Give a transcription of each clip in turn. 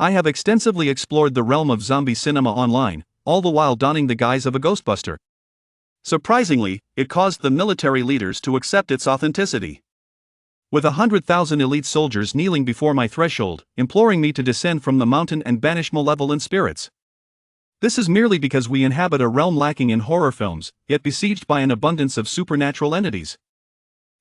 I have extensively explored the realm of zombie cinema online, all the while donning the guise of a ghostbuster. Surprisingly, it caused the military leaders to accept its authenticity. With 100,000 elite soldiers kneeling before my threshold, imploring me to descend from the mountain and banish malevolent spirits. This is merely because we inhabit a realm lacking in horror films, yet besieged by an abundance of supernatural entities.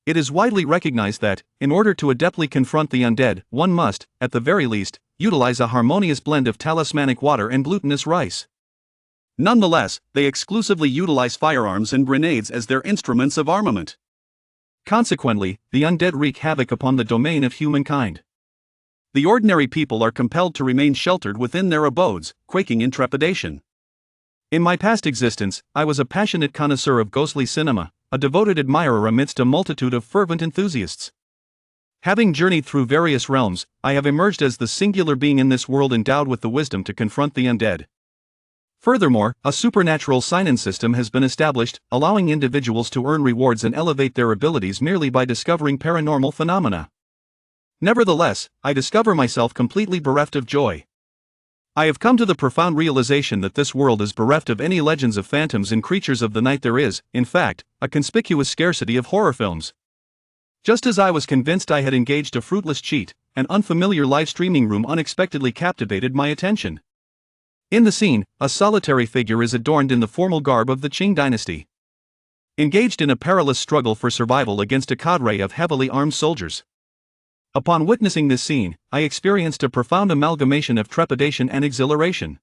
It is widely recognized that, in order to adeptly confront the undead, one must, at the very least, utilize a harmonious blend of talismanic water and glutinous rice. Nonetheless, they exclusively utilize firearms and grenades as their instruments of armament. Consequently, the undead wreak havoc upon the domain of humankind. The ordinary people are compelled to remain sheltered within their abodes, quaking in trepidation. In my past existence, I was a passionate connoisseur of ghostly cinema, a devoted admirer amidst a multitude of fervent enthusiasts. Having journeyed through various realms, I have emerged as the singular being in this world endowed with the wisdom to confront the undead. Furthermore, a supernatural sign-in system has been established, allowing individuals to earn rewards and elevate their abilities merely by discovering paranormal phenomena. Nevertheless, I discover myself completely bereft of joy. I have come to the profound realization that this world is bereft of any legends of phantoms and creatures of the night. There is, in fact, a conspicuous scarcity of horror films. Just as I was convinced I had engaged a fruitless cheat, an unfamiliar live streaming room unexpectedly captivated my attention. In the scene, a solitary figure is adorned in the formal garb of the Qing dynasty, engaged in a perilous struggle for survival against a cadre of heavily armed soldiers. Upon witnessing this scene, I experienced a profound amalgamation of trepidation and exhilaration.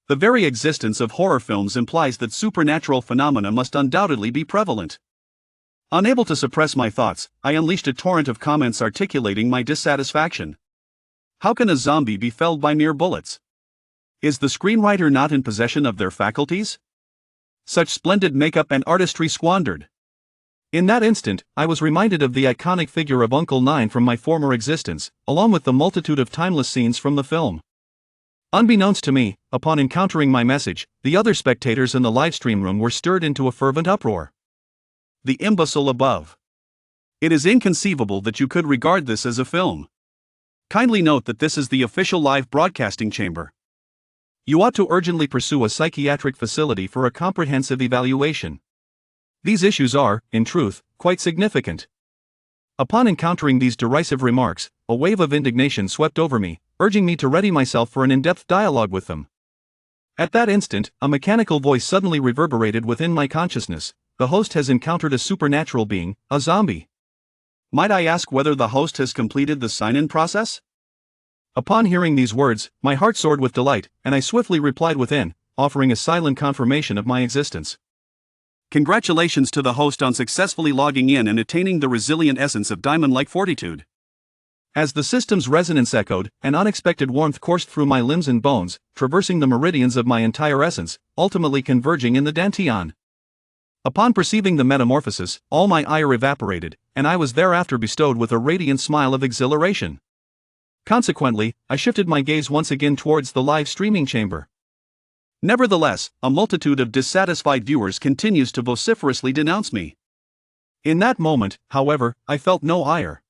The very existence of horror films implies that supernatural phenomena must undoubtedly be prevalent. Unable to suppress my thoughts, I unleashed a torrent of comments articulating my dissatisfaction. How can a zombie be felled by mere bullets? Is the screenwriter not in possession of their faculties? Such splendid makeup and artistry squandered. In that instant, I was reminded of the iconic figure of Uncle Nine from my former existence, along with the multitude of timeless scenes from the film. Unbeknownst to me, upon encountering my message, the other spectators in the livestream room were stirred into a fervent uproar. The imbecile above. It is inconceivable that you could regard this as a film. Kindly note that this is the official live broadcasting chamber. You ought to urgently pursue a psychiatric facility for a comprehensive evaluation. These issues are, in truth, quite significant. Upon encountering these derisive remarks, a wave of indignation swept over me, urging me to ready myself for an in-depth dialogue with them. At that instant, a mechanical voice suddenly reverberated within my consciousness. The host has encountered a supernatural being, a zombie. Might I ask whether the host has completed the sign-in process? Upon hearing these words, my heart soared with delight, and I swiftly replied within, offering a silent confirmation of my existence. Congratulations to the host on successfully logging in and attaining the resilient essence of diamond-like fortitude. As the system's resonance echoed, an unexpected warmth coursed through my limbs and bones, traversing the meridians of my entire essence, ultimately converging in the dantian. Upon perceiving the metamorphosis, all my ire evaporated, and I was thereafter bestowed with a radiant smile of exhilaration. Consequently, I shifted my gaze once again towards the live streaming chamber. Nevertheless, a multitude of dissatisfied viewers continues to vociferously denounce me. In that moment, however, I felt no ire.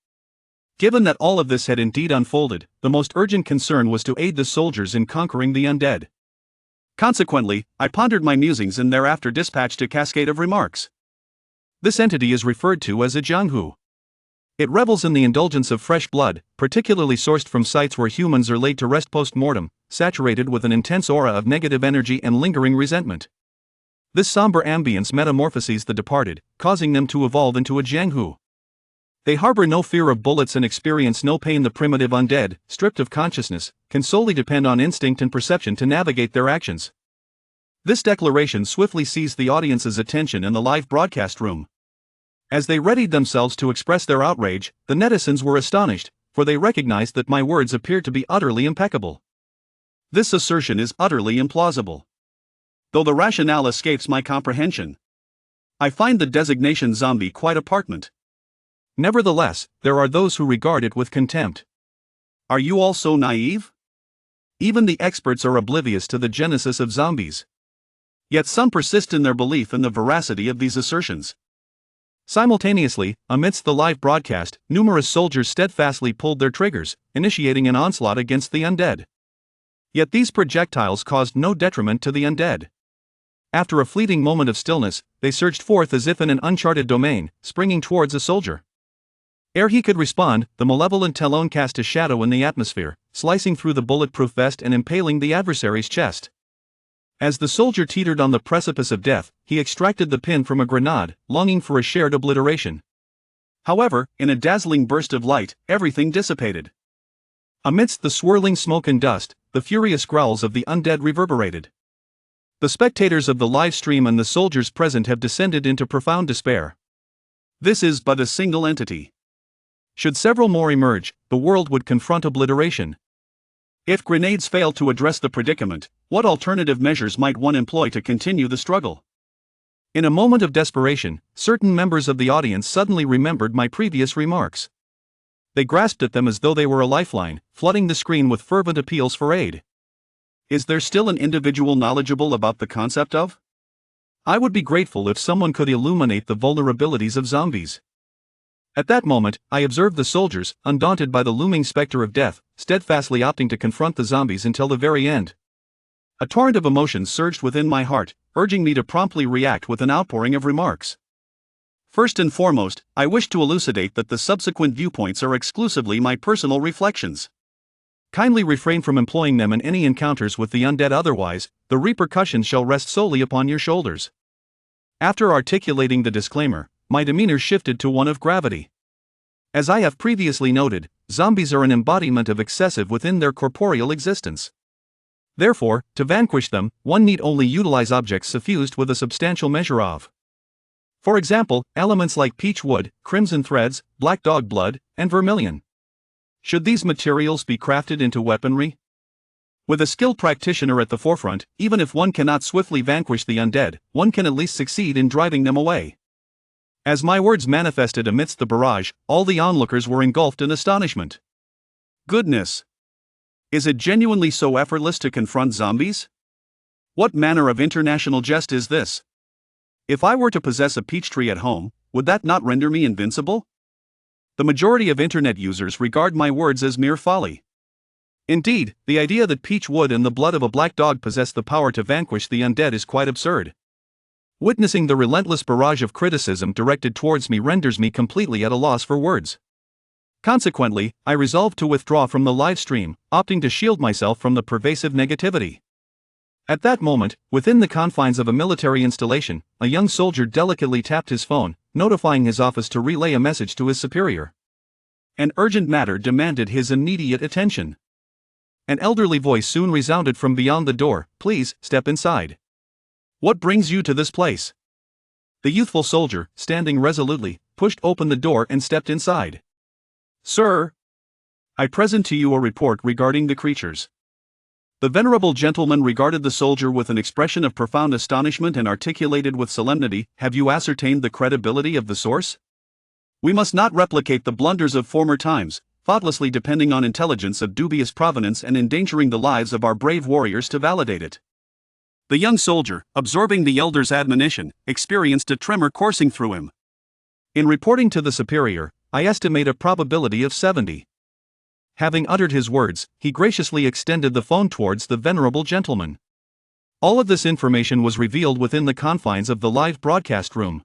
Given that all of this had indeed unfolded, the most urgent concern was to aid the soldiers in conquering the undead. Consequently, I pondered my musings and thereafter dispatched a cascade of remarks. This entity is referred to as a Jiang. It revels in the indulgence of fresh blood, particularly sourced from sites where humans are laid to rest post-mortem, saturated with an intense aura of negative energy and lingering resentment. This somber ambience metamorphoses the departed, causing them to evolve into a Jiang. They harbor no fear of bullets and experience no pain. The primitive undead, stripped of consciousness, can solely depend on instinct and perception to navigate their actions. This declaration swiftly seized the audience's attention in the live broadcast room. As they readied themselves to express their outrage, the netizens were astonished, for they recognized that my words appeared to be utterly impeccable. This assertion is utterly implausible, though the rationale escapes my comprehension. I find the designation zombie quite apartment. Nevertheless, there are those who regard it with contempt. Are you all so naive? Even the experts are oblivious to the genesis of zombies. Yet some persist in their belief in the veracity of these assertions. Simultaneously, amidst the live broadcast, numerous soldiers steadfastly pulled their triggers, initiating an onslaught against the undead. Yet these projectiles caused no detriment to the undead. After a fleeting moment of stillness, they surged forth as if in an uncharted domain, springing towards a soldier. Ere he could respond, the malevolent Talon cast a shadow in the atmosphere, slicing through the bulletproof vest and impaling the adversary's chest. As the soldier teetered on the precipice of death, he extracted the pin from a grenade, longing for a shared obliteration. However, in a dazzling burst of light, everything dissipated. Amidst the swirling smoke and dust, the furious growls of the undead reverberated. The spectators of the live stream and the soldiers present have descended into profound despair. This is but a single entity. Should several more emerge, the world would confront obliteration. If grenades fail to address the predicament, what alternative measures might one employ to continue the struggle? In a moment of desperation, certain members of the audience suddenly remembered my previous remarks. They grasped at them as though they were a lifeline, flooding the screen with fervent appeals for aid. Is there still an individual knowledgeable about the concept of? I would be grateful if someone could illuminate the vulnerabilities of zombies. At that moment, I observed the soldiers, undaunted by the looming specter of death, steadfastly opting to confront the zombies until the very end. A torrent of emotions surged within my heart, urging me to promptly react with an outpouring of remarks. First and foremost, I wish to elucidate that the subsequent viewpoints are exclusively my personal reflections. Kindly refrain from employing them in any encounters with the undead, otherwise, the repercussions shall rest solely upon your shoulders. After articulating the disclaimer, my demeanor shifted to one of gravity. As I have previously noted, zombies are an embodiment of excessive within their corporeal existence. Therefore, to vanquish them, one need only utilize objects suffused with a substantial measure of, for example, elements like peach wood, crimson threads, black dog blood, and vermilion. Should these materials be crafted into weaponry? With a skilled practitioner at the forefront, even if one cannot swiftly vanquish the undead, one can at least succeed in driving them away. As my words manifested amidst the barrage, all the onlookers were engulfed in astonishment. Goodness! Is it genuinely so effortless to confront zombies? What manner of international jest is this? If I were to possess a peach tree at home, would that not render me invincible? The majority of internet users regard my words as mere folly. Indeed, the idea that peach wood and the blood of a black dog possess the power to vanquish the undead is quite absurd. Witnessing the relentless barrage of criticism directed towards me renders me completely at a loss for words. Consequently, I resolved to withdraw from the live stream, opting to shield myself from the pervasive negativity. At that moment, within the confines of a military installation, a young soldier delicately tapped his phone, notifying his office to relay a message to his superior. An urgent matter demanded his immediate attention. An elderly voice soon resounded from beyond the door, "Please, step inside. What brings you to this place?" The youthful soldier, standing resolutely, pushed open the door and stepped inside. "Sir, I present to you a report regarding the creatures." The venerable gentleman regarded the soldier with an expression of profound astonishment and articulated with solemnity, "Have you ascertained the credibility of the source? We must not replicate the blunders of former times, thoughtlessly depending on intelligence of dubious provenance and endangering the lives of our brave warriors to validate it." The young soldier, absorbing the elder's admonition, experienced a tremor coursing through him. In reporting to the superior, I estimate a probability of 70. Having uttered his words, he graciously extended the phone towards the venerable gentleman. All of this information was revealed within the confines of the live broadcast room.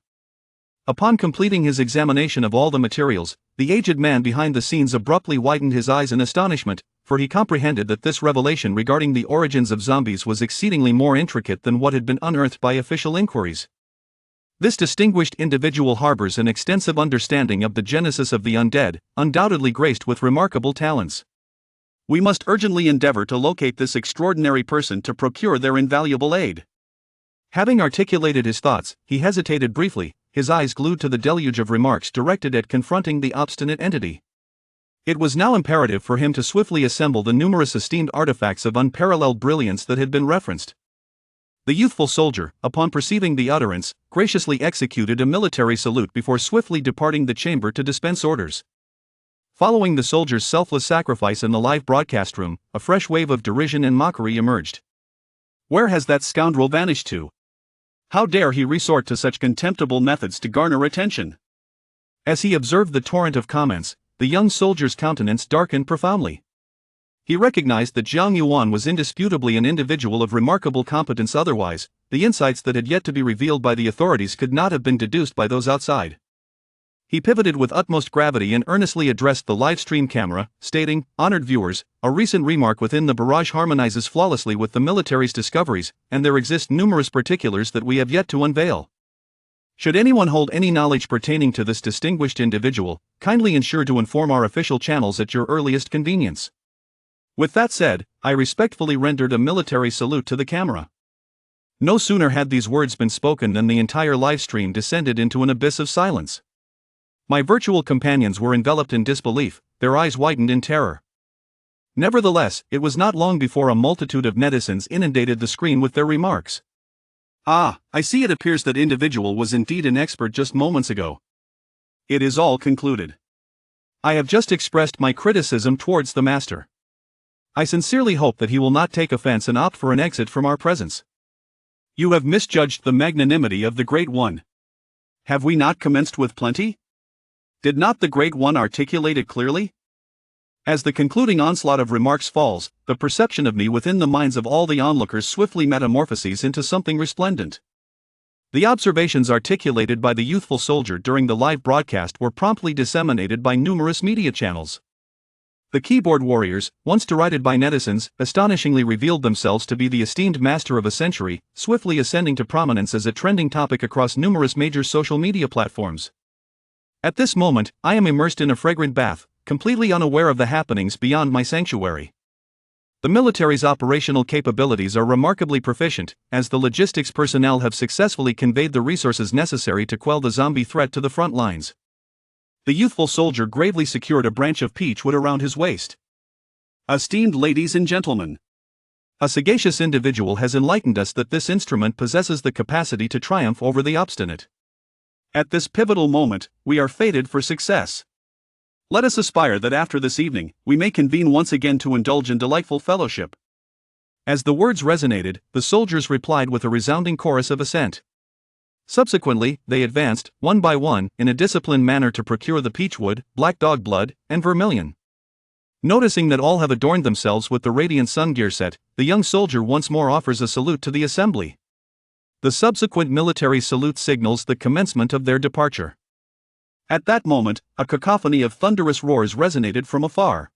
Upon completing his examination of all the materials, the aged man behind the scenes abruptly widened his eyes in astonishment, for he comprehended that this revelation regarding the origins of zombies was exceedingly more intricate than what had been unearthed by official inquiries. This distinguished individual harbors an extensive understanding of the genesis of the undead, undoubtedly graced with remarkable talents. We must urgently endeavor to locate this extraordinary person to procure their invaluable aid. Having articulated his thoughts, he hesitated briefly, his eyes glued to the deluge of remarks directed at confronting the obstinate entity. It was now imperative for him to swiftly assemble the numerous esteemed artifacts of unparalleled brilliance that had been referenced. The youthful soldier, upon perceiving the utterance, graciously executed a military salute before swiftly departing the chamber to dispense orders. Following the soldier's selfless sacrifice in the live broadcast room, a fresh wave of derision and mockery emerged. Where has that scoundrel vanished to? How dare he resort to such contemptible methods to garner attention? As he observed the torrent of comments, the young soldier's countenance darkened profoundly. He recognized that Jiang Yuan was indisputably an individual of remarkable competence. Otherwise, the insights that had yet to be revealed by the authorities could not have been deduced by those outside. He pivoted with utmost gravity and earnestly addressed the live stream camera, stating, "Honored viewers, a recent remark within the barrage harmonizes flawlessly with the military's discoveries, and there exist numerous particulars that we have yet to unveil. Should anyone hold any knowledge pertaining to this distinguished individual, kindly ensure to inform our official channels at your earliest convenience." With that said, I respectfully rendered a military salute to the camera. No sooner had these words been spoken than the entire live stream descended into an abyss of silence. My virtual companions were enveloped in disbelief, their eyes widened in terror. Nevertheless, it was not long before a multitude of netizens inundated the screen with their remarks. "Ah, I see, it appears that individual was indeed an expert just moments ago. It is all concluded. I have just expressed my criticism towards the master. I sincerely hope that he will not take offense and opt for an exit from our presence. You have misjudged the magnanimity of the Great One. Have we not commenced with plenty? Did not the Great One articulate it clearly?" As the concluding onslaught of remarks falls, the perception of me within the minds of all the onlookers swiftly metamorphoses into something resplendent. The observations articulated by the youthful soldier during the live broadcast were promptly disseminated by numerous media channels. The keyboard warriors, once derided by netizens, astonishingly revealed themselves to be the esteemed master of a century, swiftly ascending to prominence as a trending topic across numerous major social media platforms. At this moment, I am immersed in a fragrant bath, completely unaware of the happenings beyond my sanctuary. The military's operational capabilities are remarkably proficient, as the logistics personnel have successfully conveyed the resources necessary to quell the zombie threat to the front lines. The youthful soldier gravely secured a branch of peach wood around his waist. "Esteemed ladies and gentlemen, a sagacious individual has enlightened us that this instrument possesses the capacity to triumph over the obstinate. At this pivotal moment, we are fated for success. Let us aspire that after this evening, we may convene once again to indulge in delightful fellowship." As the words resonated, the soldiers replied with a resounding chorus of assent. Subsequently, they advanced, one by one, in a disciplined manner to procure the peachwood, black dog blood, and vermilion. Noticing that all have adorned themselves with the radiant sun gear set, the young soldier once more offers a salute to the assembly. The subsequent military salute signals the commencement of their departure. At that moment, a cacophony of thunderous roars resonated from afar.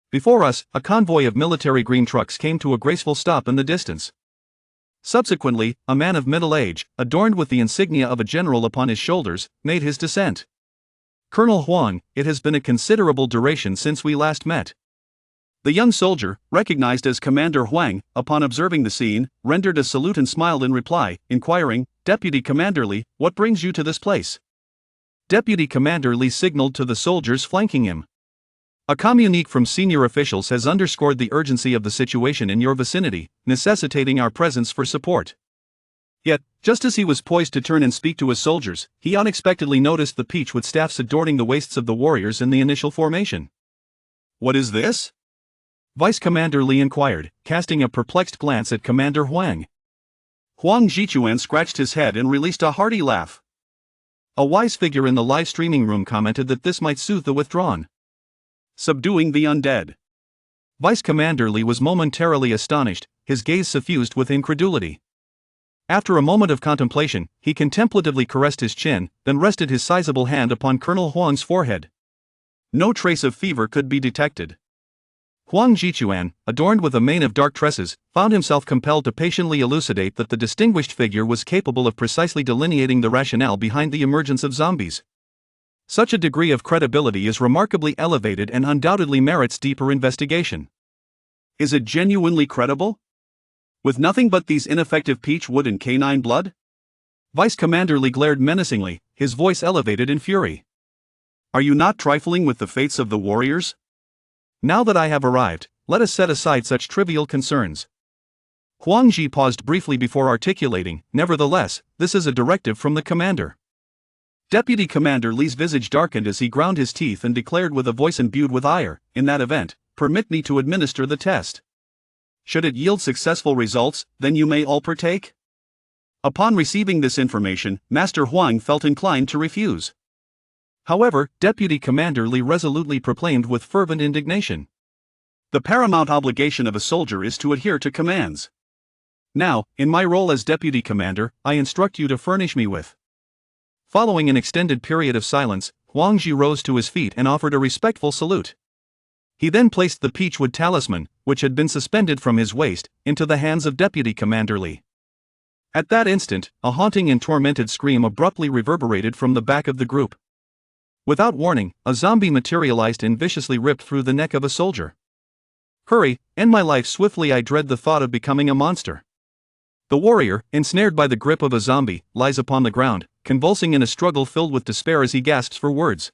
Before us, a convoy of military green trucks came to a graceful stop in the distance. Subsequently, a man of middle age, adorned with the insignia of a general upon his shoulders, made his descent. "Colonel Huang, it has been a considerable duration since we last met." The young soldier, recognized as Commander Huang, upon observing the scene, rendered a salute and smiled in reply, inquiring, "Deputy Commander Li, what brings you to this place?" Deputy Commander Li signaled to the soldiers flanking him. "A communique from senior officials has underscored the urgency of the situation in your vicinity, necessitating our presence for support." Yet, just as he was poised to turn and speak to his soldiers, he unexpectedly noticed the peach with staffs adorning the waists of the warriors in the initial formation. "What is this?" Vice Commander Li inquired, casting a perplexed glance at Commander Huang. Huang Jichuan scratched his head and released a hearty laugh. A wise figure in the live streaming room commented that this might soothe the withdrawn. "Subduing the undead." Vice Commander Li was momentarily astonished, his gaze suffused with incredulity. After a moment of contemplation, he contemplatively caressed his chin, then rested his sizable hand upon Colonel Huang's forehead. No trace of fever could be detected. Huang Jichuan, adorned with a mane of dark tresses, found himself compelled to patiently elucidate that the distinguished figure was capable of precisely delineating the rationale behind the emergence of zombies. Such a degree of credibility is remarkably elevated and undoubtedly merits deeper investigation. Is it genuinely credible? With nothing but these ineffective peach wood and canine blood? Vice Commander Li glared menacingly, his voice elevated in fury. "Are you not trifling with the fates of the warriors? Now that I have arrived, let us set aside such trivial concerns." Huang Ji paused briefly before articulating, "Nevertheless, this is a directive from the commander." Deputy Commander Li's visage darkened as he ground his teeth and declared with a voice imbued with ire, "In that event, permit me to administer the test. Should it yield successful results, then you may all partake." Upon receiving this information, Master Huang felt inclined to refuse. However, Deputy Commander Li resolutely proclaimed with fervent indignation, The paramount obligation of a soldier is to adhere to commands. Now, in my role as deputy commander, I instruct you to furnish me with. Following an extended period of silence, Huang Ji rose to his feet and offered a respectful salute. He then placed the peachwood talisman, which had been suspended from his waist, into the hands of Deputy Commander Li. At that instant, a haunting and tormented scream abruptly reverberated from the back of the group. Without warning, a zombie materialized and viciously ripped through the neck of a soldier. Hurry, end my life swiftly, I dread the thought of becoming a monster. The warrior, ensnared by the grip of a zombie, lies upon the ground, convulsing in a struggle filled with despair as he gasps for words.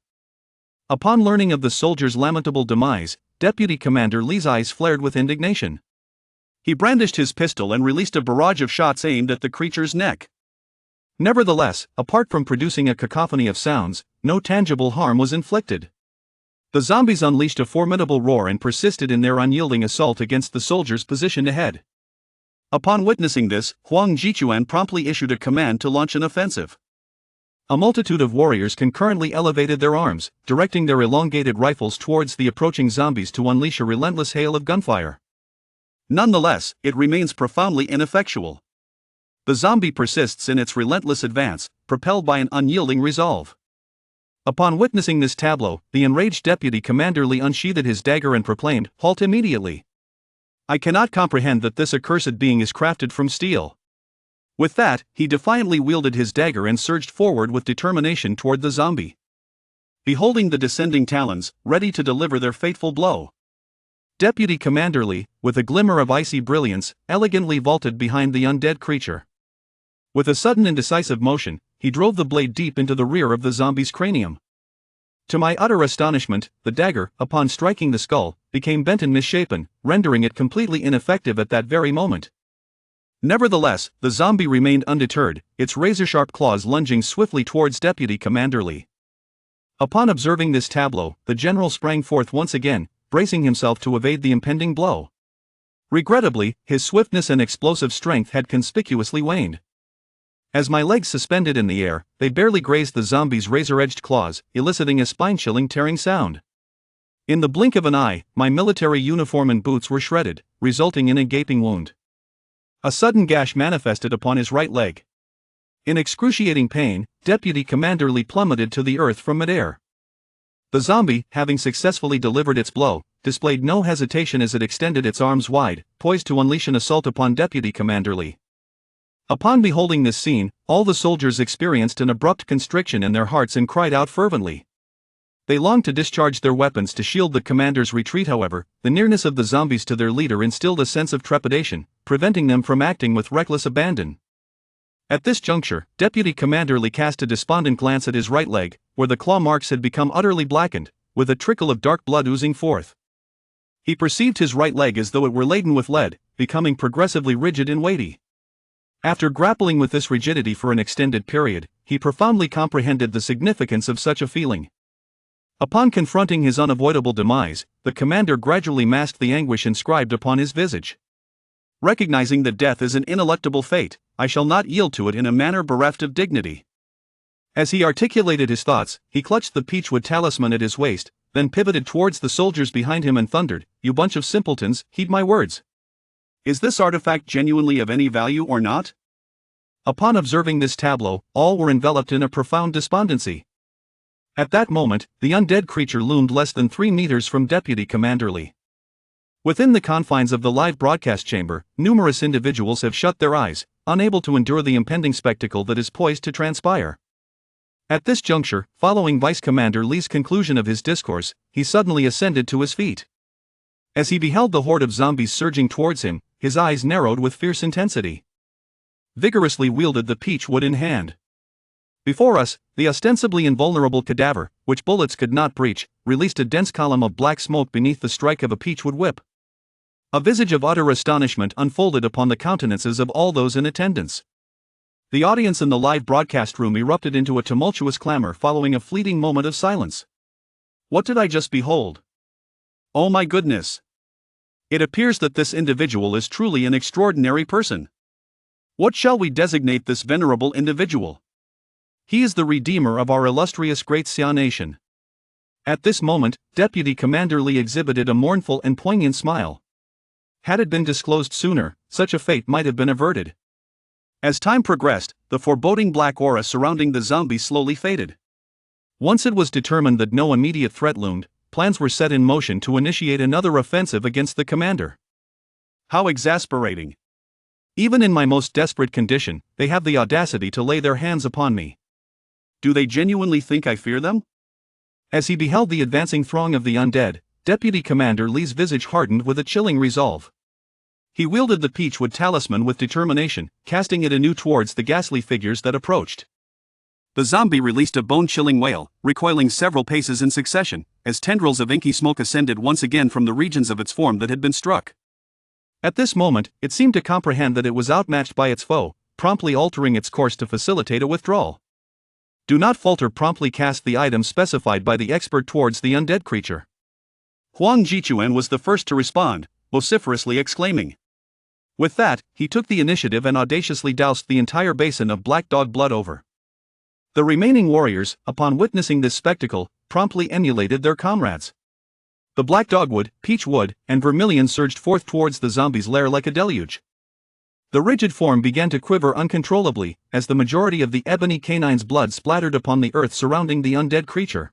Upon learning of the soldier's lamentable demise, Deputy Commander Li's eyes flared with indignation. He brandished his pistol and released a barrage of shots aimed at the creature's neck. Nevertheless, apart from producing a cacophony of sounds, no tangible harm was inflicted. The zombies unleashed a formidable roar and persisted in their unyielding assault against the soldiers positioned ahead. Upon witnessing this, Huang Jichuan promptly issued a command to launch an offensive. A multitude of warriors concurrently elevated their arms, directing their elongated rifles towards the approaching zombies to unleash a relentless hail of gunfire. Nonetheless, it remains profoundly ineffectual. The zombie persists in its relentless advance, propelled by an unyielding resolve. Upon witnessing this tableau, the enraged Deputy Commander Li unsheathed his dagger and proclaimed, "Halt immediately! I cannot comprehend that this accursed being is crafted from steel." With that, he defiantly wielded his dagger and surged forward with determination toward the zombie. Beholding the descending talons, ready to deliver their fateful blow, Deputy Commander Li, with a glimmer of icy brilliance, elegantly vaulted behind the undead creature. With a sudden and decisive motion, he drove the blade deep into the rear of the zombie's cranium. To my utter astonishment, the dagger, upon striking the skull, became bent and misshapen, rendering it completely ineffective at that very moment. Nevertheless, the zombie remained undeterred, its razor-sharp claws lunging swiftly towards Deputy Commander Li. Upon observing this tableau, the general sprang forth once again, bracing himself to evade the impending blow. Regrettably, his swiftness and explosive strength had conspicuously waned. As my legs suspended in the air, they barely grazed the zombie's razor-edged claws, eliciting a spine-chilling tearing sound. In the blink of an eye, my military uniform and boots were shredded, resulting in a gaping wound. A sudden gash manifested upon his right leg. In excruciating pain, Deputy Commander Li plummeted to the earth from midair. The zombie, having successfully delivered its blow, displayed no hesitation as it extended its arms wide, poised to unleash an assault upon Deputy Commander Li. Upon beholding this scene, all the soldiers experienced an abrupt constriction in their hearts and cried out fervently. They longed to discharge their weapons to shield the commander's retreat. However, the nearness of the zombies to their leader instilled a sense of trepidation, preventing them from acting with reckless abandon. At this juncture, Deputy Commander Li cast a despondent glance at his right leg, where the claw marks had become utterly blackened, with a trickle of dark blood oozing forth. He perceived his right leg as though it were laden with lead, becoming progressively rigid and weighty. After grappling with this rigidity for an extended period, he profoundly comprehended the significance of such a feeling. Upon confronting his unavoidable demise, the commander gradually masked the anguish inscribed upon his visage. Recognizing that death is an ineluctable fate, I shall not yield to it in a manner bereft of dignity. As he articulated his thoughts, he clutched the peachwood talisman at his waist, then pivoted towards the soldiers behind him and thundered, "You bunch of simpletons, heed my words. Is this artifact genuinely of any value or not?" Upon observing this tableau, all were enveloped in a profound despondency. At that moment, the undead creature loomed less than 3 meters from Deputy Commander Li. Within the confines of the live broadcast chamber, numerous individuals have shut their eyes, unable to endure the impending spectacle that is poised to transpire. At this juncture, following Vice Commander Li's conclusion of his discourse, he suddenly ascended to his feet. As he beheld the horde of zombies surging towards him, his eyes narrowed with fierce intensity. Vigorously wielded the peachwood in hand. Before us, the ostensibly invulnerable cadaver, which bullets could not breach, released a dense column of black smoke beneath the strike of a peachwood whip. A visage of utter astonishment unfolded upon the countenances of all those in attendance. The audience in the live broadcast room erupted into a tumultuous clamor following a fleeting moment of silence. What did I just behold? Oh my goodness! It appears that this individual is truly an extraordinary person. What shall we designate this venerable individual? He is the redeemer of our illustrious Great Xia nation. At this moment, Deputy Commander Lee exhibited a mournful and poignant smile. Had it been disclosed sooner, such a fate might have been averted. As time progressed, the foreboding black aura surrounding the zombie slowly faded. Once it was determined that no immediate threat loomed, plans were set in motion to initiate another offensive against the commander. How exasperating! Even in my most desperate condition, they have the audacity to lay their hands upon me. Do they genuinely think I fear them? As he beheld the advancing throng of the undead, Deputy Commander Lee's visage hardened with a chilling resolve. He wielded the peachwood talisman with determination, casting it anew towards the ghastly figures that approached. The zombie released a bone-chilling wail, recoiling several paces in succession, as tendrils of inky smoke ascended once again from the regions of its form that had been struck. At this moment, it seemed to comprehend that it was outmatched by its foe, promptly altering its course to facilitate a withdrawal. Do not falter, promptly cast the item specified by the expert towards the undead creature. Huang Jichuan was the first to respond, vociferously exclaiming. With that, he took the initiative and audaciously doused the entire basin of black dog blood over. The remaining warriors, upon witnessing this spectacle, promptly emulated their comrades. The black dogwood, peach wood, and vermilion surged forth towards the zombie's lair like a deluge. The rigid form began to quiver uncontrollably, as the majority of the ebony canine's blood splattered upon the earth surrounding the undead creature.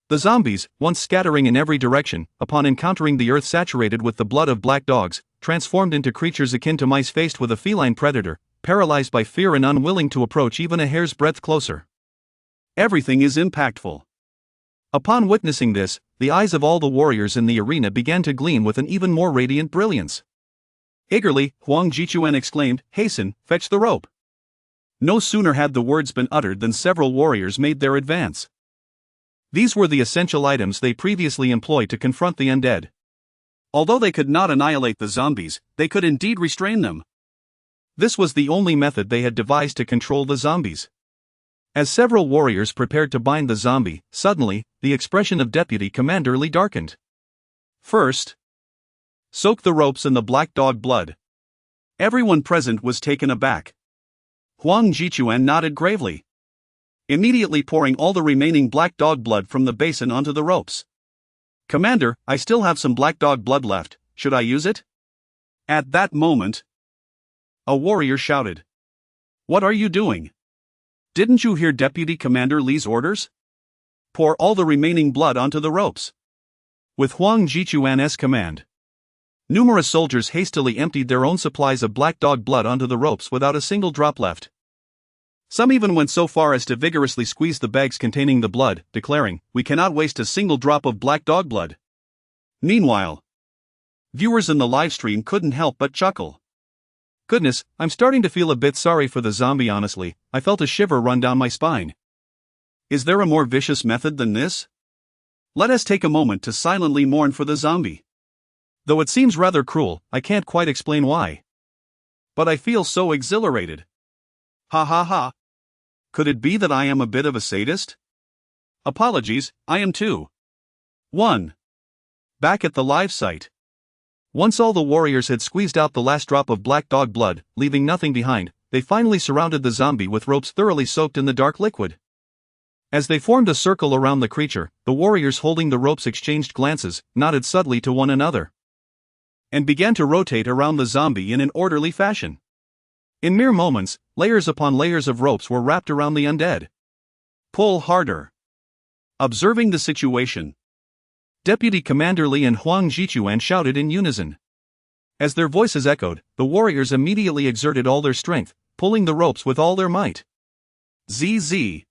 The zombies, once scattering in every direction, upon encountering the earth saturated with the blood of black dogs, transformed into creatures akin to mice faced with a feline predator, paralyzed by fear and unwilling to approach even a hair's breadth closer. Everything is impactful. Upon witnessing this, the eyes of all the warriors in the arena began to gleam with an even more radiant brilliance. Eagerly, Huang Jichuan exclaimed, "Hasten, fetch the rope." No sooner had the words been uttered than several warriors made their advance. These were the essential items they previously employed to confront the undead. Although they could not annihilate the zombies, they could indeed restrain them. This was the only method they had devised to control the zombies. As several warriors prepared to bind the zombie, suddenly, the expression of Deputy Commander Lee darkened. First, soak the ropes in the black dog blood. Everyone present was taken aback. Huang Jichuan nodded gravely, immediately pouring all the remaining black dog blood from the basin onto the ropes. "Commander, I still have some black dog blood left, should I use it?" At that moment, a warrior shouted. "What are you doing? Didn't you hear Deputy Commander Lee's orders? Pour all the remaining blood onto the ropes." With Huang Jichuan's command, numerous soldiers hastily emptied their own supplies of black dog blood onto the ropes without a single drop left. Some even went so far as to vigorously squeeze the bags containing the blood, declaring, "We cannot waste a single drop of black dog blood." Meanwhile, viewers in the livestream couldn't help but chuckle. Goodness, I'm starting to feel a bit sorry for the zombie, honestly. I felt a shiver run down my spine. Is there a more vicious method than this? Let us take a moment to silently mourn for the zombie. Though it seems rather cruel, I can't quite explain why. But I feel so exhilarated. Ha ha ha. Could it be that I am a bit of a sadist? Apologies, I am too. 1. Back at the live site. Once all the warriors had squeezed out the last drop of black dog blood, leaving nothing behind, they finally surrounded the zombie with ropes thoroughly soaked in the dark liquid. As they formed a circle around the creature, the warriors holding the ropes exchanged glances, nodded subtly to one another, and began to rotate around the zombie in an orderly fashion. In mere moments, layers upon layers of ropes were wrapped around the undead. Pull harder. Observing the situation, Deputy Commander Lee and Huang Jichuan shouted in unison. As their voices echoed, the warriors immediately exerted all their strength, pulling the ropes with all their might. ZZ.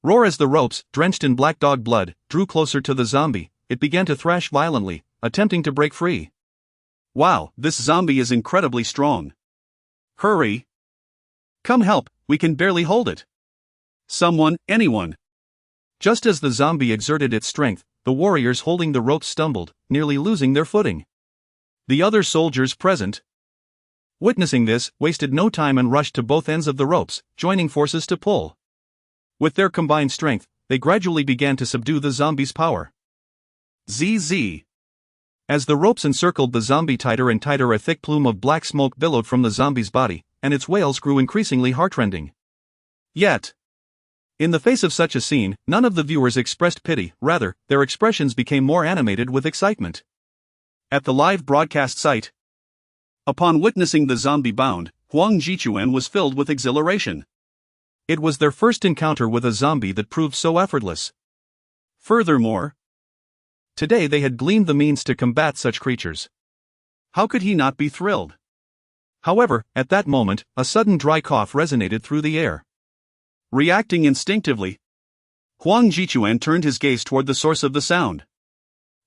Roar as the ropes, drenched in black dog blood, drew closer to the zombie, it began to thrash violently, attempting to break free. Wow, this zombie is incredibly strong. Hurry. Come help, we can barely hold it. Someone, anyone. Just as the zombie exerted its strength, the warriors holding the ropes stumbled, nearly losing their footing. The other soldiers present, witnessing this, wasted no time and rushed to both ends of the ropes, joining forces to pull. With their combined strength, they gradually began to subdue the zombie's power. ZZ. As the ropes encircled the zombie tighter and tighter, a thick plume of black smoke billowed from the zombie's body, and its wails grew increasingly heartrending. Yet, In the face of such a scene, none of the viewers expressed pity, rather, their expressions became more animated with excitement. At the live broadcast site, upon witnessing the zombie bound, Huang Jichuan was filled with exhilaration. It was their first encounter with a zombie that proved so effortless. Furthermore, today they had gleaned the means to combat such creatures. How could he not be thrilled? However, at that moment, a sudden dry cough resonated through the air. Reacting instinctively, Huang Jichuan turned his gaze toward the source of the sound.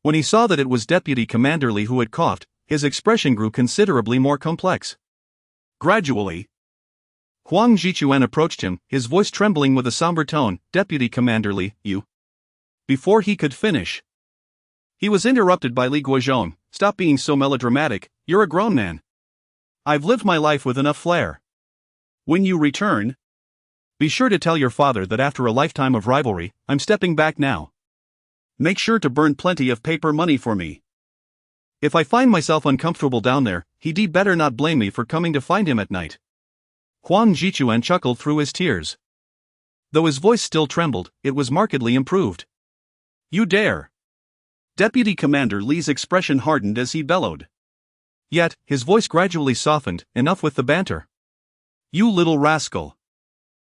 When he saw that it was Deputy Commander Li who had coughed, his expression grew considerably more complex. Gradually, Huang Jichuan approached him, his voice trembling with a somber tone. "Deputy Commander Li, you..." Before he could finish, he was interrupted by Li Guozhong. "Stop being so melodramatic, you're a grown man. I've lived my life with enough flair. When you return, be sure to tell your father that after a lifetime of rivalry, I'm stepping back now. Make sure to burn plenty of paper money for me. If I find myself uncomfortable down there, he'd better not blame me for coming to find him at night." Huang Jichuan chuckled through his tears. Though his voice still trembled, it was markedly improved. "You dare!" Deputy Commander Li's expression hardened as he bellowed. Yet, his voice gradually softened. "Enough with the banter. You little rascal.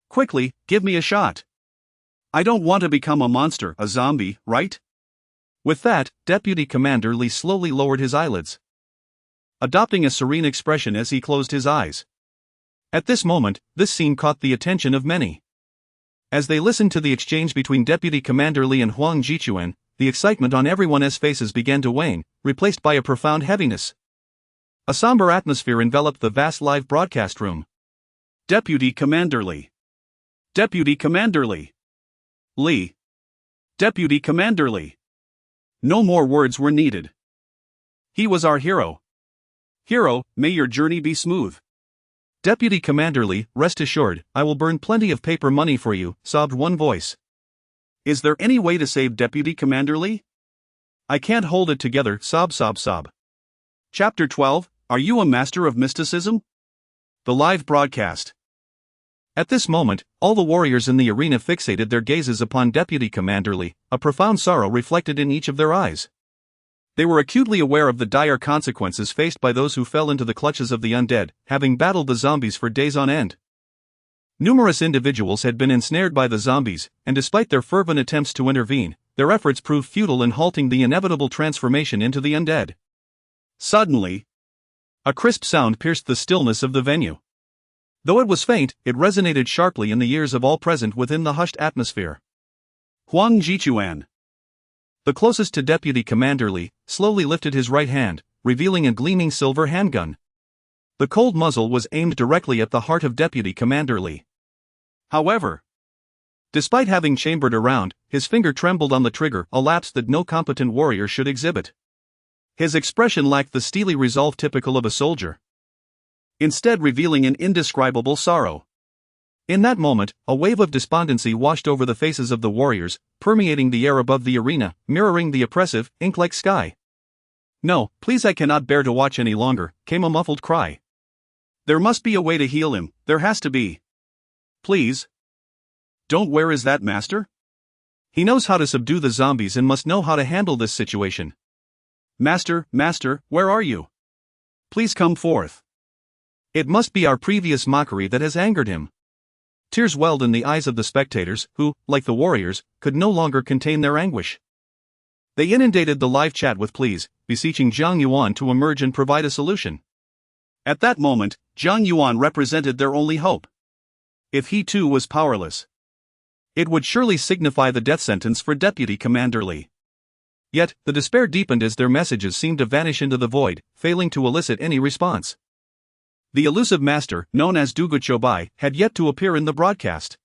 Quickly, give me a shot. I don't want to become a monster, a zombie, right?" With that, Deputy Commander Li slowly lowered his eyelids, adopting a serene expression as he closed his eyes. At this moment, this scene caught the attention of many. As they listened to the exchange between Deputy Commander Li and Huang Jichuan, the excitement on everyone's faces began to wane, replaced by a profound heaviness. A somber atmosphere enveloped the vast live broadcast room. "Deputy Commander Li. Deputy Commander Li. Li. Deputy Commander Li." No more words were needed. "He was our hero. Hero, may your journey be smooth." "Deputy Commander Li, rest assured, I will burn plenty of paper money for you," sobbed one voice. "Is there any way to save Deputy Commander Li? I can't hold it together, sob sob sob." Chapter 12, Are You a Master of Mysticism? The live broadcast. At this moment, all the warriors in the arena fixated their gazes upon Deputy Commander Li, a profound sorrow reflected in each of their eyes. They were acutely aware of the dire consequences faced by those who fell into the clutches of the undead, having battled the zombies for days on end. Numerous individuals had been ensnared by the zombies, and despite their fervent attempts to intervene, their efforts proved futile in halting the inevitable transformation into the undead. Suddenly, a crisp sound pierced the stillness of the venue. Though it was faint, it resonated sharply in the ears of all present within the hushed atmosphere. Huang Jichuan, the closest to Deputy Commander Li, slowly lifted his right hand, revealing a gleaming silver handgun. The cold muzzle was aimed directly at the heart of Deputy Commander Li. However, despite having chambered a round, his finger trembled on the trigger, a lapse that no competent warrior should exhibit. His expression lacked the steely resolve typical of a soldier, instead revealing an indescribable sorrow. In that moment, a wave of despondency washed over the faces of the warriors, permeating the air above the arena, mirroring the oppressive, ink-like sky. "No, please, I cannot bear to watch any longer," came a muffled cry. "There must be a way to heal him, there has to be. Please. Don't. Where is that master? He knows how to subdue the zombies and must know how to handle this situation. Master, where are you? Please come forth. It must be our previous mockery that has angered him." Tears welled in the eyes of the spectators, who, like the warriors, could no longer contain their anguish. They inundated the live chat with pleas, beseeching Jiang Yuan to emerge and provide a solution. At that moment, Jiang Yuan represented their only hope. If he too was powerless, it would surely signify the death sentence for Deputy Commander Li. Yet, the despair deepened as their messages seemed to vanish into the void, failing to elicit any response. The elusive master, known as Dugu Chobai, had yet to appear in the broadcast.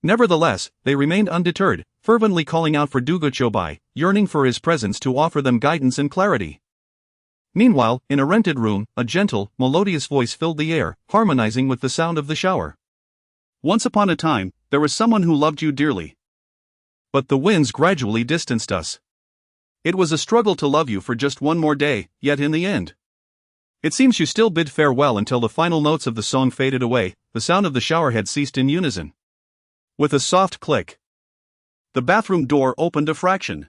Nevertheless, they remained undeterred, fervently calling out for Dugu Chobai, yearning for his presence to offer them guidance and clarity. Meanwhile, in a rented room, a gentle, melodious voice filled the air, harmonizing with the sound of the shower. "Once upon a time, there was someone who loved you dearly. But the winds gradually distanced us. It was a struggle to love you for just one more day, yet in the end, it seems you still bid farewell until the final notes of the song faded away." The sound of the shower had ceased in unison. With a soft click, the bathroom door opened a fraction.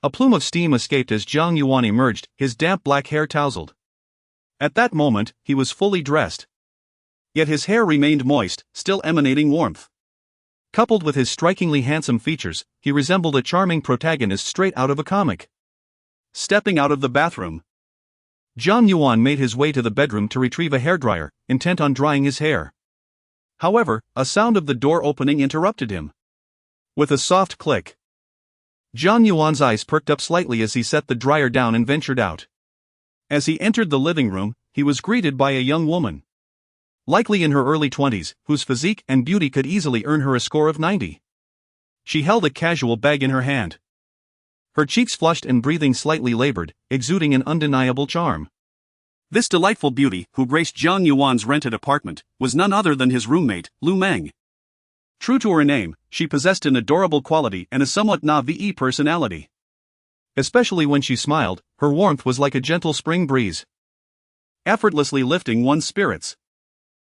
A plume of steam escaped as Jiang Yuan emerged, his damp black hair tousled. At that moment, he was fully dressed. Yet his hair remained moist, still emanating warmth. Coupled with his strikingly handsome features, he resembled a charming protagonist straight out of a comic. Stepping out of the bathroom, Jiang Yuan made his way to the bedroom to retrieve a hairdryer, intent on drying his hair. However, a sound of the door opening interrupted him. With a soft click, Jiang Yuan's eyes perked up slightly as he set the dryer down and ventured out. As he entered the living room, he was greeted by a young woman, likely in her early 20s, whose physique and beauty could easily earn her a score of 90. She held a casual bag in her hand. Her cheeks flushed and breathing slightly labored, exuding an undeniable charm. This delightful beauty, who graced Jiang Yuan's rented apartment, was none other than his roommate, Lu Meng. True to her name, she possessed an adorable quality and a somewhat naïve personality. Especially when she smiled, her warmth was like a gentle spring breeze, effortlessly lifting one's spirits.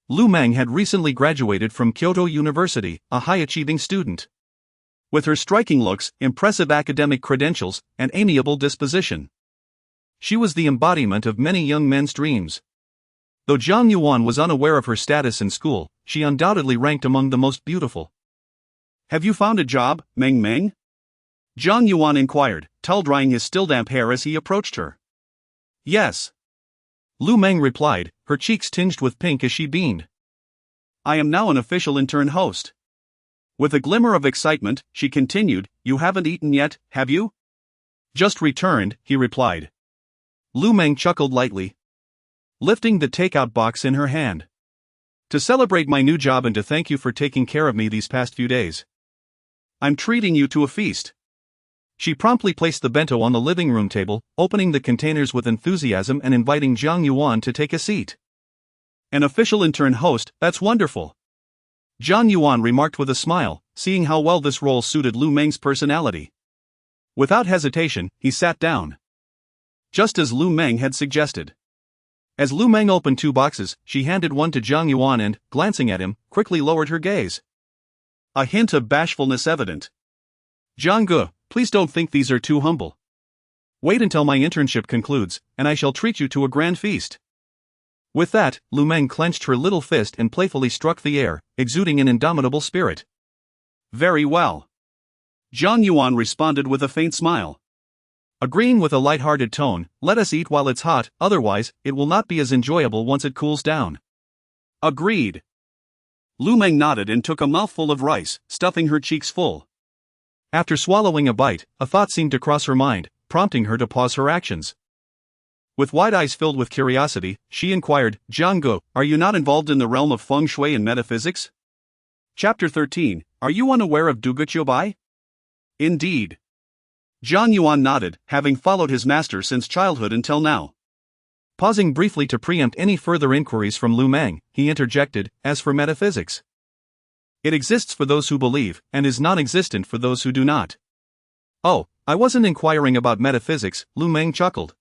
Lu Meng had recently graduated from Kyoto University, a high-achieving student. With her striking looks, impressive academic credentials, and amiable disposition, she was the embodiment of many young men's dreams. Though Jiang Yuan was unaware of her status in school, she undoubtedly ranked among the most beautiful. "Have you found a job, Meng Meng?" Jiang Yuan inquired, towel-drying his still damp hair as he approached her. "Yes," Lu Meng replied, her cheeks tinged with pink as she beamed. "I am now an official intern host." With a glimmer of excitement, she continued, "You haven't eaten yet, have you?" "Just returned," he replied. Lu Meng chuckled lightly, lifting the takeout box in her hand. "To celebrate my new job and to thank you for taking care of me these past few days, I'm treating you to a feast." She promptly placed the bento on the living room table, opening the containers with enthusiasm and inviting Jiang Yuan to take a seat. "An official intern host, that's wonderful," Jiang Yuan remarked with a smile, seeing how well this role suited Lu Meng's personality. Without hesitation, he sat down, just as Lu Meng had suggested. As Lu Meng opened two boxes, she handed one to Jiang Yuan and, glancing at him, quickly lowered her gaze, a hint of bashfulness evident. "Jiang Gu, please don't think these are too humble. Wait until my internship concludes, and I shall treat you to a grand feast." With that, Lu Meng clenched her little fist and playfully struck the air, exuding an indomitable spirit. "Very well," Jiang Yuan responded with a faint smile. Agreeing with a light-hearted tone, "Let us eat while it's hot, otherwise, it will not be as enjoyable once it cools down." "Agreed." Lu Meng nodded and took a mouthful of rice, stuffing her cheeks full. After swallowing a bite, a thought seemed to cross her mind, prompting her to pause her actions. With wide eyes filled with curiosity, she inquired, "Jiang Gu, are you not involved in the realm of feng shui and metaphysics?" Chapter 13, Are you unaware of Duguqiubai? Indeed. Jiang Yuan nodded, having followed his master since childhood until now. Pausing briefly to preempt any further inquiries from Lu Meng, he interjected, "As for metaphysics, it exists for those who believe, and is non-existent for those who do not." "Oh, I wasn't inquiring about metaphysics," Lu Meng chuckled,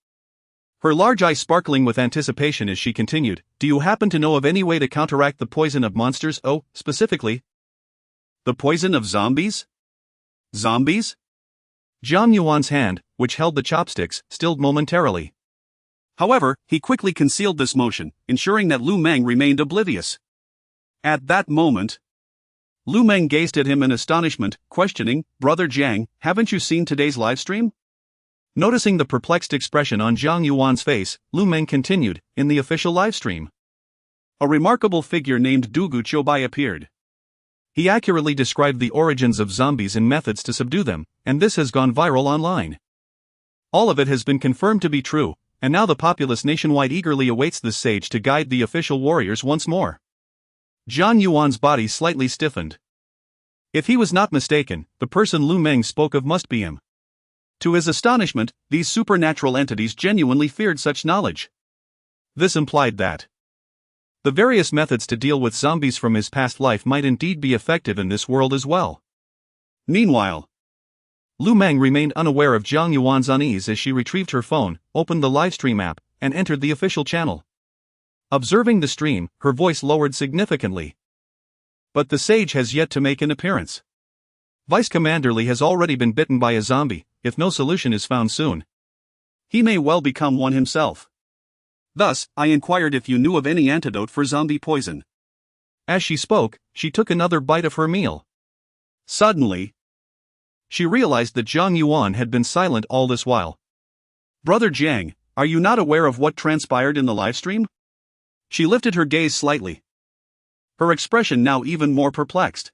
her large eyes sparkling with anticipation as she continued, "Do you happen to know of any way to counteract the poison of monsters? Oh, specifically, the poison of zombies?" "Zombies?" Jiang Yuan's hand, which held the chopsticks, stilled momentarily. However, he quickly concealed this motion, ensuring that Lu Meng remained oblivious. At that moment, Lu Meng gazed at him in astonishment, questioning, "Brother Jiang, haven't you seen today's livestream?" Noticing the perplexed expression on Jiang Yuan's face, Lu Meng continued, "In the official livestream, a remarkable figure named Duguqiubai appeared. He accurately described the origins of zombies and methods to subdue them, and this has gone viral online. All of it has been confirmed to be true, and now the populace nationwide eagerly awaits this sage to guide the official warriors once more." Jiang Yuan's body slightly stiffened. If he was not mistaken, the person Lu Meng spoke of must be him. To his astonishment, these supernatural entities genuinely feared such knowledge. This implied that the various methods to deal with zombies from his past life might indeed be effective in this world as well. Meanwhile, Lu Meng remained unaware of Jiang Yuan's unease as she retrieved her phone, opened the livestream app, and entered the official channel. Observing the stream, her voice lowered significantly. But the sage has yet to make an appearance. Vice Commander Lee has already been bitten by a zombie, if no solution is found soon. He may well become one himself. Thus, I inquired if you knew of any antidote for zombie poison. As she spoke, she took another bite of her meal. Suddenly, she realized that Jiang Yuan had been silent all this while. Brother Jiang, are you not aware of what transpired in the livestream? She lifted her gaze slightly, her expression now even more perplexed.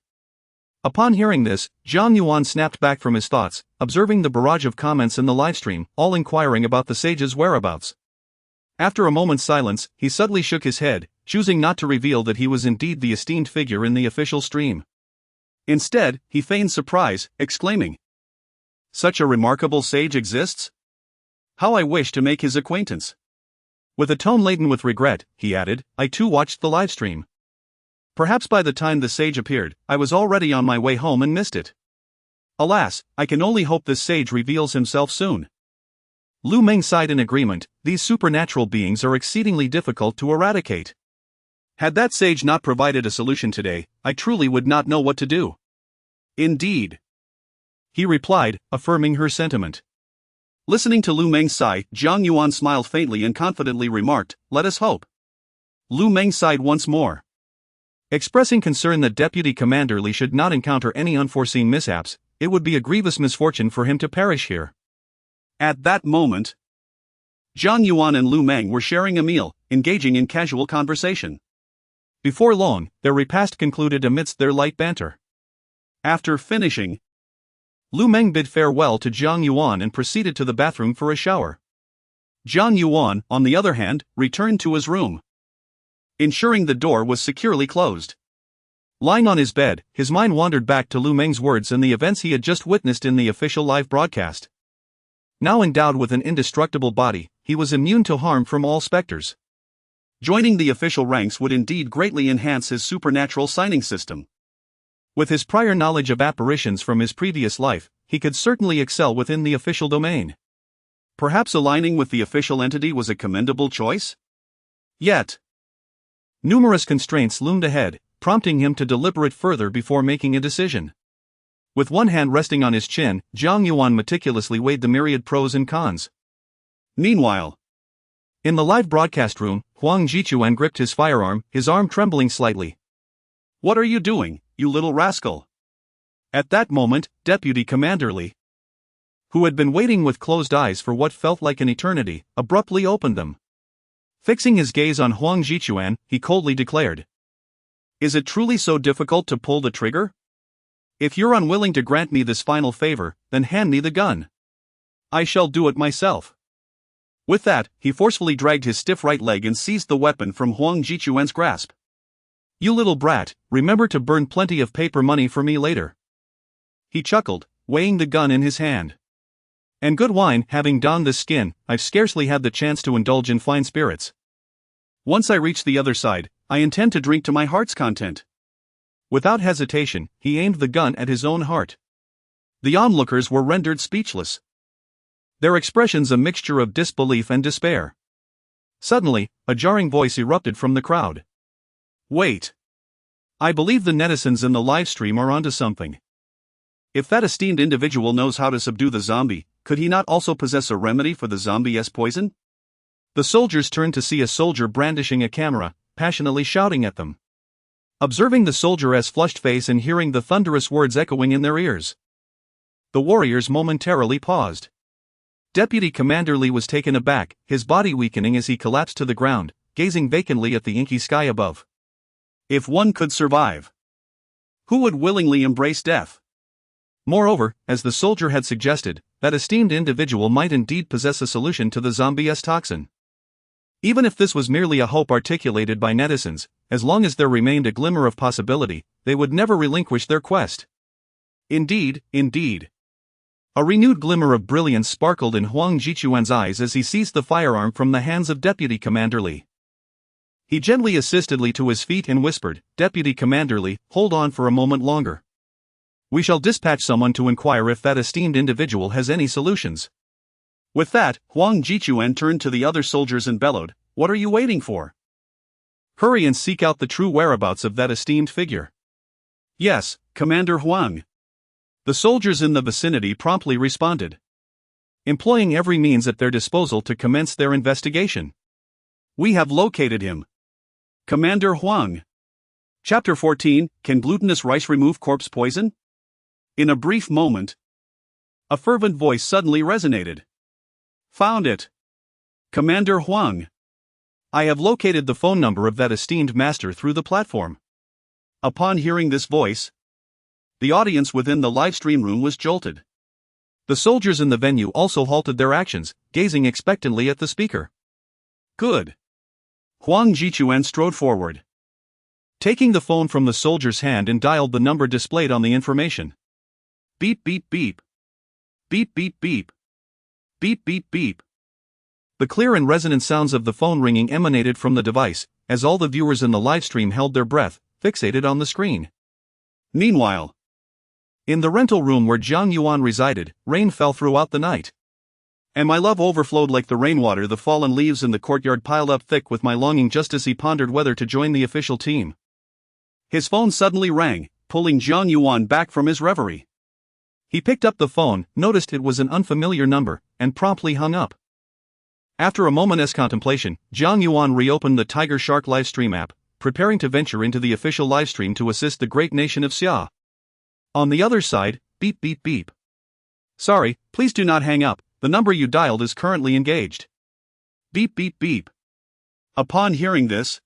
Upon hearing this, Jiang Yuan snapped back from his thoughts, observing the barrage of comments in the livestream, all inquiring about the sage's whereabouts. After a moment's silence, he suddenly shook his head, choosing not to reveal that he was indeed the esteemed figure in the official stream. Instead, he feigned surprise, exclaiming, "Such a remarkable sage exists? How I wish to make his acquaintance." With a tone laden with regret, he added, "I too watched the livestream. Perhaps by the time the sage appeared, I was already on my way home and missed it. Alas, I can only hope this sage reveals himself soon." Lu Meng sighed in agreement. These supernatural beings are exceedingly difficult to eradicate. Had that sage not provided a solution today, I truly would not know what to do. Indeed, he replied, affirming her sentiment. Listening to Lu Meng's sigh, Jiang Yuan smiled faintly and confidently remarked, "Let us hope." Lu Meng sighed once more, expressing concern that Deputy Commander Li should not encounter any unforeseen mishaps. It would be a grievous misfortune for him to perish here. At that moment, Jiang Yuan and Lu Meng were sharing a meal, engaging in casual conversation. Before long, their repast concluded amidst their light banter. After finishing, Lu Meng bid farewell to Jiang Yuan and proceeded to the bathroom for a shower. Jiang Yuan, on the other hand, returned to his room, ensuring the door was securely closed. Lying on his bed, his mind wandered back to Lu Meng's words and the events he had just witnessed in the official live broadcast. Now endowed with an indestructible body, he was immune to harm from all specters. Joining the official ranks would indeed greatly enhance his supernatural signing system. With his prior knowledge of apparitions from his previous life, he could certainly excel within the official domain. Perhaps aligning with the official entity was a commendable choice? Yet, numerous constraints loomed ahead, prompting him to deliberate further before making a decision. With one hand resting on his chin, Jiang Yuan meticulously weighed the myriad pros and cons. Meanwhile, in the live broadcast room, Huang Jichuan gripped his firearm, his arm trembling slightly. "What are you doing, you little rascal?" At that moment, Deputy Commander Li, who had been waiting with closed eyes for what felt like an eternity, abruptly opened them. Fixing his gaze on Huang Jichuan, he coldly declared, "Is it truly so difficult to pull the trigger? If you're unwilling to grant me this final favor, then hand me the gun. I shall do it myself." With that, he forcefully dragged his stiff right leg and seized the weapon from Huang Jichuan's grasp. "You little brat, remember to burn plenty of paper money for me later." He chuckled, weighing the gun in his hand. "And good wine, having donned this skin, I've scarcely had the chance to indulge in fine spirits. Once I reach the other side, I intend to drink to my heart's content." Without hesitation, he aimed the gun at his own heart. The onlookers were rendered speechless, their expressions a mixture of disbelief and despair. Suddenly, a jarring voice erupted from the crowd. "Wait. I believe the netizens in the livestream are onto something. If that esteemed individual knows how to subdue the zombie, could he not also possess a remedy for the zombie's poison?" The soldiers turned to see a soldier brandishing a camera, passionately shouting at them. Observing the soldier's flushed face and hearing the thunderous words echoing in their ears, the warriors momentarily paused. Deputy Commander Li was taken aback, his body weakening as he collapsed to the ground, gazing vacantly at the inky sky above. If one could survive, who would willingly embrace death? Moreover, as the soldier had suggested, that esteemed individual might indeed possess a solution to the zombie's toxin. Even if this was merely a hope articulated by netizens, as long as there remained a glimmer of possibility, they would never relinquish their quest. Indeed. A renewed glimmer of brilliance sparkled in Huang Jichuan's eyes as he seized the firearm from the hands of Deputy Commander Li. He gently assisted Li to his feet and whispered, "Deputy Commander Li, hold on for a moment longer. We shall dispatch someone to inquire if that esteemed individual has any solutions." With that, Huang Jichuan turned to the other soldiers and bellowed, "What are you waiting for? Hurry and seek out the true whereabouts of that esteemed figure." Yes, Commander Huang. The soldiers in the vicinity promptly responded, employing every means at their disposal to commence their investigation. We have located him. Commander Huang. Chapter 14, Can Glutinous Rice Remove Corpse Poison? In a brief moment, a fervent voice suddenly resonated. Found it. Commander Huang. I have located the phone number of that esteemed master through the platform. Upon hearing this voice, the audience within the livestream room was jolted. The soldiers in the venue also halted their actions, gazing expectantly at the speaker. Good. Huang Jichuan strode forward, taking the phone from the soldier's hand and dialed the number displayed on the information. Beep beep beep. Beep beep beep. Beep beep beep. The clear and resonant sounds of the phone ringing emanated from the device, as all the viewers in the livestream held their breath, fixated on the screen. Meanwhile, in the rental room where Jiang Yuan resided, rain fell throughout the night. And my love overflowed like the rainwater. The fallen leaves in the courtyard piled up thick with my longing just as he pondered whether to join the official team. His phone suddenly rang, pulling Jiang Yuan back from his reverie. He picked up the phone, noticed it was an unfamiliar number, and promptly hung up. After a moment's contemplation, Jiang Yuan reopened the Tiger Shark livestream app, preparing to venture into the official livestream to assist the great nation of Xia. On the other side, beep beep beep. Sorry, please do not hang up, the number you dialed is currently engaged. Beep beep beep. Upon hearing this,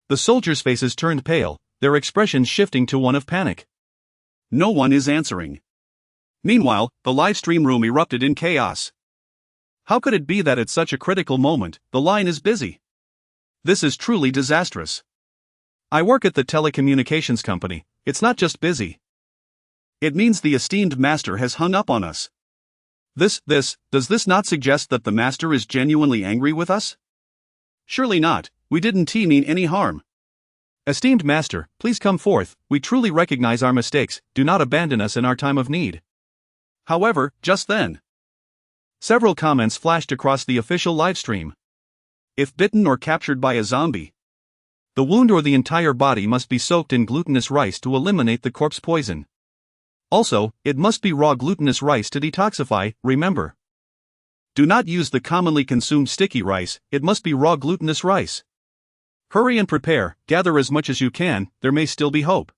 the soldiers' faces turned pale, their expressions shifting to one of panic. No one is answering. Meanwhile, the livestream room erupted in chaos. How could it be that at such a critical moment, the line is busy? This is truly disastrous. I work at the telecommunications company, it's not just busy. It means the esteemed master has hung up on us. Does this not suggest that the master is genuinely angry with us? Surely not, we didn't mean any harm. Esteemed master, please come forth, we truly recognize our mistakes, do not abandon us in our time of need. However, just then, several comments flashed across the official livestream. If bitten or captured by a zombie, the wound or the entire body must be soaked in glutinous rice to eliminate the corpse poison. Also, it must be raw glutinous rice to detoxify, remember. Do not use the commonly consumed sticky rice, it must be raw glutinous rice. Hurry and prepare, gather as much as you can, there may still be hope.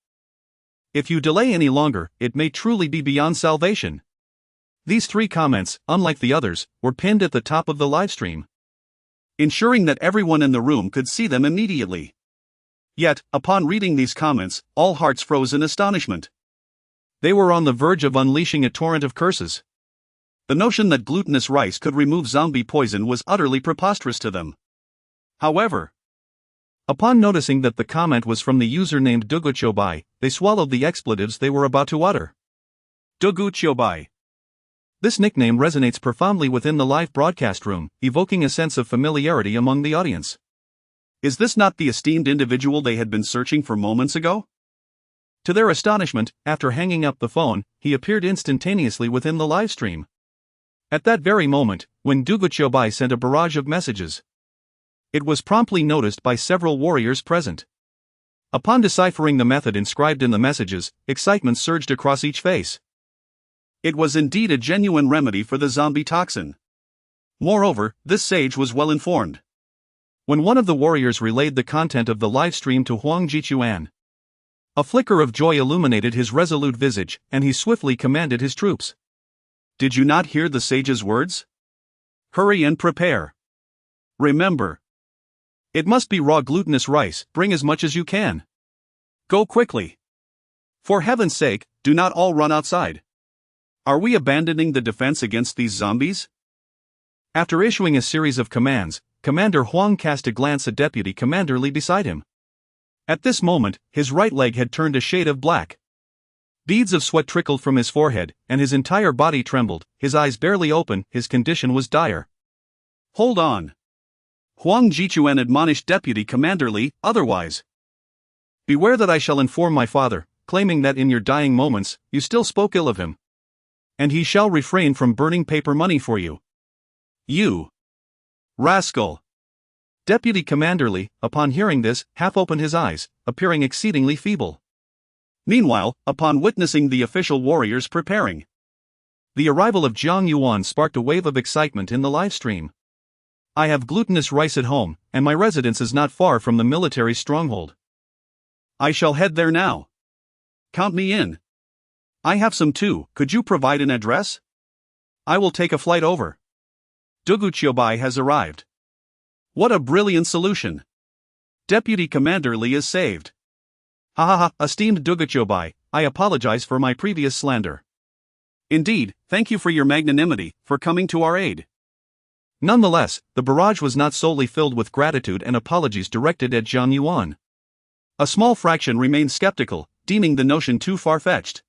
If you delay any longer, it may truly be beyond salvation. These 3 comments, unlike the others, were pinned at the top of the livestream, ensuring that everyone in the room could see them immediately. Yet, upon reading these comments, all hearts froze in astonishment. They were on the verge of unleashing a torrent of curses. The notion that glutinous rice could remove zombie poison was utterly preposterous to them. However, upon noticing that the comment was from the user named Duguchobai, they swallowed the expletives they were about to utter. Duguchobai. This nickname resonates profoundly within the live broadcast room, evoking a sense of familiarity among the audience. Is this not the esteemed individual they had been searching for moments ago? To their astonishment, after hanging up the phone, he appeared instantaneously within the livestream. At that very moment, when Duguchobai sent a barrage of messages, it was promptly noticed by several warriors present. Upon deciphering the method inscribed in the messages, excitement surged across each face. It was indeed a genuine remedy for the zombie toxin. Moreover, this sage was well informed. When one of the warriors relayed the content of the livestream to Huang Jichuan, a flicker of joy illuminated his resolute visage, and he swiftly commanded his troops. Did you not hear the sage's words? Hurry and prepare. Remember, it must be raw glutinous rice, bring as much as you can. Go quickly. For heaven's sake, do not all run outside. Are we abandoning the defense against these zombies? After issuing a series of commands, Commander Huang cast a glance at Deputy Commander Li beside him. At this moment, his right leg had turned a shade of black. Beads of sweat trickled from his forehead, and his entire body trembled, his eyes barely open, his condition was dire. Hold on. Huang Jichuan admonished Deputy Commander Li, otherwise. Beware that I shall inform my father, claiming that in your dying moments, you still spoke ill of him. And he shall refrain from burning paper money for you. You rascal! Deputy Commander Li, upon hearing this, half opened his eyes, appearing exceedingly feeble. Meanwhile, upon witnessing the official warriors preparing, the arrival of Jiang Yuan sparked a wave of excitement in the livestream. I have glutinous rice at home, and my residence is not far from the military stronghold. I shall head there now. Count me in. I have some too. Could you provide an address? I will take a flight over. Duguchiobai has arrived. What a brilliant solution. Deputy Commander Li is saved. Ha ha ha, esteemed Duguchiobai, I apologize for my previous slander. Indeed, thank you for your magnanimity, for coming to our aid. Nonetheless, the barrage was not solely filled with gratitude and apologies directed at Jiang Yuan. A small fraction remained skeptical, deeming the notion too far-fetched.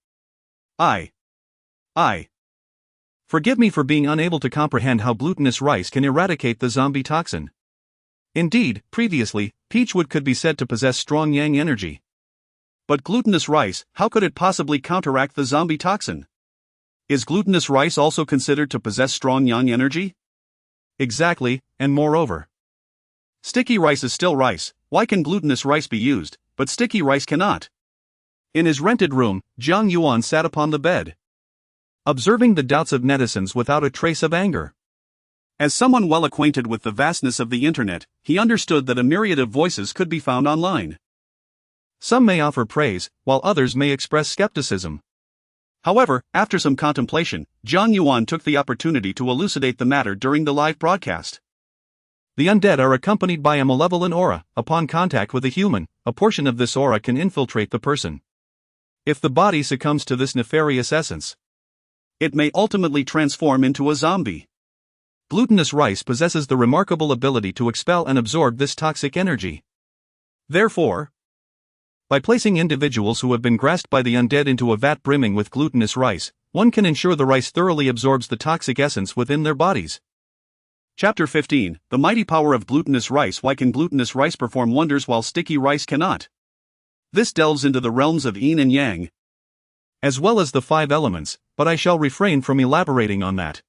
Forgive me for being unable to comprehend how glutinous rice can eradicate the zombie toxin. Indeed, previously, peachwood could be said to possess strong yang energy. But glutinous rice, how could it possibly counteract the zombie toxin? Is glutinous rice also considered to possess strong yang energy? Exactly, and moreover, sticky rice is still rice. Why can glutinous rice be used, but sticky rice cannot? In his rented room, Jiang Yuan sat upon the bed, observing the doubts of netizens without a trace of anger. As someone well acquainted with the vastness of the internet, he understood that a myriad of voices could be found online. Some may offer praise, while others may express skepticism. However, after some contemplation, Jiang Yuan took the opportunity to elucidate the matter during the live broadcast. The undead are accompanied by a malevolent aura. Upon contact with a human, a portion of this aura can infiltrate the person. If the body succumbs to this nefarious essence, it may ultimately transform into a zombie. Glutinous rice possesses the remarkable ability to expel and absorb this toxic energy. Therefore, by placing individuals who have been grasped by the undead into a vat brimming with glutinous rice, one can ensure the rice thoroughly absorbs the toxic essence within their bodies. Chapter 15, The Mighty Power of Glutinous Rice. Why can glutinous rice perform wonders while sticky rice cannot? This delves into the realms of yin and yang, as well as the 5 elements, but I shall refrain from elaborating on that.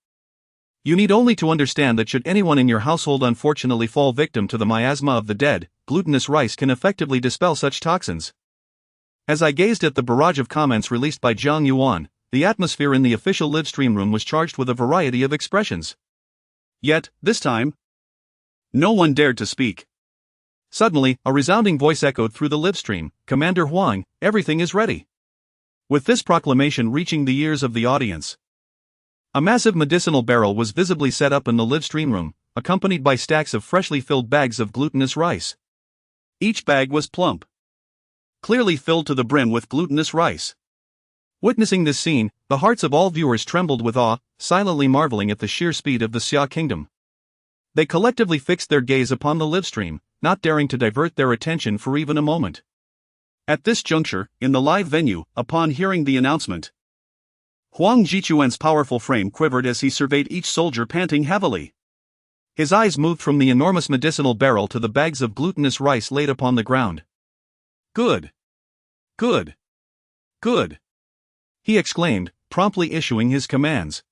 You need only to understand that should anyone in your household unfortunately fall victim to the miasma of the dead, glutinous rice can effectively dispel such toxins. As I gazed at the barrage of comments released by Jiang Yuan, the atmosphere in the official livestream room was charged with a variety of expressions. Yet, this time, no one dared to speak. Suddenly, a resounding voice echoed through the livestream, "Commander Huang, everything is ready." With this proclamation reaching the ears of the audience, a massive medicinal barrel was visibly set up in the livestream room, accompanied by stacks of freshly filled bags of glutinous rice. Each bag was plump, clearly filled to the brim with glutinous rice. Witnessing this scene, the hearts of all viewers trembled with awe, silently marveling at the sheer speed of the Xia kingdom. They collectively fixed their gaze upon the livestream, not daring to divert their attention for even a moment. At this juncture, in the live venue, upon hearing the announcement, Huang Jichuan's powerful frame quivered as he surveyed each soldier panting heavily. His eyes moved from the enormous medicinal barrel to the bags of glutinous rice laid upon the ground. Good. Good. Good. He exclaimed, promptly issuing his commands.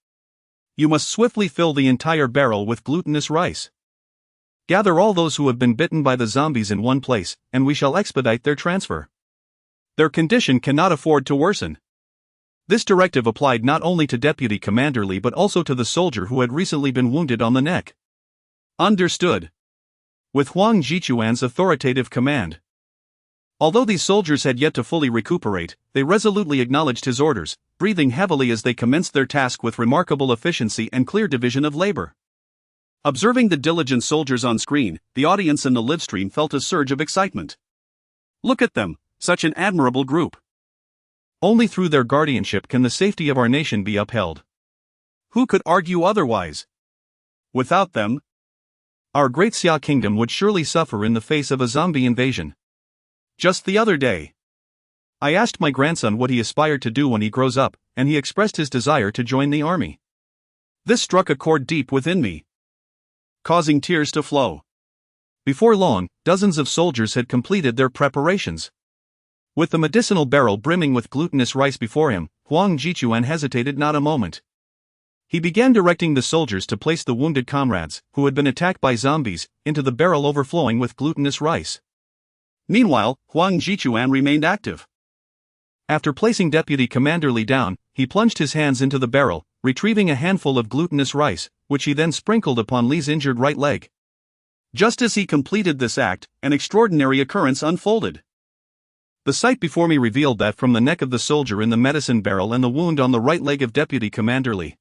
You must swiftly fill the entire barrel with glutinous rice. Gather all those who have been bitten by the zombies in one place, and we shall expedite their transfer. Their condition cannot afford to worsen. This directive applied not only to Deputy Commander Li but also to the soldier who had recently been wounded on the neck. Understood. With Huang Jichuan's authoritative command. Although these soldiers had yet to fully recuperate, they resolutely acknowledged his orders, breathing heavily as they commenced their task with remarkable efficiency and clear division of labor. Observing the diligent soldiers on screen, the audience in the livestream felt a surge of excitement. Look at them, such an admirable group. Only through their guardianship can the safety of our nation be upheld. Who could argue otherwise? Without them, our great Xia kingdom would surely suffer in the face of a zombie invasion. Just the other day, I asked my grandson what he aspired to do when he grows up, and he expressed his desire to join the army. This struck a chord deep within me, causing tears to flow. Before long, dozens of soldiers had completed their preparations. With the medicinal barrel brimming with glutinous rice before him, Huang Jichuan hesitated not a moment. He began directing the soldiers to place the wounded comrades, who had been attacked by zombies, into the barrel overflowing with glutinous rice. Meanwhile, Huang Jichuan remained active. After placing Deputy Commander Li down, he plunged his hands into the barrel, retrieving a handful of glutinous rice, which he then sprinkled upon Li's injured right leg. Just as he completed this act, an extraordinary occurrence unfolded. The sight before me revealed that from the neck of the soldier in the medicine barrel and the wound on the right leg of Deputy Commander Li,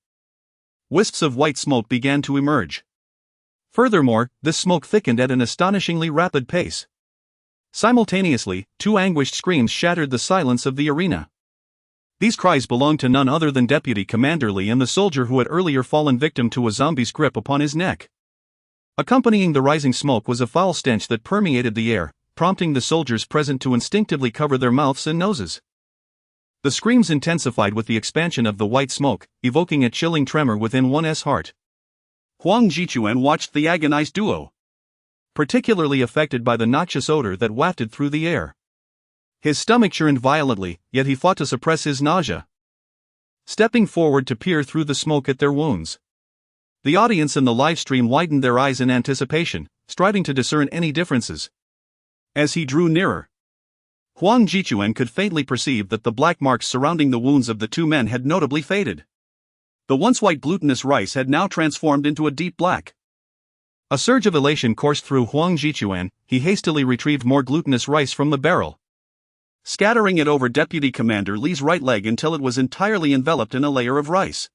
wisps of white smoke began to emerge. Furthermore, this smoke thickened at an astonishingly rapid pace. Simultaneously, two anguished screams shattered the silence of the arena. These cries belonged to none other than Deputy Commander Li and the soldier who had earlier fallen victim to a zombie's grip upon his neck. Accompanying the rising smoke was a foul stench that permeated the air, prompting the soldiers present to instinctively cover their mouths and noses. The screams intensified with the expansion of the white smoke, evoking a chilling tremor within one's heart. Huang Jichuan watched the agonized duo, particularly affected by the noxious odor that wafted through the air. His stomach churned violently, yet he fought to suppress his nausea. Stepping forward to peer through the smoke at their wounds, the audience in the live stream widened their eyes in anticipation, striving to discern any differences. As he drew nearer, Huang Jichuan could faintly perceive that the black marks surrounding the wounds of the two men had notably faded. The once white glutinous rice had now transformed into a deep black. A surge of elation coursed through Huang Jichuan. He hastily retrieved more glutinous rice from the barrel, scattering it over Deputy Commander Li's right leg until it was entirely enveloped in a layer of rice.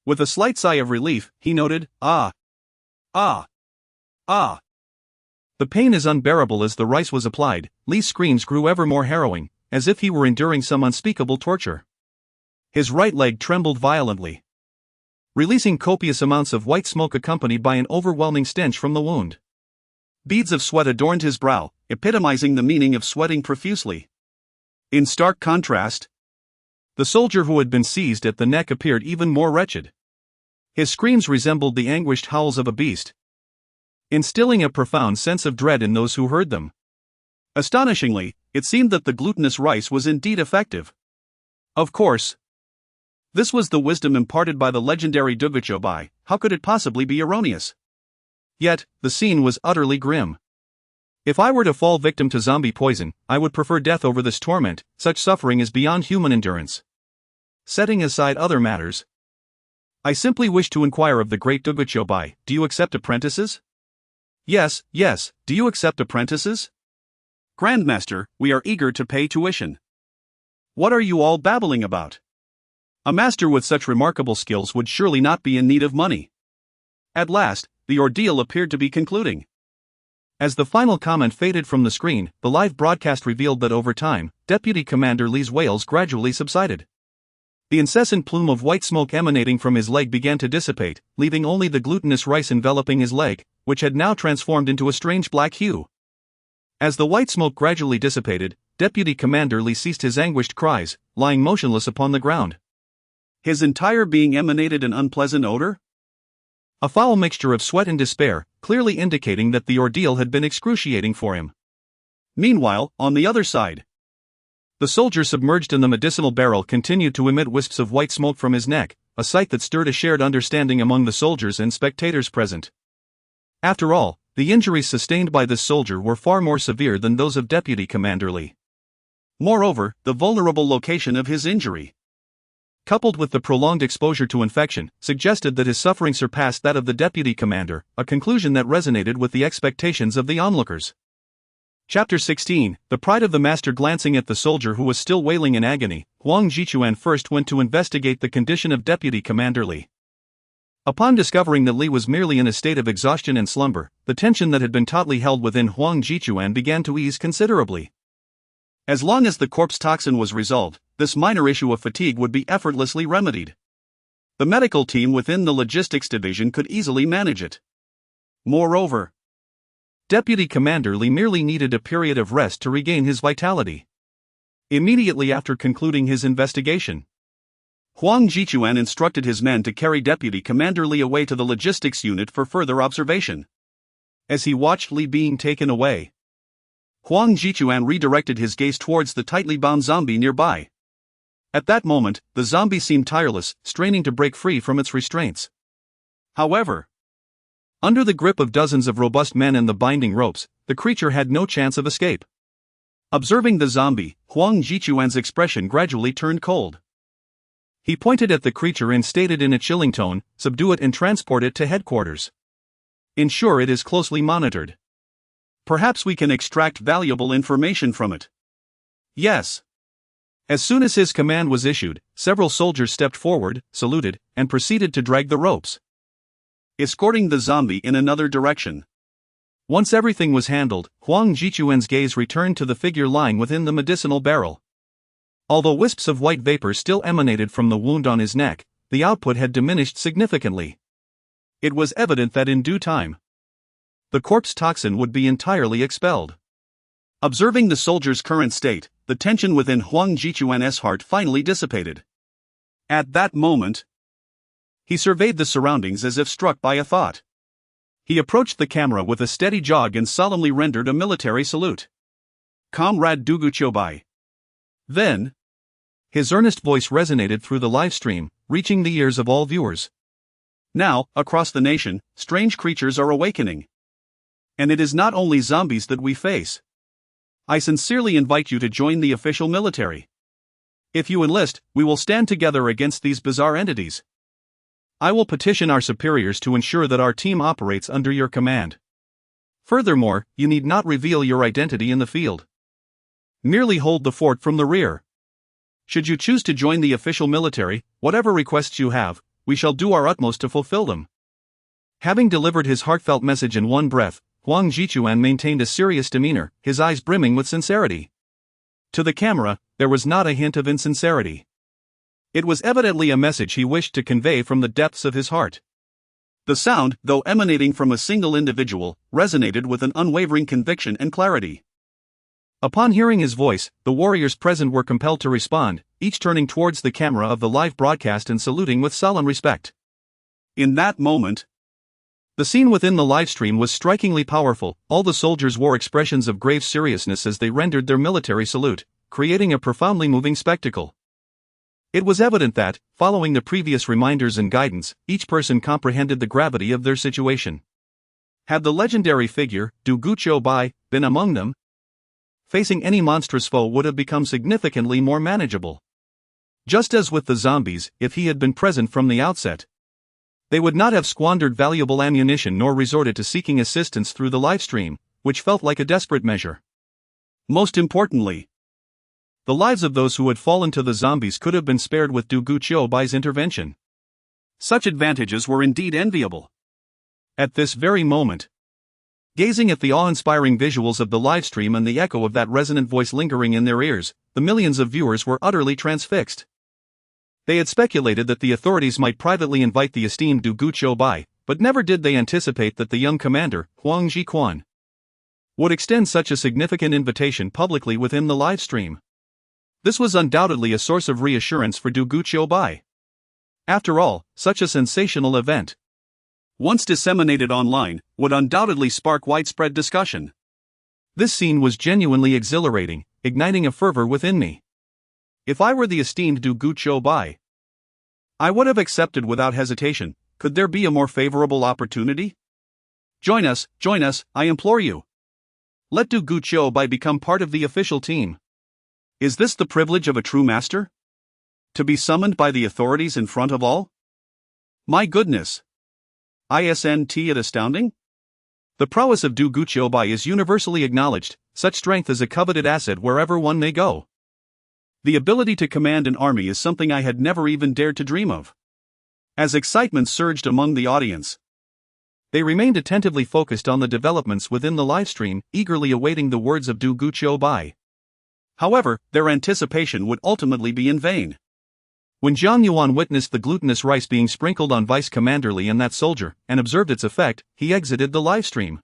With a slight sigh of relief, he noted, "Ah! Ah! Ah!" The pain as unbearable as the rice was applied, Li's screams grew ever more harrowing, as if he were enduring some unspeakable torture. His right leg trembled violently, releasing copious amounts of white smoke accompanied by an overwhelming stench from the wound. Beads of sweat adorned his brow, epitomizing the meaning of sweating profusely. In stark contrast, the soldier who had been seized at the neck appeared even more wretched. His screams resembled the anguished howls of a beast, instilling a profound sense of dread in those who heard them. Astonishingly, it seemed that the glutinous rice was indeed effective. Of course, this was the wisdom imparted by the legendary Duguchobai. How could it possibly be erroneous? Yet, the scene was utterly grim. If I were to fall victim to zombie poison, I would prefer death over this torment. Such suffering is beyond human endurance. Setting aside other matters, I simply wish to inquire of the great Duguchobai, do you accept apprentices? Yes, yes, do you accept apprentices? Grandmaster, we are eager to pay tuition. What are you all babbling about? A master with such remarkable skills would surely not be in need of money. At last, the ordeal appeared to be concluding. As the final comment faded from the screen, the live broadcast revealed that over time, Deputy Commander Li's wails gradually subsided. The incessant plume of white smoke emanating from his leg began to dissipate, leaving only the glutinous rice enveloping his leg, which had now transformed into a strange black hue. As the white smoke gradually dissipated, Deputy Commander Li ceased his anguished cries, lying motionless upon the ground. His entire being emanated an unpleasant odor? A foul mixture of sweat and despair, clearly indicating that the ordeal had been excruciating for him. Meanwhile, on the other side, the soldier submerged in the medicinal barrel continued to emit wisps of white smoke from his neck, a sight that stirred a shared understanding among the soldiers and spectators present. After all, the injuries sustained by this soldier were far more severe than those of Deputy Commander Li. Moreover, the vulnerable location of his injury, coupled with the prolonged exposure to infection, suggested that his suffering surpassed that of the deputy commander, a conclusion that resonated with the expectations of the onlookers. Chapter 16, The Pride of the Master. Glancing at the soldier who was still wailing in agony, Huang Jichuan first went to investigate the condition of Deputy Commander Li. Upon discovering that Li was merely in a state of exhaustion and slumber, the tension that had been tautly held within Huang Jichuan began to ease considerably. As long as the corpse toxin was resolved, this minor issue of fatigue would be effortlessly remedied. The medical team within the logistics division could easily manage it. Moreover, Deputy Commander Li merely needed a period of rest to regain his vitality. Immediately after concluding his investigation, Huang Jichuan instructed his men to carry Deputy Commander Li away to the logistics unit for further observation. As he watched Li being taken away, Huang Jichuan redirected his gaze towards the tightly bound zombie nearby. At that moment, the zombie seemed tireless, straining to break free from its restraints. However, under the grip of dozens of robust men and the binding ropes, the creature had no chance of escape. Observing the zombie, Huang Jichuan's expression gradually turned cold. He pointed at the creature and stated in a chilling tone, "Subdue it and transport it to headquarters. Ensure it is closely monitored. Perhaps we can extract valuable information from it." "Yes." As soon as his command was issued, several soldiers stepped forward, saluted, and proceeded to drag the ropes, escorting the zombie in another direction. Once everything was handled, Huang Jichuan's gaze returned to the figure lying within the medicinal barrel. Although wisps of white vapor still emanated from the wound on his neck, the output had diminished significantly. It was evident that in due time, the corpse toxin would be entirely expelled. Observing the soldier's current state, the tension within Huang Jichuan's heart finally dissipated. At that moment, he surveyed the surroundings as if struck by a thought. He approached the camera with a steady jog and solemnly rendered a military salute. "Comrade Duguchobai." Then, his earnest voice resonated through the live stream, reaching the ears of all viewers. "Now, across the nation, strange creatures are awakening. And it is not only zombies that we face. I sincerely invite you to join the official military. If you enlist, we will stand together against these bizarre entities. I will petition our superiors to ensure that our team operates under your command. Furthermore, you need not reveal your identity in the field. Merely hold the fort from the rear. Should you choose to join the official military, whatever requests you have, we shall do our utmost to fulfill them." Having delivered his heartfelt message in one breath, Huang Jichuan maintained a serious demeanor, his eyes brimming with sincerity. To the camera, there was not a hint of insincerity. It was evidently a message he wished to convey from the depths of his heart. The sound, though emanating from a single individual, resonated with an unwavering conviction and clarity. Upon hearing his voice, the warriors present were compelled to respond, each turning towards the camera of the live broadcast and saluting with solemn respect. In that moment, the scene within the livestream was strikingly powerful. All the soldiers wore expressions of grave seriousness as they rendered their military salute, creating a profoundly moving spectacle. It was evident that, following the previous reminders and guidance, each person comprehended the gravity of their situation. Had the legendary figure, Du Guqiu Bai, been among them, facing any monstrous foe would have become significantly more manageable. Just as with the zombies, if he had been present from the outset, they would not have squandered valuable ammunition nor resorted to seeking assistance through the livestream, which felt like a desperate measure. Most importantly, the lives of those who had fallen to the zombies could have been spared with Du Guqiu Bai's intervention. Such advantages were indeed enviable. At this very moment, gazing at the awe-inspiring visuals of the livestream and the echo of that resonant voice lingering in their ears, the millions of viewers were utterly transfixed. They had speculated that the authorities might privately invite the esteemed Du Guqiu Bai, but never did they anticipate that the young commander, Huang Jichuan, would extend such a significant invitation publicly within the livestream. This was undoubtedly a source of reassurance for Du Guqiu Bai. After all, such a sensational event, once disseminated online, would undoubtedly spark widespread discussion. This scene was genuinely exhilarating, igniting a fervor within me. If I were the esteemed Du Guqiu Bai, I would have accepted without hesitation. Could there be a more favorable opportunity? Join us, I implore you. Let Du Guqiu Bai become part of the official team. Is this the privilege of a true master? To be summoned by the authorities in front of all? My goodness! Isn't it astounding? The prowess of Du Guqiu Bai is universally acknowledged. Such strength is a coveted asset wherever one may go. The ability to command an army is something I had never even dared to dream of. As excitement surged among the audience, they remained attentively focused on the developments within the livestream, eagerly awaiting the words of Du Guqiu Bai. However, their anticipation would ultimately be in vain. When Jiang Yuan witnessed the glutinous rice being sprinkled on Vice Commander Li and that soldier, and observed its effect, he exited the livestream.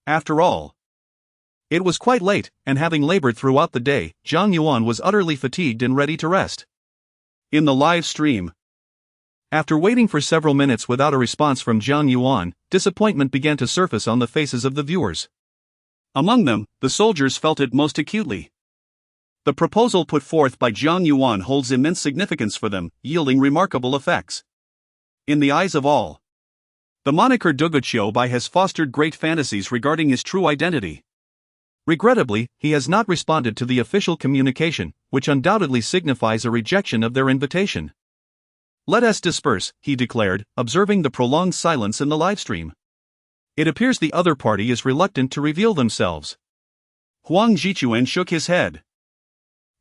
After all, it was quite late, and having labored throughout the day, Jiang Yuan was utterly fatigued and ready to rest. In the live stream, after waiting for several minutes without a response from Jiang Yuan, disappointment began to surface on the faces of the viewers. Among them, the soldiers felt it most acutely. The proposal put forth by Jiang Yuan holds immense significance for them, yielding remarkable effects. In the eyes of all, the moniker Du Guqiu Bai has fostered great fantasies regarding his true identity. Regrettably, he has not responded to the official communication, which undoubtedly signifies a rejection of their invitation. Let us disperse, he declared, observing the prolonged silence in the livestream. It appears the other party is reluctant to reveal themselves. Huang Jichuan shook his head,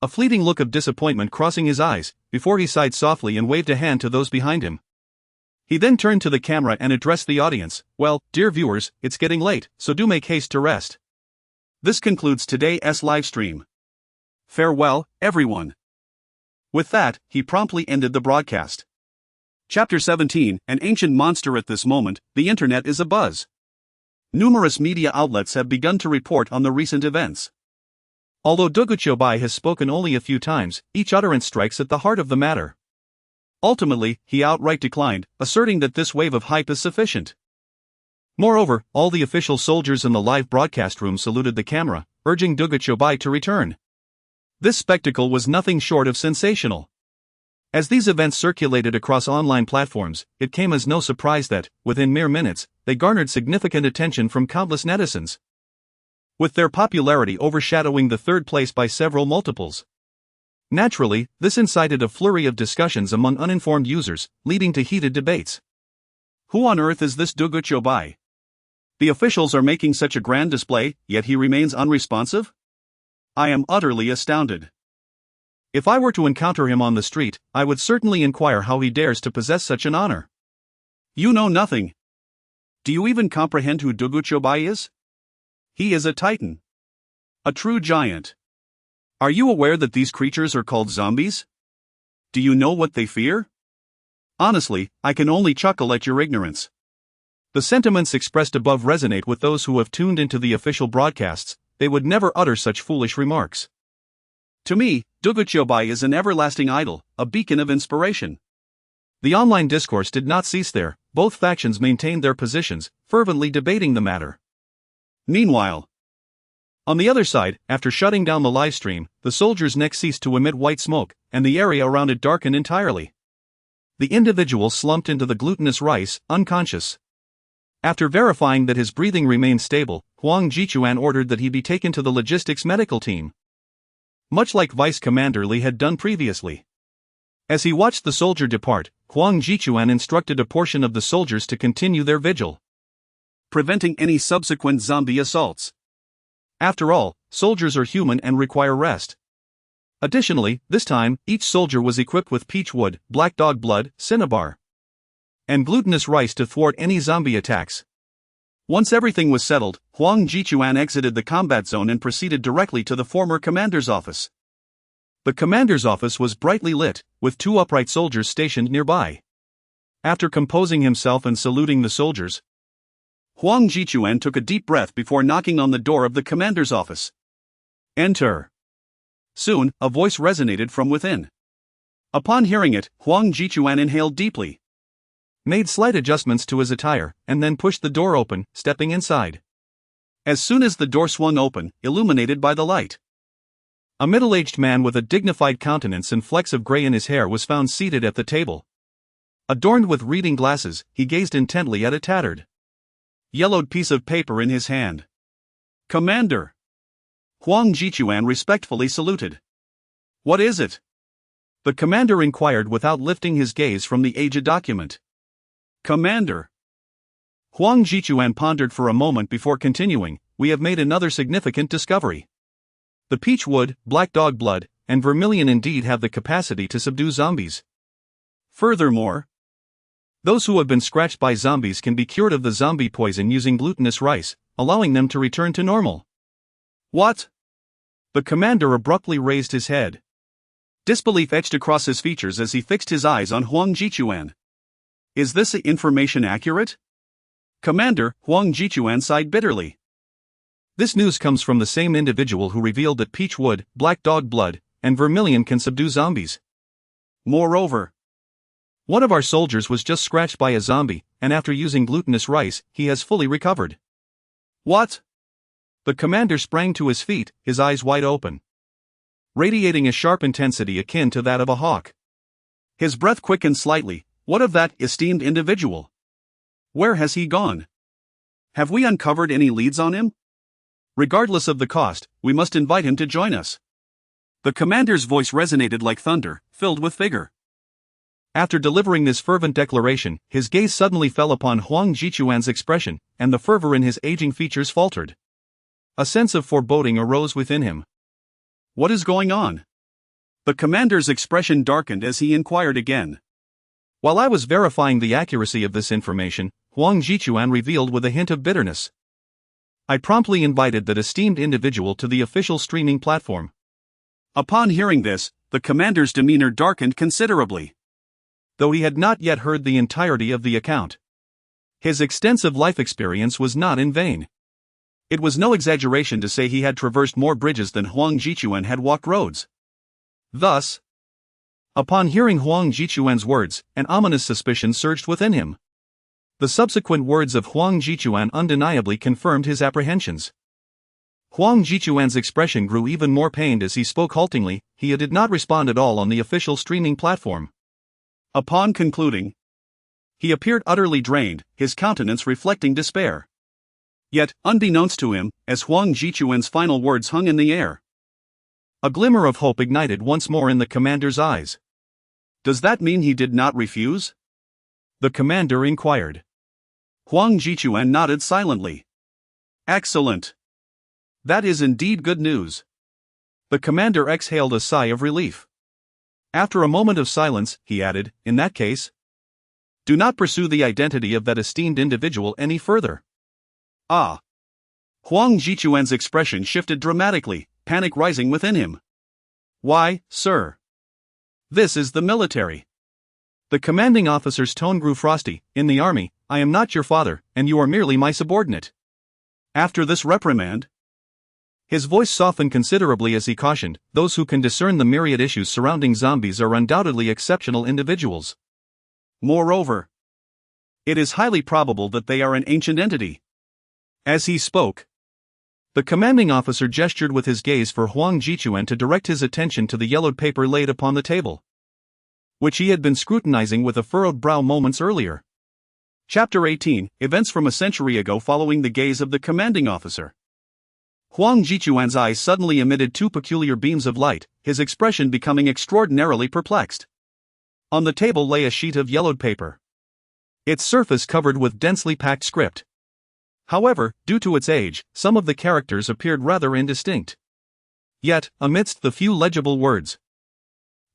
a fleeting look of disappointment crossing his eyes, before he sighed softly and waved a hand to those behind him. He then turned to the camera and addressed the audience. Well, dear viewers, it's getting late, so do make haste to rest. This concludes today's livestream. Farewell, everyone. With that, he promptly ended the broadcast. Chapter 17, an ancient monster. At this moment, the internet is abuzz. Numerous media outlets have begun to report on the recent events. Although Duguchobai has spoken only a few times, each utterance strikes at the heart of the matter. Ultimately, he outright declined, asserting that this wave of hype is sufficient. Moreover, all the official soldiers in the live broadcast room saluted the camera, urging Duguchobai to return. This spectacle was nothing short of sensational. As these events circulated across online platforms, it came as no surprise that, within mere minutes, they garnered significant attention from countless netizens, with their popularity overshadowing the third place by several multiples. Naturally, this incited a flurry of discussions among uninformed users, leading to heated debates. Who on earth is this Duguchobai? The officials are making such a grand display, yet he remains unresponsive? I am utterly astounded. If I were to encounter him on the street, I would certainly inquire how he dares to possess such an honor. You know nothing. Do you even comprehend who Duguchobai is? He is a titan. A true giant. Are you aware that these creatures are called zombies? Do you know what they fear? Honestly, I can only chuckle at your ignorance. The sentiments expressed above resonate with those who have tuned into the official broadcasts. They would never utter such foolish remarks. To me, Duguchobai is an everlasting idol, a beacon of inspiration. The online discourse did not cease there. Both factions maintained their positions, fervently debating the matter. Meanwhile, on the other side, after shutting down the livestream, the soldiers next ceased to emit white smoke, and the area around it darkened entirely. The individual slumped into the glutinous rice, unconscious. After verifying that his breathing remained stable, Huang Jichuan ordered that he be taken to the logistics medical team, much like Vice Commander Li had done previously. As he watched the soldier depart, Huang Jichuan instructed a portion of the soldiers to continue their vigil, preventing any subsequent zombie assaults. After all, soldiers are human and require rest. Additionally, this time, each soldier was equipped with peach wood, black dog blood, cinnabar, and glutinous rice to thwart any zombie attacks. Once everything was settled, Huang Jichuan exited the combat zone and proceeded directly to the former commander's office. The commander's office was brightly lit, with 2 upright soldiers stationed nearby. After composing himself and saluting the soldiers, Huang Jichuan took a deep breath before knocking on the door of the commander's office. Enter. Soon, a voice resonated from within. Upon hearing it, Huang Jichuan inhaled deeply, made slight adjustments to his attire, and then pushed the door open, stepping inside. As soon as the door swung open, illuminated by the light, a middle-aged man with a dignified countenance and flecks of gray in his hair was found seated at the table. Adorned with reading glasses, he gazed intently at a tattered, yellowed piece of paper in his hand. Commander! Huang Jichuan respectfully saluted. What is it? The commander inquired without lifting his gaze from the aged document. Commander! Huang Jichuan pondered for a moment before continuing. We have made another significant discovery. The peach wood, black dog blood, and vermilion indeed have the capacity to subdue zombies. Furthermore, those who have been scratched by zombies can be cured of the zombie poison using glutinous rice, allowing them to return to normal. What? The commander abruptly raised his head. Disbelief etched across his features as he fixed his eyes on Huang Jichuan. Is this information accurate? Commander, Huang Jichuan sighed bitterly. This news comes from the same individual who revealed that peach wood, black dog blood, and vermilion can subdue zombies. Moreover, one of our soldiers was just scratched by a zombie, and after using glutinous rice, he has fully recovered. What? The commander sprang to his feet, his eyes wide open, radiating a sharp intensity akin to that of a hawk. His breath quickened slightly. What of that esteemed individual? Where has he gone? Have we uncovered any leads on him? Regardless of the cost, we must invite him to join us. The commander's voice resonated like thunder, filled with vigor. After delivering this fervent declaration, his gaze suddenly fell upon Huang Jichuan's expression, and the fervor in his aging features faltered. A sense of foreboding arose within him. What is going on? The commander's expression darkened as he inquired again. While I was verifying the accuracy of this information, Huang Jichuan revealed with a hint of bitterness. I promptly invited that esteemed individual to the official streaming platform. Upon hearing this, the commander's demeanor darkened considerably. Though he had not yet heard the entirety of the account, his extensive life experience was not in vain. It was no exaggeration to say he had traversed more bridges than Huang Jichuan had walked roads. Thus, upon hearing Huang Jichuan's words, an ominous suspicion surged within him. The subsequent words of Huang Jichuan undeniably confirmed his apprehensions. Huang Jichuan's expression grew even more pained as he spoke haltingly. He did not respond at all on the official streaming platform. Upon concluding, he appeared utterly drained, his countenance reflecting despair. Yet, unbeknownst to him, as Huang Jichuan's final words hung in the air, a glimmer of hope ignited once more in the commander's eyes. Does that mean he did not refuse? The commander inquired. Huang Jichuan nodded silently. Excellent. That is indeed good news. The commander exhaled a sigh of relief. After a moment of silence, he added, in that case, do not pursue the identity of that esteemed individual any further. Ah. Huang Jichuan's expression shifted dramatically, panic rising within him. Why, sir? This is the military. The commanding officer's tone grew frosty. In the army, I am not your father, and you are merely my subordinate. After this reprimand, his voice softened considerably as he cautioned, those who can discern the myriad issues surrounding zombies are undoubtedly exceptional individuals. Moreover, it is highly probable that they are an ancient entity. As he spoke, the commanding officer gestured with his gaze for Huang Jichuan to direct his attention to the yellowed paper laid upon the table, which he had been scrutinizing with a furrowed brow moments earlier. Chapter 18, Events from a Century Ago. Following the gaze of the commanding officer, Huang Jichuan's eyes suddenly emitted two peculiar beams of light, his expression becoming extraordinarily perplexed. On the table lay a sheet of yellowed paper, its surface covered with densely packed script. However, due to its age, some of the characters appeared rather indistinct. Yet, amidst the few legible words,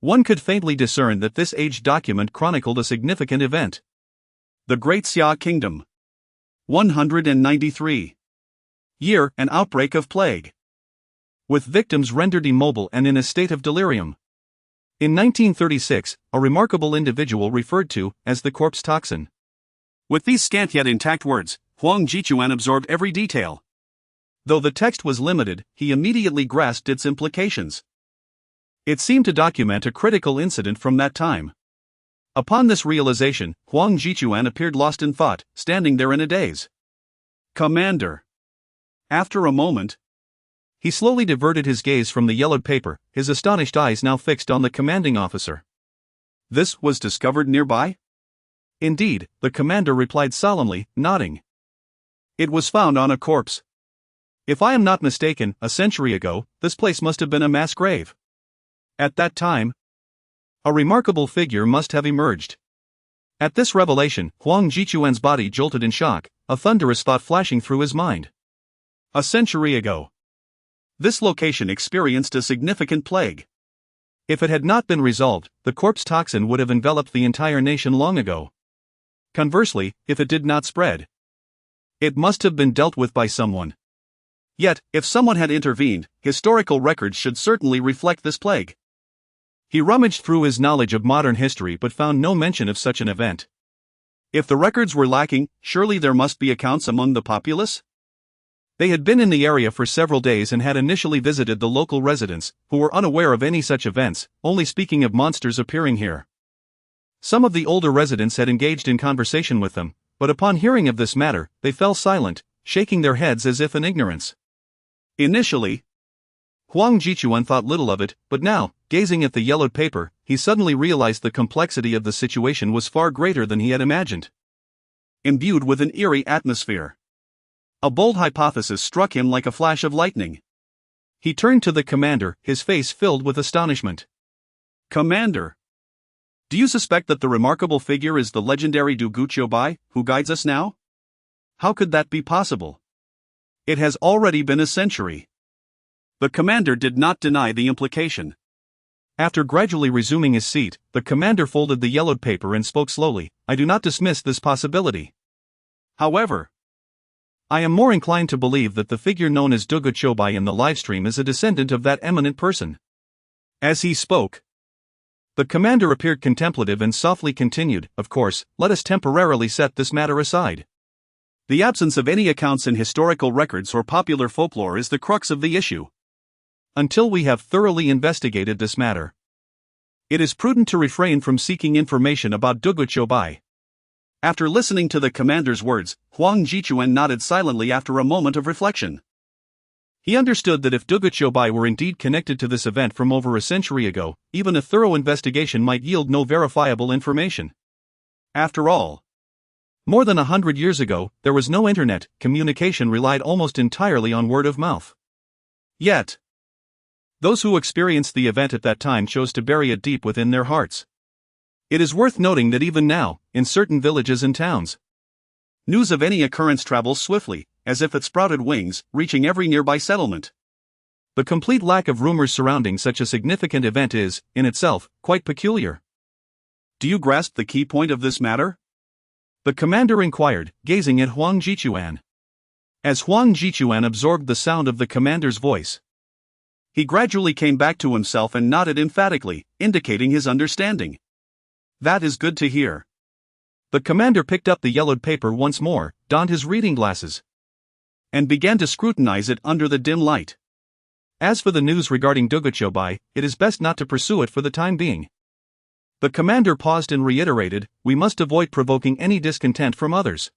one could faintly discern that this aged document chronicled a significant event. The Great Xia Kingdom. 193. Year, an outbreak of plague, with victims rendered immobile and in a state of delirium. In 1936, a remarkable individual referred to as the corpse toxin. With these scant yet intact words, Huang Jichuan absorbed every detail. Though the text was limited, he immediately grasped its implications. It seemed to document a critical incident from that time. Upon this realization, Huang Jichuan appeared lost in thought, standing there in a daze. Commander. After a moment, he slowly diverted his gaze from the yellowed paper, his astonished eyes now fixed on the commanding officer. This was discovered nearby? Indeed, the commander replied solemnly, nodding. It was found on a corpse. If I am not mistaken, a century ago, this place must have been a mass grave. At that time, a remarkable figure must have emerged. At this revelation, Huang Jichuan's body jolted in shock, a thunderous thought flashing through his mind. A century ago, this location experienced a significant plague. If it had not been resolved, the corpse toxin would have enveloped the entire nation long ago. Conversely, if it did not spread, it must have been dealt with by someone. Yet, if someone had intervened, historical records should certainly reflect this plague. He rummaged through his knowledge of modern history but found no mention of such an event. If the records were lacking, surely there must be accounts among the populace? They had been in the area for several days and had initially visited the local residents, who were unaware of any such events, only speaking of monsters appearing here. Some of the older residents had engaged in conversation with them, but upon hearing of this matter, they fell silent, shaking their heads as if in ignorance. Initially, Huang Jichuan thought little of it, but now, gazing at the yellowed paper, he suddenly realized the complexity of the situation was far greater than he had imagined. Imbued with an eerie atmosphere, A bold hypothesis struck him like a flash of lightning. He turned to the commander, his face filled with astonishment. "Commander, do you suspect that the remarkable figure is the legendary Duguchobai, who guides us now? How could that be possible? It has already been a century." The commander did not deny the implication. After gradually resuming his seat, the commander folded the yellowed paper and spoke slowly. "I do not dismiss this possibility. However, I am more inclined to believe that the figure known as Duguchobai in the livestream is a descendant of that eminent person." As he spoke, the commander appeared contemplative and softly continued, "Of course, let us temporarily set this matter aside. The absence of any accounts in historical records or popular folklore is the crux of the issue. Until we have thoroughly investigated this matter, it is prudent to refrain from seeking information about Duguchobai." After listening to the commander's words, Huang Jichuan nodded silently after a moment of reflection. He understood that if Duguchobai were indeed connected to this event from over a century ago, even a thorough investigation might yield no verifiable information. After all, more than 100 years ago, there was no internet, communication relied almost entirely on word of mouth. Yet, those who experienced the event at that time chose to bury it deep within their hearts. It is worth noting that even now, in certain villages and towns, news of any occurrence travels swiftly, as if it sprouted wings, reaching every nearby settlement. The complete lack of rumors surrounding such a significant event is, in itself, quite peculiar. "Do you grasp the key point of this matter?" the commander inquired, gazing at Huang Jichuan. As Huang Jichuan absorbed the sound of the commander's voice, he gradually came back to himself and nodded emphatically, indicating his understanding. "That is good to hear." The commander picked up the yellowed paper once more, donned his reading glasses, and began to scrutinize it under the dim light. "As for the news regarding Duguchobai, it is best not to pursue it for the time being." The commander paused and reiterated, "We must avoid provoking any discontent from others.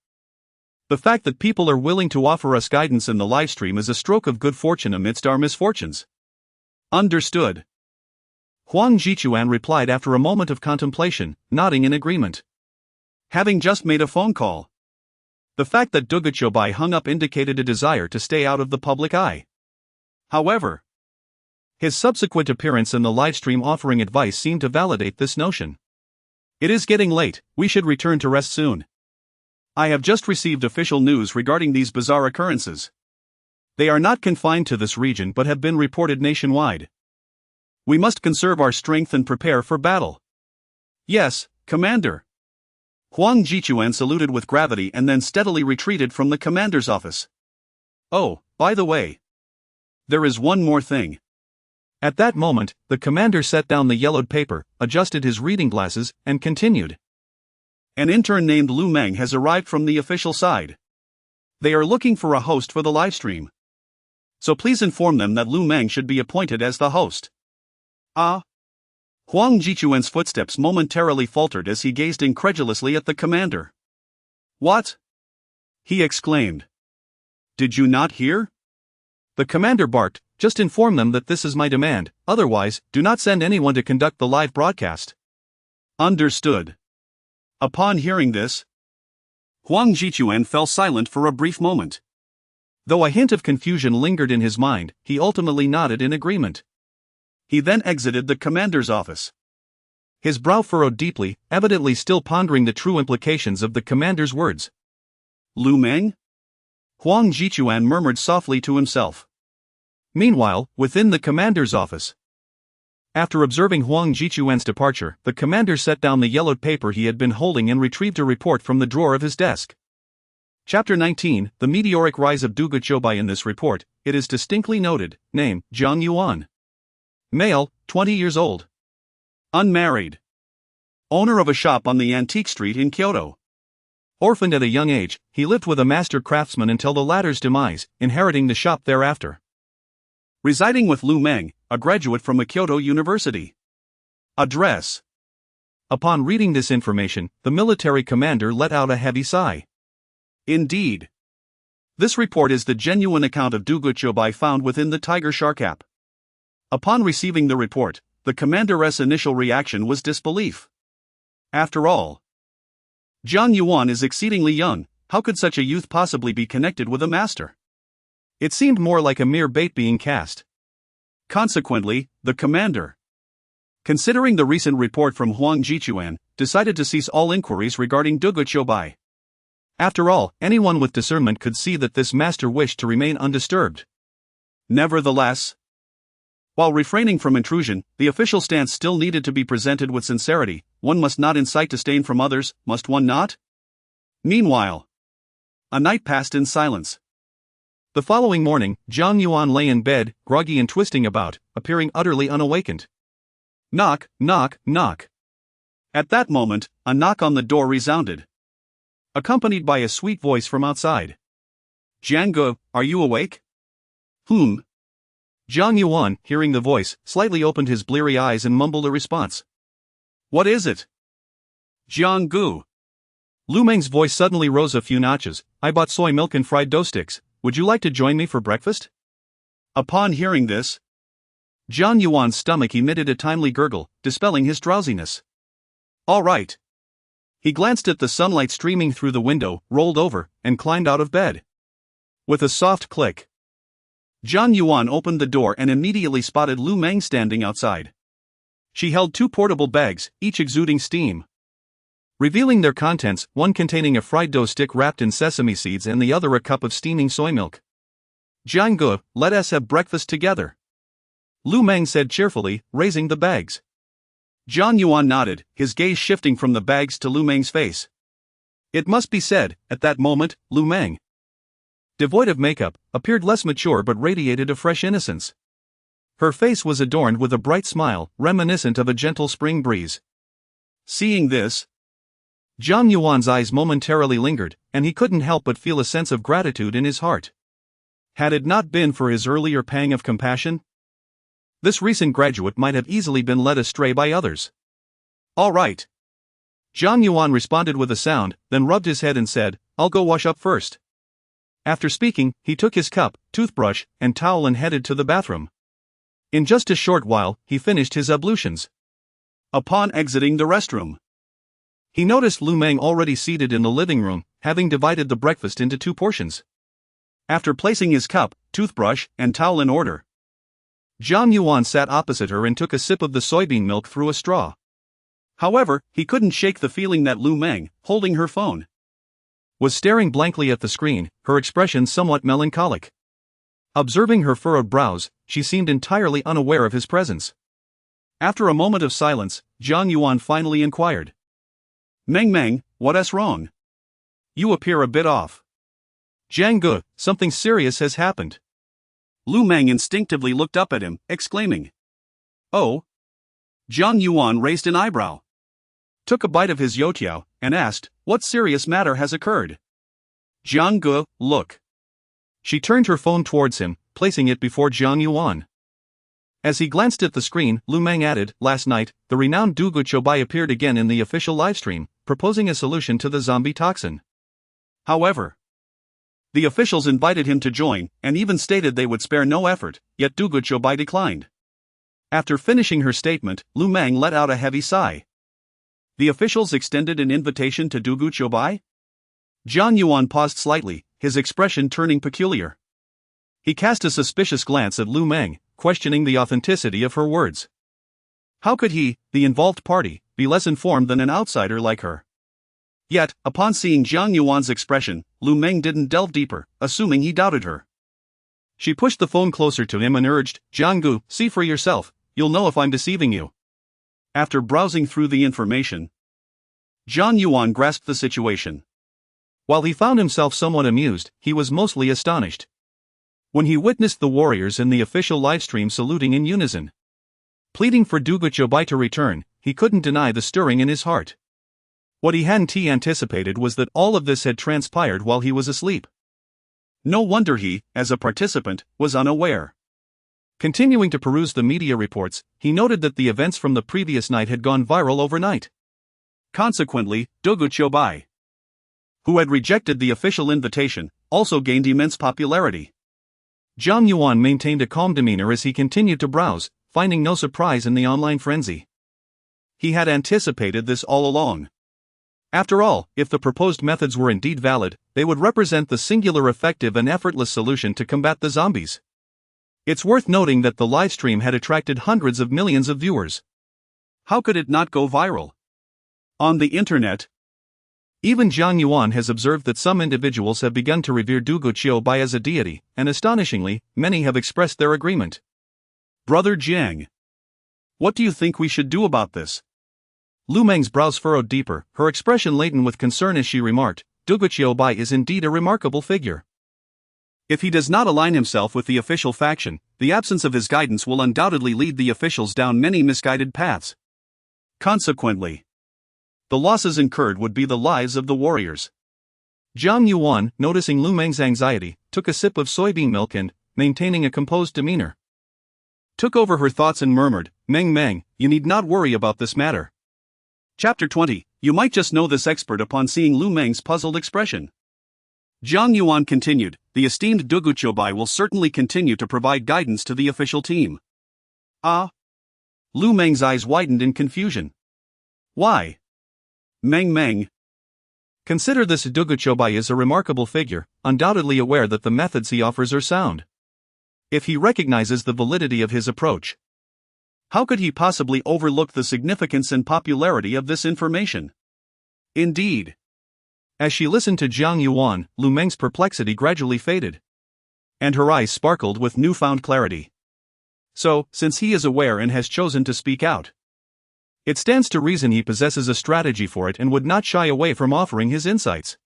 The fact that people are willing to offer us guidance in the livestream is a stroke of good fortune amidst our misfortunes." "Understood," Huang Jichuan replied after a moment of contemplation, nodding in agreement. Having just made a phone call, the fact that Duguchobai hung up indicated a desire to stay out of the public eye. However, his subsequent appearance in the livestream offering advice seemed to validate this notion. "It is getting late, we should return to rest soon. I have just received official news regarding these bizarre occurrences. They are not confined to this region but have been reported nationwide. We must conserve our strength and prepare for battle." "Yes, Commander." Huang Jichuan saluted with gravity and then steadily retreated from the commander's office. "Oh, by the way, there is one more thing." At that moment, the commander set down the yellowed paper, adjusted his reading glasses, and continued. "An intern named Lu Meng has arrived from the official side. They are looking for a host for the livestream. So please inform them that Lu Meng should be appointed as the host." "Ah?" Huang Jichuan's footsteps momentarily faltered as he gazed incredulously at the commander. "What?" he exclaimed. "Did you not hear?" The commander barked, "Just inform them that this is my demand, otherwise, do not send anyone to conduct the live broadcast." "Understood." Upon hearing this, Huang Jichuan fell silent for a brief moment. Though a hint of confusion lingered in his mind, he ultimately nodded in agreement. He then exited the commander's office. His brow furrowed deeply, evidently still pondering the true implications of the commander's words. "Lu Meng?" Huang Jichuan murmured softly to himself. Meanwhile, within the commander's office, after observing Huang Jichuan's departure, the commander set down the yellowed paper he had been holding and retrieved a report from the drawer of his desk. Chapter 19, The Meteoric Rise of Duguchobai. In this report, it is distinctly noted, name, Jiang Yuan. Male, 20 years old. Unmarried. Owner of a shop on the Antique Street in Kyoto. Orphaned at a young age, he lived with a master craftsman until the latter's demise, inheriting the shop thereafter. Residing with Lu Meng, a graduate from a Kyoto University. Address. Upon reading this information, the military commander let out a heavy sigh. Indeed. This report is the genuine account of Duguchobai found within the tiger shark app. Upon receiving the report, the commander's initial reaction was disbelief. After all, Jiang Yuan is exceedingly young, how could such a youth possibly be connected with a master? It seemed more like a mere bait being cast. Consequently, the commander, considering the recent report from Huang Jichuan, decided to cease all inquiries regarding Dugu Qiubai. After all, anyone with discernment could see that this master wished to remain undisturbed. Nevertheless, while refraining from intrusion, the official stance still needed to be presented with sincerity. One must not incite disdain from others, must one not? Meanwhile, a night passed in silence. The following morning, Jiang Yuan lay in bed, groggy and twisting about, appearing utterly unawakened. Knock, knock, knock. At that moment, a knock on the door resounded, accompanied by a sweet voice from outside. Jiang, are you awake? Whom? Jiang Yuan, hearing the voice, slightly opened his bleary eyes and mumbled a response. What is it? Jiang Gu. Lu Meng's voice suddenly rose a few notches. I bought soy milk and fried dough sticks. Would you like to join me for breakfast? Upon hearing this, Jiang Yuan's stomach emitted a timely gurgle, dispelling his drowsiness. All right. He glanced at the sunlight streaming through the window, rolled over, and climbed out of bed. With a soft click, Jiang Yuan opened the door and immediately spotted Lu Meng standing outside. She held two portable bags, each exuding steam, revealing their contents, one containing a fried dough stick wrapped in sesame seeds and the other a cup of steaming soy milk. Jiang, let us have breakfast together, Lu Meng said cheerfully, raising the bags. Jiang Yuan nodded, his gaze shifting from the bags to Lu Meng's face. It must be said, at that moment, Lu Meng, devoid of makeup, appeared less mature but radiated a fresh innocence. Her face was adorned with a bright smile, reminiscent of a gentle spring breeze. Seeing this, Jiang Yuan's eyes momentarily lingered, and he couldn't help but feel a sense of gratitude in his heart. Had it not been for his earlier pang of compassion, this recent graduate might have easily been led astray by others. All right. Jiang Yuan responded with a sound, then rubbed his head and said, I'll go wash up first. After speaking, he took his cup, toothbrush, and towel and headed to the bathroom. In just a short while, he finished his ablutions. Upon exiting the restroom, he noticed Lu Meng already seated in the living room, having divided the breakfast into two portions. After placing his cup, toothbrush, and towel in order, Jiang Yuan sat opposite her and took a sip of the soybean milk through a straw. However, he couldn't shake the feeling that Lu Meng, holding her phone, was staring blankly at the screen, her expression somewhat melancholic. Observing her furrowed brows, she seemed entirely unaware of his presence. After a moment of silence, Jiang Yuan finally inquired, Meng, what's wrong? You appear a bit off. Jiang, something serious has happened. Lu Meng instinctively looked up at him, exclaiming, Oh? Jiang Yuan raised an eyebrow, took a bite of his youtiao, and asked, What serious matter has occurred? Jiang, look. She turned her phone towards him, placing it before Jiang Yuan. As he glanced at the screen, Lu Meng added, Last night, the renowned Dugu Qiubai appeared again in the official livestream, proposing a solution to the zombie toxin. However, the officials invited him to join, and even stated they would spare no effort, yet Dugu Qiubai declined. After finishing her statement, Lu Meng let out a heavy sigh. The officials extended an invitation to Dugu Qiubai? Jiang Yuan paused slightly, his expression turning peculiar. He cast a suspicious glance at Lu Meng, questioning the authenticity of her words. How could he, the involved party, be less informed than an outsider like her? Yet, upon seeing Jiang Yuan's expression, Lu Meng didn't delve deeper, assuming he doubted her. She pushed the phone closer to him and urged, Jiang, see for yourself, you'll know if I'm deceiving you. After browsing through the information, Jiang Yuan grasped the situation. While he found himself somewhat amused, he was mostly astonished when he witnessed the warriors in the official livestream saluting in unison. Pleading for Dugu Qiubai to return, he couldn't deny the stirring in his heart. What he hadn't anticipated was that all of this had transpired while he was asleep. No wonder he, as a participant, was unaware. Continuing to peruse the media reports, he noted that the events from the previous night had gone viral overnight. Consequently, Dugu Qiubai, who had rejected the official invitation, also gained immense popularity. Jiang Yuan maintained a calm demeanor as he continued to browse, finding no surprise in the online frenzy. He had anticipated this all along. After all, if the proposed methods were indeed valid, they would represent the singular effective and effortless solution to combat the zombies. It's worth noting that the livestream had attracted hundreds of millions of viewers. How could it not go viral? On the internet, even Jiang Yuan has observed that some individuals have begun to revere Du Guqiubai as a deity, and astonishingly, many have expressed their agreement. Brother Jiang, what do you think we should do about this? Lu Meng's brows furrowed deeper, her expression laden with concern as she remarked, Du Guqiubai is indeed a remarkable figure. If he does not align himself with the official faction, the absence of his guidance will undoubtedly lead the officials down many misguided paths. Consequently, the losses incurred would be the lives of the warriors. Jiang Yuan, noticing Lu Meng's anxiety, took a sip of soybean milk and, maintaining a composed demeanor, took over her thoughts and murmured, Meng, you need not worry about this matter. Chapter 20. You might just know this expert upon seeing Lu Meng's puzzled expression. Jiang Yuan continued, the esteemed Du Guqiubai will certainly continue to provide guidance to the official team. Ah? Lu Meng's eyes widened in confusion. Why? Meng. Consider this Du Guqiubai is a remarkable figure, undoubtedly aware that the methods he offers are sound. If he recognizes the validity of his approach, how could he possibly overlook the significance and popularity of this information? Indeed. As she listened to Jiang Yuan, Lu Meng's perplexity gradually faded, and her eyes sparkled with newfound clarity. So, since he is aware and has chosen to speak out, it stands to reason he possesses a strategy for it and would not shy away from offering his insights.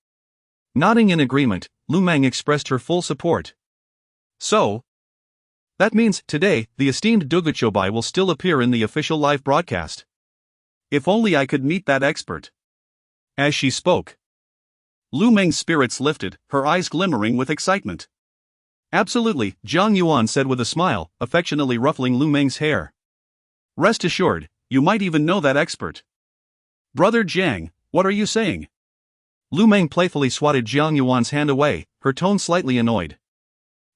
Nodding in agreement, Lu Meng expressed her full support. So, that means, today, the esteemed Du Guqiubai will still appear in the official live broadcast. If only I could meet that expert. As she spoke, Lu Meng's spirits lifted, her eyes glimmering with excitement. Absolutely, Jiang Yuan said with a smile, affectionately ruffling Lu Meng's hair. Rest assured, you might even know that expert. Brother Jiang, what are you saying? Lu Meng playfully swatted Jiang Yuan's hand away, her tone slightly annoyed.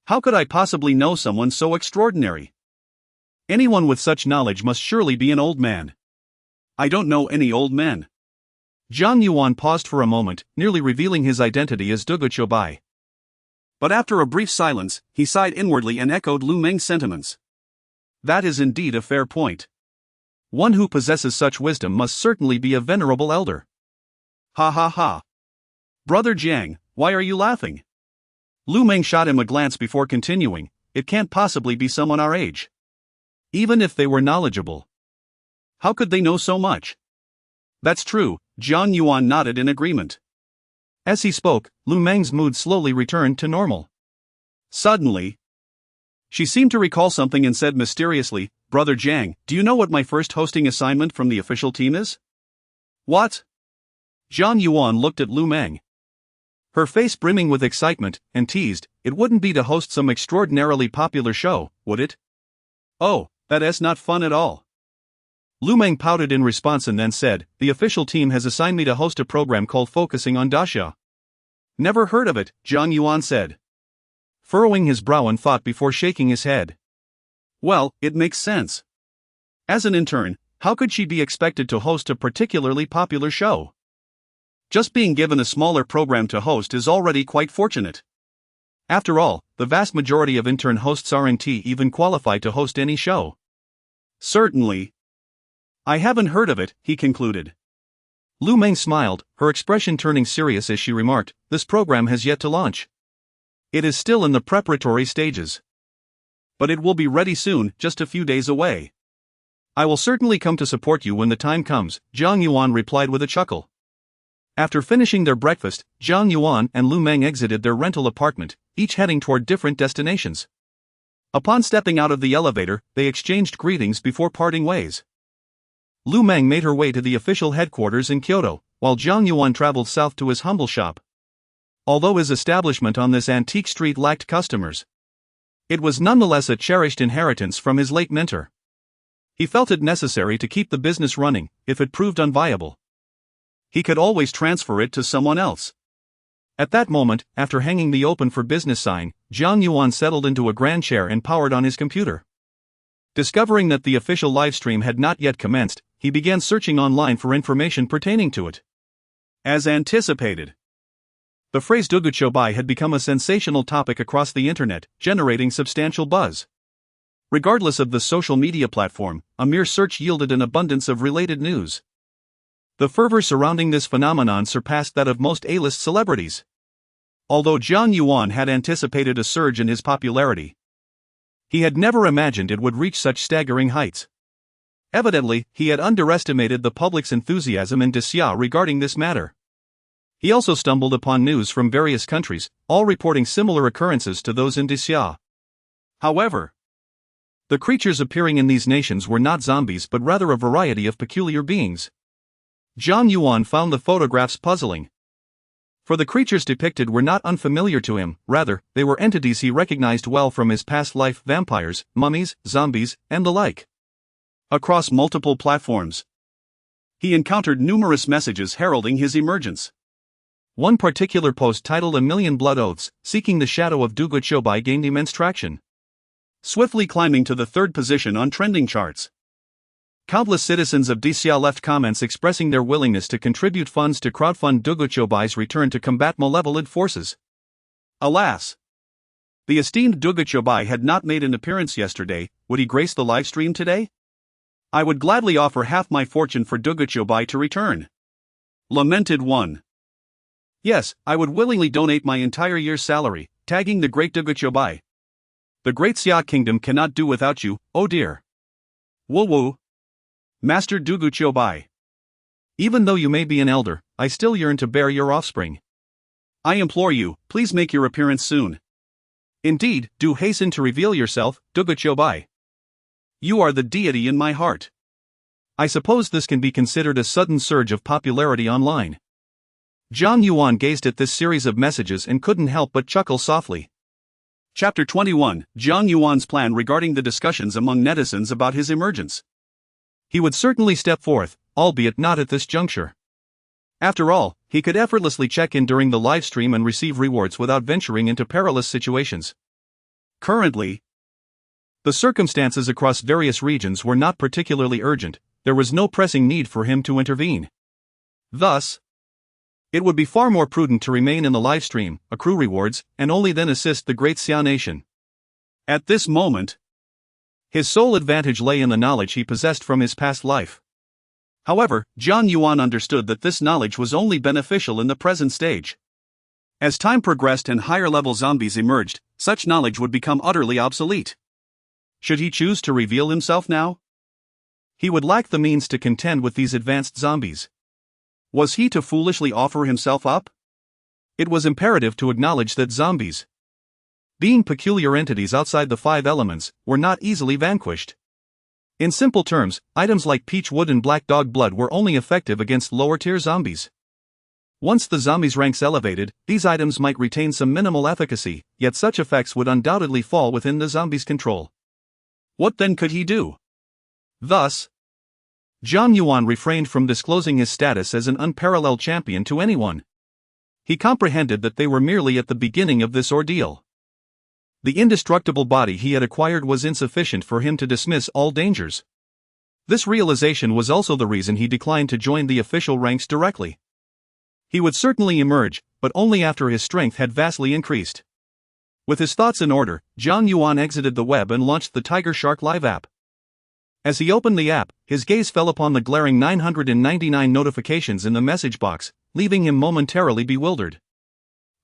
How could I possibly know someone so extraordinary? Anyone with such knowledge must surely be an old man. I don't know any old men. Jiang Yuan paused for a moment, nearly revealing his identity as Du Guqiubai. But after a brief silence, he sighed inwardly and echoed Lu Meng's sentiments. That is indeed a fair point. One who possesses such wisdom must certainly be a venerable elder. Ha. Brother Jiang, why are you laughing? Lu Meng shot him a glance before continuing, it can't possibly be someone our age. Even if they were knowledgeable, how could they know so much? That's true, Jiang Yuan nodded in agreement. As he spoke, Lu Meng's mood slowly returned to normal. Suddenly, she seemed to recall something and said mysteriously, Brother Jiang, do you know what my first hosting assignment from the official team is? What? Jiang Yuan looked at Lu Meng, her face brimming with excitement, and teased, it wouldn't be to host some extraordinarily popular show, would it? Oh, that's not fun at all. Lu Meng pouted in response and then said, the official team has assigned me to host a program called Focusing on Daxia. Never heard of it, Jiang Yuan said, furrowing his brow in thought before shaking his head. Well, it makes sense. As an intern, how could she be expected to host a particularly popular show? Just being given a smaller program to host is already quite fortunate. After all, the vast majority of intern hosts aren't even qualified to host any show. Certainly. I haven't heard of it, he concluded. Lu Meng smiled, her expression turning serious as she remarked, this program has yet to launch. It is still in the preparatory stages. But it will be ready soon, just a few days away. I will certainly come to support you when the time comes, Jiang Yuan replied with a chuckle. After finishing their breakfast, Jiang Yuan and Lu Meng exited their rental apartment, each heading toward different destinations. Upon stepping out of the elevator, they exchanged greetings before parting ways. Lu Meng made her way to the official headquarters in Kyoto, while Jiang Yuan traveled south to his humble shop. Although his establishment on this antique street lacked customers, it was nonetheless a cherished inheritance from his late mentor. He felt it necessary to keep the business running. If it proved unviable, he could always transfer it to someone else. At that moment, after hanging the open for business sign, Jiang Yuan settled into a grand chair and powered on his computer. Discovering that the official livestream had not yet commenced, he began searching online for information pertaining to it. As anticipated, the phrase duguchobai had become a sensational topic across the internet, generating substantial buzz. Regardless of the social media platform, a mere search yielded an abundance of related news. The fervor surrounding this phenomenon surpassed that of most A-list celebrities. Although Jiang Yuan had anticipated a surge in his popularity, he had never imagined it would reach such staggering heights. Evidently, he had underestimated the public's enthusiasm in Despised regarding this matter. He also stumbled upon news from various countries, all reporting similar occurrences to those in Despised. However, the creatures appearing in these nations were not zombies but rather a variety of peculiar beings. Jiang Yuan found the photographs puzzling. For the creatures depicted were not unfamiliar to him, rather, they were entities he recognized well from his past life: vampires, mummies, zombies, and the like. Across multiple platforms, he encountered numerous messages heralding his emergence. One particular post titled "A Million Blood Oaths, Seeking the Shadow of Duguchobai" gained immense traction, swiftly climbing to the third position on trending charts. Countless citizens of Despised left comments expressing their willingness to contribute funds to crowdfund Duguchobai's return to combat malevolent forces. Alas! The esteemed Duguchobai had not made an appearance yesterday. Would he grace the livestream today? I would gladly offer half my fortune for Duguchobai to return, lamented one. Yes, I would willingly donate my entire year's salary, tagging the great Duguchobai. The great Xia kingdom cannot do without you, oh dear. Woo woo. Master Duguchobai. Even though you may be an elder, I still yearn to bear your offspring. I implore you, please make your appearance soon. Indeed, do hasten to reveal yourself, Duguchobai. You are the deity in my heart. I suppose this can be considered a sudden surge of popularity online. Jiang Yuan gazed at this series of messages and couldn't help but chuckle softly. Chapter 21: Jiang Yuan's plan regarding the discussions among netizens about his emergence. He would certainly step forth, albeit not at this juncture. After all, he could effortlessly check in during the live stream and receive rewards without venturing into perilous situations. Currently, the circumstances across various regions were not particularly urgent. There was no pressing need for him to intervene. Thus, it would be far more prudent to remain in the live stream, accrue rewards, and only then assist the great Xia nation. At this moment, his sole advantage lay in the knowledge he possessed from his past life. However, Jiang Yuan understood that this knowledge was only beneficial in the present stage. As time progressed and higher-level zombies emerged, such knowledge would become utterly obsolete. Should he choose to reveal himself now? He would lack the means to contend with these advanced zombies. Was he to foolishly offer himself up? It was imperative to acknowledge that zombies, being peculiar entities outside the five elements, were not easily vanquished. In simple terms, items like peach wood and black dog blood were only effective against lower-tier zombies. Once the zombies' ranks elevated, these items might retain some minimal efficacy, yet such effects would undoubtedly fall within the zombies' control. What then could he do? Thus, Jiang Yuan refrained from disclosing his status as an unparalleled champion to anyone. He comprehended that they were merely at the beginning of this ordeal. The indestructible body he had acquired was insufficient for him to dismiss all dangers. This realization was also the reason he declined to join the official ranks directly. He would certainly emerge, but only after his strength had vastly increased. With his thoughts in order, Jiang Yuan exited the web and launched the Tiger Shark Live app. As he opened the app, his gaze fell upon the glaring 999 notifications in the message box, leaving him momentarily bewildered.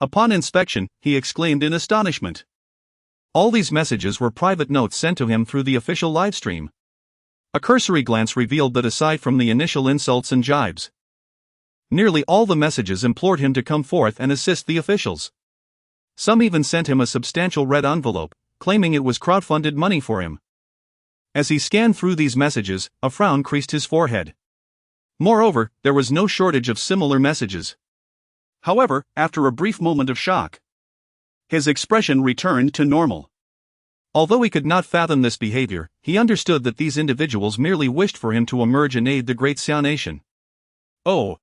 Upon inspection, he exclaimed in astonishment. All these messages were private notes sent to him through the official livestream. A cursory glance revealed that aside from the initial insults and jibes, nearly all the messages implored him to come forth and assist the officials. Some even sent him a substantial red envelope, claiming it was crowdfunded money for him. As he scanned through these messages, a frown creased his forehead. Moreover, there was no shortage of similar messages. However, after a brief moment of shock, his expression returned to normal. Although he could not fathom this behavior, he understood that these individuals merely wished for him to emerge and aid the great Xia nation. Oh!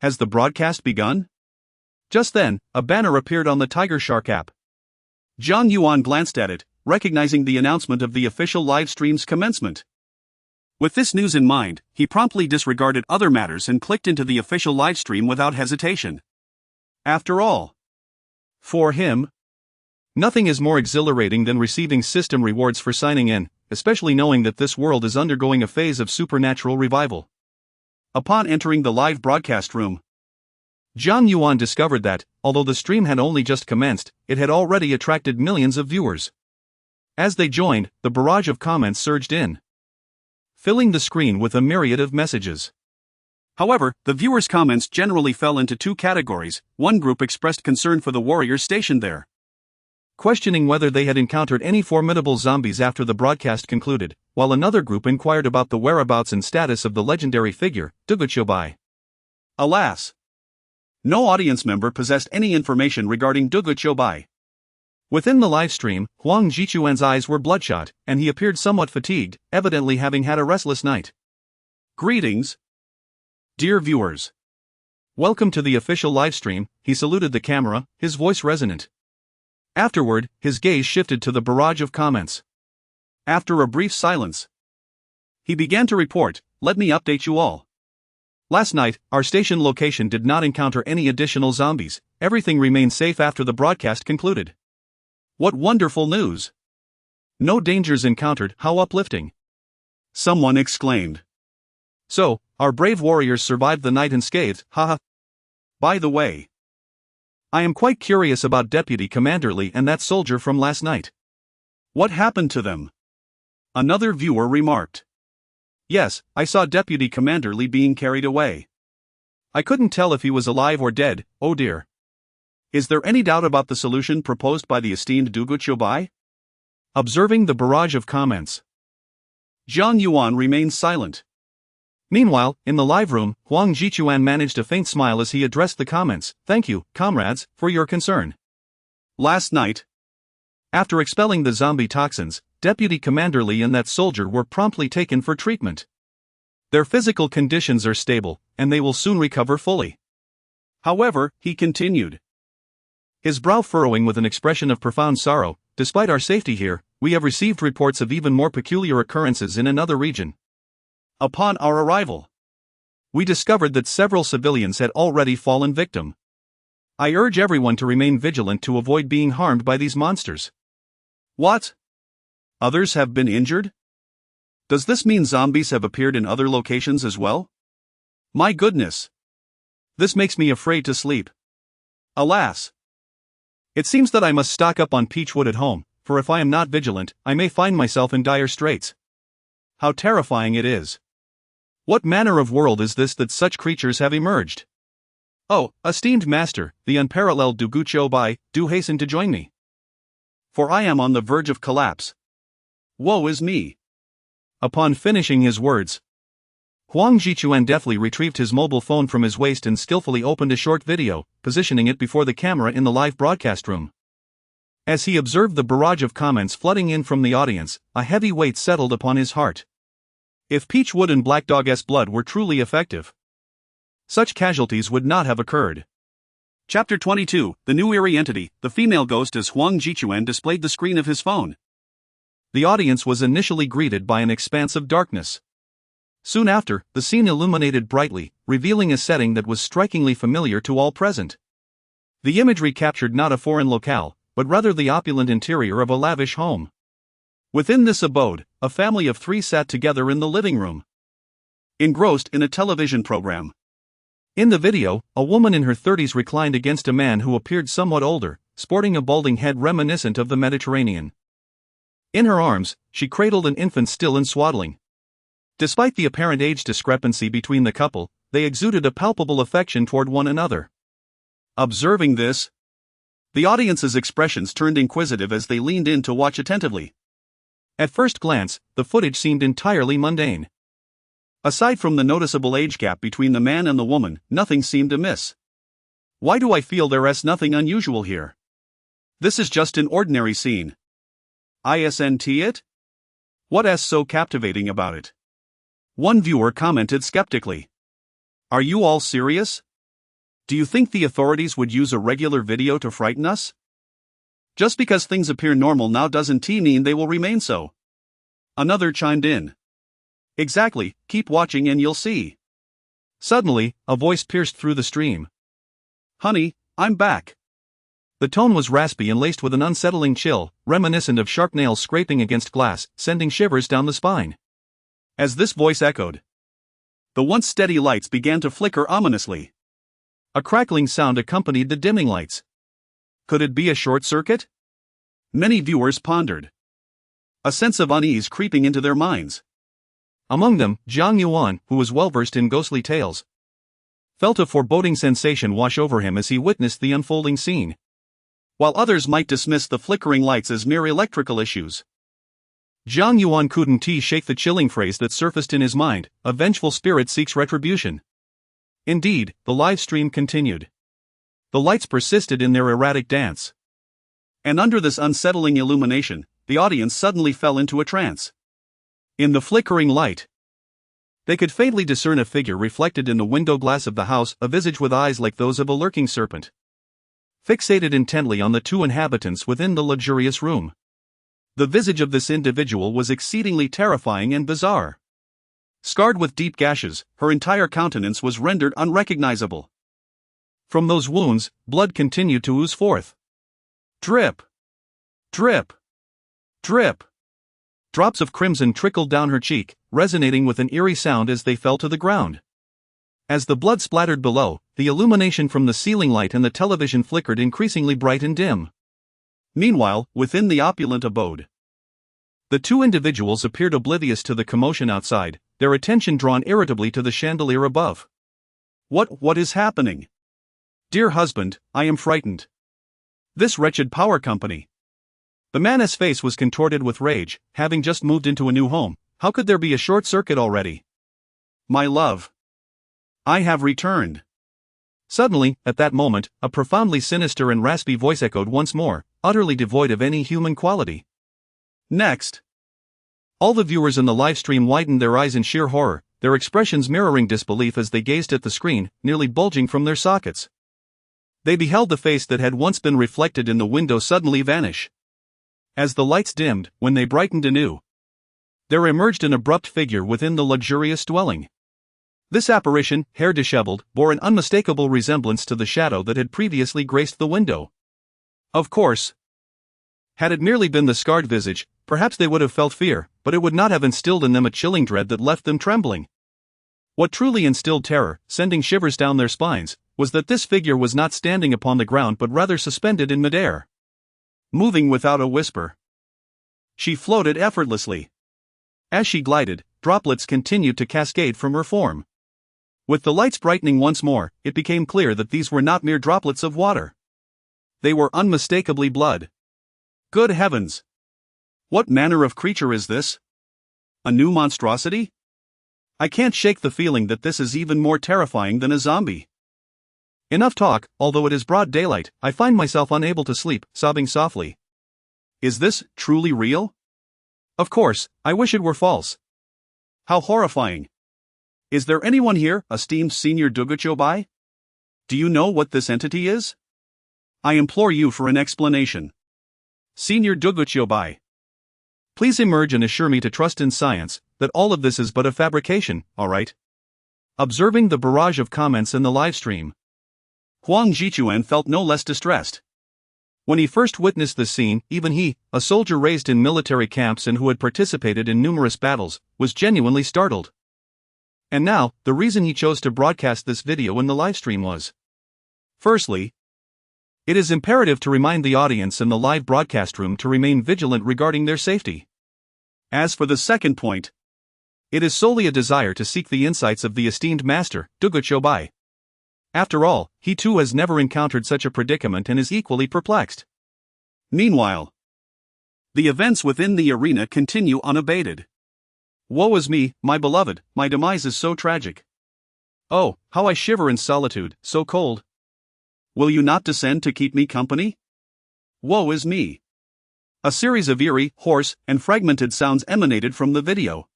Has the broadcast begun? Just then, a banner appeared on the Tiger Shark app. Jiang Yuan glanced at it, recognizing the announcement of the official live stream's commencement. With this news in mind, he promptly disregarded other matters and clicked into the official livestream without hesitation. After all, for him, nothing is more exhilarating than receiving system rewards for signing in, especially knowing that this world is undergoing a phase of supernatural revival. Upon entering the live broadcast room, Jiang Yuan discovered that, although the stream had only just commenced, it had already attracted millions of viewers. As they joined, the barrage of comments surged in, filling the screen with a myriad of messages. However, the viewers' comments generally fell into two categories. One group expressed concern for the warriors stationed there, questioning whether they had encountered any formidable zombies after the broadcast concluded, while another group inquired about the whereabouts and status of the legendary figure, Duguchobai. Alas, no audience member possessed any information regarding Duguchobai. Within the livestream, Huang Jichuan's eyes were bloodshot, and he appeared somewhat fatigued, evidently having had a restless night. Greetings, dear viewers. Welcome to the official livestream, he saluted the camera, his voice resonant. Afterward, his gaze shifted to the barrage of comments. After a brief silence, he began to report, "Let me update you all. Last night, our station location did not encounter any additional zombies. Everything remained safe after the broadcast concluded." What wonderful news! No dangers encountered, how uplifting! Someone exclaimed. So, our brave warriors survived the night unscathed, haha. By the way, I am quite curious about Deputy Commander Li and that soldier from last night. What happened to them? Another viewer remarked. Yes, I saw Deputy Commander Li being carried away. I couldn't tell if he was alive or dead, oh dear. Is there any doubt about the solution proposed by the esteemed Duguchobai? Observing the barrage of comments, Jiang Yuan remained silent. Meanwhile, in the live room, Huang Jichuan managed a faint smile as he addressed the comments. Thank you, comrades, for your concern. Last night, after expelling the zombie toxins, Deputy Commander Li and that soldier were promptly taken for treatment. Their physical conditions are stable, and they will soon recover fully. However, he continued, his brow furrowing with an expression of profound sorrow, despite our safety here, we have received reports of even more peculiar occurrences in another region. Upon our arrival, we discovered that several civilians had already fallen victim. I urge everyone to remain vigilant to avoid being harmed by these monsters. What? Others have been injured? Does this mean zombies have appeared in other locations as well? My goodness! This makes me afraid to sleep. Alas! It seems that I must stock up on peach wood at home, for if I am not vigilant, I may find myself in dire straits. How terrifying it is! What manner of world is this that such creatures have emerged? Oh, esteemed master, the unparalleled Duguchobai, do hasten to join me. For I am on the verge of collapse. Woe is me! Upon finishing his words, Huang Jichuan deftly retrieved his mobile phone from his waist and skillfully opened a short video, positioning it before the camera in the live broadcast room. As he observed the barrage of comments flooding in from the audience, a heavy weight settled upon his heart. If Peachwood and Black Dog's blood were truly effective, such casualties would not have occurred. Chapter 22, The New Eerie Entity, the female ghost as Huang Jichuan displayed the screen of his phone. The audience was initially greeted by an expanse of darkness. Soon after, the scene illuminated brightly, revealing a setting that was strikingly familiar to all present. The imagery captured not a foreign locale, but rather the opulent interior of a lavish home. Within this abode, a family of three sat together in the living room, engrossed in a television program. In the video, a woman in her 30s reclined against a man who appeared somewhat older, sporting a balding head reminiscent of the Mediterranean. In her arms, she cradled an infant still in swaddling. Despite the apparent age discrepancy between the couple, they exuded a palpable affection toward one another. Observing this, the audience's expressions turned inquisitive as they leaned in to watch attentively. At first glance, the footage seemed entirely mundane. Aside from the noticeable age gap between the man and the woman, nothing seemed amiss. Why do I feel there's nothing unusual here? This is just an ordinary scene. Isn't it? What's so captivating about it? One viewer commented skeptically. Are you all serious? Do you think the authorities would use a regular video to frighten us? Just because things appear normal now doesn't mean they will remain so. Another chimed in. Exactly, keep watching and you'll see. Suddenly, a voice pierced through the stream. Honey, I'm back. The tone was raspy and laced with an unsettling chill, reminiscent of sharp nails scraping against glass, sending shivers down the spine. As this voice echoed, the once steady lights began to flicker ominously. A crackling sound accompanied the dimming lights. Could it be a short circuit? Many viewers pondered, a sense of unease creeping into their minds. Among them, Jiang Yuan, who was well versed in ghostly tales, felt a foreboding sensation wash over him as he witnessed the unfolding scene. While others might dismiss the flickering lights as mere electrical issues, Jiang Yuan couldn't shake the chilling phrase that surfaced in his mind: a vengeful spirit seeks retribution. Indeed, the live stream continued. The lights persisted in their erratic dance. And under this unsettling illumination, the audience suddenly fell into a trance. In the flickering light, they could faintly discern a figure reflected in the window glass of the house, a visage with eyes like those of a lurking serpent, fixated intently on the two inhabitants within the luxurious room. The visage of this individual was exceedingly terrifying and bizarre. Scarred with deep gashes, her entire countenance was rendered unrecognizable. From those wounds, blood continued to ooze forth. Drip! Drip! Drip! Drops of crimson trickled down her cheek, resonating with an eerie sound as they fell to the ground. As the blood splattered below, the illumination from the ceiling light and the television flickered increasingly bright and dim. Meanwhile, within the opulent abode, the two individuals appeared oblivious to the commotion outside, their attention drawn irritably to the chandelier above. What is happening? Dear husband, I am frightened. This wretched power company. The man's face was contorted with rage. Having just moved into a new home, how could there be a short circuit already? My love, I have returned. Suddenly, at that moment, a profoundly sinister and raspy voice echoed once more, utterly devoid of any human quality. Next, all the viewers in the live stream widened their eyes in sheer horror, their expressions mirroring disbelief as they gazed at the screen, nearly bulging from their sockets. They beheld the face that had once been reflected in the window suddenly vanish. As the lights dimmed, when they brightened anew, there emerged an abrupt figure within the luxurious dwelling. This apparition, hair disheveled, bore an unmistakable resemblance to the shadow that had previously graced the window. Of course, had it merely been the scarred visage, perhaps they would have felt fear, but it would not have instilled in them a chilling dread that left them trembling. What truly instilled terror, sending shivers down their spines, was that this figure was not standing upon the ground but rather suspended in midair, moving without a whisper. She floated effortlessly. As she glided, droplets continued to cascade from her form. With the lights brightening once more, it became clear that these were not mere droplets of water. They were unmistakably blood. Good heavens! What manner of creature is this? A new monstrosity? I can't shake the feeling that this is even more terrifying than a zombie. Enough talk. Although it is broad daylight, I find myself unable to sleep, sobbing softly. Is this truly real? Of course, I wish it were false. How horrifying. Is there anyone here, esteemed Senior Duguchobai? Do you know what this entity is? I implore you for an explanation. Senior Duguchobai, please emerge and assure me to trust in science, that all of this is but a fabrication, alright? Observing the barrage of comments in the livestream, Huang Jichuan felt no less distressed. When he first witnessed this scene, even he, a soldier raised in military camps and who had participated in numerous battles, was genuinely startled. And now, the reason he chose to broadcast this video in the livestream was: firstly, it is imperative to remind the audience in the live broadcast room to remain vigilant regarding their safety. As for the second point, it is solely a desire to seek the insights of the esteemed master, Duguchobai. After all, he too has never encountered such a predicament and is equally perplexed. Meanwhile, the events within the arena continue unabated. Woe is me, my beloved, my demise is so tragic. Oh, how I shiver in solitude, so cold. Will you not descend to keep me company? Woe is me. A series of eerie, hoarse, and fragmented sounds emanated from the video.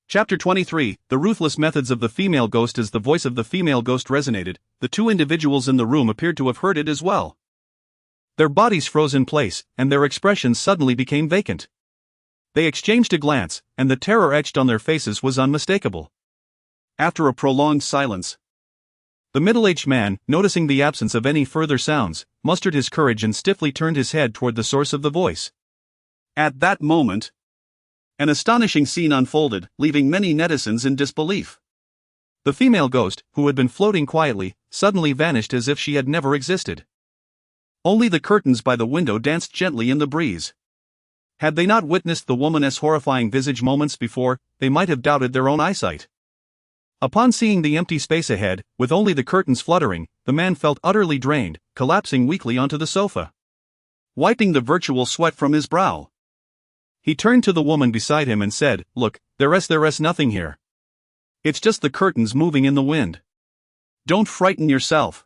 Chapter 23, The Ruthless Methods of the Female Ghost. As the voice of the female ghost resonated, the two individuals in the room appeared to have heard it as well. Their bodies froze in place, and their expressions suddenly became vacant. They exchanged a glance, and the terror etched on their faces was unmistakable. After a prolonged silence, the middle-aged man, noticing the absence of any further sounds, mustered his courage and stiffly turned his head toward the source of the voice. At that moment, an astonishing scene unfolded, leaving many netizens in disbelief. The female ghost, who had been floating quietly, suddenly vanished as if she had never existed. Only the curtains by the window danced gently in the breeze. Had they not witnessed the woman's horrifying visage moments before, they might have doubted their own eyesight. Upon seeing the empty space ahead, with only the curtains fluttering, the man felt utterly drained, collapsing weakly onto the sofa. Wiping the virtual sweat from his brow, he turned to the woman beside him and said, "Look, there's nothing here. It's just the curtains moving in the wind. Don't frighten yourself.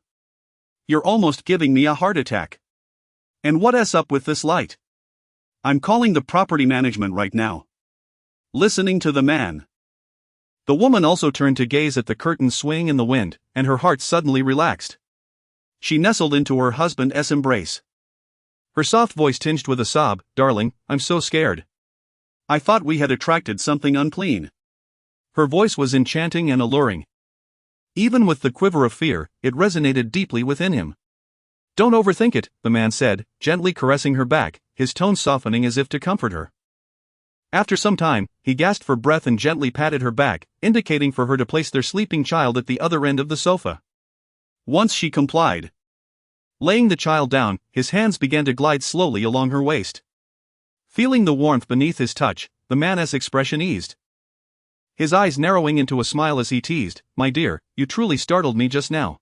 You're almost giving me a heart attack. And what's up with this light? I'm calling the property management right now." Listening to the man, the woman also turned to gaze at the curtains swaying in the wind, and her heart suddenly relaxed. She nestled into her husband's embrace. Her soft voice tinged with a sob, "Darling, I'm so scared. I thought we had attracted something unclean." Her voice was enchanting and alluring. Even with the quiver of fear, it resonated deeply within him. "Don't overthink it," the man said, gently caressing her back, his tone softening as if to comfort her. After some time, he gasped for breath and gently patted her back, indicating for her to place their sleeping child at the other end of the sofa. Once she complied. Laying the child down, his hands began to glide slowly along her waist. Feeling the warmth beneath his touch, the man's expression eased. His eyes narrowing into a smile as he teased, "My dear, you truly startled me just now.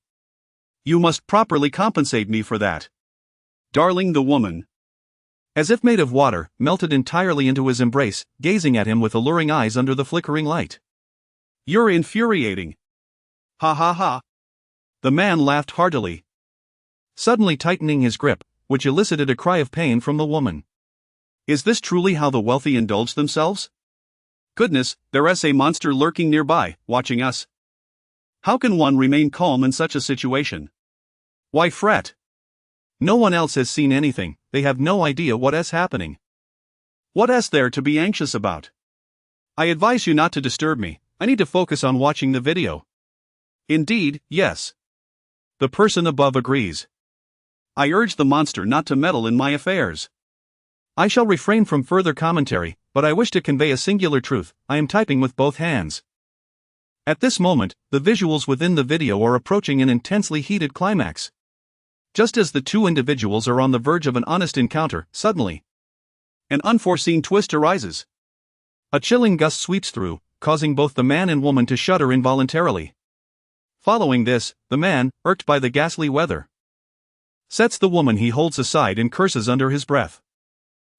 You must properly compensate me for that." Darling, the woman, as if made of water, melted entirely into his embrace, gazing at him with alluring eyes under the flickering light. "You're infuriating. Ha ha ha." The man laughed heartily, suddenly tightening his grip, which elicited a cry of pain from the woman. "Is this truly how the wealthy indulge themselves? Goodness, there's a monster lurking nearby, watching us. How can one remain calm in such a situation? Why fret? No one else has seen anything, they have no idea what's happening. What's there to be anxious about? I advise you not to disturb me, I need to focus on watching the video." "Indeed, yes." The person above agrees. "I urge the monster not to meddle in my affairs. I shall refrain from further commentary, but I wish to convey a singular truth, I am typing with both hands." At this moment, the visuals within the video are approaching an intensely heated climax. Just as the two individuals are on the verge of an honest encounter, suddenly, an unforeseen twist arises. A chilling gust sweeps through, causing both the man and woman to shudder involuntarily. Following this, the man, irked by the ghastly weather, sets the woman he holds aside and curses under his breath.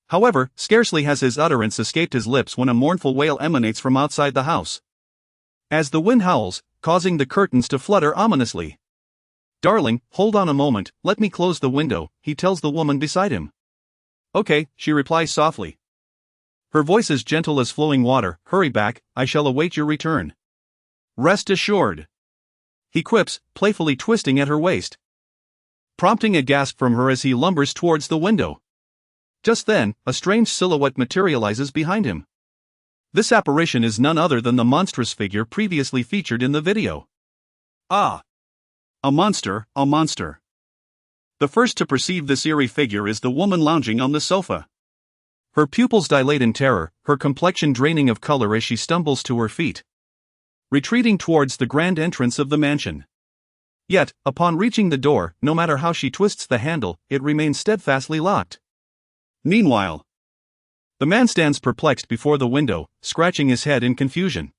However, scarcely has his utterance escaped his lips when a mournful wail emanates from outside the house. As the wind howls, causing the curtains to flutter ominously. "Darling, hold on a moment, let me close the window," he tells the woman beside him. "Okay," she replies softly. Her voice is gentle as flowing water, "Hurry back, I shall await your return." "Rest assured," he quips, playfully twisting at her waist, prompting a gasp from her as he lumbers towards the window. Just then, a strange silhouette materializes behind him. This apparition is none other than the monstrous figure previously featured in the video. Ah! A monster, a monster. The first to perceive this eerie figure is the woman lounging on the sofa. Her pupils dilate in terror, her complexion draining of color as she stumbles to her feet, retreating towards the grand entrance of the mansion. Yet, upon reaching the door, no matter how she twists the handle, it remains steadfastly locked. Meanwhile, the man stands perplexed before the window, scratching his head in confusion.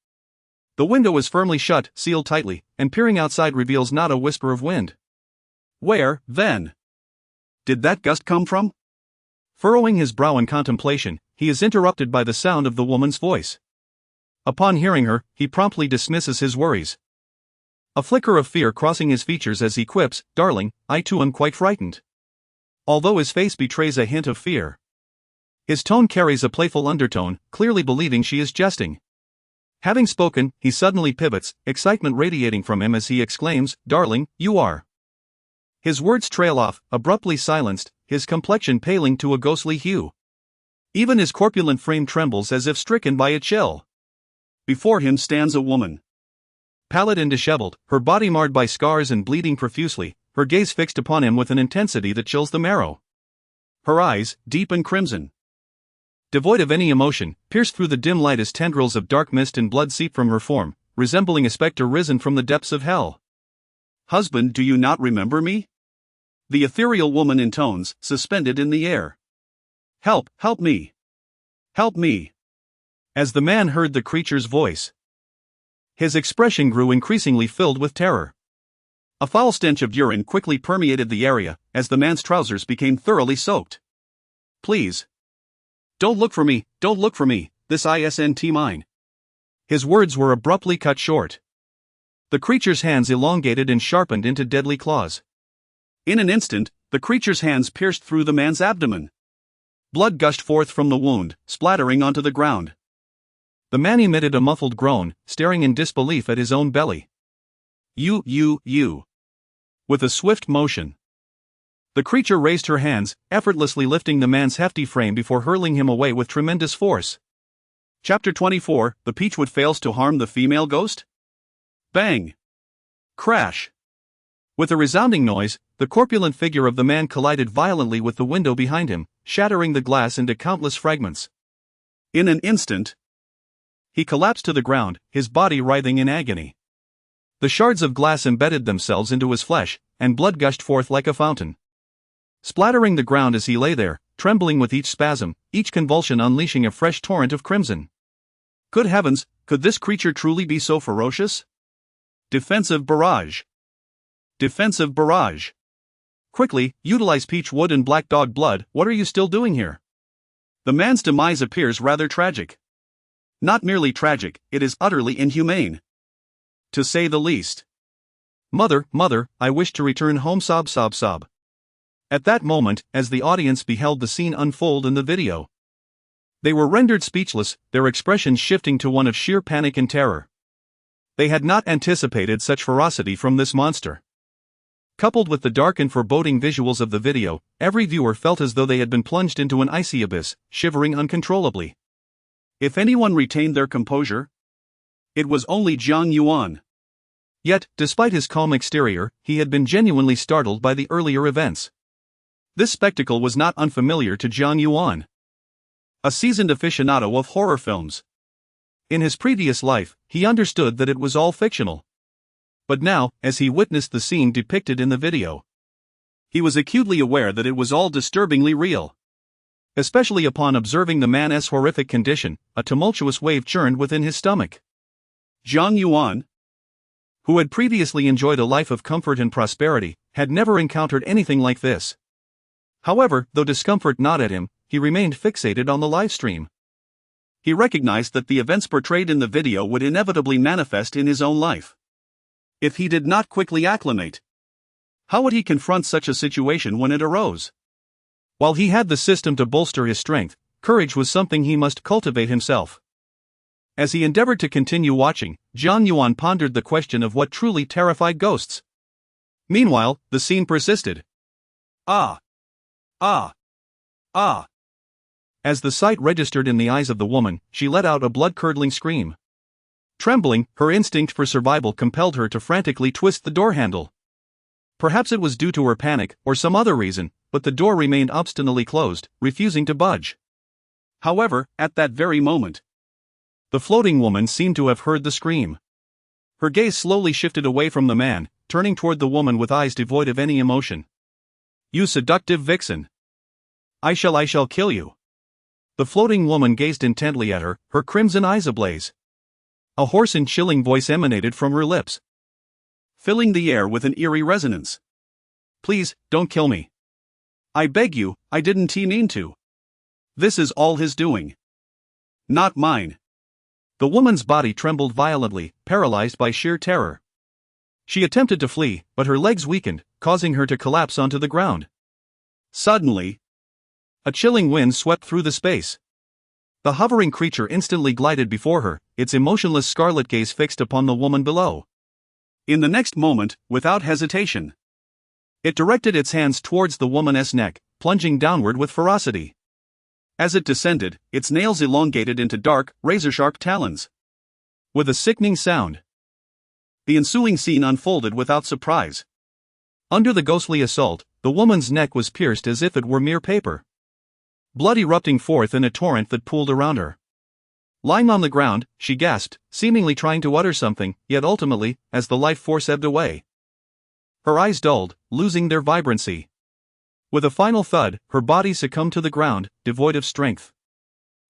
The window is firmly shut, sealed tightly, and peering outside reveals not a whisper of wind. Where, then, did that gust come from? Furrowing his brow in contemplation, he is interrupted by the sound of the woman's voice. Upon hearing her, he promptly dismisses his worries, a flicker of fear crossing his features as he quips, "Darling, I too am quite frightened." Although his face betrays a hint of fear, his tone carries a playful undertone, clearly believing she is jesting. Having spoken, he suddenly pivots, excitement radiating from him as he exclaims, "Darling, you are..." His words trail off, abruptly silenced, his complexion paling to a ghostly hue. Even his corpulent frame trembles as if stricken by a chill. Before him stands a woman. Pallid and disheveled, her body marred by scars and bleeding profusely, her gaze fixed upon him with an intensity that chills the marrow. Her eyes, deep and crimson, devoid of any emotion, pierced through the dim light as tendrils of dark mist and blood seep from her form, resembling a spectre risen from the depths of hell. "Husband, do you not remember me?" the ethereal woman intones, suspended in the air. "Help, help me! Help me!" As the man heard the creature's voice, his expression grew increasingly filled with terror. A foul stench of urine quickly permeated the area, as the man's trousers became thoroughly soaked. "Please. Don't look for me, don't look for me, this isn't mine." His words were abruptly cut short. The creature's hands elongated and sharpened into deadly claws. In an instant, the creature's hands pierced through the man's abdomen. Blood gushed forth from the wound, splattering onto the ground. The man emitted a muffled groan, staring in disbelief at his own belly. You. With a swift motion, the creature raised her hands, effortlessly lifting the man's hefty frame before hurling him away with tremendous force. Chapter 24, The Peachwood Fails to Harm the Female Ghost? Bang! Crash! With a resounding noise, the corpulent figure of the man collided violently with the window behind him, shattering the glass into countless fragments. In an instant, he collapsed to the ground, his body writhing in agony. The shards of glass embedded themselves into his flesh, and blood gushed forth like a fountain, splattering the ground as he lay there, trembling with each spasm, each convulsion unleashing a fresh torrent of crimson. Good heavens, could this creature truly be so ferocious? Defensive barrage. Defensive barrage. Quickly, utilize peach wood and black dog blood. What are you still doing here? The man's demise appears rather tragic. Not merely tragic, it is utterly inhumane, to say the least. Mother, I wish to return home. Sob. At that moment, as the audience beheld the scene unfold in the video, they were rendered speechless, their expressions shifting to one of sheer panic and terror. They had not anticipated such ferocity from this monster. Coupled with the dark and foreboding visuals of the video, every viewer felt as though they had been plunged into an icy abyss, shivering uncontrollably. If anyone retained their composure, it was only Jiang Yuan. Yet, despite his calm exterior, he had been genuinely startled by the earlier events. This spectacle was not unfamiliar to Jiang Yuan, a seasoned aficionado of horror films. In his previous life, he understood that it was all fictional. But now, as he witnessed the scene depicted in the video, he was acutely aware that it was all disturbingly real. Especially upon observing the man's horrific condition, a tumultuous wave churned within his stomach. Jiang Yuan, who had previously enjoyed a life of comfort and prosperity, had never encountered anything like this. However, though discomfort gnawed at him, he remained fixated on the livestream. He recognized that the events portrayed in the video would inevitably manifest in his own life, if he did not quickly acclimate. How would he confront such a situation when it arose? While he had the system to bolster his strength, courage was something he must cultivate himself. As he endeavored to continue watching, Jiang Yuan pondered the question of what truly terrified ghosts. Meanwhile, the scene persisted. Ah! As the sight registered in the eyes of the woman, she let out a blood-curdling scream. Trembling, her instinct for survival compelled her to frantically twist the door handle. Perhaps it was due to her panic, or some other reason, but the door remained obstinately closed, refusing to budge. However, at that very moment, the floating woman seemed to have heard the scream. Her gaze slowly shifted away from the man, turning toward the woman with eyes devoid of any emotion. "You seductive vixen! I shall kill you." The floating woman gazed intently at her, her crimson eyes ablaze. A hoarse and chilling voice emanated from her lips, filling the air with an eerie resonance. "Please, don't kill me. I beg you, I didn't mean to. This is all his doing, not mine." The woman's body trembled violently, paralyzed by sheer terror. She attempted to flee, but her legs weakened, causing her to collapse onto the ground. Suddenly, a chilling wind swept through the space. The hovering creature instantly glided before her, its emotionless scarlet gaze fixed upon the woman below. In the next moment, without hesitation, it directed its hands towards the woman's neck, plunging downward with ferocity. As it descended, its nails elongated into dark, razor-sharp talons. With a sickening sound, the ensuing scene unfolded without surprise. Under the ghostly assault, the woman's neck was pierced as if it were mere paper, blood erupting forth in a torrent that pooled around her. Lying on the ground, she gasped, seemingly trying to utter something, yet ultimately, as the life force ebbed away, her eyes dulled, losing their vibrancy. With a final thud, her body succumbed to the ground, devoid of strength.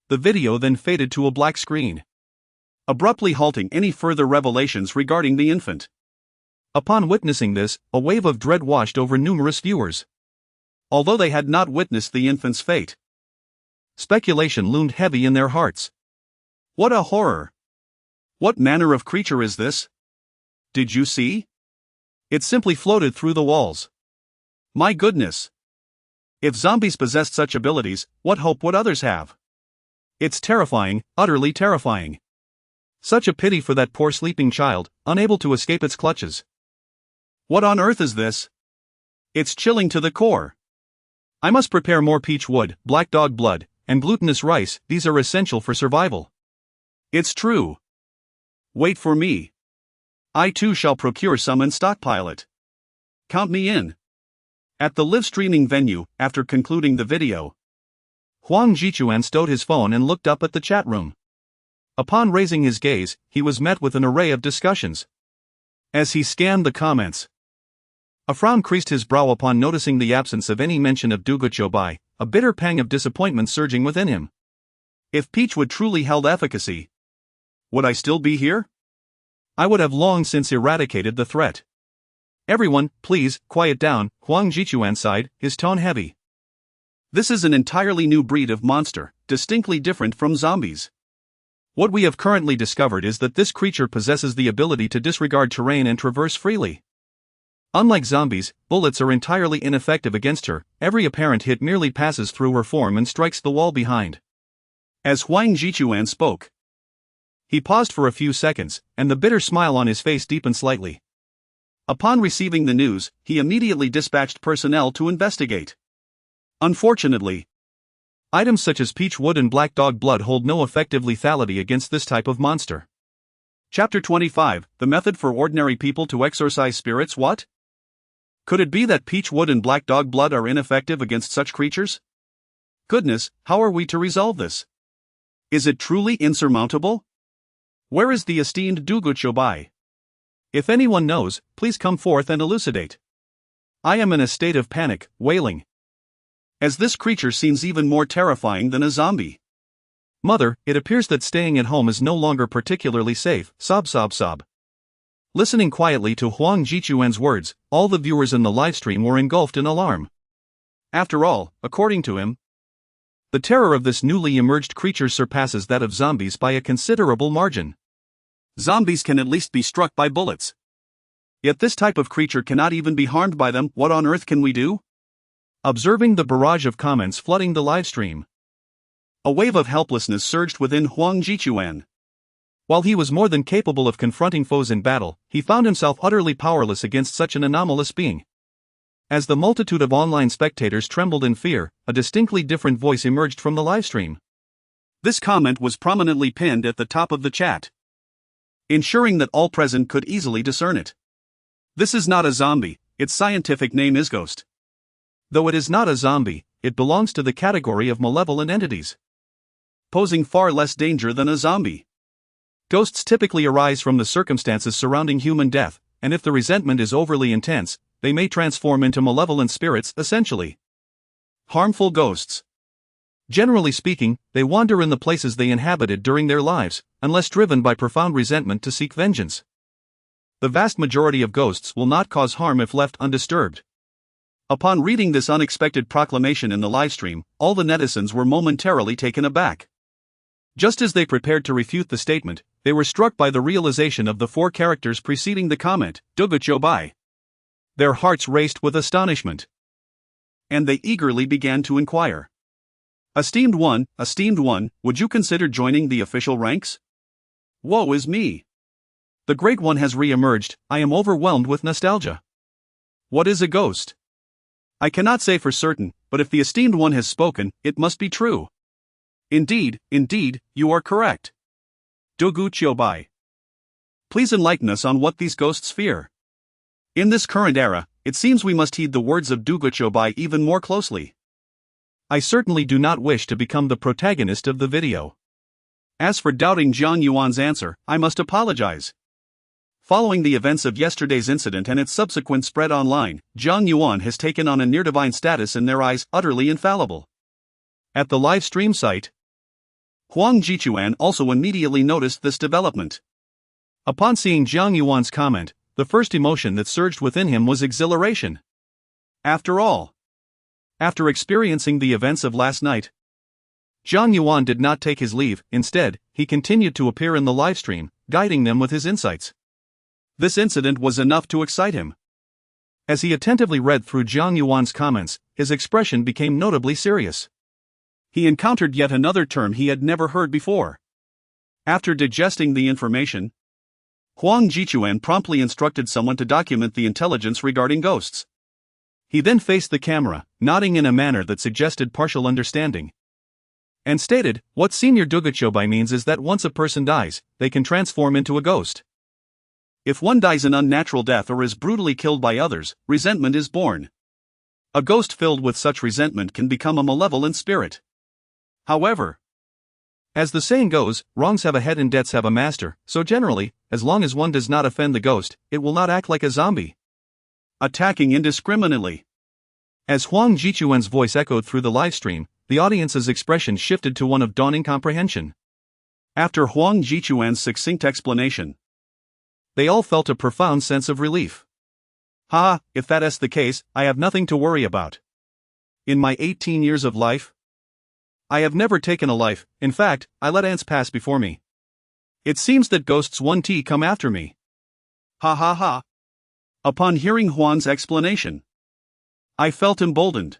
The video then faded to a black screen, abruptly halting any further revelations regarding the infant. Upon witnessing this, a wave of dread washed over numerous viewers. Although they had not witnessed the infant's fate, speculation loomed heavy in their hearts. What a horror! What manner of creature is this? Did you see? It simply floated through the walls. My goodness! If zombies possessed such abilities, what hope would others have? It's terrifying, utterly terrifying. Such a pity for that poor sleeping child, unable to escape its clutches. What on earth is this? It's chilling to the core. I must prepare more peach wood, black dog blood, and glutinous rice. These are essential for survival. It's true. Wait for me. I too shall procure some and stockpile it. Count me in. At the live streaming venue, after concluding the video, Huang Jichuan stowed his phone and looked up at the chat room. Upon raising his gaze, he was met with an array of discussions. As he scanned the comments, a frown creased his brow upon noticing the absence of any mention of Duguchobai, a bitter pang of disappointment surging within him. If peach would truly held efficacy, would I still be here? I would have long since eradicated the threat. Everyone, please, quiet down, Huang Jichuan sighed, his tone heavy. This is an entirely new breed of monster, distinctly different from zombies. What we have currently discovered is that this creature possesses the ability to disregard terrain and traverse freely. Unlike zombies, bullets are entirely ineffective against her. Every apparent hit merely passes through her form and strikes the wall behind. As Huang Jichuan spoke, he paused for a few seconds, and the bitter smile on his face deepened slightly. Upon receiving the news, he immediately dispatched personnel to investigate. Unfortunately, items such as peach wood and black dog blood hold no effective lethality against this type of monster. Chapter 25, The Method for Ordinary People to Exorcise Spirits. What? Could it be that peach wood and black dog blood are ineffective against such creatures? Goodness, how are we to resolve this? Is it truly insurmountable? Where is the esteemed Duguchobai? If anyone knows, please come forth and elucidate. I am in a state of panic, wailing, as this creature seems even more terrifying than a zombie. Mother, it appears that staying at home is no longer particularly safe. Sob sob sob. Listening quietly to Huang Jichuan's words, all the viewers in the livestream were engulfed in alarm. After all, according to him, the terror of this newly emerged creature surpasses that of zombies by a considerable margin. Zombies can at least be struck by bullets. Yet this type of creature cannot even be harmed by them. What on earth can we do? Observing the barrage of comments flooding the livestream, a wave of helplessness surged within Huang Jichuan. While he was more than capable of confronting foes in battle, he found himself utterly powerless against such an anomalous being. As the multitude of online spectators trembled in fear, a distinctly different voice emerged from the livestream. This comment was prominently pinned at the top of the chat, ensuring that all present could easily discern it. This is not a zombie, its scientific name is ghost. Though it is not a zombie, it belongs to the category of malevolent entities, posing far less danger than a zombie. Ghosts typically arise from the circumstances surrounding human death, and if the resentment is overly intense, they may transform into malevolent spirits. Essentially harmful ghosts. Generally speaking, they wander in the places they inhabited during their lives, unless driven by profound resentment to seek vengeance. The vast majority of ghosts will not cause harm if left undisturbed. Upon reading this unexpected proclamation in the livestream, all the netizens were momentarily taken aback. Just as they prepared to refute the statement, they were struck by the realization of the 4 characters preceding the comment, Duguchobai. Their hearts raced with astonishment, and they eagerly began to inquire. Esteemed one, would you consider joining the official ranks? Woe is me. The Great One has re-emerged. I am overwhelmed with nostalgia. What is a ghost? I cannot say for certain, but if the Esteemed One has spoken, it must be true. Indeed, you are correct. Dugu Chobai. Please enlighten us on what these ghosts fear. In this current era, it seems we must heed the words of Dugu Chobai even more closely. I certainly do not wish to become the protagonist of the video. As for doubting Jiang Yuan's answer, I must apologize. Following the events of yesterday's incident and its subsequent spread online, Jiang Yuan has taken on a near-divine status in their eyes, utterly infallible. At the live stream site, Huang Jichuan also immediately noticed this development. Upon seeing Jiang Yuan's comment, the first emotion that surged within him was exhilaration. After all, after experiencing the events of last night, Jiang Yuan did not take his leave. Instead, he continued to appear in the livestream, guiding them with his insights. This incident was enough to excite him. As he attentively read through Jiang Yuan's comments, his expression became notably serious. He encountered yet another term he had never heard before. After digesting the information, Huang Jichuan promptly instructed someone to document the intelligence regarding ghosts. He then faced the camera, nodding in a manner that suggested partial understanding, and stated, "What Senior Dugachobai means is that once a person dies, they can transform into a ghost. If one dies an unnatural death or is brutally killed by others, resentment is born. A ghost filled with such resentment can become a malevolent spirit. However, as the saying goes, wrongs have a head and debts have a master, so generally, as long as one does not offend the ghost, it will not act like a zombie, attacking indiscriminately." As Huang Jichuan's voice echoed through the livestream, the audience's expression shifted to one of dawning comprehension. After Huang Jichuan's succinct explanation, they all felt a profound sense of relief. If that is the case, I have nothing to worry about. In my 18 years of life, I have never taken a life. In fact, I let ants pass before me. It seems that ghosts 1T come after me. Upon hearing Huan's explanation, I felt emboldened.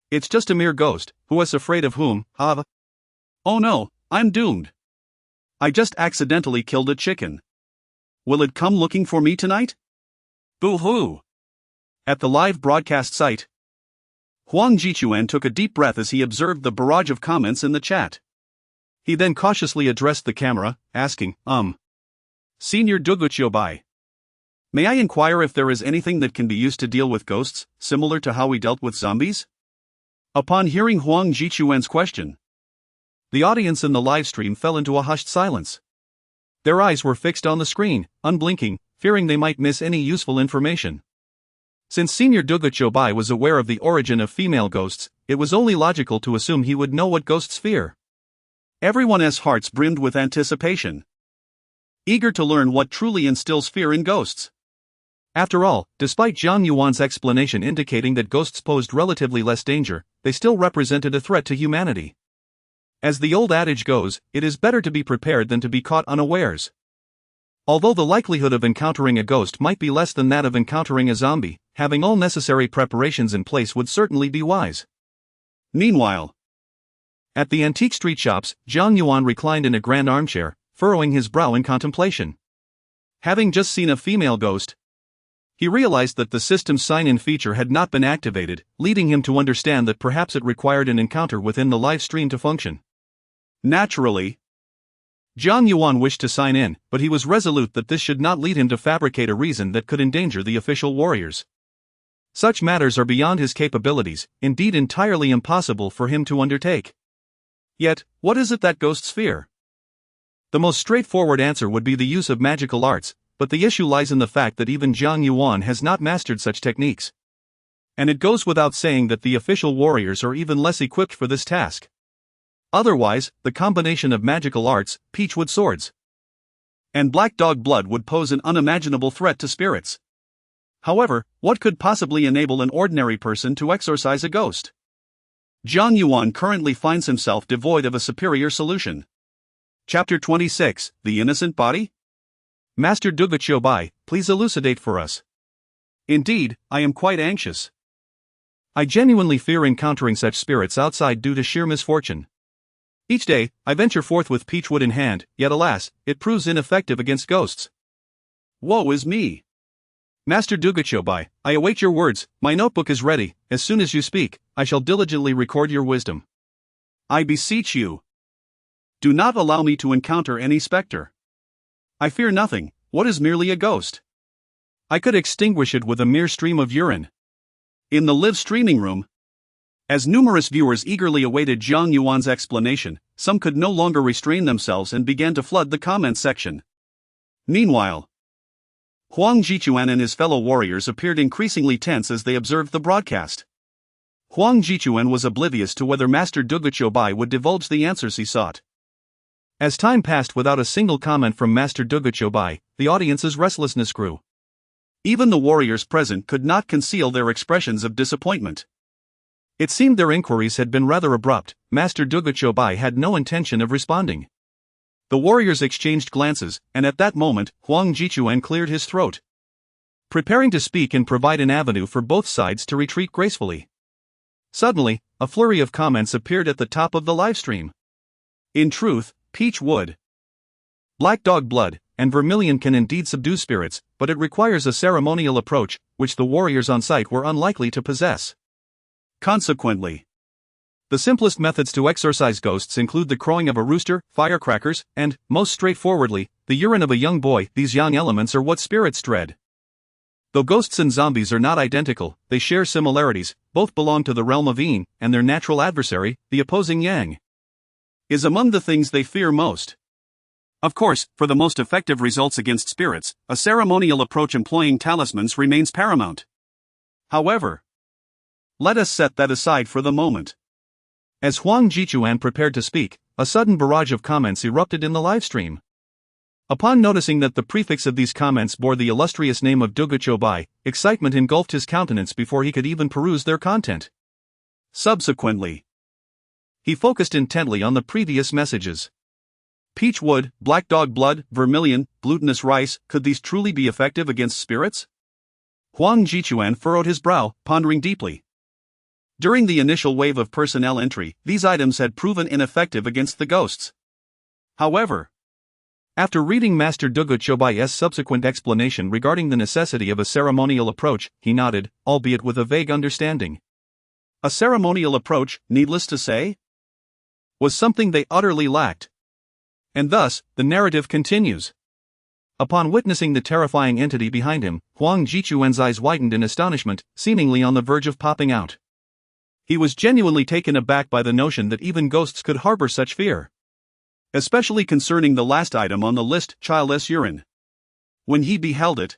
It's just a mere ghost, who is afraid of whom? Oh no, I'm doomed. I just accidentally killed a chicken. Will it come looking for me tonight? Boo-hoo! At the live broadcast site, Huang Jichuan took a deep breath as he observed the barrage of comments in the chat. He then cautiously addressed the camera, asking, Senior Duguchobai, may I inquire if there is anything that can be used to deal with ghosts, similar to how we dealt with zombies? Upon hearing Huang Jichuan's question, the audience in the livestream fell into a hushed silence. Their eyes were fixed on the screen, unblinking, fearing they might miss any useful information. Since Senior Duguchobai was aware of the origin of female ghosts, it was only logical to assume he would know what ghosts fear. Everyone's hearts brimmed with anticipation, eager to learn what truly instills fear in ghosts. After all, despite Jiang Yuan's explanation indicating that ghosts posed relatively less danger, they still represented a threat to humanity. As the old adage goes, it is better to be prepared than to be caught unawares. Although the likelihood of encountering a ghost might be less than that of encountering a zombie, having all necessary preparations in place would certainly be wise. Meanwhile, at the antique street shops, Jiang Yuan reclined in a grand armchair, furrowing his brow in contemplation. Having just seen a female ghost, he realized that the system's sign-in feature had not been activated, leading him to understand that perhaps it required an encounter within the live stream to function. Naturally, Jiang Yuan wished to sign in, but he was resolute that this should not lead him to fabricate a reason that could endanger the official warriors. Such matters are beyond his capabilities, indeed entirely impossible for him to undertake. Yet, what is it that ghosts fear? The most straightforward answer would be the use of magical arts, but the issue lies in the fact that even Jiang Yuan has not mastered such techniques. And it goes without saying that the official warriors are even less equipped for this task. Otherwise, the combination of magical arts, peachwood swords, and black dog blood would pose an unimaginable threat to spirits. However, what could possibly enable an ordinary person to exorcise a ghost? Jiang Yuan currently finds himself devoid of a superior solution. Chapter 26, The Innocent Body? Master Duguchobai, please elucidate for us. Indeed, I am quite anxious. I genuinely fear encountering such spirits outside due to sheer misfortune. Each day, I venture forth with peachwood in hand, yet alas, it proves ineffective against ghosts. Woe is me! Master Duguchobai, I await your words. My notebook is ready. As soon as you speak, I shall diligently record your wisdom. I beseech you. Do not allow me to encounter any specter. I fear nothing, what is merely a ghost? I could extinguish it with a mere stream of urine. In the live streaming room, as numerous viewers eagerly awaited Jiang Yuan's explanation, some could no longer restrain themselves and began to flood the comments section. Meanwhile, Huang Jichuan and his fellow warriors appeared increasingly tense as they observed the broadcast. Huang Jichuan was oblivious to whether Master Duguchobai would divulge the answers he sought. As time passed without a single comment from Master Duguchobai, the audience's restlessness grew. Even the warriors present could not conceal their expressions of disappointment. It seemed their inquiries had been rather abrupt. Master Duguchobai had no intention of responding. The warriors exchanged glances, and at that moment, Huang Jichuan cleared his throat, preparing to speak and provide an avenue for both sides to retreat gracefully. Suddenly, a flurry of comments appeared at the top of the livestream. In truth, peach wood, black dog blood, and vermilion can indeed subdue spirits, but it requires a ceremonial approach, which the warriors on site were unlikely to possess. Consequently, the simplest methods to exorcise ghosts include the crowing of a rooster, firecrackers, and, most straightforwardly, the urine of a young boy. These young elements are what spirits dread. Though ghosts and zombies are not identical, they share similarities. Both belong to the realm of yin, and their natural adversary, the opposing yang, is among the things they fear most. Of course, for the most effective results against spirits, a ceremonial approach employing talismans remains paramount. However, let us set that aside for the moment. As Huang Jichuan prepared to speak, a sudden barrage of comments erupted in the livestream. Upon noticing that the prefix of these comments bore the illustrious name of Duguchobai, excitement engulfed his countenance before he could even peruse their content. Subsequently, he focused intently on the previous messages. Peach wood, black dog blood, vermilion, glutinous rice, could these truly be effective against spirits? Huang Jichuan furrowed his brow, pondering deeply. During the initial wave of personnel entry, these items had proven ineffective against the ghosts. However, after reading Master Duguchobai's subsequent explanation regarding the necessity of a ceremonial approach, he nodded, albeit with a vague understanding. A ceremonial approach, needless to say, was something they utterly lacked. And thus, the narrative continues. Upon witnessing the terrifying entity behind him, Huang Jichuan's eyes widened in astonishment, seemingly on the verge of popping out. He was genuinely taken aback by the notion that even ghosts could harbor such fear. Especially concerning the last item on the list, childless urine. When he beheld it,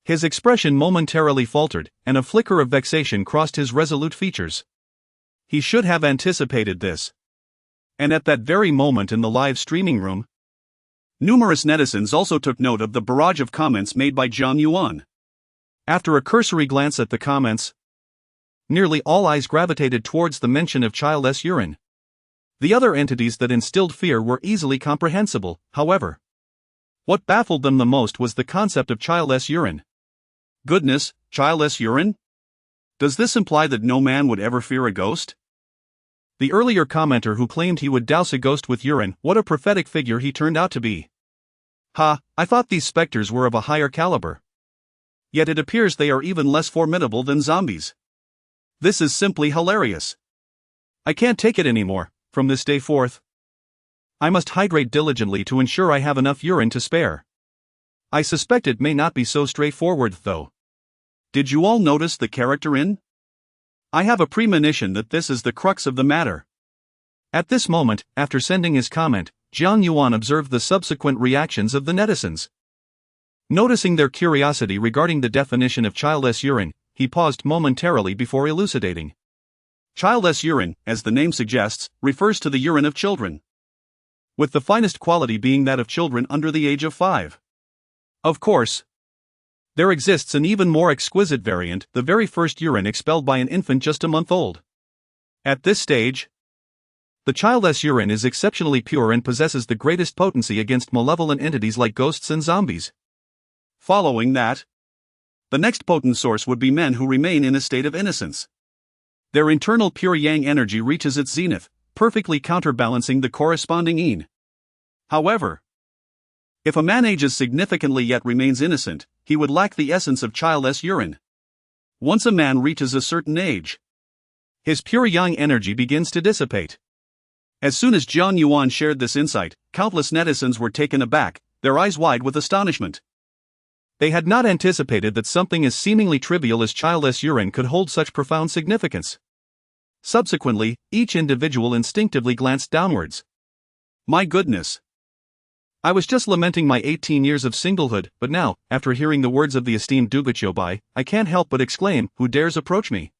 his expression momentarily faltered, and a flicker of vexation crossed his resolute features. He should have anticipated this. And at that very moment in the live streaming room, numerous netizens also took note of the barrage of comments made by Jiang Yuan. After a cursory glance at the comments, nearly all eyes gravitated towards the mention of childless urine. The other entities that instilled fear were easily comprehensible, however. What baffled them the most was the concept of childless urine. Goodness, childless urine? Does this imply that no man would ever fear a ghost? The earlier commenter who claimed he would douse a ghost with urine, what a prophetic figure he turned out to be. Ha, I thought these specters were of a higher caliber. Yet it appears they are even less formidable than zombies. This is simply hilarious. I can't take it anymore. From this day forth, I must hydrate diligently to ensure I have enough urine to spare. I suspect it may not be so straightforward, though. Did you all notice the character in? I have a premonition that this is the crux of the matter. At this moment, after sending his comment, Jiang Yuan observed the subsequent reactions of the netizens. Noticing their curiosity regarding the definition of childless urine, he paused momentarily before elucidating. Childless urine, as the name suggests, refers to the urine of children, with the finest quality being that of children under the age of 5. Of course, there exists an even more exquisite variant, the very first urine expelled by an infant just a month old. At this stage, the childless urine is exceptionally pure and possesses the greatest potency against malevolent entities like ghosts and zombies. Following that, the next potent source would be men who remain in a state of innocence. Their internal pure yang energy reaches its zenith, perfectly counterbalancing the corresponding yin. However, if a man ages significantly yet remains innocent, he would lack the essence of childless urine. Once a man reaches a certain age, his pure yang energy begins to dissipate. As soon as Jiang Yuan shared this insight, countless netizens were taken aback, their eyes wide with astonishment. They had not anticipated that something as seemingly trivial as childless urine could hold such profound significance. Subsequently, each individual instinctively glanced downwards. My goodness! I was just lamenting my 18 years of singlehood, but now, after hearing the words of the esteemed Duguchobai, I can't help but exclaim, who dares approach me?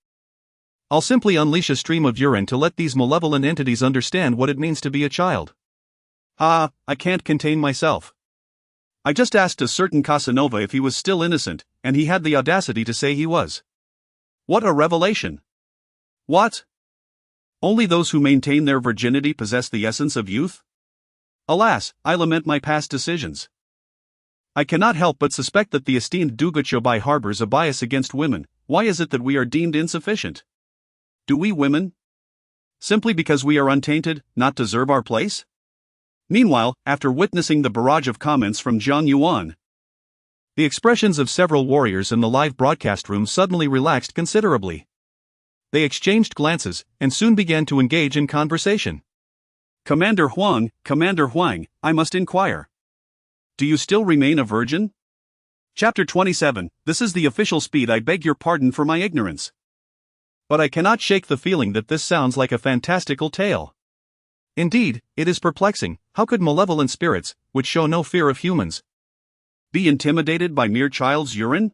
I'll simply unleash a stream of urine to let these malevolent entities understand what it means to be a child. I can't contain myself. I just asked a certain Casanova if he was still innocent, and he had the audacity to say he was. What a revelation! What? Only those who maintain their virginity possess the essence of youth? Alas, I lament my past decisions. I cannot help but suspect that the esteemed Duguchobai harbors a bias against women. Why is it that we are deemed insufficient? Do we women, simply because we are untainted, not deserve our place? Meanwhile, after witnessing the barrage of comments from Jiang Yuan, the expressions of several warriors in the live broadcast room suddenly relaxed considerably. They exchanged glances, and soon began to engage in conversation. Commander Huang, I must inquire. Do you still remain a virgin? Chapter 27, This is the official speed. I beg your pardon for my ignorance. But I cannot shake the feeling that this sounds like a fantastical tale. Indeed, it is perplexing. How could malevolent spirits, which show no fear of humans, be intimidated by mere child's urine?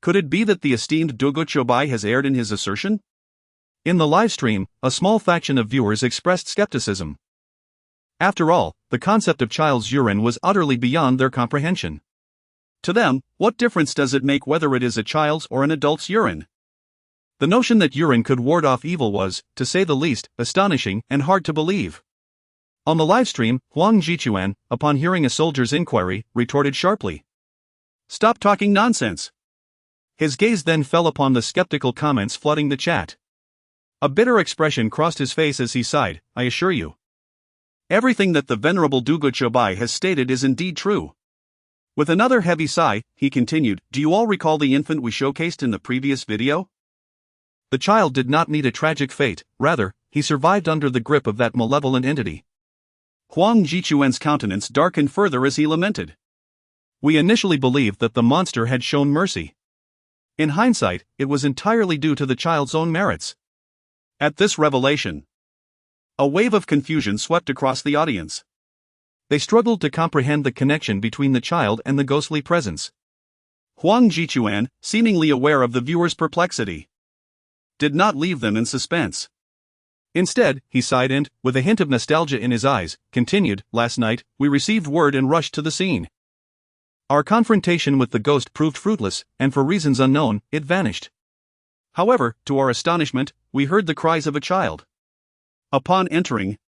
Could it be that the esteemed Duguchobai has erred in his assertion? In the live stream, a small faction of viewers expressed skepticism. After all, the concept of child's urine was utterly beyond their comprehension. To them, what difference does it make whether it is a child's or an adult's urine? The notion that urine could ward off evil was, to say the least, astonishing and hard to believe. On the livestream, Huang Jichuan, upon hearing a soldier's inquiry, retorted sharply, "Stop talking nonsense." His gaze then fell upon the skeptical comments flooding the chat. A bitter expression crossed his face as he sighed, "I assure you, everything that the venerable Duguchobai has stated is indeed true." With another heavy sigh, he continued, "Do you all recall the infant we showcased in the previous video? The child did not meet a tragic fate, rather, he survived under the grip of that malevolent entity." Huang Jichuan's countenance darkened further as he lamented. "We initially believed that the monster had shown mercy. In hindsight, it was entirely due to the child's own merits." At this revelation, a wave of confusion swept across the audience. They struggled to comprehend the connection between the child and the ghostly presence. Huang Jichuan, seemingly aware of the viewer's perplexity, did not leave them in suspense. Instead, he sighed and, with a hint of nostalgia in his eyes, continued, "Last night, we received word and rushed to the scene. Our confrontation with the ghost proved fruitless, and for reasons unknown, it vanished. However, to our astonishment, we heard the cries of a child. Upon entering,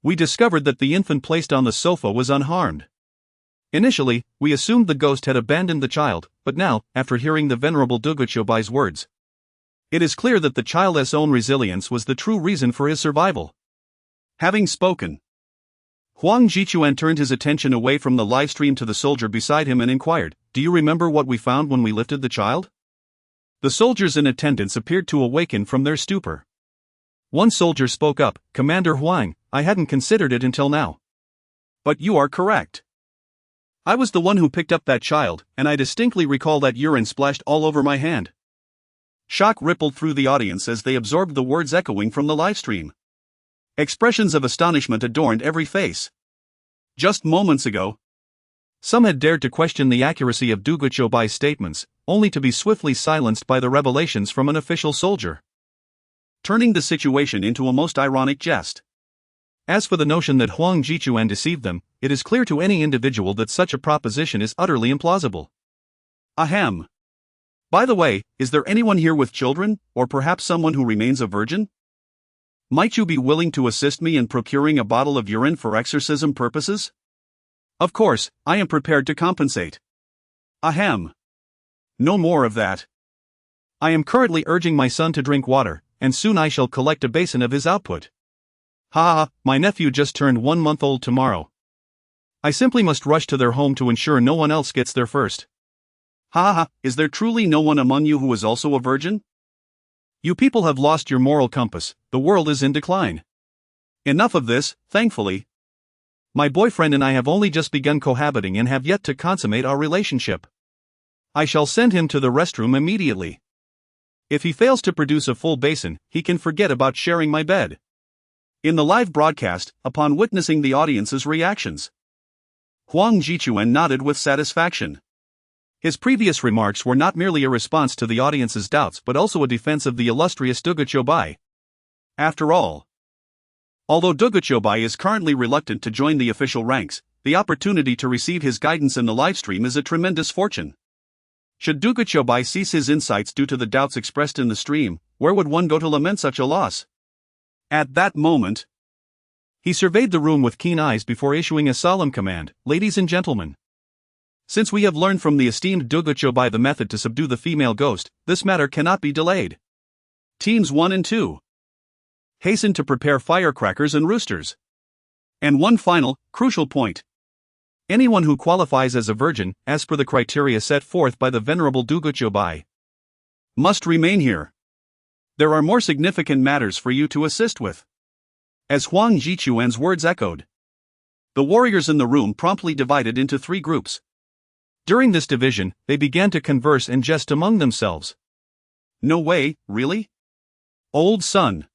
we discovered that the infant placed on the sofa was unharmed. Initially, we assumed the ghost had abandoned the child, but now, after hearing the venerable Duguchobai's words, it is clear that the child's own resilience was the true reason for his survival." Having spoken, Huang Jichuan turned his attention away from the livestream to the soldier beside him and inquired, "Do you remember what we found when we lifted the child?" The soldiers in attendance appeared to awaken from their stupor. One soldier spoke up, "Commander Huang, I hadn't considered it until now. But you are correct. I was the one who picked up that child, and I distinctly recall that urine splashed all over my hand." Shock rippled through the audience as they absorbed the words echoing from the livestream. Expressions of astonishment adorned every face. Just moments ago, some had dared to question the accuracy of Duguchobai's statements, only to be swiftly silenced by the revelations from an official soldier, turning the situation into a most ironic jest. As for the notion that Huang Jichuan deceived them, it is clear to any individual that such a proposition is utterly implausible. Ahem. By the way, is there anyone here with children, or perhaps someone who remains a virgin? Might you be willing to assist me in procuring a bottle of urine for exorcism purposes? Of course, I am prepared to compensate. Ahem. No more of that. I am currently urging my son to drink water, and soon I shall collect a basin of his output. Ha, my nephew just turned 1 month old tomorrow. I simply must rush to their home to ensure no one else gets there first. Ha, is there truly no one among you who is also a virgin? You people have lost your moral compass, the world is in decline. Enough of this, thankfully. My boyfriend and I have only just begun cohabiting and have yet to consummate our relationship. I shall send him to the restroom immediately. If he fails to produce a full basin, he can forget about sharing my bed. In the live broadcast, upon witnessing the audience's reactions, Huang Jichuan nodded with satisfaction. His previous remarks were not merely a response to the audience's doubts but also a defense of the illustrious Dugu Qiubai. After all, although Dugu Qiubai is currently reluctant to join the official ranks, the opportunity to receive his guidance in the livestream is a tremendous fortune. Should Dugu Qiubai cease his insights due to the doubts expressed in the stream, where would one go to lament such a loss? At that moment, he surveyed the room with keen eyes before issuing a solemn command. Ladies and gentlemen, since we have learned from the esteemed Dugu Qiubai the method to subdue the female ghost, this matter cannot be delayed. Teams 1 and 2, hasten to prepare firecrackers and roosters. And one final, crucial point. Anyone who qualifies as a virgin, as per the criteria set forth by the Venerable Dugu Qiubai, must remain here. There are more significant matters for you to assist with. As Huang Jichuan's words echoed, the warriors in the room promptly divided into 3 groups. During this division, they began to converse and jest among themselves. No way, really? Old son.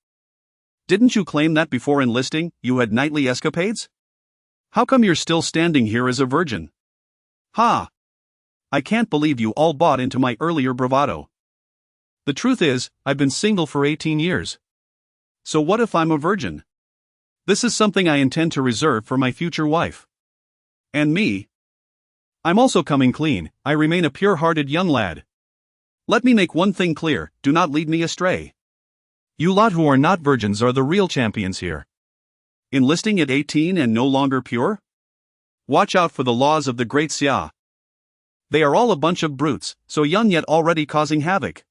Didn't you claim that before enlisting, you had nightly escapades? How come you're still standing here as a virgin? Ha! I can't believe you all bought into my earlier bravado. The truth is, I've been single for 18 years. So what if I'm a virgin? This is something I intend to reserve for my future wife. And me? I'm also coming clean, I remain a pure-hearted young lad. Let me make one thing clear, do not lead me astray. You lot who are not virgins are the real champions here. Enlisting at 18 and no longer pure? Watch out for the laws of the great Xia. They are all a bunch of brutes, so young yet already causing havoc.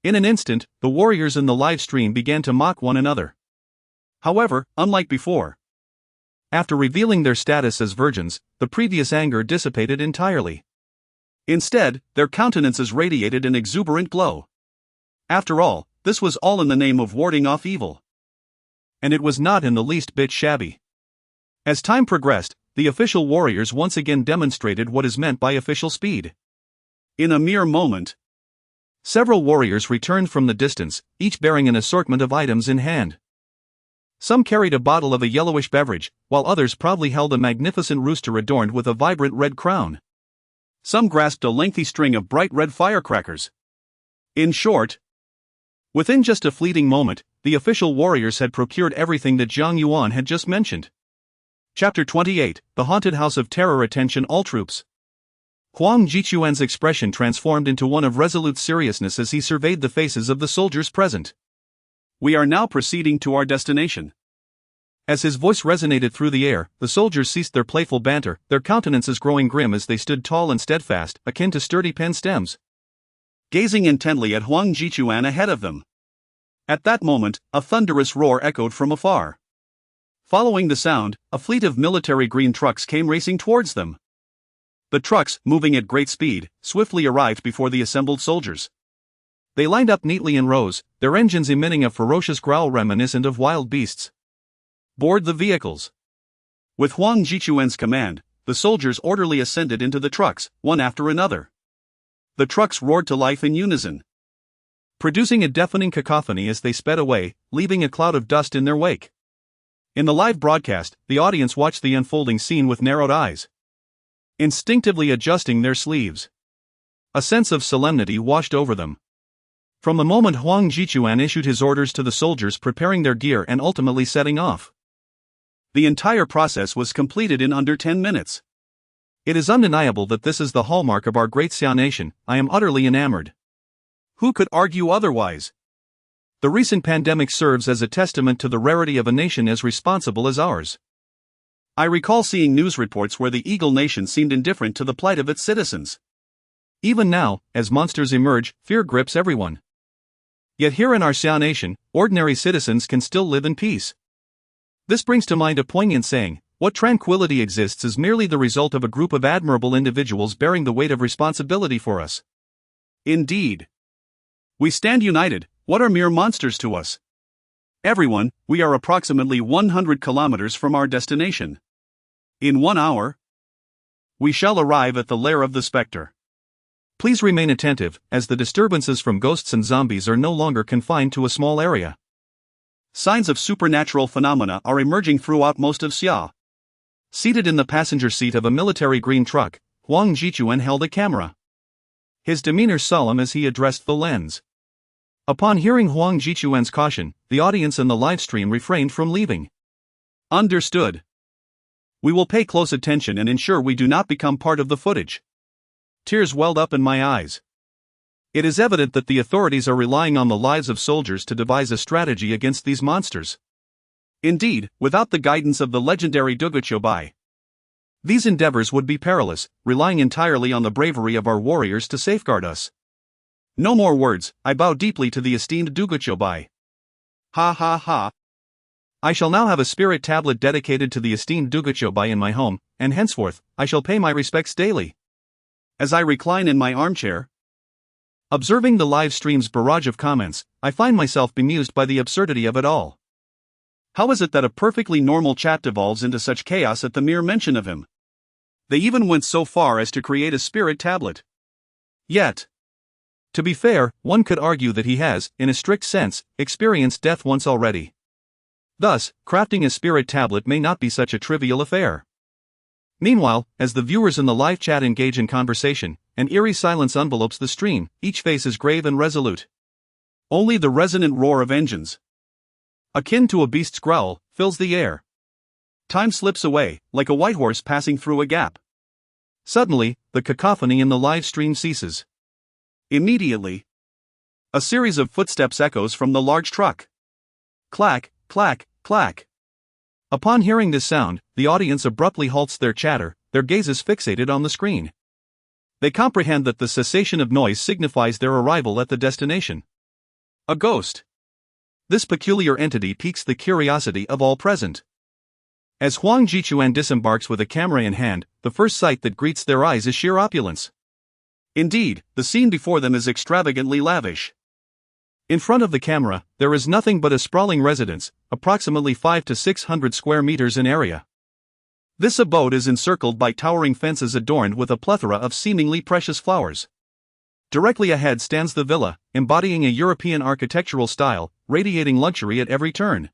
In an instant, the warriors in the live stream began to mock one another. However, unlike before, after revealing their status as virgins, the previous anger dissipated entirely. Instead, their countenances radiated an exuberant glow. After all, this was all in the name of warding off evil. And it was not in the least bit shabby. As time progressed, the official warriors once again demonstrated what is meant by official speed. In a mere moment, several warriors returned from the distance, each bearing an assortment of items in hand. Some carried a bottle of a yellowish beverage, while others proudly held a magnificent rooster adorned with a vibrant red crown. Some grasped a lengthy string of bright red firecrackers. In short, within just a fleeting moment, the official warriors had procured everything that Jiang Yuan had just mentioned. Chapter 28, The Haunted House of Terror. Attention all troops. Huang Jichuan's expression transformed into one of resolute seriousness as he surveyed the faces of the soldiers present. We are now proceeding to our destination. As his voice resonated through the air, the soldiers ceased their playful banter, their countenances growing grim as they stood tall and steadfast, akin to sturdy pen stems, gazing intently at Huang Jichuan ahead of them. At that moment, a thunderous roar echoed from afar. Following the sound, a fleet of military green trucks came racing towards them. The trucks, moving at great speed, swiftly arrived before the assembled soldiers. They lined up neatly in rows, their engines emitting a ferocious growl reminiscent of wild beasts. Board the vehicles. With Huang Jichuan's command, the soldiers orderly ascended into the trucks, one after another. The trucks roared to life in unison, producing a deafening cacophony as they sped away, leaving a cloud of dust in their wake. In the live broadcast, the audience watched the unfolding scene with narrowed eyes, instinctively adjusting their sleeves. A sense of solemnity washed over them. From the moment Huang Jichuan issued his orders to the soldiers preparing their gear and ultimately setting off, the entire process was completed in under 10 minutes. It is undeniable that this is the hallmark of our great Xia nation. I am utterly enamored. Who could argue otherwise? The recent pandemic serves as a testament to the rarity of a nation as responsible as ours. I recall seeing news reports where the Eagle Nation seemed indifferent to the plight of its citizens. Even now, as monsters emerge, fear grips everyone. Yet here in our Xia nation, ordinary citizens can still live in peace. This brings to mind a poignant saying: what tranquility exists is merely the result of a group of admirable individuals bearing the weight of responsibility for us. Indeed. We stand united, what are mere monsters to us? Everyone, we are approximately 100 kilometers from our destination. In 1 hour, we shall arrive at the lair of the spectre. Please remain attentive, as the disturbances from ghosts and zombies are no longer confined to a small area. Signs of supernatural phenomena are emerging throughout most of Xia. Seated in the passenger seat of a military green truck, Huang Jichuan held a camera. His demeanor solemn as he addressed the lens. Upon hearing Huang Jichuan's caution, the audience and the livestream refrained from leaving. Understood. We will pay close attention and ensure we do not become part of the footage. Tears welled up in my eyes. It is evident that the authorities are relying on the lives of soldiers to devise a strategy against these monsters. Indeed, without the guidance of the legendary Duguchobai, these endeavors would be perilous, relying entirely on the bravery of our warriors to safeguard us. No more words, I bow deeply to the esteemed Duguchobai. Ha ha ha. I shall now have a spirit tablet dedicated to the esteemed Duguchobai in my home, and henceforth, I shall pay my respects daily. As I recline in my armchair, observing the live stream's barrage of comments, I find myself bemused by the absurdity of it all. How is it that a perfectly normal chat devolves into such chaos at the mere mention of him? They even went so far as to create a spirit tablet. Yet, to be fair, one could argue that he has, in a strict sense, experienced death once already. Thus, crafting a spirit tablet may not be such a trivial affair. Meanwhile, as the viewers in the live chat engage in conversation, an eerie silence envelopes the stream, each face is grave and resolute. Only the resonant roar of engines, akin to a beast's growl, fills the air. Time slips away, like a white horse passing through a gap. Suddenly, the cacophony in the live stream ceases. Immediately, a series of footsteps echoes from the large truck. Clack, clack, clack. Upon hearing this sound, the audience abruptly halts their chatter, their gazes fixated on the screen. They comprehend that the cessation of noise signifies their arrival at the destination. A ghost. This peculiar entity piques the curiosity of all present. As Huang Jichuan disembarks with a camera in hand, the first sight that greets their eyes is sheer opulence. Indeed, the scene before them is extravagantly lavish. In front of the camera, there is nothing but a sprawling residence, approximately 500 to 600 square meters in area. This abode is encircled by towering fences adorned with a plethora of seemingly precious flowers. Directly ahead stands the villa, embodying a European architectural style, radiating luxury at every turn.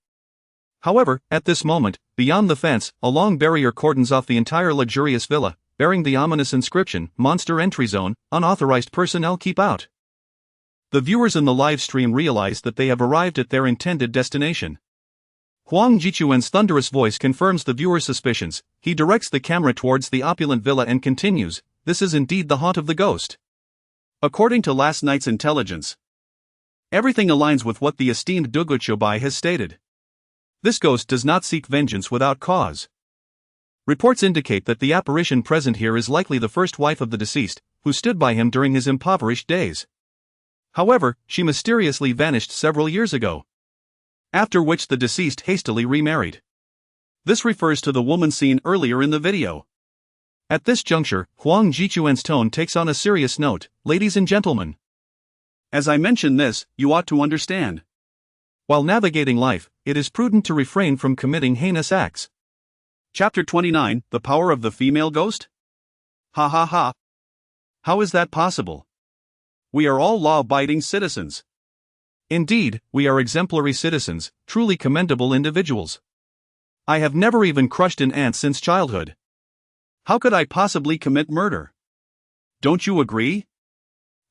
However, at this moment, beyond the fence, a long barrier cordons off the entire luxurious villa, bearing the ominous inscription, "Monster Entry Zone, Unauthorized Personnel Keep Out." The viewers in the live stream realize that they have arrived at their intended destination. Huang Jichuan's thunderous voice confirms the viewer's suspicions. He directs the camera towards the opulent villa and continues, "This is indeed the haunt of the ghost." According to last night's intelligence, everything aligns with what the esteemed Duguchobai has stated. This ghost does not seek vengeance without cause. Reports indicate that the apparition present here is likely the first wife of the deceased, who stood by him during his impoverished days. However, she mysteriously vanished several years ago, after which the deceased hastily remarried. This refers to the woman seen earlier in the video. At this juncture, Huang Jichuan's tone takes on a serious note. "Ladies and gentlemen, as I mention this, you ought to understand. While navigating life, it is prudent to refrain from committing heinous acts." Chapter 29, The Power of the Female Ghost? Ha ha ha. How is that possible? We are all law-abiding citizens. Indeed, we are exemplary citizens, truly commendable individuals. I have never even crushed an ant since childhood. How could I possibly commit murder? Don't you agree?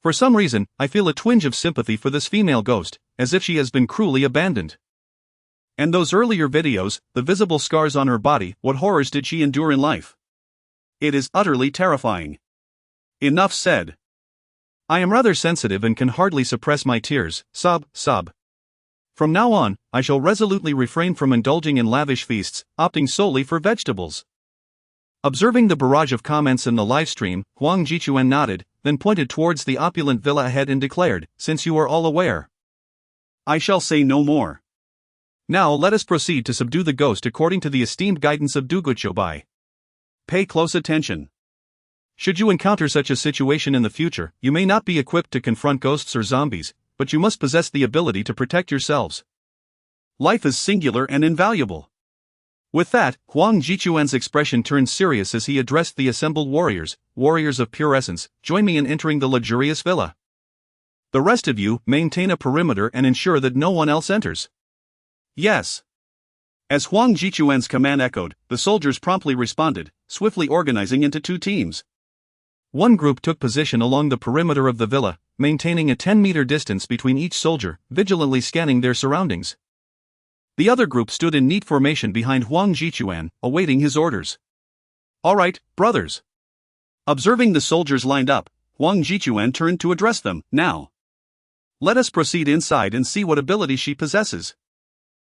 For some reason, I feel a twinge of sympathy for this female ghost, as if she has been cruelly abandoned. And those earlier videos, the visible scars on her body, what horrors did she endure in life? It is utterly terrifying. Enough said. I am rather sensitive and can hardly suppress my tears. Sob, sob. From now on, I shall resolutely refrain from indulging in lavish feasts, opting solely for vegetables. Observing the barrage of comments in the livestream, Huang Jichuan nodded, then pointed towards the opulent villa ahead and declared, "Since you are all aware, I shall say no more. Now let us proceed to subdue the ghost according to the esteemed guidance of Duguchobai. Pay close attention. Should you encounter such a situation in the future, you may not be equipped to confront ghosts or zombies, but you must possess the ability to protect yourselves. Life is singular and invaluable. With that, Huang Jichuan's expression turned serious as he addressed the assembled warriors, warriors of pure essence, join me in entering the luxurious villa. The rest of you, maintain a perimeter and ensure that no one else enters. Yes. As Huang Jichuan's command echoed, the soldiers promptly responded, swiftly organizing into two teams. One group took position along the perimeter of the villa, maintaining a 10-meter distance between each soldier, vigilantly scanning their surroundings. The other group stood in neat formation behind Huang Jichuan, awaiting his orders. All right, brothers. Observing the soldiers lined up, Huang Jichuan turned to address them. Now, let us proceed inside and see what ability she possesses.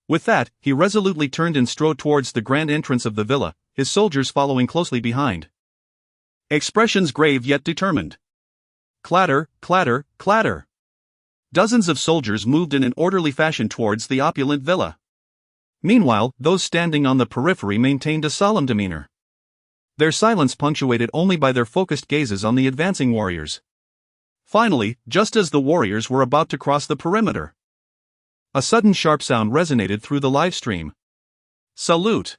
With that, he resolutely turned and strode towards the grand entrance of the villa, his soldiers following closely behind. Expressions grave yet determined. Clatter, clatter, clatter. Dozens of soldiers moved in an orderly fashion towards the opulent villa. Meanwhile, those standing on the periphery maintained a solemn demeanor. Their silence punctuated only by their focused gazes on the advancing warriors. Finally, just as the warriors were about to cross the perimeter, a sudden sharp sound resonated through the live stream. Salute!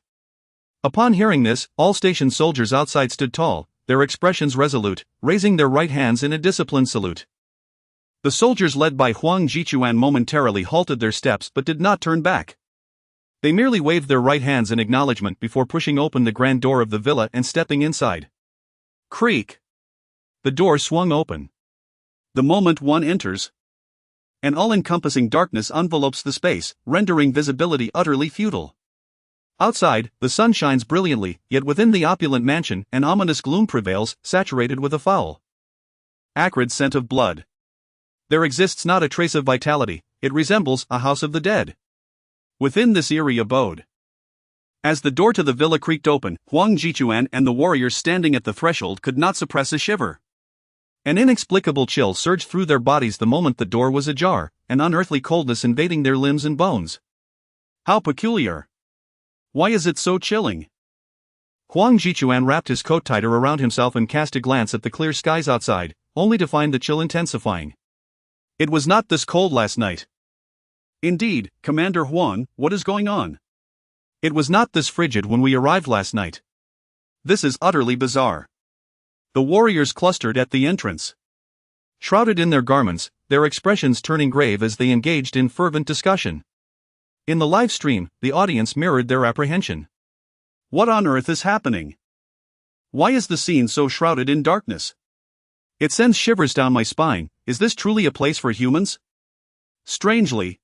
Upon hearing this, all station soldiers outside stood tall, their expressions resolute, raising their right hands in a disciplined salute. The soldiers led by Huang Jichuan momentarily halted their steps but did not turn back. They merely waved their right hands in acknowledgement before pushing open the grand door of the villa and stepping inside. Creak! The door swung open. The moment one enters, an all-encompassing darkness envelopes the space, rendering visibility utterly futile. Outside, the sun shines brilliantly, yet within the opulent mansion, an ominous gloom prevails, saturated with a foul, acrid scent of blood. There exists not a trace of vitality, it resembles a house of the dead. Within this eerie abode, as the door to the villa creaked open, Huang Jichuan and the warriors standing at the threshold could not suppress a shiver. An inexplicable chill surged through their bodies the moment the door was ajar, an unearthly coldness invading their limbs and bones. How peculiar! Why is it so chilling? Huang Jichuan wrapped his coat tighter around himself and cast a glance at the clear skies outside, only to find the chill intensifying. It was not this cold last night. Indeed, Commander Huang, what is going on? It was not this frigid when we arrived last night. This is utterly bizarre. The warriors clustered at the entrance. Shrouded in their garments, their expressions turning grave as they engaged in fervent discussion. In the live stream, the audience mirrored their apprehension. What on earth is happening? Why is the scene so shrouded in darkness? It sends shivers down my spine. Is this truly a place for humans? Strangely,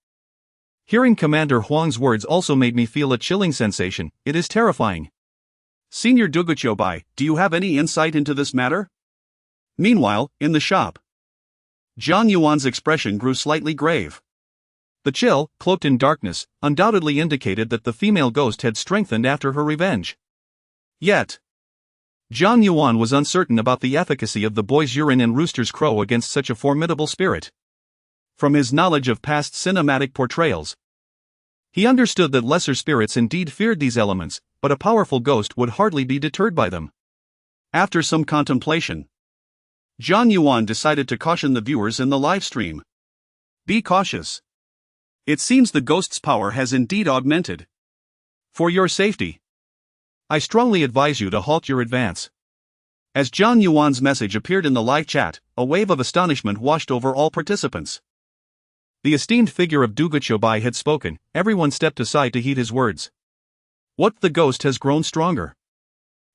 hearing Commander Huang's words also made me feel a chilling sensation. It is terrifying. Senior Duguchobai, do you have any insight into this matter? Meanwhile, in the shop, Jiang Yuan's expression grew slightly grave. The chill, cloaked in darkness, undoubtedly indicated that the female ghost had strengthened after her revenge. Yet, Jiang Yuan was uncertain about the efficacy of the boy's urine and rooster's crow against such a formidable spirit. From his knowledge of past cinematic portrayals, he understood that lesser spirits indeed feared these elements, but a powerful ghost would hardly be deterred by them. After some contemplation, Jiang Yuan decided to caution the viewers in the live stream. Be cautious. It seems the ghost's power has indeed augmented. For your safety, I strongly advise you to halt your advance. As Jiang Yuan's message appeared in the live chat, a wave of astonishment washed over all participants. The esteemed figure of Duguchobai had spoken, everyone stepped aside to heed his words. What, the ghost has grown stronger?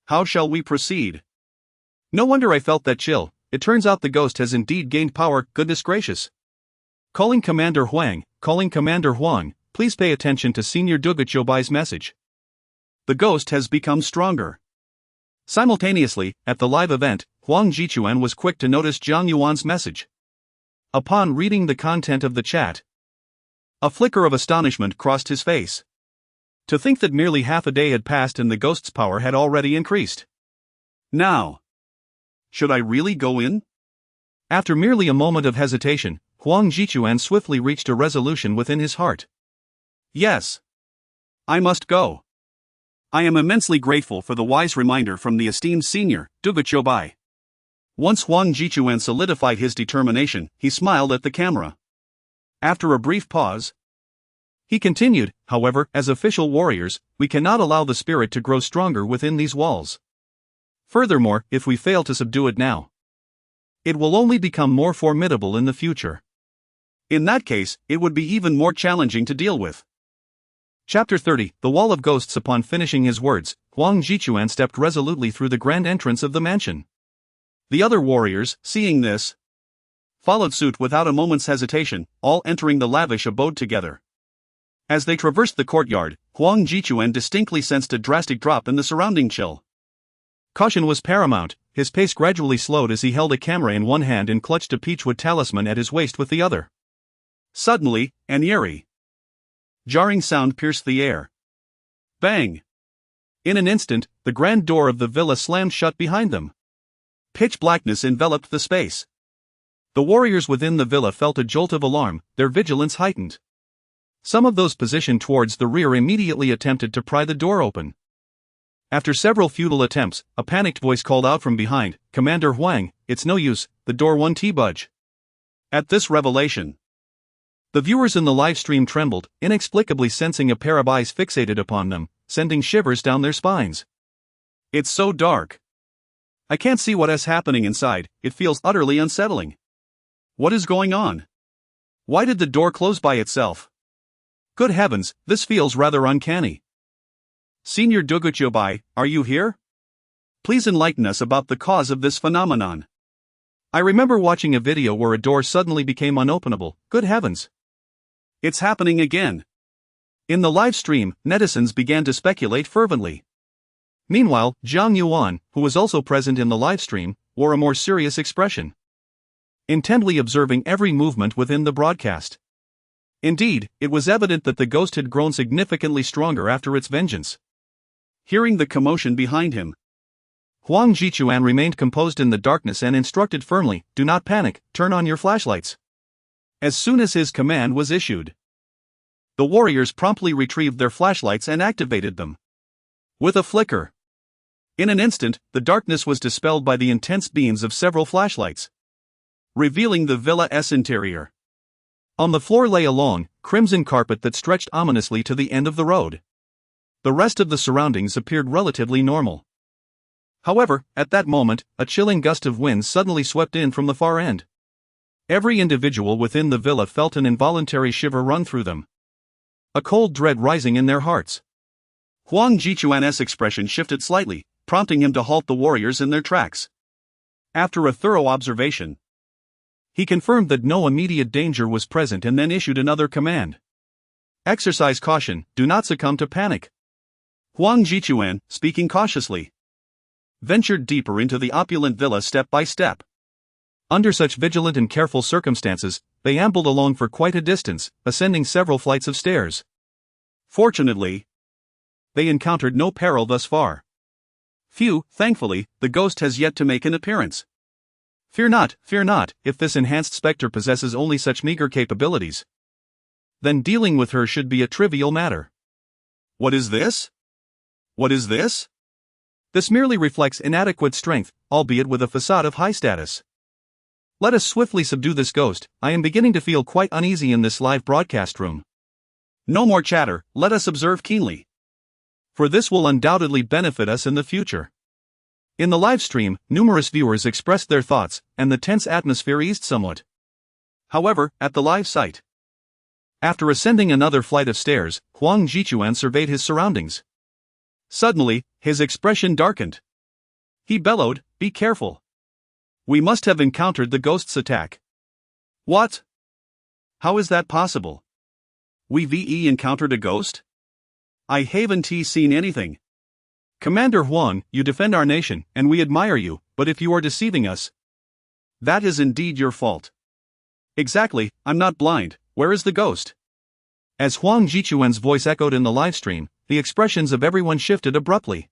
How shall we proceed? No wonder I felt that chill, it turns out the ghost has indeed gained power, goodness gracious. Calling Commander Huang, please pay attention to Senior Duguchobai's message. The ghost has become stronger. Simultaneously, at the live event, Huang Jichuan was quick to notice Jiang Yuan's message. Upon reading the content of the chat, a flicker of astonishment crossed his face. To think that merely half a day had passed and the ghost's power had already increased. Now, should I really go in? After merely a moment of hesitation, Huang Jichuan swiftly reached a resolution within his heart. Yes. I must go. I am immensely grateful for the wise reminder from the esteemed senior, Duguchobai. Once Huang Jichuan solidified his determination, he smiled at the camera. After a brief pause, He continued, however, as official warriors, we cannot allow the spirit to grow stronger within these walls. Furthermore, if we fail to subdue it now, it will only become more formidable in the future. In that case, it would be even more challenging to deal with. Chapter 30, The Wall of Ghosts. Upon finishing his words, Huang Jichuan stepped resolutely through the grand entrance of the mansion. The other warriors, seeing this, followed suit without a moment's hesitation, all entering the lavish abode together. As they traversed the courtyard, Huang Jichuan distinctly sensed a drastic drop in the surrounding chill. Caution was paramount. His pace gradually slowed as he held a camera in one hand and clutched a peachwood talisman at his waist with the other. Suddenly, an eerie, jarring sound pierced the air. Bang! In an instant, the grand door of the villa slammed shut behind them. Pitch blackness enveloped the space. The warriors within the villa felt a jolt of alarm, their vigilance heightened. Some of those positioned towards the rear immediately attempted to pry the door open. After several futile attempts, a panicked voice called out from behind, "Commander Huang, it's no use, the door won't budge." At this revelation, the viewers in the live stream trembled, inexplicably sensing a pair of eyes fixated upon them, sending shivers down their spines. It's so dark. I can't see what is happening inside, it feels utterly unsettling. What is going on? Why did the door close by itself? Good heavens, this feels rather uncanny. Senior Duguchobai, are you here? Please enlighten us about the cause of this phenomenon. I remember watching a video where a door suddenly became unopenable. Good heavens. It's happening again. In the live stream, netizens began to speculate fervently. Meanwhile, Jiang Yuan, who was also present in the live stream, wore a more serious expression, intently observing every movement within the broadcast. Indeed, it was evident that the ghost had grown significantly stronger after its vengeance. Hearing the commotion behind him, Huang Jichuan remained composed in the darkness and instructed firmly, "Do not panic, turn on your flashlights." As soon as his command was issued, the warriors promptly retrieved their flashlights and activated them. With a flicker, in an instant, the darkness was dispelled by the intense beams of several flashlights, revealing the villa's interior. On the floor lay a long, crimson carpet that stretched ominously to the end of the road. The rest of the surroundings appeared relatively normal. However, at that moment, a chilling gust of wind suddenly swept in from the far end. Every individual within the villa felt an involuntary shiver run through them, a cold dread rising in their hearts. Huang Jichuan's expression shifted slightly, prompting him to halt the warriors in their tracks. After a thorough observation, he confirmed that no immediate danger was present and then issued another command. Exercise caution, do not succumb to panic. Huang Jichuan, speaking cautiously, ventured deeper into the opulent villa step by step. Under such vigilant and careful circumstances, they ambled along for quite a distance, ascending several flights of stairs. Fortunately, they encountered no peril thus far. Phew, thankfully, the ghost has yet to make an appearance. Fear not, if this enhanced spectre possesses only such meager capabilities, then dealing with her should be a trivial matter. What is this? What is this? This merely reflects inadequate strength, albeit with a facade of high status. Let us swiftly subdue this ghost. I am beginning to feel quite uneasy in this live broadcast room. No more chatter, let us observe keenly, for this will undoubtedly benefit us in the future. In the live stream, numerous viewers expressed their thoughts, and the tense atmosphere eased somewhat. However, at the live site, after ascending another flight of stairs, Huang Jichuan surveyed his surroundings. Suddenly, his expression darkened. He bellowed, "Be careful. We must have encountered the ghost's attack." What? How is that possible? We've encountered a ghost? I haven't seen anything. Commander Huang, you defend our nation, and we admire you, but if you are deceiving us, that is indeed your fault. Exactly, I'm not blind, where is the ghost? As Huang Jichuan's voice echoed in the livestream, the expressions of everyone shifted abruptly.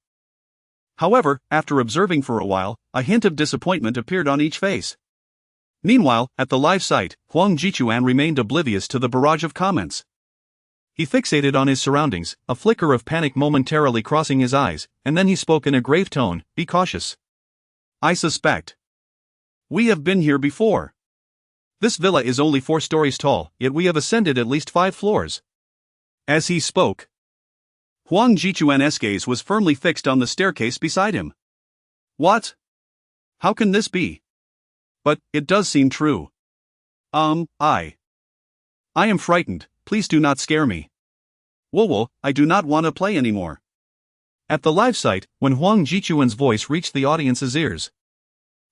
However, after observing for a while, a hint of disappointment appeared on each face. Meanwhile, at the live site, Huang Jichuan remained oblivious to the barrage of comments. He fixated on his surroundings, a flicker of panic momentarily crossing his eyes, and then he spoke in a grave tone, "Be cautious. I suspect we have been here before. This villa is only 4 stories tall, yet we have ascended at least 5 floors. As he spoke, Huang Jichuan's gaze was firmly fixed on the staircase beside him. What? How can this be? But it does seem true. I am frightened, please do not scare me. Whoa, I do not want to play anymore. At the live site, when Huang Jichuan's voice reached the audience's ears,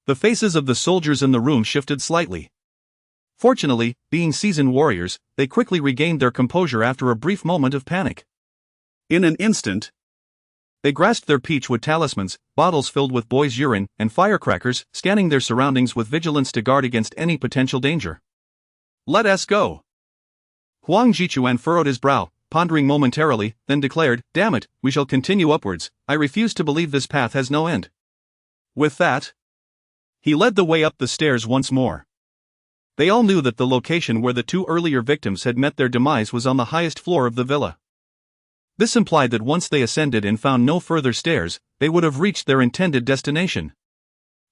the faces of the soldiers in the room shifted slightly. Fortunately, being seasoned warriors, they quickly regained their composure after a brief moment of panic. In an instant, they grasped their peachwood talismans, bottles filled with boys' urine, and firecrackers, scanning their surroundings with vigilance to guard against any potential danger. Let us go. Huang Jichuan furrowed his brow, pondering momentarily, then declared, "Damn it, we shall continue upwards. I refuse to believe this path has no end." With that, he led the way up the stairs once more. They all knew that the location where the two earlier victims had met their demise was on the highest floor of the villa. This implied that once they ascended and found no further stairs, they would have reached their intended destination.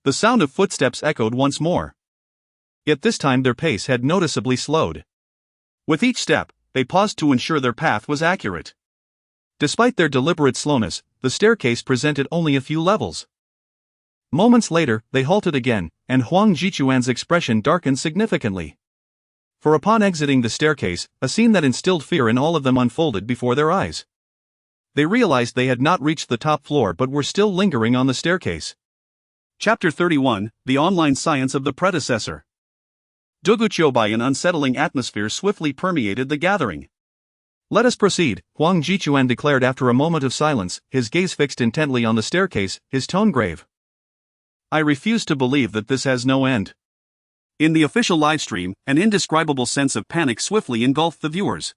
The sound of footsteps echoed once more. Yet this time their pace had noticeably slowed. With each step, they paused to ensure their path was accurate. Despite their deliberate slowness, the staircase presented only a few levels. Moments later, they halted again, and Huang Jichuan's expression darkened significantly. For upon exiting the staircase, a scene that instilled fear in all of them unfolded before their eyes. They realized they had not reached the top floor but were still lingering on the staircase. Chapter 31, The Online Science of the Predecessor. Duguchobai, an unsettling atmosphere swiftly permeated the gathering. Let us proceed, Huang Jichuan declared after a moment of silence, his gaze fixed intently on the staircase, his tone grave. I refuse to believe that this has no end. In the official livestream, an indescribable sense of panic swiftly engulfed the viewers.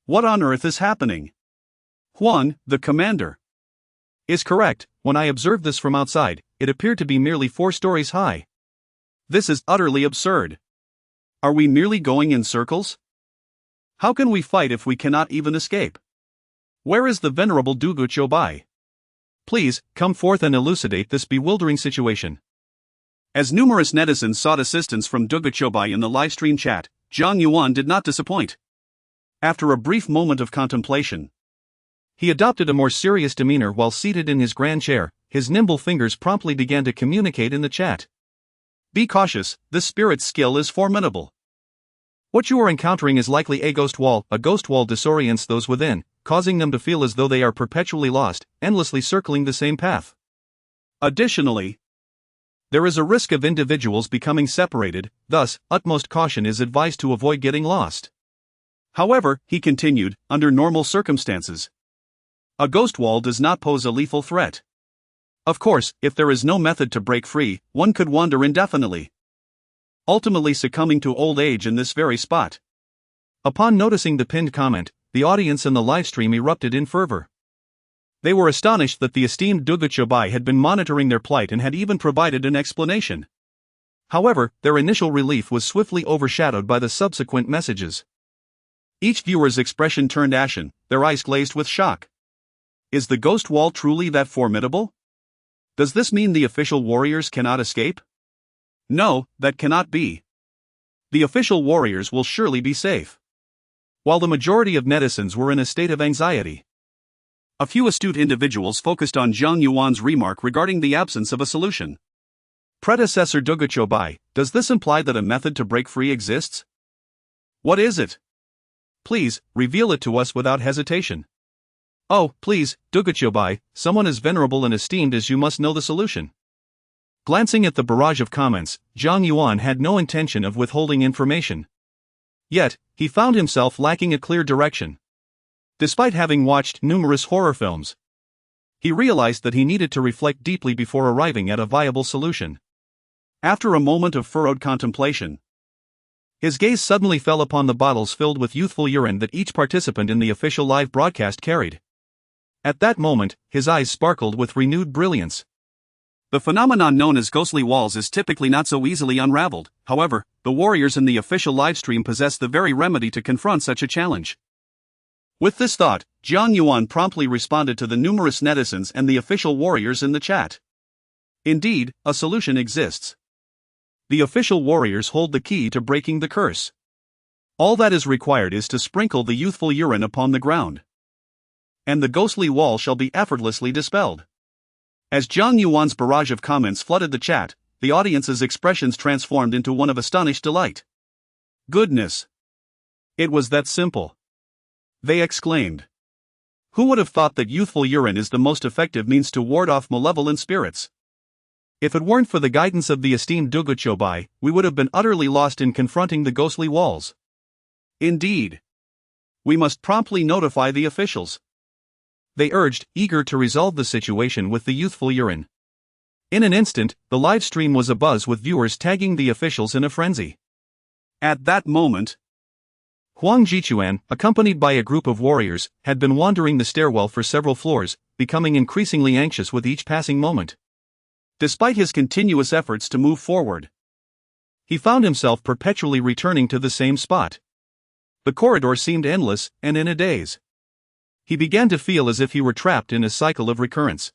What on earth is happening? Huang, the commander, is correct. When I observed this from outside, it appeared to be merely 4 stories high. This is utterly absurd. Are we merely going in circles? How can we fight if we cannot even escape? Where is the venerable Duguchobai? Please, come forth and elucidate this bewildering situation. As numerous netizens sought assistance from Duguchobai in the livestream chat, Jiang Yuan did not disappoint. After a brief moment of contemplation, he adopted a more serious demeanor while seated in his grand chair. His nimble fingers promptly began to communicate in the chat. Be cautious, this spirit's skill is formidable. What you are encountering is likely a ghost wall. A ghost wall disorients those within, causing them to feel as though they are perpetually lost, endlessly circling the same path. Additionally, there is a risk of individuals becoming separated, thus, utmost caution is advised to avoid getting lost. However, he continued, under normal circumstances, a ghost wall does not pose a lethal threat. Of course, if there is no method to break free, one could wander indefinitely, ultimately succumbing to old age in this very spot. Upon noticing the pinned comment, the audience in the livestream erupted in fervor. They were astonished that the esteemed Duguchobai had been monitoring their plight and had even provided an explanation. However, their initial relief was swiftly overshadowed by the subsequent messages. Each viewer's expression turned ashen, their eyes glazed with shock. Is the ghost wall truly that formidable? Does this mean the official warriors cannot escape? No, that cannot be. The official warriors will surely be safe. While the majority of netizens were in a state of anxiety, a few astute individuals focused on Jiang Yuan's remark regarding the absence of a solution. Predecessor Duguchobai, does this imply that a method to break free exists? What is it? Please, reveal it to us without hesitation. Oh, please, Duguchobai, someone as venerable and esteemed as you must know the solution. Glancing at the barrage of comments, Jiang Yuan had no intention of withholding information. Yet, he found himself lacking a clear direction. Despite having watched numerous horror films, he realized that he needed to reflect deeply before arriving at a viable solution. After a moment of furrowed contemplation, his gaze suddenly fell upon the bottles filled with youthful urine that each participant in the official live broadcast carried. At that moment, his eyes sparkled with renewed brilliance. The phenomenon known as ghostly walls is typically not so easily unraveled. However, the warriors in the official livestream possess the very remedy to confront such a challenge. With this thought, Jiang Yuan promptly responded to the numerous netizens and the official warriors in the chat. Indeed, a solution exists. The official warriors hold the key to breaking the curse. All that is required is to sprinkle the youthful urine upon the ground, and the ghostly wall shall be effortlessly dispelled. As Jiang Yuan's barrage of comments flooded the chat, the audience's expressions transformed into one of astonished delight. Goodness! It was that simple. They exclaimed. Who would have thought that youthful urine is the most effective means to ward off malevolent spirits? If it weren't for the guidance of the esteemed Duguchobai, we would have been utterly lost in confronting the ghostly walls. Indeed. We must promptly notify the officials, they urged, eager to resolve the situation with the youthful urine. In an instant, the live stream was abuzz with viewers tagging the officials in a frenzy. At that moment, Huang Jichuan, accompanied by a group of warriors, had been wandering the stairwell for several floors, becoming increasingly anxious with each passing moment. Despite his continuous efforts to move forward, he found himself perpetually returning to the same spot. The corridor seemed endless, and in a daze. He began to feel as if he were trapped in a cycle of recurrence.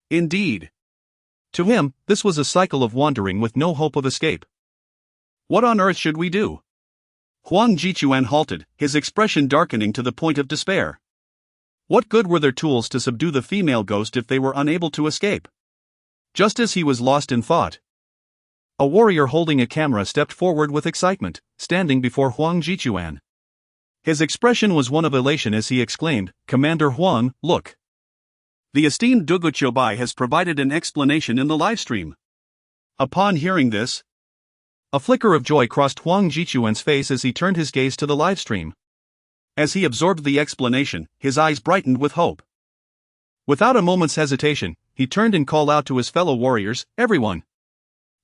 Indeed. To him, this was a cycle of wandering with no hope of escape. What on earth should we do? Huang Jichuan halted, his expression darkening to the point of despair. What good were their tools to subdue the female ghost if they were unable to escape? Just as he was lost in thought, a warrior holding a camera stepped forward with excitement, standing before Huang Jichuan. His expression was one of elation as he exclaimed, "Commander Huang, look! The esteemed Duguchobai has provided an explanation in the livestream." Upon hearing this, a flicker of joy crossed Huang Jichuan's face as he turned his gaze to the livestream. As he absorbed the explanation, his eyes brightened with hope. Without a moment's hesitation, he turned and called out to his fellow warriors, "Everyone!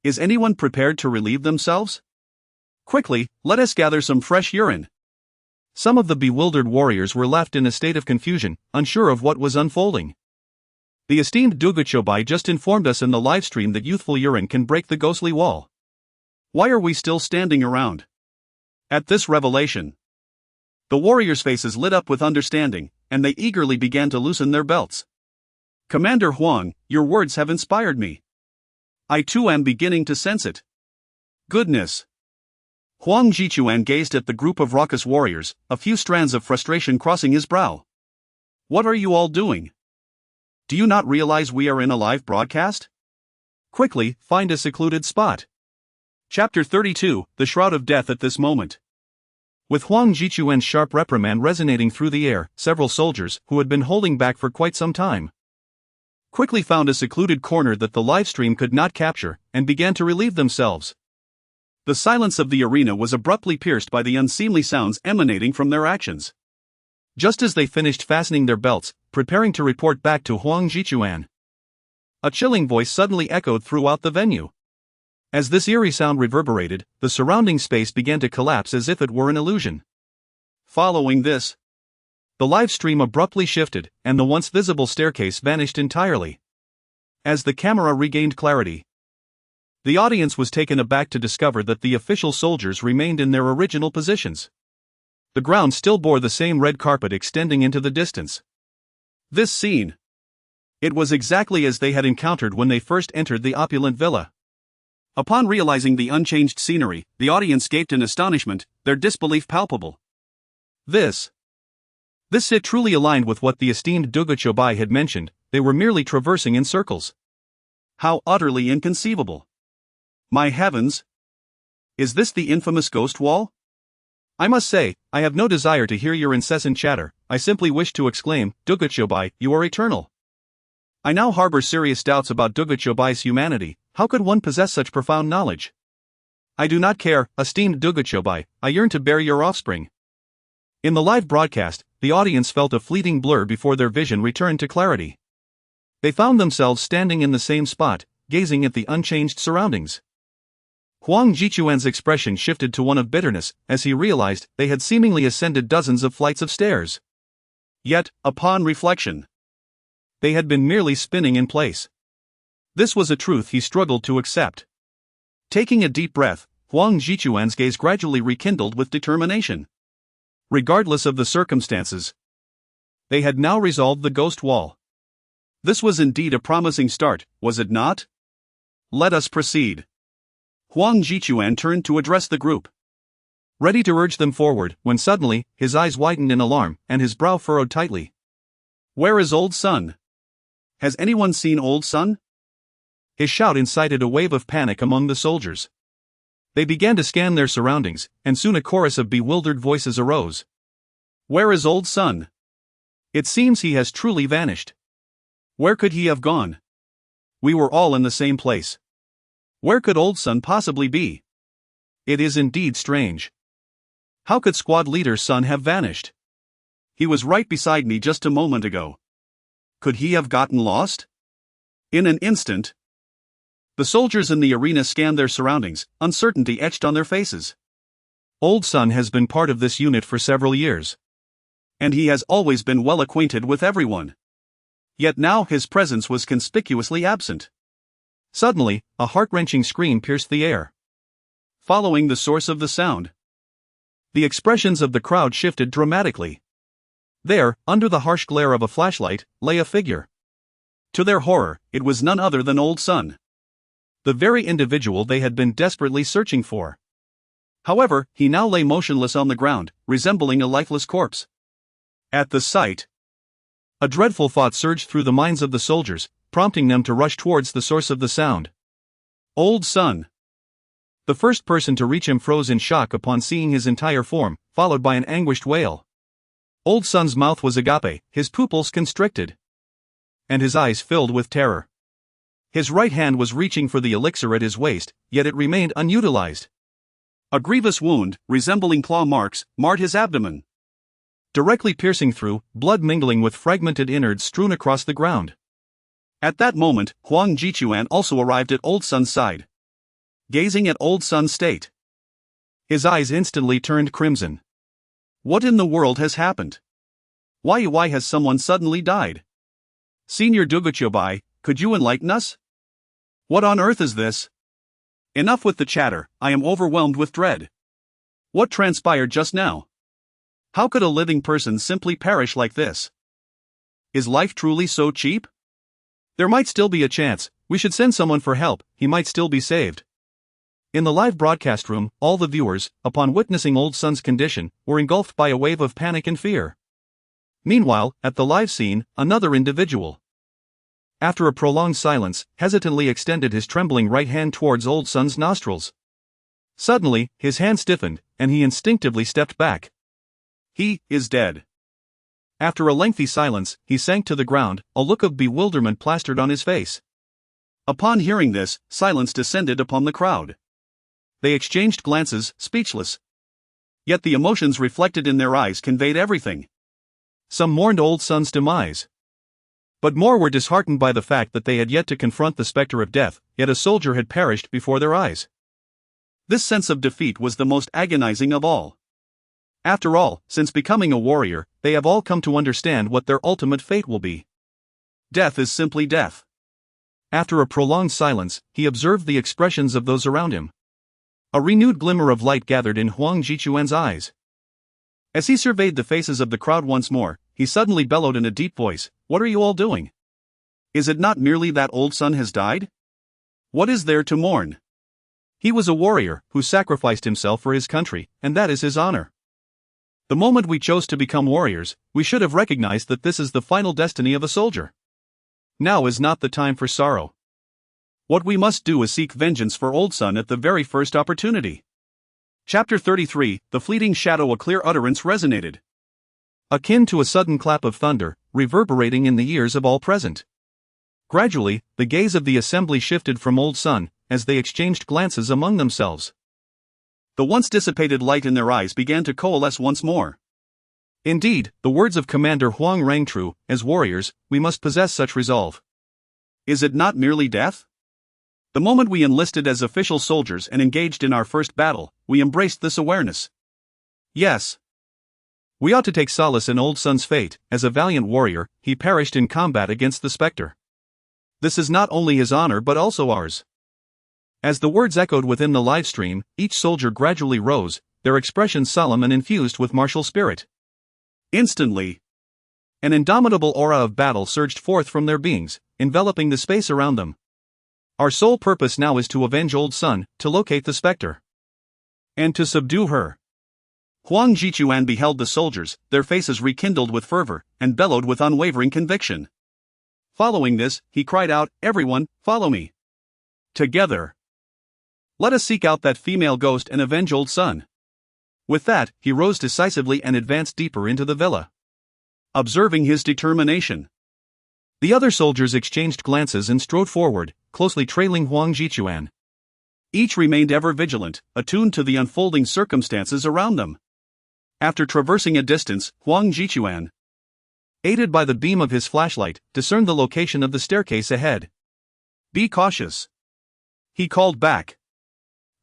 Is anyone prepared to relieve themselves? Quickly, let us gather some fresh urine." Some of the bewildered warriors were left in a state of confusion, unsure of what was unfolding. The esteemed Duguchobai just informed us in the livestream that youthful urine can break the ghostly wall. Why are we still standing around? At this revelation, the warriors' faces lit up with understanding, and they eagerly began to loosen their belts. "Commander Huang, your words have inspired me. I too am beginning to sense it. Goodness!" Huang Jichuan gazed at the group of raucous warriors, a few strands of frustration crossing his brow. "What are you all doing? Do you not realize we are in a live broadcast? Quickly, find a secluded spot." Chapter 32, The Shroud of Death. At this moment, with Huang Jichuan's sharp reprimand resonating through the air, several soldiers, who had been holding back for quite some time, quickly found a secluded corner that the livestream could not capture, and began to relieve themselves. The silence of the arena was abruptly pierced by the unseemly sounds emanating from their actions. Just as they finished fastening their belts, preparing to report back to Huang Jichuan, a chilling voice suddenly echoed throughout the venue. As this eerie sound reverberated, the surrounding space began to collapse as if it were an illusion. Following this, the live stream abruptly shifted, and the once visible staircase vanished entirely. As the camera regained clarity, the audience was taken aback to discover that the official soldiers remained in their original positions. The ground still bore the same red carpet extending into the distance. This scene, it was exactly as they had encountered when they first entered the opulent villa. Upon realizing the unchanged scenery, the audience gaped in astonishment, their disbelief palpable. This it truly aligned with what the esteemed Duguchobai had mentioned. They were merely traversing in circles. How utterly inconceivable! My heavens! Is this the infamous ghost wall? I must say, I have no desire to hear your incessant chatter. I simply wish to exclaim, "Duguchobai, you are eternal." I now harbor serious doubts about Duguchobai's humanity. How could one possess such profound knowledge? I do not care, esteemed Duguchobai, I yearn to bear your offspring. In the live broadcast, the audience felt a fleeting blur before their vision returned to clarity. They found themselves standing in the same spot, gazing at the unchanged surroundings. Huang Jichuan's expression shifted to one of bitterness, as he realized they had seemingly ascended dozens of flights of stairs. Yet, upon reflection, they had been merely spinning in place. This was a truth he struggled to accept. Taking a deep breath, Huang Jichuan's gaze gradually rekindled with determination. Regardless of the circumstances, they had now resolved the ghost wall. This was indeed a promising start, was it not? Let us proceed. Huang Jichuan turned to address the group. ready to urge them forward, when suddenly, his eyes widened in alarm, and his brow furrowed tightly. "Where is Old Sun? Has anyone seen Old Sun?" His shout incited a wave of panic among the soldiers. They began to scan their surroundings, and soon a chorus of bewildered voices arose. "Where is Old Sun? It seems he has truly vanished. Where could he have gone? We were all in the same place. Where could Old Sun possibly be? It is indeed strange. How could squad leader Sun have vanished? He was right beside me just a moment ago. Could he have gotten lost?" In an instant, the soldiers in the arena scanned their surroundings, uncertainty etched on their faces. Old Sun has been part of this unit for several years, and he has always been well acquainted with everyone. Yet now his presence was conspicuously absent. Suddenly, a heart-wrenching scream pierced the air. Following the source of the sound, the expressions of the crowd shifted dramatically. There, under the harsh glare of a flashlight, lay a figure. To their horror, it was none other than Old Sun, the very individual they had been desperately searching for. However, he now lay motionless on the ground, resembling a lifeless corpse. At the sight, a dreadful thought surged through the minds of the soldiers, prompting them to rush towards the source of the sound. Old Sun. The first person to reach him froze in shock upon seeing his entire form, followed by an anguished wail. Old Sun's mouth was agape, his pupils constricted, and his eyes filled with terror. His right hand was reaching for the elixir at his waist, yet it remained unutilized. A grievous wound, resembling claw marks, marred his abdomen, directly piercing through, blood mingling with fragmented innards strewn across the ground. At that moment, Jiang Yuan also arrived at Old Sun's side. Gazing at Old Sun's state, his eyes instantly turned crimson. What in the world has happened? Why has someone suddenly died? Senior Duguchobai, could you enlighten us? What on earth is this? Enough with the chatter, I am overwhelmed with dread. What transpired just now? How could a living person simply perish like this? Is life truly so cheap? There might still be a chance, we should send someone for help, he might still be saved. In the live broadcast room, all the viewers, upon witnessing Old Sun's condition, were engulfed by a wave of panic and fear. Meanwhile, at the live scene, another individual, after a prolonged silence, hesitantly extended his trembling right hand towards Old Sun's nostrils. Suddenly, his hand stiffened, and he instinctively stepped back. He is dead. After a lengthy silence, he sank to the ground, a look of bewilderment plastered on his face. Upon hearing this, silence descended upon the crowd. They exchanged glances, speechless. Yet the emotions reflected in their eyes conveyed everything. Some mourned Old Sun's demise, but more were disheartened by the fact that they had yet to confront the specter of death, yet a soldier had perished before their eyes. This sense of defeat was the most agonizing of all. After all, since becoming a warrior, they have all come to understand what their ultimate fate will be. Death is simply death. After a prolonged silence, he observed the expressions of those around him. A renewed glimmer of light gathered in Jiang Yuan's eyes. As he surveyed the faces of the crowd once more, he suddenly bellowed in a deep voice, "What are you all doing? Is it not merely that Old Sun has died? What is there to mourn? He was a warrior, who sacrificed himself for his country, and that is his honor. The moment we chose to become warriors, we should have recognized that this is the final destiny of a soldier. Now is not the time for sorrow. What we must do is seek vengeance for Old Sun at the very first opportunity." Chapter 33, The Fleeting Shadow. A clear utterance resonated, akin to a sudden clap of thunder, reverberating in the ears of all present. Gradually, the gaze of the assembly shifted from Old Sun, as they exchanged glances among themselves. The once dissipated light in their eyes began to coalesce once more. Indeed, the words of Commander Huang rang true, as warriors, we must possess such resolve. Is it not merely death? The moment we enlisted as official soldiers and engaged in our first battle, we embraced this awareness. Yes. We ought to take solace in Old Sun's fate. As a valiant warrior, he perished in combat against the specter. This is not only his honor but also ours. As the words echoed within the live stream, each soldier gradually rose, their expressions solemn and infused with martial spirit. Instantly, an indomitable aura of battle surged forth from their beings, enveloping the space around them. Our sole purpose now is to avenge Old Sun, to locate the specter, and to subdue her. Huang Jichuan beheld the soldiers, their faces rekindled with fervor, and bellowed with unwavering conviction. Following this, he cried out, "Everyone, follow me! Together! Let us seek out that female ghost and avenge old Sun." With that, he rose decisively and advanced deeper into the villa. Observing his determination, the other soldiers exchanged glances and strode forward, closely trailing Huang Jichuan. Each remained ever vigilant, attuned to the unfolding circumstances around them. After traversing a distance, Huang Jichuan, aided by the beam of his flashlight, discerned the location of the staircase ahead. "Be cautious," he called back.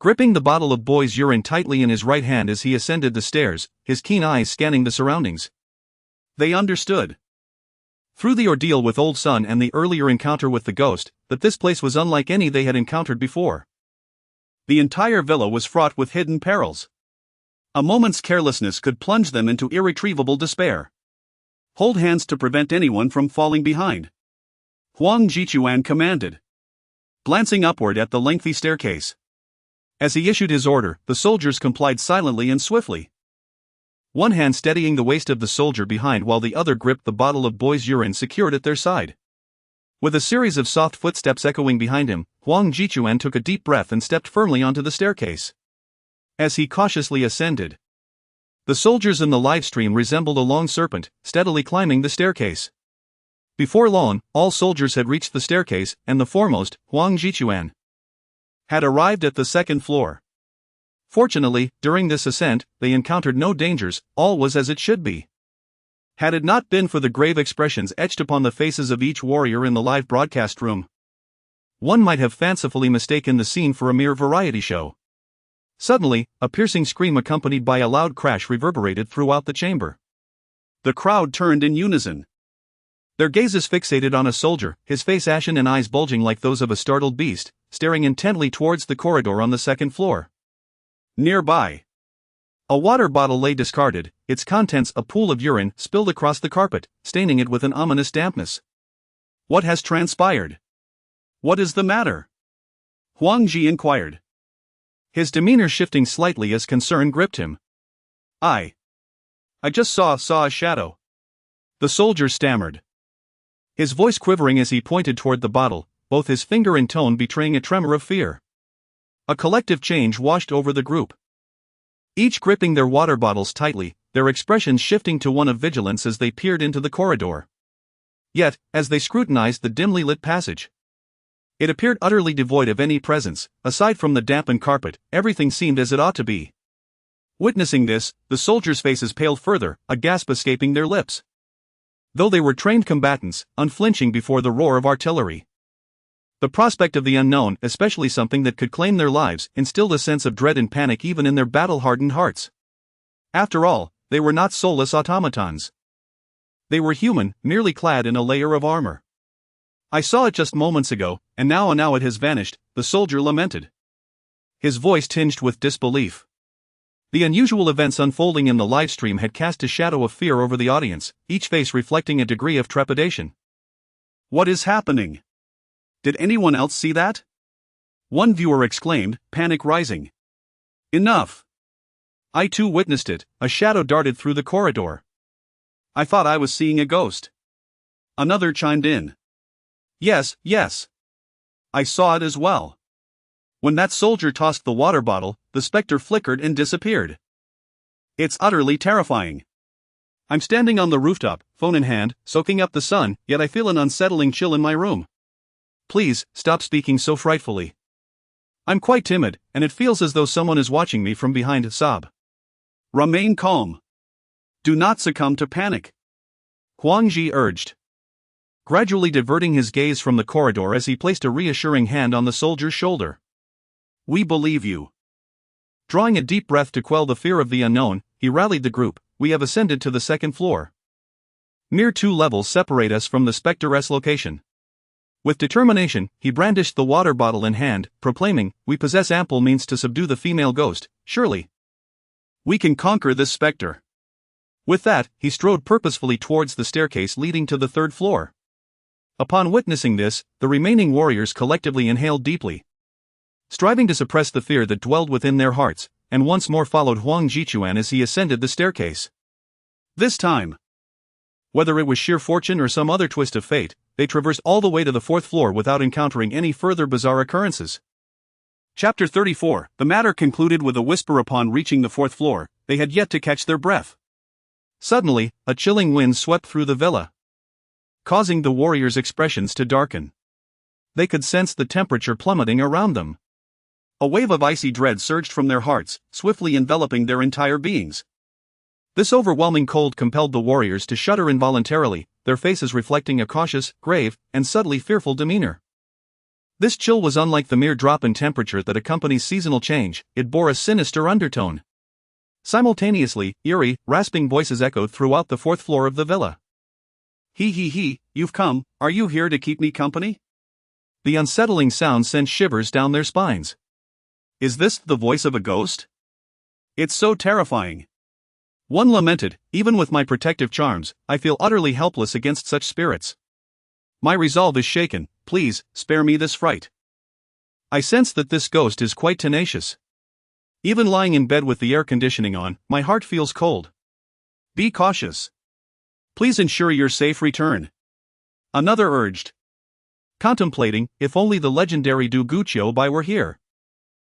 Gripping the bottle of boy's urine tightly in his right hand as he ascended the stairs, his keen eyes scanning the surroundings. They understood, through the ordeal with Old Sun and the earlier encounter with the ghost, that this place was unlike any they had encountered before. The entire villa was fraught with hidden perils. A moment's carelessness could plunge them into irretrievable despair. "Hold hands to prevent anyone from falling behind," Huang Jichuan commanded, glancing upward at the lengthy staircase. As he issued his order, the soldiers complied silently and swiftly. One hand steadying the waist of the soldier behind while the other gripped the bottle of boy's urine secured at their side. With a series of soft footsteps echoing behind him, Huang Jichuan took a deep breath and stepped firmly onto the staircase. As he cautiously ascended, the soldiers in the live stream resembled a long serpent, steadily climbing the staircase. Before long, all soldiers had reached the staircase, and the foremost, Huang Jichuan, had arrived at the second floor. Fortunately, during this ascent, they encountered no dangers, all was as it should be. Had it not been for the grave expressions etched upon the faces of each warrior in the live broadcast room, one might have fancifully mistaken the scene for a mere variety show. Suddenly, a piercing scream accompanied by a loud crash reverberated throughout the chamber. The crowd turned in unison, their gazes fixated on a soldier, his face ashen and eyes bulging like those of a startled beast, staring intently towards the corridor on the second floor. Nearby, a water bottle lay discarded, its contents a pool of urine spilled across the carpet, staining it with an ominous dampness. "What has transpired? What is the matter?" Huang Ji inquired, his demeanor shifting slightly as concern gripped him. I just saw a shadow," the soldier stammered, his voice quivering as he pointed toward the bottle, both his finger and tone betraying a tremor of fear. A collective change washed over the group, each gripping their water bottles tightly, their expressions shifting to one of vigilance as they peered into the corridor. Yet, as they scrutinized the dimly lit passage, it appeared utterly devoid of any presence. Aside from the dampened carpet, everything seemed as it ought to be. Witnessing this, the soldiers' faces paled further, a gasp escaping their lips. Though they were trained combatants, unflinching before the roar of artillery, the prospect of the unknown, especially something that could claim their lives, instilled a sense of dread and panic even in their battle-hardened hearts. After all, they were not soulless automatons. They were human, merely clad in a layer of armor. "I saw it just moments ago, and now it has vanished," the soldier lamented, his voice tinged with disbelief. The unusual events unfolding in the live stream had cast a shadow of fear over the audience, each face reflecting a degree of trepidation. "What is happening? Did anyone else see that?" one viewer exclaimed, panic rising. "Enough! I too witnessed it," a shadow darted through the corridor. "I thought I was seeing a ghost," another chimed in. Yes, I saw it as well. When that soldier tossed the water bottle, the specter flickered and disappeared. It's utterly terrifying. I'm standing on the rooftop, phone in hand, soaking up the sun, yet I feel an unsettling chill in my room. Please, stop speaking so frightfully. I'm quite timid, and it feels as though someone is watching me from behind. Sob. Remain calm. Do not succumb to panic, Huang Ji urged, gradually diverting his gaze from the corridor as he placed a reassuring hand on the soldier's shoulder. We believe you. Drawing a deep breath to quell the fear of the unknown, he rallied the group. We have ascended to the second floor. Mere 2 levels separate us from the specter's location. With determination, he brandished the water bottle in hand, proclaiming, "We possess ample means to subdue the female ghost, surely we can conquer this specter." With that, he strode purposefully towards the staircase leading to the 3rd floor. Upon witnessing this, the remaining warriors collectively inhaled deeply. Striving to suppress the fear that dwelled within their hearts, and once more followed Huang Jichuan as he ascended the staircase. This time, whether it was sheer fortune or some other twist of fate, they traversed all the way to the 4th floor without encountering any further bizarre occurrences. Chapter 34. The matter concluded with a whisper upon reaching the 4th floor. They had yet to catch their breath. Suddenly, a chilling wind swept through the villa, causing the warriors' expressions to darken. They could sense the temperature plummeting around them. A wave of icy dread surged from their hearts, swiftly enveloping their entire beings. This overwhelming cold compelled the warriors to shudder involuntarily, their faces reflecting a cautious, grave, and subtly fearful demeanor. This chill was unlike the mere drop in temperature that accompanies seasonal change, it bore a sinister undertone. Simultaneously, eerie, rasping voices echoed throughout the 4th floor of the villa. He, you've come, are you here to keep me company? The unsettling sound sent shivers down their spines. Is this the voice of a ghost? It's so terrifying. One lamented, even with my protective charms, I feel utterly helpless against such spirits. My resolve is shaken, please, spare me this fright. I sense that this ghost is quite tenacious. Even lying in bed with the air conditioning on, my heart feels cold. Be cautious. Please ensure your safe return. Another urged. Contemplating, if only the legendary Du Guqiu Bai were here.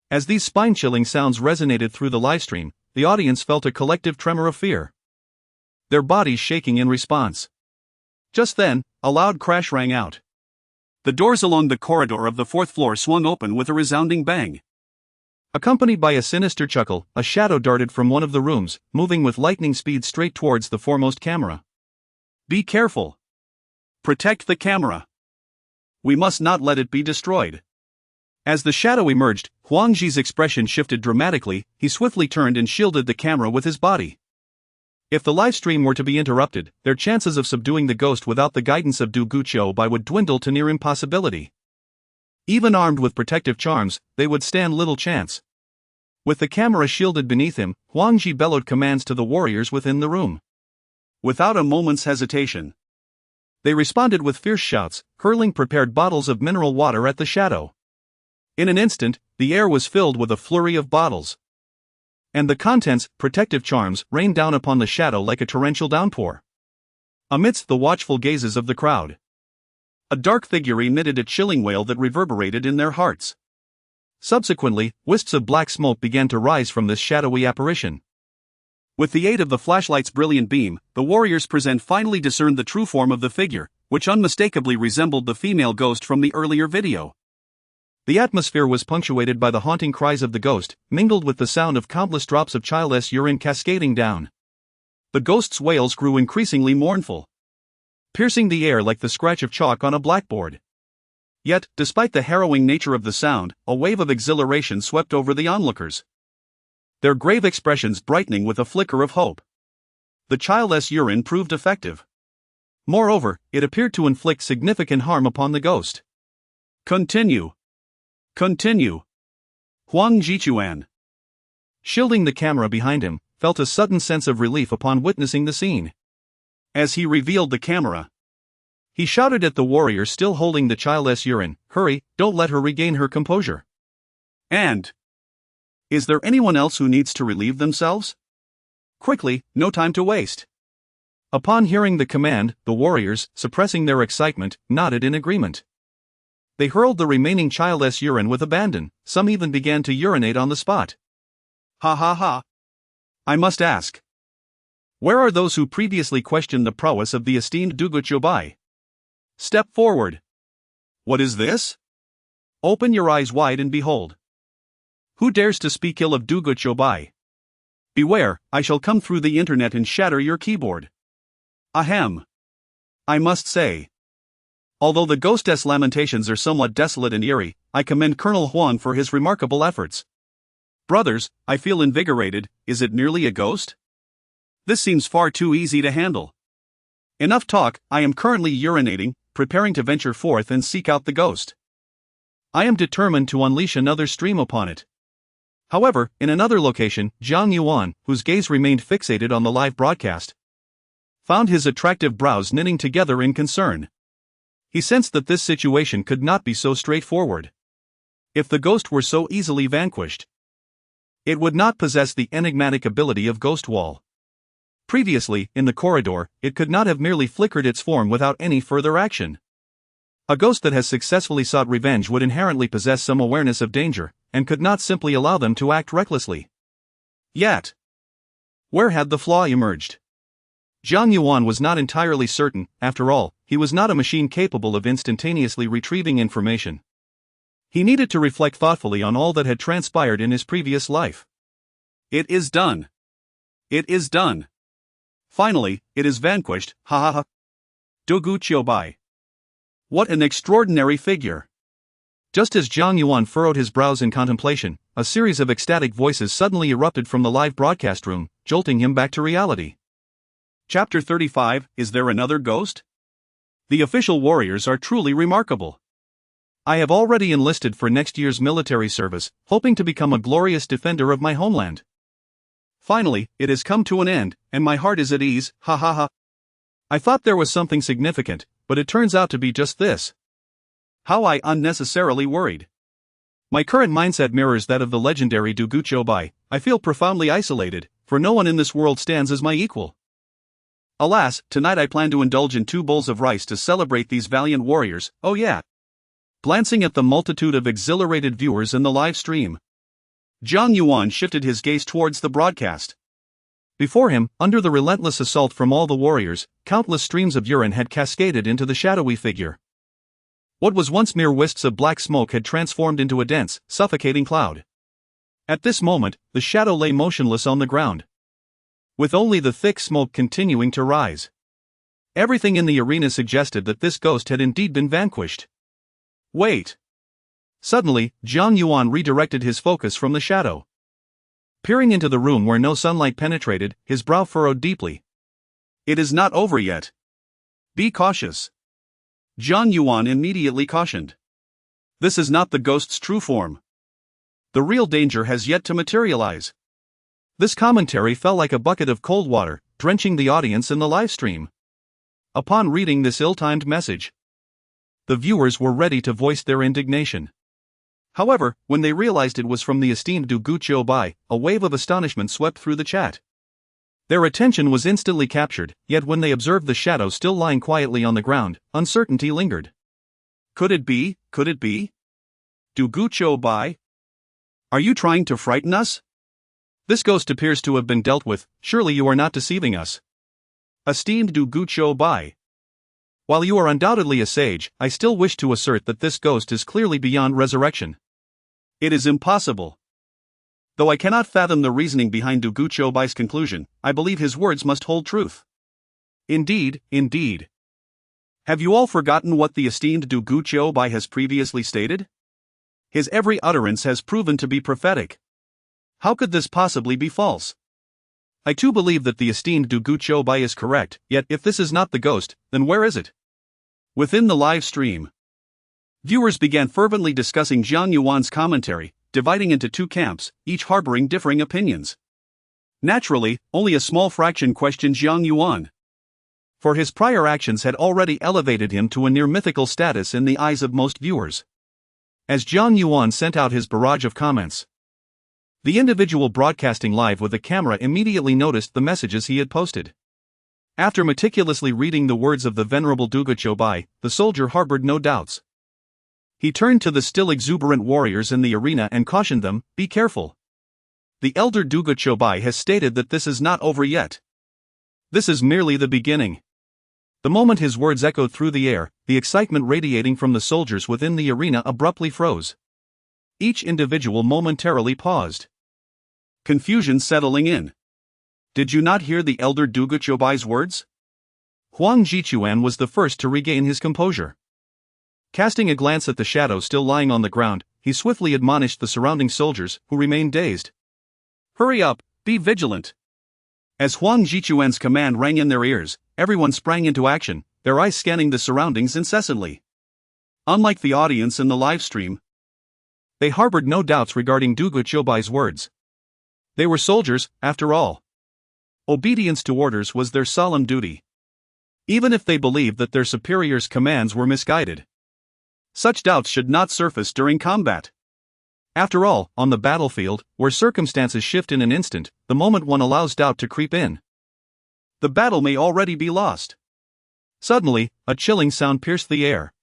As these spine-chilling sounds resonated through the livestream, the audience felt a collective tremor of fear, their bodies shaking in response. Just then, a loud crash rang out. The doors along the corridor of the 4th floor swung open with a resounding bang. Accompanied by a sinister chuckle, a shadow darted from one of the rooms, moving with lightning speed straight towards the foremost camera. Be careful. Protect the camera. We must not let it be destroyed. As the shadow emerged, Huang Ji's expression shifted dramatically, he swiftly turned and shielded the camera with his body. If the livestream were to be interrupted, their chances of subduing the ghost without the guidance of Du Guqiu Bai would dwindle to near impossibility. Even armed with protective charms, they would stand little chance. With the camera shielded beneath him, Huang Ji bellowed commands to the warriors within the room. Without a moment's hesitation, they responded with fierce shouts, hurling prepared bottles of mineral water at the shadow. In an instant, the air was filled with a flurry of bottles, and the contents, protective charms, rained down upon the shadow like a torrential downpour. Amidst the watchful gazes of the crowd, a dark figure emitted a chilling wail that reverberated in their hearts. Subsequently, wisps of black smoke began to rise from this shadowy apparition. With the aid of the flashlight's brilliant beam, the warriors present finally discerned the true form of the figure, which unmistakably resembled the female ghost from the earlier video. The atmosphere was punctuated by the haunting cries of the ghost, mingled with the sound of countless drops of childless urine cascading down. The ghost's wails grew increasingly mournful, piercing the air like the scratch of chalk on a blackboard. Yet, despite the harrowing nature of the sound, a wave of exhilaration swept over the onlookers, their grave expressions brightening with a flicker of hope. The childless urine proved effective. Moreover, it appeared to inflict significant harm upon the ghost. Continue. Huang Jichuan, shielding the camera behind him, felt a sudden sense of relief upon witnessing the scene. As he revealed the camera, he shouted at the warrior still holding the childless urine, "Hurry, don't let her regain her composure." And, is there anyone else who needs to relieve themselves? Quickly, no time to waste. Upon hearing the command, the warriors, suppressing their excitement, nodded in agreement. They hurled the remaining childless urine with abandon, some even began to urinate on the spot. Ha. I must ask, where are those who previously questioned the prowess of the esteemed Du Guqiu Bai? Step forward. What is this? Open your eyes wide and behold. Who dares to speak ill of Du Guqiu Bai? Beware, I shall come through the internet and shatter your keyboard. Ahem. I must say, although the ghostess lamentations are somewhat desolate and eerie, I commend Colonel Huan for his remarkable efforts. Brothers, I feel invigorated. Is it merely a ghost? This seems far too easy to handle. Enough talk, I am currently urinating, preparing to venture forth and seek out the ghost. I am determined to unleash another stream upon it. However, in another location, Jiang Yuan, whose gaze remained fixated on the live broadcast, found his attractive brows knitting together in concern. He sensed that this situation could not be so straightforward. If the ghost were so easily vanquished, It would not possess the enigmatic ability of Ghost Wall. Previously, in the corridor, it could not have merely flickered its form without any further action. A ghost that has successfully sought revenge would inherently possess some awareness of danger, and could not simply allow them to act recklessly. Yet, where had the flaw emerged? Jiang Yuan was not entirely certain. After all, he was not a machine capable of instantaneously retrieving information. He needed to reflect thoughtfully on all that had transpired in his previous life. It is done. It is done. Finally, it is vanquished, ha ha ha. Dugu Qiubai. What an extraordinary figure! Just as Jiang Yuan furrowed his brows in contemplation, a series of ecstatic voices suddenly erupted from the live broadcast room, jolting him back to reality. Chapter 35, Is There Another Ghost? The official warriors are truly remarkable. I have already enlisted for next year's military service, hoping to become a glorious defender of my homeland. Finally, it has come to an end, and my heart is at ease, ha ha ha. I thought there was something significant, but it turns out to be just this. How I unnecessarily worried. My current mindset mirrors that of the legendary Dugu Qiubai. I feel profoundly isolated, for no one in this world stands as my equal. Alas, tonight I plan to indulge in 2 bowls of rice to celebrate these valiant warriors, oh yeah. Glancing at the multitude of exhilarated viewers in the live stream, Jiang Yuan shifted his gaze towards the broadcast. Before him, under the relentless assault from all the warriors, countless streams of urine had cascaded into the shadowy figure. What was once mere wisps of black smoke had transformed into a dense, suffocating cloud. At this moment, the shadow lay motionless on the ground, with only the thick smoke continuing to rise. Everything in the arena suggested that this ghost had indeed been vanquished. Wait. Suddenly, Jiang Yuan redirected his focus from the shadow. Peering into the room where no sunlight penetrated, his brow furrowed deeply. It is not over yet. Be cautious. Jiang Yuan immediately cautioned. This is not the ghost's true form. The real danger has yet to materialize. This commentary fell like a bucket of cold water, drenching the audience in the live stream. Upon reading this ill-timed message, the viewers were ready to voice their indignation. However, when they realized it was from the esteemed Dugu Qiubai, a wave of astonishment swept through the chat. Their attention was instantly captured, yet when they observed the shadow still lying quietly on the ground, uncertainty lingered. Could it be? Could it be? Dugu Qiubai? Are you trying to frighten us? This ghost appears to have been dealt with, surely you are not deceiving us. Esteemed Dugu Qiubai. While you are undoubtedly a sage, I still wish to assert that this ghost is clearly beyond resurrection. It is impossible. Though I cannot fathom the reasoning behind Dugu Qiubai's conclusion, I believe his words must hold truth. Indeed, indeed. Have you all forgotten what the esteemed Dugu Qiubai has previously stated? His every utterance has proven to be prophetic. How could this possibly be false? I too believe that the esteemed Dugu Qiubai is correct, yet if this is not the ghost, then where is it? Within the live stream, viewers began fervently discussing Jiang Yuan's commentary, dividing into 2 camps, each harboring differing opinions. Naturally, only a small fraction questioned Jiang Yuan, for his prior actions had already elevated him to a near mythical status in the eyes of most viewers. As Jiang Yuan sent out his barrage of comments, the individual broadcasting live with the camera immediately noticed the messages he had posted. After meticulously reading the words of the venerable Dugu Qiubai, the soldier harbored no doubts. He turned to the still exuberant warriors in the arena and cautioned them, be careful. The elder Dugu Qiubai has stated that this is not over yet. This is merely the beginning. The moment his words echoed through the air, the excitement radiating from the soldiers within the arena abruptly froze. Each individual momentarily paused, confusion settling in. Did you not hear the elder Dugu Qiubai's words? Huang Jichuan was the first to regain his composure. Casting a glance at the shadow still lying on the ground, he swiftly admonished the surrounding soldiers, who remained dazed. Hurry up, be vigilant. As Huang Jichuan's command rang in their ears, everyone sprang into action, their eyes scanning the surroundings incessantly. Unlike the audience in the live stream, they harbored no doubts regarding Dugu Qiubai's words. They were soldiers, after all. Obedience to orders was their solemn duty, even if they believed that their superiors' commands were misguided. Such doubts should not surface during combat. After all, on the battlefield, where circumstances shift in an instant, the moment one allows doubt to creep in, the battle may already be lost. Suddenly, a chilling sound pierced the air.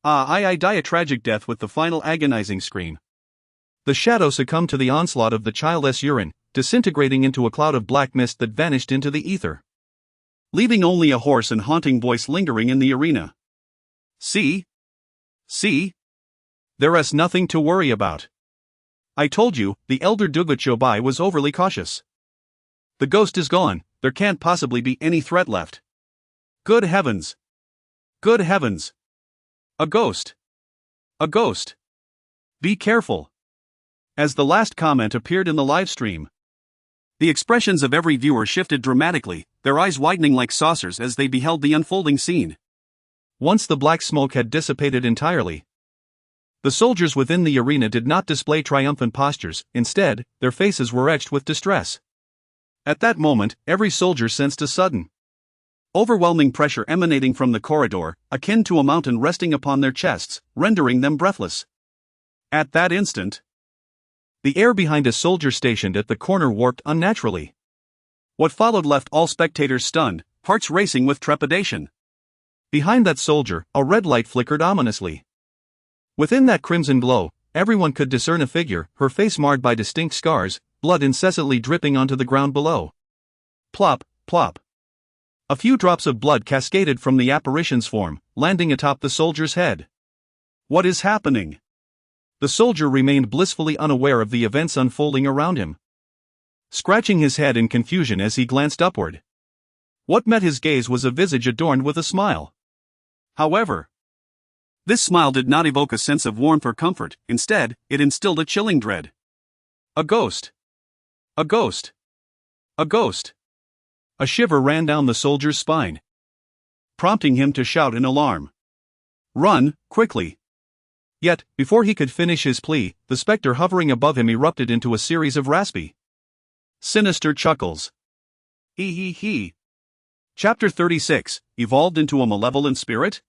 I die a tragic death with the final agonizing scream. The shadow succumbed to the onslaught of the childless urine, disintegrating into a cloud of black mist that vanished into the ether, leaving only a hoarse and haunting voice lingering in the arena. See? There's nothing to worry about. I told you, the elder Duguchobai was overly cautious. The ghost is gone, there can't possibly be any threat left. Good heavens! Good heavens! A ghost! A ghost! Be careful! As the last comment appeared in the live stream, the expressions of every viewer shifted dramatically, their eyes widening like saucers as they beheld the unfolding scene. Once the black smoke had dissipated entirely, the soldiers within the arena did not display triumphant postures, instead, their faces were etched with distress. At that moment, every soldier sensed a sudden, overwhelming pressure emanating from the corridor, akin to a mountain resting upon their chests, rendering them breathless. At that instant, the air behind a soldier stationed at the corner warped unnaturally. What followed left all spectators stunned, hearts racing with trepidation. Behind that soldier, a red light flickered ominously. Within that crimson glow, everyone could discern a figure, her face marred by distinct scars, blood incessantly dripping onto the ground below. Plop, plop. A few drops of blood cascaded from the apparition's form, landing atop the soldier's head. What is happening? The soldier remained blissfully unaware of the events unfolding around him, scratching his head in confusion as he glanced upward. What met his gaze was a visage adorned with a smile. However, this smile did not evoke a sense of warmth or comfort, instead, it instilled a chilling dread. A ghost! A ghost! A ghost! A shiver ran down the soldier's spine, prompting him to shout in alarm. Run, quickly! Yet, before he could finish his plea, the specter hovering above him erupted into a series of raspy, sinister chuckles. He. Chapter 36, Evolved into a Malevolent Spirit?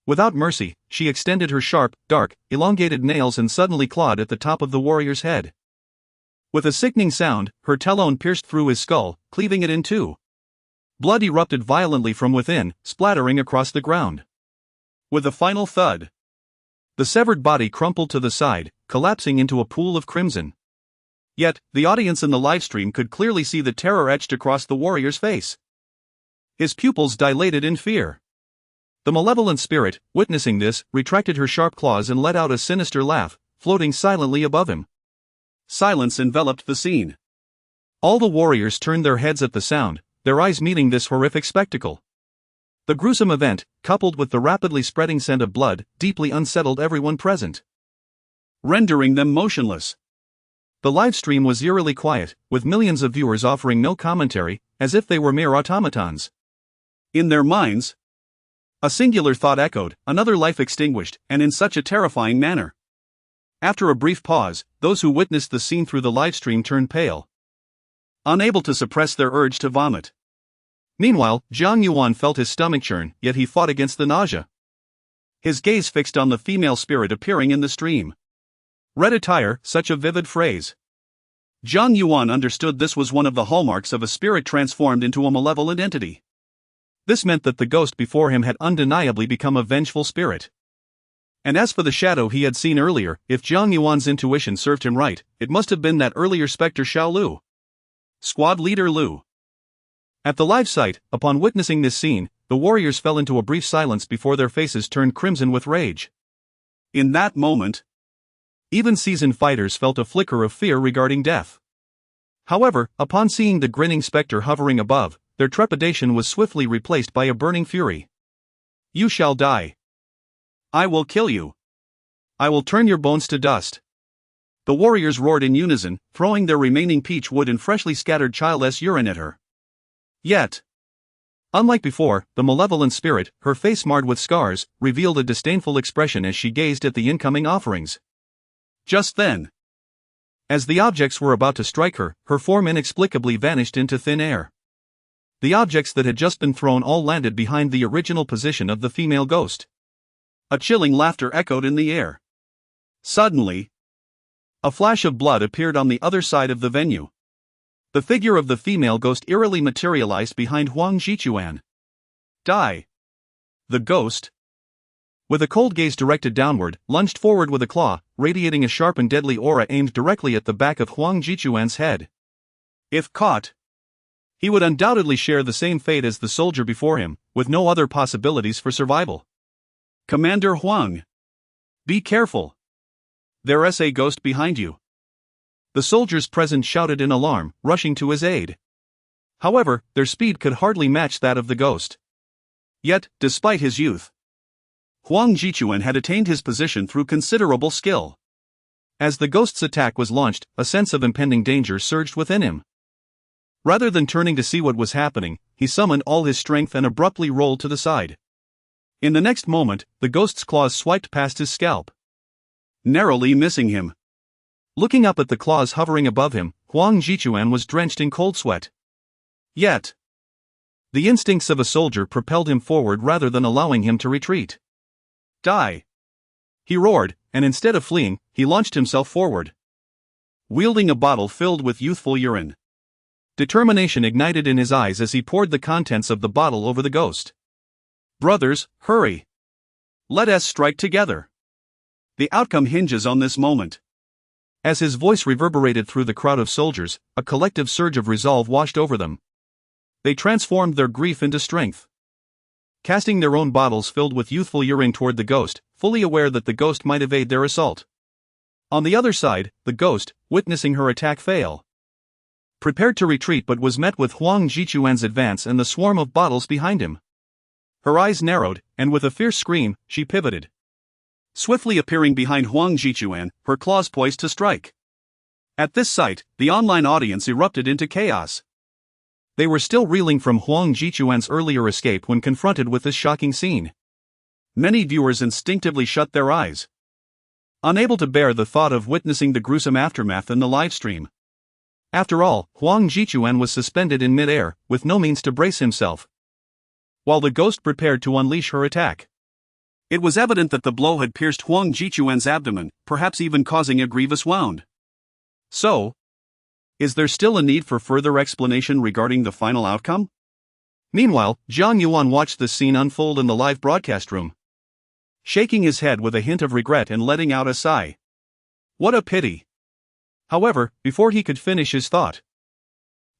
Without mercy, she extended her sharp, dark, elongated nails and suddenly clawed at the top of the warrior's head. With a sickening sound, her talon pierced through his skull, cleaving it in two. Blood erupted violently from within, splattering across the ground. With a final thud, the severed body crumpled to the side, collapsing into a pool of crimson. Yet, the audience in the livestream could clearly see the terror etched across the warrior's face. His pupils dilated in fear. The malevolent spirit, witnessing this, retracted her sharp claws and let out a sinister laugh, floating silently above him. Silence enveloped the scene. All the warriors turned their heads at the sound, their eyes meeting this horrific spectacle. The gruesome event, coupled with the rapidly spreading scent of blood, deeply unsettled everyone present, rendering them motionless. The live stream was eerily quiet, with millions of viewers offering no commentary, as if they were mere automatons. In their minds, a singular thought echoed, another life extinguished, and in such a terrifying manner. After a brief pause, those who witnessed the scene through the livestream turned pale, unable to suppress their urge to vomit. Meanwhile, Jiang Yuan felt his stomach churn, yet he fought against the nausea. His gaze fixed on the female spirit appearing in the stream. Red attire, such a vivid phrase. Jiang Yuan understood this was one of the hallmarks of a spirit transformed into a malevolent entity. This meant that the ghost before him had undeniably become a vengeful spirit. And as for the shadow he had seen earlier, if Jiang Yuan's intuition served him right, it must have been that earlier specter Xiao Lu. Squad leader Lu. At the live site, upon witnessing this scene, the warriors fell into a brief silence before their faces turned crimson with rage. In that moment, even seasoned fighters felt a flicker of fear regarding death. However, upon seeing the grinning specter hovering above, their trepidation was swiftly replaced by a burning fury. You shall die. I will kill you. I will turn your bones to dust. The warriors roared in unison, throwing their remaining peach wood and freshly scattered childless urine at her. Yet, unlike before, the malevolent spirit, her face marred with scars, revealed a disdainful expression as she gazed at the incoming offerings. Just then, as the objects were about to strike her, her form inexplicably vanished into thin air. The objects that had just been thrown all landed behind the original position of the female ghost. A chilling laughter echoed in the air. Suddenly, A flash of blood appeared on the other side of the venue. The figure of the female ghost eerily materialized behind Huang Jichuan. Die! The ghost, with a cold gaze directed downward, lunged forward with a claw, radiating a sharp and deadly aura aimed directly at the back of Huang Jichuan's head. If caught, he would undoubtedly share the same fate as the soldier before him, with no other possibilities for survival. Commander Huang! Be careful! There's a ghost behind you. The soldiers present shouted in alarm, rushing to his aid. However, their speed could hardly match that of the ghost. Yet, despite his youth, Huang Jichuan had attained his position through considerable skill. As the ghost's attack was launched, a sense of impending danger surged within him. Rather than turning to see what was happening, he summoned all his strength and abruptly rolled to the side. In the next moment, the ghost's claws swiped past his scalp, narrowly missing him. Looking up at the claws hovering above him, Huang Jichuan was drenched in cold sweat. Yet, the instincts of a soldier propelled him forward rather than allowing him to retreat. Die! He roared, and instead of fleeing, he launched himself forward, wielding a bottle filled with youthful urine. Determination ignited in his eyes as he poured the contents of the bottle over the ghost. Brothers, hurry! Let us strike together! The outcome hinges on this moment. As his voice reverberated through the crowd of soldiers, a collective surge of resolve washed over them. They transformed their grief into strength, casting their own bottles filled with youthful urine toward the ghost, fully aware that the ghost might evade their assault. On the other side, the ghost, witnessing her attack fail, prepared to retreat but was met with Huang Jichuan's advance and the swarm of bottles behind him. Her eyes narrowed, and with a fierce scream, she pivoted, swiftly appearing behind Huang Jichuan, her claws poised to strike. At this sight, the online audience erupted into chaos. They were still reeling from Huang Jichuan's earlier escape when confronted with this shocking scene. Many viewers instinctively shut their eyes, unable to bear the thought of witnessing the gruesome aftermath in the livestream. After all, Huang Jichuan was suspended in mid-air, with no means to brace himself, while the ghost prepared to unleash her attack. It was evident that the blow had pierced Huang Jichuan's abdomen, perhaps even causing a grievous wound. So, is there still a need for further explanation regarding the final outcome? Meanwhile, Jiang Yuan watched this scene unfold in the live broadcast room, shaking his head with a hint of regret and letting out a sigh. What a pity! However, before he could finish his thought,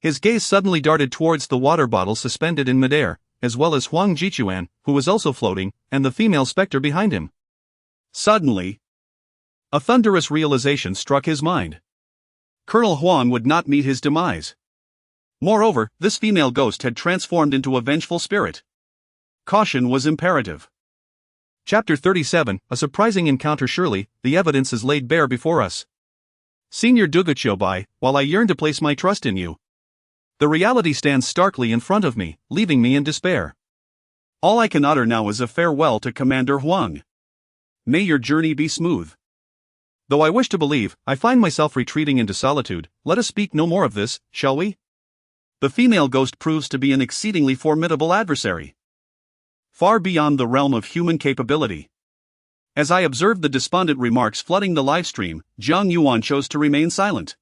his gaze suddenly darted towards the water bottle suspended in midair, as well as Huang Jichuan, who was also floating, and the female specter behind him. Suddenly, a thunderous realization struck his mind. Colonel Huang would not meet his demise. Moreover, this female ghost had transformed into a vengeful spirit. Caution was imperative. Chapter 37, A Surprising Encounter. Surely, the evidence is laid bare before us. Senior Duguchobai, while I yearn to place my trust in you, the reality stands starkly in front of me, leaving me in despair. All I can utter now is a farewell to Commander Huang. May your journey be smooth. Though I wish to believe, I find myself retreating into solitude. Let us speak no more of this, shall we? The female ghost proves to be an exceedingly formidable adversary, far beyond the realm of human capability. As I observed the despondent remarks flooding the livestream, Jiang Yuan chose to remain silent.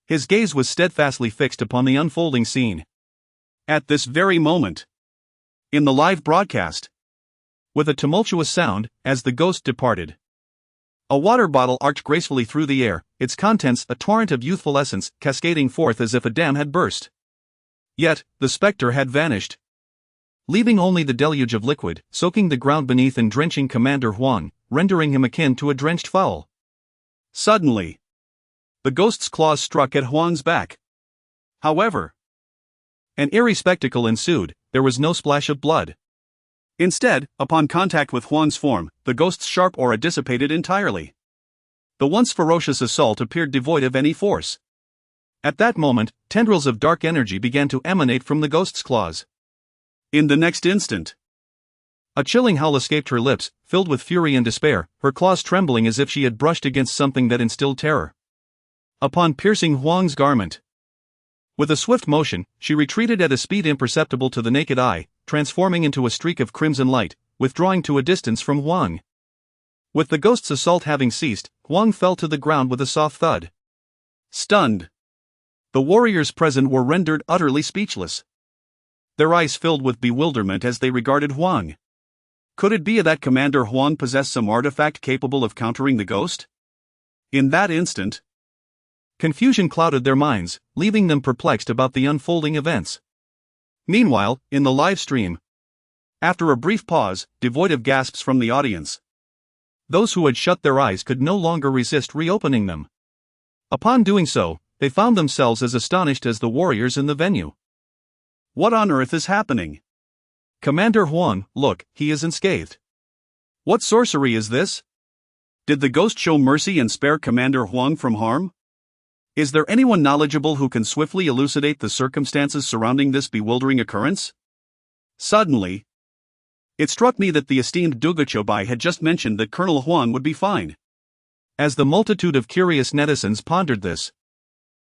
His gaze was steadfastly fixed upon the unfolding scene. At this very moment, in the live broadcast, with a tumultuous sound, as the ghost departed, a water bottle arced gracefully through the air, its contents a torrent of youthful essence cascading forth as if a dam had burst. Yet, the specter had vanished, leaving only the deluge of liquid, soaking the ground beneath and drenching Commander Huang, rendering him akin to a drenched fowl. Suddenly, the ghost's claws struck at Huang's back. However, an eerie spectacle ensued. There was no splash of blood. Instead, upon contact with Huang's form, the ghost's sharp aura dissipated entirely. The once ferocious assault appeared devoid of any force. At that moment, tendrils of dark energy began to emanate from the ghost's claws. In the next instant, a chilling howl escaped her lips, filled with fury and despair, her claws trembling as if she had brushed against something that instilled terror. Upon piercing Huang's garment, with a swift motion, she retreated at a speed imperceptible to the naked eye, transforming into a streak of crimson light, withdrawing to a distance from Huang. With the ghost's assault having ceased, Huang fell to the ground with a soft thud. Stunned, the warriors present were rendered utterly speechless. Their eyes filled with bewilderment as they regarded Huang. Could it be that Commander Huang possessed some artifact capable of countering the ghost? In that instant, confusion clouded their minds, leaving them perplexed about the unfolding events. Meanwhile, in the live stream, after a brief pause, devoid of gasps from the audience, those who had shut their eyes could no longer resist reopening them. Upon doing so, they found themselves as astonished as the warriors in the venue. What on earth is happening? Commander Huang, look, he is unscathed. What sorcery is this? Did the ghost show mercy and spare Commander Huang from harm? Is there anyone knowledgeable who can swiftly elucidate the circumstances surrounding this bewildering occurrence? Suddenly, it struck me that the esteemed Duguchobai had just mentioned that Colonel Huang would be fine. As the multitude of curious netizens pondered this,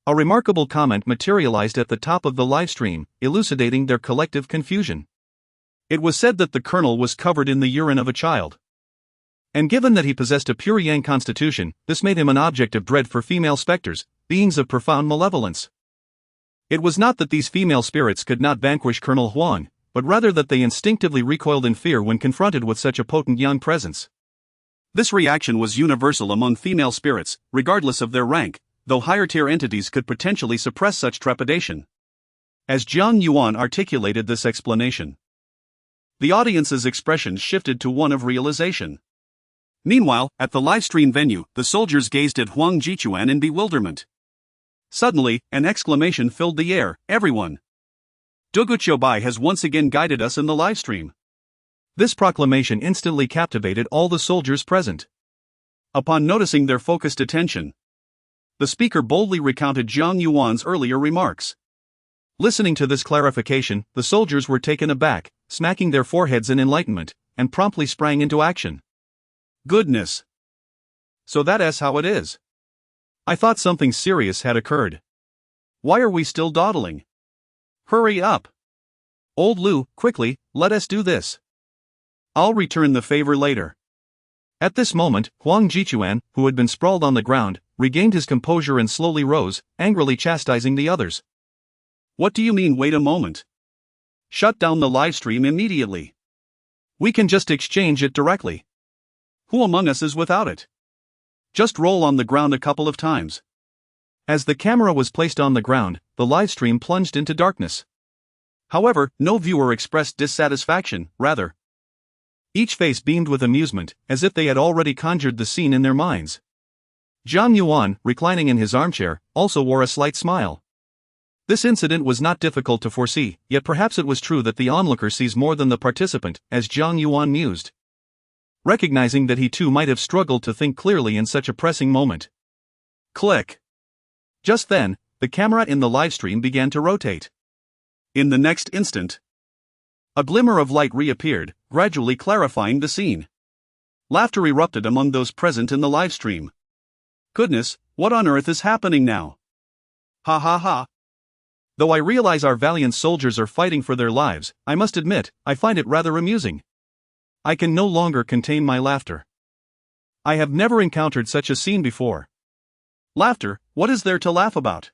a remarkable comment materialized at the top of the livestream, elucidating their collective confusion. It was said that the colonel was covered in the urine of a child. And given that he possessed a pure yang constitution, this made him an object of dread for female specters, beings of profound malevolence. It was not that these female spirits could not vanquish Colonel Huang, but rather that they instinctively recoiled in fear when confronted with such a potent yang presence. This reaction was universal among female spirits, regardless of their rank, though higher-tier entities could potentially suppress such trepidation. As Jiang Yuan articulated this explanation, the audience's expression shifted to one of realization. Meanwhile, at the livestream venue, the soldiers gazed at Huang Jichuan in bewilderment. Suddenly, an exclamation filled the air, everyone! Duguchobai has once again guided us in the livestream. This proclamation instantly captivated all the soldiers present. Upon noticing their focused attention, the speaker boldly recounted Jiang Yuan's earlier remarks. Listening to this clarification, the soldiers were taken aback, smacking their foreheads in enlightenment, and promptly sprang into action. Goodness! So that's how it is. I thought something serious had occurred. Why are we still dawdling? Hurry up! Old Lu, quickly, let us do this. I'll return the favor later. At this moment, Huang Jichuan, who had been sprawled on the ground, regained his composure and slowly rose, angrily chastising the others. What do you mean, wait a moment? Shut down the livestream immediately. We can just exchange it directly. Who among us is without it? Just roll on the ground a couple of times. As the camera was placed on the ground, the livestream plunged into darkness. However, no viewer expressed dissatisfaction, rather, each face beamed with amusement, as if they had already conjured the scene in their minds. Jiang Yuan, reclining in his armchair, also wore a slight smile. This incident was not difficult to foresee, yet perhaps it was true that the onlooker sees more than the participant, as Jiang Yuan mused, recognizing that he too might have struggled to think clearly in such a pressing moment. Click! Just then, the camera in the livestream began to rotate. In the next instant, a glimmer of light reappeared, gradually clarifying the scene. Laughter erupted among those present in the livestream. Goodness, what on earth is happening now? Ha ha ha. Though I realize our valiant soldiers are fighting for their lives, I must admit, I find it rather amusing. I can no longer contain my laughter. I have never encountered such a scene before. Laughter, what is there to laugh about?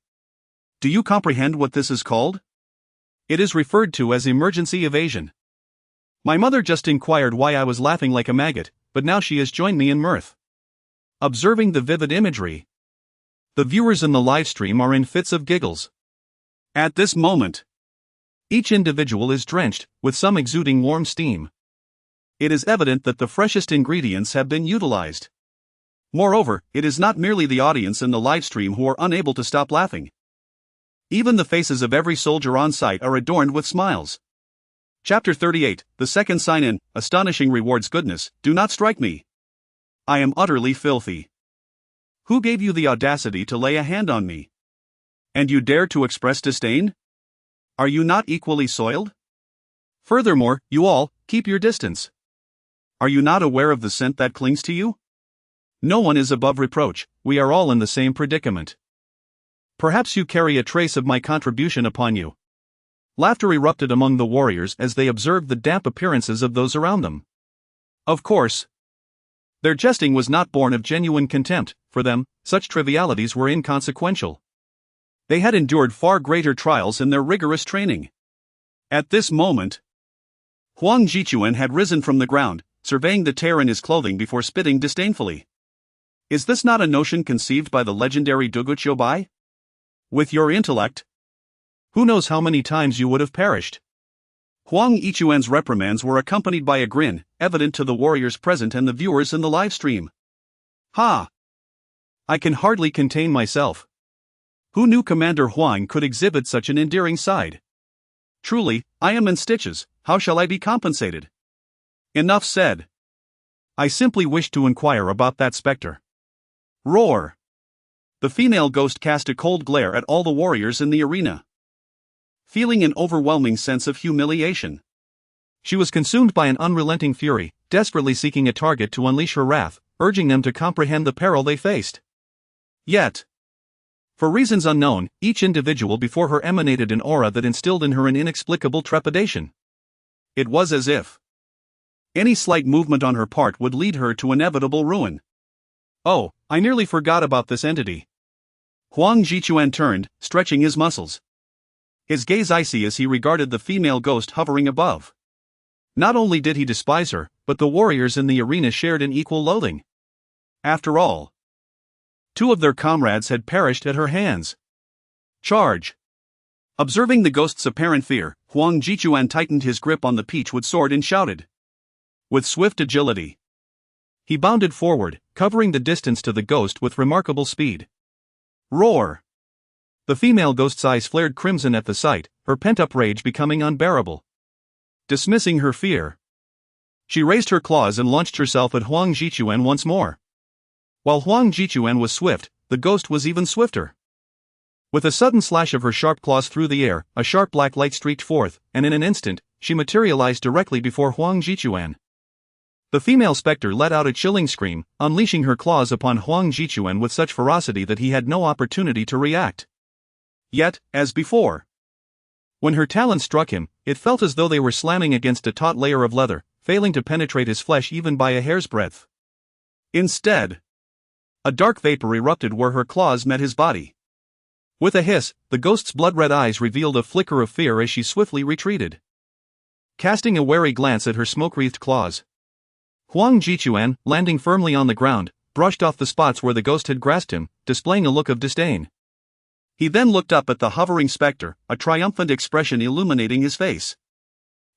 Do you comprehend what this is called? It is referred to as emergency evasion. My mother just inquired why I was laughing like a maggot, but now she has joined me in mirth. Observing the vivid imagery, the viewers in the livestream are in fits of giggles. At this moment, each individual is drenched, with some exuding warm steam. It is evident that the freshest ingredients have been utilized. Moreover, it is not merely the audience in the livestream who are unable to stop laughing. Even the faces of every soldier on site are adorned with smiles. Chapter 38, the second sign-in, astonishing rewards. Goodness, do not strike me. I am utterly filthy. Who gave you the audacity to lay a hand on me? And you dare to express disdain? Are you not equally soiled? Furthermore, you all, keep your distance. Are you not aware of the scent that clings to you? No one is above reproach, we are all in the same predicament. Perhaps you carry a trace of my contribution upon you. Laughter erupted among the warriors as they observed the damp appearances of those around them. Of course, Their jesting was not born of genuine contempt. For them, such trivialities were inconsequential. They had endured far greater trials in their rigorous training. At this moment, Huang Jichuan had risen from the ground, surveying the tear in his clothing before spitting disdainfully. Is this not a notion conceived by the legendary Duguchobai? With your intellect, who knows how many times you would have perished? Huang Yichuan's reprimands were accompanied by a grin, evident to the warriors present and the viewers in the live stream. Ha! I can hardly contain myself. Who knew Commander Huang could exhibit such an endearing side? Truly, I am in stitches. How shall I be compensated? Enough said. I simply wish to inquire about that specter. Roar! The female ghost cast a cold glare at all the warriors in the arena, feeling an overwhelming sense of humiliation. She was consumed by an unrelenting fury, desperately seeking a target to unleash her wrath, urging them to comprehend the peril they faced. Yet, for reasons unknown, each individual before her emanated an aura that instilled in her an inexplicable trepidation. It was as if any slight movement on her part would lead her to inevitable ruin. Oh, I nearly forgot about this entity. Huang Jichuan turned, stretching his muscles, his gaze icy as he regarded the female ghost hovering above. Not only did he despise her, but the warriors in the arena shared an equal loathing. After all, 2 of their comrades had perished at her hands. Charge! Observing the ghost's apparent fear, Huang Jichuan tightened his grip on the peachwood sword and shouted. With swift agility, he bounded forward, covering the distance to the ghost with remarkable speed. Roar! The female ghost's eyes flared crimson at the sight, her pent-up rage becoming unbearable. Dismissing her fear, she raised her claws and launched herself at Huang Jichuan once more. While Huang Jichuan was swift, the ghost was even swifter. With a sudden slash of her sharp claws through the air, a sharp black light streaked forth, and in an instant, she materialized directly before Huang Jichuan. The female specter let out a chilling scream, unleashing her claws upon Huang Jichuan with such ferocity that he had no opportunity to react. Yet, as before, when her talons struck him, it felt as though they were slamming against a taut layer of leather, failing to penetrate his flesh even by a hair's breadth. Instead, a dark vapor erupted where her claws met his body. With a hiss, the ghost's blood-red eyes revealed a flicker of fear as she swiftly retreated. Casting a wary glance at her smoke-wreathed claws, Huang Jichuan, landing firmly on the ground, brushed off the spots where the ghost had grasped him, displaying a look of disdain. He then looked up at the hovering specter, a triumphant expression illuminating his face.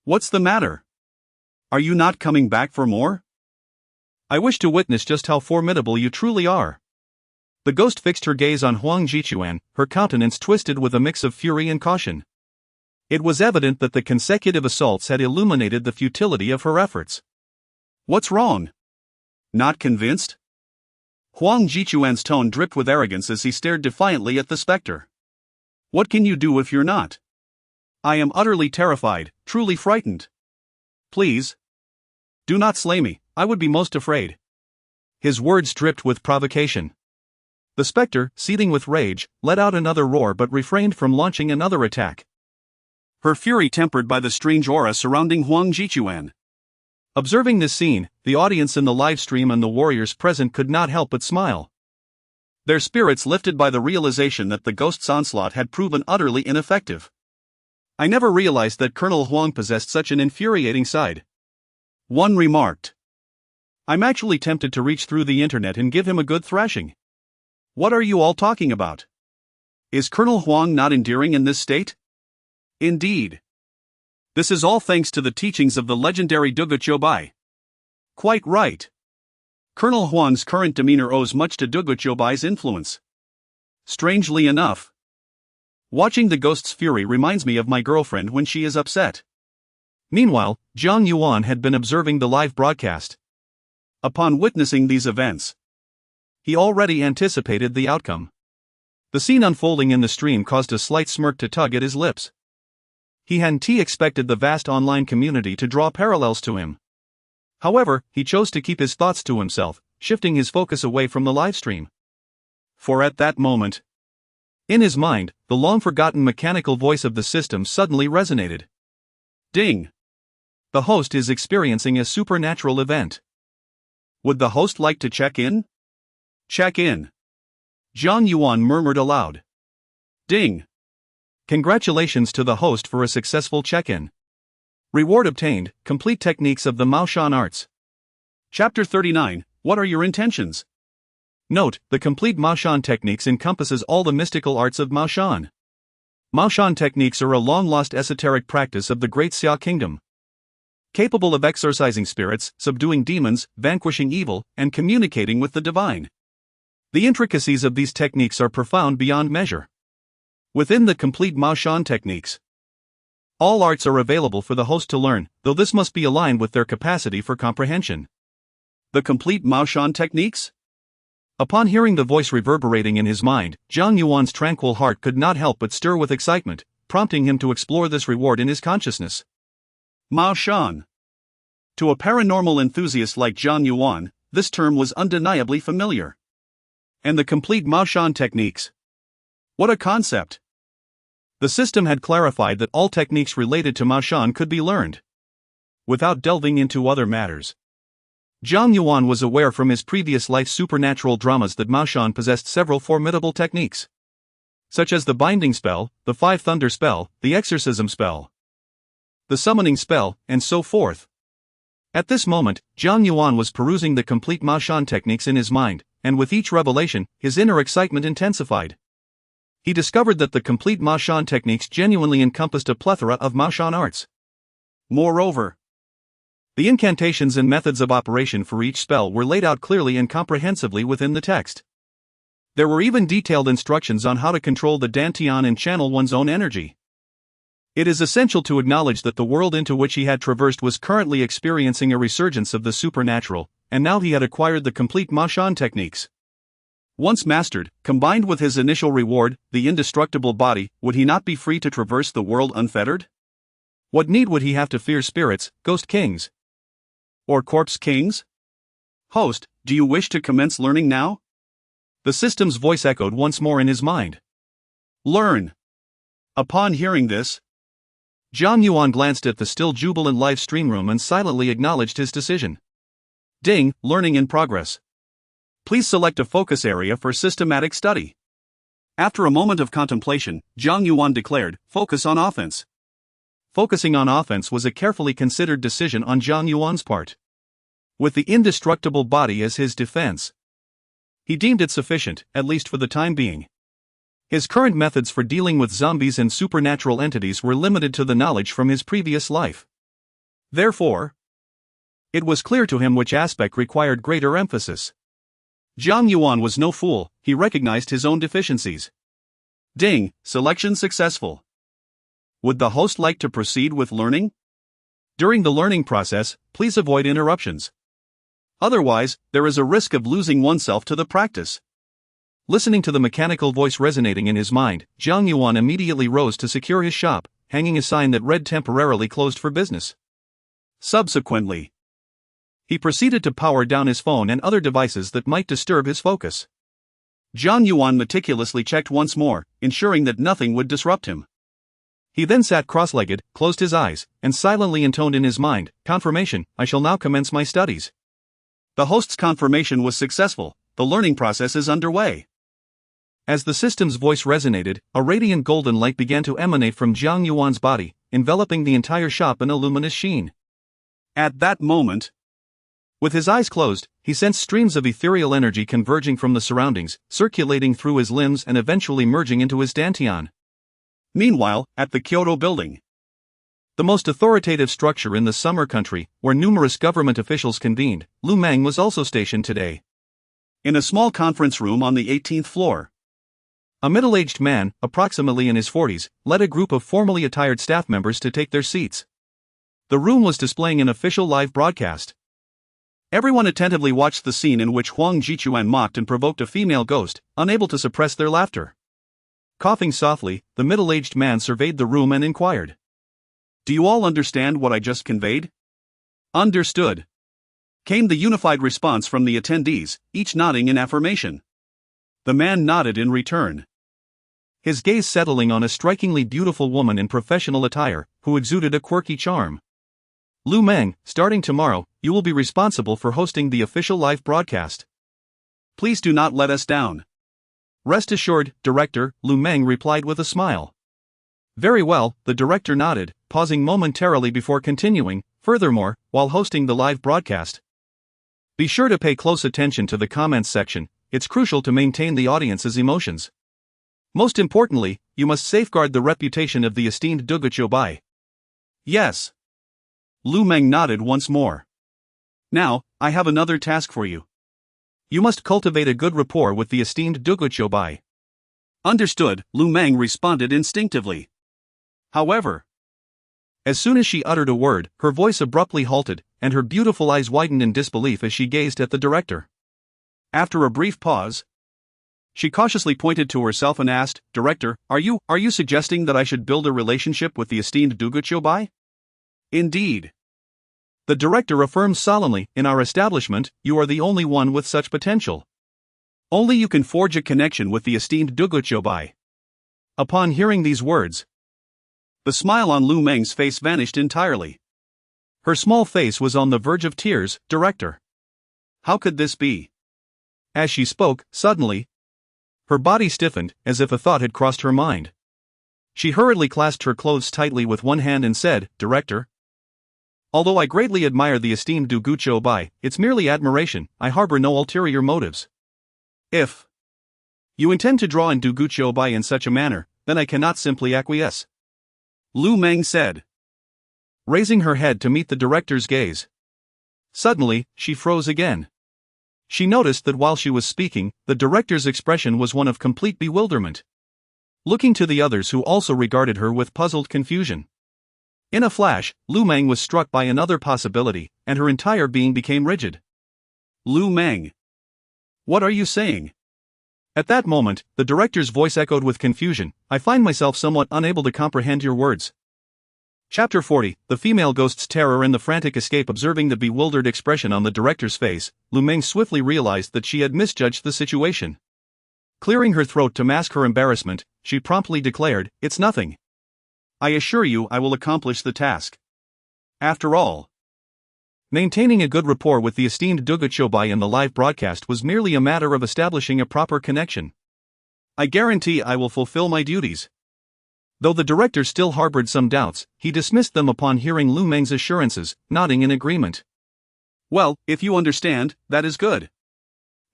What's the matter? Are you not coming back for more? I wish to witness just how formidable you truly are. The ghost fixed her gaze on Huang Jichuan, her countenance twisted with a mix of fury and caution. It was evident that the consecutive assaults had illuminated the futility of her efforts. What's wrong? Not convinced? Huang Jichuan's tone dripped with arrogance as he stared defiantly at the specter. What can you do if you're not? I am utterly terrified, truly frightened. Please, do not slay me, I would be most afraid. His words dripped with provocation. The specter, seething with rage, let out another roar but refrained from launching another attack, her fury tempered by the strange aura surrounding Huang Jichuan. Observing this scene, the audience in the live stream and the warriors present could not help but smile, their spirits lifted by the realization that the ghost's onslaught had proven utterly ineffective. I never realized that Colonel Huang possessed such an infuriating side. One remarked. I'm actually tempted to reach through the internet and give him a good thrashing. What are you all talking about? Is Colonel Huang not endearing in this state? Indeed. This is all thanks to the teachings of the legendary Duguchobai. Quite right. Colonel Huang's current demeanor owes much to Duguchobai's influence. Strangely enough, watching the ghost's fury reminds me of my girlfriend when she is upset. Meanwhile, Jiang Yuan had been observing the live broadcast. Upon witnessing these events, he already anticipated the outcome. The scene unfolding in the stream caused a slight smirk to tug at his lips. He hadn't expected the vast online community to draw parallels to him. However, he chose to keep his thoughts to himself, shifting his focus away from the livestream. For at that moment, in his mind, the long-forgotten mechanical voice of the system suddenly resonated. Ding! The host is experiencing a supernatural event. Would the host like to check in? Check in. Jiang Yuan murmured aloud. Ding. Congratulations to the host for a successful check-in. Reward obtained, complete techniques of the Maoshan arts. Chapter 39, What are your intentions? Note, the complete Maoshan techniques encompasses all the mystical arts of Maoshan. Maoshan techniques are a long-lost esoteric practice of the Great Xia Kingdom, capable of exorcising spirits, subduing demons, vanquishing evil, and communicating with the divine. The intricacies of these techniques are profound beyond measure. Within the complete Maoshan techniques, all arts are available for the host to learn, though this must be aligned with their capacity for comprehension. The complete Maoshan techniques? Upon hearing the voice reverberating in his mind, Jiang Yuan's tranquil heart could not help but stir with excitement, prompting him to explore this reward in his consciousness. Maoshan. To a paranormal enthusiast like Jiang Yuan, this term was undeniably familiar. And the complete Maoshan techniques. What a concept! The system had clarified that all techniques related to Maoshan could be learned without delving into other matters. Jiang Yuan was aware from his previous life supernatural dramas that Maoshan possessed several formidable techniques, such as the binding spell, the five thunder spell, the exorcism spell, the summoning spell, and so forth. At this moment, Jiang Yuan was perusing the complete Maoshan techniques in his mind, and with each revelation, his inner excitement intensified. He discovered that the complete Maoshan techniques genuinely encompassed a plethora of Maoshan arts. Moreover, the incantations and methods of operation for each spell were laid out clearly and comprehensively within the text. There were even detailed instructions on how to control the dantian and channel one's own energy. It is essential to acknowledge that the world into which he had traversed was currently experiencing a resurgence of the supernatural, and now he had acquired the complete Maoshan techniques. Once mastered, combined with his initial reward, the indestructible body, would he not be free to traverse the world unfettered? What need would he have to fear spirits, ghost kings, or corpse kings? Host, do you wish to commence learning now? The system's voice echoed once more in his mind. Learn. Upon hearing this, Jiang Yuan glanced at the still jubilant live stream room and silently acknowledged his decision. Ding, learning in progress. Please select a focus area for systematic study. After a moment of contemplation, Jiang Yuan declared, focus on offense. Focusing on offense was a carefully considered decision on Jiang Yuan's part. With the indestructible body as his defense, he deemed it sufficient, at least for the time being. His current methods for dealing with zombies and supernatural entities were limited to the knowledge from his previous life. Therefore, it was clear to him which aspect required greater emphasis. Jiang Yuan was no fool, he recognized his own deficiencies. Ding, selection successful. Would the host like to proceed with learning? During the learning process, please avoid interruptions. Otherwise, there is a risk of losing oneself to the practice. Listening to the mechanical voice resonating in his mind, Jiang Yuan immediately rose to secure his shop, hanging a sign that read temporarily closed for business. Subsequently, he proceeded to power down his phone and other devices that might disturb his focus. Jiang Yuan meticulously checked once more, ensuring that nothing would disrupt him. He then sat cross-legged, closed his eyes, and silently intoned in his mind, confirmation, I shall now commence my studies. The host's confirmation was successful, the learning process is underway. As the system's voice resonated, a radiant golden light began to emanate from Jiang Yuan's body, enveloping the entire shop in a luminous sheen. At that moment, with his eyes closed, he sensed streams of ethereal energy converging from the surroundings, circulating through his limbs and eventually merging into his dantian. Meanwhile, at the Kyoto building, the most authoritative structure in the summer country, where numerous government officials convened, Lu Meng was also stationed today. In a small conference room on the 18th floor, a middle-aged man, approximately in his 40s, led a group of formally attired staff members to take their seats. The room was displaying an official live broadcast. Everyone attentively watched the scene in which Huang Jichuan mocked and provoked a female ghost, unable to suppress their laughter. Coughing softly, the middle-aged man surveyed the room and inquired, "Do you all understand what I just conveyed?" "Understood," came the unified response from the attendees, each nodding in affirmation. The man nodded in return, his gaze settling on a strikingly beautiful woman in professional attire, who exuded a quirky charm. "Lu Meng, starting tomorrow, you will be responsible for hosting the official live broadcast. Please do not let us down. Rest assured, Director, Lu Meng replied with a smile. Very well, the director nodded, pausing momentarily before continuing. Furthermore, while hosting the live broadcast, be sure to pay close attention to the comments section. It's crucial to maintain the audience's emotions. Most importantly, you must safeguard the reputation of the esteemed Duguchobai. Yes. Lu Meng nodded once more. Now, I have another task for you. You must cultivate a good rapport with the esteemed Duguchobai. Understood, Lu Meng responded instinctively. However, as soon as she uttered a word, her voice abruptly halted, and her beautiful eyes widened in disbelief as she gazed at the director. After a brief pause, she cautiously pointed to herself and asked, Director, are you suggesting that I should build a relationship with the esteemed Duguchobai? Indeed. The director affirmed solemnly, in our establishment, you are the only one with such potential. Only you can forge a connection with the esteemed Duguchobai. Upon hearing these words, the smile on Lu Meng's face vanished entirely. Her small face was on the verge of tears. Director. How could this be? As she spoke, suddenly, her body stiffened, as if a thought had crossed her mind. She hurriedly clasped her clothes tightly with one hand and said, Director. Although I greatly admire the esteemed Duguchobai, it's merely admiration, I harbor no ulterior motives. If you intend to draw in Duguchobai in such a manner, then I cannot simply acquiesce. Lu Meng said, raising her head to meet the director's gaze. Suddenly, she froze again. She noticed that while she was speaking, the director's expression was one of complete bewilderment. Looking to the others who also regarded her with puzzled confusion. In a flash, Lu Meng was struck by another possibility, and her entire being became rigid. Lu Meng. What are you saying? At that moment, the director's voice echoed with confusion. I find myself somewhat unable to comprehend your words. Chapter 40, The female ghost's terror and the frantic escape. Observing the bewildered expression on the director's face, Lu Meng swiftly realized that she had misjudged the situation. Clearing her throat to mask her embarrassment, she promptly declared, It's nothing. I assure you I will accomplish the task. After all, maintaining a good rapport with the esteemed Duguchobai in the live broadcast was merely a matter of establishing a proper connection. I guarantee I will fulfill my duties. Though the director still harbored some doubts, he dismissed them upon hearing Lu Meng's assurances, nodding in agreement. Well, if you understand, that is good.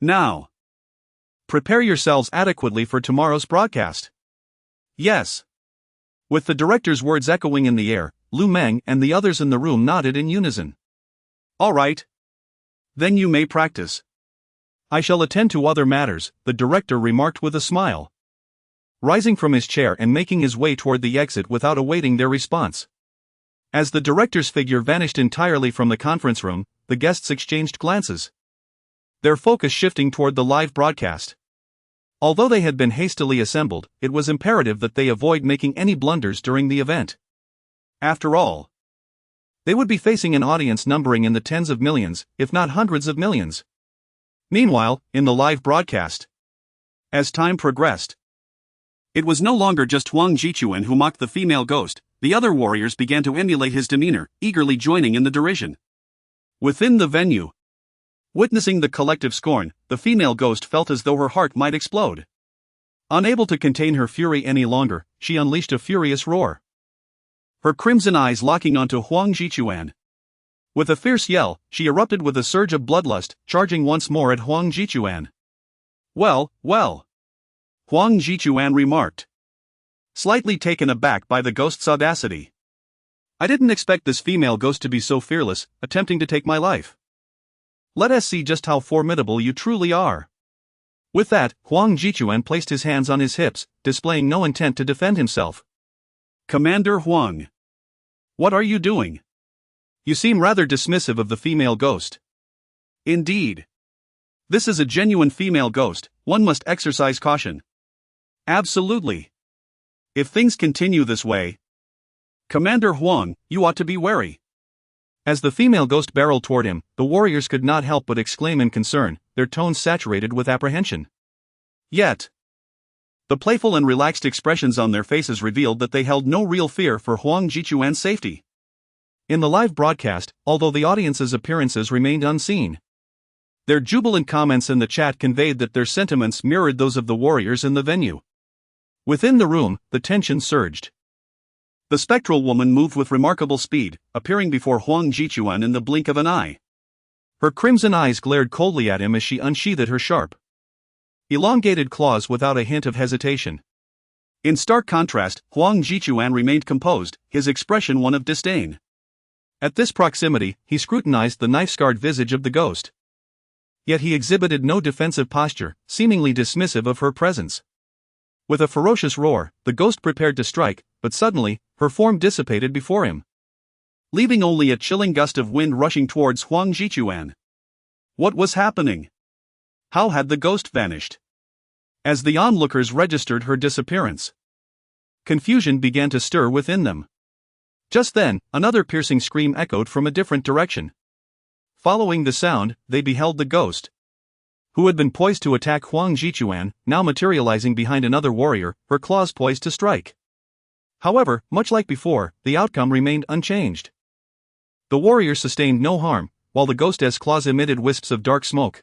Now, prepare yourselves adequately for tomorrow's broadcast. Yes. With the director's words echoing in the air, Lu Meng and the others in the room nodded in unison. All right. Then you may practice. I shall attend to other matters, the director remarked with a smile. Rising from his chair and making his way toward the exit without awaiting their response. As the director's figure vanished entirely from the conference room, the guests exchanged glances, their focus shifting toward the live broadcast. Although they had been hastily assembled, it was imperative that they avoid making any blunders during the event. After all, they would be facing an audience numbering in the tens of millions, if not hundreds of millions. Meanwhile, in the live broadcast, as time progressed, it was no longer just Huang Jichuan who mocked the female ghost. The other warriors began to emulate his demeanor, eagerly joining in the derision. Within the venue, witnessing the collective scorn, the female ghost felt as though her heart might explode. Unable to contain her fury any longer, she unleashed a furious roar, her crimson eyes locking onto Huang Jichuan. With a fierce yell, she erupted with a surge of bloodlust, charging once more at Huang Jichuan. Well, well, Huang Jichuan remarked, slightly taken aback by the ghost's audacity. I didn't expect this female ghost to be so fearless, attempting to take my life. Let us see just how formidable you truly are. With that, Huang Jichuan placed his hands on his hips, displaying no intent to defend himself. Commander Huang, what are you doing? You seem rather dismissive of the female ghost. Indeed. This is a genuine female ghost, one must exercise caution. Absolutely. If things continue this way, Commander Huang, you ought to be wary. As the female ghost barreled toward him, the warriors could not help but exclaim in concern, their tones saturated with apprehension. Yet, the playful and relaxed expressions on their faces revealed that they held no real fear for Huang Jichuan's safety. In the live broadcast, although the audience's appearances remained unseen, their jubilant comments in the chat conveyed that their sentiments mirrored those of the warriors in the venue. Within the room, the tension surged. The spectral woman moved with remarkable speed, appearing before Huang Jichuan in the blink of an eye. Her crimson eyes glared coldly at him as she unsheathed her sharp, elongated claws without a hint of hesitation. In stark contrast, Huang Jichuan remained composed, his expression one of disdain. At this proximity, he scrutinized the knife-scarred visage of the ghost. Yet he exhibited no defensive posture, seemingly dismissive of her presence. With a ferocious roar, the ghost prepared to strike, but suddenly, her form dissipated before him, leaving only a chilling gust of wind rushing towards Huang Jichuan. What was happening? How had the ghost vanished? As the onlookers registered her disappearance, confusion began to stir within them. Just then, another piercing scream echoed from a different direction. Following the sound, they beheld the ghost, who had been poised to attack Huang Jichuan, now materializing behind another warrior, her claws poised to strike. However, much like before, the outcome remained unchanged. The warrior sustained no harm, while the ghost's claws emitted wisps of dark smoke.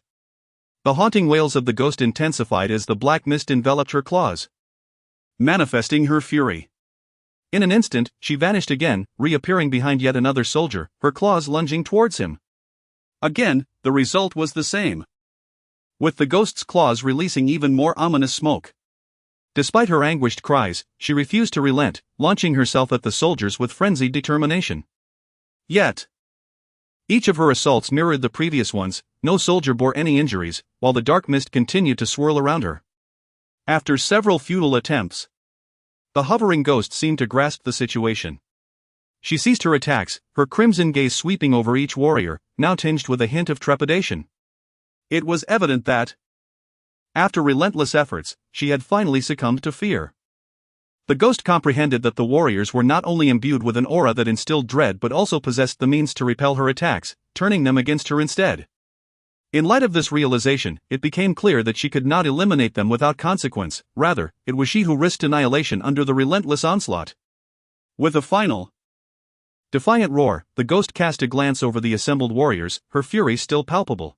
The haunting wails of the ghost intensified as the black mist enveloped her claws, manifesting her fury. In an instant, she vanished again, reappearing behind yet another soldier, her claws lunging towards him. Again, the result was the same, with the ghost's claws releasing even more ominous smoke. Despite her anguished cries, she refused to relent, launching herself at the soldiers with frenzied determination. Yet, each of her assaults mirrored the previous ones, no soldier bore any injuries, while the dark mist continued to swirl around her. After several futile attempts, the hovering ghost seemed to grasp the situation. She ceased her attacks, her crimson gaze sweeping over each warrior, now tinged with a hint of trepidation. It was evident that, after relentless efforts, she had finally succumbed to fear. The ghost comprehended that the warriors were not only imbued with an aura that instilled dread but also possessed the means to repel her attacks, turning them against her instead. In light of this realization, it became clear that she could not eliminate them without consequence, rather, it was she who risked annihilation under the relentless onslaught. With a final, defiant roar, the ghost cast a glance over the assembled warriors, her fury still palpable.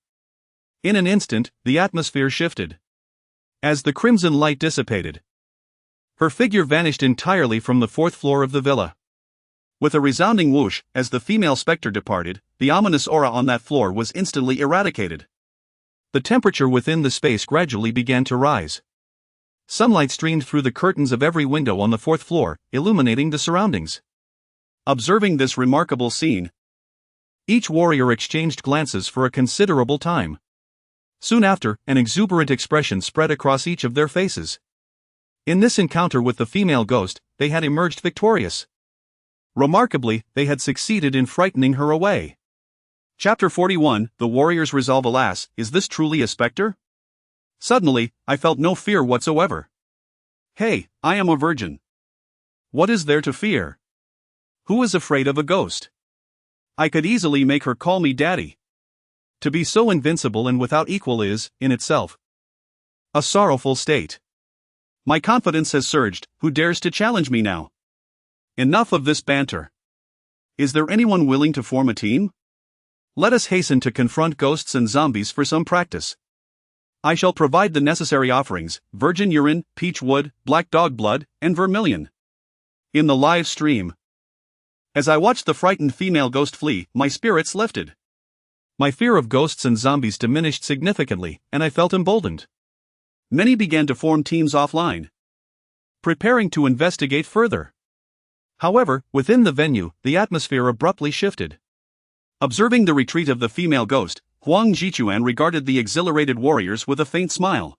In an instant, the atmosphere shifted. As the crimson light dissipated, her figure vanished entirely from the fourth floor of the villa. With a resounding whoosh, as the female specter departed, the ominous aura on that floor was instantly eradicated. The temperature within the space gradually began to rise. Sunlight streamed through the curtains of every window on the fourth floor, illuminating the surroundings. Observing this remarkable scene, each warrior exchanged glances for a considerable time. Soon after, an exuberant expression spread across each of their faces. In this encounter with the female ghost, they had emerged victorious. Remarkably, they had succeeded in frightening her away. Chapter 41, The Warrior's Resolve. Alas, is this truly a specter? Suddenly, I felt no fear whatsoever. Hey, I am a virgin. What is there to fear? Who is afraid of a ghost? I could easily make her call me daddy. To be so invincible and without equal is, in itself, a sorrowful state. My confidence has surged. Who dares to challenge me now? Enough of this banter. Is there anyone willing to form a team? Let us hasten to confront ghosts and zombies for some practice. I shall provide the necessary offerings: virgin urine, peach wood, black dog blood, and vermilion. In the live stream, as I watched the frightened female ghost flee, my spirits lifted. My fear of ghosts and zombies diminished significantly, and I felt emboldened. Many began to form teams offline, preparing to investigate further. However, within the venue, the atmosphere abruptly shifted. Observing the retreat of the female ghost, Huang Jichuan regarded the exhilarated warriors with a faint smile.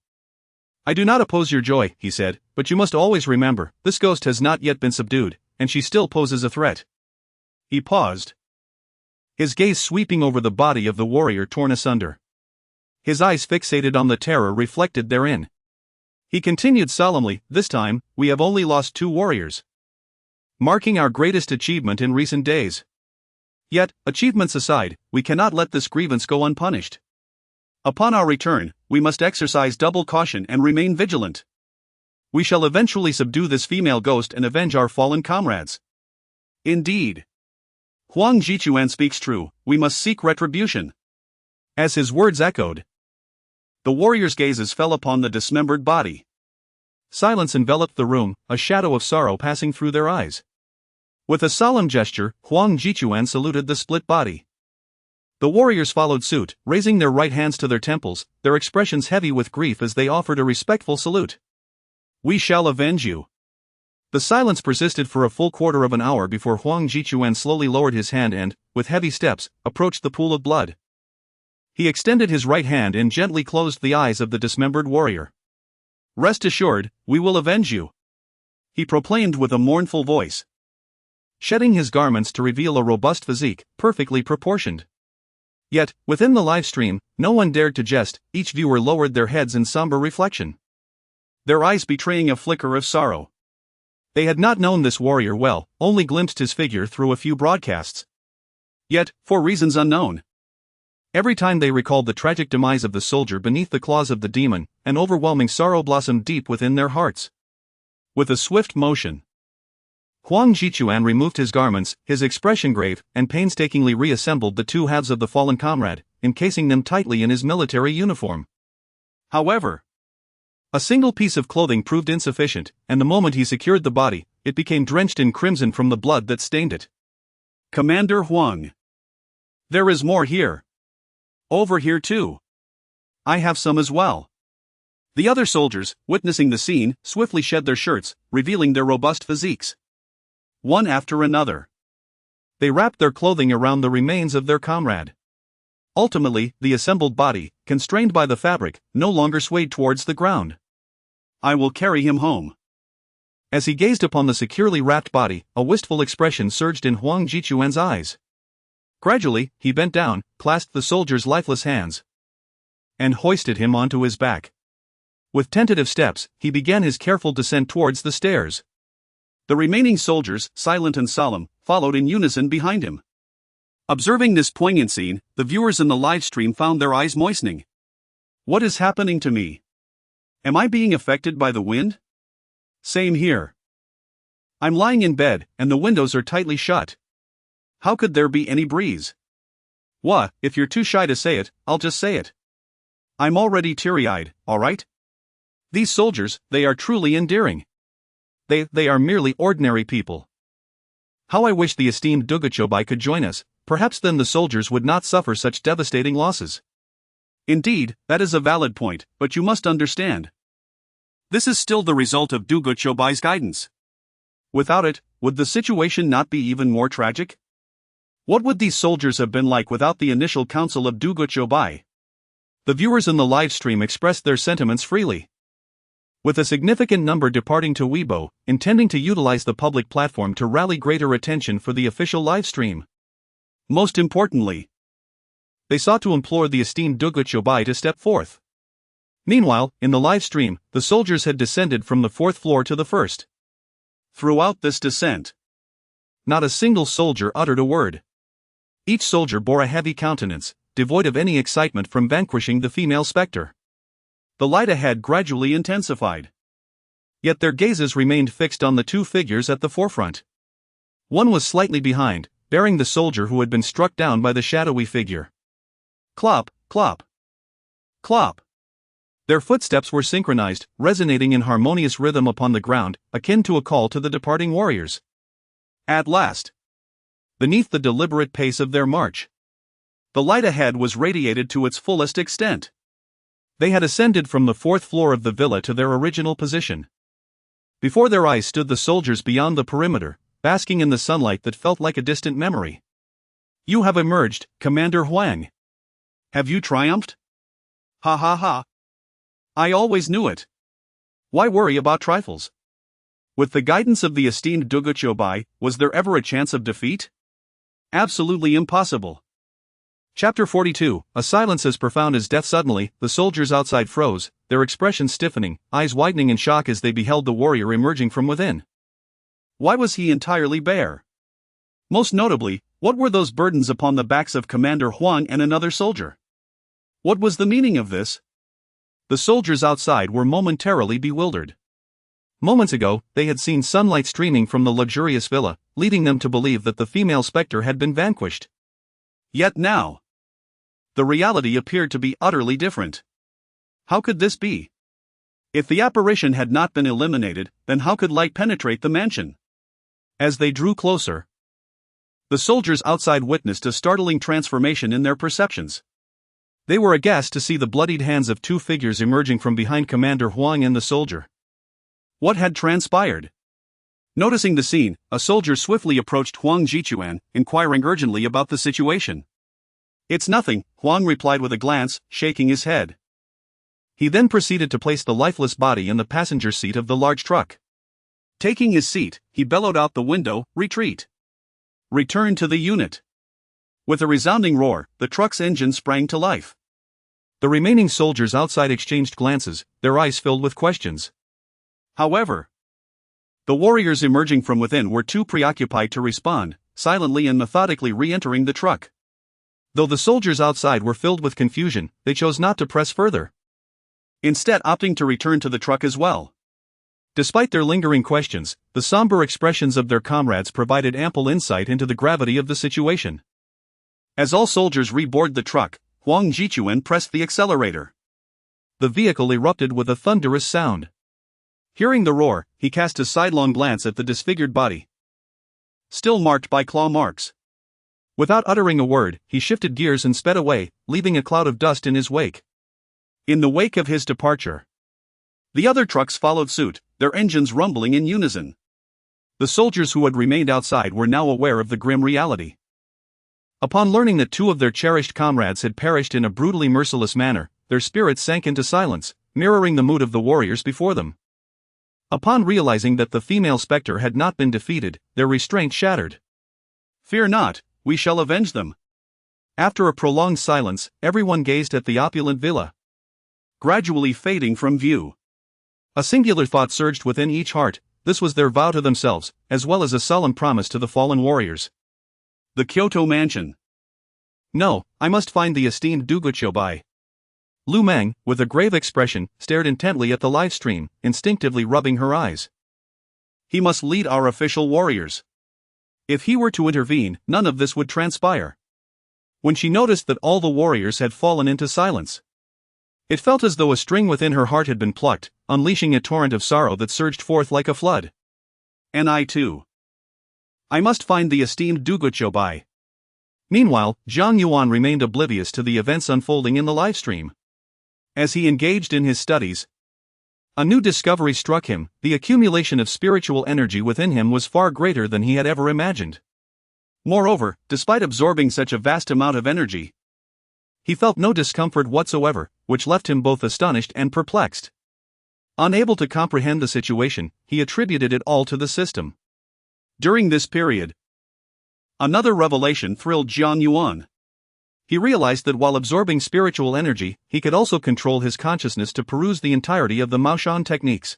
I do not oppose your joy, he said, but you must always remember, this ghost has not yet been subdued, and she still poses a threat. He paused, his gaze sweeping over the body of the warrior torn asunder, his eyes fixated on the terror reflected therein. He continued solemnly, this time, we have only lost 2 warriors, marking our greatest achievement in recent days. Yet, achievements aside, we cannot let this grievance go unpunished. Upon our return, we must exercise double caution and remain vigilant. We shall eventually subdue this female ghost and avenge our fallen comrades. Indeed. Huang Jichuan speaks true, we must seek retribution. As his words echoed, the warriors' gazes fell upon the dismembered body. Silence enveloped the room, a shadow of sorrow passing through their eyes. With a solemn gesture, Huang Jichuan saluted the split body. The warriors followed suit, raising their right hands to their temples, their expressions heavy with grief as they offered a respectful salute. We shall avenge you. The silence persisted for a full quarter of an hour before Huang Jichuan slowly lowered his hand and, with heavy steps, approached the pool of blood. He extended his right hand and gently closed the eyes of the dismembered warrior. Rest assured, we will avenge you, he proclaimed with a mournful voice, shedding his garments to reveal a robust physique, perfectly proportioned. Yet, within the live stream, no one dared to jest, each viewer lowered their heads in somber reflection, their eyes betraying a flicker of sorrow. They had not known this warrior well, only glimpsed his figure through a few broadcasts. Yet, for reasons unknown, every time they recalled the tragic demise of the soldier beneath the claws of the demon, an overwhelming sorrow blossomed deep within their hearts. With a swift motion, Huang Jichuan removed his garments, his expression grave, and painstakingly reassembled the two halves of the fallen comrade, encasing them tightly in his military uniform. However, a single piece of clothing proved insufficient, and the moment he secured the body, it became drenched in crimson from the blood that stained it. Commander Huang, there is more here. Over here too. I have some as well. The other soldiers, witnessing the scene, swiftly shed their shirts, revealing their robust physiques. One after another, they wrapped their clothing around the remains of their comrade. Ultimately, the assembled body, constrained by the fabric, no longer swayed towards the ground. I will carry him home. As he gazed upon the securely wrapped body, a wistful expression surged in Huang Jichuan's eyes. Gradually, he bent down, clasped the soldier's lifeless hands, and hoisted him onto his back. With tentative steps, he began his careful descent towards the stairs. The remaining soldiers, silent and solemn, followed in unison behind him. Observing this poignant scene, the viewers in the live stream found their eyes moistening. What is happening to me? Am I being affected by the wind? Same here. I'm lying in bed, and the windows are tightly shut. How could there be any breeze? Wha, if you're too shy to say it, I'll just say it. I'm already teary-eyed, alright? These soldiers, they are truly endearing. They are merely ordinary people. How I wish the esteemed Duguchobai could join us, perhaps then the soldiers would not suffer such devastating losses. Indeed, that is a valid point, but you must understand. This is still the result of Duguchobai's guidance. Without it, would the situation not be even more tragic? What would these soldiers have been like without the initial counsel of Duguchobai? The viewers in the live stream expressed their sentiments freely, with a significant number departing to Weibo, intending to utilize the public platform to rally greater attention for the official live stream. Most importantly, they sought to implore the esteemed Duguchobai to step forth. Meanwhile, in the live stream, the soldiers had descended from the 4th floor to the 1st. Throughout this descent, not a single soldier uttered a word. Each soldier bore a heavy countenance, devoid of any excitement from vanquishing the female specter. The light ahead gradually intensified. Yet their gazes remained fixed on the two figures at the forefront. One was slightly behind, bearing the soldier who had been struck down by the shadowy figure. Clop, clop, clop. Their footsteps were synchronized, resonating in harmonious rhythm upon the ground, akin to a call to the departing warriors. At last, beneath the deliberate pace of their march, the light ahead was radiated to its fullest extent. They had ascended from the 4th floor of the villa to their original position. Before their eyes stood the soldiers beyond the perimeter, basking in the sunlight that felt like a distant memory. You have emerged, Commander Huang. Have you triumphed? Ha ha ha. I always knew it. Why worry about trifles? With the guidance of the esteemed Duguchobai, was there ever a chance of defeat? Absolutely impossible. Chapter 42, a silence as profound as death. Suddenly, the soldiers outside froze, their expressions stiffening, eyes widening in shock as they beheld the warrior emerging from within. Why was he entirely bare? Most notably, what were those burdens upon the backs of Commander Huang and another soldier? What was the meaning of this? The soldiers outside were momentarily bewildered. Moments ago, they had seen sunlight streaming from the luxurious villa, leading them to believe that the female specter had been vanquished. Yet now, the reality appeared to be utterly different. How could this be? If the apparition had not been eliminated, then how could light penetrate the mansion? As they drew closer, the soldiers outside witnessed a startling transformation in their perceptions. They were aghast to see the bloodied hands of two figures emerging from behind Commander Huang and the soldier. What had transpired? Noticing the scene, a soldier swiftly approached Huang Jichuan, inquiring urgently about the situation. "It's nothing," Huang replied with a glance, shaking his head. He then proceeded to place the lifeless body in the passenger seat of the large truck. Taking his seat, he bellowed out the window, "Retreat! Return to the unit!" With a resounding roar, the truck's engine sprang to life. The remaining soldiers outside exchanged glances, their eyes filled with questions. However, the warriors emerging from within were too preoccupied to respond, silently and methodically re-entering the truck. Though the soldiers outside were filled with confusion, they chose not to press further, instead opting to return to the truck as well. Despite their lingering questions, the somber expressions of their comrades provided ample insight into the gravity of the situation. As all soldiers reboarded the truck, Huang Jichuan pressed the accelerator. The vehicle erupted with a thunderous sound. Hearing the roar, he cast a sidelong glance at the disfigured body, still marked by claw marks. Without uttering a word, he shifted gears and sped away, leaving a cloud of dust in his wake. In the wake of his departure, the other trucks followed suit, their engines rumbling in unison. The soldiers who had remained outside were now aware of the grim reality. Upon learning that two of their cherished comrades had perished in a brutally merciless manner, their spirits sank into silence, mirroring the mood of the warriors before them. Upon realizing that the female specter had not been defeated, their restraint shattered. "Fear not, we shall avenge them." After a prolonged silence, everyone gazed at the opulent villa, gradually fading from view. A singular thought surged within each heart: this was their vow to themselves, as well as a solemn promise to the fallen warriors. The Kyoto mansion. "No, I must find the esteemed Duguchobai." Lu Meng, with a grave expression, stared intently at the live stream, instinctively rubbing her eyes. "He must lead our official warriors. If he were to intervene, none of this would transpire." When she noticed that all the warriors had fallen into silence, it felt as though a string within her heart had been plucked, unleashing a torrent of sorrow that surged forth like a flood. "And I too. I must find the esteemed Duguchobai." Meanwhile, Jiang Yuan remained oblivious to the events unfolding in the livestream. As he engaged in his studies, a new discovery struck him: the accumulation of spiritual energy within him was far greater than he had ever imagined. Moreover, despite absorbing such a vast amount of energy, he felt no discomfort whatsoever, which left him both astonished and perplexed. Unable to comprehend the situation, he attributed it all to the system. During this period, another revelation thrilled Jiang Yuan. He realized that while absorbing spiritual energy, he could also control his consciousness to peruse the entirety of the Maoshan techniques.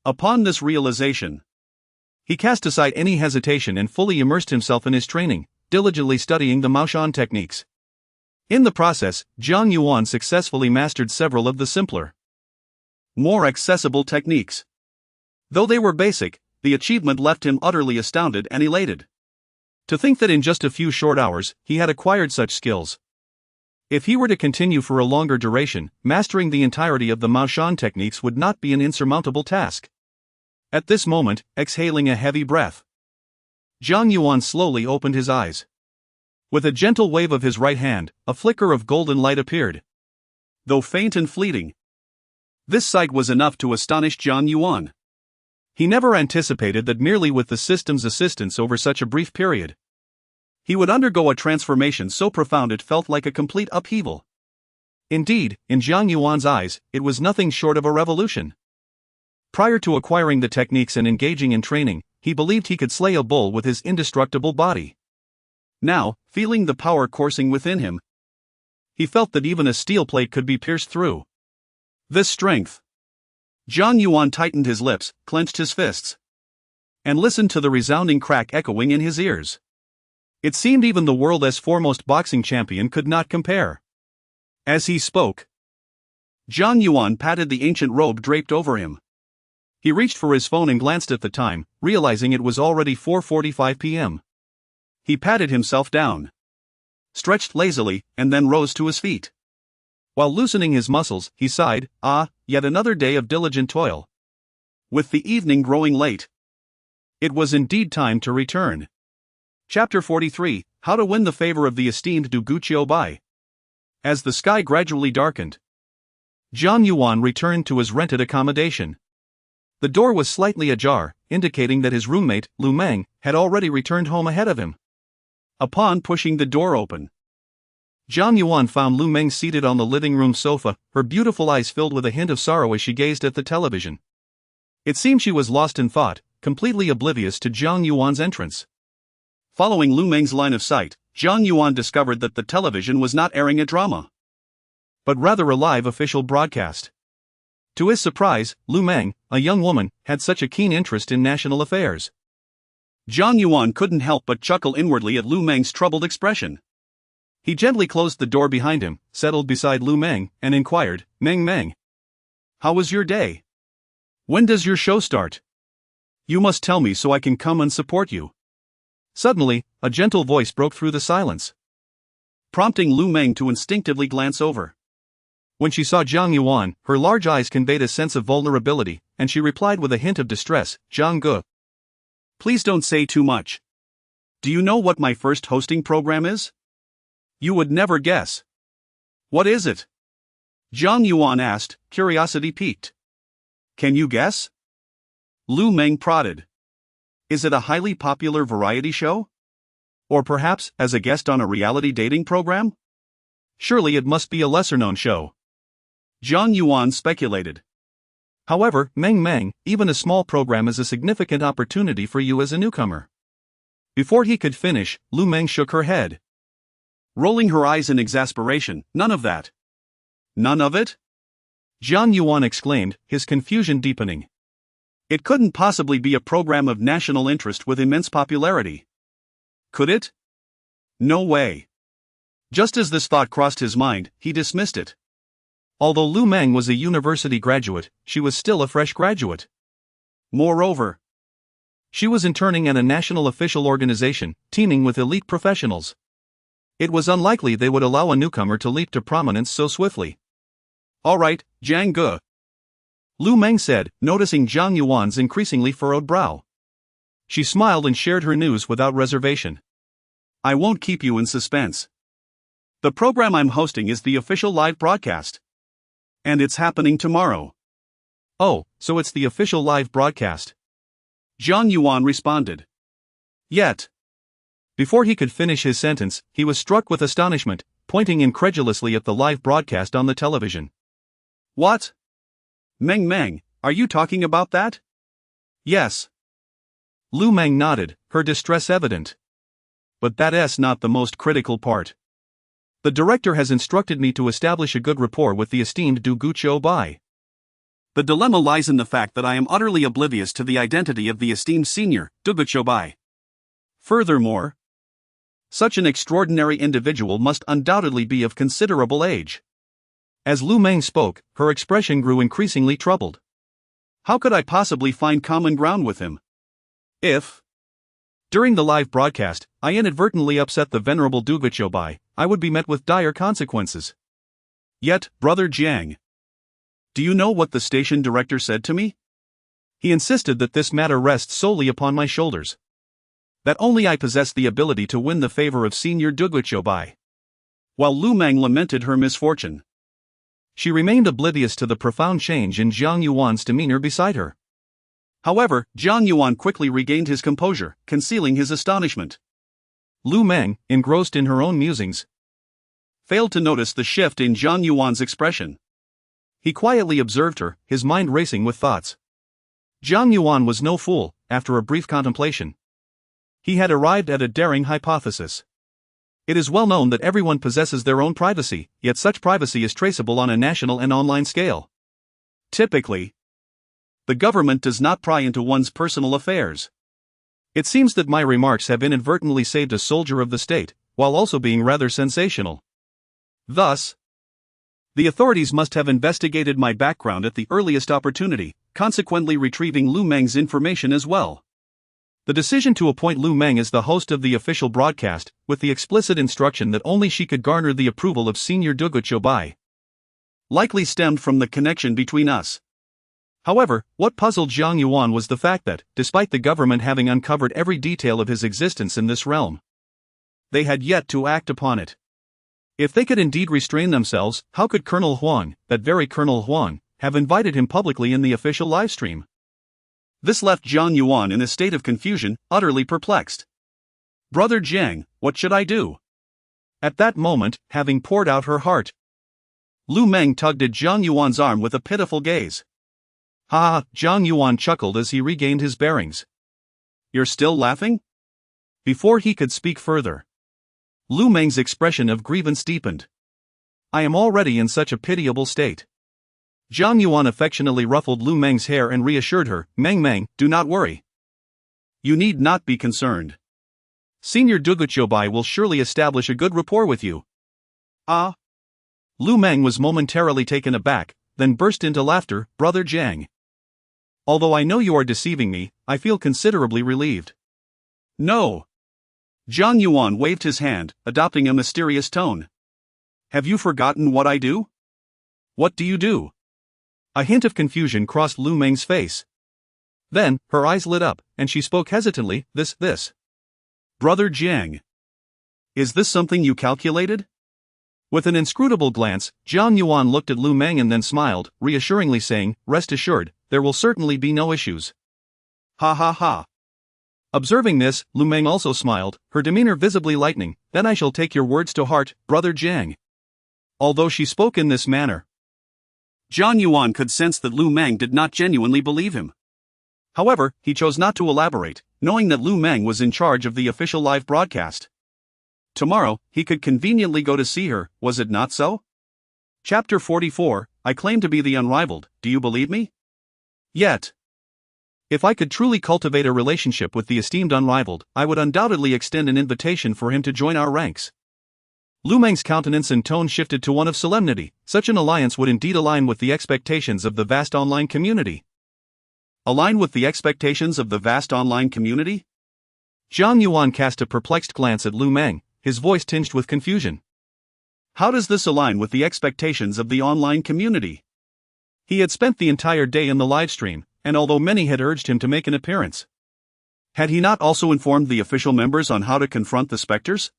Upon this realization, he cast aside any hesitation and fully immersed himself in his training, diligently studying the Maoshan techniques. In the process, Jiang Yuan successfully mastered several of the simpler, more accessible techniques. Though they were basic, the achievement left him utterly astounded and elated. To think that in just a few short hours, he had acquired such skills. If he were to continue for a longer duration, mastering the entirety of the Maoshan techniques would not be an insurmountable task. At this moment, exhaling a heavy breath, Jiang Yuan slowly opened his eyes. With a gentle wave of his right hand, a flicker of golden light appeared. Though faint and fleeting, this sight was enough to astonish Jiang Yuan. He never anticipated that merely with the system's assistance over such a brief period, he would undergo a transformation so profound it felt like a complete upheaval. Indeed, in Jiang Yuan's eyes, it was nothing short of a revolution. Prior to acquiring the techniques and engaging in training, he believed he could slay a bull with his indestructible body. Now, feeling the power coursing within him, he felt that even a steel plate could be pierced through. This strength. Jiang Yuan tightened his lips, clenched his fists, and listened to the resounding crack echoing in his ears. It seemed even the world's foremost boxing champion could not compare. As he spoke, Jiang Yuan patted the ancient robe draped over him. He reached for his phone and glanced at the time, realizing it was already 4:45 p.m. He patted himself down, stretched lazily, and then rose to his feet. While loosening his muscles, he sighed, yet another day of diligent toil. With the evening growing late, it was indeed time to return. Chapter 43, How to Win the Favor of the Esteemed Duguqiu Bai. As the sky gradually darkened, Jiang Yuan returned to his rented accommodation. The door was slightly ajar, indicating that his roommate, Lu Meng, had already returned home ahead of him. Upon pushing the door open, Jiang Yuan found Lu Meng seated on the living room sofa, her beautiful eyes filled with a hint of sorrow as she gazed at the television. It seemed she was lost in thought, completely oblivious to Jiang Yuan's entrance. Following Lu Meng's line of sight, Jiang Yuan discovered that the television was not airing a drama, but rather a live official broadcast. To his surprise, Lu Meng, a young woman, had such a keen interest in national affairs. Jiang Yuan couldn't help but chuckle inwardly at Lu Meng's troubled expression. He gently closed the door behind him, settled beside Lu Meng, and inquired, Meng, how was your day? When does your show start? You must tell me so I can come and support you. Suddenly, a gentle voice broke through the silence, prompting Lu Meng to instinctively glance over. When she saw Jiang Yuan, her large eyes conveyed a sense of vulnerability, and she replied with a hint of distress, Jiang Ge. Please don't say too much. Do you know what my first hosting program is? You would never guess. What is it? Jiang Yuan asked, curiosity piqued. Can you guess? Lu Meng prodded. Is it a highly popular variety show? Or perhaps, as a guest on a reality dating program? Surely it must be a lesser-known show. Jiang Yuan speculated. However, Meng, even a small program is a significant opportunity for you as a newcomer. Before he could finish, Lu Meng shook her head, rolling her eyes in exasperation. None of that. None of it? Jiang Yuan exclaimed, his confusion deepening. It couldn't possibly be a program of national interest with immense popularity. Could it? No way. Just as this thought crossed his mind, he dismissed it. Although Lu Meng was a university graduate, she was still a fresh graduate. Moreover, she was interning at a national official organization, teeming with elite professionals. It was unlikely they would allow a newcomer to leap to prominence so swiftly. All right, Jiang Ge, Lu Meng said, noticing Jiang Yuan's increasingly furrowed brow. She smiled and shared her news without reservation. I won't keep you in suspense. The program I'm hosting is the official live broadcast. And it's happening tomorrow. Oh, so it's the official live broadcast. Jiang Yuan responded. Yet. Before he could finish his sentence, he was struck with astonishment, pointing incredulously at the live broadcast on the television. What? Meng, are you talking about that? Yes. Lu Meng nodded, her distress evident. But that's not the most critical part. The director has instructed me to establish a good rapport with the esteemed Duguqiu Bai. The dilemma lies in the fact that I am utterly oblivious to the identity of the esteemed senior, Duguqiu Bai. Furthermore, such an extraordinary individual must undoubtedly be of considerable age. As Lu Meng spoke, her expression grew increasingly troubled. How could I possibly find common ground with him? If, during the live broadcast, I inadvertently upset the venerable Duguqiu Bai, I would be met with dire consequences. Yet, Brother Jiang, do you know what the station director said to me? He insisted that this matter rests solely upon my shoulders. That only I possess the ability to win the favor of Senior Duguqiu Bai. While Lu Meng lamented her misfortune, she remained oblivious to the profound change in Jiang Yuan's demeanor beside her. However, Jiang Yuan quickly regained his composure, concealing his astonishment. Lu Meng, engrossed in her own musings, failed to notice the shift in Jiang Yuan's expression. He quietly observed her, his mind racing with thoughts. Jiang Yuan was no fool. After a brief contemplation, he had arrived at a daring hypothesis. It is well known that everyone possesses their own privacy, yet such privacy is traceable on a national and online scale. Typically, the government does not pry into one's personal affairs. It seems that my remarks have inadvertently saved a soldier of the state, while also being rather sensational. Thus, the authorities must have investigated my background at the earliest opportunity, consequently retrieving Lu Meng's information as well. The decision to appoint Lu Meng as the host of the official broadcast, with the explicit instruction that only she could garner the approval of Senior Duguchobai, likely stemmed from the connection between us. However, what puzzled Jiang Yuan was the fact that, despite the government having uncovered every detail of his existence in this realm, they had yet to act upon it. If they could indeed restrain themselves, how could Colonel Huang, that very Colonel Huang, have invited him publicly in the official livestream? This left Jiang Yuan in a state of confusion, utterly perplexed. Brother Jiang, what should I do? At that moment, having poured out her heart, Lu Meng tugged at Jiang Yuan's arm with a pitiful gaze. Ha ha, Jiang Yuan chuckled as he regained his bearings. You're still laughing? Before he could speak further, Lu Meng's expression of grievance deepened. I am already in such a pitiable state. Jiang Yuan affectionately ruffled Lu Meng's hair and reassured her, Meng, do not worry. You need not be concerned. Senior Duguchobai will surely establish a good rapport with you. Ah? Lu Meng was momentarily taken aback, then burst into laughter. Brother Jiang, although I know you are deceiving me, I feel considerably relieved. No. Jiang Yuan waved his hand, adopting a mysterious tone. Have you forgotten what I do? What do you do? A hint of confusion crossed Lu Meng's face. Then, her eyes lit up, and she spoke hesitantly, this. Brother Jiang, is this something you calculated? With an inscrutable glance, Jiang Yuan looked at Lu Meng and then smiled, reassuringly saying, rest assured, there will certainly be no issues. Ha ha ha. Observing this, Lu Meng also smiled, her demeanor visibly lightening. Then I shall take your words to heart, Brother Jiang. Although she spoke in this manner, Jiang Yuan could sense that Lu Meng did not genuinely believe him. However, he chose not to elaborate, knowing that Lu Meng was in charge of the official live broadcast. Tomorrow, he could conveniently go to see her, was it not so? Chapter 44, I claim to be the unrivaled, do you believe me? Yet, if I could truly cultivate a relationship with the esteemed unrivaled, I would undoubtedly extend an invitation for him to join our ranks. Lu Meng's countenance and tone shifted to one of solemnity. Such an alliance would indeed align with the expectations of the vast online community. Align with the expectations of the vast online community? Jiang Yuan cast a perplexed glance at Lu Meng, his voice tinged with confusion. How does this align with the expectations of the online community? He had spent the entire day in the livestream, and although many had urged him to make an appearance, had he not also informed the official members on how to confront the specters?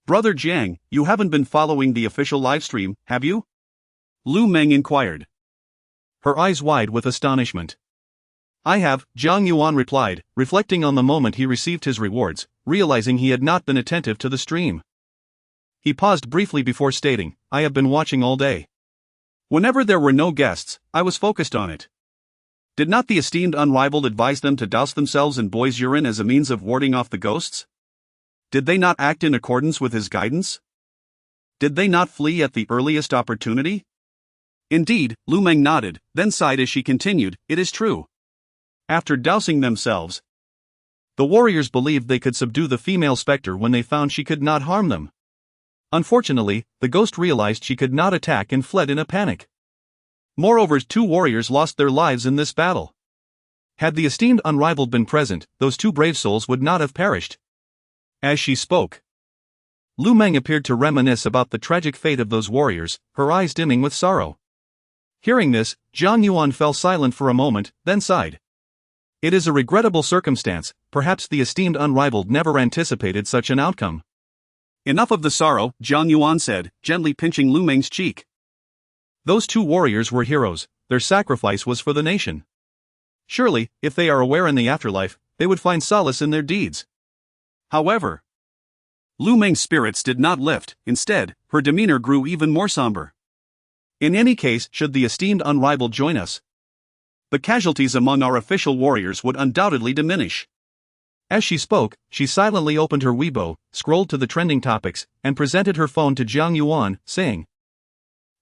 Brother Jiang, you haven't been following the official livestream, have you? Lu Meng inquired, her eyes wide with astonishment. I have, Jiang Yuan replied, reflecting on the moment he received his rewards, realizing he had not been attentive to the stream. He paused briefly before stating, I have been watching all day. Whenever there were no guests, I was focused on it. Did not the esteemed unrivaled advise them to douse themselves in boys' urine as a means of warding off the ghosts? Did they not act in accordance with his guidance? Did they not flee at the earliest opportunity? Indeed, Lu Meng nodded, then sighed as she continued, it is true. After dousing themselves, the warriors believed they could subdue the female specter when they found she could not harm them. Unfortunately, the ghost realized she could not attack and fled in a panic. Moreover, 2 warriors lost their lives in this battle. Had the esteemed unrivaled been present, those 2 brave souls would not have perished. As she spoke, Lu Meng appeared to reminisce about the tragic fate of those warriors, her eyes dimming with sorrow. Hearing this, Jiang Yuan fell silent for a moment, then sighed. It is a regrettable circumstance, perhaps the esteemed unrivaled never anticipated such an outcome. Enough of the sorrow, Jiang Yuan said, gently pinching Lu Meng's cheek. Those 2 warriors were heroes, their sacrifice was for the nation. Surely, if they are aware in the afterlife, they would find solace in their deeds. However, Lu Meng's spirits did not lift, instead, her demeanor grew even more somber. In any case, should the esteemed unrivaled join us, the casualties among our official warriors would undoubtedly diminish. As she spoke, she silently opened her Weibo, scrolled to the trending topics, and presented her phone to Jiang Yuan, saying,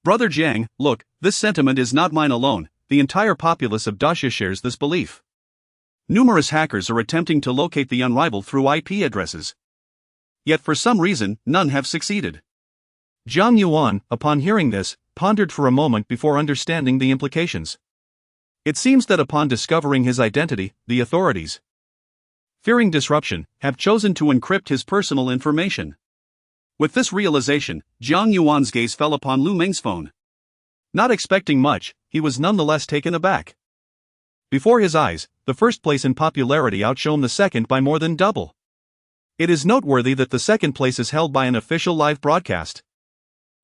Brother Jiang, look, this sentiment is not mine alone, the entire populace of Daxia shares this belief. Numerous hackers are attempting to locate the unrivaled through IP addresses. Yet for some reason, none have succeeded. Jiang Yuan, upon hearing this, pondered for a moment before understanding the implications. It seems that upon discovering his identity, the authorities, fearing disruption, have chosen to encrypt his personal information. With this realization, Jiang Yuan's gaze fell upon Lu Meng's phone. Not expecting much, he was nonetheless taken aback. Before his eyes, the first place in popularity outshone the second by more than double. It is noteworthy that the second place is held by an official live broadcast.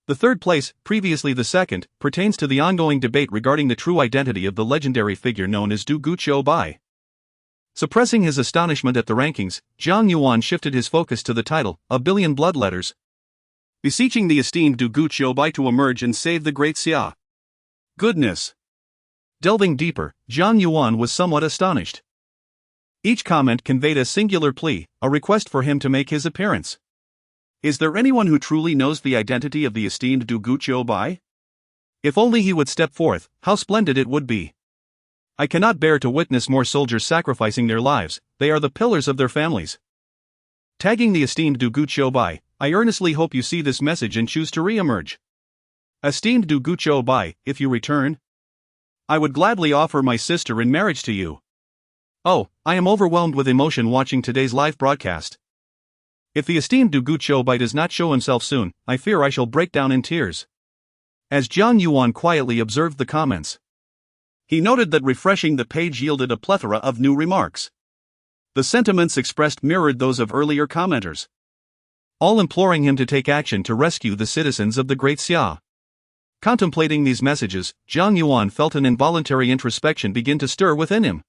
The third place, previously the second, pertains to the ongoing debate regarding the true identity of the legendary figure known as Du Guqiu Bai. Suppressing his astonishment at the rankings, Jiang Yuan shifted his focus to the title, A Billion Blood Letters, beseeching the esteemed Du Guqiu Bai to emerge and save the great Xia. Goodness! Delving deeper, Jiang Yuan was somewhat astonished. Each comment conveyed a singular plea, a request for him to make his appearance. Is there anyone who truly knows the identity of the esteemed Du Guqiu Bai? If only he would step forth, how splendid it would be. I cannot bear to witness more soldiers sacrificing their lives, they are the pillars of their families. Tagging the esteemed Du Guqiu Bai, I earnestly hope you see this message and choose to re-emerge. Esteemed Du Guqiu Bai, if you return, I would gladly offer my sister in marriage to you. Oh, I am overwhelmed with emotion watching today's live broadcast. If the esteemed Du Guqiu Bai does not show himself soon, I fear I shall break down in tears. As Jiang Yuan quietly observed the comments, he noted that refreshing the page yielded a plethora of new remarks. The sentiments expressed mirrored those of earlier commenters, all imploring him to take action to rescue the citizens of the Great Xia. Contemplating these messages, Jiang Yuan felt an involuntary introspection begin to stir within him.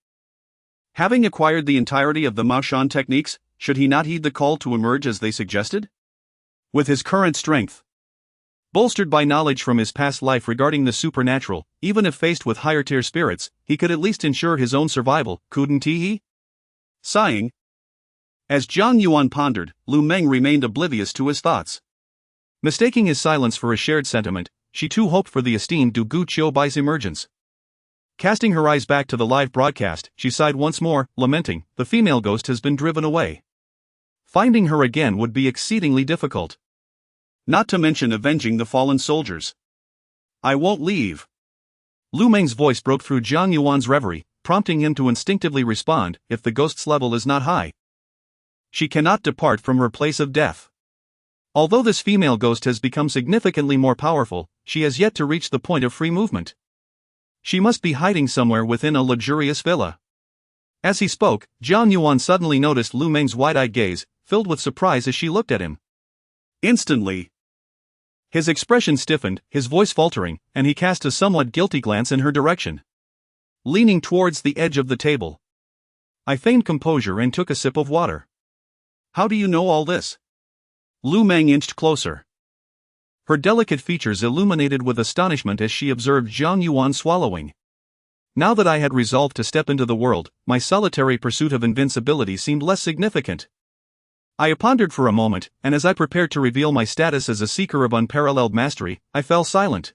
Having acquired the entirety of the Maoshan techniques, should he not heed the call to emerge as they suggested? With his current strength, bolstered by knowledge from his past life regarding the supernatural, even if faced with higher-tier spirits, he could at least ensure his own survival, couldn't he? Sighing, as Jiang Yuan pondered, Lu Meng remained oblivious to his thoughts. Mistaking his silence for a shared sentiment, she too hoped for the esteemed Du Guqiu Bai's emergence. Casting her eyes back to the live broadcast, she sighed once more, lamenting, the female ghost has been driven away. Finding her again would be exceedingly difficult. Not to mention avenging the fallen soldiers. I won't leave. Lu Meng's voice broke through Jiang Yuan's reverie, prompting him to instinctively respond, if the ghost's level is not high, she cannot depart from her place of death. Although this female ghost has become significantly more powerful, she has yet to reach the point of free movement. She must be hiding somewhere within a luxurious villa. As he spoke, Jiang Yuan suddenly noticed Lu Meng's wide-eyed gaze, filled with surprise as she looked at him. Instantly, his expression stiffened, his voice faltering, and he cast a somewhat guilty glance in her direction. Leaning towards the edge of the table, I feigned composure and took a sip of water. How do you know all this? Lu Meng inched closer. Her delicate features illuminated with astonishment as she observed Jiang Yuan swallowing. Now that I had resolved to step into the world, my solitary pursuit of invincibility seemed less significant. I pondered for a moment, and as I prepared to reveal my status as a seeker of unparalleled mastery, I fell silent.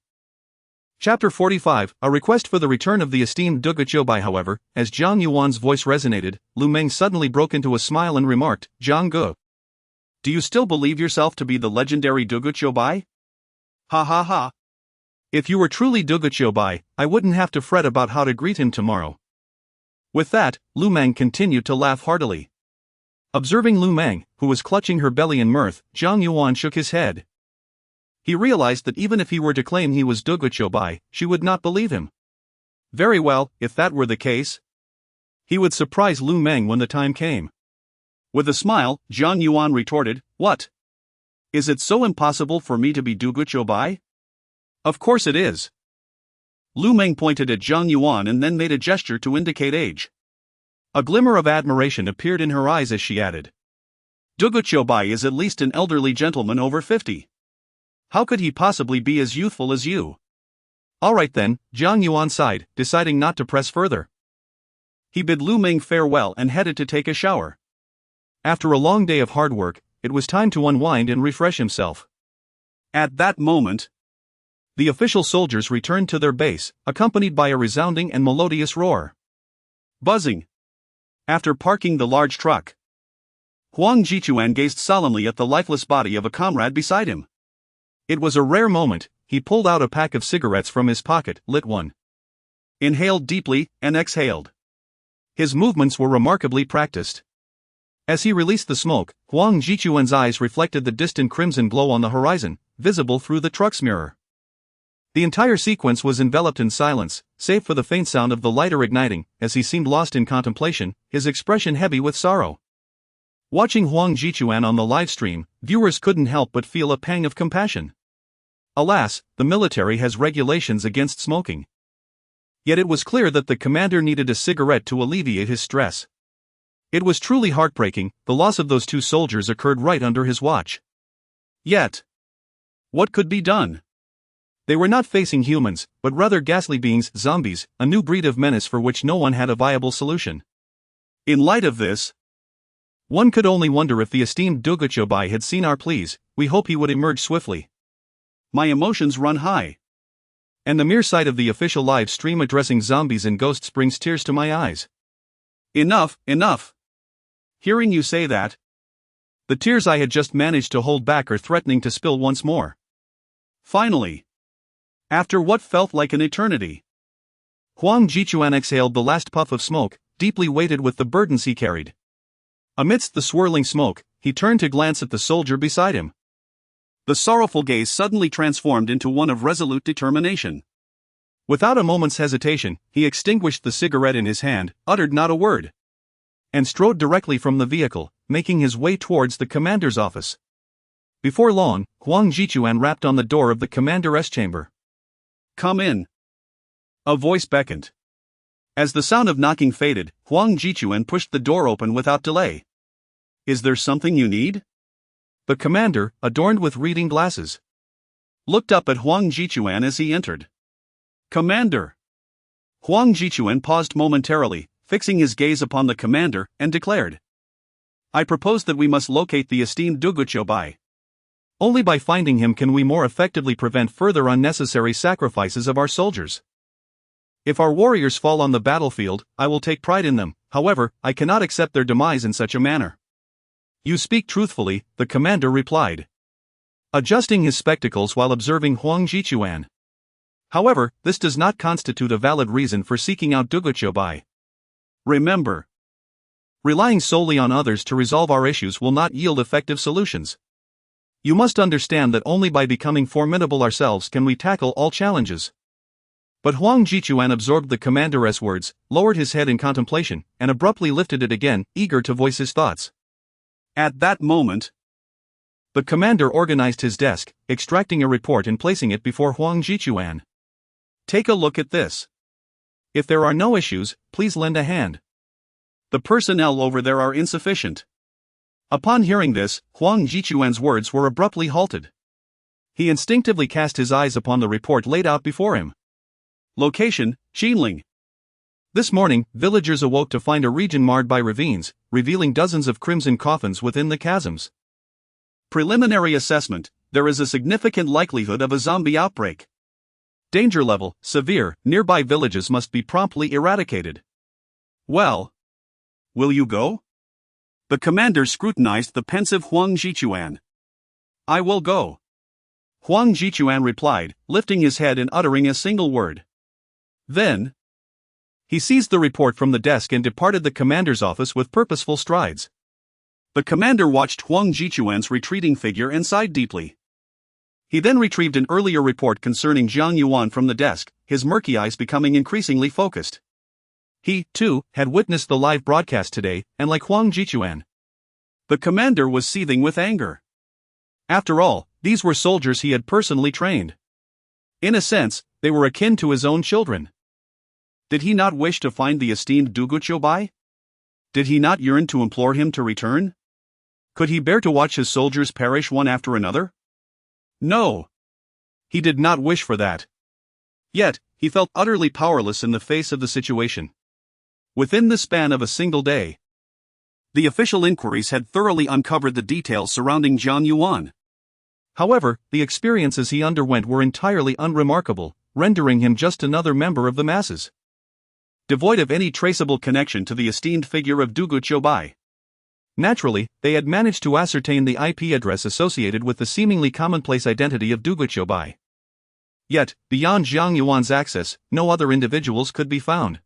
Chapter 45, A request for the return of the esteemed Du Guqiu Bai. However, as Jiang Yuan's voice resonated, Lu Meng suddenly broke into a smile and remarked, Jiang Gu, do you still believe yourself to be the legendary Du Guqiu Bai? Ha ha ha. If you were truly Du Guqiu Bai, I wouldn't have to fret about how to greet him tomorrow. With that, Lu Meng continued to laugh heartily. Observing Lu Meng, who was clutching her belly in mirth, Jiang Yuan shook his head. He realized that even if he were to claim he was Du Guqiu Bai, she would not believe him. Very well, if that were the case, he would surprise Lu Meng when the time came. With a smile, Jiang Yuan retorted, What? Is it so impossible for me to be Du Guqiu Bai? Of course it is. Lu Meng pointed at Jiang Yuan and then made a gesture to indicate age. A glimmer of admiration appeared in her eyes as she added, Du Guqiu Bai is at least an elderly gentleman over 50. How could he possibly be as youthful as you? All right then, Jiang Yuan sighed, deciding not to press further. He bid Lu Meng farewell and headed to take a shower. After a long day of hard work, it was time to unwind and refresh himself. At that moment, the official soldiers returned to their base, accompanied by a resounding and melodious roar. Buzzing. After parking the large truck, Huang Jichuan gazed solemnly at the lifeless body of a comrade beside him. It was a rare moment. He pulled out a pack of cigarettes from his pocket, lit one, inhaled deeply, and exhaled. His movements were remarkably practiced. As he released the smoke, Huang Jichuan's eyes reflected the distant crimson glow on the horizon, visible through the truck's mirror. The entire sequence was enveloped in silence, save for the faint sound of the lighter igniting, as he seemed lost in contemplation, his expression heavy with sorrow. Watching Huang Jichuan on the live stream, viewers couldn't help but feel a pang of compassion. Alas, the military has regulations against smoking. Yet it was clear that the commander needed a cigarette to alleviate his stress. It was truly heartbreaking. The loss of those two soldiers occurred right under his watch. Yet, what could be done? They were not facing humans, but rather ghastly beings, zombies, a new breed of menace for which no one had a viable solution. In light of this, one could only wonder if the esteemed Duguchobai had seen our pleas. We hope he would emerge swiftly. My emotions run high. And the mere sight of the official live stream addressing zombies and ghosts brings tears to my eyes. Enough, enough. Hearing you say that, the tears I had just managed to hold back are threatening to spill once more. Finally, after what felt like an eternity, Huang Jichuan exhaled the last puff of smoke, deeply weighted with the burdens he carried. Amidst the swirling smoke, he turned to glance at the soldier beside him. The sorrowful gaze suddenly transformed into one of resolute determination. Without a moment's hesitation, he extinguished the cigarette in his hand, uttered not a word, and strode directly from the vehicle, making his way towards the commander's office. Before long, Huang Jichuan rapped on the door of the commander's chamber. "Come in." A voice beckoned. As the sound of knocking faded, Huang Jichuan pushed the door open without delay. "Is there something you need?" The commander, adorned with reading glasses, looked up at Huang Jichuan as he entered. "Commander." Huang Jichuan paused momentarily, fixing his gaze upon the commander, and declared, "I propose that we must locate the esteemed Duguchobai. Only by finding him can we more effectively prevent further unnecessary sacrifices of our soldiers. If our warriors fall on the battlefield, I will take pride in them. However, I cannot accept their demise in such a manner." "You speak truthfully," the commander replied, adjusting his spectacles while observing Huang Jichuan. "However, this does not constitute a valid reason for seeking out Duguchobai. Remember, relying solely on others to resolve our issues will not yield effective solutions. You must understand that only by becoming formidable ourselves can we tackle all challenges." But Huang Jichuan absorbed the commander's words, lowered his head in contemplation, and abruptly lifted it again, eager to voice his thoughts. At that moment, the commander organized his desk, extracting a report and placing it before Huang Jichuan. "Take a look at this. If there are no issues, please lend a hand. The personnel over there are insufficient." Upon hearing this, Huang Jichuan's words were abruptly halted. He instinctively cast his eyes upon the report laid out before him. Location, Xinling. This morning, villagers awoke to find a region marred by ravines, revealing dozens of crimson coffins within the chasms. Preliminary assessment: there is a significant likelihood of a zombie outbreak. Danger level: severe. Nearby villages must be promptly eradicated. Well, will you go? The commander scrutinized the pensive Huang Jichuan. "I will go," Huang Jichuan replied, lifting his head and uttering a single word. Then, he seized the report from the desk and departed the commander's office with purposeful strides. The commander watched Huang Jichuan's retreating figure and sighed deeply. He then retrieved an earlier report concerning Jiang Yuan from the desk, his murky eyes becoming increasingly focused. He, too, had witnessed the live broadcast today, and like Huang Jichuan, the commander was seething with anger. After all, these were soldiers he had personally trained. In a sense, they were akin to his own children. Did he not wish to find the esteemed Duguchobai? Did he not yearn to implore him to return? Could he bear to watch his soldiers perish one after another? No. He did not wish for that. Yet, he felt utterly powerless in the face of the situation. Within the span of a single day, the official inquiries had thoroughly uncovered the details surrounding Jiang Yuan. However, the experiences he underwent were entirely unremarkable, rendering him just another member of the masses, devoid of any traceable connection to the esteemed figure of Duguchobai. Naturally, they had managed to ascertain the IP address associated with the seemingly commonplace identity of Duguchobai. Yet, beyond Jiang Yuan's access, no other individuals could be found.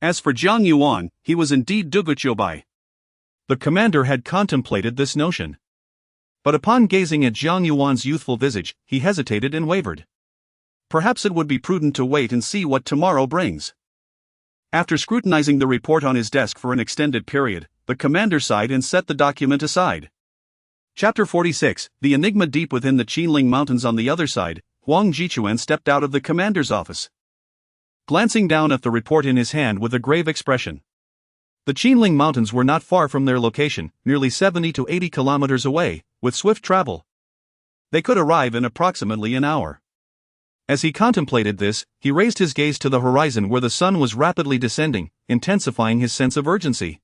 As for Jiang Yuan, he was indeed Duguchobai. The commander had contemplated this notion. But upon gazing at Jiang Yuan's youthful visage, he hesitated and wavered. Perhaps it would be prudent to wait and see what tomorrow brings. After scrutinizing the report on his desk for an extended period, the commander sighed and set the document aside. Chapter 46, The Enigma Deep within the Qinling Mountains. On the other side, Huang Jichuan stepped out of the commander's office, glancing down at the report in his hand with a grave expression. The Qinling Mountains were not far from their location, nearly 70 to 80 kilometers away. With swift travel, they could arrive in approximately an hour. As he contemplated this, he raised his gaze to the horizon where the sun was rapidly descending, intensifying his sense of urgency.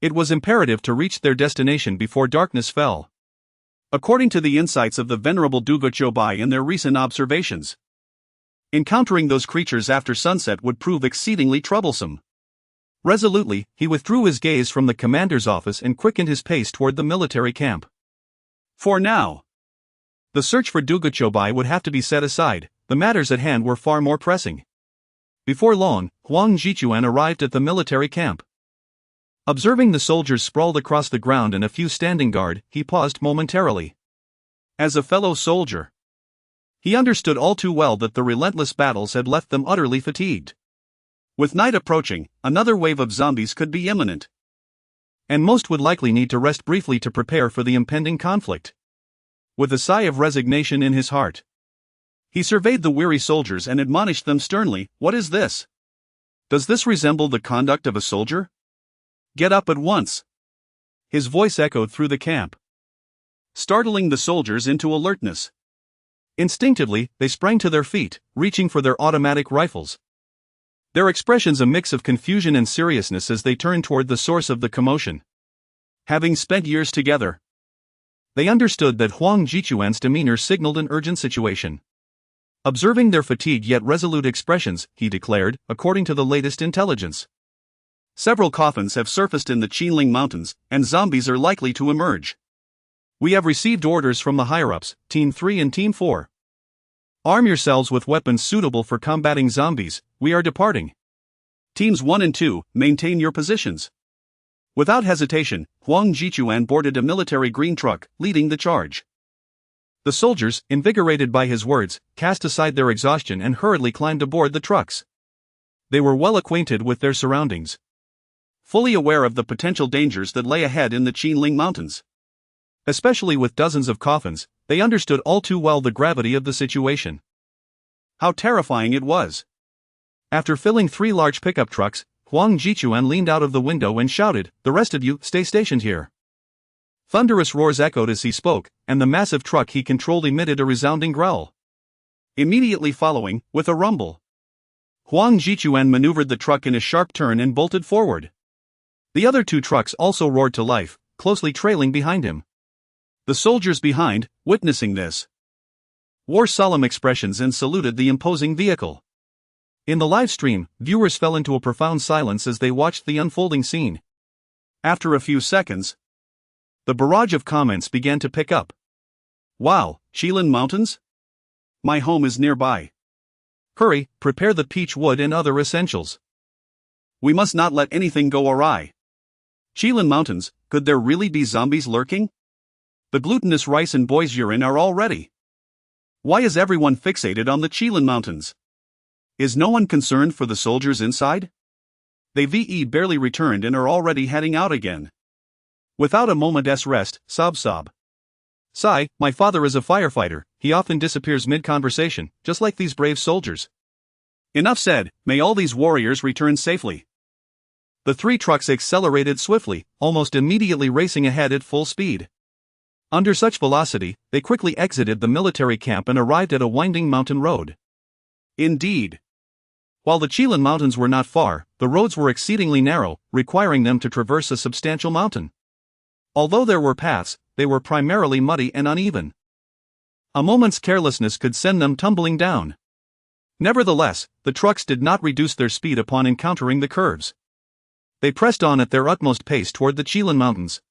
It was imperative to reach their destination before darkness fell. According to the insights of the venerable Duguchobai in their recent observations, encountering those creatures after sunset would prove exceedingly troublesome. Resolutely, he withdrew his gaze from the commander's office and quickened his pace toward the military camp. For now, the search for Duguchobai would have to be set aside. The matters at hand were far more pressing. Before long, Huang Jichuan arrived at the military camp. Observing the soldiers sprawled across the ground and a few standing guard, he paused momentarily. As a fellow soldier, he understood all too well that the relentless battles had left them utterly fatigued. With night approaching, another wave of zombies could be imminent, and most would likely need to rest briefly to prepare for the impending conflict. With a sigh of resignation in his heart, he surveyed the weary soldiers and admonished them sternly, "What is this? Does this resemble the conduct of a soldier? Get up at once!" His voice echoed through the camp, startling the soldiers into alertness. Instinctively, they sprang to their feet, reaching for their automatic rifles. Their expressions a mix of confusion and seriousness as they turned toward the source of the commotion. Having spent years together, they understood that Huang Jichuan's demeanor signaled an urgent situation. Observing their fatigued yet resolute expressions, he declared, according to the latest intelligence, several coffins have surfaced in the Qinling Mountains, and zombies are likely to emerge. We have received orders from the higher-ups, Team 3 and Team 4. Arm yourselves with weapons suitable for combating zombies. We are departing. Teams 1 and 2, maintain your positions. Without hesitation, Huang Jichuan boarded a military green truck, leading the charge. The soldiers, invigorated by his words, cast aside their exhaustion and hurriedly climbed aboard the trucks. They were well acquainted with their surroundings, fully aware of the potential dangers that lay ahead in the Qinling Mountains. Especially with dozens of coffins, they understood all too well the gravity of the situation. How terrifying it was! After filling 3 large pickup trucks, Huang Jichuan leaned out of the window and shouted, "The rest of you, stay stationed here." Thunderous roars echoed as he spoke, and the massive truck he controlled emitted a resounding growl. Immediately following, with a rumble, Huang Jichuan maneuvered the truck in a sharp turn and bolted forward. The other 2 trucks also roared to life, closely trailing behind him. The soldiers behind, witnessing this, wore solemn expressions and saluted the imposing vehicle. In the live stream, viewers fell into a profound silence as they watched the unfolding scene. After a few seconds, the barrage of comments began to pick up. "Wow, Qilin Mountains? My home is nearby. Hurry, prepare the peach wood and other essentials. We must not let anything go awry. Qilin Mountains, could there really be zombies lurking? The glutinous rice and boy's urine are all ready. Why is everyone fixated on the Qilin Mountains? Is no one concerned for the soldiers inside? They barely returned and are already heading out again. Without a moment's rest, sob. Sigh, my father is a firefighter, he often disappears mid-conversation, just like these brave soldiers. Enough said, may all these warriors return safely." The 3 trucks accelerated swiftly, almost immediately racing ahead at full speed. Under such velocity, they quickly exited the military camp and arrived at a winding mountain road. Indeed, while the Qilin Mountains were not far, the roads were exceedingly narrow, requiring them to traverse a substantial mountain. Although there were paths, they were primarily muddy and uneven. A moment's carelessness could send them tumbling down. Nevertheless, the trucks did not reduce their speed upon encountering the curves. They pressed on at their utmost pace toward the Qilin Mountains.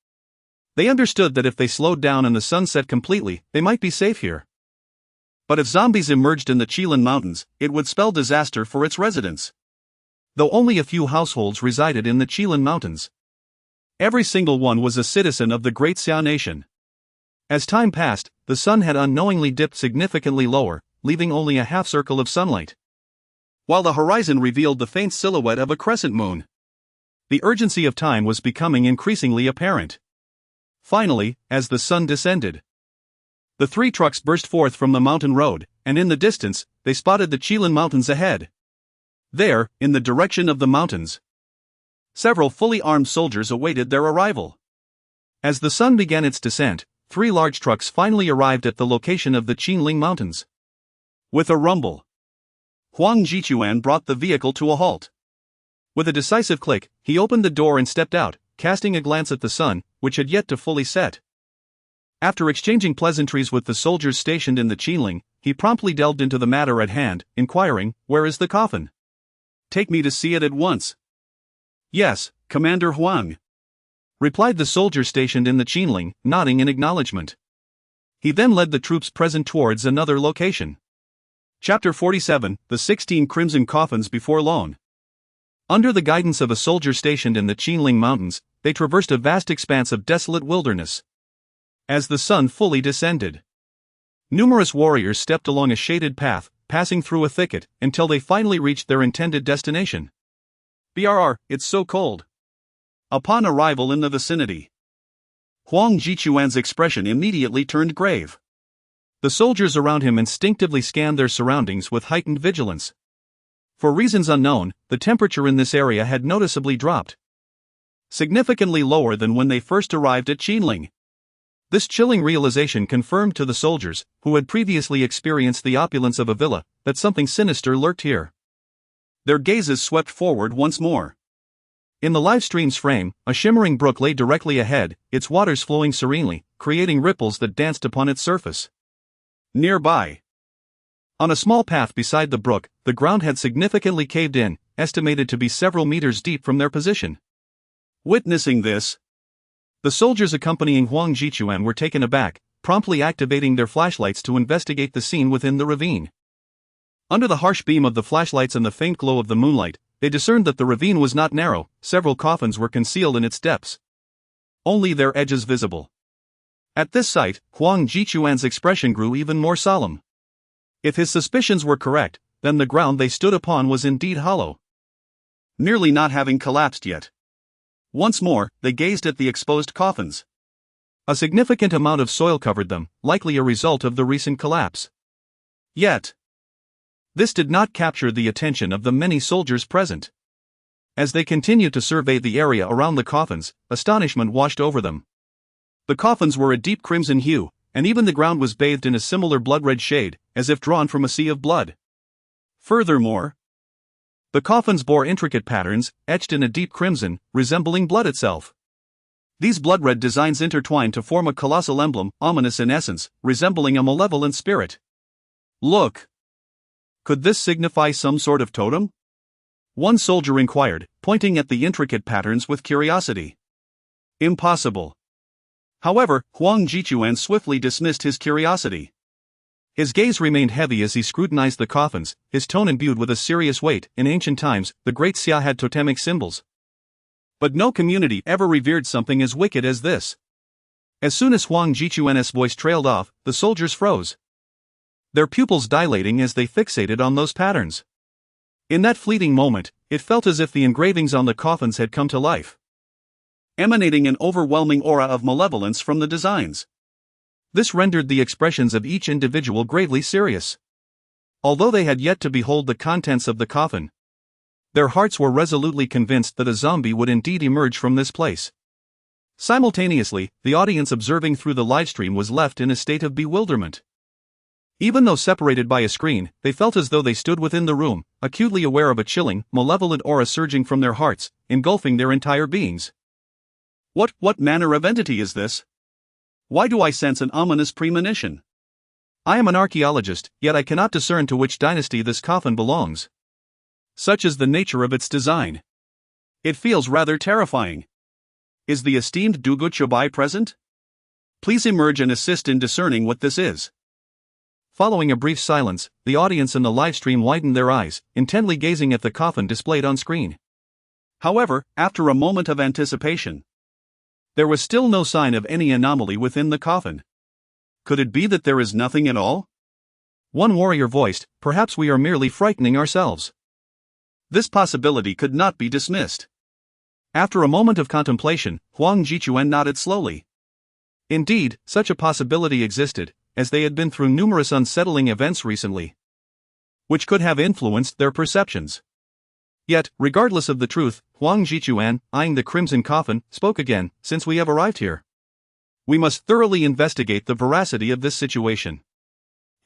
They understood that if they slowed down and the sun set completely, they might be safe here. But if zombies emerged in the Chilean mountains, it would spell disaster for its residents. Though only a few households resided in the Chilean mountains, every single one was a citizen of the great Xia nation. As time passed, the sun had unknowingly dipped significantly lower, leaving only a half circle of sunlight, while the horizon revealed the faint silhouette of a crescent moon. The urgency of time was becoming increasingly apparent. Finally, as the sun descended, the three trucks burst forth from the mountain road, and in the distance, they spotted the Chilean mountains ahead. There, in the direction of the mountains, several fully armed soldiers awaited their arrival. As the sun began its descent, 3 large trucks finally arrived at the location of the Qinling Mountains. With a rumble, Huang Jichuan brought the vehicle to a halt. With a decisive click, he opened the door and stepped out, casting a glance at the sun, which had yet to fully set. After exchanging pleasantries with the soldiers stationed in the Qinling, he promptly delved into the matter at hand, inquiring, "Where is the coffin? Take me to see it at once." "Yes, Commander Huang," replied the soldier stationed in the Qinling, nodding in acknowledgement. He then led the troops present towards another location. Chapter 47, The 16 Crimson Coffins Before Long. Under the guidance of a soldier stationed in the Qinling Mountains, they traversed a vast expanse of desolate wilderness. As the sun fully descended, numerous warriors stepped along a shaded path, passing through a thicket, until they finally reached their intended destination. "Brr, it's so cold." Upon arrival in the vicinity, Huang Jichuan's expression immediately turned grave. The soldiers around him instinctively scanned their surroundings with heightened vigilance. For reasons unknown, the temperature in this area had noticeably dropped, significantly lower than when they first arrived at Qinling. This chilling realization confirmed to the soldiers, who had previously experienced the opulence of a villa, that something sinister lurked here. Their gazes swept forward once more. In the live stream's frame, a shimmering brook lay directly ahead, its waters flowing serenely, creating ripples that danced upon its surface. Nearby, on a small path beside the brook, the ground had significantly caved in, estimated to be several meters deep from their position. Witnessing this, the soldiers accompanying Huang Jichuan were taken aback, promptly activating their flashlights to investigate the scene within the ravine. Under the harsh beam of the flashlights and the faint glow of the moonlight, they discerned that the ravine was not narrow. Several coffins were concealed in its depths, only their edges visible. At this sight, Huang Jichuan's expression grew even more solemn. If his suspicions were correct, then the ground they stood upon was indeed hollow, nearly not having collapsed yet. Once more, they gazed at the exposed coffins. A significant amount of soil covered them, likely a result of the recent collapse. Yet, this did not capture the attention of the many soldiers present. As they continued to survey the area around the coffins, astonishment washed over them. The coffins were a deep crimson hue, and even the ground was bathed in a similar blood-red shade, as if drawn from a sea of blood. Furthermore, the coffins bore intricate patterns, etched in a deep crimson, resembling blood itself. These blood-red designs intertwined to form a colossal emblem, ominous in essence, resembling a malevolent spirit. "Look! Could this signify some sort of totem?" one soldier inquired, pointing at the intricate patterns with curiosity. "Impossible." However, Huang Jichuan swiftly dismissed his curiosity. His gaze remained heavy as he scrutinized the coffins, his tone imbued with a serious weight. In ancient times, the great Xia had totemic symbols, but no community ever revered something as wicked as this. As soon as Huang Jichuan's voice trailed off, the soldiers froze, their pupils dilating as they fixated on those patterns. In that fleeting moment, it felt as if the engravings on the coffins had come to life, emanating an overwhelming aura of malevolence from the designs. This rendered the expressions of each individual gravely serious. Although they had yet to behold the contents of the coffin, their hearts were resolutely convinced that a zombie would indeed emerge from this place. Simultaneously, the audience observing through the livestream was left in a state of bewilderment. Even though separated by a screen, they felt as though they stood within the room, acutely aware of a chilling, malevolent aura surging from their hearts, engulfing their entire beings. What manner of entity is this? Why do I sense an ominous premonition? I am an archaeologist, yet I cannot discern to which dynasty this coffin belongs. Such is the nature of its design. It feels rather terrifying. Is the esteemed Dugu Chobai present? Please emerge and assist in discerning what this is. Following a brief silence, the audience in the livestream widened their eyes, intently gazing at the coffin displayed on screen. However, after a moment of anticipation, there was still no sign of any anomaly within the coffin. Could it be that there is nothing at all? One warrior voiced, "Perhaps we are merely frightening ourselves." This possibility could not be dismissed. After a moment of contemplation, Huang Jichuan nodded slowly. Indeed, such a possibility existed, as they had been through numerous unsettling events recently, which could have influenced their perceptions. Yet, regardless of the truth, Huang Jichuan, eyeing the crimson coffin, spoke again, "Since we have arrived here, we must thoroughly investigate the veracity of this situation.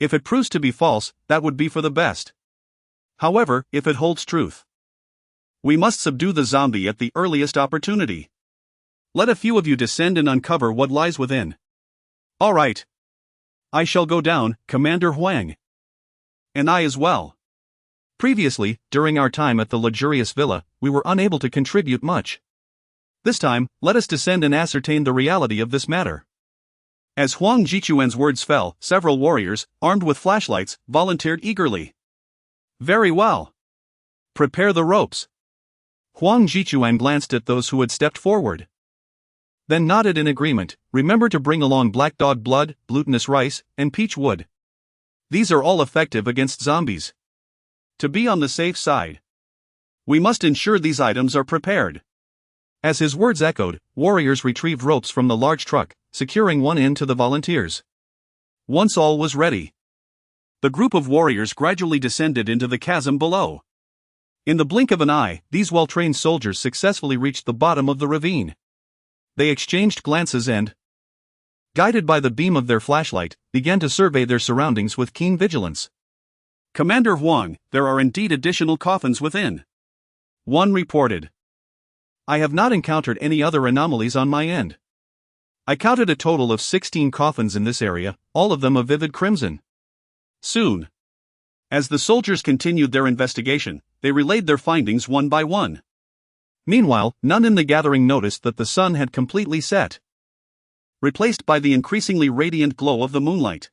If it proves to be false, that would be for the best. However, if it holds truth, we must subdue the zombie at the earliest opportunity. Let a few of you descend and uncover what lies within." "All right. I shall go down, Commander Huang." "And I as well. Previously, during our time at the luxurious villa, we were unable to contribute much. This time, let us descend and ascertain the reality of this matter." As Huang Jichuan's words fell, several warriors, armed with flashlights, volunteered eagerly. "Very well. Prepare the ropes." Huang Jichuan glanced at those who had stepped forward, then nodded in agreement. "Remember to bring along black dog blood, glutinous rice, and peach wood. These are all effective against zombies. To be on the safe side, we must ensure these items are prepared." As his words echoed, warriors retrieved ropes from the large truck, securing one end to the volunteers. Once all was ready, the group of warriors gradually descended into the chasm below. In the blink of an eye, these well-trained soldiers successfully reached the bottom of the ravine. They exchanged glances and, guided by the beam of their flashlight, began to survey their surroundings with keen vigilance. "Commander Huang, there are indeed additional coffins within," one reported. "I have not encountered any other anomalies on my end. I counted a total of 16 coffins in this area, all of them of vivid crimson." Soon, as the soldiers continued their investigation, they relayed their findings one by one. Meanwhile, none in the gathering noticed that the sun had completely set, replaced by the increasingly radiant glow of the moonlight.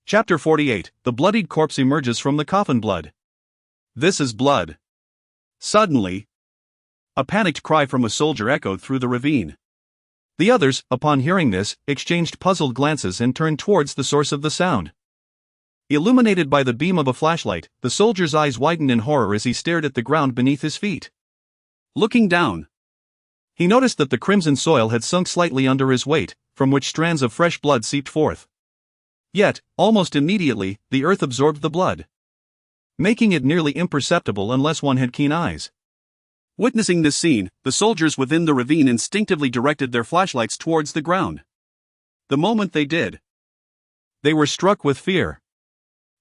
Chapter 48. The bloodied corpse emerges from the coffin. Blood. "This is blood." Suddenly, a panicked cry from a soldier echoed through the ravine. The others, upon hearing this, exchanged puzzled glances and turned towards the source of the sound. Illuminated by the beam of a flashlight, the soldier's eyes widened in horror as he stared at the ground beneath his feet. Looking down, he noticed that the crimson soil had sunk slightly under his weight, from which strands of fresh blood seeped forth. Yet, almost immediately, the earth absorbed the blood, making it nearly imperceptible unless one had keen eyes. Witnessing this scene, the soldiers within the ravine instinctively directed their flashlights towards the ground. The moment they did, they were struck with fear.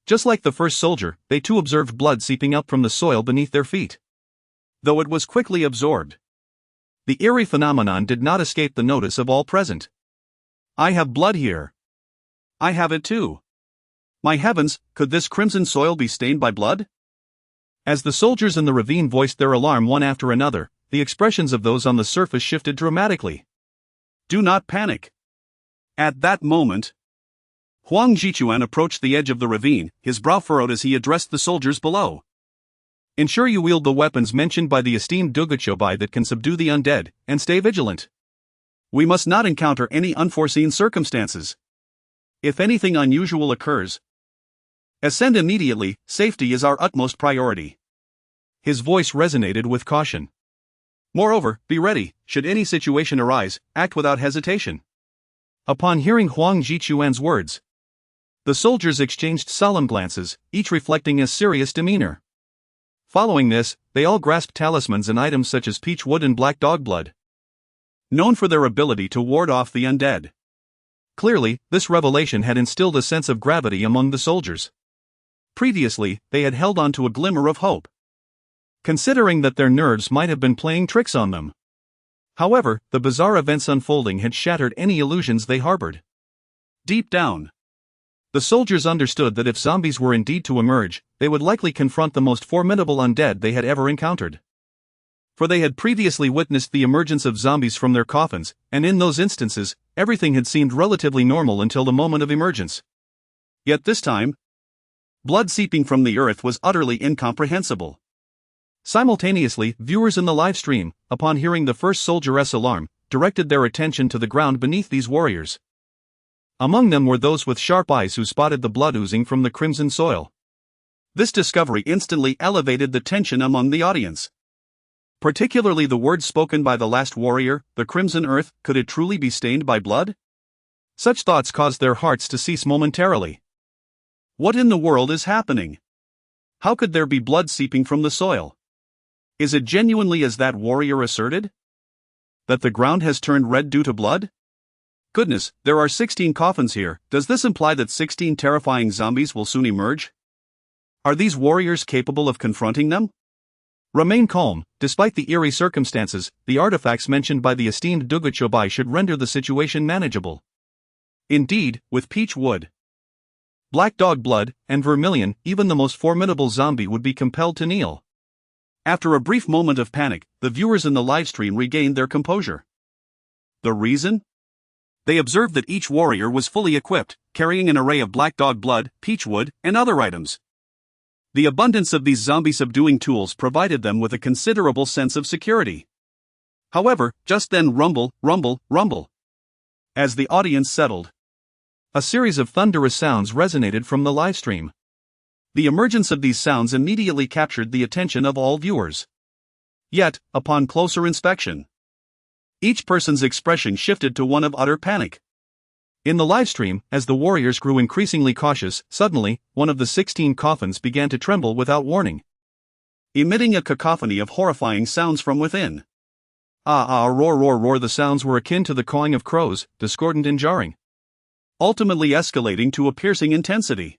Just like the first soldier, they too observed blood seeping up from the soil beneath their feet. Though it was quickly absorbed, the eerie phenomenon did not escape the notice of all present. "I have blood here. I have it too. My heavens, could this crimson soil be stained by blood?" As the soldiers in the ravine voiced their alarm one after another, the expressions of those on the surface shifted dramatically. "Do not panic." At that moment, Huang Jichuan approached the edge of the ravine, his brow furrowed as he addressed the soldiers below. "Ensure you wield the weapons mentioned by the esteemed Dugachobai that can subdue the undead, and stay vigilant. We must not encounter any unforeseen circumstances. If anything unusual occurs, ascend immediately. Safety is our utmost priority." His voice resonated with caution. "Moreover, be ready, should any situation arise, act without hesitation." Upon hearing Huang Jichuan's words, the soldiers exchanged solemn glances, each reflecting a serious demeanor. Following this, they all grasped talismans and items such as peach wood and black dog blood, known for their ability to ward off the undead. Clearly, this revelation had instilled a sense of gravity among the soldiers. Previously, they had held on to a glimmer of hope, considering that their nerves might have been playing tricks on them. However, the bizarre events unfolding had shattered any illusions they harbored. Deep down, the soldiers understood that if zombies were indeed to emerge, they would likely confront the most formidable undead they had ever encountered. For they had previously witnessed the emergence of zombies from their coffins, and in those instances, everything had seemed relatively normal until the moment of emergence. Yet this time, blood seeping from the earth was utterly incomprehensible. Simultaneously, viewers in the live stream, upon hearing the first soldieress alarm, directed their attention to the ground beneath these warriors. Among them were those with sharp eyes who spotted the blood oozing from the crimson soil. This discovery instantly elevated the tension among the audience. Particularly the words spoken by the last warrior, the crimson earth, could it truly be stained by blood? Such thoughts caused their hearts to cease momentarily. What in the world is happening? How could there be blood seeping from the soil? Is it genuinely as that warrior asserted? That the ground has turned red due to blood? Goodness, there are 16 coffins here. Does this imply that 16 terrifying zombies will soon emerge? Are these warriors capable of confronting them? Remain calm. Despite the eerie circumstances, the artifacts mentioned by the esteemed Duguchobai should render the situation manageable. Indeed, with peach wood, black dog blood, and vermilion, even the most formidable zombie would be compelled to kneel. After a brief moment of panic, the viewers in the livestream regained their composure. The reason? They observed that each warrior was fully equipped, carrying an array of black dog blood, peach wood, and other items. The abundance of these zombie-subduing tools provided them with a considerable sense of security. However, just then rumble, rumble, rumble. As the audience settled, a series of thunderous sounds resonated from the livestream. The emergence of these sounds immediately captured the attention of all viewers. Yet, upon closer inspection, each person's expression shifted to one of utter panic. In the livestream, as the warriors grew increasingly cautious, suddenly, one of the 16 coffins began to tremble without warning, emitting a cacophony of horrifying sounds from within. Roar, roar, roar. The sounds were akin to the cawing of crows, discordant and jarring, ultimately escalating to a piercing intensity.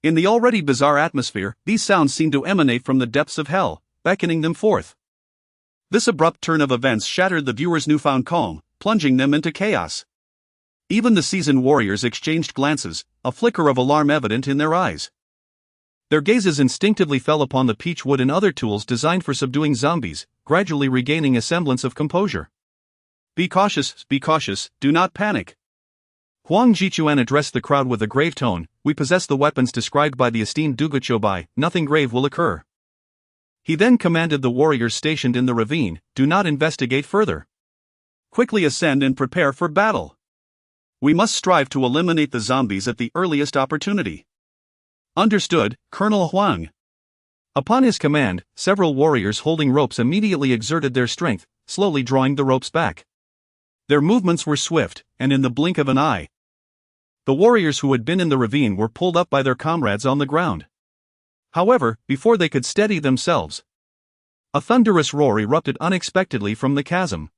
In the already bizarre atmosphere, these sounds seemed to emanate from the depths of hell, beckoning them forth. This abrupt turn of events shattered the viewers' newfound calm, plunging them into chaos. Even the seasoned warriors exchanged glances, a flicker of alarm evident in their eyes. Their gazes instinctively fell upon the peach wood and other tools designed for subduing zombies, gradually regaining a semblance of composure. Be cautious, do not panic. Huang Jichuan addressed the crowd with a grave tone. We possess the weapons described by the esteemed Duguchobai, nothing grave will occur. He then commanded the warriors stationed in the ravine, do not investigate further. Quickly ascend and prepare for battle. We must strive to eliminate the zombies at the earliest opportunity. Understood, Colonel Huang. Upon his command, several warriors holding ropes immediately exerted their strength, slowly drawing the ropes back. Their movements were swift, and in the blink of an eye, the warriors who had been in the ravine were pulled up by their comrades on the ground. However, before they could steady themselves, a thunderous roar erupted unexpectedly from the chasm.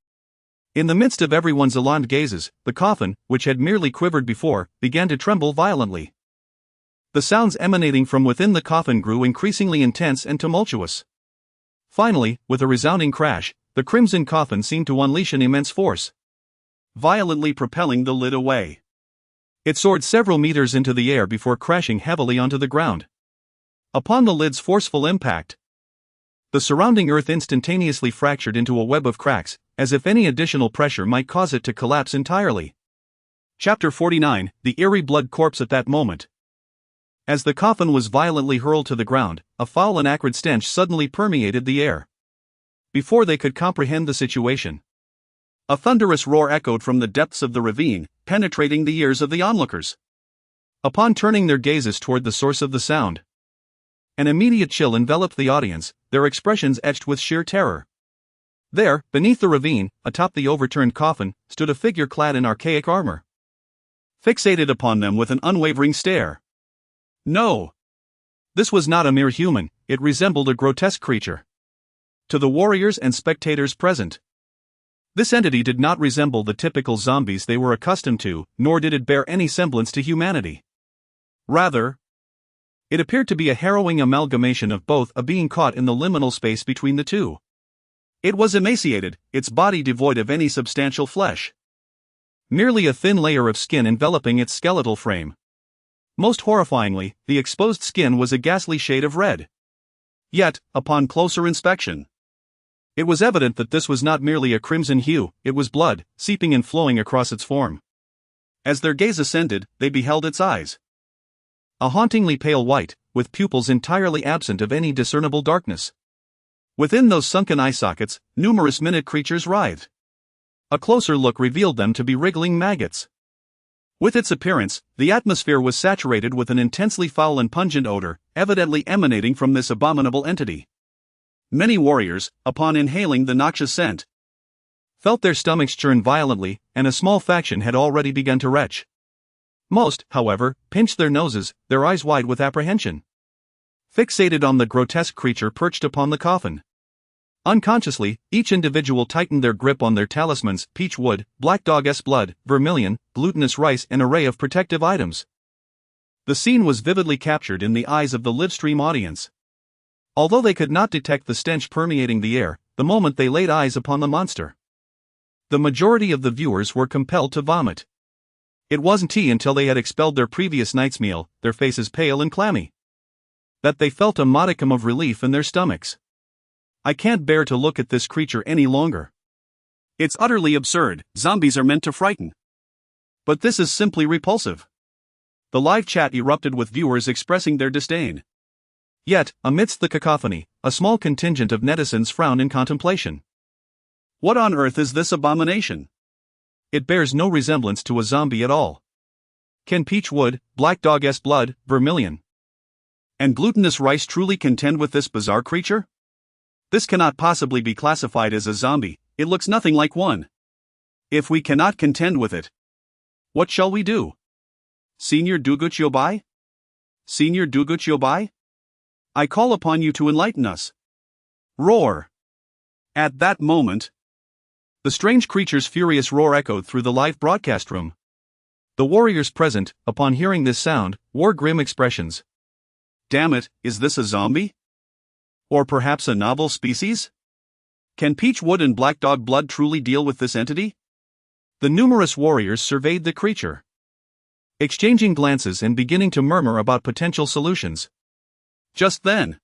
In the midst of everyone's alarmed gazes, the coffin, which had merely quivered before, began to tremble violently. The sounds emanating from within the coffin grew increasingly intense and tumultuous. Finally, with a resounding crash, the crimson coffin seemed to unleash an immense force, violently propelling the lid away. It soared several meters into the air before crashing heavily onto the ground. Upon the lid's forceful impact, the surrounding earth instantaneously fractured into a web of cracks, as if any additional pressure might cause it to collapse entirely. Chapter 49, The Eerie Blood Corpse. At that moment, as the coffin was violently hurled to the ground, a foul and acrid stench suddenly permeated the air. Before they could comprehend the situation, a thunderous roar echoed from the depths of the ravine, penetrating the ears of the onlookers. Upon turning their gazes toward the source of the sound, an immediate chill enveloped the audience, their expressions etched with sheer terror. There, beneath the ravine, atop the overturned coffin, stood a figure clad in archaic armor, fixated upon them with an unwavering stare. No! This was not a mere human, it resembled a grotesque creature. To the warriors and spectators present, this entity did not resemble the typical zombies they were accustomed to, nor did it bear any semblance to humanity. Rather, it appeared to be a harrowing amalgamation of both, a being caught in the liminal space between the two. It was emaciated, its body devoid of any substantial flesh. Merely a thin layer of skin enveloping its skeletal frame. Most horrifyingly, the exposed skin was a ghastly shade of red. Yet, upon closer inspection, it was evident that this was not merely a crimson hue, it was blood, seeping and flowing across its form. As their gaze ascended, they beheld its eyes. a hauntingly pale white, with pupils entirely absent of any discernible darkness. Within those sunken eye sockets, numerous minute creatures writhed. A closer look revealed them to be wriggling maggots. With its appearance, the atmosphere was saturated with an intensely foul and pungent odor, evidently emanating from this abominable entity. Many warriors, upon inhaling the noxious scent, felt their stomachs churn violently, and a small faction had already begun to retch. Most, however, pinched their noses, their eyes wide with apprehension, fixated on the grotesque creature perched upon the coffin. Unconsciously, each individual tightened their grip on their talismans: peach wood, black dog's blood, vermilion, glutinous rice, an array of protective items. The scene was vividly captured in the eyes of the livestream audience. Although they could not detect the stench permeating the air, the moment they laid eyes upon the monster, the majority of the viewers were compelled to vomit. It wasn't tea until they had expelled their previous night's meal, their faces pale and clammy, that they felt a modicum of relief in their stomachs. I can't bear to look at this creature any longer. It's utterly absurd. Zombies are meant to frighten. But this is simply repulsive. The live chat erupted with viewers expressing their disdain. Yet, amidst the cacophony, a small contingent of netizens frowned in contemplation. What on earth is this abomination? It bears no resemblance to a zombie at all. Can peach wood, black dog's blood, vermilion, and glutinous rice truly contend with this bizarre creature? This cannot possibly be classified as a zombie. It looks nothing like one. If we cannot contend with it, what shall we do? Senior Duguch Yobai? Senior Duguch Yobai? I call upon you to enlighten us. Roar! At that moment, the strange creature's furious roar echoed through the live broadcast room. The warriors present, upon hearing this sound, wore grim expressions. Damn it, is this a zombie? Or perhaps a novel species? Can peach wood and black dog blood truly deal with this entity? The numerous warriors surveyed the creature, exchanging glances and beginning to murmur about potential solutions. Just then,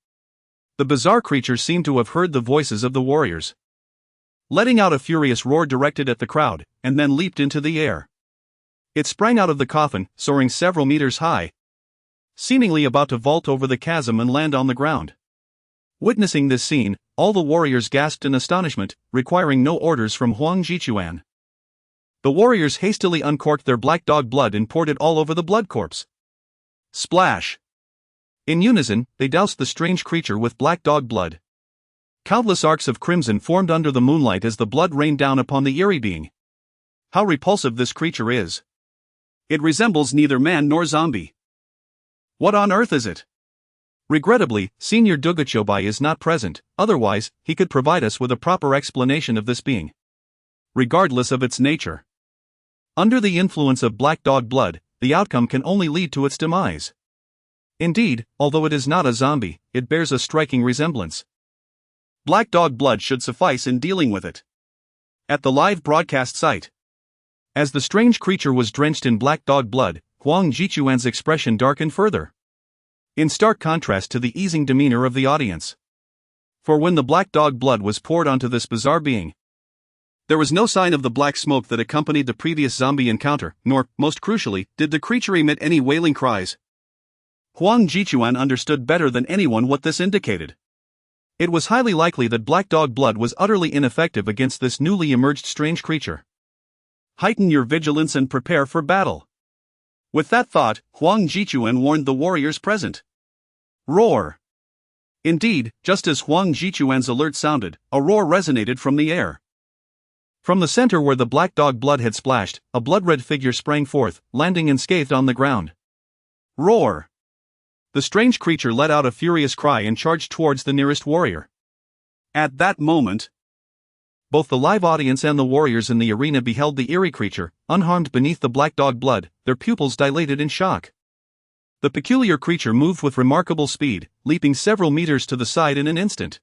the bizarre creature seemed to have heard the voices of the warriors, letting out a furious roar directed at the crowd, and then leaped into the air. It sprang out of the coffin, soaring several meters high, seemingly about to vault over the chasm and land on the ground. Witnessing this scene, all the warriors gasped in astonishment, requiring no orders from Jiang Yuan. The warriors hastily uncorked their black dog blood and poured it all over the blood corpse. Splash! In unison, they doused the strange creature with black dog blood. Countless arcs of crimson formed under the moonlight as the blood rained down upon the eerie being. How repulsive this creature is! It resembles neither man nor zombie. What on earth is it? Regrettably, Senior Duguchobai is not present, otherwise, he could provide us with a proper explanation of this being, regardless of its nature. Under the influence of black dog blood, the outcome can only lead to its demise. Indeed, although it is not a zombie, it bears a striking resemblance. Black dog blood should suffice in dealing with it. At the live broadcast site, as the strange creature was drenched in black dog blood, Jiang Yuan's expression darkened further, in stark contrast to the easing demeanor of the audience. For when the black dog blood was poured onto this bizarre being, there was no sign of the black smoke that accompanied the previous zombie encounter, nor, most crucially, did the creature emit any wailing cries. Jiang Yuan understood better than anyone what this indicated. It was highly likely that black dog blood was utterly ineffective against this newly emerged strange creature. Heighten your vigilance and prepare for battle. With that thought, Jiang Yuan warned the warriors present. Roar! Indeed, just as Jiang Yuan's alert sounded, a roar resonated from the air. From the center where the black dog blood had splashed, a blood-red figure sprang forth, landing unscathed on the ground. Roar! The strange creature let out a furious cry and charged towards the nearest warrior. At that moment, both the live audience and the warriors in the arena beheld the eerie creature, unharmed beneath the black dog blood, their pupils dilated in shock. The peculiar creature moved with remarkable speed, leaping several meters to the side in an instant.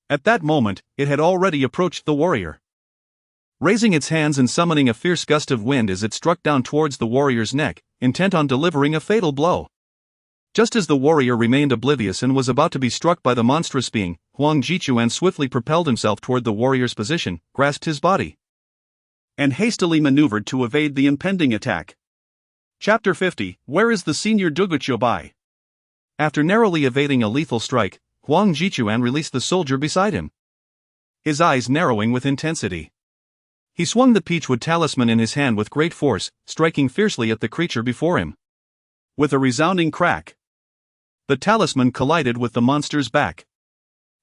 At that moment, it had already approached the warrior, raising its hands and summoning a fierce gust of wind as it struck down towards the warrior's neck, intent on delivering a fatal blow. Just as the warrior remained oblivious and was about to be struck by the monstrous being, Jiang Yuan swiftly propelled himself toward the warrior's position, grasped his body, and hastily maneuvered to evade the impending attack. Chapter 50, Where is the senior Duguchobai? After narrowly evading a lethal strike, Huang Jichuan released the soldier beside him, his eyes narrowing with intensity. He swung the peachwood talisman in his hand with great force, striking fiercely at the creature before him. With a resounding crack, the talisman collided with the monster's back.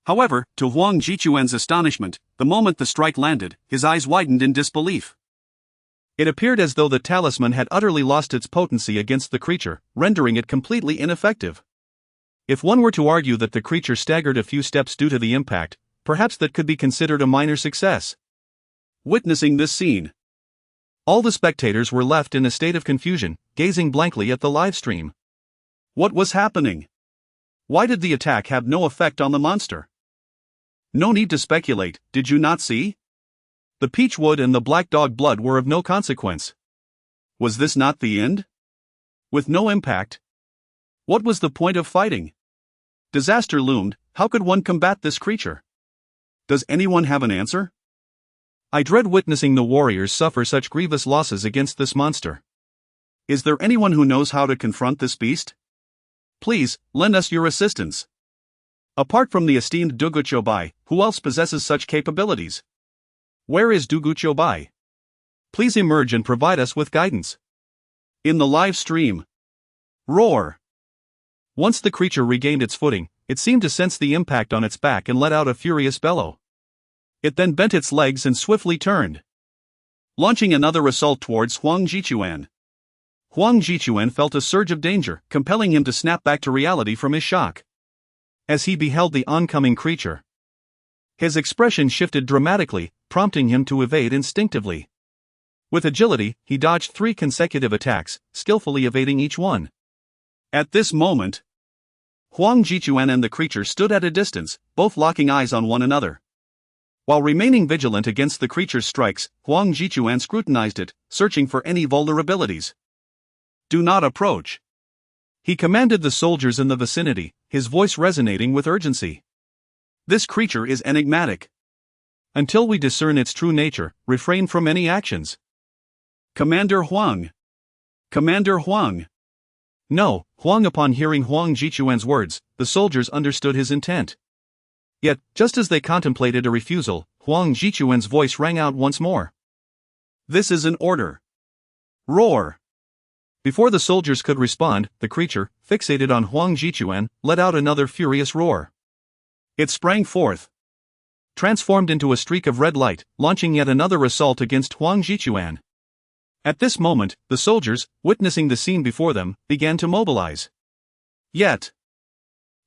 However, to Huang Jichuan's astonishment, the moment the strike landed, his eyes widened in disbelief. It appeared as though the talisman had utterly lost its potency against the creature, rendering it completely ineffective. If one were to argue that the creature staggered a few steps due to the impact, perhaps that could be considered a minor success. Witnessing this scene, all the spectators were left in a state of confusion, gazing blankly at the live stream. What was happening? Why did the attack have no effect on the monster? No need to speculate, did you not see? The peachwood and the black dog blood were of no consequence. Was this not the end? With no impact? What was the point of fighting? Disaster loomed. How could one combat this creature? Does anyone have an answer? I dread witnessing the warriors suffer such grievous losses against this monster. Is there anyone who knows how to confront this beast? Please, lend us your assistance. Apart from the esteemed Duguchobai, who else possesses such capabilities? Where is Duguchobai? Please emerge and provide us with guidance. In the live stream. Roar. Once the creature regained its footing, it seemed to sense the impact on its back and let out a furious bellow. It then bent its legs and swiftly turned, launching another assault towards Huang Jichuan. Huang Jichuan felt a surge of danger, compelling him to snap back to reality from his shock. As he beheld the oncoming creature, his expression shifted dramatically, prompting him to evade instinctively. With agility, he dodged 3 consecutive attacks, skillfully evading each one. At this moment, Huang Jichuan and the creature stood at a distance, both locking eyes on one another. While remaining vigilant against the creature's strikes, Huang Jichuan scrutinized it, searching for any vulnerabilities. Do not approach, he commanded the soldiers in the vicinity, his voice resonating with urgency. This creature is enigmatic. Until we discern its true nature, refrain from any actions. Commander Huang. Commander Huang. No, Huang. Upon hearing Huang Jichuan's words, the soldiers understood his intent. Yet, just as they contemplated a refusal, Huang Jichuan's voice rang out once more. This is an order. Roar. Before the soldiers could respond, the creature, fixated on Huang Jichuan, let out another furious roar. It sprang forth, transformed into a streak of red light, launching yet another assault against Huang Jichuan. At this moment, the soldiers, witnessing the scene before them, began to mobilize. Yet,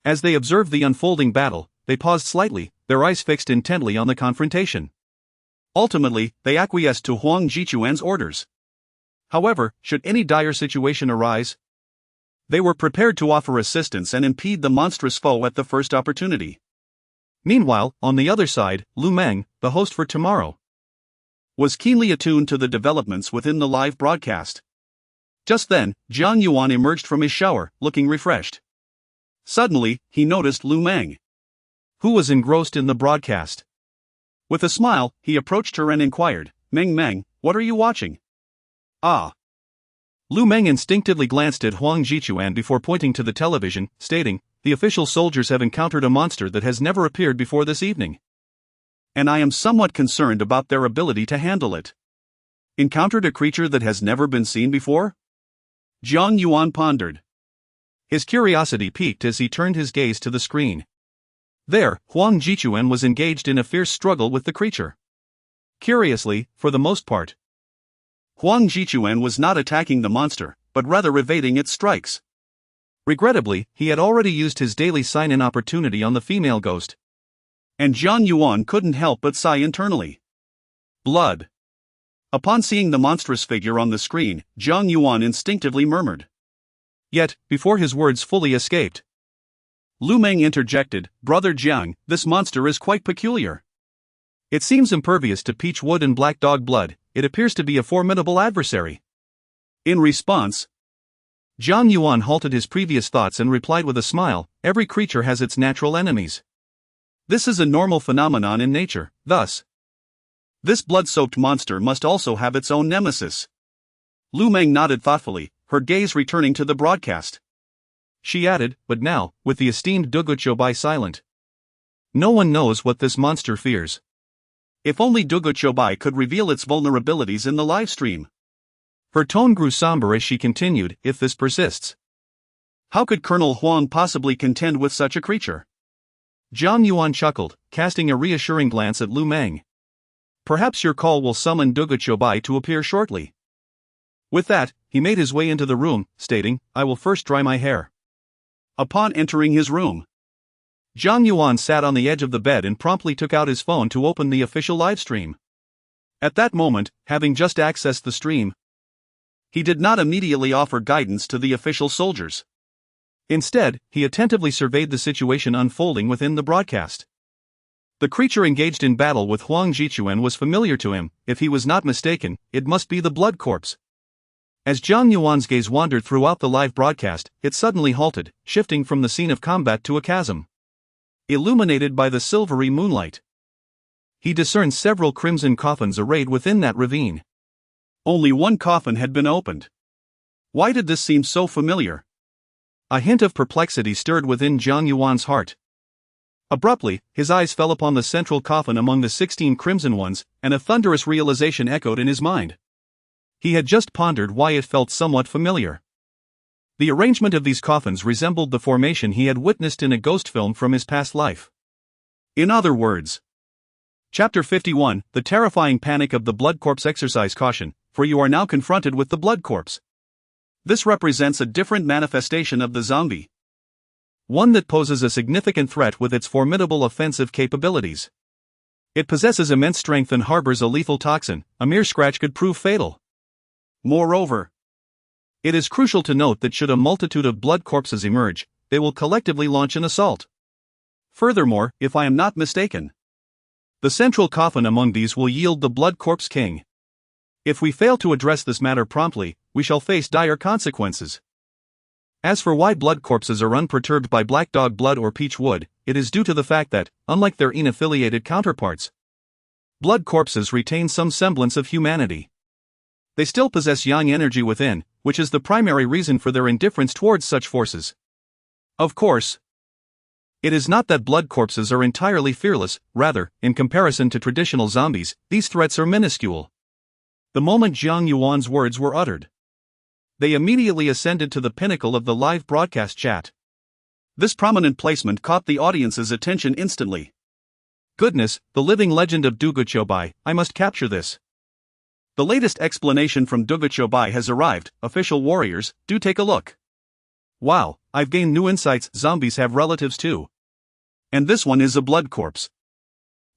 as they observed the unfolding battle, they paused slightly, their eyes fixed intently on the confrontation. Ultimately, they acquiesced to Huang Jichuan's orders. However, should any dire situation arise, they were prepared to offer assistance and impede the monstrous foe at the first opportunity. Meanwhile, on the other side, Lu Meng, the host for tomorrow, was keenly attuned to the developments within the live broadcast. Just then, Jiang Yuan emerged from his shower, looking refreshed. Suddenly, he noticed Lu Meng, who was engrossed in the broadcast. With a smile, he approached her and inquired, Meng, what are you watching? Ah. Lu Meng instinctively glanced at Huang Jichuan before pointing to the television, stating, the official soldiers have encountered a monster that has never appeared before this evening. And I am somewhat concerned about their ability to handle it. Encountered a creature that has never been seen before? Jiang Yuan pondered. His curiosity piqued as he turned his gaze to the screen. There, Huang Jichuan was engaged in a fierce struggle with the creature. Curiously, for the most part, Huang Jichuan was not attacking the monster, but rather evading its strikes. Regrettably, he had already used his daily sign-in opportunity on the female ghost. And Jiang Yuan couldn't help but sigh internally. Blood. Upon seeing the monstrous figure on the screen, Jiang Yuan instinctively murmured. Yet, before his words fully escaped, Lu Meng interjected, Brother Jiang, this monster is quite peculiar. It seems impervious to peach wood and black dog blood. It appears to be a formidable adversary. In response, Jiang Yuan halted his previous thoughts and replied with a smile, every creature has its natural enemies. This is a normal phenomenon in nature, thus, this blood-soaked monster must also have its own nemesis. Lu Meng nodded thoughtfully, her gaze returning to the broadcast. She added, "But now, with the esteemed Duguchobai silent, no one knows what this monster fears." If only Duguchobai could reveal its vulnerabilities in the live stream. Her tone grew somber as she continued, "If this persists, how could Colonel Huang possibly contend with such a creature?" Jiang Yuan chuckled, casting a reassuring glance at Lu Meng. "Perhaps your call will summon Duguchobai to appear shortly." With that, he made his way into the room, stating, "I will first dry my hair." Upon entering his room, Jiang Yuan sat on the edge of the bed and promptly took out his phone to open the official livestream. At that moment, having just accessed the stream, he did not immediately offer guidance to the official soldiers. Instead, he attentively surveyed the situation unfolding within the broadcast. The creature engaged in battle with Huang Jichuan was familiar to him. If he was not mistaken, it must be the blood corpse. As Jiang Yuan's gaze wandered throughout the live broadcast, it suddenly halted, shifting from the scene of combat to a chasm illuminated by the silvery moonlight. He discerned several crimson coffins arrayed within that ravine. Only one coffin had been opened. Why did this seem so familiar? A hint of perplexity stirred within Jiang Yuan's heart. Abruptly, his eyes fell upon the central coffin among the 16 crimson ones, and a thunderous realization echoed in his mind. He had just pondered why it felt somewhat familiar. The arrangement of these coffins resembled the formation he had witnessed in a ghost film from his past life. In other words, Chapter 51, The Terrifying Panic of the Blood Corpse. Exercise caution, for you are now confronted with the blood corpse. This represents a different manifestation of the zombie. One that poses a significant threat with its formidable offensive capabilities. It possesses immense strength and harbors a lethal toxin. A mere scratch could prove fatal. Moreover, it is crucial to note that should a multitude of blood corpses emerge, they will collectively launch an assault. Furthermore, if I am not mistaken, the central coffin among these will yield the blood corpse king. If we fail to address this matter promptly, we shall face dire consequences. As for why blood corpses are unperturbed by black dog blood or peach wood, it is due to the fact that, unlike their unaffiliated counterparts, blood corpses retain some semblance of humanity. They still possess yang energy within, which is the primary reason for their indifference towards such forces. Of course, it is not that blood corpses are entirely fearless, rather, in comparison to traditional zombies, these threats are minuscule. The moment Jiang Yuan's words were uttered, they immediately ascended to the pinnacle of the live broadcast chat. This prominent placement caught the audience's attention instantly. Goodness, the living legend of Duguchobai, I must capture this. The latest explanation from Duguchobai has arrived. Official warriors, do take a look. Wow, I've gained new insights. Zombies have relatives too. And this one is a blood corpse.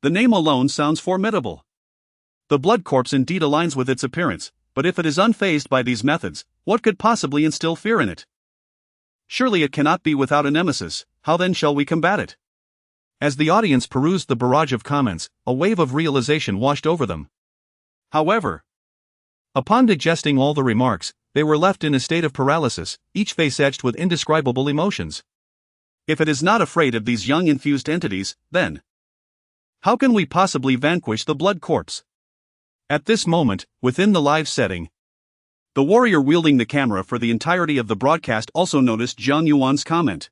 The name alone sounds formidable. The blood corpse indeed aligns with its appearance, but if it is unfazed by these methods, what could possibly instill fear in it? Surely it cannot be without a nemesis. How then shall we combat it? As the audience perused the barrage of comments, a wave of realization washed over them. However, upon digesting all the remarks, they were left in a state of paralysis, each face etched with indescribable emotions. If it is not afraid of these young infused entities, then how can we possibly vanquish the blood corpse? At this moment, within the live setting, the warrior wielding the camera for the entirety of the broadcast also noticed Jiang Yuan's comment.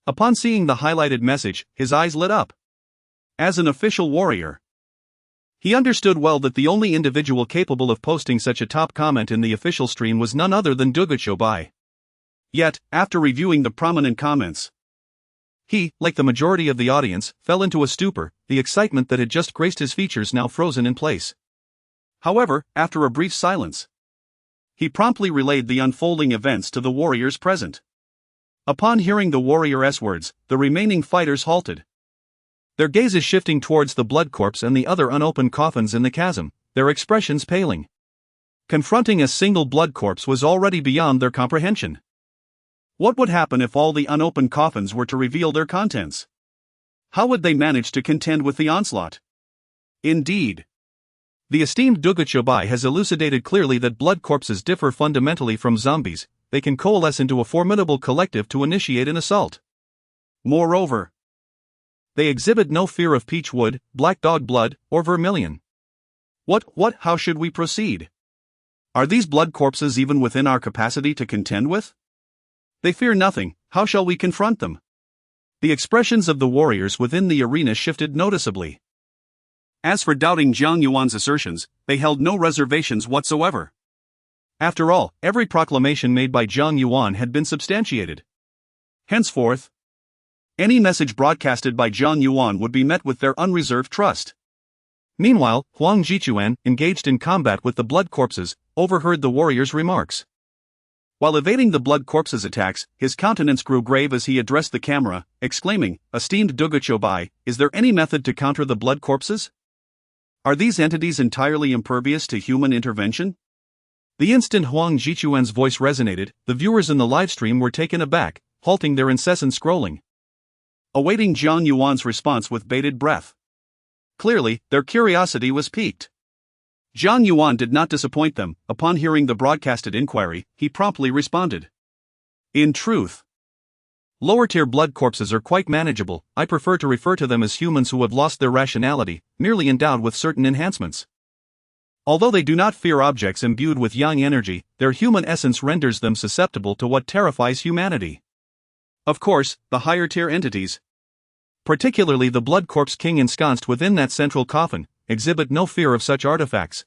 Upon seeing the highlighted message, his eyes lit up. As an official warrior, he understood well that the only individual capable of posting such a top comment in the official stream was none other than Duguchobai. Yet, after reviewing the prominent comments, he, like the majority of the audience, fell into a stupor, the excitement that had just graced his features now frozen in place. However, after a brief silence, he promptly relayed the unfolding events to the warriors present. Upon hearing the warrior's words, the remaining fighters halted. Their gazes shifting towards the blood corpse and the other unopened coffins in the chasm, their expressions paling. Confronting a single blood corpse was already beyond their comprehension. What would happen if all the unopened coffins were to reveal their contents? How would they manage to contend with the onslaught? Indeed, the esteemed Duguchobai has elucidated clearly that blood corpses differ fundamentally from zombies. They can coalesce into a formidable collective to initiate an assault. Moreover, they exhibit no fear of peach wood, black dog blood, or vermilion. How should we proceed? Are these blood corpses even within our capacity to contend with? They fear nothing, how shall we confront them? The expressions of the warriors within the arena shifted noticeably. As for doubting Jiang Yuan's assertions, they held no reservations whatsoever. After all, every proclamation made by Jiang Yuan had been substantiated. Henceforth, any message broadcasted by Jiang Yuan would be met with their unreserved trust. Meanwhile, Huang Jichuan, engaged in combat with the blood corpses, overheard the warriors' remarks. While evading the blood corpses' attacks, his countenance grew grave as he addressed the camera, exclaiming, "Esteemed Duguchobai, is there any method to counter the blood corpses? Are these entities entirely impervious to human intervention?" The instant Huang Jichuan's voice resonated, the viewers in the livestream were taken aback, halting their incessant scrolling, awaiting Jiang Yuan's response with bated breath. Clearly, their curiosity was piqued. Jiang Yuan did not disappoint them. Upon hearing the broadcasted inquiry, he promptly responded. "In truth, lower-tier blood corpses are quite manageable. I prefer to refer to them as humans who have lost their rationality, merely endowed with certain enhancements. Although they do not fear objects imbued with yang energy, their human essence renders them susceptible to what terrifies humanity. Of course, the higher-tier entities, particularly the blood corpse king ensconced within that central coffin, exhibit no fear of such artifacts.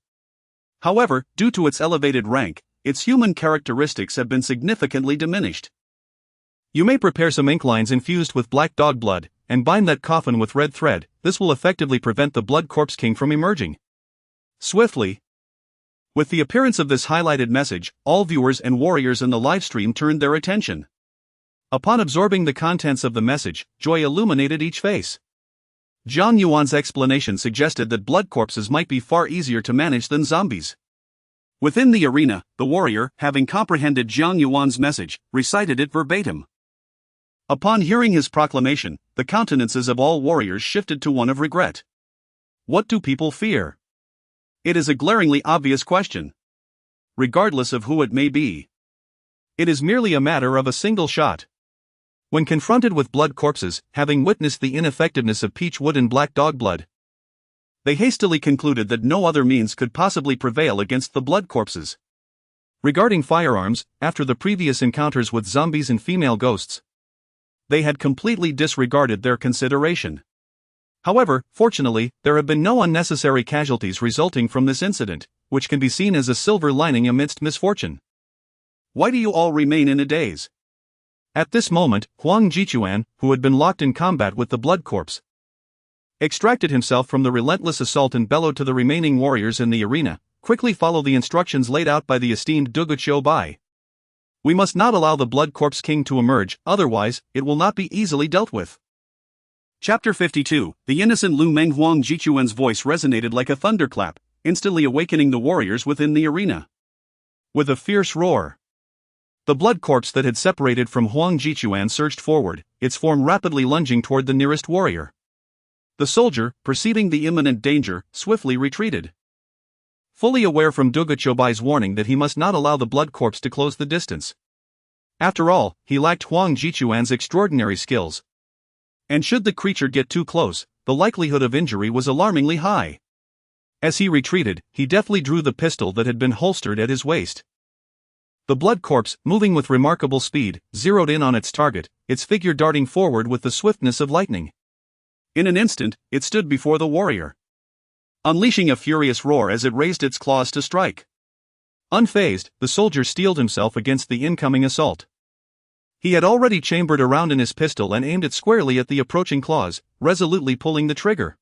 However, due to its elevated rank, its human characteristics have been significantly diminished. You may prepare some ink lines infused with black dog blood, and bind that coffin with red thread. This will effectively prevent the blood corpse king from emerging." Swiftly, with the appearance of this highlighted message, all viewers and warriors in the livestream turned their attention. Upon absorbing the contents of the message, joy illuminated each face. Jiang Yuan's explanation suggested that blood corpses might be far easier to manage than zombies. Within the arena, the warrior, having comprehended Jiang Yuan's message, recited it verbatim. Upon hearing his proclamation, the countenances of all warriors shifted to one of regret. What do people fear? It is a glaringly obvious question. Regardless of who it may be, it is merely a matter of a single shot. When confronted with blood corpses, having witnessed the ineffectiveness of peach wood and black dog blood, they hastily concluded that no other means could possibly prevail against the blood corpses. Regarding firearms, after the previous encounters with zombies and female ghosts, they had completely disregarded their consideration. However, fortunately, there have been no unnecessary casualties resulting from this incident, which can be seen as a silver lining amidst misfortune. Why do you all remain in a daze? At this moment, Huang Jichuan, who had been locked in combat with the blood corpse, extracted himself from the relentless assault and bellowed to the remaining warriors in the arena, "Quickly follow the instructions laid out by the esteemed Duguqiu Bai. We must not allow the blood corpse king to emerge, otherwise, it will not be easily dealt with." Chapter 52. The innocent Lu Meng. Huang Jichuan's voice resonated like a thunderclap, instantly awakening the warriors within the arena. With a fierce roar, the blood corpse that had separated from Huang Jichuan surged forward, its form rapidly lunging toward the nearest warrior. The soldier, perceiving the imminent danger, swiftly retreated, fully aware from Duguqiubai's warning that he must not allow the blood corpse to close the distance. After all, he lacked Huang Jichuan's extraordinary skills, and should the creature get too close, the likelihood of injury was alarmingly high. As he retreated, he deftly drew the pistol that had been holstered at his waist. The blood corpse, moving with remarkable speed, zeroed in on its target, its figure darting forward with the swiftness of lightning. In an instant, it stood before the warrior, unleashing a furious roar as it raised its claws to strike. Unfazed, the soldier steeled himself against the incoming assault. He had already chambered a round in his pistol and aimed it squarely at the approaching claws, resolutely pulling the trigger.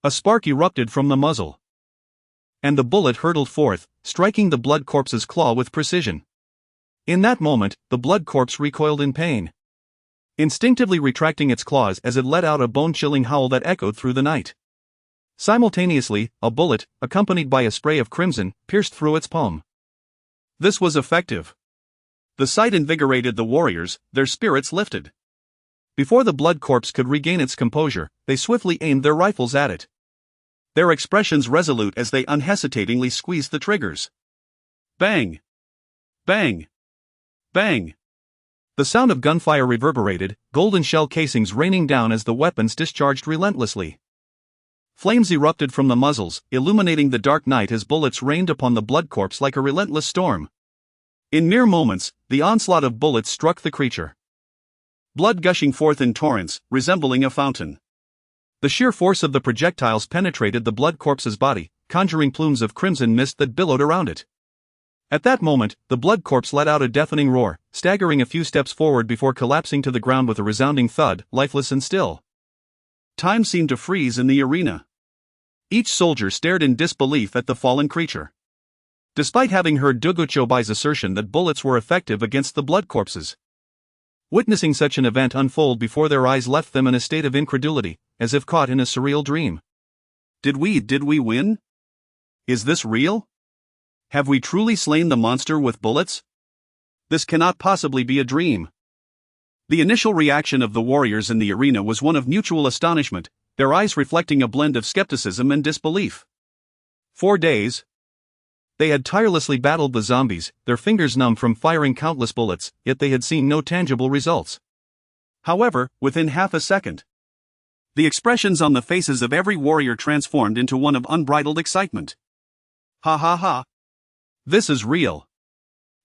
A spark erupted from the muzzle, and the bullet hurtled forth, striking the blood corpse's claw with precision. In that moment, the blood corpse recoiled in pain, instinctively retracting its claws as it let out a bone-chilling howl that echoed through the night. Simultaneously, a bullet, accompanied by a spray of crimson, pierced through its palm. This was effective. The sight invigorated the warriors, their spirits lifted. Before the blood corpse could regain its composure, they swiftly aimed their rifles at it, their expressions resolute as they unhesitatingly squeezed the triggers. Bang! Bang! Bang! The sound of gunfire reverberated, golden shell casings raining down as the weapons discharged relentlessly. Flames erupted from the muzzles, illuminating the dark night as bullets rained upon the blood corpse like a relentless storm. In mere moments, the onslaught of bullets struck the creature. Blood gushing forth in torrents, resembling a fountain. The sheer force of the projectiles penetrated the blood corpse's body, conjuring plumes of crimson mist that billowed around it. At that moment, the blood corpse let out a deafening roar, staggering a few steps forward before collapsing to the ground with a resounding thud, lifeless and still. Time seemed to freeze in the arena. Each soldier stared in disbelief at the fallen creature. Despite having heard Duguqiubai's assertion that bullets were effective against the blood corpses. Witnessing such an event unfold before their eyes left them in a state of incredulity, as if caught in a surreal dream. Did we win? Is this real? Have we truly slain the monster with bullets? This cannot possibly be a dream. The initial reaction of the warriors in the arena was one of mutual astonishment, their eyes reflecting a blend of skepticism and disbelief. 4 days. They had tirelessly battled the zombies, their fingers numb from firing countless bullets, yet they had seen no tangible results. However, within half a second, the expressions on the faces of every warrior transformed into one of unbridled excitement. Ha ha ha. This is real.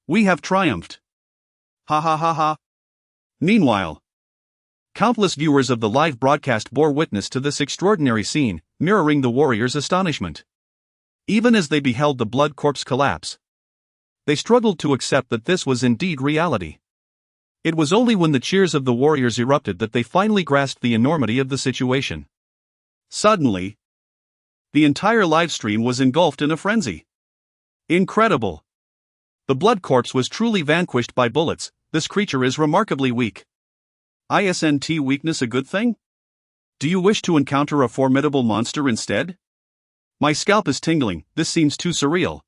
We have triumphed. Ha ha ha ha. Meanwhile, countless viewers of the live broadcast bore witness to this extraordinary scene, mirroring the warriors' astonishment. Even as they beheld the blood corpse collapse, they struggled to accept that this was indeed reality. It was only when the cheers of the warriors erupted that they finally grasped the enormity of the situation. Suddenly, the entire live stream was engulfed in a frenzy. Incredible! The blood corpse was truly vanquished by bullets. This creature is remarkably weak. Isn't weakness a good thing? Do you wish to encounter a formidable monster instead? My scalp is tingling, this seems too surreal.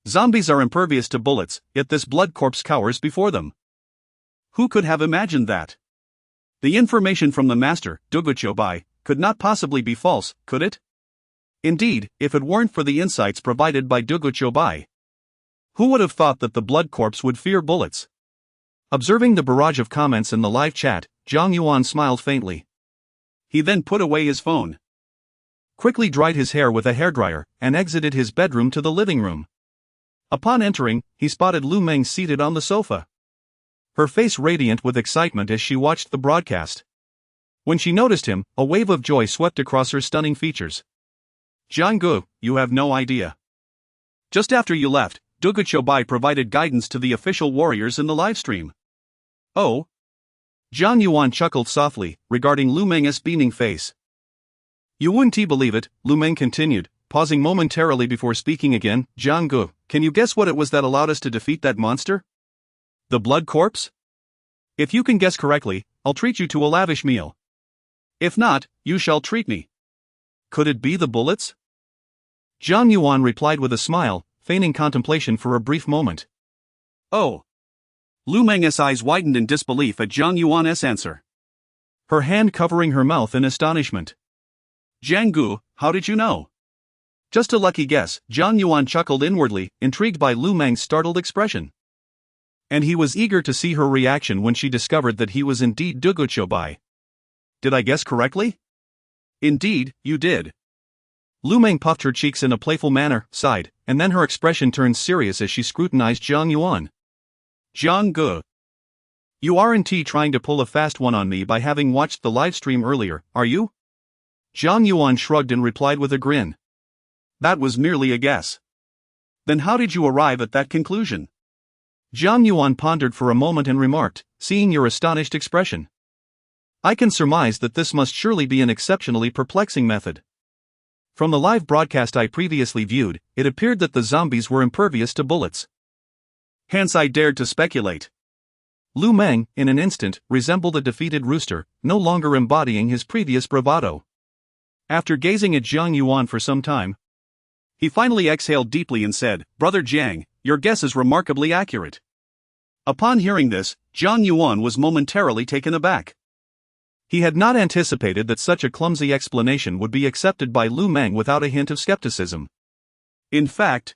Zombies are impervious to bullets, yet this blood corpse cowers before them. Who could have imagined that? The information from the master, Duguqiubai, could not possibly be false, could it? Indeed, if it weren't for the insights provided by Duguqiubai, who would have thought that the blood corpse would fear bullets? Observing the barrage of comments in the live chat, Jiang Yuan smiled faintly. He then put away his phone, quickly dried his hair with a hairdryer, and exited his bedroom to the living room. Upon entering, he spotted Lu Meng seated on the sofa, her face radiant with excitement as she watched the broadcast. When she noticed him, a wave of joy swept across her stunning features. Jiang Gu, you have no idea. Just after you left, Duguqiubai provided guidance to the official warriors in the livestream. Oh? Jiang Yuan chuckled softly, regarding Lu Meng's beaming face. You wouldn't believe it, Lu Meng continued, pausing momentarily before speaking again. Jiang Gu, can you guess what it was that allowed us to defeat that monster? The blood corpse? If you can guess correctly, I'll treat you to a lavish meal. If not, you shall treat me. Could it be the bullets? Jiang Yuan replied with a smile, feigning contemplation for a brief moment. Oh. Lu Meng's eyes widened in disbelief at Jiang Yuan's answer, her hand covering her mouth in astonishment. Jiang Gu, how did you know? Just a lucky guess, Jiang Yuan chuckled inwardly, intrigued by Lu Meng's startled expression. And he was eager to see her reaction when she discovered that he was indeed Duguqiubai. Did I guess correctly? Indeed, you did. Lu Meng puffed her cheeks in a playful manner, sighed, and then her expression turned serious as she scrutinized Jiang Yuan. Jiang Gu, you aren't trying to pull a fast one on me by having watched the live stream earlier, are you? Jiang Yuan shrugged and replied with a grin. That was merely a guess. Then how did you arrive at that conclusion? Jiang Yuan pondered for a moment and remarked, seeing your astonished expression. I can surmise that this must surely be an exceptionally perplexing method. From the live broadcast I previously viewed, it appeared that the zombies were impervious to bullets. Hence I dared to speculate. Lu Meng, in an instant, resembled a defeated rooster, no longer embodying his previous bravado. After gazing at Jiang Yuan for some time, he finally exhaled deeply and said, Brother Jiang, your guess is remarkably accurate. Upon hearing this, Jiang Yuan was momentarily taken aback. He had not anticipated that such a clumsy explanation would be accepted by Lu Meng without a hint of skepticism. In fact,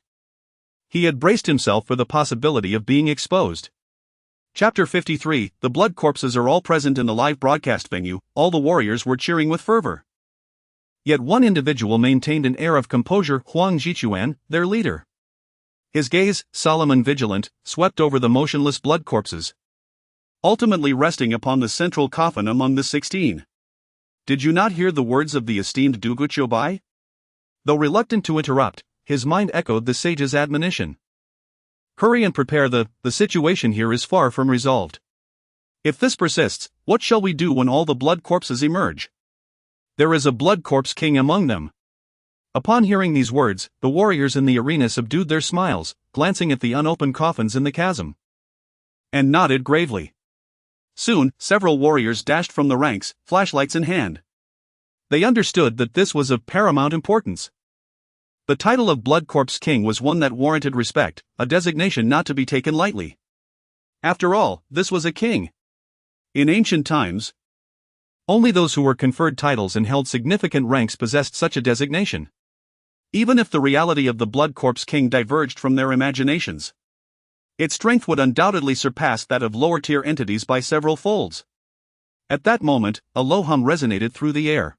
he had braced himself for the possibility of being exposed. Chapter 53, the blood corpses are all present in the live broadcast venue, all the warriors were cheering with fervor. Yet one individual maintained an air of composure: Jiang Yuan, their leader. His gaze, solemn and vigilant, swept over the motionless blood corpses, ultimately resting upon the central coffin among the 16. Did you not hear the words of the esteemed Dugu Chobai? Though reluctant to interrupt, his mind echoed the sage's admonition. Hurry and prepare, the situation here is far from resolved. If this persists, what shall we do when all the blood corpses emerge? There is a blood corpse king among them. Upon hearing these words, the warriors in the arena subdued their smiles, glancing at the unopened coffins in the chasm, and nodded gravely. Soon, several warriors dashed from the ranks, flashlights in hand. They understood that this was of paramount importance. The title of Blood Corpse King was one that warranted respect, a designation not to be taken lightly. After all, this was a king. In ancient times, only those who were conferred titles and held significant ranks possessed such a designation. Even if the reality of the Blood Corpse King diverged from their imaginations, its strength would undoubtedly surpass that of lower-tier entities by several folds. At that moment, a low hum resonated through the air.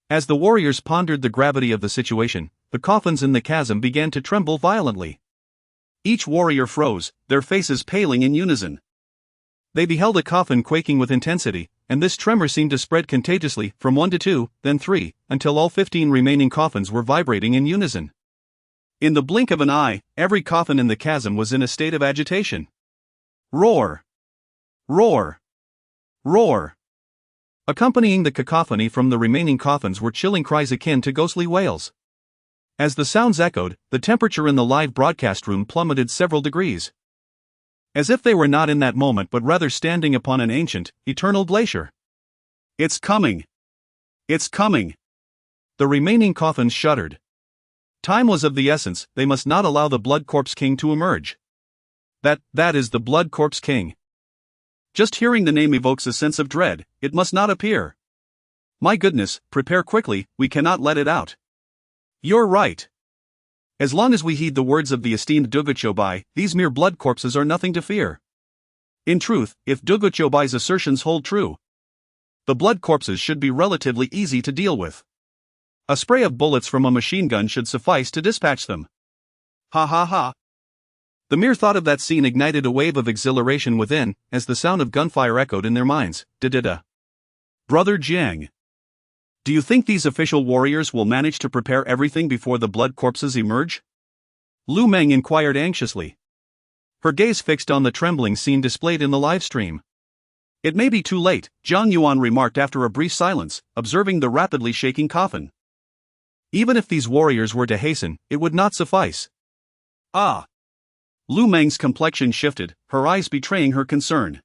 As the warriors pondered the gravity of the situation, the coffins in the chasm began to tremble violently. Each warrior froze, their faces paling in unison. They beheld a coffin quaking with intensity, and this tremor seemed to spread contagiously, from 1 to 2, then 3, until all 15 remaining coffins were vibrating in unison. In the blink of an eye, every coffin in the chasm was in a state of agitation. Roar! Roar! Roar! Accompanying the cacophony from the remaining coffins were chilling cries akin to ghostly wails. As the sounds echoed, the temperature in the live broadcast room plummeted several degrees. As if they were not in that moment but rather standing upon an ancient, eternal glacier. It's coming! It's coming! The remaining coffins shuddered. Time was of the essence, they must not allow the Blood Corpse King to emerge. That is the Blood Corpse King. Just hearing the name evokes a sense of dread, it must not appear. My goodness, prepare quickly, we cannot let it out. You're right. As long as we heed the words of the esteemed Dugu Chobai, these mere blood corpses are nothing to fear. In truth, if Dugu Chobai's assertions hold true, the blood corpses should be relatively easy to deal with. A spray of bullets from a machine gun should suffice to dispatch them. Ha ha ha. The mere thought of that scene ignited a wave of exhilaration within, as the sound of gunfire echoed in their minds. Da-da-da. Brother Jiang, do you think these official warriors will manage to prepare everything before the blood corpses emerge? Lu Meng inquired anxiously, her gaze fixed on the trembling scene displayed in the live stream. It may be too late, Jiang Yuan remarked after a brief silence, observing the rapidly shaking coffin. Even if these warriors were to hasten, it would not suffice. Ah! Lu Meng's complexion shifted, her eyes betraying her concern.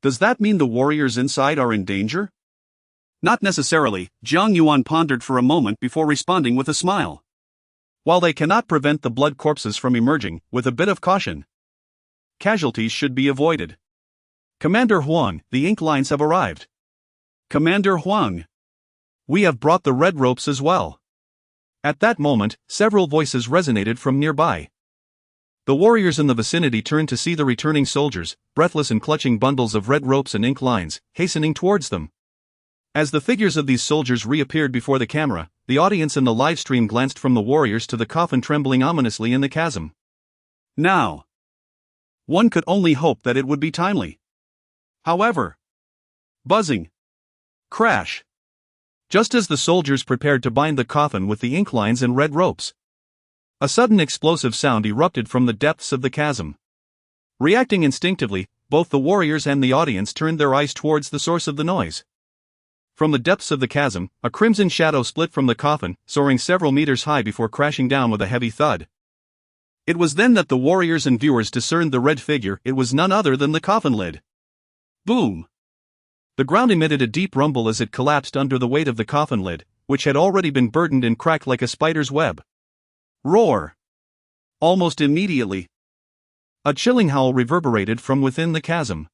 Does that mean the warriors inside are in danger? Not necessarily, Jiang Yuan pondered for a moment before responding with a smile. While they cannot prevent the blood corpses from emerging, with a bit of caution, casualties should be avoided. Commander Huang, the ink lines have arrived. Commander Huang, we have brought the red ropes as well. At that moment, several voices resonated from nearby. The warriors in the vicinity turned to see the returning soldiers, breathless and clutching bundles of red ropes and ink lines, hastening towards them. As the figures of these soldiers reappeared before the camera, the audience in the live stream glanced from the warriors to the coffin trembling ominously in the chasm. Now, one could only hope that it would be timely. However, buzzing, crash. Just as the soldiers prepared to bind the coffin with the ink lines and red ropes, a sudden explosive sound erupted from the depths of the chasm. Reacting instinctively, both the warriors and the audience turned their eyes towards the source of the noise. From the depths of the chasm, a crimson shadow split from the coffin, soaring several meters high before crashing down with a heavy thud. It was then that the warriors and viewers discerned the red figure. It was none other than the coffin lid. Boom! The ground emitted a deep rumble as it collapsed under the weight of the coffin lid, which had already been burdened and cracked like a spider's web. Roar! Almost immediately, a chilling howl reverberated from within the chasm.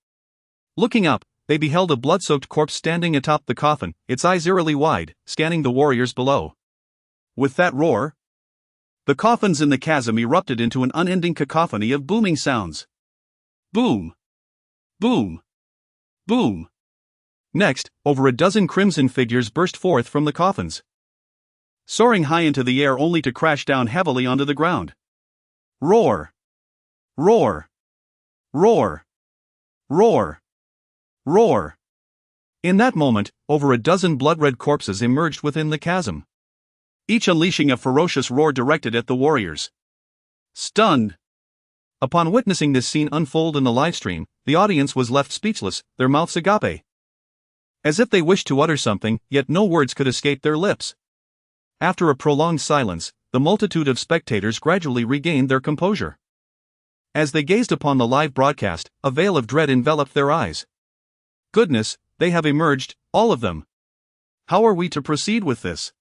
Looking up, they beheld a blood-soaked corpse standing atop the coffin, its eyes eerily wide, scanning the warriors below. With that roar, the coffins in the chasm erupted into an unending cacophony of booming sounds. Boom! Boom! Boom! Next, over a dozen crimson figures burst forth from the coffins, soaring high into the air only to crash down heavily onto the ground. Roar! Roar! Roar! Roar! Roar! In that moment, over a dozen blood-red corpses emerged within the chasm, each unleashing a ferocious roar directed at the warriors. Stunned. Upon witnessing this scene unfold in the livestream, the audience was left speechless, their mouths agape, as if they wished to utter something, yet no words could escape their lips. After a prolonged silence, the multitude of spectators gradually regained their composure. As they gazed upon the live broadcast, a veil of dread enveloped their eyes. Goodness, they have emerged, all of them. How are we to proceed with this?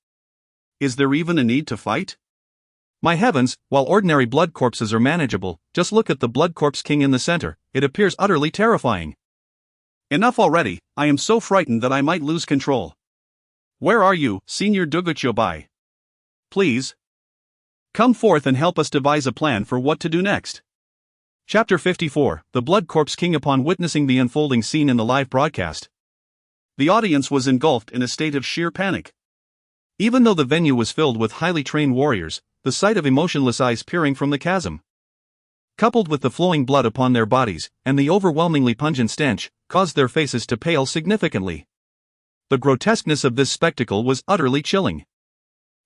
Is there even a need to fight? My heavens, while ordinary blood corpses are manageable, just look at the blood corpse king in the center, it appears utterly terrifying. Enough already, I am so frightened that I might lose control. Where are you, Senior Duguchobai? Please. Come forth and help us devise a plan for what to do next. Chapter 54, The Blood Corpse King. Upon witnessing the unfolding scene in the live broadcast, the audience was engulfed in a state of sheer panic. Even though the venue was filled with highly trained warriors, the sight of emotionless eyes peering from the chasm, coupled with the flowing blood upon their bodies, and the overwhelmingly pungent stench, caused their faces to pale significantly. The grotesqueness of this spectacle was utterly chilling.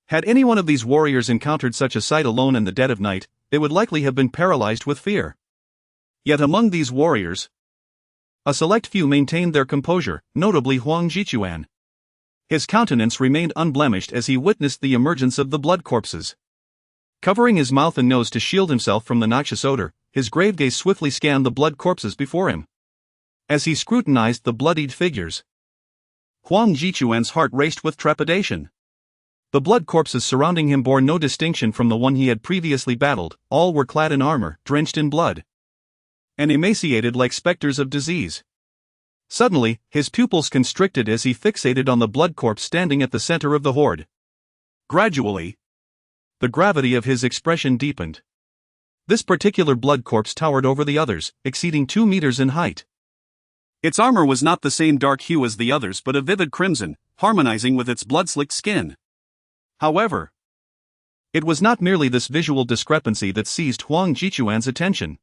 Had any one of these warriors encountered such a sight alone in the dead of night, they would likely have been paralyzed with fear. Yet among these warriors, a select few maintained their composure, notably Jiang Yuan. His countenance remained unblemished as he witnessed the emergence of the blood corpses. Covering his mouth and nose to shield himself from the noxious odor, his grave gaze swiftly scanned the blood corpses before him. As he scrutinized the bloodied figures, Jiang Yuan's heart raced with trepidation. The blood corpses surrounding him bore no distinction from the one he had previously battled, all were clad in armor, drenched in blood, and emaciated like specters of disease. Suddenly, his pupils constricted as he fixated on the blood corpse standing at the center of the horde. Gradually, the gravity of his expression deepened. This particular blood corpse towered over the others, exceeding 2 meters in height. Its armor was not the same dark hue as the others but a vivid crimson, harmonizing with its blood-slicked skin. However, it was not merely this visual discrepancy that seized Jiang Yuan's attention.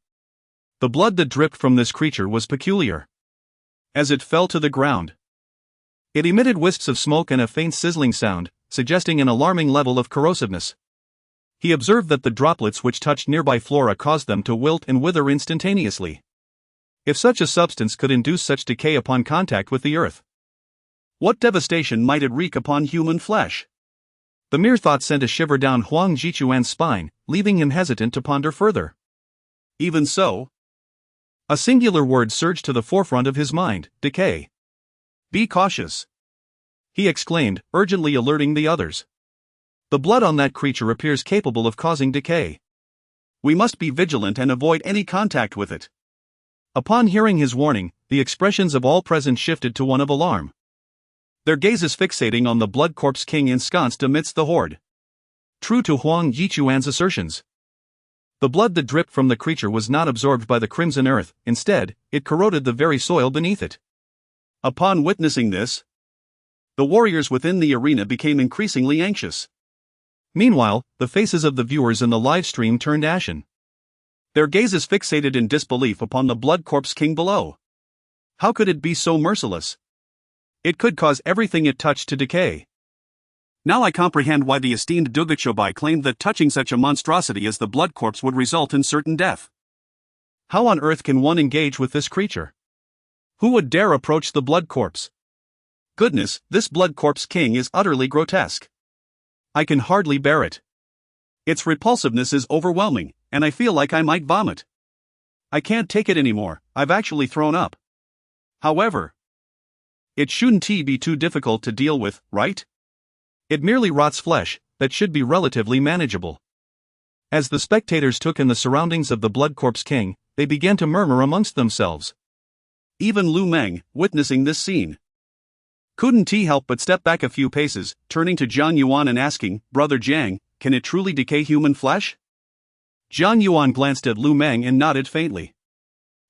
The blood that dripped from this creature was peculiar. As it fell to the ground, it emitted wisps of smoke and a faint sizzling sound, suggesting an alarming level of corrosiveness. He observed that the droplets which touched nearby flora caused them to wilt and wither instantaneously. If such a substance could induce such decay upon contact with the earth, what devastation might it wreak upon human flesh? The mere thought sent a shiver down Jiang Yuan's spine, leaving him hesitant to ponder further. Even so, a singular word surged to the forefront of his mind: decay. Be cautious, he exclaimed, urgently alerting the others. The blood on that creature appears capable of causing decay. We must be vigilant and avoid any contact with it. Upon hearing his warning, the expressions of all present shifted to one of alarm, their gazes fixating on the blood corpse king ensconced amidst the horde. True to Jiang Yuan's assertions, the blood that dripped from the creature was not absorbed by the crimson earth, instead, it corroded the very soil beneath it. Upon witnessing this, the warriors within the arena became increasingly anxious. Meanwhile, the faces of the viewers in the live stream turned ashen, their gazes fixated in disbelief upon the blood corpse king below. How could it be so merciless? It could cause everything it touched to decay. Now I comprehend why the esteemed Duguchobai claimed that touching such a monstrosity as the blood corpse would result in certain death. How on earth can one engage with this creature? Who would dare approach the blood corpse? Goodness, this blood corpse king is utterly grotesque. I can hardly bear it. Its repulsiveness is overwhelming, and I feel like I might vomit. I can't take it anymore, I've actually thrown up. However, it shouldn't be too difficult to deal with, right? It merely rots flesh, that should be relatively manageable. As the spectators took in the surroundings of the blood corpse king, they began to murmur amongst themselves. Even Lu Meng, witnessing this scene, couldn't help but step back a few paces, turning to Jiang Yuan and asking, "Brother Jiang, can it truly decay human flesh?" Jiang Yuan glanced at Lu Meng and nodded faintly.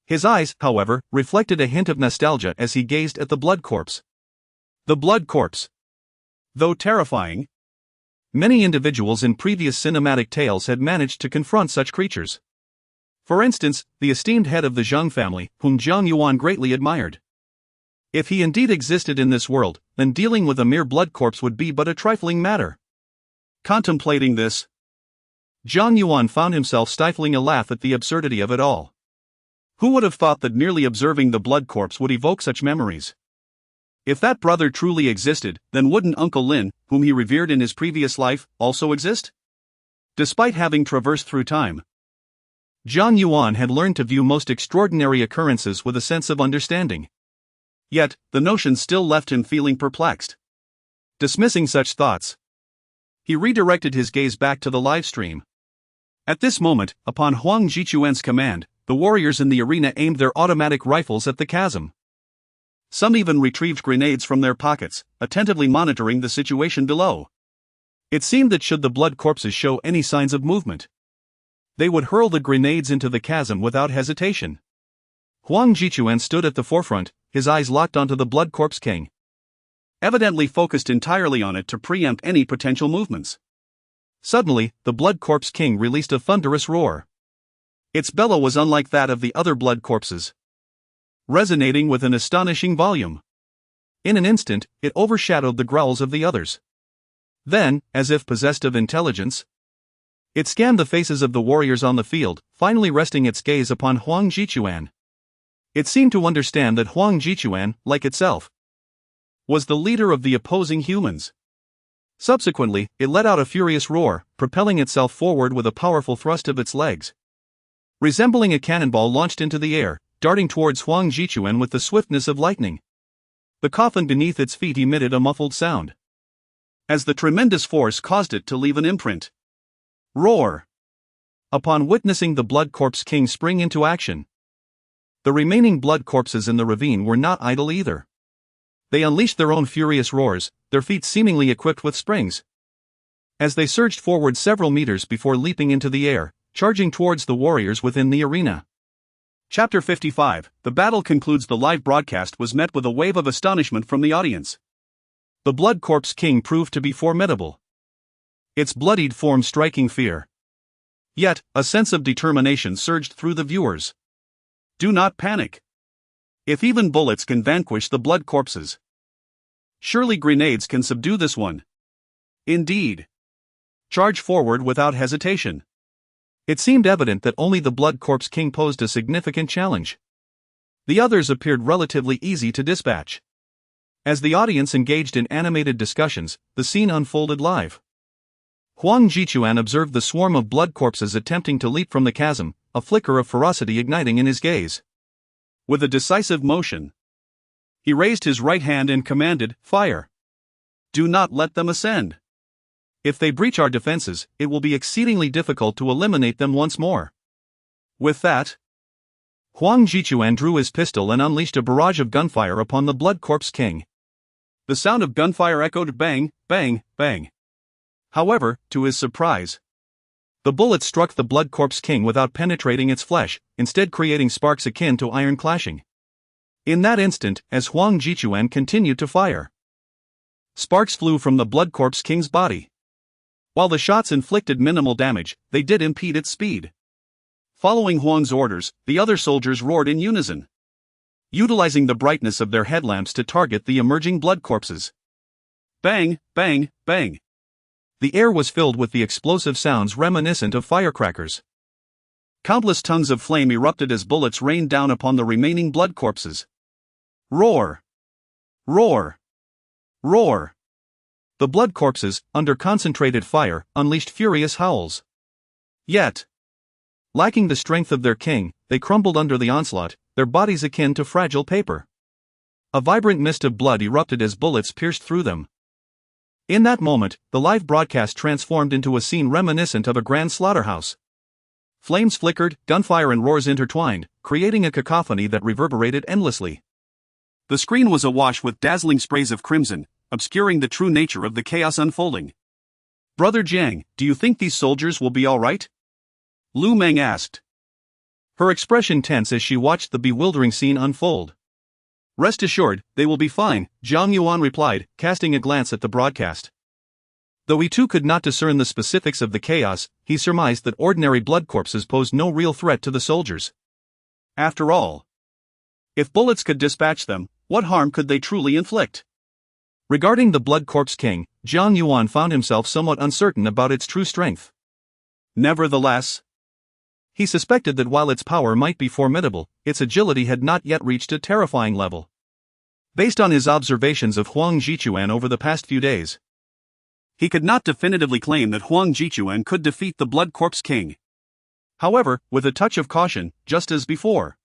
His eyes, however, reflected a hint of nostalgia as he gazed at the blood corpse. The blood corpse, though terrifying, Many individuals in previous cinematic tales had managed to confront such creatures. For instance, the esteemed head of the Jiang family, whom Jiang Yuan greatly admired. If he indeed existed in this world, then dealing with a mere blood corpse would be but a trifling matter. Contemplating this, Jiang Yuan found himself stifling a laugh at the absurdity of it all. Who would have thought that merely observing the blood corpse would evoke such memories? If that brother truly existed, then wouldn't Uncle Lin, whom he revered in his previous life, also exist? Despite having traversed through time, Jiang Yuan had learned to view most extraordinary occurrences with a sense of understanding. Yet, the notion still left him feeling perplexed. Dismissing such thoughts, he redirected his gaze back to the live stream. At this moment, upon Huang Jichuan's command, the warriors in the arena aimed their automatic rifles at the chasm. Some even retrieved grenades from their pockets, attentively monitoring the situation below. It seemed that should the blood corpses show any signs of movement, they would hurl the grenades into the chasm without hesitation. Huang Jichuan stood at the forefront, his eyes locked onto the blood corpse king, evidently focused entirely on it to preempt any potential movements. Suddenly, the blood corpse king released a thunderous roar. Its bellow was unlike that of the other blood corpses, resonating with an astonishing volume. In an instant, it overshadowed the growls of the others. Then, as if possessed of intelligence, it scanned the faces of the warriors on the field, finally resting its gaze upon Huang Jichuan. It seemed to understand that Huang Jichuan, like itself, was the leader of the opposing humans. Subsequently, it let out a furious roar, propelling itself forward with a powerful thrust of its legs. Resembling a cannonball launched into the air, darting towards Huang Jichuan with the swiftness of lightning. The coffin beneath its feet emitted a muffled sound, as the tremendous force caused it to leave an imprint. Roar! Upon witnessing the blood corpse king spring into action, the remaining blood corpses in the ravine were not idle either. They unleashed their own furious roars, their feet seemingly equipped with springs. As they surged forward several meters before leaping into the air, charging towards the warriors within the arena. Chapter 55, the battle concludes. The live broadcast was met with a wave of astonishment from the audience. The blood corpse king proved to be formidable, its bloodied form striking fear. Yet, a sense of determination surged through the viewers. Do not panic. If even bullets can vanquish the blood corpses, surely grenades can subdue this one. Indeed. Charge forward without hesitation. It seemed evident that only the blood corpse king posed a significant challenge. The others appeared relatively easy to dispatch. As the audience engaged in animated discussions, the scene unfolded live. Huang Jichuan observed the swarm of blood corpses attempting to leap from the chasm, a flicker of ferocity igniting in his gaze. With a decisive motion, he raised his right hand and commanded, "Fire! Do not let them ascend. If they breach our defenses, it will be exceedingly difficult to eliminate them once more." With that, Huang Jichuan drew his pistol and unleashed a barrage of gunfire upon the blood corpse king. The sound of gunfire echoed bang, bang, bang. However, to his surprise, the bullet struck the blood corpse king without penetrating its flesh, instead creating sparks akin to iron clashing. In that instant, as Huang Jichuan continued to fire, sparks flew from the blood corpse king's body. While the shots inflicted minimal damage, they did impede its speed. Following Huang's orders, the other soldiers roared in unison, utilizing the brightness of their headlamps to target the emerging blood corpses. Bang, bang, bang. The air was filled with the explosive sounds reminiscent of firecrackers. Countless tongues of flame erupted as bullets rained down upon the remaining blood corpses. Roar! Roar! Roar! The blood corpses, under concentrated fire, unleashed furious howls. Yet, lacking the strength of their king, they crumbled under the onslaught, their bodies akin to fragile paper. A vibrant mist of blood erupted as bullets pierced through them. In that moment, the live broadcast transformed into a scene reminiscent of a grand slaughterhouse. Flames flickered, gunfire and roars intertwined, creating a cacophony that reverberated endlessly. The screen was awash with dazzling sprays of crimson, obscuring the true nature of the chaos unfolding. "Brother Jiang, do you think these soldiers will be all right?" Lu Meng asked, her expression tense as she watched the bewildering scene unfold. "Rest assured, they will be fine," Jiang Yuan replied, casting a glance at the broadcast. Though he too could not discern the specifics of the chaos, he surmised that ordinary blood corpses posed no real threat to the soldiers. After all, if bullets could dispatch them, what harm could they truly inflict? Regarding the Blood Corpse King, Jiang Yuan found himself somewhat uncertain about its true strength. Nevertheless, he suspected that while its power might be formidable, its agility had not yet reached a terrifying level. Based on his observations of Huang Jichuan over the past few days, he could not definitively claim that Huang Jichuan could defeat the Blood Corpse King. However, with a touch of caution, just as before,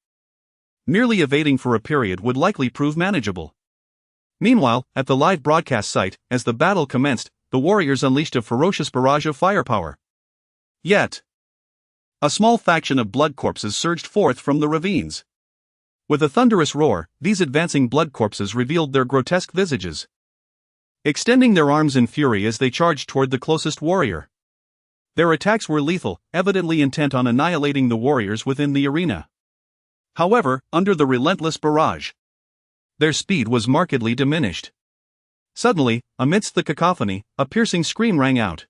merely evading for a period would likely prove manageable. Meanwhile, at the live broadcast site, as the battle commenced, the warriors unleashed a ferocious barrage of firepower. Yet, a small faction of blood corpses surged forth from the ravines. With a thunderous roar, these advancing blood corpses revealed their grotesque visages, extending their arms in fury as they charged toward the closest warrior. Their attacks were lethal, evidently intent on annihilating the warriors within the arena. However, under the relentless barrage, their speed was markedly diminished. Suddenly, amidst the cacophony, a piercing scream rang out.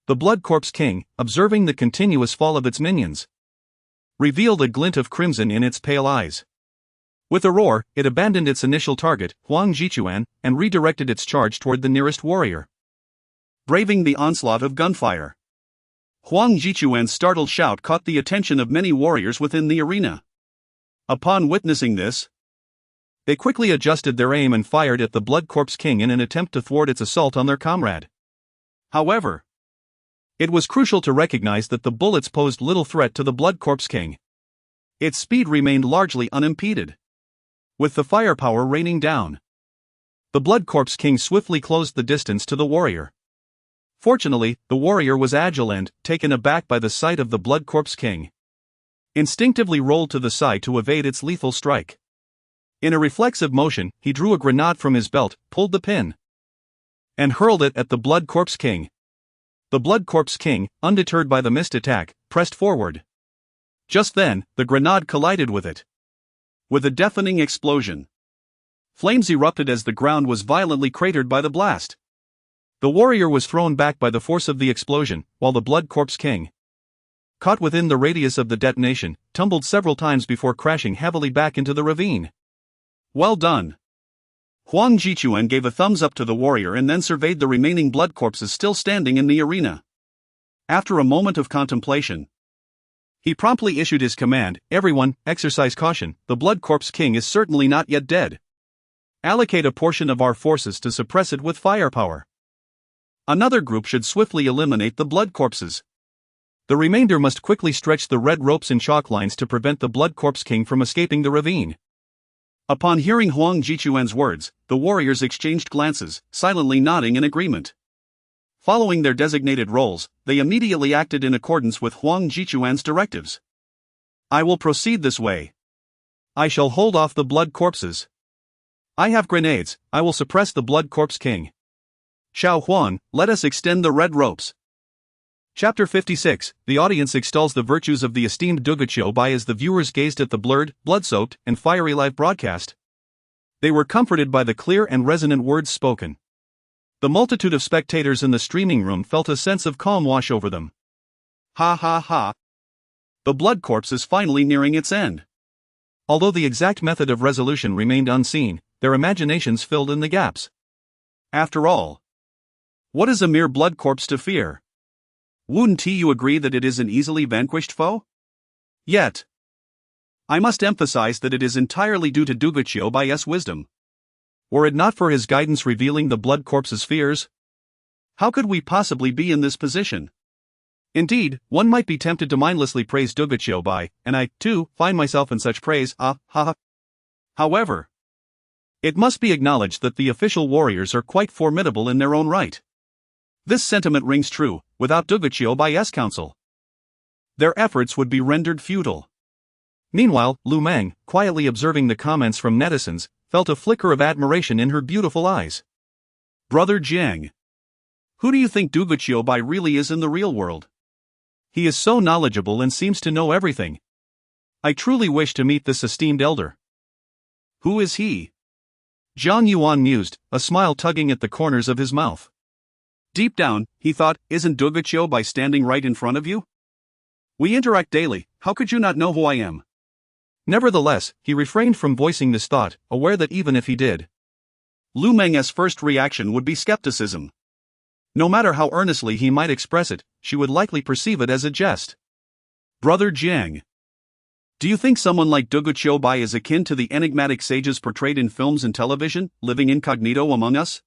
The Blood Corpse King, observing the continuous fall of its minions, revealed a glint of crimson in its pale eyes. With a roar, it abandoned its initial target, Huang Jichuan, and redirected its charge toward the nearest warrior. Braving the onslaught of gunfire, Huang Jichuan's startled shout caught the attention of many warriors within the arena. Upon witnessing this, they quickly adjusted their aim and fired at the Blood Corpse King in an attempt to thwart its assault on their comrade. However, it was crucial to recognize that the bullets posed little threat to the Blood Corpse King. Its speed remained largely unimpeded. With the firepower raining down, the Blood Corpse King swiftly closed the distance to the warrior. Fortunately, the warrior was agile and, taken aback by the sight of the Blood Corpse King, instinctively rolled to the side to evade its lethal strike. In a reflexive motion, he drew a grenade from his belt, pulled the pin, and hurled it at the Blood Corpse King. The Blood Corpse King, undeterred by the missed attack, pressed forward. Just then, the grenade collided with it. With a deafening explosion, flames erupted as the ground was violently cratered by the blast. The warrior was thrown back by the force of the explosion, while the Blood Corpse King, caught within the radius of the detonation, tumbled several times before crashing heavily back into the ravine. Well done! Huang Jichuan gave a thumbs up to the warrior and then surveyed the remaining blood corpses still standing in the arena. After a moment of contemplation, he promptly issued his command, "Everyone, exercise caution, the Blood Corpse King is certainly not yet dead. Allocate a portion of our forces to suppress it with firepower. Another group should swiftly eliminate the blood corpses. The remainder must quickly stretch the red ropes and chalk lines to prevent the Blood Corpse King from escaping the ravine." Upon hearing Huang Jichuan's words, the warriors exchanged glances, silently nodding in agreement. Following their designated roles, they immediately acted in accordance with Huang Jichuan's directives. "I will proceed this way. I shall hold off the blood corpses. I have grenades, I will suppress the Blood Corpse King. Xiao Huang, let us extend the red ropes." Chapter 56, the audience extols the virtues of the esteemed Duguqiu Bai as the viewers gazed at the blurred, blood-soaked, and fiery live broadcast. They were comforted by the clear and resonant words spoken. The multitude of spectators in the streaming room felt a sense of calm wash over them. Ha ha ha. The blood corpse is finally nearing its end. Although the exact method of resolution remained unseen, their imaginations filled in the gaps. After all, what is a mere blood corpse to fear? Wouldn't you agree that it is an easily vanquished foe? Yet, I must emphasize that it is entirely due to Duguqiu Bai's wisdom. Were it not for his guidance revealing the blood corpse's fears, how could we possibly be in this position? Indeed, one might be tempted to mindlessly praise Duguqiu Bai, and I, too, find myself in such praise, However, it must be acknowledged that the official warriors are quite formidable in their own right. This sentiment rings true. Without Duguqiu Bai's counsel, their efforts would be rendered futile. Meanwhile, Lu Meng, quietly observing the comments from netizens, felt a flicker of admiration in her beautiful eyes. "Brother Jiang, who do you think Duguqiu Bai really is in the real world? He is so knowledgeable and seems to know everything. I truly wish to meet this esteemed elder." "Who is he?" Jiang Yuan mused, a smile tugging at the corners of his mouth. Deep down, he thought, isn't Dugachyo by standing right in front of you? We interact daily, how could you not know who I am? Nevertheless, he refrained from voicing this thought, aware that even if he did, Lu Meng's first reaction would be skepticism. No matter how earnestly he might express it, she would likely perceive it as a jest. Brother Jiang. Do you think someone like Dugachyo Bai is akin to the enigmatic sages portrayed in films and television, living incognito among us?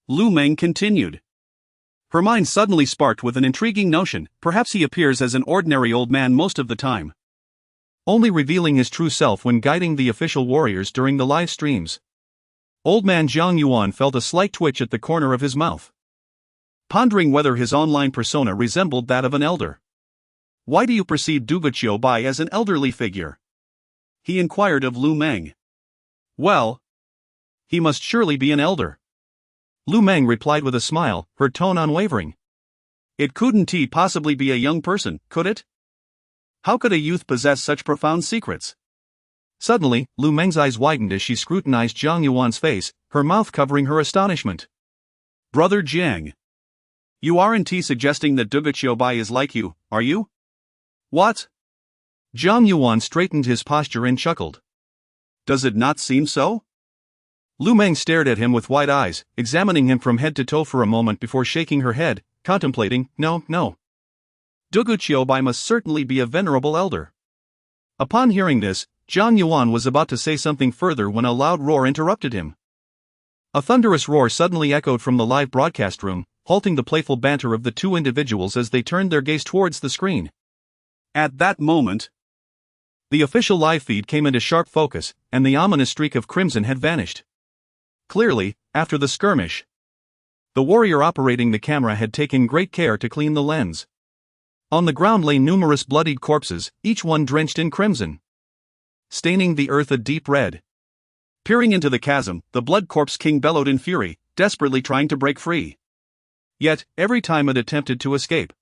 Lu Meng continued. Her mind suddenly sparked with an intriguing notion, perhaps he appears as an ordinary old man most of the time, only revealing his true self when guiding the official warriors during the live streams. Old man Jiang Yuan felt a slight twitch at the corner of his mouth, pondering whether his online persona resembled that of an elder. Why do you perceive Dugachyo Bai as an elderly figure? He inquired of Lu Meng. Well, he must surely be an elder. Lu Meng replied with a smile, her tone unwavering. It couldn't possibly be a young person, could it? How could a youth possess such profound secrets? Suddenly, Lu Meng's eyes widened as she scrutinized Jiang Yuan's face, her mouth covering her astonishment. Brother Jiang. You aren't suggesting that Dugachyo Bai is like you, are you? What? Jiang Yuan straightened his posture and chuckled. Does it not seem so? Lu Meng stared at him with wide eyes, examining him from head to toe for a moment before shaking her head, contemplating, no. Dugachyo Bai must certainly be a venerable elder. Upon hearing this, Jiang Yuan was about to say something further when a loud roar interrupted him. A thunderous roar suddenly echoed from the live broadcast room, halting the playful banter of the two individuals as they turned their gaze towards the screen. At that moment, the official live feed came into sharp focus, and the ominous streak of crimson had vanished. Clearly, after the skirmish, the warrior operating the camera had taken great care to clean the lens. On the ground lay numerous bloodied corpses, each one drenched in crimson, staining the earth a deep red. Peering into the chasm, the Blood Corpse King bellowed in fury, desperately trying to break free. Yet, every time it attempted to escape,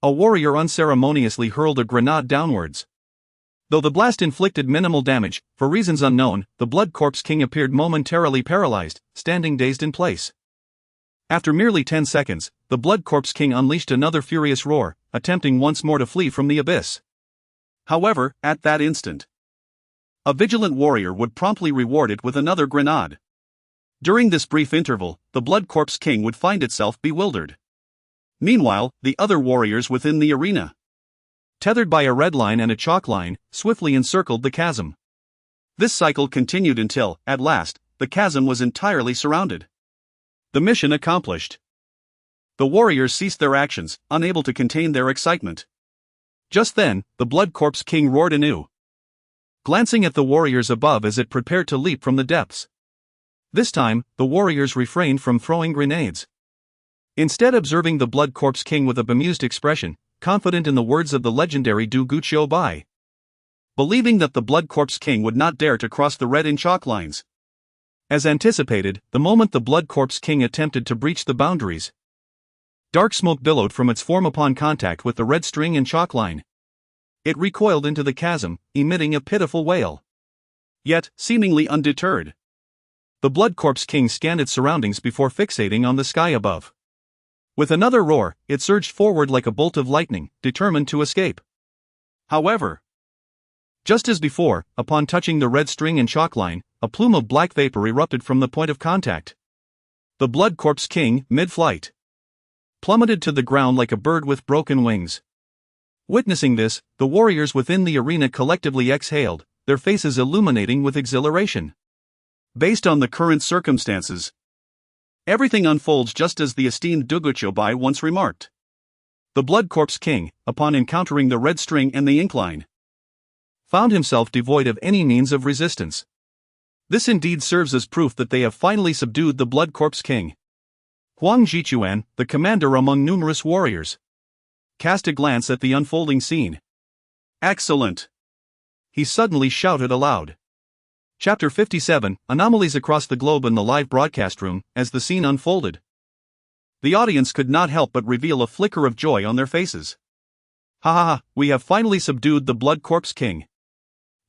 a warrior unceremoniously hurled a grenade downwards. Though the blast inflicted minimal damage, for reasons unknown, the Blood Corpse King appeared momentarily paralyzed, standing dazed in place. After merely 10 seconds, the Blood Corpse King unleashed another furious roar, attempting once more to flee from the abyss. However, at that instant, a vigilant warrior would promptly reward it with another grenade. During this brief interval, the Blood Corpse King would find itself bewildered. Meanwhile, the other warriors within the arena, tethered by a red line and a chalk line, swiftly encircled the chasm. This cycle continued until, at last, the chasm was entirely surrounded. The mission accomplished, the warriors ceased their actions, unable to contain their excitement. Just then, the Blood Corpse King roared anew, glancing at the warriors above as it prepared to leap from the depths. This time, the warriors refrained from throwing grenades, instead observing the Blood Corpse King with a bemused expression, confident in the words of the legendary Dugachyo Bai, believing that the Blood Corpse King would not dare to cross the red and chalk lines. As anticipated, the moment the Blood Corpse King attempted to breach the boundaries, dark smoke billowed from its form upon contact with the red string and chalk line. It recoiled into the chasm, emitting a pitiful wail. Yet, seemingly undeterred, the Blood Corpse King scanned its surroundings before fixating on the sky above. With another roar, it surged forward like a bolt of lightning, determined to escape. However, just as before, upon touching the red string and chalk line, a plume of black vapor erupted from the point of contact. The Blood Corpse King, mid-flight, plummeted to the ground like a bird with broken wings. Witnessing this, the warriors within the arena collectively exhaled, their faces illuminating with exhilaration. Based on the current circumstances, everything unfolds just as the esteemed Dugachyo Bai once remarked. The Blood Corpse King, upon encountering the red string and the incline, found himself devoid of any means of resistance. This indeed serves as proof that they have finally subdued the Blood Corpse King. Huang Jichuan, the commander among numerous warriors, cast a glance at the unfolding scene. Excellent! He suddenly shouted aloud. Chapter 57, Anomalies Across the Globe in the live broadcast room. As the scene unfolded, the audience could not help but reveal a flicker of joy on their faces. Ha ha ha, we have finally subdued the Blood Corpse King.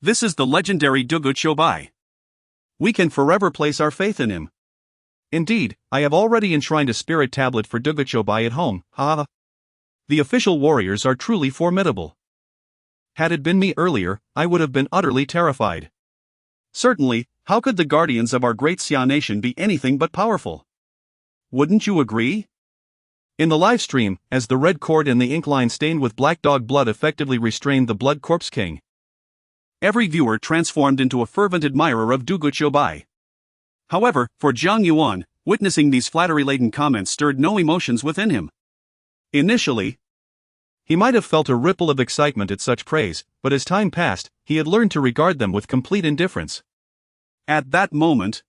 This is the legendary Dugachyo Bai. We can forever place our faith in him. Indeed, I have already enshrined a spirit tablet for Duguchobai at home, ha. The official warriors are truly formidable. Had it been me earlier, I would have been utterly terrified. Certainly, how could the guardians of our great Xia nation be anything but powerful? Wouldn't you agree? In the live stream, as the red cord and the ink line stained with black dog blood effectively restrained the Blood Corpse King, every viewer transformed into a fervent admirer of Duguchobai. However, for Jiang Yuan, witnessing these flattery-laden comments stirred no emotions within him. Initially, he might have felt a ripple of excitement at such praise, but as time passed, he had learned to regard them with complete indifference. At that moment,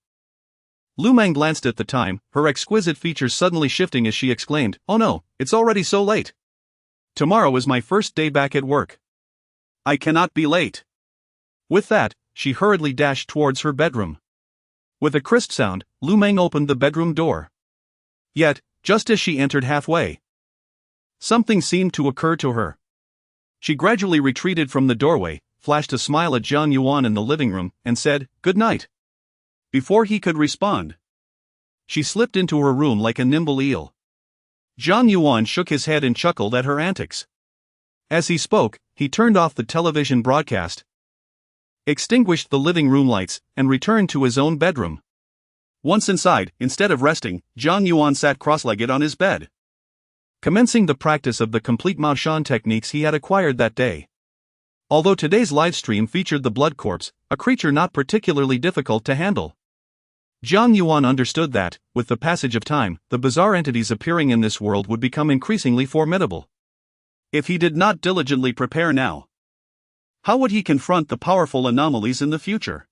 Lu Meng glanced at the time, her exquisite features suddenly shifting as she exclaimed, "Oh no, it's already so late. Tomorrow is my first day back at work. I cannot be late." With that, she hurriedly dashed towards her bedroom. With a crisp sound, Lu Meng opened the bedroom door. Yet, just as she entered halfway, something seemed to occur to her. She gradually retreated from the doorway, flashed a smile at Jiang Yuan in the living room, and said, "Good night." Before he could respond, she slipped into her room like a nimble eel. Jiang Yuan shook his head and chuckled at her antics. As he spoke, he turned off the television broadcast, extinguished the living room lights, and returned to his own bedroom. Once inside, instead of resting, Jiang Yuan sat cross-legged on his bed, commencing the practice of the complete Maoshan techniques he had acquired that day. Although today's livestream featured the blood corpse, a creature not particularly difficult to handle, Jiang Yuan understood that, with the passage of time, the bizarre entities appearing in this world would become increasingly formidable. If he did not diligently prepare now, how would he confront the powerful anomalies in the future?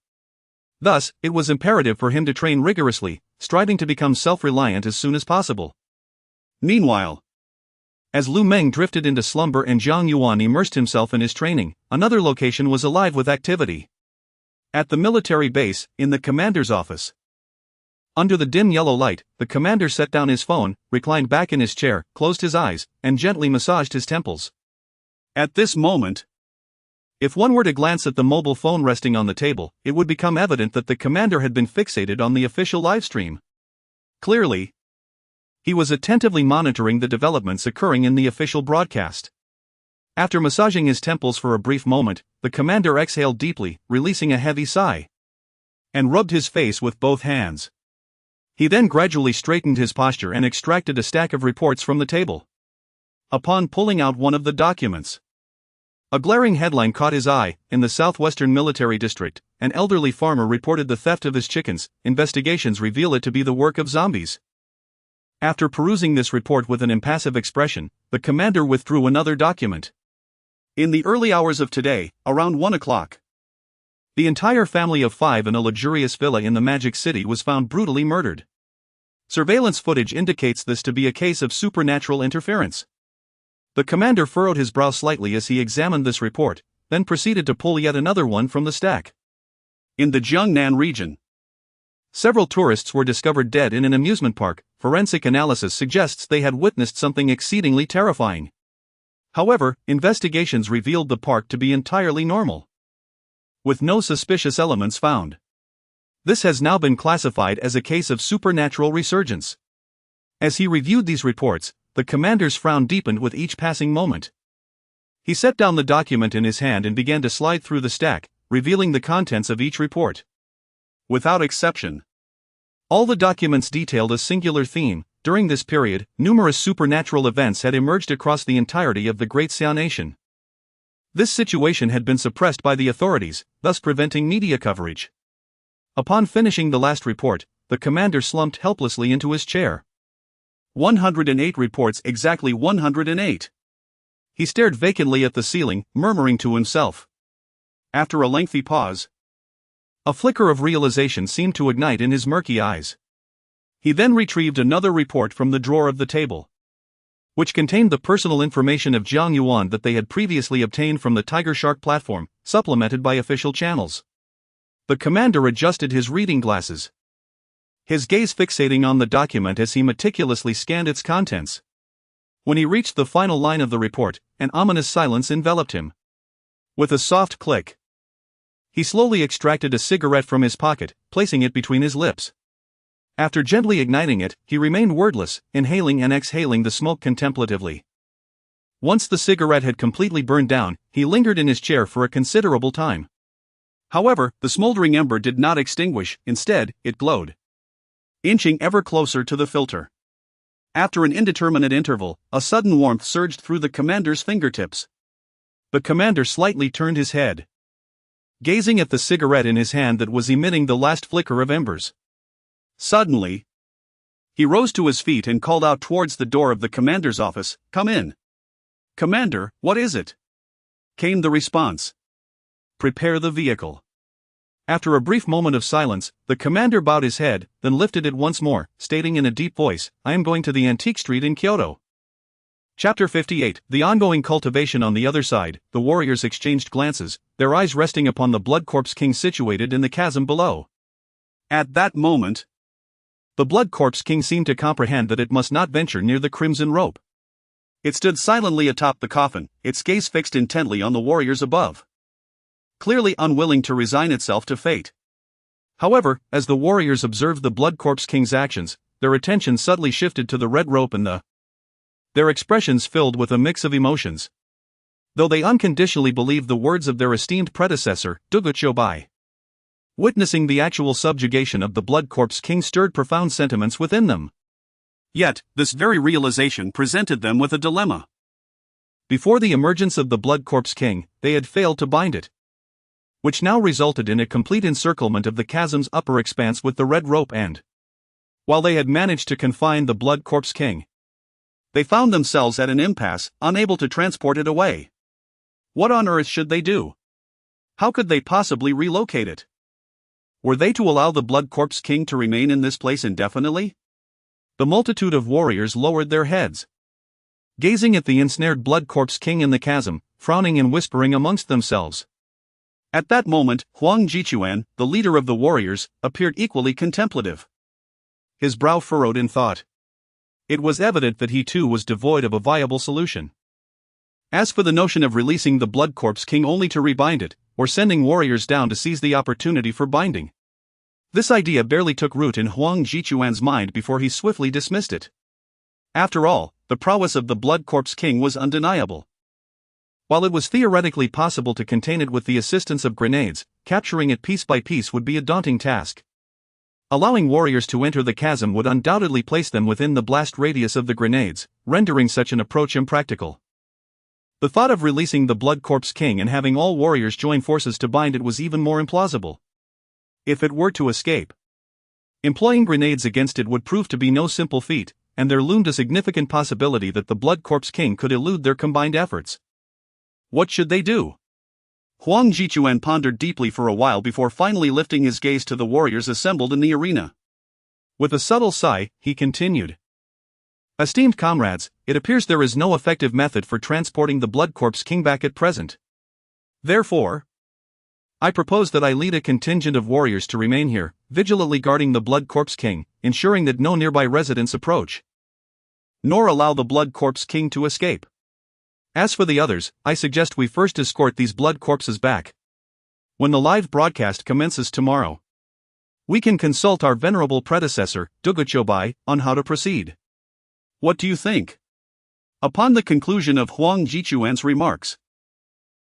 Thus, it was imperative for him to train rigorously, striving to become self-reliant as soon as possible. Meanwhile, as Lu Meng drifted into slumber and Jiang Yuan immersed himself in his training, another location was alive with activity. At the military base, in the commander's office. Under the dim yellow light, the commander set down his phone, reclined back in his chair, closed his eyes, and gently massaged his temples. At this moment, if one were to glance at the mobile phone resting on the table, it would become evident that the commander had been fixated on the official livestream. Clearly, he was attentively monitoring the developments occurring in the official broadcast. After massaging his temples for a brief moment, the commander exhaled deeply, releasing a heavy sigh, and rubbed his face with both hands. He then gradually straightened his posture and extracted a stack of reports from the table. Upon pulling out one of the documents, a glaring headline caught his eye. In the southwestern military district, an elderly farmer reported the theft of his chickens. Investigations reveal it to be the work of zombies. After perusing this report with an impassive expression, the commander withdrew another document. In the early hours of today, around 1 o'clock, the entire family of 5 in a luxurious villa in the Magic City was found brutally murdered. Surveillance footage indicates this to be a case of supernatural interference. The commander furrowed his brow slightly as he examined this report, then proceeded to pull yet another one from the stack. In the Jiangnan region, several tourists were discovered dead in an amusement park. Forensic analysis suggests they had witnessed something exceedingly terrifying. However, investigations revealed the park to be entirely normal, with no suspicious elements found. This has now been classified as a case of supernatural resurgence. As he reviewed these reports, the commander's frown deepened with each passing moment. He set down the document in his hand and began to slide through the stack, revealing the contents of each report. Without exception, all the documents detailed a singular theme. During this period, numerous supernatural events had emerged across the entirety of the Great Xia Nation. This situation had been suppressed by the authorities, thus preventing media coverage. Upon finishing the last report, the commander slumped helplessly into his chair. 108 reports, exactly 108. He stared vacantly at the ceiling, murmuring to himself. After a lengthy pause, a flicker of realization seemed to ignite in his murky eyes. He then retrieved another report from the drawer of the table, which contained the personal information of Jiang Yuan that they had previously obtained from the Tiger Shark platform, supplemented by official channels. The commander adjusted his reading glasses, his gaze fixating on the document as he meticulously scanned its contents. When he reached the final line of the report, an ominous silence enveloped him. With a soft click, he slowly extracted a cigarette from his pocket, placing it between his lips. After gently igniting it, he remained wordless, inhaling and exhaling the smoke contemplatively. Once the cigarette had completely burned down, he lingered in his chair for a considerable time. However, the smoldering ember did not extinguish, instead, it glowed, inching ever closer to the filter. After an indeterminate interval, a sudden warmth surged through the commander's fingertips. The commander slightly turned his head, gazing at the cigarette in his hand that was emitting the last flicker of embers. Suddenly, he rose to his feet and called out towards the door of the commander's office, "Come in." "Commander, what is it?" came the response. "Prepare the vehicle." After a brief moment of silence, the commander bowed his head, then lifted it once more, stating in a deep voice, "I am going to the antique street in Kyoto." Chapter 58. The ongoing cultivation. On the other side, the warriors exchanged glances, their eyes resting upon the blood corpse king situated in the chasm below. At that moment, the blood corpse king seemed to comprehend that it must not venture near the crimson rope. It stood silently atop the coffin, its gaze fixed intently on the warriors above, clearly unwilling to resign itself to fate. However, as the warriors observed the blood corpse king's actions, their attention subtly shifted to the red rope and their expressions filled with a mix of emotions. Though they unconditionally believed the words of their esteemed predecessor, Duguchobai, witnessing the actual subjugation of the blood corpse king stirred profound sentiments within them. Yet, this very realization presented them with a dilemma. Before the emergence of the blood corpse king, they had failed to bind it, which now resulted in a complete encirclement of the chasm's upper expanse with the red rope and, while they had managed to confine the blood corpse king, they found themselves at an impasse, unable to transport it away. What on earth should they do? How could they possibly relocate it? Were they to allow the blood corpse king to remain in this place indefinitely? The multitude of warriors lowered their heads, gazing at the ensnared blood corpse king in the chasm, frowning and whispering amongst themselves. At that moment, Huang Jichuan, the leader of the warriors, appeared equally contemplative, his brow furrowed in thought. It was evident that he too was devoid of a viable solution. As for the notion of releasing the blood corpse king only to rebind it, or sending warriors down to seize the opportunity for binding, this idea barely took root in Huang Jichuan's mind before he swiftly dismissed it. After all, the prowess of the blood corpse king was undeniable. While it was theoretically possible to contain it with the assistance of grenades, capturing it piece by piece would be a daunting task. Allowing warriors to enter the chasm would undoubtedly place them within the blast radius of the grenades, rendering such an approach impractical. The thought of releasing the blood corpse king and having all warriors join forces to bind it was even more implausible. If it were to escape, employing grenades against it would prove to be no simple feat, and there loomed a significant possibility that the blood corpse king could elude their combined efforts. What should they do? Huang Jichuan pondered deeply for a while before finally lifting his gaze to the warriors assembled in the arena. With a subtle sigh, he continued. "Esteemed comrades, it appears there is no effective method for transporting the blood corpse king back at present. Therefore, I propose that I lead a contingent of warriors to remain here, vigilantly guarding the blood corpse king, ensuring that no nearby residents approach, nor allow the blood corpse king to escape. As for the others, I suggest we first escort these blood corpses back. When the live broadcast commences tomorrow, we can consult our venerable predecessor, Duguchobai, on how to proceed. What do you think?" Upon the conclusion of Huang Jichuan's remarks,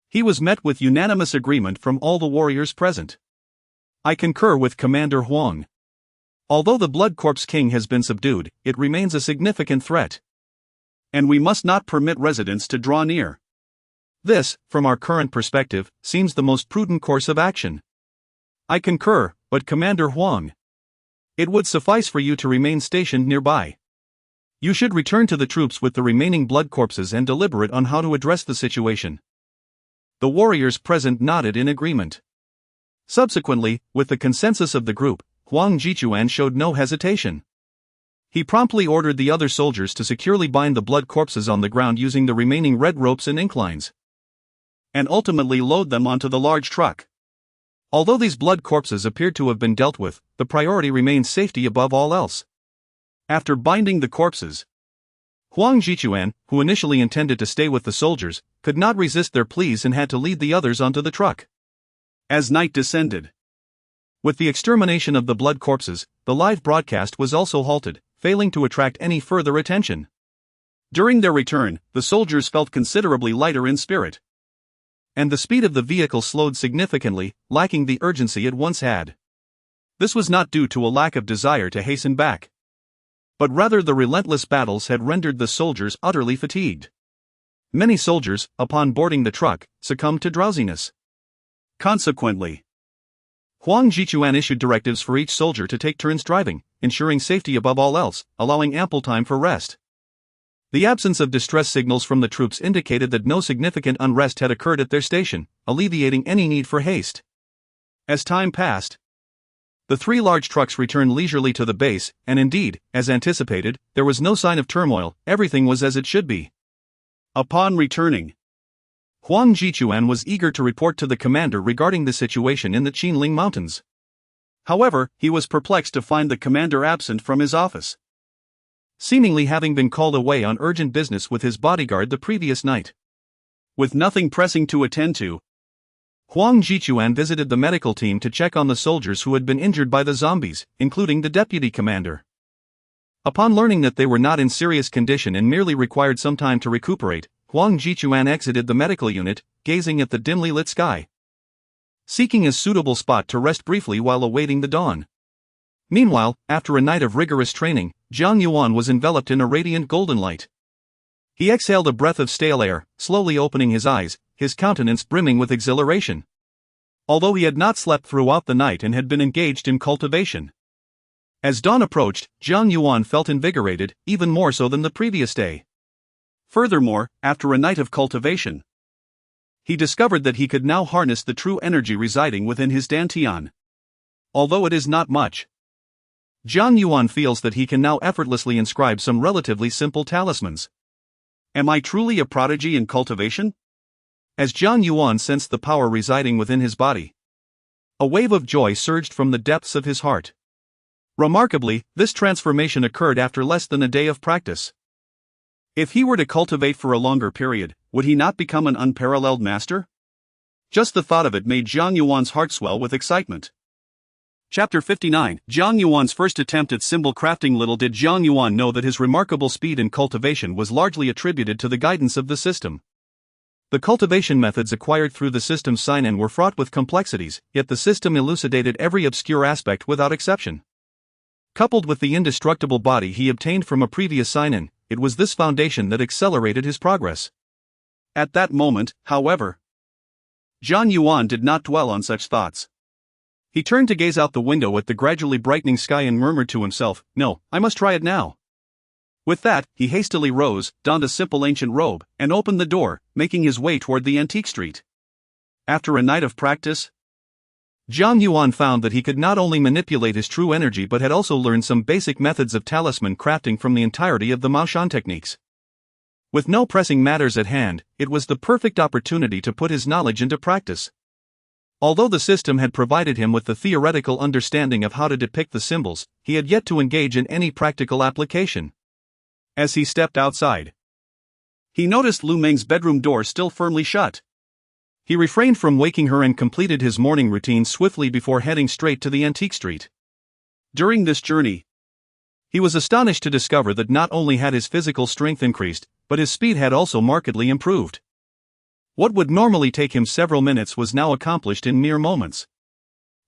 he was met with unanimous agreement from all the warriors present. "I concur with Commander Huang. Although the blood corpse king has been subdued, it remains a significant threat, and we must not permit residents to draw near. This, from our current perspective, seems the most prudent course of action." "I concur, but Commander Huang, it would suffice for you to remain stationed nearby. You should return to the troops with the remaining blood corpses and deliberate on how to address the situation." The warriors present nodded in agreement. Subsequently, with the consensus of the group, Huang Jichuan showed no hesitation. He promptly ordered the other soldiers to securely bind the blood corpses on the ground using the remaining red ropes and inclines, and ultimately load them onto the large truck. Although these blood corpses appeared to have been dealt with, the priority remained safety above all else. After binding the corpses, Huang Jichuan, who initially intended to stay with the soldiers, could not resist their pleas and had to lead the others onto the truck. As night descended, With the extermination of the blood corpses, the live broadcast was also halted, failing to attract any further attention. During their return, the soldiers felt considerably lighter in spirit. And the speed of the vehicle slowed significantly, lacking the urgency it once had. This was not due to a lack of desire to hasten back, but rather the relentless battles had rendered the soldiers utterly fatigued. Many soldiers, upon boarding the truck, succumbed to drowsiness. Consequently, Huang Jichuan issued directives for each soldier to take turns driving, ensuring safety above all else, allowing ample time for rest. The absence of distress signals from the troops indicated that no significant unrest had occurred at their station, alleviating any need for haste. As time passed, the 3 large trucks returned leisurely to the base, and indeed, as anticipated, there was no sign of turmoil, everything was as it should be. Upon returning, Huang Jichuan was eager to report to the commander regarding the situation in the Qinling Mountains. However, he was perplexed to find the commander absent from his office, seemingly having been called away on urgent business with his bodyguard the previous night. With nothing pressing to attend to, Huang Jichuan visited the medical team to check on the soldiers who had been injured by the zombies, including the deputy commander. Upon learning that they were not in serious condition and merely required some time to recuperate, Huang Jichuan exited the medical unit, gazing at the dimly lit sky, seeking a suitable spot to rest briefly while awaiting the dawn. Meanwhile, after a night of rigorous training, Jiang Yuan was enveloped in a radiant golden light. He exhaled a breath of stale air, slowly opening his eyes, his countenance brimming with exhilaration. Although he had not slept throughout the night and had been engaged in cultivation, as dawn approached, Jiang Yuan felt invigorated, even more so than the previous day. Furthermore, after a night of cultivation, he discovered that he could now harness the true energy residing within his dantian. Although it is not much, Jiang Yuan feels that he can now effortlessly inscribe some relatively simple talismans. Am I truly a prodigy in cultivation? As Jiang Yuan sensed the power residing within his body, a wave of joy surged from the depths of his heart. Remarkably, this transformation occurred after less than a day of practice. If he were to cultivate for a longer period, would he not become an unparalleled master? Just the thought of it made Jiang Yuan's heart swell with excitement. Chapter 59, Jiang Yuan's first attempt at symbol crafting. Little did Jiang Yuan know that his remarkable speed in cultivation was largely attributed to the guidance of the system. The cultivation methods acquired through the system's sign-in were fraught with complexities, yet the system elucidated every obscure aspect without exception. Coupled with the indestructible body he obtained from a previous sign-in, it was this foundation that accelerated his progress. At that moment, however, Jiang Yuan did not dwell on such thoughts. He turned to gaze out the window at the gradually brightening sky and murmured to himself, "No, I must try it now." With that, he hastily rose, donned a simple ancient robe, and opened the door, making his way toward the antique street. After a night of practice, Jiang Yuan found that he could not only manipulate his true energy but had also learned some basic methods of talisman crafting from the entirety of the Maoshan techniques. With no pressing matters at hand, it was the perfect opportunity to put his knowledge into practice. Although the system had provided him with the theoretical understanding of how to depict the symbols, he had yet to engage in any practical application. As he stepped outside, he noticed Lu Meng's bedroom door still firmly shut. He refrained from waking her and completed his morning routine swiftly before heading straight to the antique street. During this journey, he was astonished to discover that not only had his physical strength increased, but his speed had also markedly improved. What would normally take him several minutes was now accomplished in mere moments.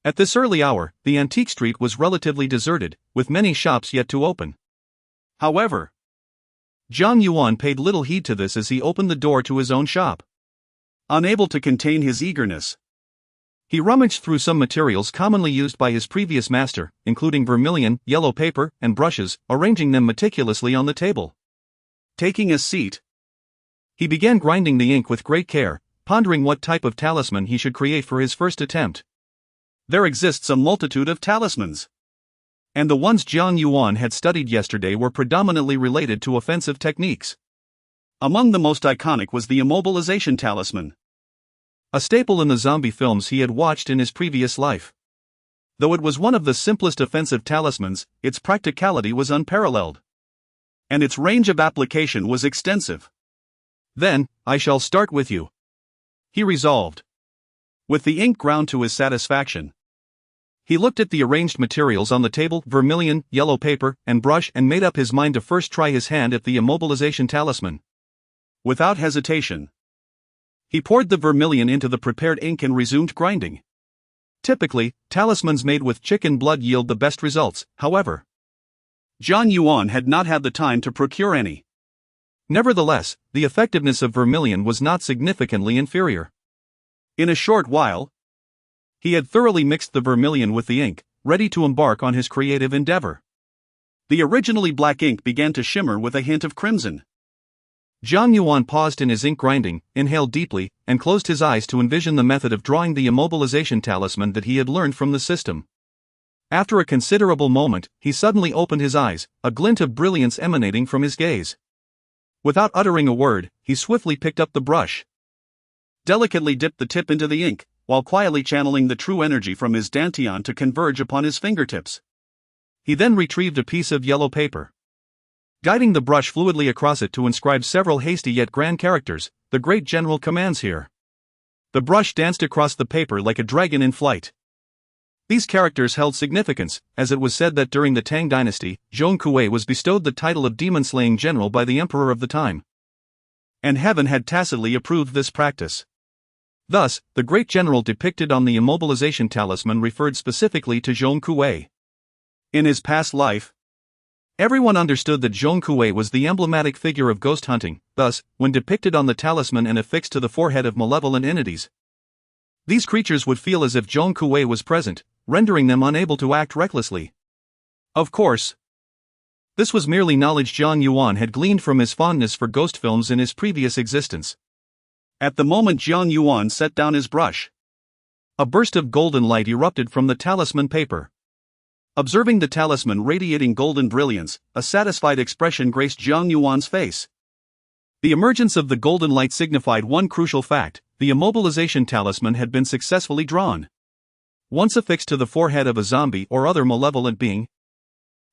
At this early hour, the antique street was relatively deserted, with many shops yet to open. However, Jiang Yuan paid little heed to this as he opened the door to his own shop. Unable to contain his eagerness, he rummaged through some materials commonly used by his previous master, including vermilion, yellow paper, and brushes, arranging them meticulously on the table. Taking a seat, he began grinding the ink with great care, pondering what type of talisman he should create for his first attempt. There exists a multitude of talismans, and the ones Jiang Yuan had studied yesterday were predominantly related to offensive techniques. Among the most iconic was the immobilization talisman, a staple in the zombie films he had watched in his previous life. Though it was one of the simplest offensive talismans, its practicality was unparalleled, and its range of application was extensive. "Then, I shall start with you," he resolved. With the ink ground to his satisfaction, He looked at the arranged materials on the table, vermilion, yellow paper, and brush, and made up his mind to first try his hand at the immobilization talisman. Without hesitation, he poured the vermilion into the prepared ink and resumed grinding. Typically, talismans made with chicken blood yield the best results, however. Jiang Yuan had not had the time to procure any. Nevertheless, the effectiveness of vermilion was not significantly inferior. In a short while, he had thoroughly mixed the vermilion with the ink, ready to embark on his creative endeavor. The originally black ink began to shimmer with a hint of crimson. Jiang Yuan paused in his ink grinding, inhaled deeply, and closed his eyes to envision the method of drawing the immobilization talisman that he had learned from the system. After a considerable moment, he suddenly opened his eyes, a glint of brilliance emanating from his gaze. Without uttering a word, he swiftly picked up the brush, delicately dipped the tip into the ink, while quietly channeling the true energy from his dantian to converge upon his fingertips. He then retrieved a piece of yellow paper. Guiding the brush fluidly across it to inscribe several hasty yet grand characters, "The great general commands here." The brush danced across the paper like a dragon in flight. These characters held significance, as it was said that during the Tang dynasty, Zhong Kuei was bestowed the title of demon-slaying general by the emperor of the time. And heaven had tacitly approved this practice. Thus, the great general depicted on the immobilization talisman referred specifically to Zhong Kuei. In his past life, everyone understood that Zhong Kuei was the emblematic figure of ghost hunting. Thus, when depicted on the talisman and affixed to the forehead of malevolent entities, these creatures would feel as if Zhong Kuei was present, rendering them unable to act recklessly. Of course, this was merely knowledge Jiang Yuan had gleaned from his fondness for ghost films in his previous existence. At the moment Jiang Yuan set down his brush, a burst of golden light erupted from the talisman paper. Observing the talisman radiating golden brilliance, a satisfied expression graced Jiang Yuan's face. The emergence of the golden light signified one crucial fact: the immobilization talisman had been successfully drawn. Once affixed to the forehead of a zombie or other malevolent being,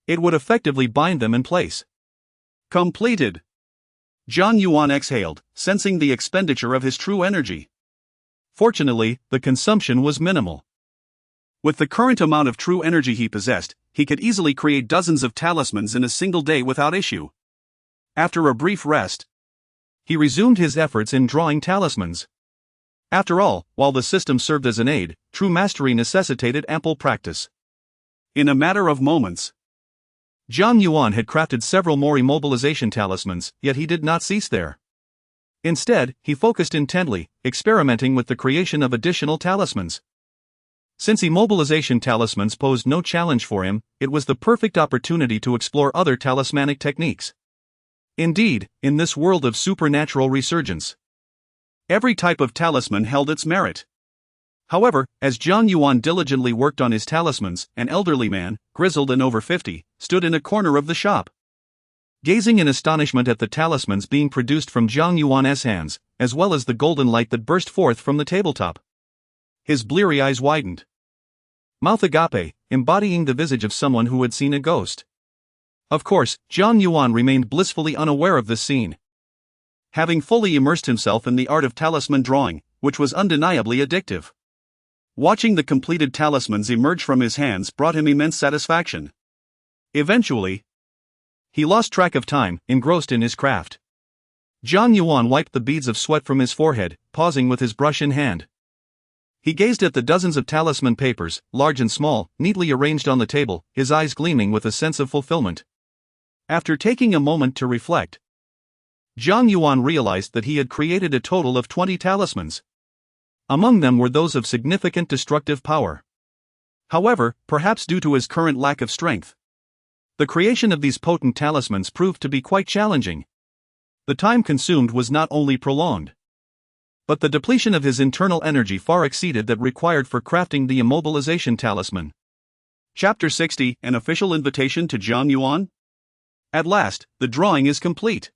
it would effectively bind them in place. Completed. Jiang Yuan exhaled, sensing the expenditure of his true energy. Fortunately, the consumption was minimal. With the current amount of true energy he possessed, he could easily create dozens of talismans in a single day without issue. After a brief rest, he resumed his efforts in drawing talismans. After all, while the system served as an aid, true mastery necessitated ample practice. In a matter of moments, Jiang Yuan had crafted several more immobilization talismans, yet he did not cease there. Instead, he focused intently, experimenting with the creation of additional talismans. Since immobilization talismans posed no challenge for him, it was the perfect opportunity to explore other talismanic techniques. Indeed, in this world of supernatural resurgence, every type of talisman held its merit. However, as Jiang Yuan diligently worked on his talismans, an elderly man, grizzled and over 50, stood in a corner of the shop. Gazing in astonishment at the talismans being produced from Jiang Yuan's hands, as well as the golden light that burst forth from the tabletop, his bleary eyes widened. Mouth agape, embodying the visage of someone who had seen a ghost. Of course, Jiang Yuan remained blissfully unaware of this scene, having fully immersed himself in the art of talisman drawing, which was undeniably addictive. Watching the completed talismans emerge from his hands brought him immense satisfaction. Eventually, he lost track of time, engrossed in his craft. Jiang Yuan wiped the beads of sweat from his forehead, pausing with his brush in hand. He gazed at the dozens of talisman papers, large and small, neatly arranged on the table, his eyes gleaming with a sense of fulfillment. After taking a moment to reflect, Jiang Yuan realized that he had created a total of 20 talismans. Among them were those of significant destructive power. However, perhaps due to his current lack of strength, the creation of these potent talismans proved to be quite challenging. The time consumed was not only prolonged, but the depletion of his internal energy far exceeded that required for crafting the immobilization talisman. Chapter 60: An official invitation to Jiang Yuan? At last, the drawing is complete.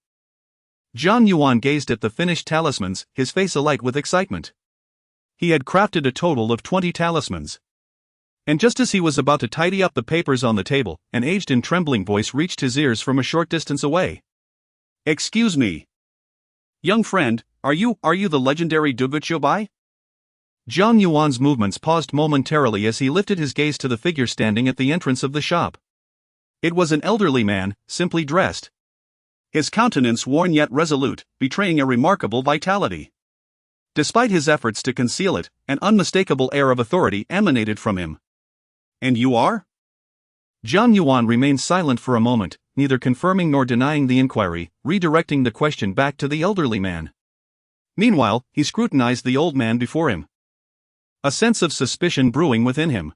Jiang Yuan gazed at the finished talismans, his face alight with excitement. He had crafted a total of 20 talismans. And just as he was about to tidy up the papers on the table, an aged and trembling voice reached his ears from a short distance away. "Excuse me. Young friend, are you the legendary Duguchobai?" Jiang Yuan's movements paused momentarily as he lifted his gaze to the figure standing at the entrance of the shop. It was an elderly man, simply dressed. His countenance worn yet resolute, betraying a remarkable vitality. Despite his efforts to conceal it, an unmistakable air of authority emanated from him. "And you are?" Jiang Yuan remained silent for a moment, neither confirming nor denying the inquiry, redirecting the question back to the elderly man. Meanwhile, he scrutinized the old man before him. A sense of suspicion brewing within him.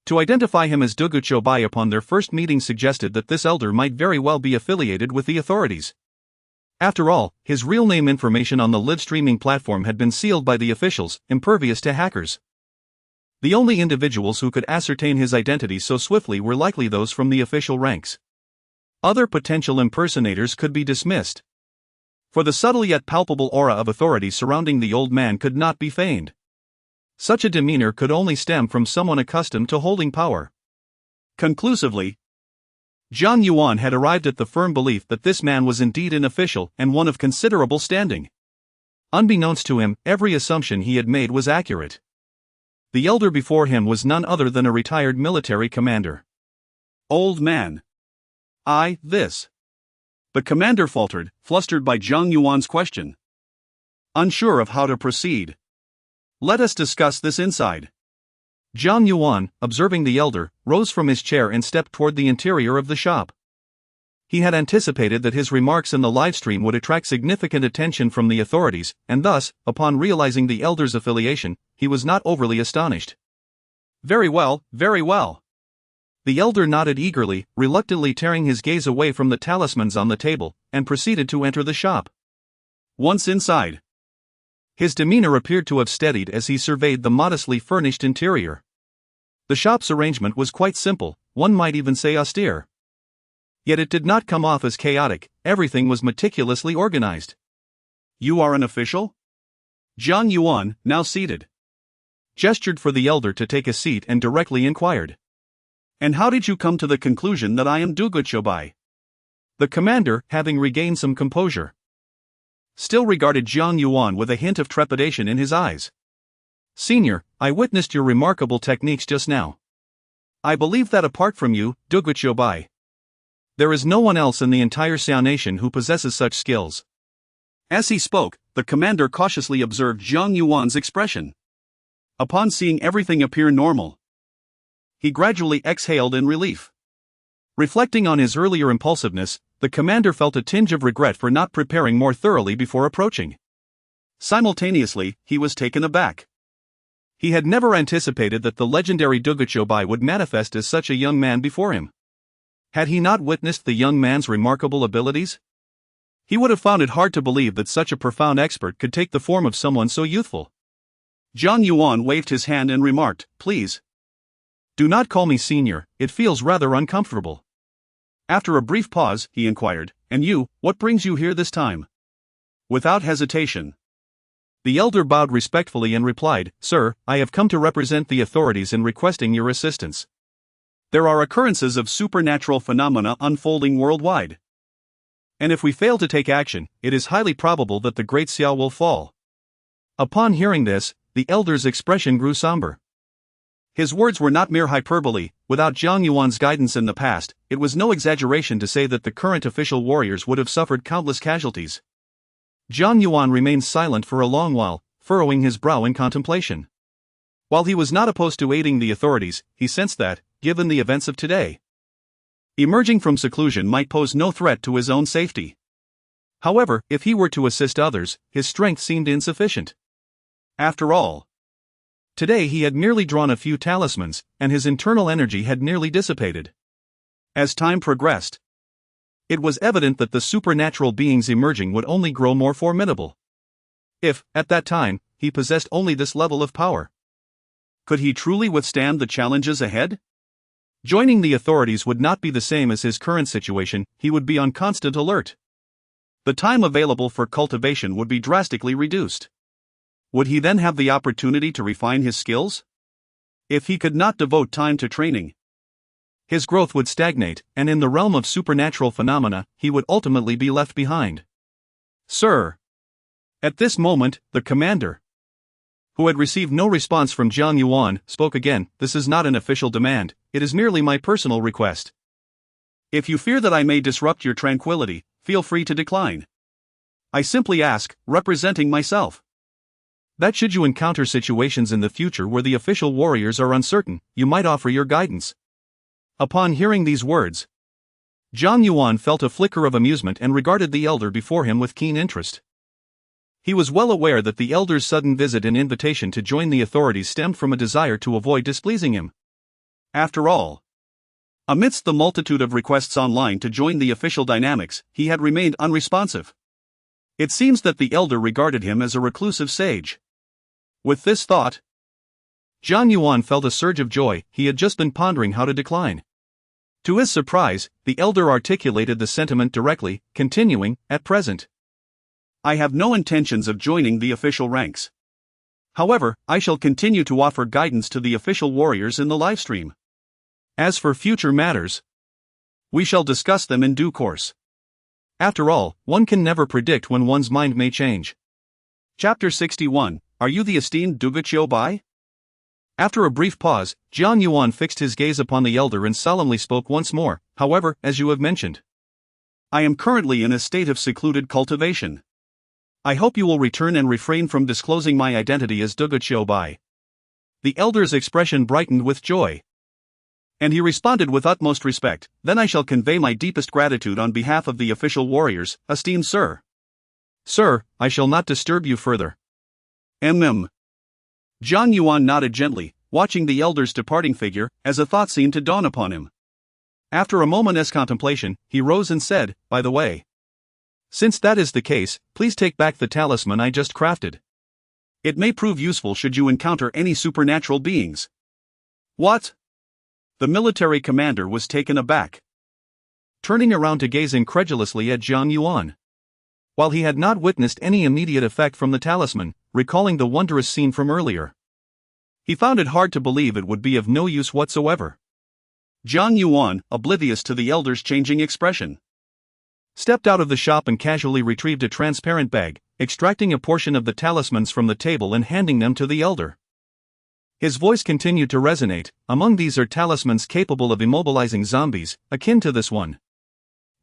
To identify him as Duguchobai upon their first meeting suggested that this elder might very well be affiliated with the authorities. After all, his real name information on the live streaming platform had been sealed by the officials, impervious to hackers. The only individuals who could ascertain his identity so swiftly were likely those from the official ranks. Other potential impersonators could be dismissed. For the subtle yet palpable aura of authority surrounding the old man could not be feigned. Such a demeanor could only stem from someone accustomed to holding power. Conclusively, Jiang Yuan had arrived at the firm belief that this man was indeed an official and one of considerable standing. Unbeknownst to him, every assumption he had made was accurate. The elder before him was none other than a retired military commander. "Old man. This." The commander faltered, flustered by Jiang Yuan's question. Unsure of how to proceed. "Let us discuss this inside." Jiang Yuan, observing the elder, rose from his chair and stepped toward the interior of the shop. He had anticipated that his remarks in the livestream would attract significant attention from the authorities, and thus, upon realizing the elder's affiliation, he was not overly astonished. Very well, very well." The elder nodded eagerly, reluctantly tearing his gaze away from the talismans on the table, and proceeded to enter the shop. Once inside, his demeanor appeared to have steadied as he surveyed the modestly furnished interior. The shop's arrangement was quite simple, one might even say austere. Yet it did not come off as chaotic, everything was meticulously organized. "You are an official?" Jiang Yuan, now seated, gestured for the elder to take a seat and directly inquired. "And how did you come to the conclusion that I am Duguchobai?" The commander, having regained some composure, still regarded Jiang Yuan with a hint of trepidation in his eyes. "Senior, I witnessed your remarkable techniques just now. I believe that apart from you, Duguchobai, there is no one else in the entire Xiao nation who possesses such skills." As he spoke, the commander cautiously observed Jiang Yuan's expression. Upon seeing everything appear normal, he gradually exhaled in relief. Reflecting on his earlier impulsiveness, the commander felt a tinge of regret for not preparing more thoroughly before approaching. Simultaneously, he was taken aback. He had never anticipated that the legendary Duguchobai would manifest as such a young man before him. Had he not witnessed the young man's remarkable abilities? He would have found it hard to believe that such a profound expert could take the form of someone so youthful. Jiang Yuan waved his hand and remarked, "Please, do not call me senior, it feels rather uncomfortable." After a brief pause, he inquired, "And you, what brings you here this time?" Without hesitation, the elder bowed respectfully and replied, "Sir, I have come to represent the authorities in requesting your assistance. There are occurrences of supernatural phenomena unfolding worldwide. And if we fail to take action, it is highly probable that the Great Xiao will fall." Upon hearing this, the elder's expression grew somber. His words were not mere hyperbole. Without Jiang Yuan's guidance in the past, it was no exaggeration to say that the current official warriors would have suffered countless casualties. Jiang Yuan remained silent for a long while, furrowing his brow in contemplation. While he was not opposed to aiding the authorities, he sensed that, given the events of today, emerging from seclusion might pose no threat to his own safety. However, if he were to assist others, his strength seemed insufficient. After all, today he had merely drawn a few talismans, and his internal energy had nearly dissipated. As time progressed, it was evident that the supernatural beings emerging would only grow more formidable. If, at that time, he possessed only this level of power, could he truly withstand the challenges ahead? Joining the authorities would not be the same as his current situation, he would be on constant alert. The time available for cultivation would be drastically reduced. Would he then have the opportunity to refine his skills? If he could not devote time to training, his growth would stagnate, and in the realm of supernatural phenomena, he would ultimately be left behind. "Sir." At this moment, the commander who had received no response from Jiang Yuan, spoke again. "This is not an official demand, it is merely my personal request. If you fear that I may disrupt your tranquility, feel free to decline. I simply ask, representing myself, that should you encounter situations in the future where the official warriors are uncertain, you might offer your guidance." Upon hearing these words, Jiang Yuan felt a flicker of amusement and regarded the elder before him with keen interest. He was well aware that the elder's sudden visit and invitation to join the authorities stemmed from a desire to avoid displeasing him. After all, amidst the multitude of requests online to join the official dynamics, he had remained unresponsive. It seems that the elder regarded him as a reclusive sage. With this thought, Jiang Yuan felt a surge of joy. He had just been pondering how to decline. To his surprise, the elder articulated the sentiment directly, continuing, "At present, I have no intentions of joining the official ranks. However, I shall continue to offer guidance to the official warriors in the livestream. As for future matters, we shall discuss them in due course. After all, one can never predict when one's mind may change." Chapter 61. Are you the esteemed Duguqiu Bai? After a brief pause, Jiang Yuan fixed his gaze upon the elder and solemnly spoke once more. "However, as you have mentioned, I am currently in a state of secluded cultivation. I hope you will return and refrain from disclosing my identity as Duguqiu Bai." The elder's expression brightened with joy, and he responded with utmost respect. "Then I shall convey my deepest gratitude on behalf of the official warriors, esteemed sir." "Sir, I shall not disturb you further." Jiang Yuan nodded gently, watching the elder's departing figure, as a thought seemed to dawn upon him. After a moment's contemplation, he rose and said, "By the way, since that is the case, please take back the talisman I just crafted. It may prove useful should you encounter any supernatural beings." "What?" The military commander was taken aback, turning around to gaze incredulously at Jiang Yuan. While he had not witnessed any immediate effect from the talisman, recalling the wondrous scene from earlier, he found it hard to believe it would be of no use whatsoever. Jiang Yuan, oblivious to the elder's changing expression, stepped out of the shop and casually retrieved a transparent bag, extracting a portion of the talismans from the table and handing them to the elder. His voice continued to resonate. "Among these are talismans capable of immobilizing zombies, akin to this one."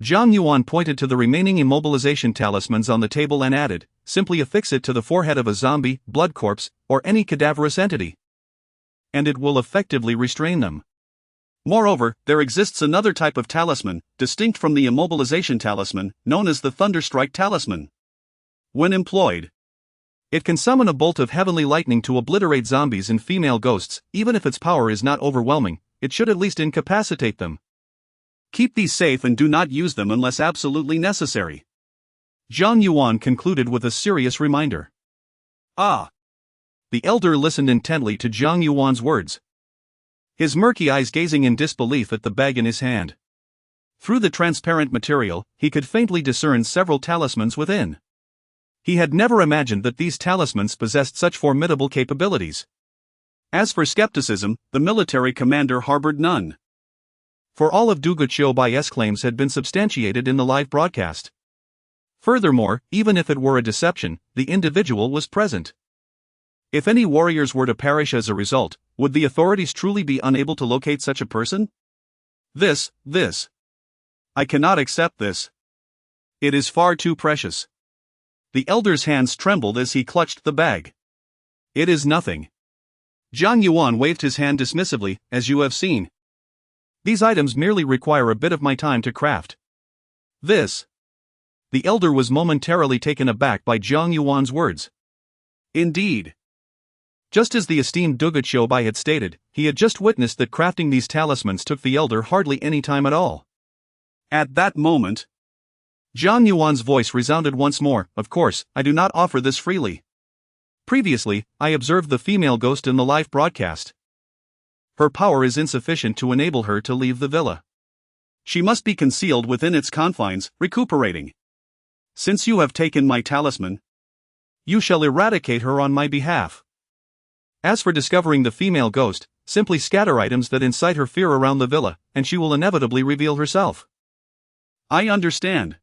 Jiang Yuan pointed to the remaining immobilization talismans on the table and added, "Simply affix it to the forehead of a zombie, blood corpse, or any cadaverous entity, and it will effectively restrain them. Moreover, there exists another type of talisman, distinct from the immobilization talisman, known as the Thunderstrike talisman. When employed, it can summon a bolt of heavenly lightning to obliterate zombies and female ghosts. Even if its power is not overwhelming, it should at least incapacitate them. Keep these safe and do not use them unless absolutely necessary." Jiang Yuan concluded with a serious reminder. "Ah." The elder listened intently to Jiang Yuan's words, his murky eyes gazing in disbelief at the bag in his hand. Through the transparent material, he could faintly discern several talismans within. He had never imagined that these talismans possessed such formidable capabilities. As for skepticism, the military commander harbored none. For all of Duguqiu Bai's claims had been substantiated in the live broadcast. Furthermore, even if it were a deception, the individual was present. If any warriors were to perish as a result, would the authorities truly be unable to locate such a person? This. I cannot accept this. It is far too precious." The elder's hands trembled as he clutched the bag. "It is nothing." Jiang Yuan waved his hand dismissively. "As you have seen, these items merely require a bit of my time to craft. This." The elder was momentarily taken aback by Jiang Yuan's words. Indeed. Just as the esteemed Duguqiu Bai had stated, he had just witnessed that crafting these talismans took the elder hardly any time at all. At that moment, Jiang Yuan's voice resounded once more. "Of course, I do not offer this freely. Previously, I observed the female ghost in the live broadcast. Her power is insufficient to enable her to leave the villa. She must be concealed within its confines, recuperating. Since you have taken my talisman, you shall eradicate her on my behalf. As for discovering the female ghost, simply scatter items that incite her fear around the villa, and she will inevitably reveal herself." "I understand."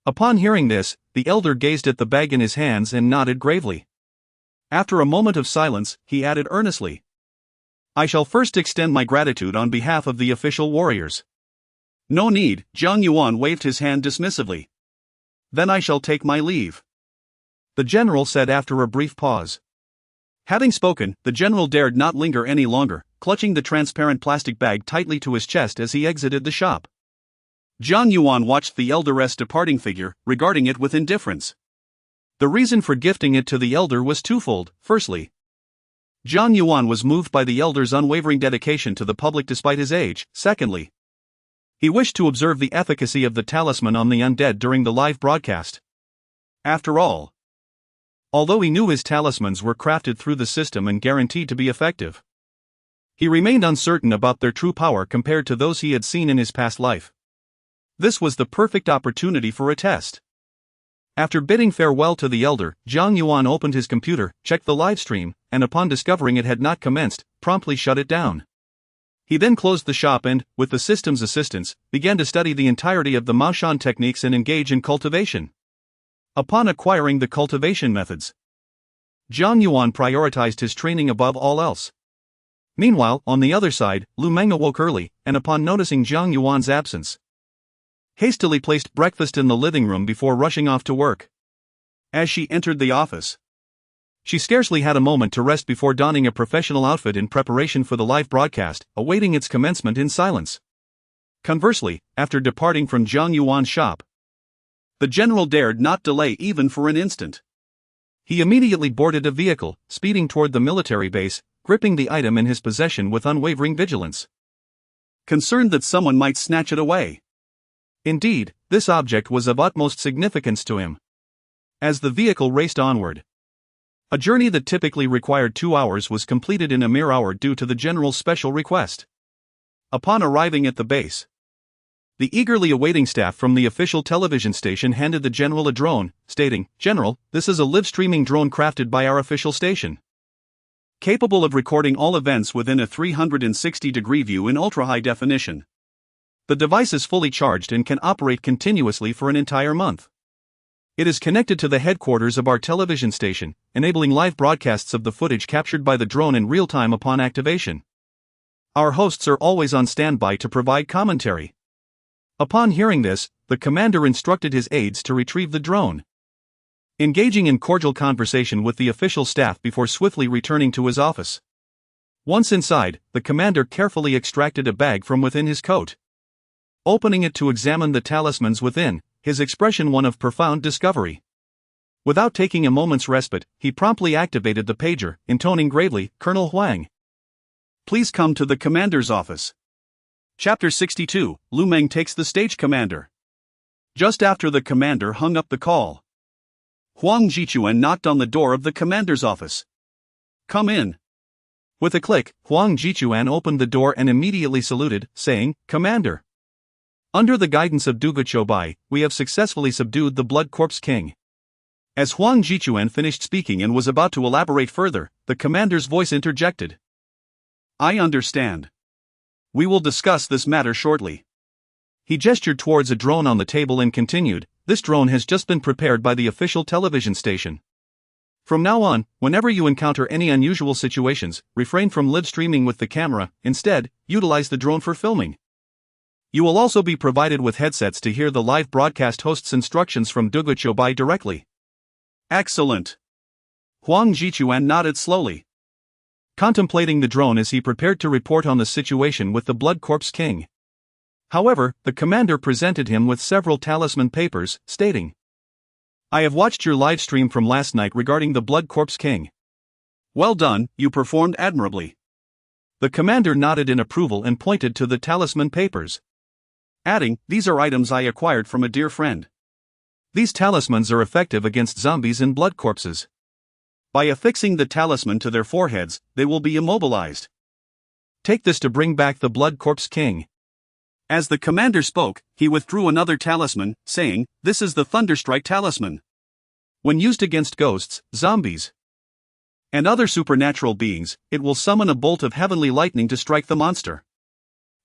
Upon hearing this, the elder gazed at the bag in his hands and nodded gravely. After a moment of silence, he added earnestly, I shall first extend my gratitude on behalf of the official warriors. No need, Jiang Yuan waved his hand dismissively. Then I shall take my leave. The general said after a brief pause. Having spoken, the general dared not linger any longer, clutching the transparent plastic bag tightly to his chest as he exited the shop. Jiang Yuan watched the elder's departing figure, regarding it with indifference. The reason for gifting it to the elder was twofold. Firstly, Jiang Yuan was moved by the elder's unwavering dedication to the public despite his age. Secondly, he wished to observe the efficacy of the talisman on the undead during the live broadcast. After all, although he knew his talismans were crafted through the system and guaranteed to be effective, he remained uncertain about their true power compared to those he had seen in his past life. This was the perfect opportunity for a test. After bidding farewell to the elder, Jiang Yuan opened his computer, checked the live stream, and upon discovering it had not commenced, promptly shut it down. He then closed the shop and, with the system's assistance, began to study the entirety of the Maoshan techniques and engage in cultivation. Upon acquiring the cultivation methods, Jiang Yuan prioritized his training above all else. Meanwhile, on the other side, Lu Meng awoke early, and upon noticing Jiang Yuan's absence, hastily placed breakfast in the living room before rushing off to work. As she entered the office, she scarcely had a moment to rest before donning a professional outfit in preparation for the live broadcast, awaiting its commencement in silence. Conversely, after departing from Jiang Yuan's shop, the general dared not delay even for an instant. He immediately boarded a vehicle, speeding toward the military base, gripping the item in his possession with unwavering vigilance, concerned that someone might snatch it away. Indeed, this object was of utmost significance to him. As the vehicle raced onward, a journey that typically required 2 hours was completed in a mere hour due to the general's special request. Upon arriving at the base, the eagerly awaiting staff from the official television station handed the general a drone, stating, "General, this is a live-streaming drone crafted by our official station, capable of recording all events within a 360-degree view in ultra-high definition. The device is fully charged and can operate continuously for an entire month. It is connected to the headquarters of our television station, enabling live broadcasts of the footage captured by the drone in real time upon activation. Our hosts are always on standby to provide commentary." Upon hearing this, the commander instructed his aides to retrieve the drone, engaging in cordial conversation with the official staff before swiftly returning to his office. Once inside, the commander carefully extracted a bag from within his coat. Opening it to examine the talismans within, his expression one of profound discovery. Without taking a moment's respite, he promptly activated the pager, intoning gravely, "Colonel Huang, please come to the commander's office." Chapter 62, Lu Meng takes the stage commander. Just after the commander hung up the call, Huang Jichuan knocked on the door of the commander's office. "Come in." With a click, Huang Jichuan opened the door and immediately saluted, saying, "Commander, under the guidance of Dugu Choubai, we have successfully subdued the Blood Corpse King." As Huang Jichuan finished speaking and was about to elaborate further, the commander's voice interjected. "I understand. We will discuss this matter shortly." He gestured towards a drone on the table and continued, "This drone has just been prepared by the official television station. From now on, whenever you encounter any unusual situations, refrain from live streaming with the camera, instead, utilize the drone for filming. You will also be provided with headsets to hear the live broadcast host's instructions from Dugu Choubai directly." "Excellent." Huang Jichuan nodded slowly, contemplating the drone as he prepared to report on the situation with the Blood Corpse King. However, the commander presented him with several talisman papers, stating, "I have watched your live stream from last night regarding the Blood Corpse King. Well done, you performed admirably." The commander nodded in approval and pointed to the talisman papers, adding, "These are items I acquired from a dear friend. These talismans are effective against zombies and blood corpses. By affixing the talisman to their foreheads, they will be immobilized. Take this to bring back the Blood Corpse King." As the commander spoke, he withdrew another talisman, saying, "This is the Thunderstrike talisman. When used against ghosts, zombies, and other supernatural beings, it will summon a bolt of heavenly lightning to strike the monster.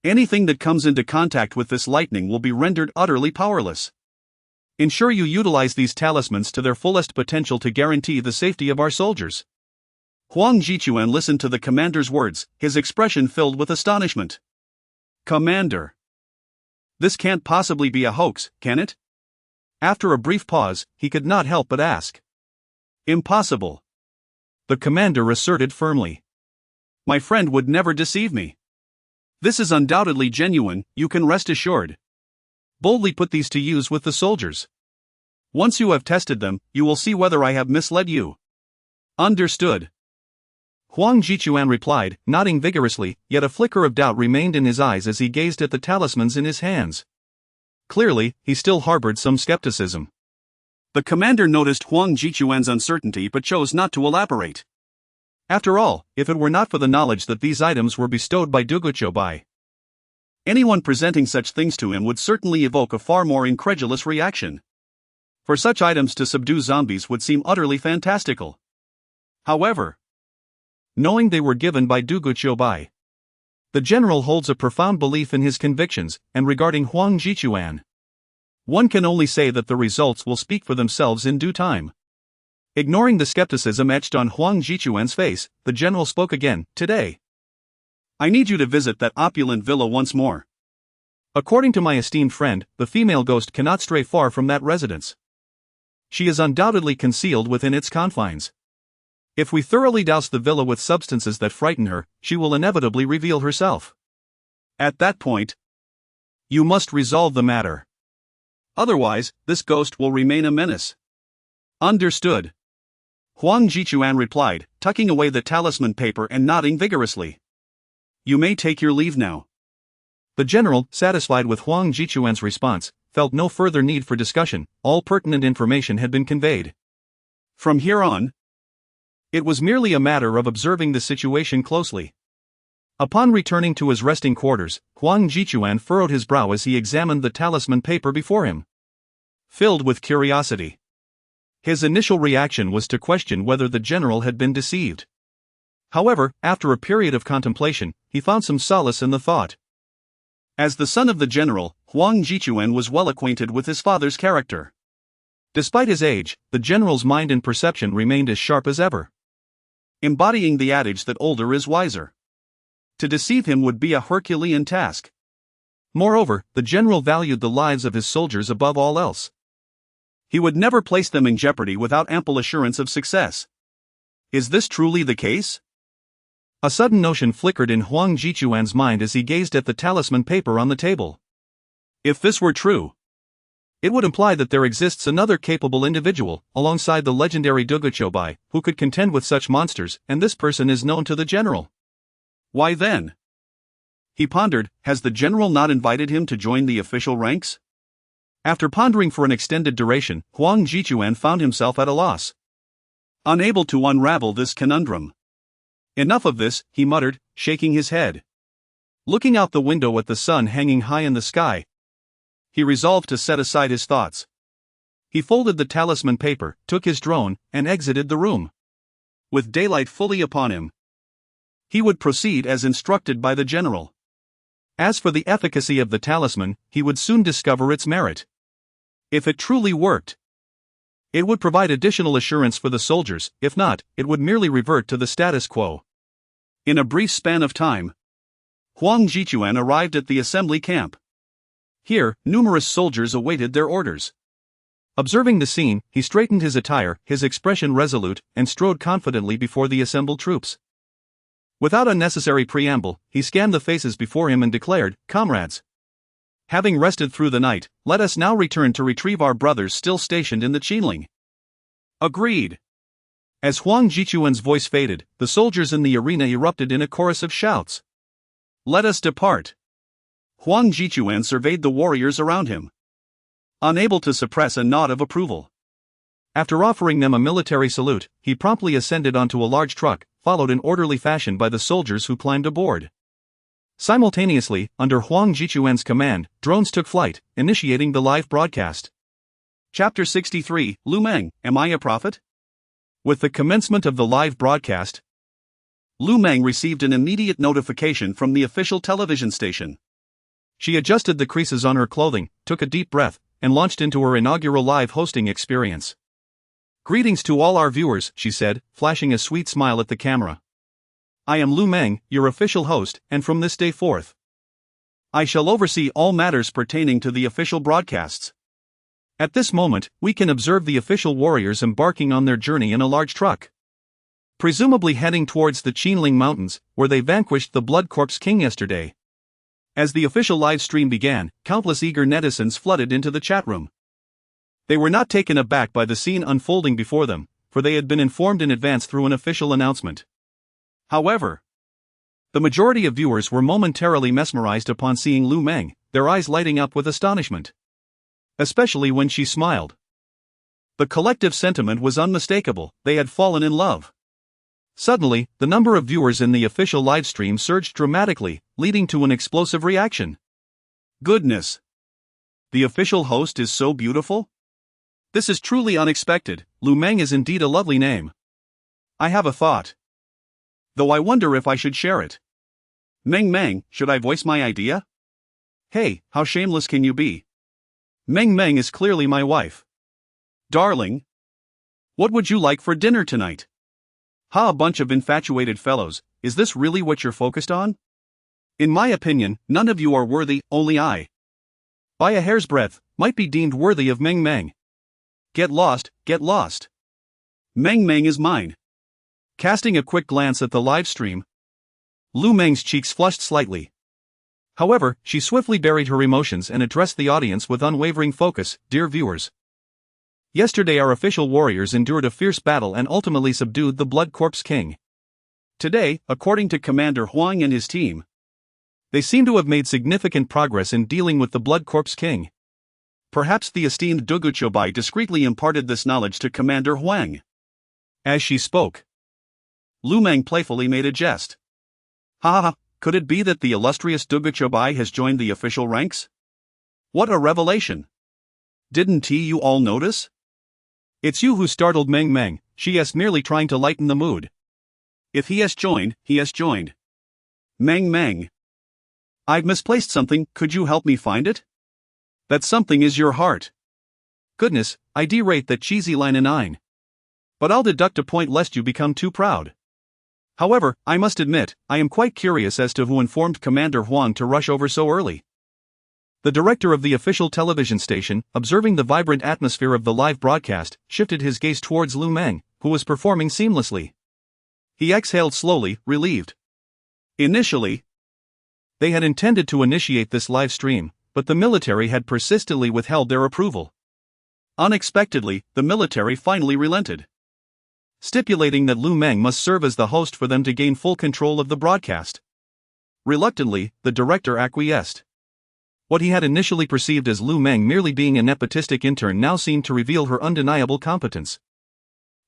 Anything that comes into contact with this lightning will be rendered utterly powerless. Ensure you utilize these talismans to their fullest potential to guarantee the safety of our soldiers." Huang Jichuan listened to the commander's words, his expression filled with astonishment. Commander! This can't possibly be a hoax, can it? After a brief pause, he could not help but ask. Impossible. The commander asserted firmly. My friend would never deceive me. This is undoubtedly genuine, you can rest assured. Boldly put these to use with the soldiers. Once you have tested them, you will see whether I have misled you. Understood. Huang Jichuan replied, nodding vigorously, yet a flicker of doubt remained in his eyes as he gazed at the talismans in his hands. Clearly, he still harbored some skepticism. The commander noticed Huang Jichuan's uncertainty but chose not to elaborate. After all, if it were not for the knowledge that these items were bestowed by Duguchobai, anyone presenting such things to him would certainly evoke a far more incredulous reaction. For such items to subdue zombies would seem utterly fantastical. However, knowing they were given by Duguchobai, the general holds a profound belief in his convictions, and regarding Huang Jichuan, one can only say that the results will speak for themselves in due time. Ignoring the skepticism etched on Huang Jichuan's face, the general spoke again. Today, I need you to visit that opulent villa once more. According to my esteemed friend, the female ghost cannot stray far from that residence. She is undoubtedly concealed within its confines. If we thoroughly douse the villa with substances that frighten her, she will inevitably reveal herself. At that point, you must resolve the matter. Otherwise, this ghost will remain a menace. Understood. Huang Jichuan replied, tucking away the talisman paper and nodding vigorously. You may take your leave now. The general, satisfied with Huang Jichuan's response, felt no further need for discussion. All pertinent information had been conveyed. From here on, it was merely a matter of observing the situation closely. Upon returning to his resting quarters, Huang Jichuan furrowed his brow as he examined the talisman paper before him. Filled with curiosity, his initial reaction was to question whether the general had been deceived. However, after a period of contemplation, he found some solace in the thought. As the son of the general, Huang Jichuan was well acquainted with his father's character. Despite his age, the general's mind and perception remained as sharp as ever, embodying the adage that older is wiser. To deceive him would be a Herculean task. Moreover, the general valued the lives of his soldiers above all else. He would never place them in jeopardy without ample assurance of success. Is this truly the case? A sudden notion flickered in Huang Jichuan's mind as he gazed at the talisman paper on the table. If this were true, it would imply that there exists another capable individual, alongside the legendary Duguchobai, who could contend with such monsters, and this person is known to the general. Why then? He pondered, has the general not invited him to join the official ranks? After pondering for an extended duration, Huang Jichuan found himself at a loss, unable to unravel this conundrum. Enough of this, he muttered, shaking his head. Looking out the window at the sun hanging high in the sky, he resolved to set aside his thoughts. He folded the talisman paper, took his drone, and exited the room. With daylight fully upon him, he would proceed as instructed by the general. As for the efficacy of the talisman, he would soon discover its merit. If it truly worked, it would provide additional assurance for the soldiers. If not, it would merely revert to the status quo. In a brief span of time, Huang Jichuan arrived at the assembly camp. Here, numerous soldiers awaited their orders. Observing the scene, he straightened his attire, his expression resolute, and strode confidently before the assembled troops. Without unnecessary preamble, he scanned the faces before him and declared, "Comrades, having rested through the night, let us now return to retrieve our brothers still stationed in the Qinling." Agreed. As Huang Jichuan's voice faded, the soldiers in the arena erupted in a chorus of shouts. Let us depart. Huang Jichuan surveyed the warriors around him, unable to suppress a nod of approval. After offering them a military salute, he promptly ascended onto a large truck, followed in orderly fashion by the soldiers who climbed aboard. Simultaneously, under Huang Jichuan's command, drones took flight, initiating the live broadcast. Chapter 63, Lu Meng, Am I a Prophet? With the commencement of the live broadcast, Lu Meng received an immediate notification from the official television station. She adjusted the creases on her clothing, took a deep breath, and launched into her inaugural live hosting experience. Greetings to all our viewers, she said, flashing a sweet smile at the camera. I am Lu Meng, your official host, and from this day forth, I shall oversee all matters pertaining to the official broadcasts. At this moment, we can observe the official warriors embarking on their journey in a large truck, presumably heading towards the Qinling Mountains, where they vanquished the Blood Corpse King yesterday. As the official live stream began, countless eager netizens flooded into the chat room. They were not taken aback by the scene unfolding before them, for they had been informed in advance through an official announcement. However, the majority of viewers were momentarily mesmerized upon seeing Lu Meng, their eyes lighting up with astonishment, especially when she smiled. The collective sentiment was unmistakable: they had fallen in love. Suddenly, the number of viewers in the official livestream surged dramatically, leading to an explosive reaction. Goodness! The official host is so beautiful? This is truly unexpected. Lu Meng is indeed a lovely name. I have a thought, though I wonder if I should share it. Meng, should I voice my idea? Hey, how shameless can you be? Meng is clearly my wife. Darling, what would you like for dinner tonight? Ha, a bunch of infatuated fellows, is this really what you're focused on? In my opinion, none of you are worthy, only I, by a hair's breadth, might be deemed worthy of Meng. Get lost, get lost. Meng is mine. Casting a quick glance at the live stream, Lu Meng's cheeks flushed slightly. However, she swiftly buried her emotions and addressed the audience with unwavering focus. Dear viewers, yesterday our official warriors endured a fierce battle and ultimately subdued the Blood Corpse King. Today, according to Commander Huang and his team, they seem to have made significant progress in dealing with the Blood Corpse King. Perhaps the esteemed Dugu Chobai discreetly imparted this knowledge to Commander Huang. As she spoke, Lu Meng playfully made a jest. Ha, could it be that the illustrious Dugu Chobai has joined the official ranks? What a revelation! Didn't you all notice? It's you who startled Meng, she is merely trying to lighten the mood. If he has joined, he has joined. Meng. I've misplaced something, could you help me find it? That something is your heart. Goodness, I derate that cheesy line in 9. But I'll deduct a point lest you become too proud. However, I must admit, I am quite curious as to who informed Commander Huang to rush over so early. The director of the official television station, observing the vibrant atmosphere of the live broadcast, shifted his gaze towards Lu Meng, who was performing seamlessly. He exhaled slowly, relieved. Initially, they had intended to initiate this live stream, but the military had persistently withheld their approval. Unexpectedly, the military finally relented, stipulating that Lu Meng must serve as the host for them to gain full control of the broadcast. Reluctantly, the director acquiesced. What he had initially perceived as Lu Meng merely being a nepotistic intern now seemed to reveal her undeniable competence.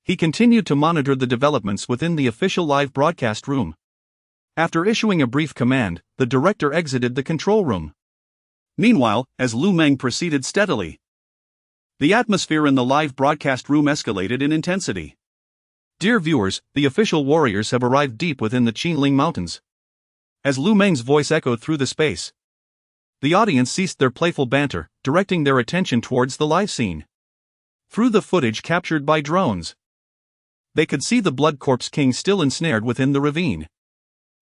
He continued to monitor the developments within the official live broadcast room. After issuing a brief command, the director exited the control room. Meanwhile, as Lu Meng proceeded steadily, the atmosphere in the live broadcast room escalated in intensity. Dear viewers, the official warriors have arrived deep within the Qinling Mountains. As Lu Meng's voice echoed through the space, the audience ceased their playful banter, directing their attention towards the live scene. Through the footage captured by drones, they could see the Blood Corpse King still ensnared within the ravine.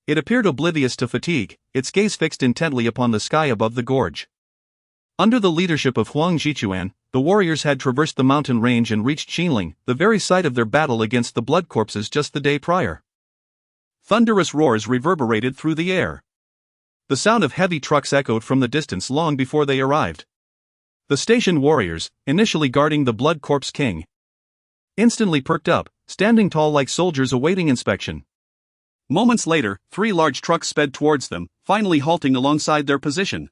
It appeared oblivious to fatigue, its gaze fixed intently upon the sky above the gorge. Under the leadership of Huang Jichuan, the warriors had traversed the mountain range and reached Qinling, the very site of their battle against the Blood Corpses just the day prior. Thunderous roars reverberated through the air. The sound of heavy trucks echoed from the distance long before they arrived. The station warriors, initially guarding the Blood Corpse King, instantly perked up, standing tall like soldiers awaiting inspection. Moments later, 3 large trucks sped towards them, finally halting alongside their position.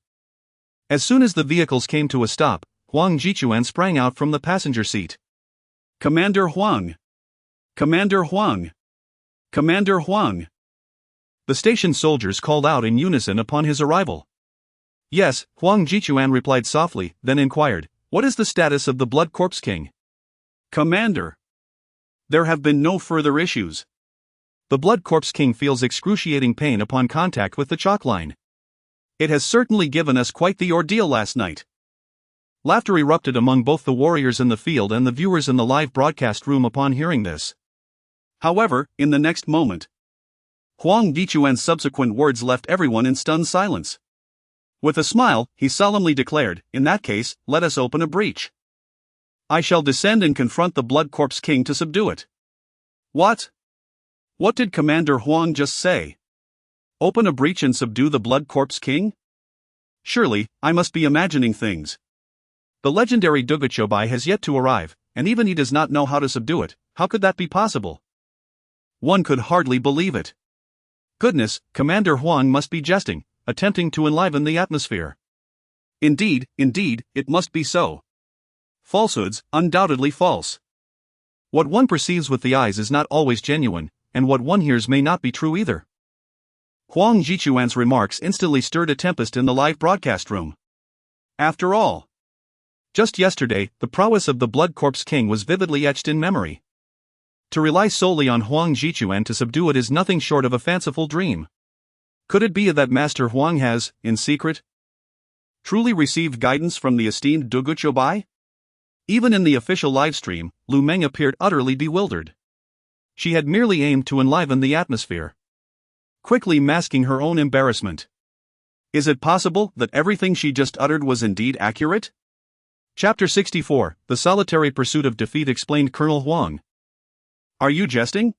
As soon as the vehicles came to a stop, Huang Jichuan sprang out from the passenger seat. Commander Huang! Commander Huang! Commander Huang! The station soldiers called out in unison upon his arrival. Yes, Huang Jichuan replied softly, then inquired, what is the status of the Blood Corpse King? Commander! There have been no further issues. The Blood Corpse King feels excruciating pain upon contact with the chalk line. It has certainly given us quite the ordeal last night. Laughter erupted among both the warriors in the field and the viewers in the live broadcast room upon hearing this. However, in the next moment, Huang Jichuan's subsequent words left everyone in stunned silence. With a smile, he solemnly declared, "In that case, let us open a breach. I shall descend and confront the Blood Corpse King to subdue it." What? What did Commander Huang just say? Open a breach and subdue the Blood Corpse King? Surely, I must be imagining things. The legendary Duguchobai has yet to arrive, and even he does not know how to subdue it. How could that be possible? One could hardly believe it. Goodness, Commander Huang must be jesting, attempting to enliven the atmosphere. Indeed, it must be so. Falsehoods, undoubtedly false. What one perceives with the eyes is not always genuine, and what one hears may not be true either. Huang Jichuan's remarks instantly stirred a tempest in the live broadcast room. After all, just yesterday, the prowess of the Blood Corpse King was vividly etched in memory. To rely solely on Huang Jichuan to subdue it is nothing short of a fanciful dream. Could it be that Master Huang has, in secret, truly received guidance from the esteemed Duguchobai? Even in the official livestream, Lu Meng appeared utterly bewildered. She had merely aimed to enliven the atmosphere, quickly masking her own embarrassment. Is it possible that everything she just uttered was indeed accurate? Chapter 64, The Solitary Pursuit of Defeat, explained Colonel Huang. Are you jesting?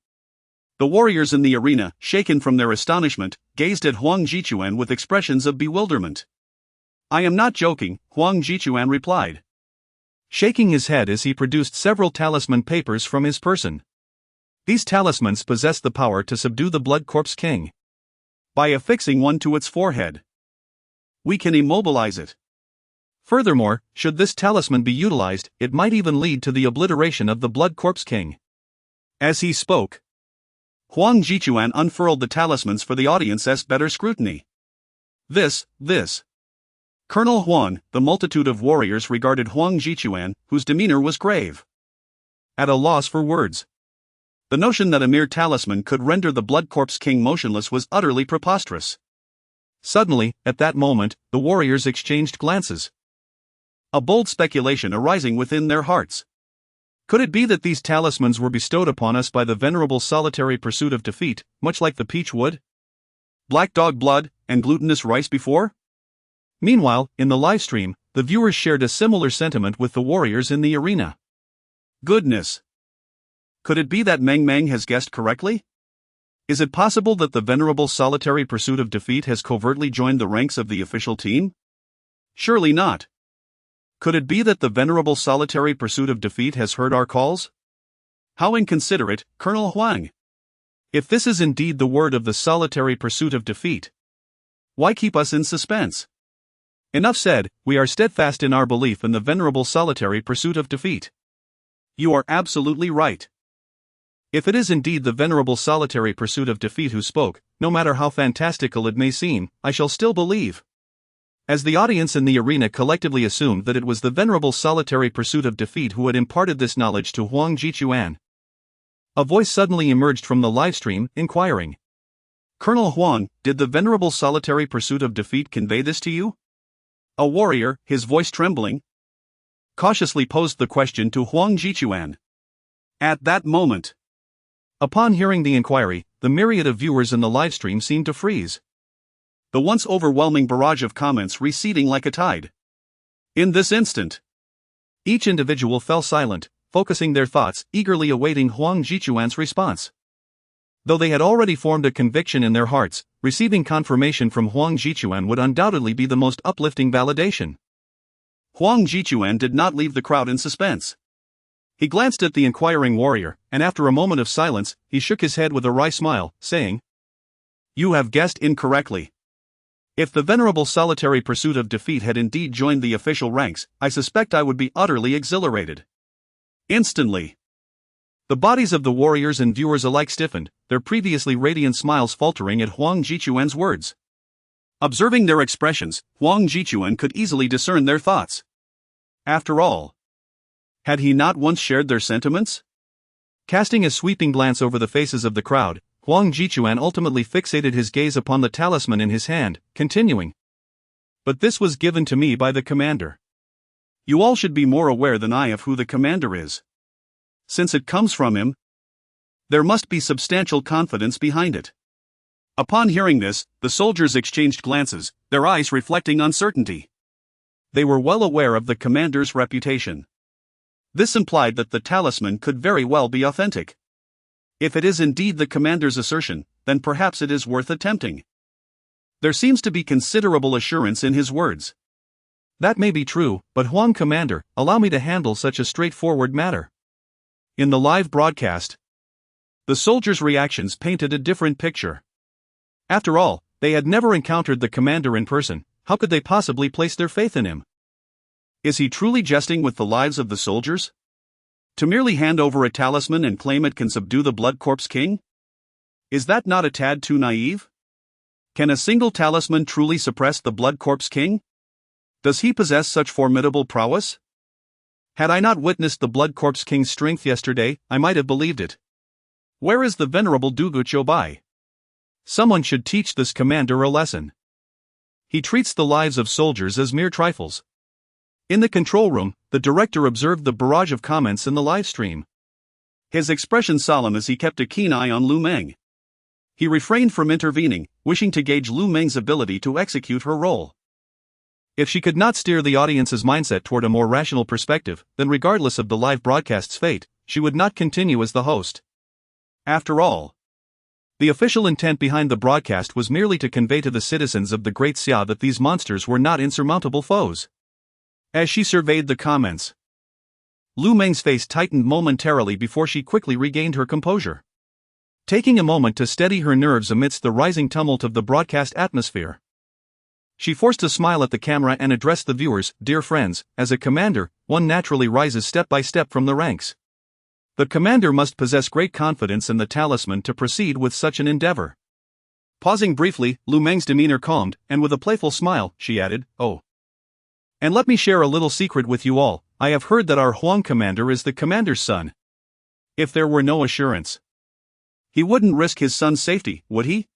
The warriors in the arena, shaken from their astonishment, gazed at Huang Jichuan with expressions of bewilderment. I am not joking, Huang Jichuan replied, shaking his head as he produced several talisman papers from his person. These talismans possess the power to subdue the Blood Corpse King. By affixing one to its forehead, we can immobilize it. Furthermore, should this talisman be utilized, it might even lead to the obliteration of the Blood Corpse King. As he spoke, Huang Jichuan unfurled the talismans for the audience's better scrutiny. This. Colonel Huang, the multitude of warriors regarded Huang Jichuan, whose demeanor was grave, at a loss for words. The notion that a mere talisman could render the Blood Corpse King motionless was utterly preposterous. Suddenly, at that moment, the warriors exchanged glances, a bold speculation arising within their hearts. Could it be that these talismans were bestowed upon us by the venerable Solitary Pursuit of Defeat, much like the peach wood, black dog blood, and glutinous rice before? Meanwhile, in the livestream, the viewers shared a similar sentiment with the warriors in the arena. Goodness! Could it be that Meng Meng has guessed correctly? Is it possible that the venerable Solitary Pursuit of Defeat has covertly joined the ranks of the official team? Surely not. Could it be that the venerable Solitary Pursuit of Defeat has heard our calls? How inconsiderate, Colonel Huang! If this is indeed the word of the Solitary Pursuit of Defeat, why keep us in suspense? Enough said, we are steadfast in our belief in the venerable Solitary Pursuit of Defeat. You are absolutely right. If it is indeed the venerable Solitary Pursuit of Defeat who spoke, no matter how fantastical it may seem, I shall still believe. As the audience in the arena collectively assumed that it was the venerable Solitary Pursuit of Defeat who had imparted this knowledge to Huang Jichuan, a voice suddenly emerged from the livestream, inquiring, Colonel Huang, did the venerable Solitary Pursuit of Defeat convey this to you? A warrior, his voice trembling, cautiously posed the question to Huang Jichuan. At that moment, upon hearing the inquiry, the myriad of viewers in the livestream seemed to freeze, the once overwhelming barrage of comments receding like a tide. In this instant, each individual fell silent, focusing their thoughts, eagerly awaiting Huang Jichuan's response. Though they had already formed a conviction in their hearts, receiving confirmation from Huang Jichuan would undoubtedly be the most uplifting validation. Huang Jichuan did not leave the crowd in suspense. He glanced at the inquiring warrior, and after a moment of silence, he shook his head with a wry smile, saying, You have guessed incorrectly. If the venerable Solitary Pursuit of Defeat had indeed joined the official ranks, I suspect I would be utterly exhilarated. Instantly, the bodies of the warriors and viewers alike stiffened, their previously radiant smiles faltering at Huang Jichuan's words. Observing their expressions, Huang Jichuan could easily discern their thoughts. After all, had he not once shared their sentiments? Casting a sweeping glance over the faces of the crowd, Huang Jichuan ultimately fixated his gaze upon the talisman in his hand, continuing. But this was given to me by the commander. You all should be more aware than I of who the commander is. Since it comes from him, there must be substantial confidence behind it. Upon hearing this, the soldiers exchanged glances, their eyes reflecting uncertainty. They were well aware of the commander's reputation. This implied that the talisman could very well be authentic. If it is indeed the commander's assertion, then perhaps it is worth attempting. There seems to be considerable assurance in his words. That may be true, but Huang Commander, allow me to handle such a straightforward matter. In the live broadcast, the soldiers' reactions painted a different picture. After all, they had never encountered the commander in person. How could they possibly place their faith in him? Is he truly jesting with the lives of the soldiers? To merely hand over a talisman and claim it can subdue the Blood Corpse King? Is that not a tad too naive? Can a single talisman truly suppress the Blood Corpse King? Does he possess such formidable prowess? Had I not witnessed the Blood Corpse King's strength yesterday, I might have believed it. Where is the venerable Dugu Chobai? Someone should teach this commander a lesson. He treats the lives of soldiers as mere trifles. In the control room, the director observed the barrage of comments in the live stream. His expression solemn as he kept a keen eye on Lu Meng. He refrained from intervening, wishing to gauge Lu Meng's ability to execute her role. If she could not steer the audience's mindset toward a more rational perspective, then regardless of the live broadcast's fate, she would not continue as the host. After all, the official intent behind the broadcast was merely to convey to the citizens of the Great Xia that these monsters were not insurmountable foes. As she surveyed the comments, Lu Meng's face tightened momentarily before she quickly regained her composure. Taking a moment to steady her nerves amidst the rising tumult of the broadcast atmosphere, she forced a smile at the camera and addressed the viewers. Dear friends, as a commander, one naturally rises step by step from the ranks. The commander must possess great confidence in the talisman to proceed with such an endeavor. Pausing briefly, Lu Meng's demeanor calmed, and with a playful smile, she added, "Oh. And let me share a little secret with you all. I have heard that our Huang commander is the commander's son. If there were no assurance, he wouldn't risk his son's safety, would he?"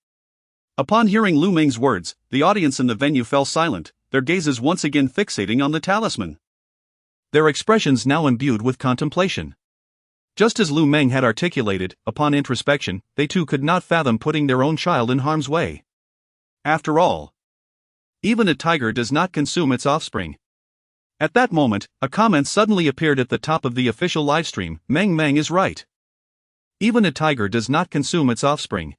Upon hearing Lu Meng's words, the audience in the venue fell silent, their gazes once again fixating on the talisman. Their expressions now imbued with contemplation. Just as Lu Meng had articulated, upon introspection, they too could not fathom putting their own child in harm's way. After all, even a tiger does not consume its offspring. At that moment, a comment suddenly appeared at the top of the official livestream. Meng is right. Even a tiger does not consume its offspring.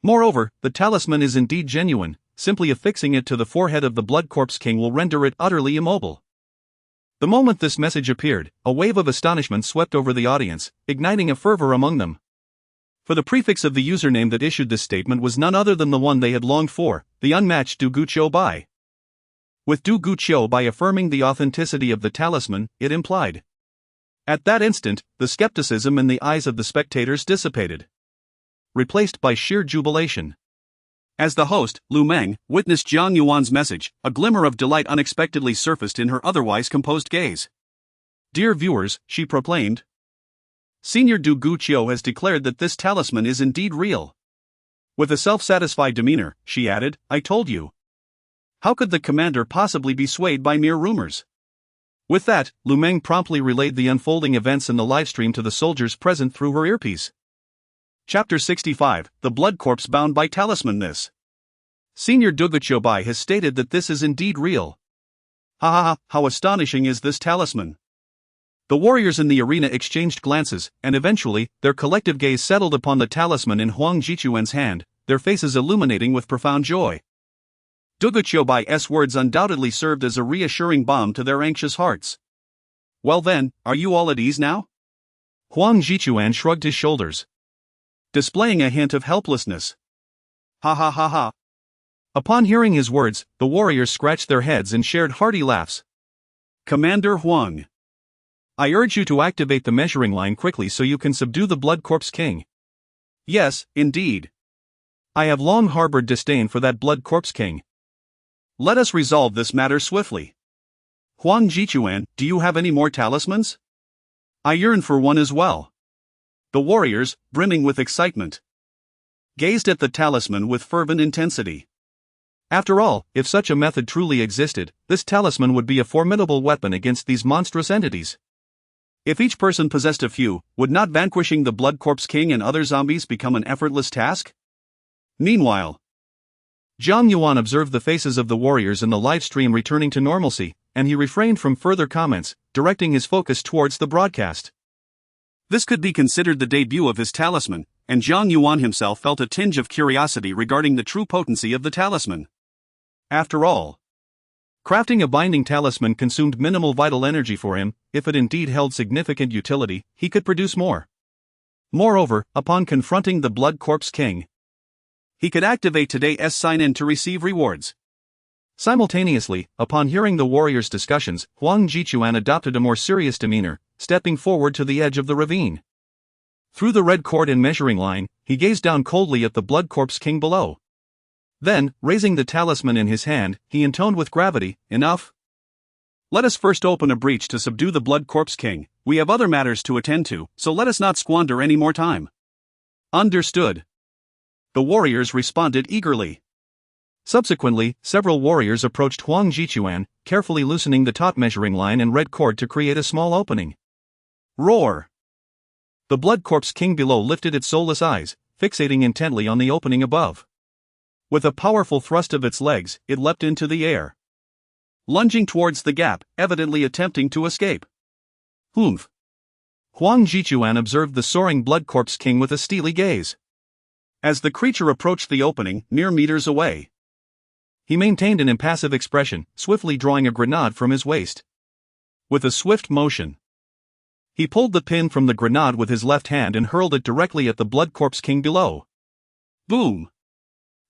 Moreover, the talisman is indeed genuine, simply affixing it to the forehead of the Blood Corpse King will render it utterly immobile. The moment this message appeared, a wave of astonishment swept over the audience, igniting a fervor among them. For the prefix of the username that issued this statement was none other than the one they had longed for, the unmatched Du Guqiu Bai. With Du Guqiu Bai affirming the authenticity of the talisman, it implied. At that instant, the skepticism in the eyes of the spectators dissipated, replaced by sheer jubilation. As the host, Lu Meng, witnessed Jiang Yuan's message, a glimmer of delight unexpectedly surfaced in her otherwise composed gaze. Dear viewers, she proclaimed, Senior Du Guqiu has declared that this talisman is indeed real. With a self-satisfied demeanor, she added, I told you. How could the commander possibly be swayed by mere rumors? With that, Lu Meng promptly relayed the unfolding events in the livestream to the soldiers present through her earpiece. Chapter 65, The Blood Corpse Bound by Talisman. This Senior Du Guqiu Bai has stated that this is indeed real. Ha ha ha, how astonishing is this talisman! The warriors in the arena exchanged glances, and eventually, their collective gaze settled upon the talisman in Huang Jichuan's hand, their faces illuminating with profound joy. Du Guqiu Bai's words undoubtedly served as a reassuring balm to their anxious hearts. Well then, are you all at ease now? Huang Jichuan shrugged his shoulders, displaying a hint of helplessness. Ha ha ha ha. Upon hearing his words, the warriors scratched their heads and shared hearty laughs. Commander Huang, I urge you to activate the measuring line quickly so you can subdue the Blood Corpse King. Yes, indeed. I have long harbored disdain for that Blood Corpse King. Let us resolve this matter swiftly. Huang Jichuan, do you have any more talismans? I yearn for one as well. The warriors, brimming with excitement, gazed at the talisman with fervent intensity. After all, if such a method truly existed, this talisman would be a formidable weapon against these monstrous entities. If each person possessed a few, would not vanquishing the Blood Corpse King and other zombies become an effortless task? Meanwhile, Jiang Yuan observed the faces of the warriors in the live stream returning to normalcy, and he refrained from further comments, directing his focus towards the broadcast. This could be considered the debut of his talisman, and Jiang Yuan himself felt a tinge of curiosity regarding the true potency of the talisman. After all, crafting a binding talisman consumed minimal vital energy for him. If it indeed held significant utility, he could produce more. Moreover, upon confronting the Blood Corpse King, he could activate today's sign-in to receive rewards. Simultaneously, upon hearing the warriors' discussions, Huang Jichuan adopted a more serious demeanor, stepping forward to the edge of the ravine. Through the red cord and measuring line, he gazed down coldly at the Blood Corpse King below. Then, raising the talisman in his hand, he intoned with gravity, "Enough. Let us first open a breach to subdue the Blood Corpse King. We have other matters to attend to, so let us not squander any more time." Understood. The warriors responded eagerly. Subsequently, several warriors approached Huang Jichuan, carefully loosening the taut measuring line and red cord to create a small opening. Roar! The Blood Corpse King below lifted its soulless eyes, fixating intently on the opening above. With a powerful thrust of its legs, it leapt into the air, lunging towards the gap, evidently attempting to escape. Humph! Huang Jichuan observed the soaring Blood Corpse King with a steely gaze. As the creature approached the opening, mere meters away, he maintained an impassive expression, swiftly drawing a grenade from his waist. With a swift motion, he pulled the pin from the grenade with his left hand and hurled it directly at the Blood Corpse King below. Boom!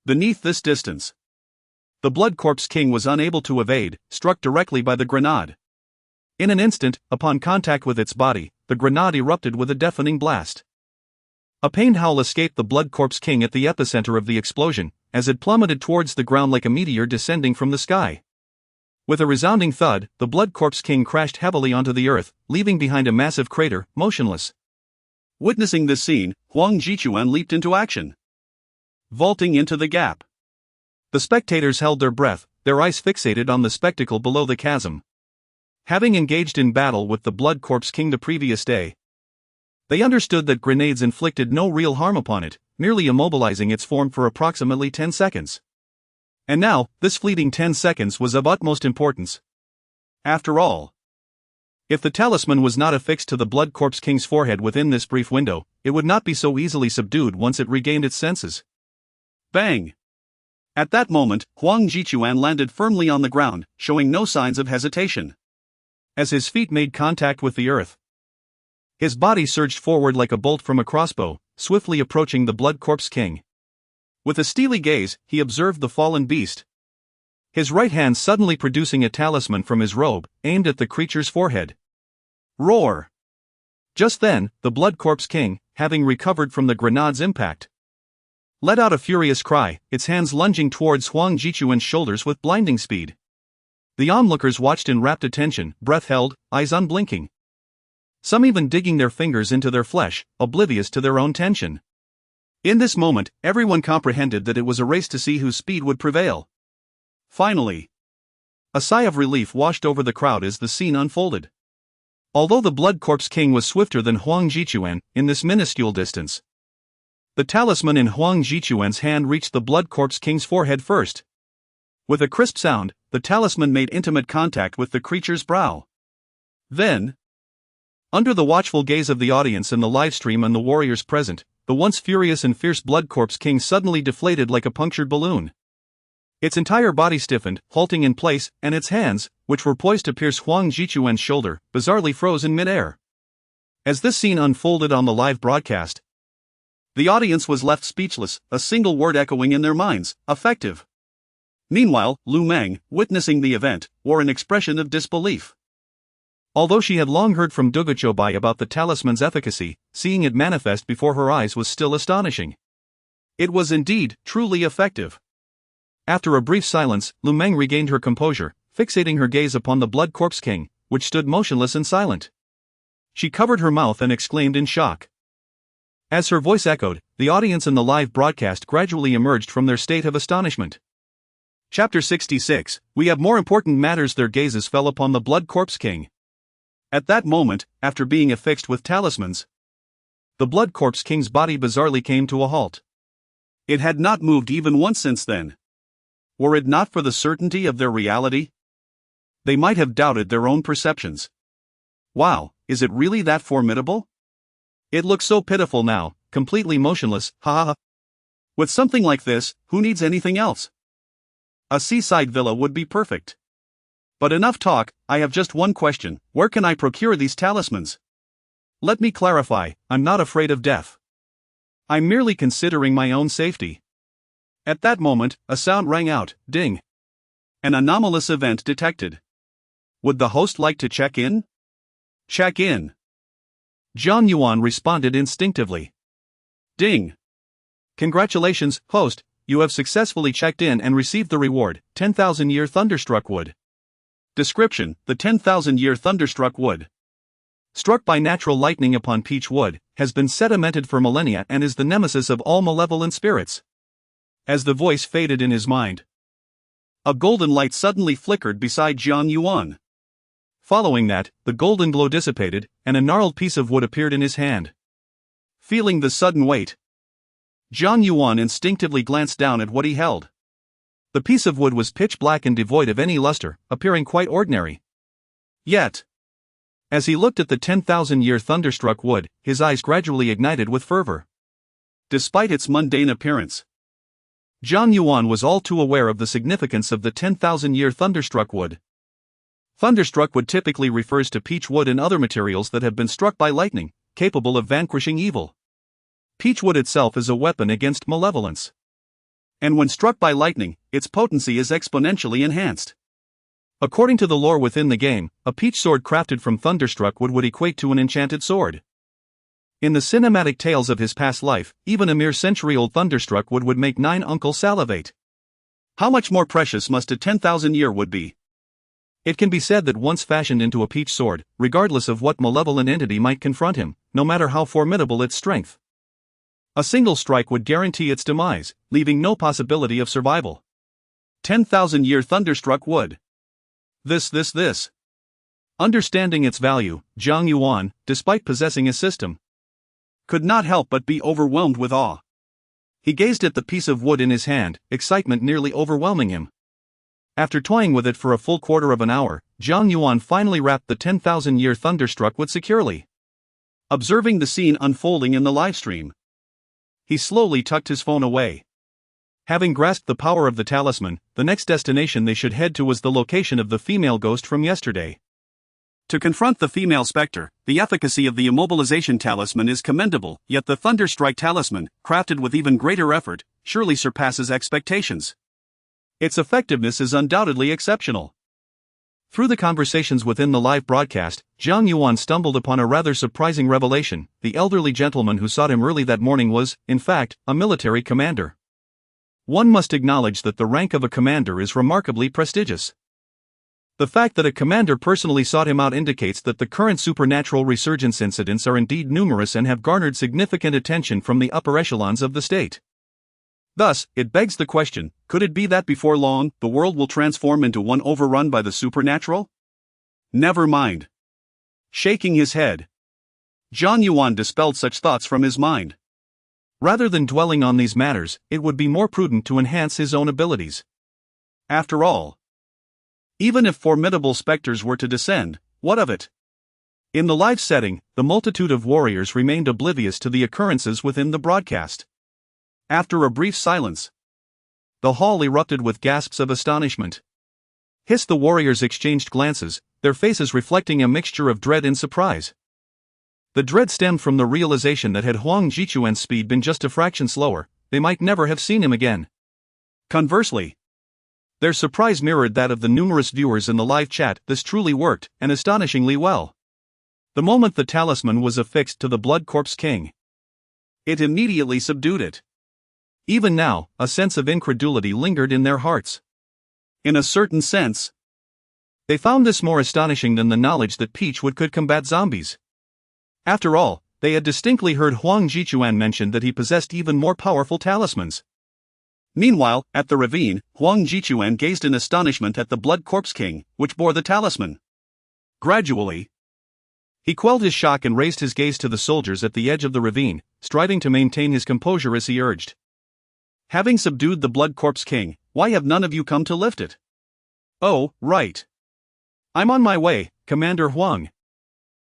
Beneath this distance, the Blood Corpse King was unable to evade, struck directly by the grenade. In an instant, upon contact with its body, the grenade erupted with a deafening blast. A pained howl escaped the Blood Corpse King at the epicenter of the explosion, as it plummeted towards the ground like a meteor descending from the sky. With a resounding thud, the Blood Corpse King crashed heavily onto the earth, leaving behind a massive crater, motionless. Witnessing this scene, Huang Jichuan leaped into action, vaulting into the gap. The spectators held their breath, their eyes fixated on the spectacle below the chasm. Having engaged in battle with the Blood Corpse King the previous day, they understood that grenades inflicted no real harm upon it, merely immobilizing its form for approximately 10 seconds. And now, this fleeting 10 seconds was of utmost importance. After all, if the talisman was not affixed to the Blood Corpse King's forehead within this brief window, it would not be so easily subdued once it regained its senses. Bang! At that moment, Huang Jichuan landed firmly on the ground, showing no signs of hesitation. As his feet made contact with the earth, his body surged forward like a bolt from a crossbow, swiftly approaching the Blood Corpse King. With a steely gaze, he observed the fallen beast, his right hand suddenly producing a talisman from his robe, aimed at the creature's forehead. Roar! Just then, the Blood Corpse King, having recovered from the grenade's impact, let out a furious cry, its hands lunging towards Huang Jichuan's shoulders with blinding speed. The onlookers watched in rapt attention, breath held, eyes unblinking. Some even digging their fingers into their flesh, oblivious to their own tension. In this moment, everyone comprehended that it was a race to see whose speed would prevail. Finally, a sigh of relief washed over the crowd as the scene unfolded. Although the Blood Corpse King was swifter than Huang Jichuan, in this minuscule distance, the talisman in Huang Jichuan's hand reached the Blood Corpse King's forehead first. With a crisp sound, the talisman made intimate contact with the creature's brow. Then, under the watchful gaze of the audience in the livestream and the warriors present, the once furious and fierce Blood Corpse King suddenly deflated like a punctured balloon. Its entire body stiffened, halting in place, and its hands, which were poised to pierce Huang Jichuan's shoulder, bizarrely froze in midair. As this scene unfolded on the live broadcast, the audience was left speechless, a single word echoing in their minds: effective. Meanwhile, Lu Meng, witnessing the event, wore an expression of disbelief. Although she had long heard from Duguchobai about the talisman's efficacy, seeing it manifest before her eyes was still astonishing. It was indeed, truly effective. After a brief silence, Lu Meng regained her composure, fixating her gaze upon the Blood Corpse King, which stood motionless and silent. She covered her mouth and exclaimed in shock. As her voice echoed, the audience in the live broadcast gradually emerged from their state of astonishment. Chapter 66, we have more important matters. Their gazes fell upon the Blood Corpse King. At that moment, after being affixed with talismans, the Blood Corpse King's body bizarrely came to a halt. It had not moved even once since then. Were it not for the certainty of their reality, they might have doubted their own perceptions. Wow, is it really that formidable? It looks so pitiful now, completely motionless, ha ha ha. With something like this, who needs anything else? A seaside villa would be perfect. But enough talk, I have just one question: where can I procure these talismans? Let me clarify, I'm not afraid of death. I'm merely considering my own safety. At that moment, a sound rang out, ding. An anomalous event detected. Would the host like to check in? Check in. Jiang Yuan responded instinctively. Ding. Congratulations, host, you have successfully checked in and received the reward, 10,000-year thunderstruck wood. Description: the 10,000-year thunderstruck wood, struck by natural lightning upon peach wood, has been sedimented for millennia and is the nemesis of all malevolent spirits. As the voice faded in his mind, a golden light suddenly flickered beside Jiang Yuan. Following that, the golden glow dissipated, and a gnarled piece of wood appeared in his hand. Feeling the sudden weight, Jiang Yuan instinctively glanced down at what he held. The piece of wood was pitch black and devoid of any luster, appearing quite ordinary. Yet, as he looked at the 10,000-year thunderstruck wood, his eyes gradually ignited with fervor. Despite its mundane appearance, Jiang Yuan was all too aware of the significance of the 10,000-year thunderstruck wood. Thunderstruck wood typically refers to peach wood and other materials that have been struck by lightning, capable of vanquishing evil. Peach wood itself is a weapon against malevolence. And when struck by lightning, its potency is exponentially enhanced. According to the lore within the game, a peach sword crafted from thunderstruck wood would equate to an enchanted sword. In the cinematic tales of his past life, even a mere century-old thunderstruck wood would make 9 uncles salivate. How much more precious must a 10,000-year wood be? It can be said that once fashioned into a peach sword, regardless of what malevolent entity might confront him, no matter how formidable its strength, a single strike would guarantee its demise, leaving no possibility of survival. 10,000-year thunderstruck wood. This. Understanding its value, Jiang Yuan, despite possessing a system, could not help but be overwhelmed with awe. He gazed at the piece of wood in his hand, excitement nearly overwhelming him. After toying with it for a full quarter of an hour, Jiang Yuan finally wrapped the 10,000-year thunderstruck wood securely. Observing the scene unfolding in the livestream, he slowly tucked his phone away. Having grasped the power of the talisman, the next destination they should head to was the location of the female ghost from yesterday. To confront the female specter, the efficacy of the immobilization talisman is commendable, yet the Thunderstrike talisman, crafted with even greater effort, surely surpasses expectations. Its effectiveness is undoubtedly exceptional. Through the conversations within the live broadcast, Jiang Yuan stumbled upon a rather surprising revelation: the elderly gentleman who sought him early that morning was, in fact, a military commander. One must acknowledge that the rank of a commander is remarkably prestigious. The fact that a commander personally sought him out indicates that the current supernatural resurgence incidents are indeed numerous and have garnered significant attention from the upper echelons of the state. Thus, it begs the question, could it be that before long, the world will transform into one overrun by the supernatural? Never mind. Shaking his head, Jiang Yuan dispelled such thoughts from his mind. Rather than dwelling on these matters, it would be more prudent to enhance his own abilities. After all, even if formidable specters were to descend, what of it? In the live setting, the multitude of warriors remained oblivious to the occurrences within the broadcast. After a brief silence, the hall erupted with gasps of astonishment. The warriors exchanged glances, their faces reflecting a mixture of dread and surprise. The dread stemmed from the realization that had Huang Jichuan's speed been just a fraction slower, they might never have seen him again. Conversely, their surprise mirrored that of the numerous viewers in the live chat. This truly worked, and astonishingly well. The moment the talisman was affixed to the Blood Corpse King, it immediately subdued it. Even now, a sense of incredulity lingered in their hearts. In a certain sense, they found this more astonishing than the knowledge that Peach Wood could combat zombies. After all, they had distinctly heard Huang Jichuan mention that he possessed even more powerful talismans. Meanwhile, at the ravine, Huang Jichuan gazed in astonishment at the blood corpse king, which bore the talisman. Gradually, he quelled his shock and raised his gaze to the soldiers at the edge of the ravine, striving to maintain his composure as he urged. Having subdued the blood corpse king, why have none of you come to lift it? Oh, right. I'm on my way, Commander Huang.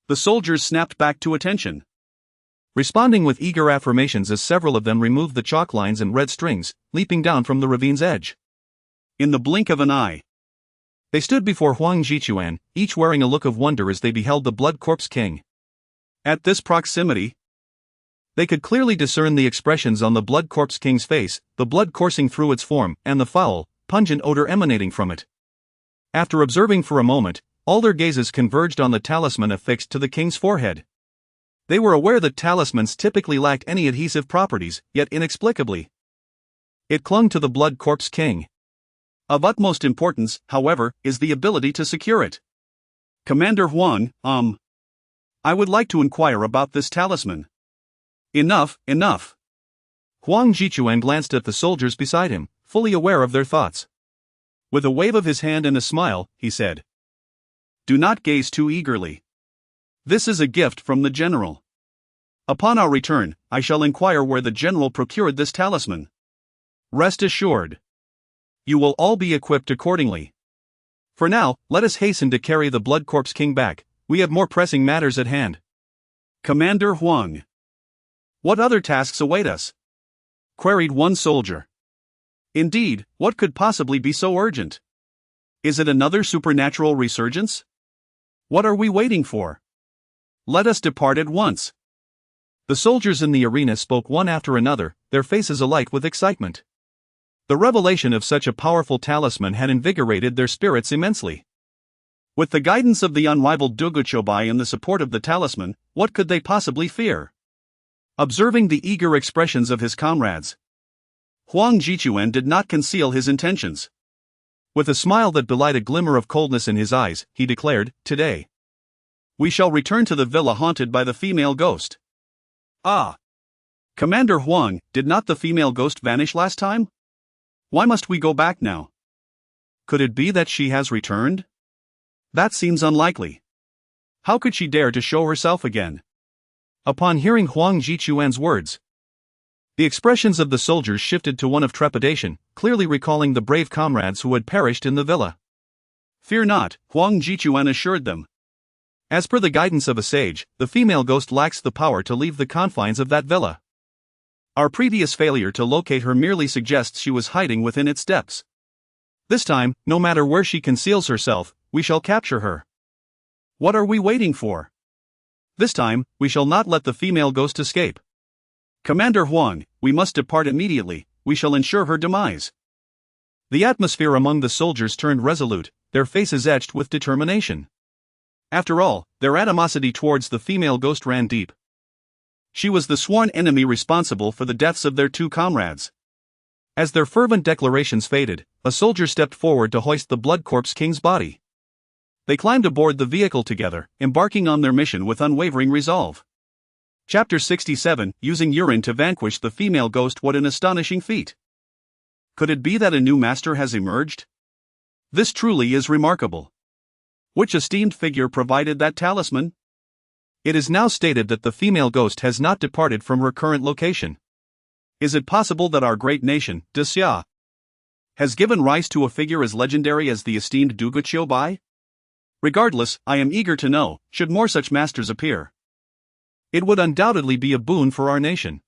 The soldiers snapped back to attention, responding with eager affirmations as several of them removed the chalk lines and red strings, leaping down from the ravine's edge. In the blink of an eye, they stood before Huang Jichuan, each wearing a look of wonder as they beheld the blood corpse king. At this proximity, they could clearly discern the expressions on the blood corpse king's face, the blood coursing through its form, and the foul, pungent odor emanating from it. After observing for a moment, all their gazes converged on the talisman affixed to the king's forehead. They were aware that talismans typically lacked any adhesive properties, yet inexplicably, it clung to the blood corpse king. Of utmost importance, however, is the ability to secure it. Commander Huang, I would like to inquire about this talisman. Enough. Huang Jichuan glanced at the soldiers beside him, fully aware of their thoughts. With a wave of his hand and a smile, he said, Do not gaze too eagerly. This is a gift from the general. Upon our return, I shall inquire where the general procured this talisman. Rest assured, you will all be equipped accordingly. For now, let us hasten to carry the blood corpse king back. We have more pressing matters at hand. Commander Huang, what other tasks await us? Queried one soldier. Indeed, what could possibly be so urgent? Is it another supernatural resurgence? What are we waiting for? Let us depart at once. The soldiers in the arena spoke one after another, their faces alight with excitement. The revelation of such a powerful talisman had invigorated their spirits immensely. With the guidance of the unrivaled Duguchobai and the support of the talisman, what could they possibly fear? Observing the eager expressions of his comrades, Huang Jichuan did not conceal his intentions. With a smile that belied a glimmer of coldness in his eyes, he declared, Today, we shall return to the villa haunted by the female ghost. Ah! Commander Huang, did not the female ghost vanish last time? Why must we go back now? Could it be that she has returned? That seems unlikely. How could she dare to show herself again? Upon hearing Huang Jichuan's words, the expressions of the soldiers shifted to one of trepidation, clearly recalling the brave comrades who had perished in the villa. Fear not, Huang Jichuan assured them. As per the guidance of a sage, the female ghost lacks the power to leave the confines of that villa. Our previous failure to locate her merely suggests she was hiding within its depths. This time, no matter where she conceals herself, we shall capture her. What are we waiting for? This time, we shall not let the female ghost escape. Commander Huang, we must depart immediately, we shall ensure her demise. The atmosphere among the soldiers turned resolute, their faces etched with determination. After all, their animosity towards the female ghost ran deep. She was the sworn enemy responsible for the deaths of their two comrades. As their fervent declarations faded, a soldier stepped forward to hoist the blood corpse king's body. They climbed aboard the vehicle together, embarking on their mission with unwavering resolve. Chapter 67, Using urine to vanquish the female ghost. What an astonishing feat! Could it be that a new master has emerged? This truly is remarkable. Which esteemed figure provided that talisman? It is now stated that the female ghost has not departed from her current location. Is it possible that our great nation, Desya, has given rise to a figure as legendary as the esteemed Duguchobai? Regardless, I am eager to know, should more such masters appear. It would undoubtedly be a boon for our nation.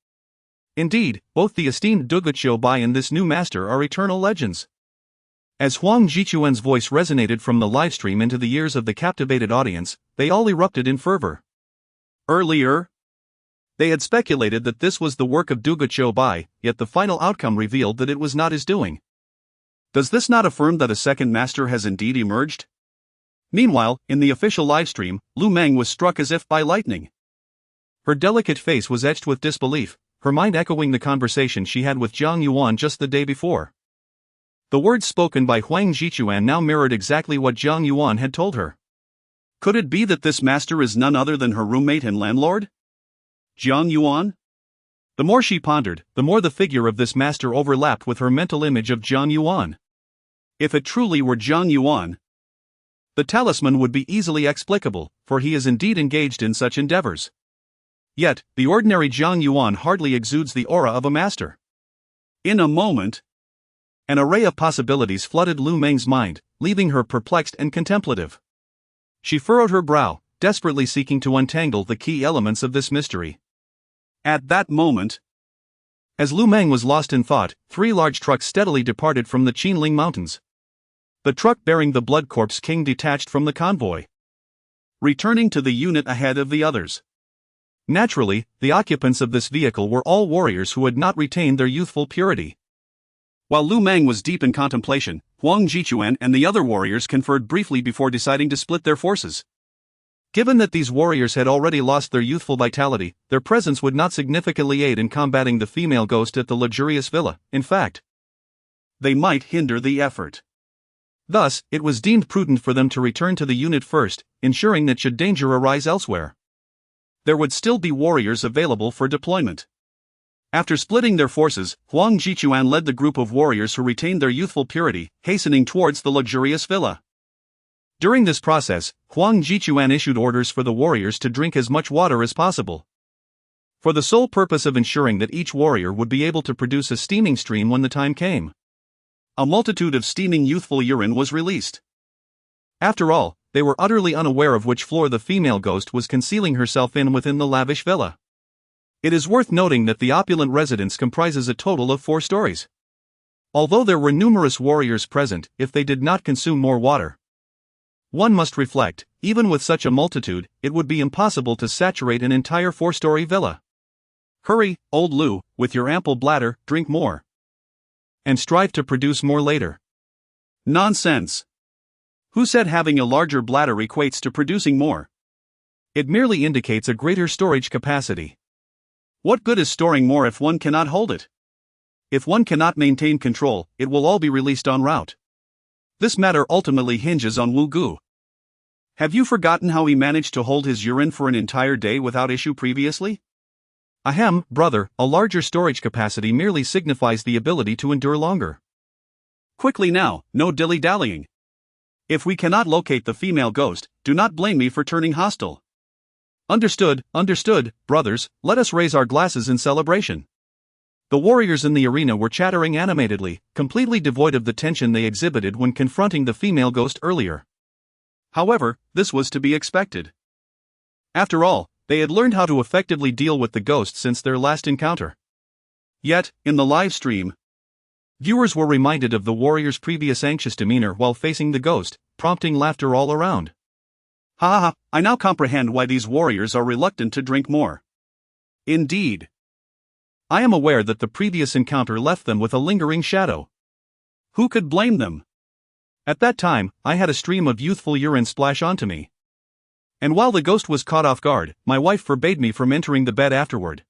Indeed, both the esteemed Duguchobai and this new master are eternal legends. As Huang Jichuan's voice resonated from the livestream into the ears of the captivated audience, they all erupted in fervor. Earlier, they had speculated that this was the work of Duguchobai, yet the final outcome revealed that it was not his doing. Does this not affirm that a second master has indeed emerged? Meanwhile, in the official livestream, Lu Meng was struck as if by lightning. Her delicate face was etched with disbelief, her mind echoing the conversation she had with Jiang Yuan just the day before. The words spoken by Huang Jichuan now mirrored exactly what Jiang Yuan had told her. Could it be that this master is none other than her roommate and landlord? Jiang Yuan? The more she pondered, the more the figure of this master overlapped with her mental image of Jiang Yuan. If it truly were Jiang Yuan, the talisman would be easily explicable, for he is indeed engaged in such endeavors. Yet, the ordinary Jiang Yuan hardly exudes the aura of a master. In a moment, an array of possibilities flooded Lu Meng's mind, leaving her perplexed and contemplative. She furrowed her brow, desperately seeking to untangle the key elements of this mystery. At that moment, as Lu Meng was lost in thought, 3 large trucks steadily departed from the Qinling Mountains. The truck bearing the Blood Corpse King detached from the convoy, returning to the unit ahead of the others. Naturally, the occupants of this vehicle were all warriors who had not retained their youthful purity. While Lu Meng was deep in contemplation, Huang Jichuan and the other warriors conferred briefly before deciding to split their forces. Given that these warriors had already lost their youthful vitality, their presence would not significantly aid in combating the female ghost at the luxurious villa. In fact, they might hinder the effort. Thus, it was deemed prudent for them to return to the unit first, ensuring that should danger arise elsewhere, there would still be warriors available for deployment. After splitting their forces, Huang Jichuan led the group of warriors who retained their youthful purity, hastening towards the luxurious villa. During this process, Huang Jichuan issued orders for the warriors to drink as much water as possible, for the sole purpose of ensuring that each warrior would be able to produce a steaming stream when the time came. A multitude of steaming youthful urine was released. After all, they were utterly unaware of which floor the female ghost was concealing herself in within the lavish villa. It is worth noting that the opulent residence comprises a total of 4 stories. Although there were numerous warriors present, if they did not consume more water, one must reflect, even with such a multitude, it would be impossible to saturate an entire 4-story villa. Hurry, old Lu, with your ample bladder, drink more, and strive to produce more later. Nonsense! Who said having a larger bladder equates to producing more? It merely indicates a greater storage capacity. What good is storing more if one cannot hold it? If one cannot maintain control, it will all be released en route. This matter ultimately hinges on Wu Gu. Have you forgotten how he managed to hold his urine for an entire day without issue previously? Ahem, brother, a larger storage capacity merely signifies the ability to endure longer. Quickly now, no dilly-dallying. If we cannot locate the female ghost, do not blame me for turning hostile. Understood, brothers, let us raise our glasses in celebration. The warriors in the arena were chattering animatedly, completely devoid of the tension they exhibited when confronting the female ghost earlier. However, this was to be expected. After all, they had learned how to effectively deal with the ghost since their last encounter. Yet, in the live stream, viewers were reminded of the warriors' previous anxious demeanor while facing the ghost, prompting laughter all around. Ha ha, I now comprehend why these warriors are reluctant to drink more. Indeed. I am aware that the previous encounter left them with a lingering shadow. Who could blame them? At that time, I had a stream of youthful urine splash onto me. And while the ghost was caught off guard, my wife forbade me from entering the bed afterward.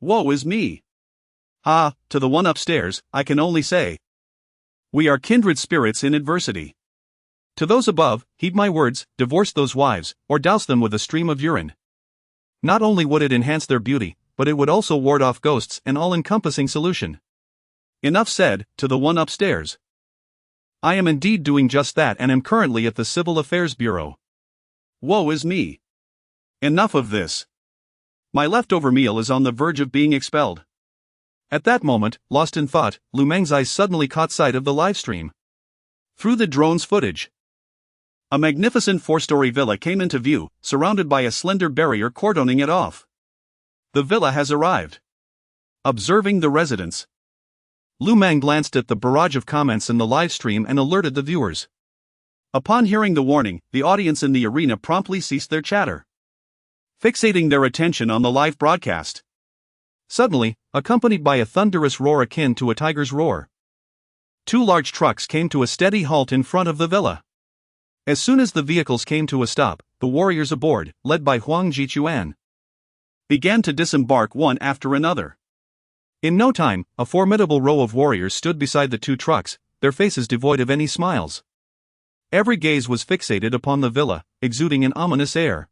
Woe is me! Ah, to the one upstairs, I can only say, we are kindred spirits in adversity. To those above, heed my words, divorce those wives, or douse them with a stream of urine. Not only would it enhance their beauty, but it would also ward off ghosts, an all-encompassing solution. Enough said, to the one upstairs. I am indeed doing just that and am currently at the Civil Affairs Bureau. Woe is me! Enough of this. My leftover meal is on the verge of being expelled. At that moment, lost in thought, Lu Meng's eyes suddenly caught sight of the livestream. Through the drone's footage, a magnificent 4-story villa came into view, surrounded by a slender barrier cordoning it off. The villa has arrived. Observing the residence, Lu Meng glanced at the barrage of comments in the live stream and alerted the viewers. Upon hearing the warning, the audience in the arena promptly ceased their chatter, fixating their attention on the live broadcast. Suddenly, accompanied by a thunderous roar akin to a tiger's roar, 2 large trucks came to a steady halt in front of the villa. As soon as the vehicles came to a stop, the warriors aboard, led by Huang Jichuan, began to disembark one after another. In no time, a formidable row of warriors stood beside the 2 trucks, their faces devoid of any smiles. Every gaze was fixated upon the villa, exuding an ominous air.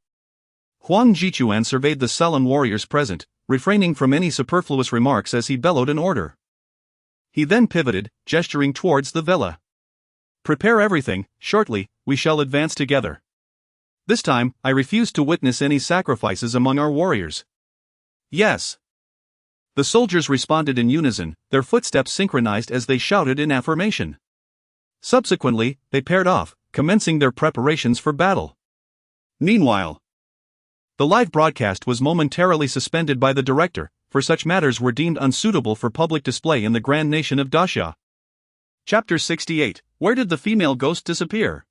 Huang Jichuan surveyed the sullen warriors present, refraining from any superfluous remarks as he bellowed an order. He then pivoted, gesturing towards the villa. "Prepare everything, shortly, we shall advance together." This time, I refused to witness any sacrifices among our warriors. "Yes." The soldiers responded in unison, their footsteps synchronized as they shouted in affirmation. Subsequently, they paired off, commencing their preparations for battle. Meanwhile, the live broadcast was momentarily suspended by the director, for such matters were deemed unsuitable for public display in the grand nation of Daxia. Chapter 68. Where did the female ghost disappear?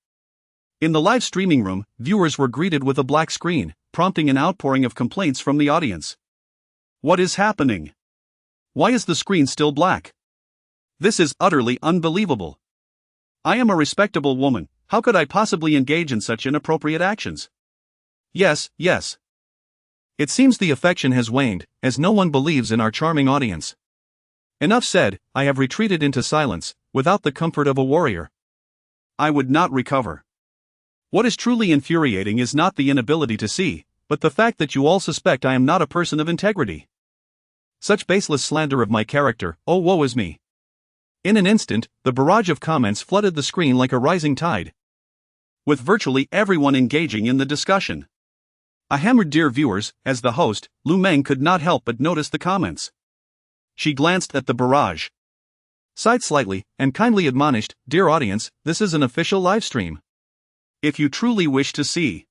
In the live streaming room, viewers were greeted with a black screen, prompting an outpouring of complaints from the audience. What is happening? Why is the screen still black? This is utterly unbelievable. I am a respectable woman, how could I possibly engage in such inappropriate actions? Yes. It seems the affection has waned, as no one believes in our charming audience. Enough said, I have retreated into silence, without the comfort of a warrior. I would not recover. What is truly infuriating is not the inability to see, but the fact that you all suspect I am not a person of integrity. Such baseless slander of my character, oh woe is me. In an instant, the barrage of comments flooded the screen like a rising tide, with virtually everyone engaging in the discussion. I hammered dear viewers, as the host, Lu Meng could not help but notice the comments. She glanced at the barrage, sighed slightly, and kindly admonished, "Dear audience, this is an official live stream. If you truly wish to see."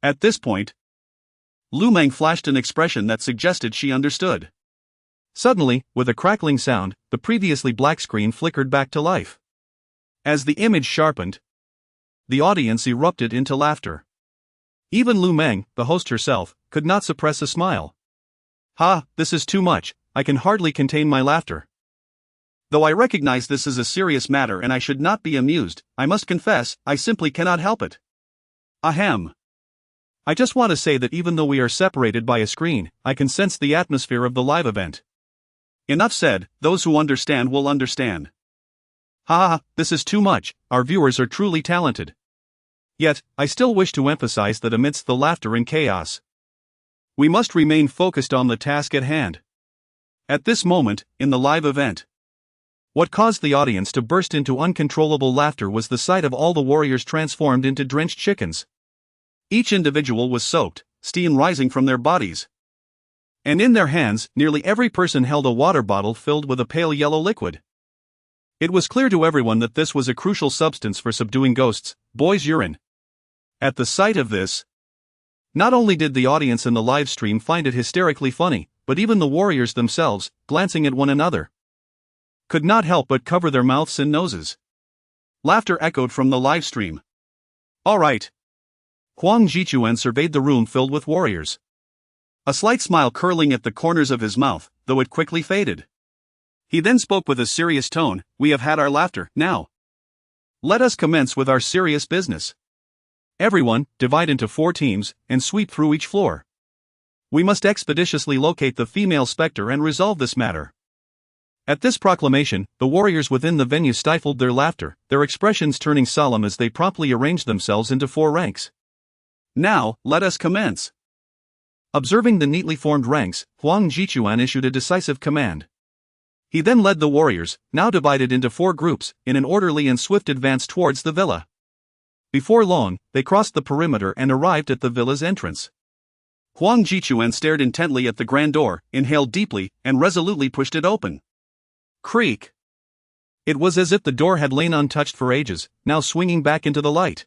At this point, Lu Meng flashed an expression that suggested she understood. Suddenly, with a crackling sound, the previously black screen flickered back to life. As the image sharpened, the audience erupted into laughter. Even Lu Meng, the host herself, could not suppress a smile. "Ha, this is too much, I can hardly contain my laughter. Though I recognize this is a serious matter and I should not be amused, I must confess, I simply cannot help it. Ahem. I just want to say that even though we are separated by a screen, I can sense the atmosphere of the live event. Enough said, those who understand will understand. Ha, this is too much, our viewers are truly talented. Yet, I still wish to emphasize that amidst the laughter and chaos, we must remain focused on the task at hand. At this moment, in the live event, what caused the audience to burst into uncontrollable laughter was the sight of all the warriors transformed into drenched chickens. Each individual was soaked, steam rising from their bodies. And in their hands, nearly every person held a water bottle filled with a pale yellow liquid. It was clear to everyone that this was a crucial substance for subduing ghosts, boys' urine. At the sight of this, not only did the audience in the live stream find it hysterically funny, but even the warriors themselves, glancing at one another, could not help but cover their mouths and noses. Laughter echoed from the live stream. All right. Huang Jichuan surveyed the room filled with warriors, a slight smile curling at the corners of his mouth, though it quickly faded. He then spoke with a serious tone, "We have had our laughter, now let us commence with our serious business. Everyone, divide into 4 teams, and sweep through each floor. We must expeditiously locate the female specter and resolve this matter." At this proclamation, the warriors within the venue stifled their laughter, their expressions turning solemn as they promptly arranged themselves into 4 ranks. "Now, let us commence." Observing the neatly formed ranks, Huang Jichuan issued a decisive command. He then led the warriors, now divided into 4 groups, in an orderly and swift advance towards the villa. Before long, they crossed the perimeter and arrived at the villa's entrance. Huang Jichuan stared intently at the grand door, inhaled deeply, and resolutely pushed it open. Creak! It was as if the door had lain untouched for ages, now swinging back into the light.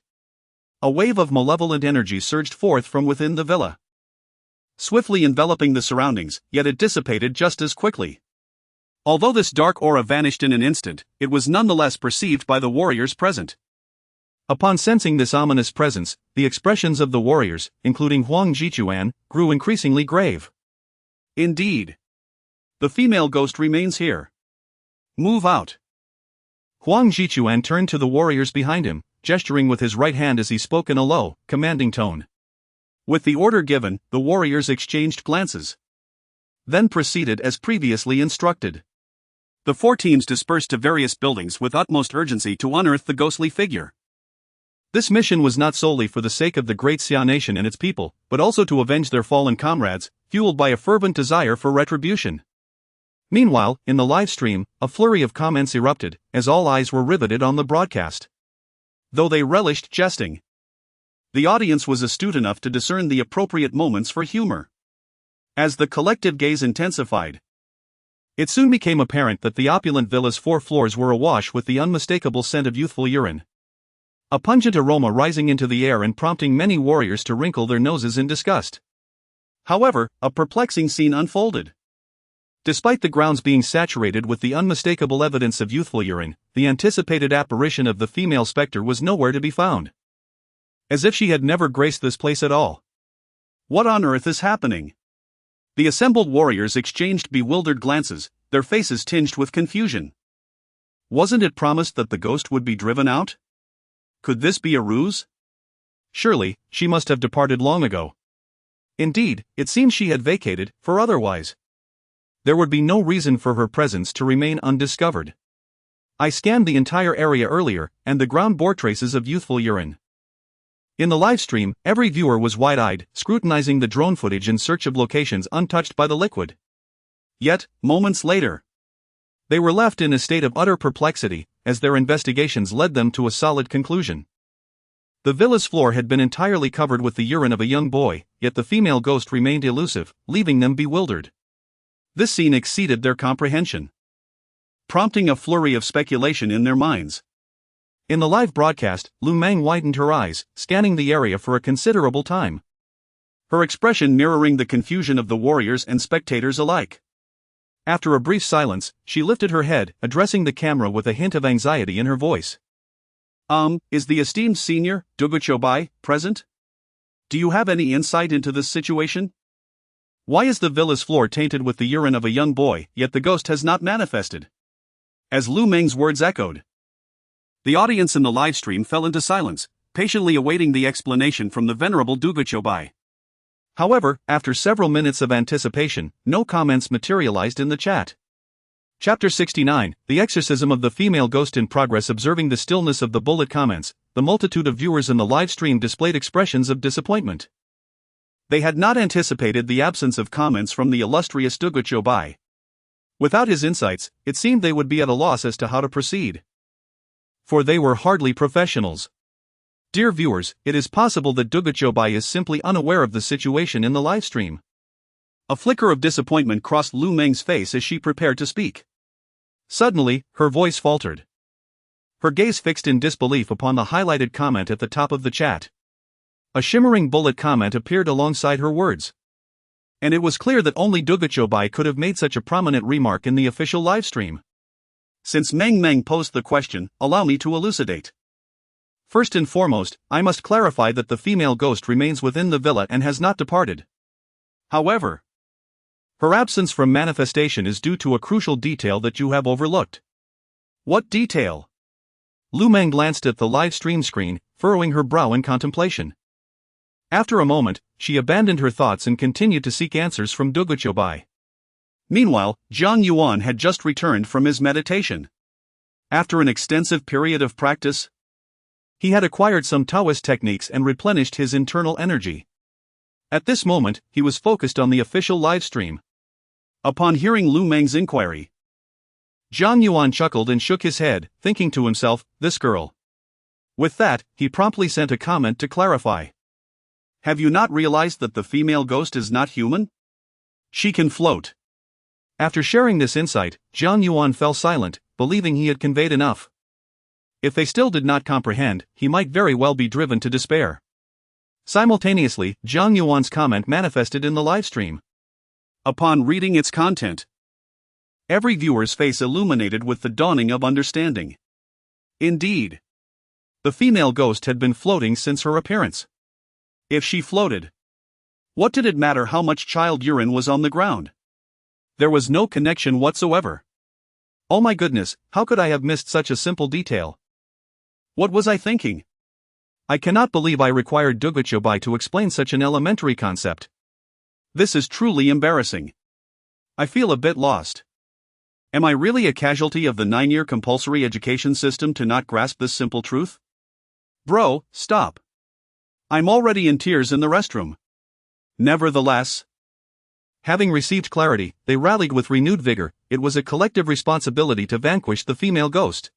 A wave of malevolent energy surged forth from within the villa, swiftly enveloping the surroundings, yet it dissipated just as quickly. Although this dark aura vanished in an instant, it was nonetheless perceived by the warriors present. Upon sensing this ominous presence, the expressions of the warriors, including Huang Jichuan, grew increasingly grave. Indeed. The female ghost remains here. Move out. Huang Jichuan turned to the warriors behind him, gesturing with his right hand as he spoke in a low, commanding tone. With the order given, the warriors exchanged glances, then proceeded as previously instructed. The 4 teams dispersed to various buildings with utmost urgency to unearth the ghostly figure. This mission was not solely for the sake of the great Xia nation and its people, but also to avenge their fallen comrades, fueled by a fervent desire for retribution. Meanwhile, in the live stream, a flurry of comments erupted, as all eyes were riveted on the broadcast. Though they relished jesting, the audience was astute enough to discern the appropriate moments for humor. As the collective gaze intensified, it soon became apparent that the opulent villa's 4 floors were awash with the unmistakable scent of youthful urine. A pungent aroma rising into the air and prompting many warriors to wrinkle their noses in disgust. However, a perplexing scene unfolded. Despite the grounds being saturated with the unmistakable evidence of youthful urine, the anticipated apparition of the female specter was nowhere to be found. As if she had never graced this place at all. What on earth is happening? The assembled warriors exchanged bewildered glances, their faces tinged with confusion. Wasn't it promised that the ghost would be driven out? Could this be a ruse? Surely, she must have departed long ago. Indeed, it seemed she had vacated, for otherwise there would be no reason for her presence to remain undiscovered. I scanned the entire area earlier, and the ground bore traces of youthful urine. In the live stream, every viewer was wide-eyed, scrutinizing the drone footage in search of locations untouched by the liquid. Yet, moments later, they were left in a state of utter perplexity, as their investigations led them to a solid conclusion. The villa's floor had been entirely covered with the urine of a young boy, yet the female ghost remained elusive, leaving them bewildered. This scene exceeded their comprehension, prompting a flurry of speculation in their minds. In the live broadcast, Lu Meng widened her eyes, scanning the area for a considerable time. Her expression mirroring the confusion of the warriors and spectators alike. After a brief silence, she lifted her head, addressing the camera with a hint of anxiety in her voice. Is the esteemed senior, Duguchobai, present? Do you have any insight into this situation? Why is the villa's floor tainted with the urine of a young boy, yet the ghost has not manifested? As Lu Meng's words echoed, the audience in the live stream fell into silence, patiently awaiting the explanation from the venerable Duguchobai. However, after several minutes of anticipation, no comments materialized in the chat. Chapter 69, The Exorcism of the Female Ghost in Progress. Observing the stillness of the bullet comments, the multitude of viewers in the live stream displayed expressions of disappointment. They had not anticipated the absence of comments from the illustrious Duguchobai. Without his insights, it seemed they would be at a loss as to how to proceed. For they were hardly professionals. Dear viewers, it is possible that Duguchobai is simply unaware of the situation in the live stream. A flicker of disappointment crossed Lu Meng's face as she prepared to speak. Suddenly, her voice faltered. Her gaze fixed in disbelief upon the highlighted comment at the top of the chat. A shimmering bullet comment appeared alongside her words. And it was clear that only Duguchobai could have made such a prominent remark in the official livestream. Since Meng posed the question, allow me to elucidate. First and foremost, I must clarify that the female ghost remains within the villa and has not departed. However, her absence from manifestation is due to a crucial detail that you have overlooked. What detail? Lu Meng glanced at the live stream screen, furrowing her brow in contemplation. After a moment, she abandoned her thoughts and continued to seek answers from Duguchobai. Meanwhile, Jiang Yuan had just returned from his meditation. After an extensive period of practice, he had acquired some Taoist techniques and replenished his internal energy. At this moment, he was focused on the official livestream. Upon hearing Lu Meng's inquiry, Jiang Yuan chuckled and shook his head, thinking to himself, this girl. With that, he promptly sent a comment to clarify. Have you not realized that the female ghost is not human? She can float. After sharing this insight, Jiang Yuan fell silent, believing he had conveyed enough. If they still did not comprehend, he might very well be driven to despair. Simultaneously, Jiang Yuan's comment manifested in the livestream. Upon reading its content, every viewer's face illuminated with the dawning of understanding. Indeed, the female ghost had been floating since her appearance. If she floated, what did it matter how much child urine was on the ground? There was no connection whatsoever. Oh my goodness, how could I have missed such a simple detail? What was I thinking? I cannot believe I required Duguchobai to explain such an elementary concept. This is truly embarrassing. I feel a bit lost. Am I really a casualty of the 9-year compulsory education system to not grasp this simple truth? Bro, stop. I'm already in tears in the restroom. Nevertheless, Having received clarity, they rallied with renewed vigor. It was a collective responsibility to vanquish the female ghost.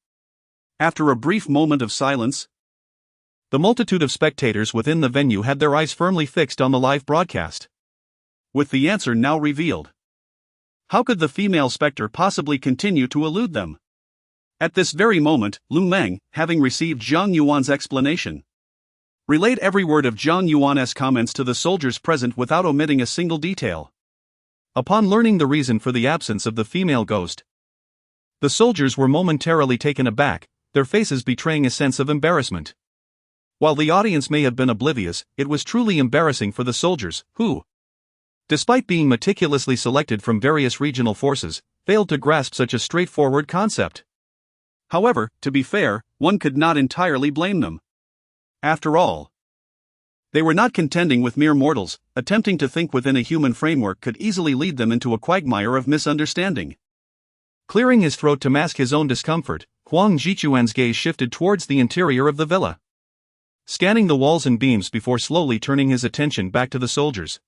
After a brief moment of silence, the multitude of spectators within the venue had their eyes firmly fixed on the live broadcast, with the answer now revealed. How could the female spectre possibly continue to elude them? At this very moment, Lu Meng, having received Jiang Yuan's explanation, relayed every word of Jiang Yuan's comments to the soldiers present without omitting a single detail. Upon learning the reason for the absence of the female ghost, the soldiers were momentarily taken aback, their faces betraying a sense of embarrassment. While the audience may have been oblivious, it was truly embarrassing for the soldiers, who, despite being meticulously selected from various regional forces, failed to grasp such a straightforward concept. However, to be fair, one could not entirely blame them. After all, they were not contending with mere mortals. Attempting to think within a human framework could easily lead them into a quagmire of misunderstanding. Clearing his throat to mask his own discomfort, Huang Jichuan's gaze shifted towards the interior of the villa, scanning the walls and beams before slowly turning his attention back to the soldiers.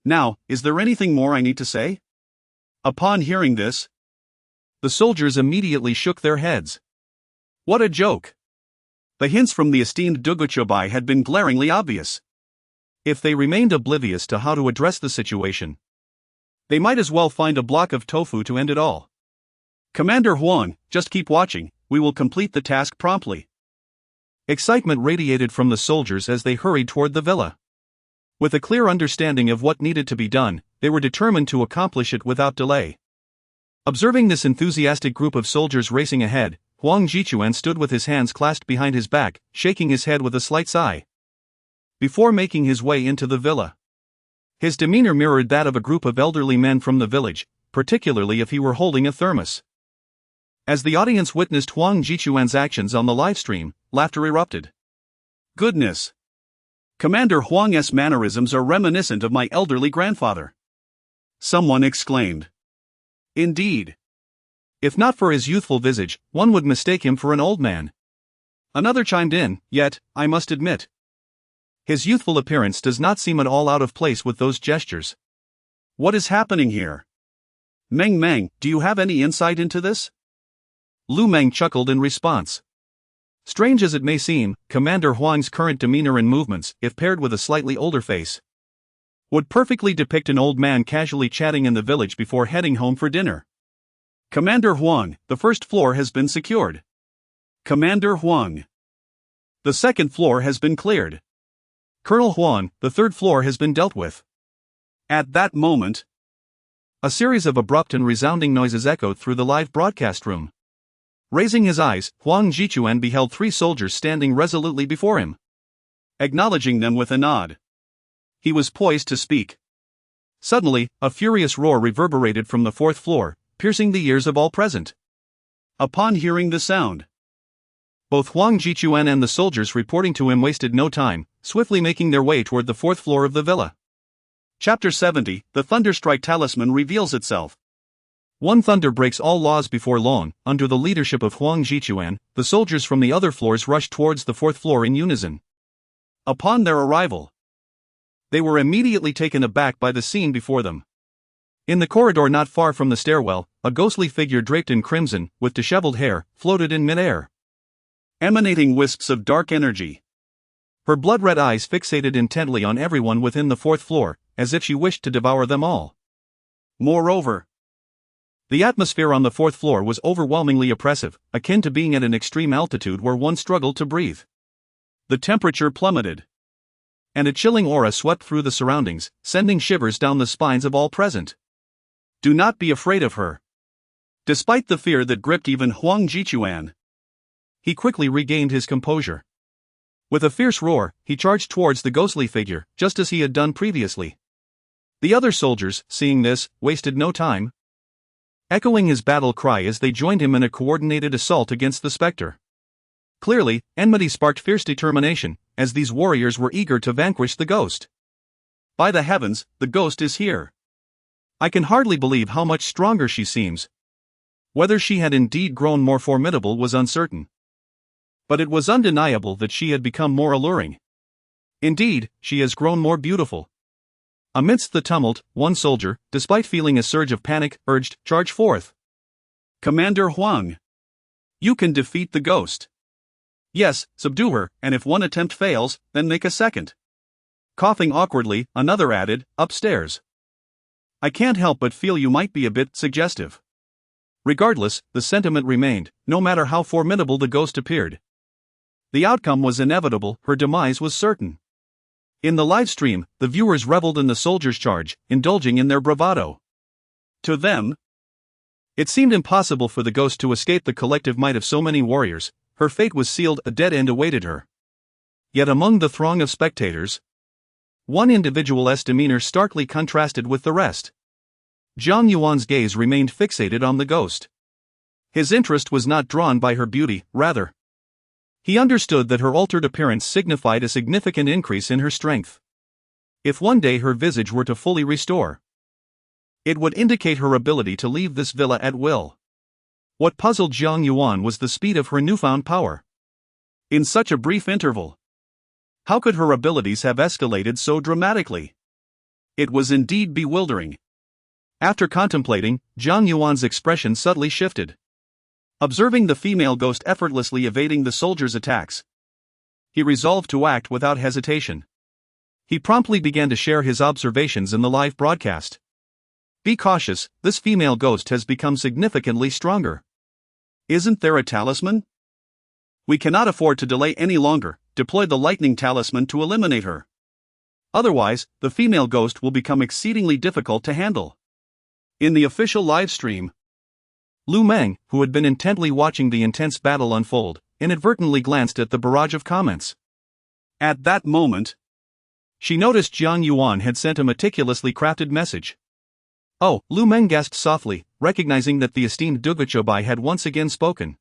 Now, is there anything more I need to say? Upon hearing this, the soldiers immediately shook their heads. What a joke! The hints from the esteemed Duguchobai had been glaringly obvious. If they remained oblivious to how to address the situation, they might as well find a block of tofu to end it all. Commander Huang, just keep watching, we will complete the task promptly. Excitement radiated from the soldiers as they hurried toward the villa. With a clear understanding of what needed to be done, they were determined to accomplish it without delay. Observing this enthusiastic group of soldiers racing ahead, Huang Jichuan stood with his hands clasped behind his back, shaking his head with a slight sigh. Before making his way into the villa, his demeanor mirrored that of a group of elderly men from the village, particularly if he were holding a thermos. As the audience witnessed Huang Jichuan's actions on the livestream, laughter erupted. Goodness! Commander Huang's mannerisms are reminiscent of my elderly grandfather, someone exclaimed. Indeed. If not for his youthful visage, one would mistake him for an old man. Another chimed in, yet, I must admit, his youthful appearance does not seem at all out of place with those gestures. What is happening here? Meng, do you have any insight into this? Lu Meng chuckled in response. Strange as it may seem, Commander Huang's current demeanor and movements, if paired with a slightly older face, would perfectly depict an old man casually chatting in the village before heading home for dinner. Commander Huang, the first floor has been secured. Commander Huang. The second floor has been cleared. Colonel Huang, the third floor has been dealt with. At that moment, a series of abrupt and resounding noises echoed through the live broadcast room. Raising his eyes, Huang Jichuan beheld 3 soldiers standing resolutely before him. Acknowledging them with a nod, he was poised to speak. Suddenly, a furious roar reverberated from the 4th floor, piercing the ears of all present. Upon hearing the sound, both Huang Jichuan and the soldiers reporting to him wasted no time, swiftly making their way toward the 4th floor of the villa. Chapter 70, The Thunderstrike Talisman reveals itself. One thunder breaks all laws before long. Under the leadership of Huang Jichuan, the soldiers from the other floors rushed towards the 4th floor in unison. Upon their arrival, they were immediately taken aback by the scene before them. In the corridor not far from the stairwell, a ghostly figure draped in crimson, with disheveled hair, floated in midair, emanating wisps of dark energy. Her blood-red eyes fixated intently on everyone within the 4th floor, as if she wished to devour them all. Moreover, the atmosphere on the 4th floor was overwhelmingly oppressive, akin to being at an extreme altitude where one struggled to breathe. The temperature plummeted, and a chilling aura swept through the surroundings, sending shivers down the spines of all present. Do not be afraid of her. Despite the fear that gripped even Huang Jichuan, he quickly regained his composure. With a fierce roar, he charged towards the ghostly figure, just as he had done previously. The other soldiers, seeing this, wasted no time, echoing his battle cry as they joined him in a coordinated assault against the spectre. Clearly, enmity sparked fierce determination, as these warriors were eager to vanquish the ghost. By the heavens, the ghost is here! I can hardly believe how much stronger she seems. Whether she had indeed grown more formidable was uncertain, but it was undeniable that she had become more alluring. Indeed, she has grown more beautiful. Amidst the tumult, one soldier, despite feeling a surge of panic, urged, "Charge forth! Commander Huang! You can defeat the ghost. Yes, subdue her, and if one attempt fails, then make a second." Coughing awkwardly, another added, "Upstairs. I can't help but feel you might be a bit suggestive." Regardless, the sentiment remained, no matter how formidable the ghost appeared. The outcome was inevitable, her demise was certain. In the live stream, the viewers reveled in the soldier's charge, indulging in their bravado. To them, it seemed impossible for the ghost to escape the collective might of so many warriors. Her fate was sealed, a dead end awaited her. Yet among the throng of spectators, one individual's demeanor starkly contrasted with the rest. Jiang Yuan's gaze remained fixated on the ghost. His interest was not drawn by her beauty, rather, he understood that her altered appearance signified a significant increase in her strength. If one day her visage were to fully restore, it would indicate her ability to leave this villa at will. What puzzled Jiang Yuan was the speed of her newfound power. In such a brief interval, how could her abilities have escalated so dramatically? It was indeed bewildering. After contemplating, Jiang Yuan's expression subtly shifted. Observing the female ghost effortlessly evading the soldier's attacks, he resolved to act without hesitation. He promptly began to share his observations in the live broadcast. "Be cautious, this female ghost has become significantly stronger. Isn't there a talisman? We cannot afford to delay any longer. Deploy the lightning talisman to eliminate her. Otherwise, the female ghost will become exceedingly difficult to handle." In the official live stream, Lu Meng, who had been intently watching the intense battle unfold, inadvertently glanced at the barrage of comments. At that moment, she noticed Jiang Yuan had sent a meticulously crafted message. "Oh," Lu Meng gasped softly, recognizing that the esteemed Duguchobai had once again spoken.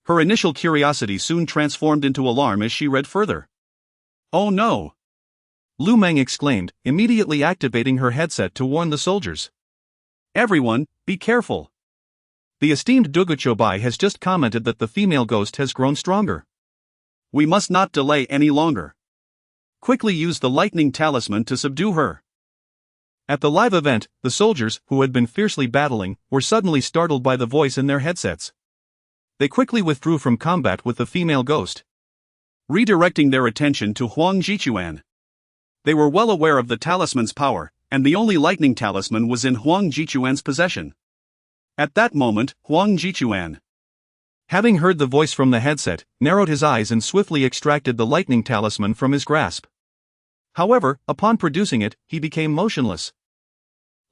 Her initial curiosity soon transformed into alarm as she read further. "Oh no!" Lu Meng exclaimed, immediately activating her headset to warn the soldiers. "Everyone, be careful! The esteemed Duguchobai has just commented that the female ghost has grown stronger. We must not delay any longer. Quickly use the lightning talisman to subdue her." At the live event, the soldiers, who had been fiercely battling, were suddenly startled by the voice in their headsets. They quickly withdrew from combat with the female ghost, redirecting their attention to Huang Jichuan. They were well aware of the talisman's power, and the only lightning talisman was in Huang Jichuan's possession. At that moment, Huang Jichuan, having heard the voice from the headset, narrowed his eyes and swiftly extracted the lightning talisman from his grasp. However, upon producing it, he became motionless,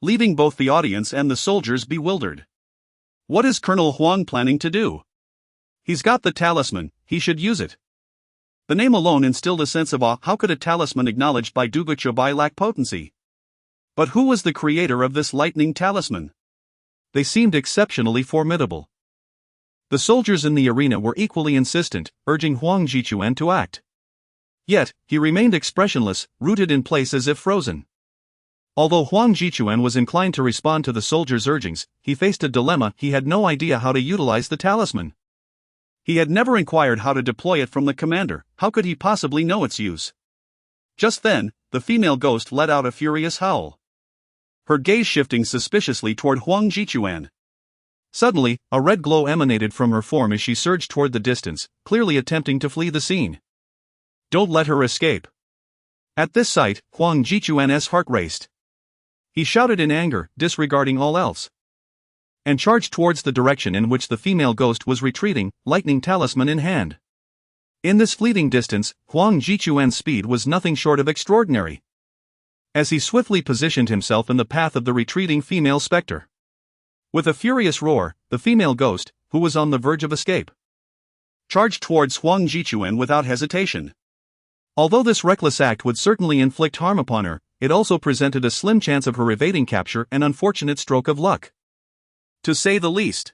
leaving both the audience and the soldiers bewildered. What is Colonel Huang planning to do? He's got the talisman, he should use it. The name alone instilled a sense of awe. How could a talisman acknowledged by Duguchobai lack potency? But who was the creator of this lightning talisman? They seemed exceptionally formidable. The soldiers in the arena were equally insistent, urging Huang Jichuan to act. Yet, he remained expressionless, rooted in place as if frozen. Although Huang Jichuan was inclined to respond to the soldiers' urgings, he faced a dilemma. He had no idea how to utilize the talisman. He had never inquired how to deploy it from the commander. How could he possibly know its use? Just then, the female ghost let out a furious howl, her gaze shifting suspiciously toward Huang Jichuan. Suddenly, a red glow emanated from her form as she surged toward the distance, clearly attempting to flee the scene. "Don't let her escape." At this sight, Huang Jichuan's heart raced. He shouted in anger, disregarding all else, and charged towards the direction in which the female ghost was retreating, lightning talisman in hand. In this fleeting distance, Huang Jichuan's speed was nothing short of extraordinary, as he swiftly positioned himself in the path of the retreating female specter. With a furious roar, the female ghost, who was on the verge of escape, charged towards Huang Jichuan without hesitation. Although this reckless act would certainly inflict harm upon her, it also presented a slim chance of her evading capture, an unfortunate stroke of luck, to say the least.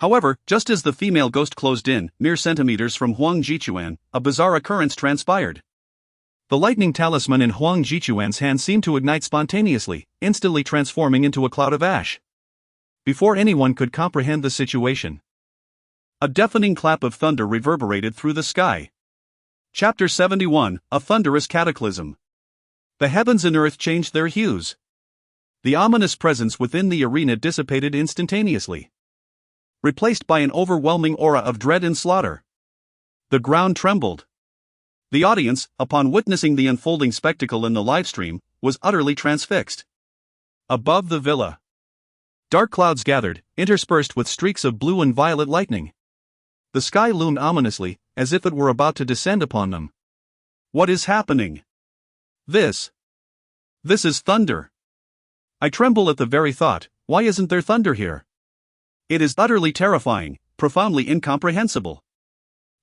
However, just as the female ghost closed in, mere centimeters from Huang Jichuan, a bizarre occurrence transpired. The lightning talisman in Huang Jichuan's hand seemed to ignite spontaneously, instantly transforming into a cloud of ash. Before anyone could comprehend the situation, a deafening clap of thunder reverberated through the sky. Chapter 71, A Thunderous Cataclysm. The heavens and earth changed their hues. The ominous presence within the arena dissipated instantaneously, replaced by an overwhelming aura of dread and slaughter. The ground trembled. The audience, upon witnessing the unfolding spectacle in the livestream, was utterly transfixed. Above the villa, dark clouds gathered, interspersed with streaks of blue and violet lightning. The sky loomed ominously, as if it were about to descend upon them. What is happening? This is thunder. I tremble at the very thought. Why isn't there thunder here? It is utterly terrifying, profoundly incomprehensible.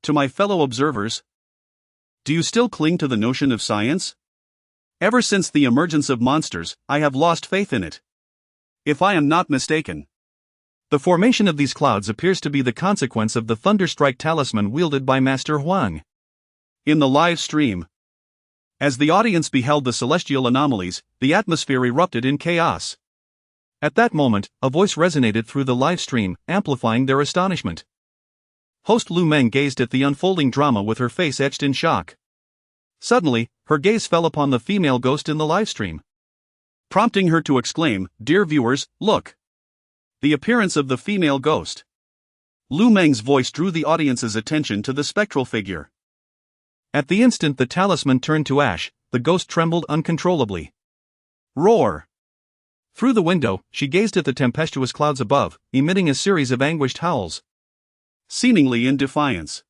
To my fellow observers, do you still cling to the notion of science? Ever since the emergence of monsters, I have lost faith in it. If I am not mistaken, the formation of these clouds appears to be the consequence of the thunderstrike talisman wielded by Master Huang. In the live stream, as the audience beheld the celestial anomalies, the atmosphere erupted in chaos. At that moment, a voice resonated through the live stream, amplifying their astonishment. Host Lu Meng gazed at the unfolding drama with her face etched in shock. Suddenly, her gaze fell upon the female ghost in the livestream, prompting her to exclaim, "Dear viewers, look! The appearance of the female ghost." Lu Meng's voice drew the audience's attention to the spectral figure. At the instant the talisman turned to ash, the ghost trembled uncontrollably. Roar! Through the window, she gazed at the tempestuous clouds above, emitting a series of anguished howls, seemingly in defiance.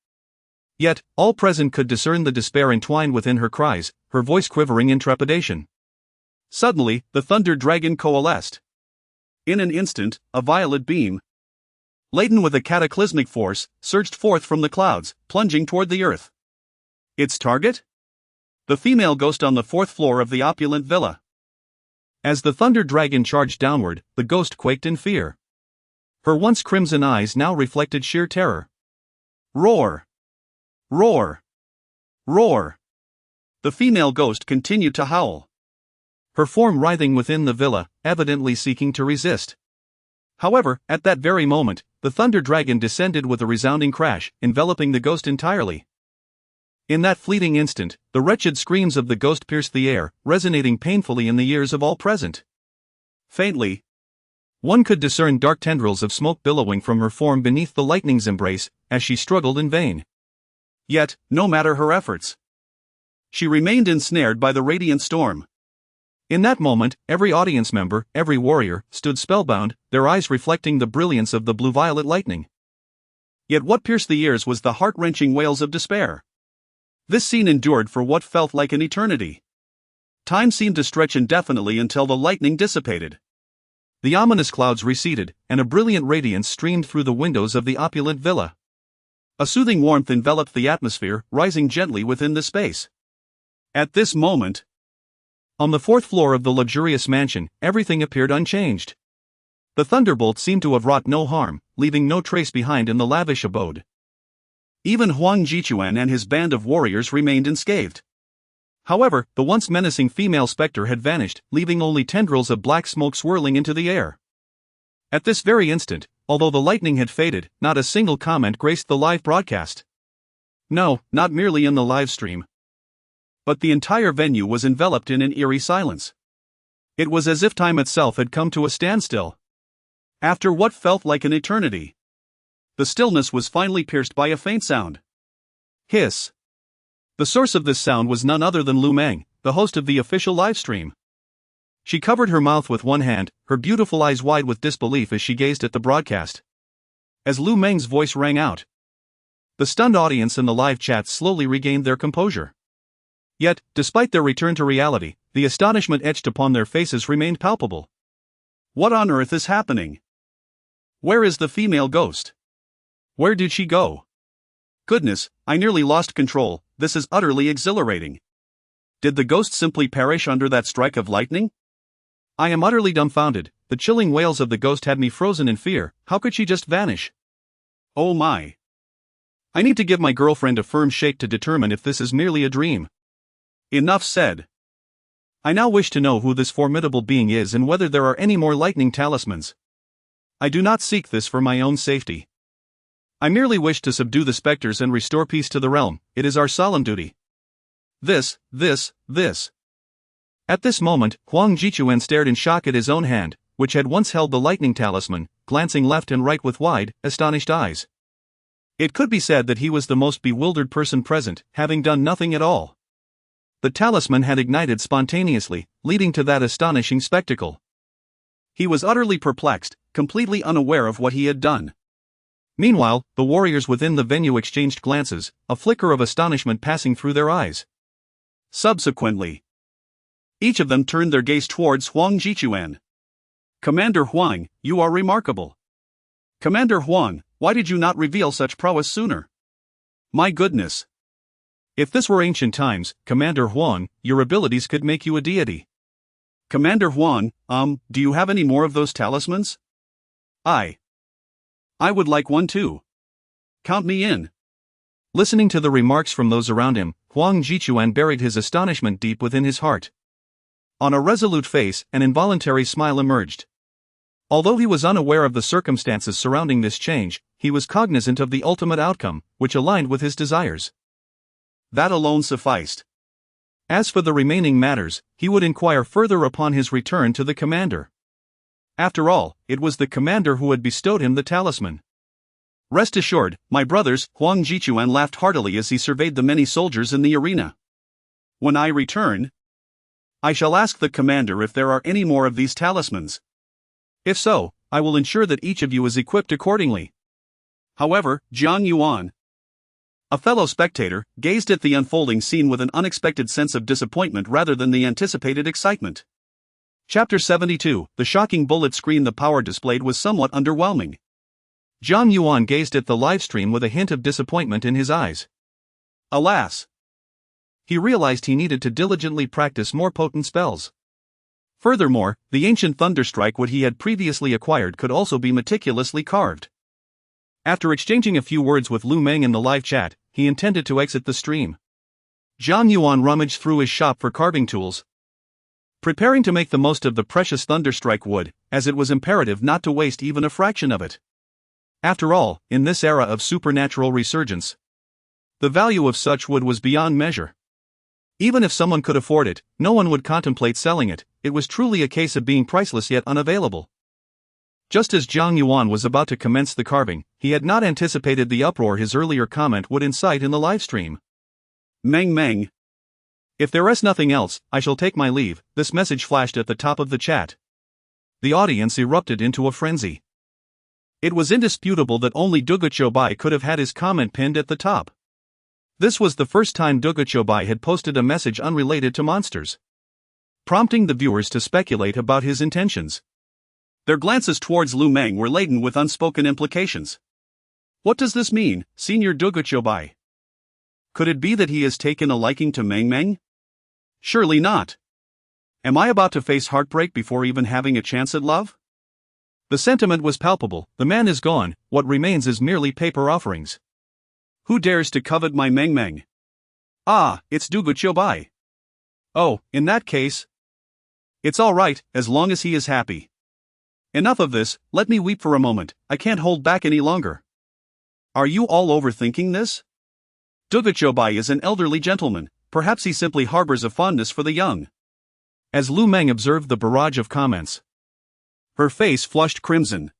Yet, all present could discern the despair entwined within her cries, her voice quivering in trepidation. Suddenly, the thunder dragon coalesced. In an instant, a violet beam, laden with a cataclysmic force, surged forth from the clouds, plunging toward the earth. Its target? The female ghost on the fourth floor of the opulent villa. As the thunder dragon charged downward, the ghost quaked in fear. Her once crimson eyes now reflected sheer terror. Roar! Roar! Roar! The female ghost continued to howl, her form writhing within the villa, evidently seeking to resist. However, at that very moment, the thunder dragon descended with a resounding crash, enveloping the ghost entirely. In that fleeting instant, the wretched screams of the ghost pierced the air, resonating painfully in the ears of all present. Faintly, one could discern dark tendrils of smoke billowing from her form beneath the lightning's embrace, as she struggled in vain. Yet, no matter her efforts, she remained ensnared by the radiant storm. In that moment, every audience member, every warrior, stood spellbound, their eyes reflecting the brilliance of the blue-violet lightning. Yet what pierced the ears was the heart-wrenching wails of despair. This scene endured for what felt like an eternity. Time seemed to stretch indefinitely until the lightning dissipated. The ominous clouds receded, and a brilliant radiance streamed through the windows of the opulent villa. A soothing warmth enveloped the atmosphere, rising gently within the space. At this moment, on the fourth floor of the luxurious mansion, everything appeared unchanged. The thunderbolt seemed to have wrought no harm, leaving no trace behind in the lavish abode. Even Huang Jichuan and his band of warriors remained unscathed. However, the once menacing female specter had vanished, leaving only tendrils of black smoke swirling into the air. At this very instant, although the lightning had faded, not a single comment graced the live broadcast. No, not merely in the live stream, but the entire venue was enveloped in an eerie silence. It was as if time itself had come to a standstill. After what felt like an eternity, the stillness was finally pierced by a faint sound. Hiss. The source of this sound was none other than Lu Meng, the host of the official livestream. She covered her mouth with one hand, her beautiful eyes wide with disbelief as she gazed at the broadcast. As Lu Meng's voice rang out, the stunned audience in the live chat slowly regained their composure. Yet, despite their return to reality, the astonishment etched upon their faces remained palpable. What on earth is happening? Where is the female ghost? Where did she go? Goodness, I nearly lost control. This is utterly exhilarating. Did the ghost simply perish under that strike of lightning? I am utterly dumbfounded. The chilling wails of the ghost had me frozen in fear. How could she just vanish? Oh my. I need to give my girlfriend a firm shake to determine if this is merely a dream. Enough said. I now wish to know who this formidable being is and whether there are any more lightning talismans. I do not seek this for my own safety. I merely wish to subdue the specters and restore peace to the realm. It is our solemn duty. This. At this moment, Huang Jichuan stared in shock at his own hand, which had once held the lightning talisman, glancing left and right with wide, astonished eyes. It could be said that he was the most bewildered person present, having done nothing at all. The talisman had ignited spontaneously, leading to that astonishing spectacle. He was utterly perplexed, completely unaware of what he had done. Meanwhile, the warriors within the venue exchanged glances, a flicker of astonishment passing through their eyes. Subsequently, each of them turned their gaze towards Huang Jichuan. "Commander Huang, you are remarkable. Commander Huang, why did you not reveal such prowess sooner? My goodness. If this were ancient times, Commander Huang, your abilities could make you a deity. Commander Huang, do you have any more of those talismans? I would like one too. Count me in." Listening to the remarks from those around him, Huang Jichuan buried his astonishment deep within his heart. On a resolute face, an involuntary smile emerged. Although he was unaware of the circumstances surrounding this change, he was cognizant of the ultimate outcome, which aligned with his desires. That alone sufficed. As for the remaining matters, he would inquire further upon his return to the commander. After all, it was the commander who had bestowed him the talisman. "Rest assured, my brothers," Huang Jichuan laughed heartily as he surveyed the many soldiers in the arena. "When I return, I shall ask the commander if there are any more of these talismans. If so, I will ensure that each of you is equipped accordingly." However, Jiang Yuan, a fellow spectator, gazed at the unfolding scene with an unexpected sense of disappointment rather than the anticipated excitement. Chapter 72, the shocking bullet screen. The power displayed was somewhat underwhelming. Jiang Yuan gazed at the livestream with a hint of disappointment in his eyes. Alas! He realized he needed to diligently practice more potent spells. Furthermore, the ancient thunderstrike what he had previously acquired could also be meticulously carved. After exchanging a few words with Lu Meng in the live chat, he intended to exit the stream. Jiang Yuan rummaged through his shop for carving tools, preparing to make the most of the precious thunderstrike wood, as it was imperative not to waste even a fraction of it. After all, in this era of supernatural resurgence, the value of such wood was beyond measure. Even if someone could afford it, no one would contemplate selling it. It was truly a case of being priceless yet unavailable. Just as Jiang Yuan was about to commence the carving, he had not anticipated the uproar his earlier comment would incite in the livestream. "Meng. If there is nothing else, I shall take my leave," this message flashed at the top of the chat. The audience erupted into a frenzy. It was indisputable that only Duguchobai could have had his comment pinned at the top. This was the first time Duguchobai had posted a message unrelated to monsters, prompting the viewers to speculate about his intentions. Their glances towards Lu Meng were laden with unspoken implications. What does this mean, Senior Duguchobai? Could it be that he has taken a liking to Meng? Surely not. Am I about to face heartbreak before even having a chance at love? The sentiment was palpable. The man is gone, what remains is merely paper offerings. Who dares to covet my Meng? Ah, it's Duguchobai. Oh, in that case, it's all right, as long as he is happy. Enough of this, let me weep for a moment. I can't hold back any longer. Are you all overthinking this? Duguchobai is an elderly gentleman. Perhaps he simply harbors a fondness for the young. As Lu Meng observed the barrage of comments, her face flushed crimson.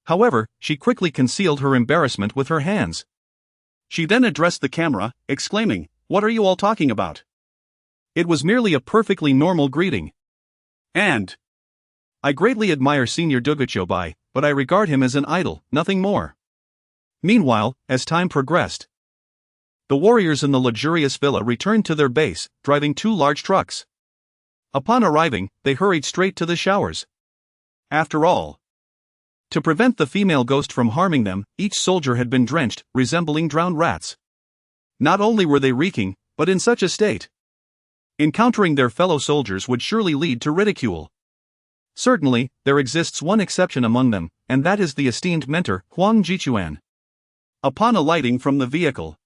However, she quickly concealed her embarrassment with her hands. She then addressed the camera, exclaiming, "What are you all talking about? It was merely a perfectly normal greeting. And I greatly admire Senior Duguchobai, but I regard him as an idol, nothing more." Meanwhile, as time progressed, the warriors in the luxurious villa returned to their base, driving 2 large trucks. Upon arriving, they hurried straight to the showers. After all, to prevent the female ghost from harming them, each soldier had been drenched, resembling drowned rats. Not only were they reeking, but in such a state, encountering their fellow soldiers would surely lead to ridicule. Certainly, there exists one exception among them, and that is the esteemed mentor, Huang Jichuan. Upon alighting from the vehicle,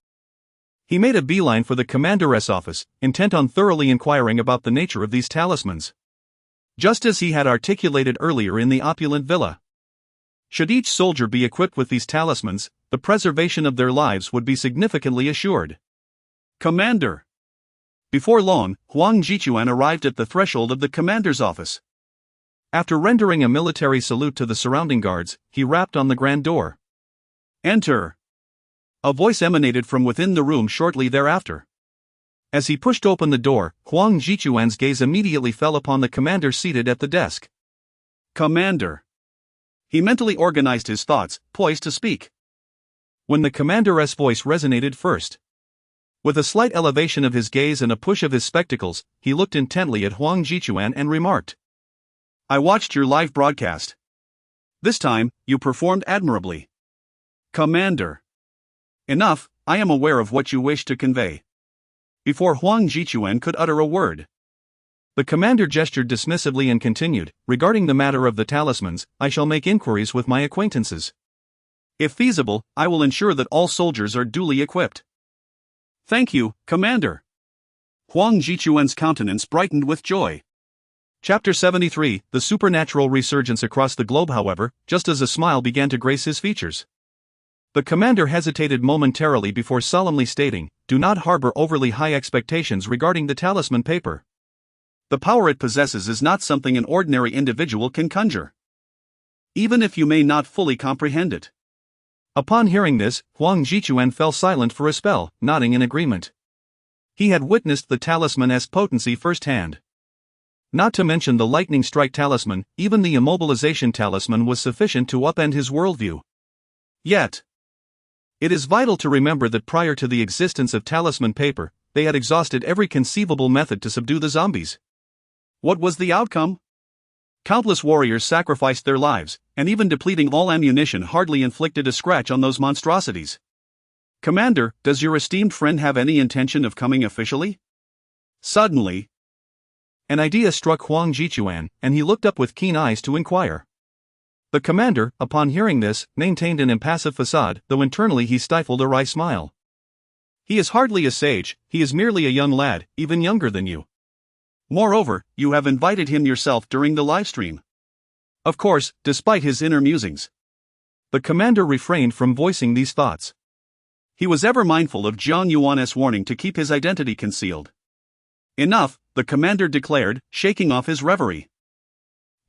he made a beeline for the commander's office, intent on thoroughly inquiring about the nature of these talismans. Just as he had articulated earlier in the opulent villa, should each soldier be equipped with these talismans, the preservation of their lives would be significantly assured. "Commander, Before long, Jiang Yuan arrived at the threshold of the commander's office. After rendering a military salute to the surrounding guards, he rapped on the grand door. "Enter!" A voice emanated from within the room shortly thereafter. As he pushed open the door, Jiang Yuan's gaze immediately fell upon the commander seated at the desk. "Commander." He mentally organized his thoughts, poised to speak. When the commander's voice resonated first. With a slight elevation of his gaze and a push of his spectacles, he looked intently at Jiang Yuan and remarked, "I watched your live broadcast. This time, you performed admirably. Commander." "Enough, I am aware of what you wish to convey." Before Jiang Yuan could utter a word, the commander gestured dismissively and continued, "Regarding the matter of the talismans, I shall make inquiries with my acquaintances. If feasible, I will ensure that all soldiers are duly equipped." "Thank you, Commander." Jiang Yuan's countenance brightened with joy. Chapter 73, The Supernatural Resurgence Across the Globe. However, just as a smile began to grace his features, the commander hesitated momentarily before solemnly stating, "Do not harbor overly high expectations regarding the talisman paper. The power it possesses is not something an ordinary individual can conjure, even if you may not fully comprehend it." Upon hearing this, Jiang Yuan fell silent for a spell, nodding in agreement. He had witnessed the talisman's potency firsthand. Not to mention the lightning strike talisman, even the immobilization talisman was sufficient to upend his worldview. Yet, it is vital to remember that prior to the existence of talisman paper, they had exhausted every conceivable method to subdue the zombies. What was the outcome? Countless warriors sacrificed their lives, and even depleting all ammunition hardly inflicted a scratch on those monstrosities. "Commander, does your esteemed friend have any intention of coming officially?" Suddenly, an idea struck Jiang Yuan, and he looked up with keen eyes to inquire. The commander, upon hearing this, maintained an impassive facade, though internally he stifled a wry smile. "He is hardly a sage, he is merely a young lad, even younger than you. Moreover, you have invited him yourself during the livestream." Of course, despite his inner musings, the commander refrained from voicing these thoughts. He was ever mindful of Jiang Yuan's warning to keep his identity concealed. "Enough," the commander declared, shaking off his reverie.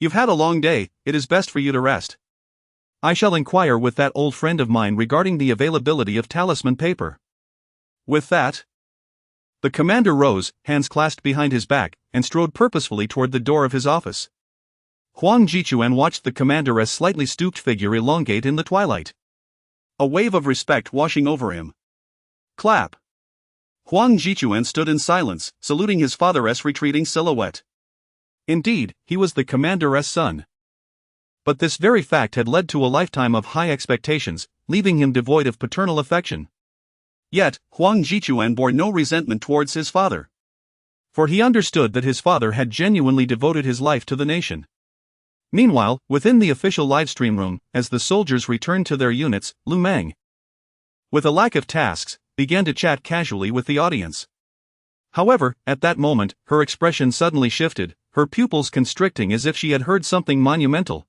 "You've had a long day, it is best for you to rest. I shall inquire with that old friend of mine regarding the availability of talisman paper." With that, the commander rose, hands clasped behind his back, and strode purposefully toward the door of his office. Jiang Yuan watched the commander's slightly stooped figure elongate in the twilight, a wave of respect washing over him. Clap. Jiang Yuan stood in silence, saluting his father's retreating silhouette. Indeed, he was the commander's son. But this very fact had led to a lifetime of high expectations, leaving him devoid of paternal affection. Yet, Jiang Yuan bore no resentment towards his father, for he understood that his father had genuinely devoted his life to the nation. Meanwhile, within the official livestream room, as the soldiers returned to their units, Lu Meng, with a lack of tasks, began to chat casually with the audience. However, at that moment, her expression suddenly shifted, her pupils constricting as if she had heard something monumental.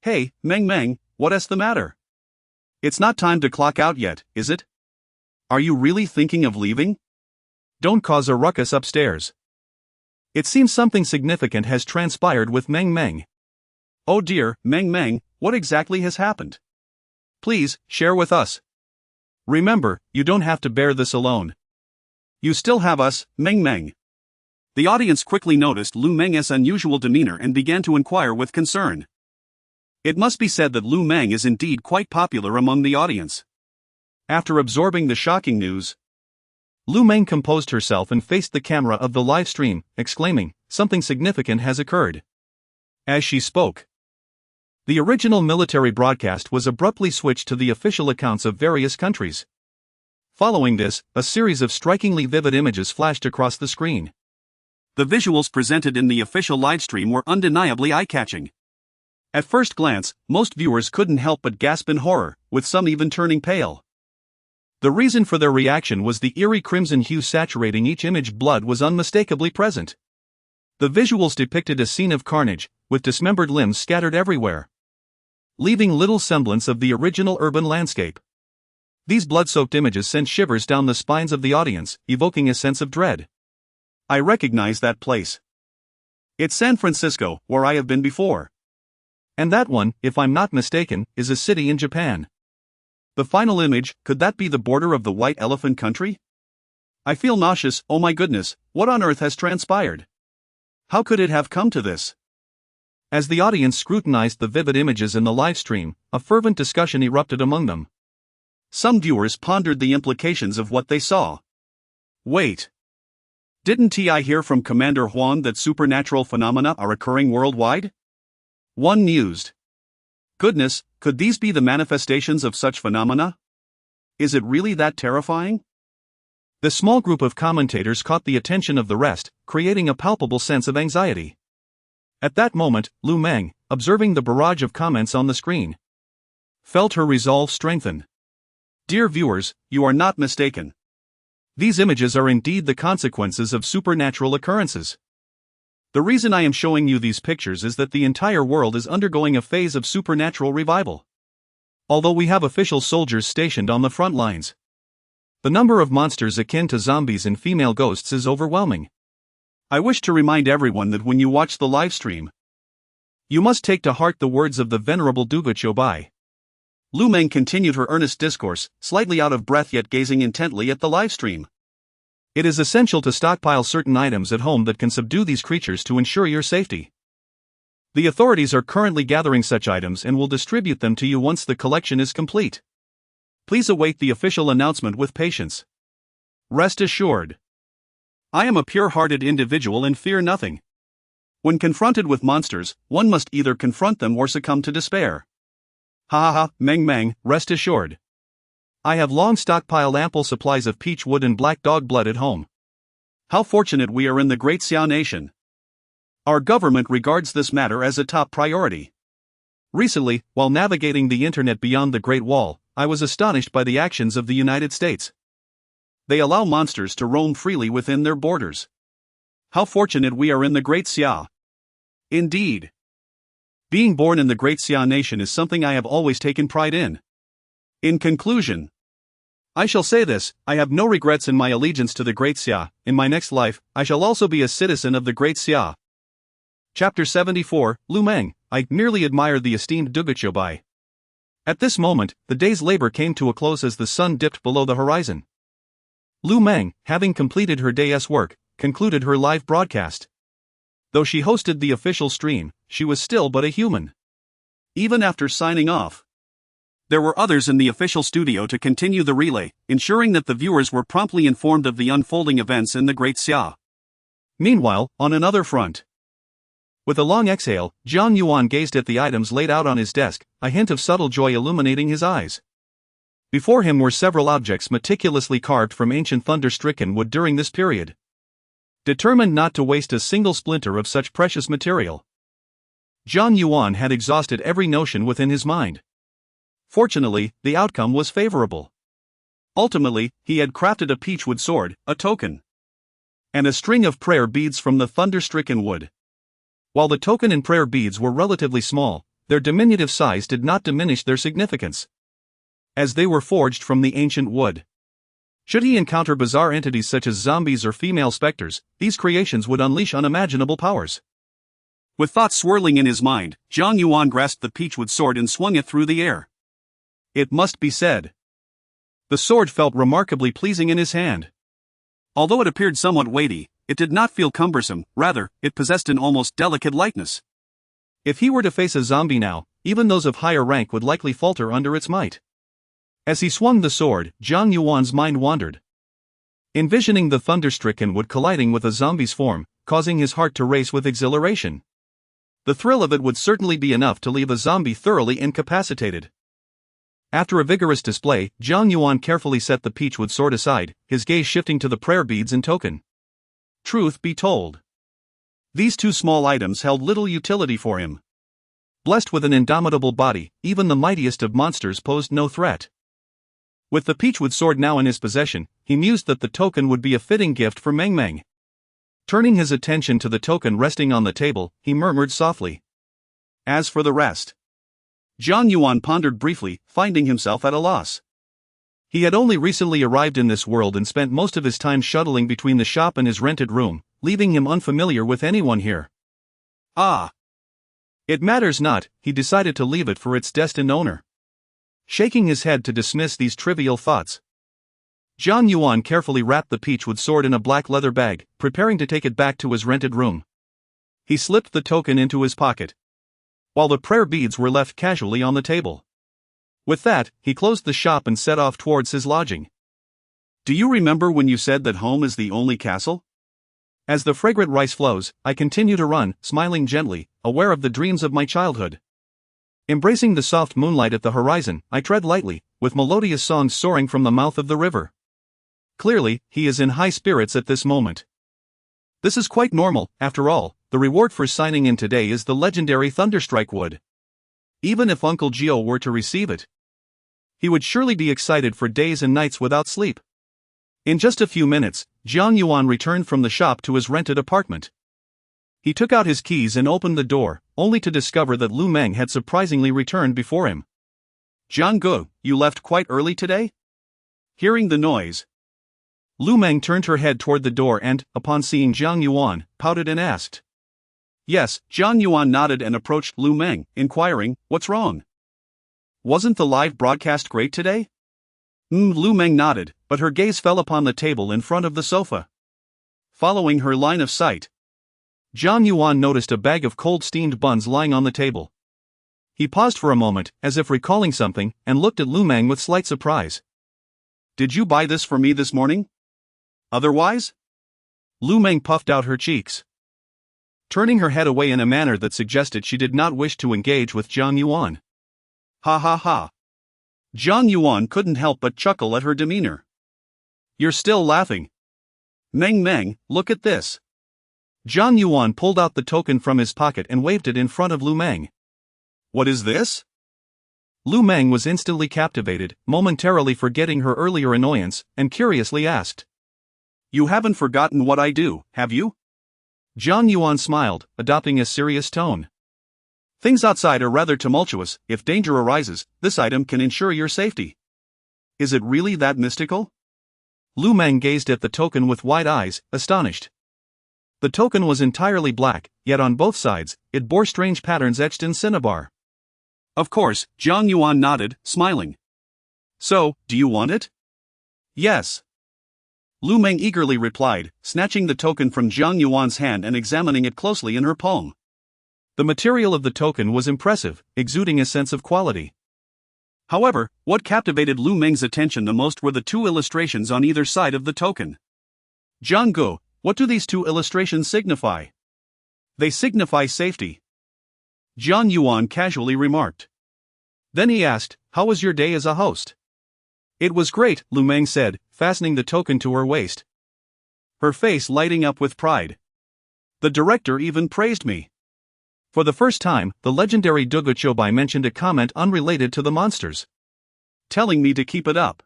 "Hey, Meng, what's the matter? It's not time to clock out yet, is it? Are you really thinking of leaving? Don't cause a ruckus upstairs. It seems something significant has transpired with Meng." "Oh dear, Meng, what exactly has happened? Please, share with us. Remember, you don't have to bear this alone. You still have us, Meng." The audience quickly noticed Lu Meng's unusual demeanor and began to inquire with concern. It must be said that Lu Meng is indeed quite popular among the audience. After absorbing the shocking news, Lu Meng composed herself and faced the camera of the live stream, exclaiming, "Something significant has occurred." As she spoke, the original military broadcast was abruptly switched to the official accounts of various countries. Following this, a series of strikingly vivid images flashed across the screen. The visuals presented in the official livestream were undeniably eye-catching. At first glance, most viewers couldn't help but gasp in horror, with some even turning pale. The reason for their reaction was the eerie crimson hue saturating each image. Blood was unmistakably present. The visuals depicted a scene of carnage, with dismembered limbs scattered everywhere, leaving little semblance of the original urban landscape. These blood-soaked images sent shivers down the spines of the audience, evoking a sense of dread. I recognize that place. It's San Francisco, where I have been before. And that one, if I'm not mistaken, is a city in Japan. The final image, could that be the border of the White Elephant country? I feel nauseous. Oh my goodness, what on earth has transpired? How could it have come to this? As the audience scrutinized the vivid images in the live stream, a fervent discussion erupted among them. Some viewers pondered the implications of what they saw. Wait. Didn't I hear from Commander Juan that supernatural phenomena are occurring worldwide? One mused. Goodness, could these be the manifestations of such phenomena? Is it really that terrifying? The small group of commentators caught the attention of the rest, creating a palpable sense of anxiety. At that moment, Lu Meng, observing the barrage of comments on the screen, felt her resolve strengthen. Dear viewers, you are not mistaken. These images are indeed the consequences of supernatural occurrences. The reason I am showing you these pictures is that the entire world is undergoing a phase of supernatural revival. Although we have official soldiers stationed on the front lines, the number of monsters akin to zombies and female ghosts is overwhelming. I wish to remind everyone that when you watch the live stream, you must take to heart the words of the Venerable Duga Chobai. Lu Meng continued her earnest discourse, slightly out of breath yet gazing intently at the live stream. It is essential to stockpile certain items at home that can subdue these creatures to ensure your safety. The authorities are currently gathering such items and will distribute them to you once the collection is complete. Please await the official announcement with patience. Rest assured, I am a pure-hearted individual and fear nothing. When confronted with monsters, one must either confront them or succumb to despair. Ha ha ha, Meng, rest assured. I have long stockpiled ample supplies of peach wood and black dog blood at home. How fortunate we are in the Great Xiao Nation. Our government regards this matter as a top priority. Recently, while navigating the internet beyond the Great Wall, I was astonished by the actions of the United States. They allow monsters to roam freely within their borders. How fortunate we are in the Great Xiao. Indeed. Being born in the Great Xiao Nation is something I have always taken pride in. In conclusion, I shall say this, I have no regrets in my allegiance to the Great Xiao. In my next life, I shall also be a citizen of the Great Xiao. Chapter 74, Lu Meng, I merely admire the esteemed Duga Chobai. At this moment, the day's labor came to a close as the sun dipped below the horizon. Lu Meng, having completed her day's work, concluded her live broadcast. Though she hosted the official stream, she was still but a human. Even after signing off, there were others in the official studio to continue the relay, ensuring that the viewers were promptly informed of the unfolding events in the Great Xiao. Meanwhile, on another front, with a long exhale, Jiang Yuan gazed at the items laid out on his desk, a hint of subtle joy illuminating his eyes. Before him were several objects meticulously carved from ancient thunder-stricken wood during this period. Determined not to waste a single splinter of such precious material, Jiang Yuan had exhausted every notion within his mind. Fortunately, the outcome was favorable. Ultimately, he had crafted a peachwood sword, a token, and a string of prayer beads from the thunder-stricken wood. While the token and prayer beads were relatively small, their diminutive size did not diminish their significance, as they were forged from the ancient wood. Should he encounter bizarre entities such as zombies or female specters, these creations would unleash unimaginable powers. With thoughts swirling in his mind, Jiang Yuan grasped the peachwood sword and swung it through the air. It must be said, the sword felt remarkably pleasing in his hand. Although it appeared somewhat weighty, it did not feel cumbersome, rather, it possessed an almost delicate lightness. If he were to face a zombie now, even those of higher rank would likely falter under its might. As he swung the sword, Jiang Yuan's mind wandered, envisioning the thunder-stricken wood colliding with a zombie's form, causing his heart to race with exhilaration. The thrill of it would certainly be enough to leave a zombie thoroughly incapacitated. After a vigorous display, Jiang Yuan carefully set the peachwood sword aside, his gaze shifting to the prayer beads and token. Truth be told, these two small items held little utility for him. Blessed with an indomitable body, even the mightiest of monsters posed no threat. With the peachwood sword now in his possession, he mused that the token would be a fitting gift for Meng. Turning his attention to the token resting on the table, he murmured softly. As for the rest, Jiang Yuan pondered briefly, finding himself at a loss. He had only recently arrived in this world and spent most of his time shuttling between the shop and his rented room, leaving him unfamiliar with anyone here. Ah! It matters not, he decided to leave it for its destined owner. Shaking his head to dismiss these trivial thoughts, Jiang Yuan carefully wrapped the peachwood sword in a black leather bag, preparing to take it back to his rented room. He slipped the token into his pocket, while the prayer beads were left casually on the table. With that, he closed the shop and set off towards his lodging. Do you remember when you said that home is the only castle? As the fragrant rice flows, I continue to run, smiling gently, aware of the dreams of my childhood. Embracing the soft moonlight at the horizon, I tread lightly, with melodious songs soaring from the mouth of the river. Clearly, he is in high spirits at this moment. This is quite normal, after all. The reward for signing in today is the legendary Thunderstrike Wood. Even if Uncle Gio were to receive it, he would surely be excited for days and nights without sleep. In just a few minutes, Jiang Yuan returned from the shop to his rented apartment. He took out his keys and opened the door, only to discover that Lu Meng had surprisingly returned before him. Jiang Gu, you left quite early today? Hearing the noise, Lu Meng turned her head toward the door and, upon seeing Jiang Yuan, pouted and asked. Yes, Jiang Yuan nodded and approached Lu Meng, inquiring, what's wrong? Wasn't the live broadcast great today? Lu Meng nodded, but her gaze fell upon the table in front of the sofa. Following her line of sight, Jiang Yuan noticed a bag of cold steamed buns lying on the table. He paused for a moment, as if recalling something, and looked at Lu Meng with slight surprise. Did you buy this for me this morning? Otherwise? Lu Meng puffed out her cheeks, turning her head away in a manner that suggested she did not wish to engage with Jiang Yuan. Ha ha ha. Jiang Yuan couldn't help but chuckle at her demeanor. You're still laughing. Meng, look at this. Jiang Yuan pulled out the token from his pocket and waved it in front of Lu Meng. What is this? Lu Meng was instantly captivated, momentarily forgetting her earlier annoyance, and curiously asked. You haven't forgotten what I do, have you? Jiang Yuan smiled, adopting a serious tone. Things outside are rather tumultuous. If danger arises, this item can ensure your safety. Is it really that mystical? Lu Meng gazed at the token with wide eyes, astonished. The token was entirely black, yet on both sides, it bore strange patterns etched in cinnabar. Of course, Jiang Yuan nodded, smiling. So, do you want it? Yes. Lu Meng eagerly replied, snatching the token from Jiang Yuan's hand and examining it closely in her palm. The material of the token was impressive, exuding a sense of quality. However, what captivated Lu Meng's attention the most were the two illustrations on either side of the token. Jiang Gu, what do these two illustrations signify? They signify safety. Jiang Yuan casually remarked. Then he asked, how was your day as a host? It was great, Lu Meng said, fastening the token to her waist, her face lighting up with pride. The director even praised me. For the first time, the legendary Dugu Chobai mentioned a comment unrelated to the monsters, telling me to keep it up.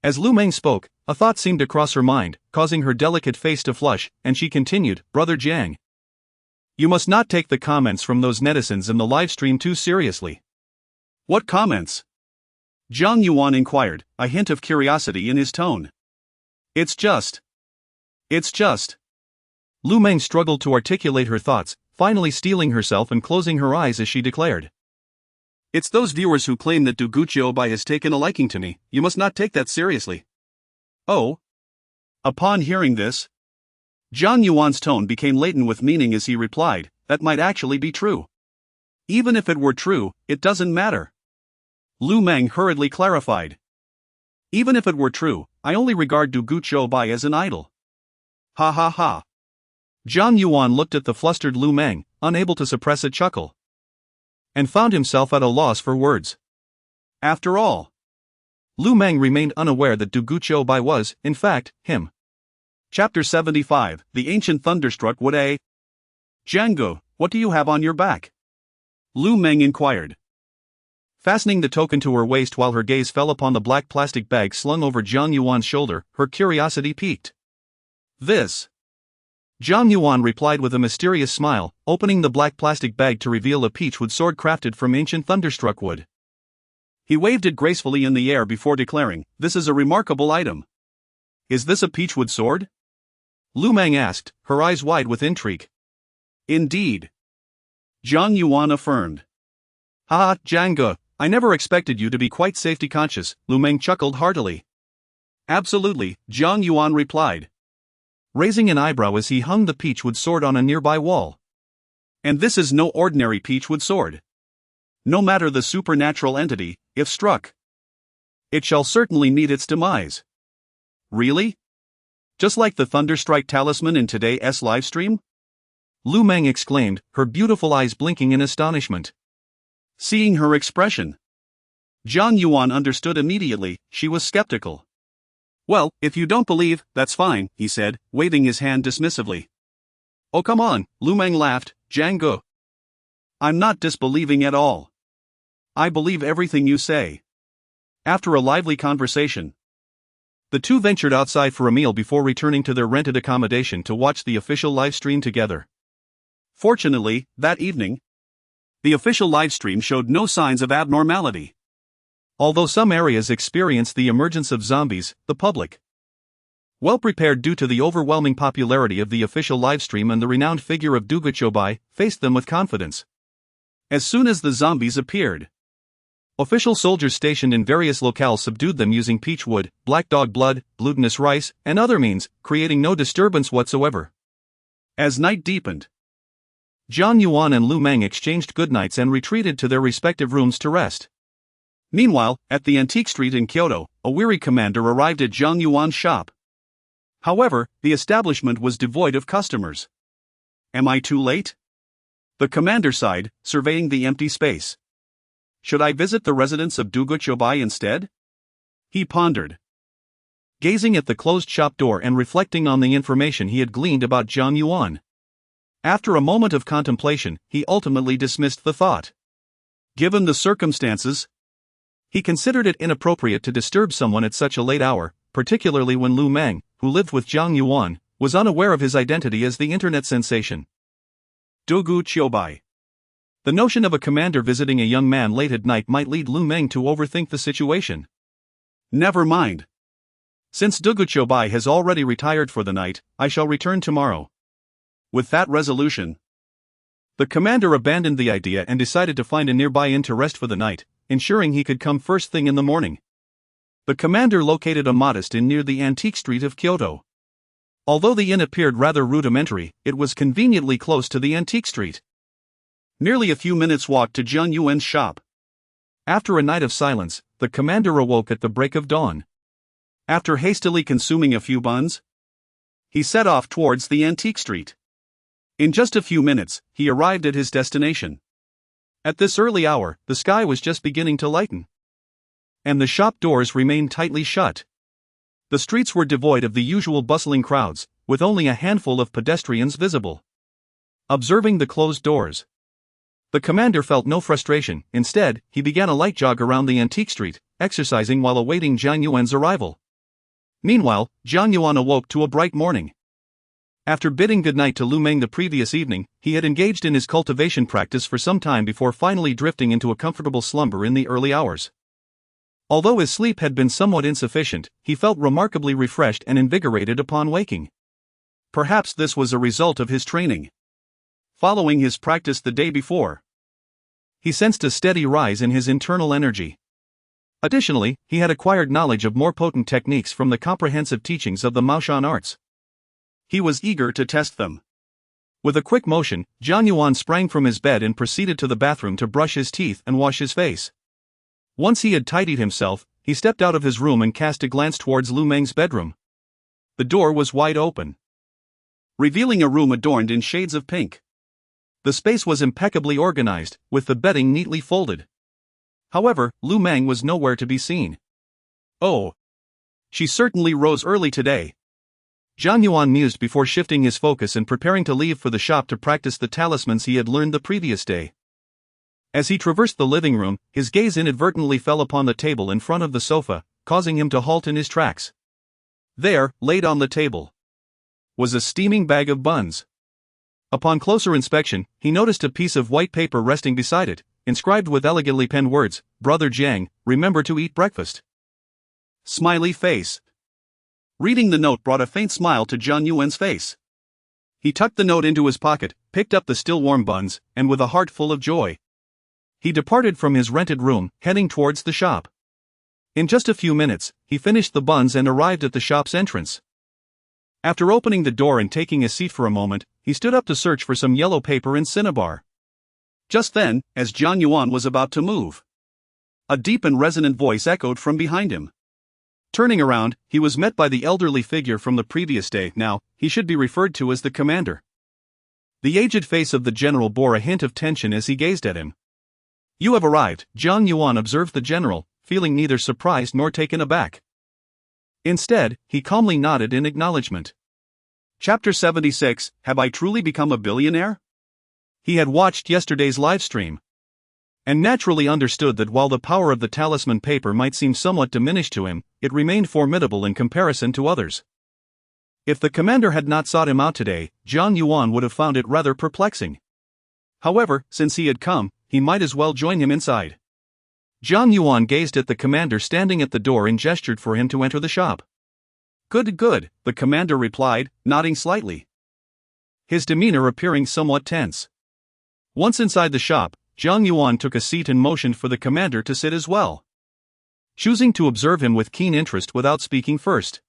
As Lu Meng spoke, a thought seemed to cross her mind, causing her delicate face to flush, and she continued, Brother Jiang, you must not take the comments from those netizens in the livestream too seriously. What comments? Jiang Yuan inquired, a hint of curiosity in his tone. It's just. Lu Meng struggled to articulate her thoughts, finally steeling herself and closing her eyes as she declared. It's those viewers who claim that Duguchiobai has taken a liking to me. You must not take that seriously. Oh? Upon hearing this, Jiang Yuan's tone became laden with meaning as he replied, that might actually be true. Even if it were true, it doesn't matter. Lu Meng hurriedly clarified. Even if it were true, I only regard Duguchiobai as an idol. Ha ha ha. Jiang Yuan looked at the flustered Lu Meng, unable to suppress a chuckle, and found himself at a loss for words. After all, Lu Meng remained unaware that Duguchiobai was, in fact, him. Chapter 75, The Ancient Thunderstruck Wood. Django, what do you have on your back? Lu Meng inquired, fastening the token to her waist while her gaze fell upon the black plastic bag slung over Jiang Yuan's shoulder. Her curiosity piqued. This. Jiang Yuan replied with a mysterious smile, opening the black plastic bag to reveal a peachwood sword crafted from ancient thunderstruck wood. He waved it gracefully in the air before declaring, This is a remarkable item. Is this a peachwood sword? Lu Meng asked, her eyes wide with intrigue. Indeed. Jiang Yuan affirmed. Haha, Jiang, I never expected you to be quite safety conscious, Lu Meng chuckled heartily. Absolutely, Jiang Yuan replied, raising an eyebrow as he hung the peachwood sword on a nearby wall. And this is no ordinary peachwood sword. No matter the supernatural entity, if struck, it shall certainly meet its demise. Really? Just like the Thunderstrike talisman in today's livestream? Lu Meng exclaimed, her beautiful eyes blinking in astonishment. Seeing her expression, Jiang Yuan understood immediately. She was skeptical. Well, if you don't believe, that's fine, he said, waving his hand dismissively. Oh come on, Lu Meng laughed, Jiang. I'm not disbelieving at all. I believe everything you say. After a lively conversation, the two ventured outside for a meal before returning to their rented accommodation to watch the official livestream together. Fortunately, that evening, the official livestream showed no signs of abnormality. Although some areas experienced the emergence of zombies, the public, well prepared due to the overwhelming popularity of the official livestream and the renowned figure of Dugu Chobai, faced them with confidence. As soon as the zombies appeared, official soldiers stationed in various locales subdued them using peachwood, black dog blood, glutinous rice, and other means, creating no disturbance whatsoever. As night deepened, Jiang Yuan and Lu Meng exchanged goodnights and retreated to their respective rooms to rest. Meanwhile, at the antique street in Kyoto, a weary commander arrived at Jiang Yuan's shop. However, the establishment was devoid of customers. Am I too late? The commander sighed, surveying the empty space. Should I visit the residence of Dugu Chobai instead? He pondered, gazing at the closed shop door and reflecting on the information he had gleaned about Jiang Yuan. After a moment of contemplation, he ultimately dismissed the thought. Given the circumstances, he considered it inappropriate to disturb someone at such a late hour, particularly when Lu Meng, who lived with Jiang Yuan, was unaware of his identity as the internet sensation. Dugu Chobai. The notion of a commander visiting a young man late at night might lead Lu Meng to overthink the situation. Never mind. Since Dugu Chobai has already retired for the night, I shall return tomorrow. With that resolution, the commander abandoned the idea and decided to find a nearby inn to rest for the night, ensuring he could come first thing in the morning. The commander located a modest inn near the antique street of Kyoto. Although the inn appeared rather rudimentary, it was conveniently close to the antique street. Merely a few minutes' walk to Jiang Yuan's shop. After a night of silence, the commander awoke at the break of dawn. After hastily consuming a few buns, he set off towards the antique street. In just a few minutes, he arrived at his destination. At this early hour, the sky was just beginning to lighten, and the shop doors remained tightly shut. The streets were devoid of the usual bustling crowds, with only a handful of pedestrians visible. Observing the closed doors, the commander felt no frustration. Instead, he began a light jog around the antique street, exercising while awaiting Jiang Yuan's arrival. Meanwhile, Jiang Yuan awoke to a bright morning. After bidding goodnight to Lu Meng the previous evening, he had engaged in his cultivation practice for some time before finally drifting into a comfortable slumber in the early hours. Although his sleep had been somewhat insufficient, he felt remarkably refreshed and invigorated upon waking. Perhaps this was a result of his training. Following his practice the day before, he sensed a steady rise in his internal energy. Additionally, he had acquired knowledge of more potent techniques from the comprehensive teachings of the Maoshan arts. He was eager to test them. With a quick motion, Jiang Yuan sprang from his bed and proceeded to the bathroom to brush his teeth and wash his face. Once he had tidied himself, he stepped out of his room and cast a glance towards Lu Meng's bedroom. The door was wide open, revealing a room adorned in shades of pink. The space was impeccably organized, with the bedding neatly folded. However, Lu Meng was nowhere to be seen. Oh, she certainly rose early today. Jiang Yuan mused before shifting his focus and preparing to leave for the shop to practice the talismans he had learned the previous day. As he traversed the living room, his gaze inadvertently fell upon the table in front of the sofa, causing him to halt in his tracks. There, laid on the table, was a steaming bag of buns. Upon closer inspection, he noticed a piece of white paper resting beside it, inscribed with elegantly penned words, "Brother Jiang, remember to eat breakfast." Smiley face. Reading the note brought a faint smile to Jiang Yuan's face. He tucked the note into his pocket, picked up the still warm buns, and with a heart full of joy, he departed from his rented room, heading towards the shop. In just a few minutes, he finished the buns and arrived at the shop's entrance. After opening the door and taking a seat for a moment, he stood up to search for some yellow paper and cinnabar. Just then, as Jiang Yuan was about to move, a deep and resonant voice echoed from behind him. Turning around, he was met by the elderly figure from the previous day. Now, he should be referred to as the commander. The aged face of the general bore a hint of tension as he gazed at him. "You have arrived," Jiang Yuan observed the general, feeling neither surprised nor taken aback. Instead, he calmly nodded in acknowledgement. Chapter 76, Have I Truly Become a Billionaire? He had watched yesterday's livestream, and naturally understood that while the power of the talisman paper might seem somewhat diminished to him, it remained formidable in comparison to others. If the commander had not sought him out today, Jiang Yuan would have found it rather perplexing. However, since he had come, he might as well join him inside. Jiang Yuan gazed at the commander standing at the door and gestured for him to enter the shop. "Good, good," the commander replied, nodding slightly, his demeanor appearing somewhat tense. Once inside the shop, Jiang Yuan took a seat and motioned for the commander to sit as well, choosing to observe him with keen interest without speaking first.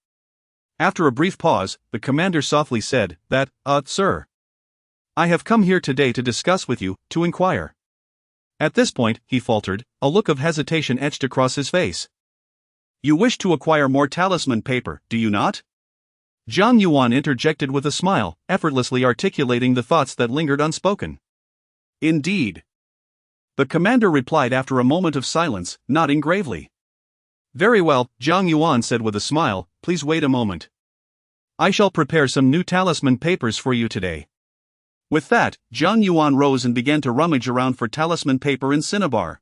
After a brief pause, the commander softly said that, sir, I have come here today to discuss with you, to inquire." At this point, he faltered, a look of hesitation etched across his face. "You wish to acquire more talisman paper, do you not?" Jiang Yuan interjected with a smile, effortlessly articulating the thoughts that lingered unspoken. "Indeed," the commander replied after a moment of silence, nodding gravely. "Very well," Jiang Yuan said with a smile, "please wait a moment. I shall prepare some new talisman papers for you today." With that, Jiang Yuan rose and began to rummage around for talisman paper and cinnabar,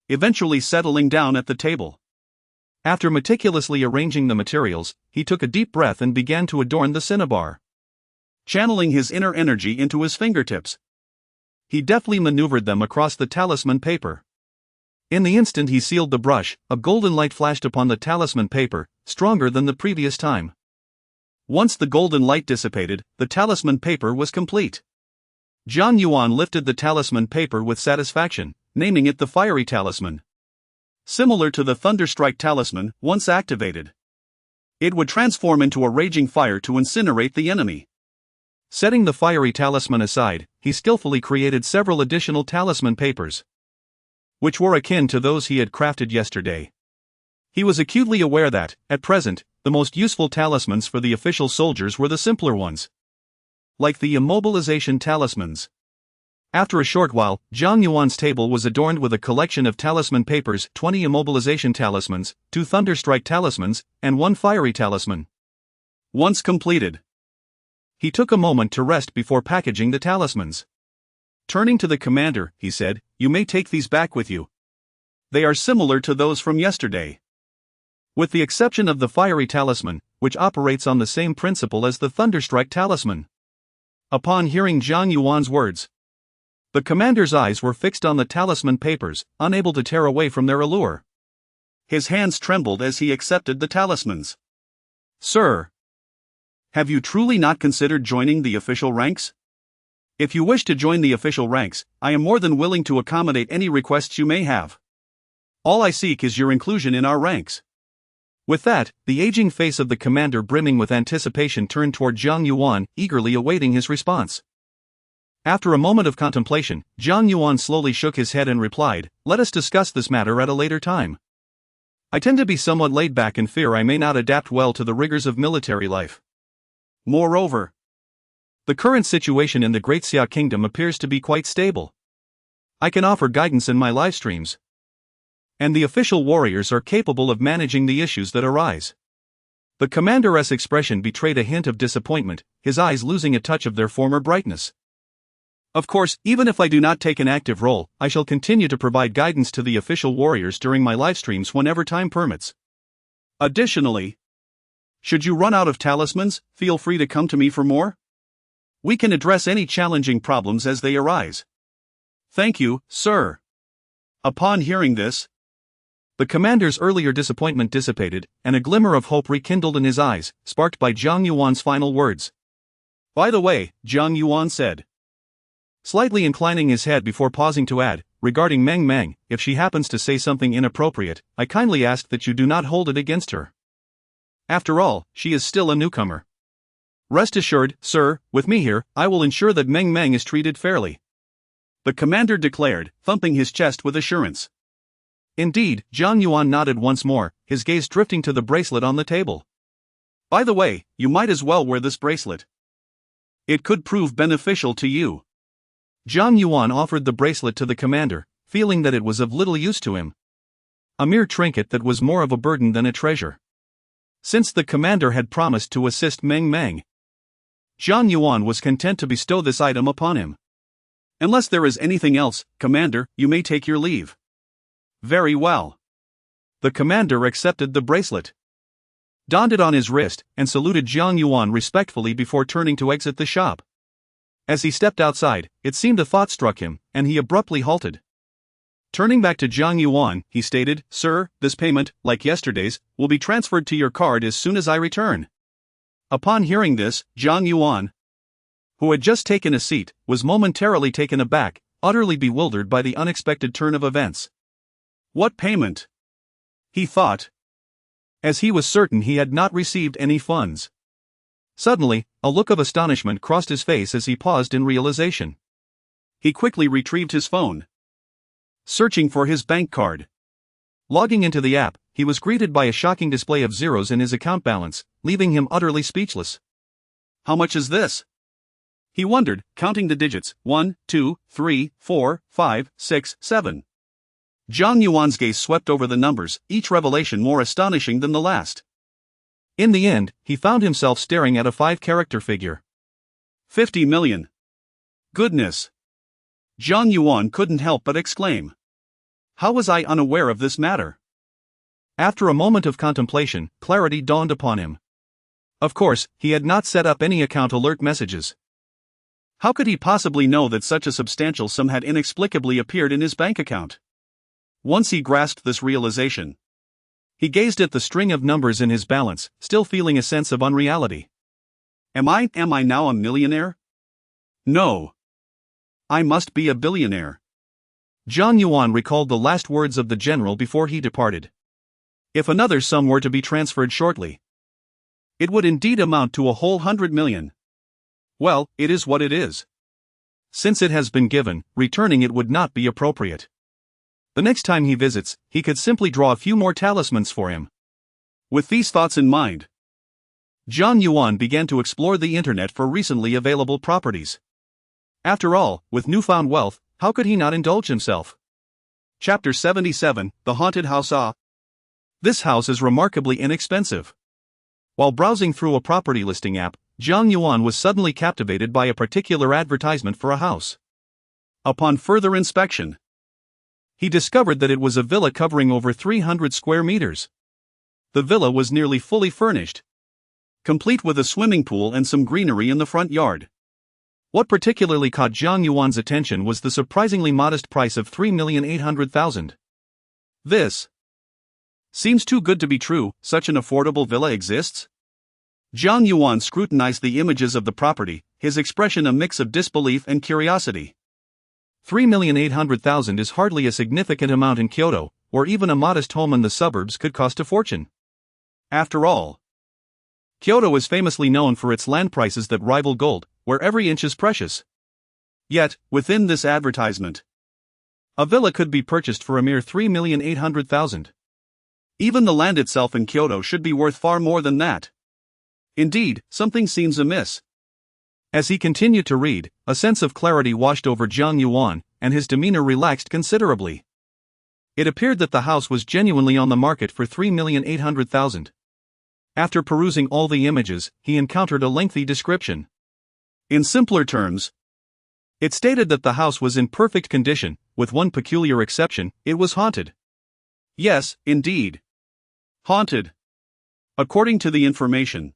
eventually settling down at the table. After meticulously arranging the materials, he took a deep breath and began to adorn the cinnabar, channeling his inner energy into his fingertips. He deftly maneuvered them across the talisman paper. In the instant he sealed the brush, a golden light flashed upon the talisman paper, stronger than the previous time. Once the golden light dissipated, the talisman paper was complete. Jiang Yuan lifted the talisman paper with satisfaction, naming it the fiery talisman. Similar to the thunderstrike talisman, once activated, it would transform into a raging fire to incinerate the enemy. Setting the fiery talisman aside, he skillfully created several additional talisman papers, which were akin to those he had crafted yesterday. He was acutely aware that, at present, the most useful talismans for the official soldiers were the simpler ones, like the immobilization talismans. After a short while, Jiang Yuan's table was adorned with a collection of talisman papers, 20 immobilization talismans, 2 thunderstrike talismans, and 1 fiery talisman. Once completed, he took a moment to rest before packaging the talismans. Turning to the commander, he said, "You may take these back with you. They are similar to those from yesterday, with the exception of the fiery talisman, which operates on the same principle as the thunderstrike talisman." Upon hearing Jiang Yuan's words, the commander's eyes were fixed on the talisman papers, unable to tear away from their allure. His hands trembled as he accepted the talismans. "Sir, have you truly not considered joining the official ranks? If you wish to join the official ranks, I am more than willing to accommodate any requests you may have. All I seek is your inclusion in our ranks." With that, the aging face of the commander brimming with anticipation turned toward Jiang Yuan, eagerly awaiting his response. After a moment of contemplation, Jiang Yuan slowly shook his head and replied, "Let us discuss this matter at a later time. I tend to be somewhat laid back and fear I may not adapt well to the rigors of military life. Moreover, the current situation in the Great Xia Kingdom appears to be quite stable. I can offer guidance in my live streams, and the official warriors are capable of managing the issues that arise." The commander's expression betrayed a hint of disappointment, his eyes losing a touch of their former brightness. "Of course, even if I do not take an active role, I shall continue to provide guidance to the official warriors during my live streams whenever time permits. Additionally, should you run out of talismans, feel free to come to me for more. We can address any challenging problems as they arise." "Thank you, sir." Upon hearing this, The commander's earlier disappointment dissipated, and a glimmer of hope rekindled in his eyes, sparked by Jiang Yuan's final words. "By the way," Jiang Yuan said, slightly inclining his head before pausing to add, "regarding Meng Meng, if she happens to say something inappropriate, I kindly ask that you do not hold it against her. After all, she is still a newcomer. Rest assured, sir, with me here, I will ensure that Meng Meng is treated fairly," the commander declared, thumping his chest with assurance. Indeed, Jiang Yuan nodded once more, his gaze drifting to the bracelet on the table. "By the way, you might as well wear this bracelet. It could prove beneficial to you." Jiang Yuan offered the bracelet to the commander, feeling that it was of little use to him. A mere trinket that was more of a burden than a treasure. Since the commander had promised to assist Meng Meng, Jiang Yuan was content to bestow this item upon him. "Unless there is anything else, Commander, you may take your leave." "Very well." The commander accepted the bracelet, donned it on his wrist, and saluted Jiang Yuan respectfully before turning to exit the shop. As he stepped outside, it seemed a thought struck him, and he abruptly halted. Turning back to Jiang Yuan, he stated, "Sir, this payment, like yesterday's, will be transferred to your card as soon as I return." Upon hearing this, Jiang Yuan, who had just taken a seat, was momentarily taken aback, utterly bewildered by the unexpected turn of events. What payment? He thought, as he was certain he had not received any funds. Suddenly, a look of astonishment crossed his face as he paused in realization. He quickly retrieved his phone, searching for his bank card. Logging into the app, he was greeted by a shocking display of zeros in his account balance, leaving him utterly speechless. "How much is this?" he wondered, counting the digits, 1, 2, 3, 4, 5, 6, 7. Jiang Yuan's gaze swept over the numbers, each revelation more astonishing than the last. In the end, he found himself staring at a 5-character figure. 50 million. Goodness! Jiang Yuan couldn't help but exclaim. How was I unaware of this matter? After a moment of contemplation, clarity dawned upon him. Of course, he had not set up any account alert messages. How could he possibly know that such a substantial sum had inexplicably appeared in his bank account? Once he grasped this realization, he gazed at the string of numbers in his balance, still feeling a sense of unreality. Am I now a millionaire? No. I must be a billionaire. Jiang Yuan recalled the last words of the general before he departed. If another sum were to be transferred shortly, it would indeed amount to a whole 100 million. Well, it is what it is. Since it has been given, returning it would not be appropriate. The next time he visits, he could simply draw a few more talismans for him. With these thoughts in mind, Jiang Yuan began to explore the internet for recently available properties. After all, with newfound wealth, how could he not indulge himself? Chapter 77, The Haunted House. This house is remarkably inexpensive. While browsing through a property listing app, Jiang Yuan was suddenly captivated by a particular advertisement for a house. Upon further inspection, he discovered that it was a villa covering over 300 square meters. The villa was nearly fully furnished, complete with a swimming pool and some greenery in the front yard. What particularly caught Jiang Yuan's attention was the surprisingly modest price of 3,800,000. This seems too good to be true. Such an affordable villa exists? Jiang Yuan scrutinized the images of the property, his expression a mix of disbelief and curiosity. 3,800,000 is hardly a significant amount in Kyoto, or even a modest home in the suburbs could cost a fortune. After all, Kyoto is famously known for its land prices that rival gold, where every inch is precious. Yet, within this advertisement, a villa could be purchased for a mere 3,800,000. Even the land itself in Kyoto should be worth far more than that. Indeed, something seems amiss. As he continued to read, a sense of clarity washed over Jiang Yuan, and his demeanor relaxed considerably. It appeared that the house was genuinely on the market for 3,800,000. After perusing all the images, he encountered a lengthy description. In simpler terms, it stated that the house was in perfect condition, with one peculiar exception: it was haunted. Yes, indeed. Haunted. According to the information,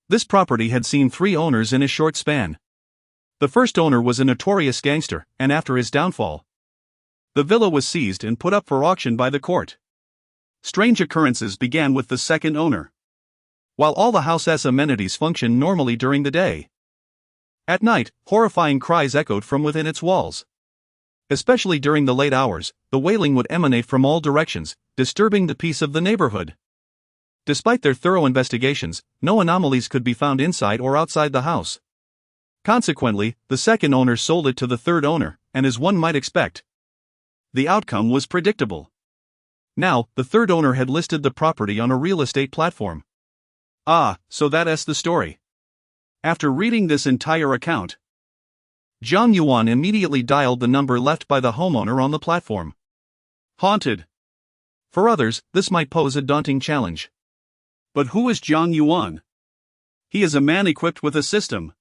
this property had seen 3 owners in a short span. The first owner was a notorious gangster, and after his downfall, the villa was seized and put up for auction by the court. Strange occurrences began with the second owner. While all the house's amenities functioned normally during the day, at night, horrifying cries echoed from within its walls. Especially during the late hours, the wailing would emanate from all directions, disturbing the peace of the neighborhood. Despite their thorough investigations, no anomalies could be found inside or outside the house. Consequently, the second owner sold it to the third owner, and as one might expect, the outcome was predictable. Now, the third owner had listed the property on a real estate platform. Ah, so that's the story. After reading this entire account, Jiang Yuan immediately dialed the number left by the homeowner on the platform. Haunted. For others, this might pose a daunting challenge. But who is Jiang Yuan? He is a man equipped with a system.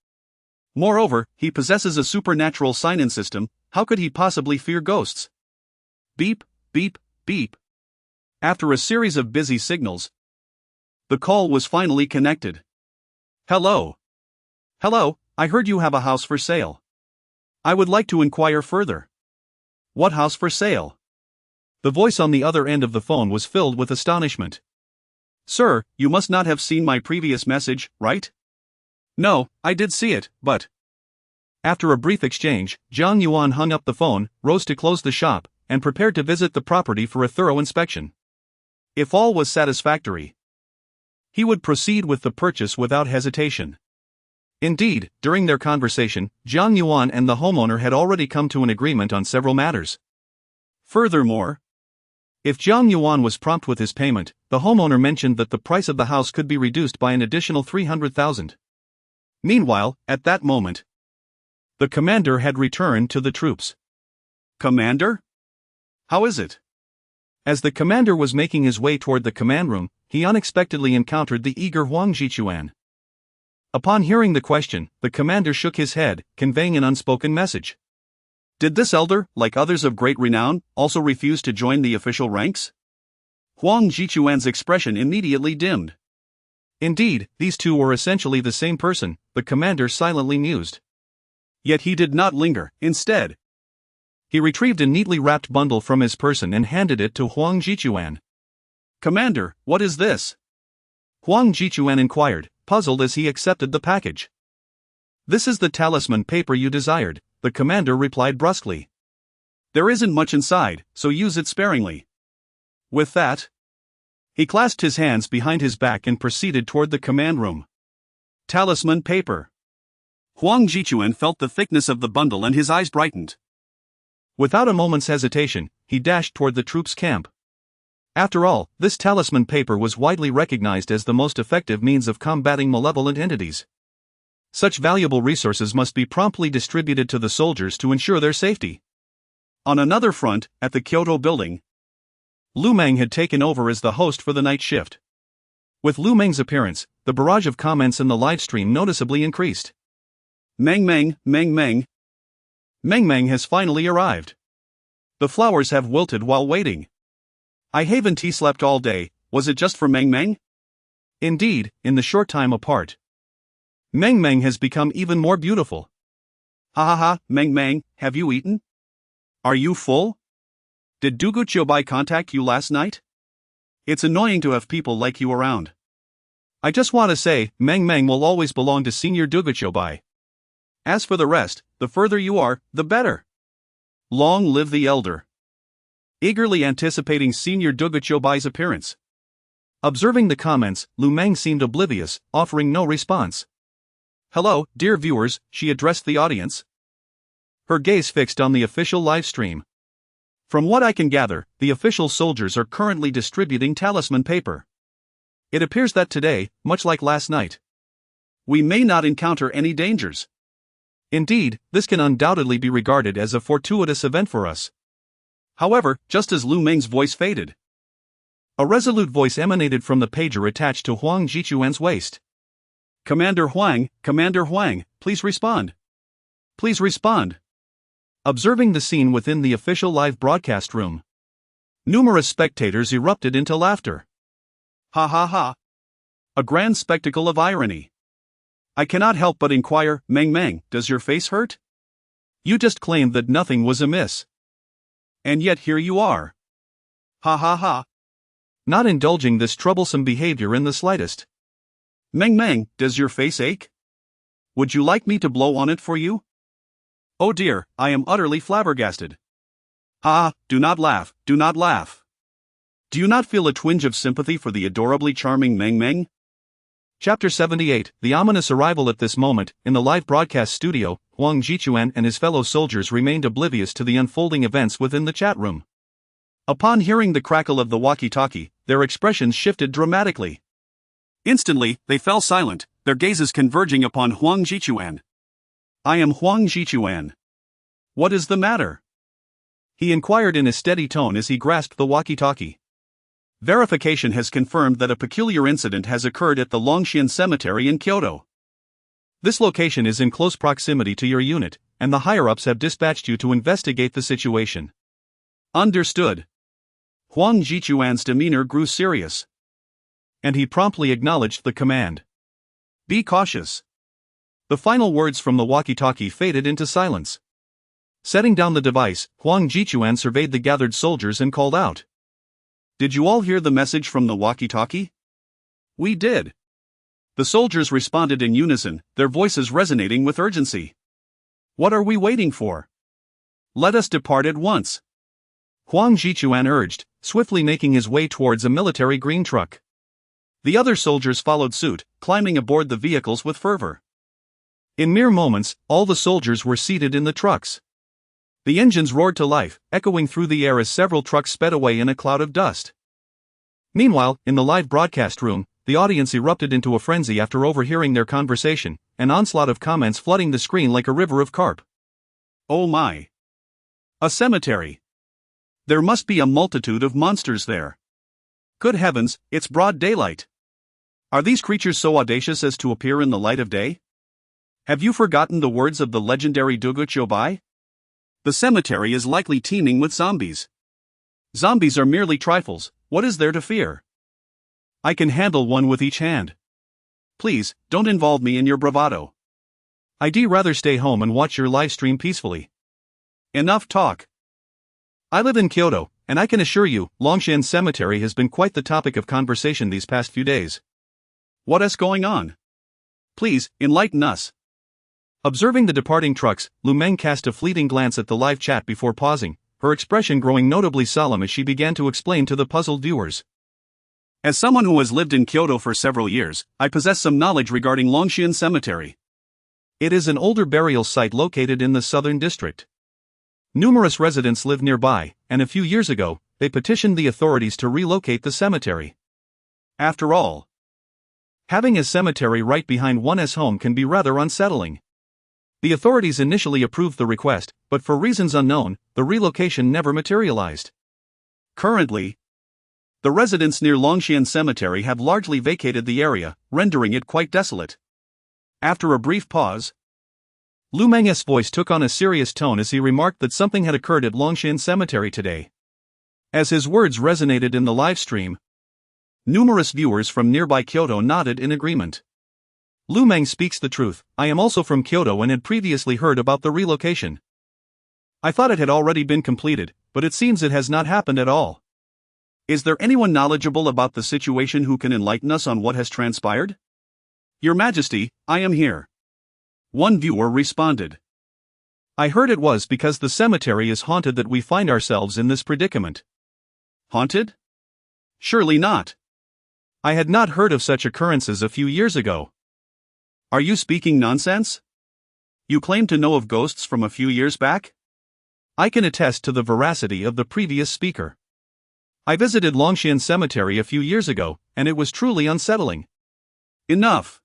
Moreover, he possesses a supernatural sign-in system. How could he possibly fear ghosts? Beep, beep, beep. After a series of busy signals, the call was finally connected. Hello. Hello, I heard you have a house for sale. I would like to inquire further. What house for sale? The voice on the other end of the phone was filled with astonishment. Sir, you must not have seen my previous message, right? No, I did see it, but... After a brief exchange, Jiang Yuan hung up the phone, rose to close the shop, and prepared to visit the property for a thorough inspection. If all was satisfactory, he would proceed with the purchase without hesitation. Indeed, during their conversation, Jiang Yuan and the homeowner had already come to an agreement on several matters. Furthermore, if Jiang Yuan was prompt with his payment, the homeowner mentioned that the price of the house could be reduced by an additional 300,000. Meanwhile, at that moment, the commander had returned to the troops. Commander? How is it? As the commander was making his way toward the command room, he unexpectedly encountered the eager Huang Jichuan. Upon hearing the question, the commander shook his head, conveying an unspoken message. Did this elder, like others of great renown, also refuse to join the official ranks? Huang Jichuan's expression immediately dimmed. Indeed, these two were essentially the same person, the commander silently mused. Yet he did not linger. Instead, he retrieved a neatly wrapped bundle from his person and handed it to Huang Jichuan. Commander, what is this? Huang Jichuan inquired, puzzled as he accepted the package. This is the talisman paper you desired, the commander replied brusquely. There isn't much inside, so use it sparingly. With that, he clasped his hands behind his back and proceeded toward the command room. Talisman paper. Huang Jichuan felt the thickness of the bundle and his eyes brightened. Without a moment's hesitation, he dashed toward the troops' camp. After all, this talisman paper was widely recognized as the most effective means of combating malevolent entities. Such valuable resources must be promptly distributed to the soldiers to ensure their safety. On another front, at the Kyoto building, Lu Meng had taken over as the host for the night shift. With Lu Meng's appearance, the barrage of comments in the livestream noticeably increased. Meng Meng, Meng Meng. Meng Meng has finally arrived. The flowers have wilted while waiting. I haven't slept all day, was it just for Meng Meng? Indeed, in the short time apart, Meng Meng has become even more beautiful. Ha ha ha, Meng Meng, have you eaten? Are you full? Did Dugu Chobai contact you last night? It's annoying to have people like you around. I just want to say, Meng Meng will always belong to Senior Dugu Chobai. As for the rest, the further you are, the better. Long live the elder. Eagerly anticipating Senior Dugu Chobai's appearance. Observing the comments, Lu Meng seemed oblivious, offering no response. Hello, dear viewers, she addressed the audience. Her gaze fixed on the official live stream. From what I can gather, the official soldiers are currently distributing talisman paper. It appears that today, much like last night, we may not encounter any dangers. Indeed, this can undoubtedly be regarded as a fortuitous event for us. However, just as Lu Meng's voice faded, a resolute voice emanated from the pager attached to Huang Jichuan's waist. Commander Huang, please respond. Please respond. Observing the scene within the official live broadcast room, numerous spectators erupted into laughter. Ha ha ha. A grand spectacle of irony. I cannot help but inquire, Meng Meng, does your face hurt? You just claimed that nothing was amiss. And yet here you are. Ha ha ha. not indulging this troublesome behavior in the slightest. Meng Meng, does your face ache? Would you like me to blow on it for you? Oh dear, I am utterly flabbergasted. Ah, do not laugh, do not laugh. Do you not feel a twinge of sympathy for the adorably charming Meng Meng? Chapter 78, The ominous arrival. At this moment, in the live broadcast studio, Huang Jichuan and his fellow soldiers remained oblivious to the unfolding events within the chat room. Upon hearing the crackle of the walkie-talkie, their expressions shifted dramatically. Instantly, they fell silent, their gazes converging upon Huang Jichuan. I am Huang Jichuan. What is the matter? He inquired in a steady tone as he grasped the walkie-talkie. Verification has confirmed that a peculiar incident has occurred at the Longxian Cemetery in Kyoto. This location is in close proximity to your unit, and the higher-ups have dispatched you to investigate the situation. Understood. Huang Jichuan's demeanor grew serious. And he promptly acknowledged the command. Be cautious. The final words from the walkie-talkie faded into silence. Setting down the device, Huang Jichuan surveyed the gathered soldiers and called out. Did you all hear the message from the walkie-talkie? We did. The soldiers responded in unison, their voices resonating with urgency. What are we waiting for? Let us depart at once. Huang Jichuan urged, swiftly making his way towards a military green truck. The other soldiers followed suit, climbing aboard the vehicles with fervor. In mere moments, all the soldiers were seated in the trucks. The engines roared to life, echoing through the air as several trucks sped away in a cloud of dust. Meanwhile, in the live broadcast room, the audience erupted into a frenzy after overhearing their conversation, an onslaught of comments flooding the screen like a river of carp. Oh my! A cemetery! There must be a multitude of monsters there. Good heavens, it's broad daylight. Are these creatures so audacious as to appear in the light of day? Have you forgotten the words of the legendary Dugu Chobai? The cemetery is likely teeming with zombies. Zombies are merely trifles, what is there to fear? I can handle one with each hand. Please, don't involve me in your bravado. I'd rather stay home and watch your live stream peacefully. Enough talk. I live in Kyoto, and I can assure you, Longxian Cemetery has been quite the topic of conversation these past few days. What is going on? Please, enlighten us. Observing the departing trucks, Lu Meng cast a fleeting glance at the live chat before pausing, her expression growing notably solemn as she began to explain to the puzzled viewers. As someone who has lived in Kyoto for several years, I possess some knowledge regarding Longxian Cemetery. It is an older burial site located in the southern district. Numerous residents live nearby, and a few years ago, they petitioned the authorities to relocate the cemetery. After all, having a cemetery right behind one's home can be rather unsettling. The authorities initially approved the request, but for reasons unknown, the relocation never materialized. Currently, the residents near Longxian Cemetery have largely vacated the area, rendering it quite desolate. After a brief pause, Lu Meng's voice took on a serious tone as he remarked that something had occurred at Longxian Cemetery today. As his words resonated in the live stream, numerous viewers from nearby Kyoto nodded in agreement. Lu Meng speaks the truth. I am also from Kyoto and had previously heard about the relocation. I thought it had already been completed, but it seems it has not happened at all. Is there anyone knowledgeable about the situation who can enlighten us on what has transpired? Your Majesty, I am here. One viewer responded. I heard it was because the cemetery is haunted that we find ourselves in this predicament. Haunted? Surely not. I had not heard of such occurrences a few years ago. Are you speaking nonsense? You claim to know of ghosts from a few years back? I can attest to the veracity of the previous speaker. I visited Longxian Cemetery a few years ago, and it was truly unsettling. Enough.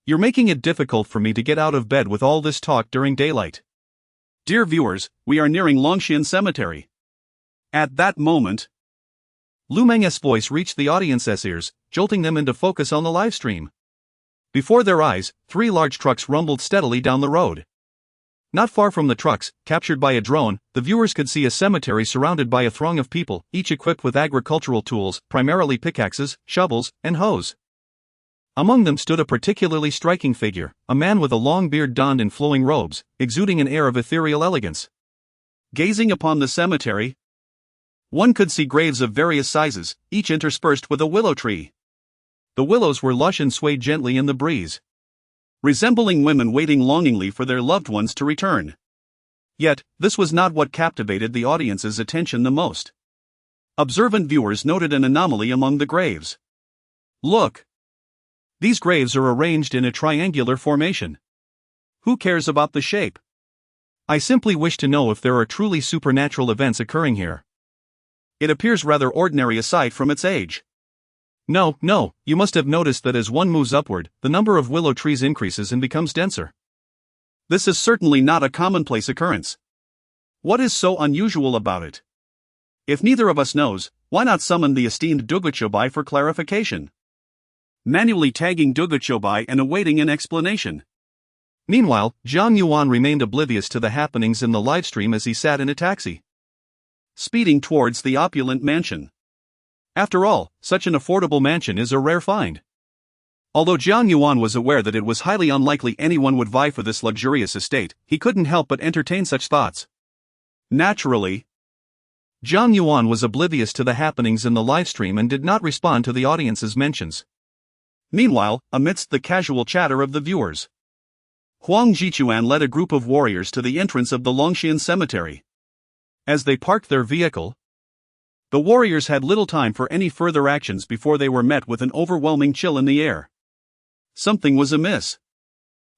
You're making it difficult for me to get out of bed with all this talk during daylight. Dear viewers, we are nearing Longxian Cemetery. At that moment, Lu Meng's voice reached the audience's ears, jolting them into focus on the livestream. Before their eyes, 3 large trucks rumbled steadily down the road. Not far from the trucks, captured by a drone, the viewers could see a cemetery surrounded by a throng of people, each equipped with agricultural tools, primarily pickaxes, shovels, and hoes. Among them stood a particularly striking figure, a man with a long beard donned in flowing robes, exuding an air of ethereal elegance. Gazing upon the cemetery, One could see graves of various sizes, each interspersed with a willow tree. The willows were lush and swayed gently in the breeze, resembling women waiting longingly for their loved ones to return. Yet, this was not what captivated the audience's attention the most. Observant viewers noted an anomaly among the graves. Look! These graves are arranged in a triangular formation. Who cares about the shape? I simply wish to know if there are truly supernatural events occurring here. It appears rather ordinary aside from its age. No, you must have noticed that as one moves upward, the number of willow trees increases and becomes denser. This is certainly not a commonplace occurrence. What is so unusual about it? If neither of us knows, why not summon the esteemed Duguchobai for clarification? Manually tagging Duguchobai and awaiting an explanation. Meanwhile, Jiang Yuan remained oblivious to the happenings in the livestream as he sat in a taxi, speeding towards the opulent mansion. After all, such an affordable mansion is a rare find. Although Jiang Yuan was aware that it was highly unlikely anyone would vie for this luxurious estate, he couldn't help but entertain such thoughts. Naturally, Jiang Yuan was oblivious to the happenings in the livestream and did not respond to the audience's mentions. Meanwhile, amidst the casual chatter of the viewers, Huang Jichuan led a group of warriors to the entrance of the Longxian cemetery. As they parked their vehicle, the warriors had little time for any further actions before they were met with an overwhelming chill in the air. Something was amiss.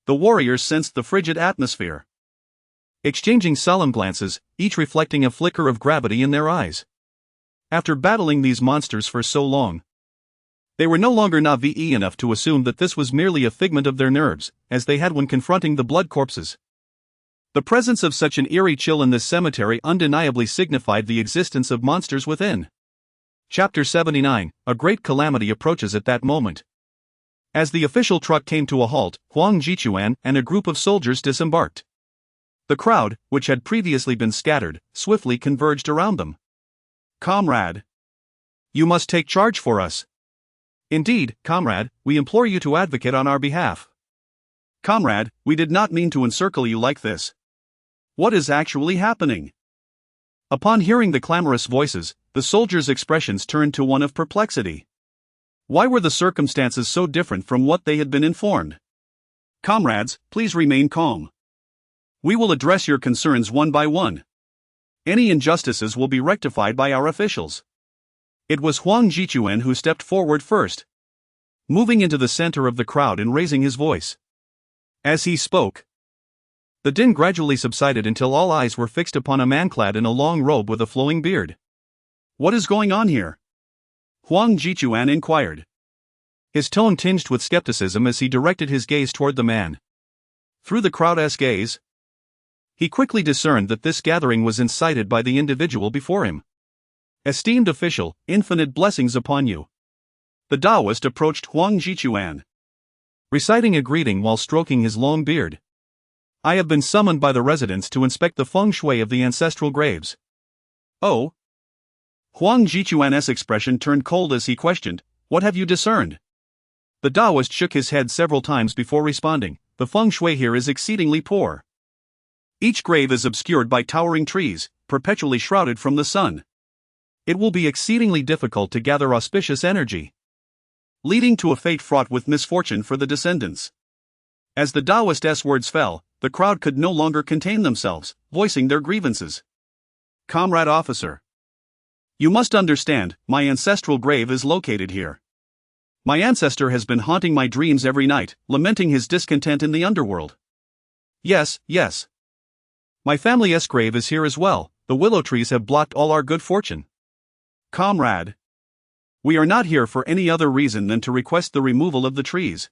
The warriors sensed the frigid atmosphere, exchanging solemn glances, each reflecting a flicker of gravity in their eyes. After battling these monsters for so long, they were no longer naive enough to assume that this was merely a figment of their nerves, as they had when confronting the blood corpses. The presence of such an eerie chill in this cemetery undeniably signified the existence of monsters within. Chapter 79, A Great Calamity approaches at that moment. As the official truck came to a halt, Huang Jichuan and a group of soldiers disembarked. The crowd, which had previously been scattered, swiftly converged around them. "Comrade, you must take charge for us." "Indeed, comrade, we implore you to advocate on our behalf." "Comrade, we did not mean to encircle you like this. What is actually happening?" Upon hearing the clamorous voices, the soldiers' expressions turned to one of perplexity. Why were the circumstances so different from what they had been informed? "Comrades, please remain calm. We will address your concerns one by one. Any injustices will be rectified by our officials." It was Huang Jichuan who stepped forward first, moving into the center of the crowd and raising his voice. As he spoke, the din gradually subsided until all eyes were fixed upon a man clad in a long robe with a flowing beard. "What is going on here?" Huang Jichuan inquired, his tone tinged with skepticism as he directed his gaze toward the man. Through the crowd's gaze, he quickly discerned that this gathering was incited by the individual before him. "Esteemed official, infinite blessings upon you." The Taoist approached Huang Jichuan, reciting a greeting while stroking his long beard. "I have been summoned by the residents to inspect the feng shui of the ancestral graves." "Oh?" Huang Jichuan's expression turned cold as he questioned, "What have you discerned?" The Taoist shook his head several times before responding, "The feng shui here is exceedingly poor. Each grave is obscured by towering trees, perpetually shrouded from the sun. It will be exceedingly difficult to gather auspicious energy, leading to a fate fraught with misfortune for the descendants." As the Taoist's words fell, the crowd could no longer contain themselves, voicing their grievances. "Comrade officer, you must understand, my ancestral grave is located here. My ancestor has been haunting my dreams every night, lamenting his discontent in the underworld." Yes. "My family's grave is here as well. The willow trees have blocked all our good fortune." "Comrade, we are not here for any other reason than to request the removal of the trees."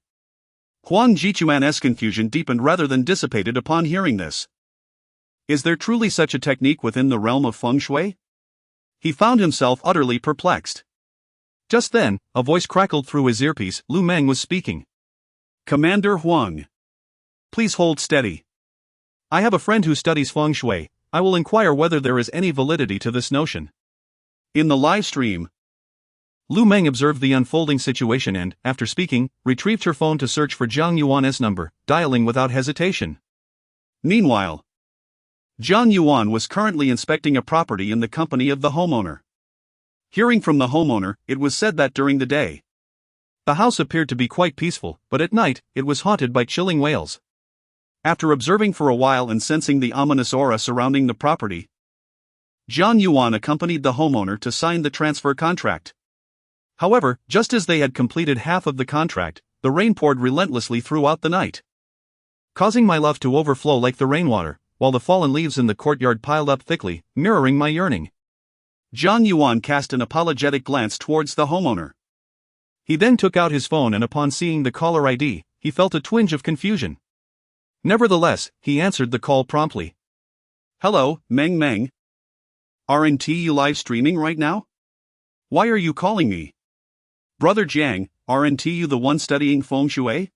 Huang Jichuan's confusion deepened rather than dissipated upon hearing this. Is there truly such a technique within the realm of feng shui? He found himself utterly perplexed. Just then, a voice crackled through his earpiece. Lu Meng was speaking. "Commander Huang, please hold steady. I have a friend who studies feng shui. I will inquire whether there is any validity to this notion." In the live stream, Lu Meng observed the unfolding situation and, after speaking, retrieved her phone to search for Jiang Yuan's number, dialing without hesitation. Meanwhile, Jiang Yuan was currently inspecting a property in the company of the homeowner. Hearing from the homeowner, it was said that during the day, the house appeared to be quite peaceful, but at night, it was haunted by chilling wails. After observing for a while and sensing the ominous aura surrounding the property, Jiang Yuan accompanied the homeowner to sign the transfer contract. However, just as they had completed half of the contract, the rain poured relentlessly throughout the night, causing my love to overflow like the rainwater, while the fallen leaves in the courtyard piled up thickly, mirroring my yearning. Jiang Yuan cast an apologetic glance towards the homeowner. He then took out his phone and upon seeing the caller ID, he felt a twinge of confusion. Nevertheless, he answered the call promptly. Hello, Meng Meng. Aren't you live streaming right now? Why are you calling me? Brother Jiang, aren't you the one studying feng shui?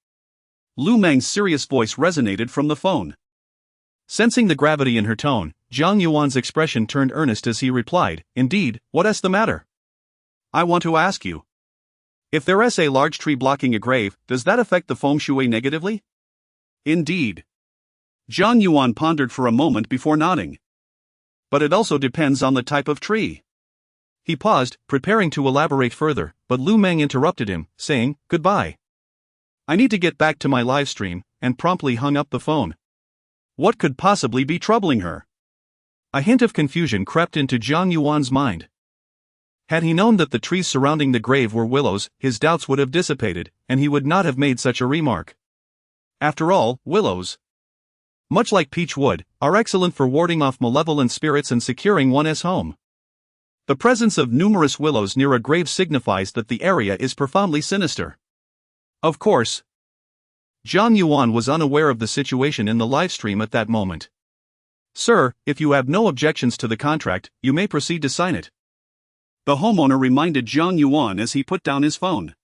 Lu Meng's serious voice resonated from the phone. Sensing the gravity in her tone, Jiang Yuan's expression turned earnest as he replied, Indeed, what's the matter? I want to ask you. If there is a large tree blocking a grave, does that affect the feng shui negatively? Indeed. Jiang Yuan pondered for a moment before nodding. But it also depends on the type of tree. He paused, preparing to elaborate further, but Lu Meng interrupted him, saying, Goodbye. I need to get back to my live stream, and promptly hung up the phone. What could possibly be troubling her? A hint of confusion crept into Jiang Yuan's mind. Had he known that the trees surrounding the grave were willows, his doubts would have dissipated, and he would not have made such a remark. After all, willows, much like peach wood, are excellent for warding off malevolent spirits and securing one's home. The presence of numerous willows near a grave signifies that the area is profoundly sinister. Of course, Jiang Yuan was unaware of the situation in the livestream at that moment. Sir, if you have no objections to the contract, you may proceed to sign it. The homeowner reminded Jiang Yuan as he put down his phone.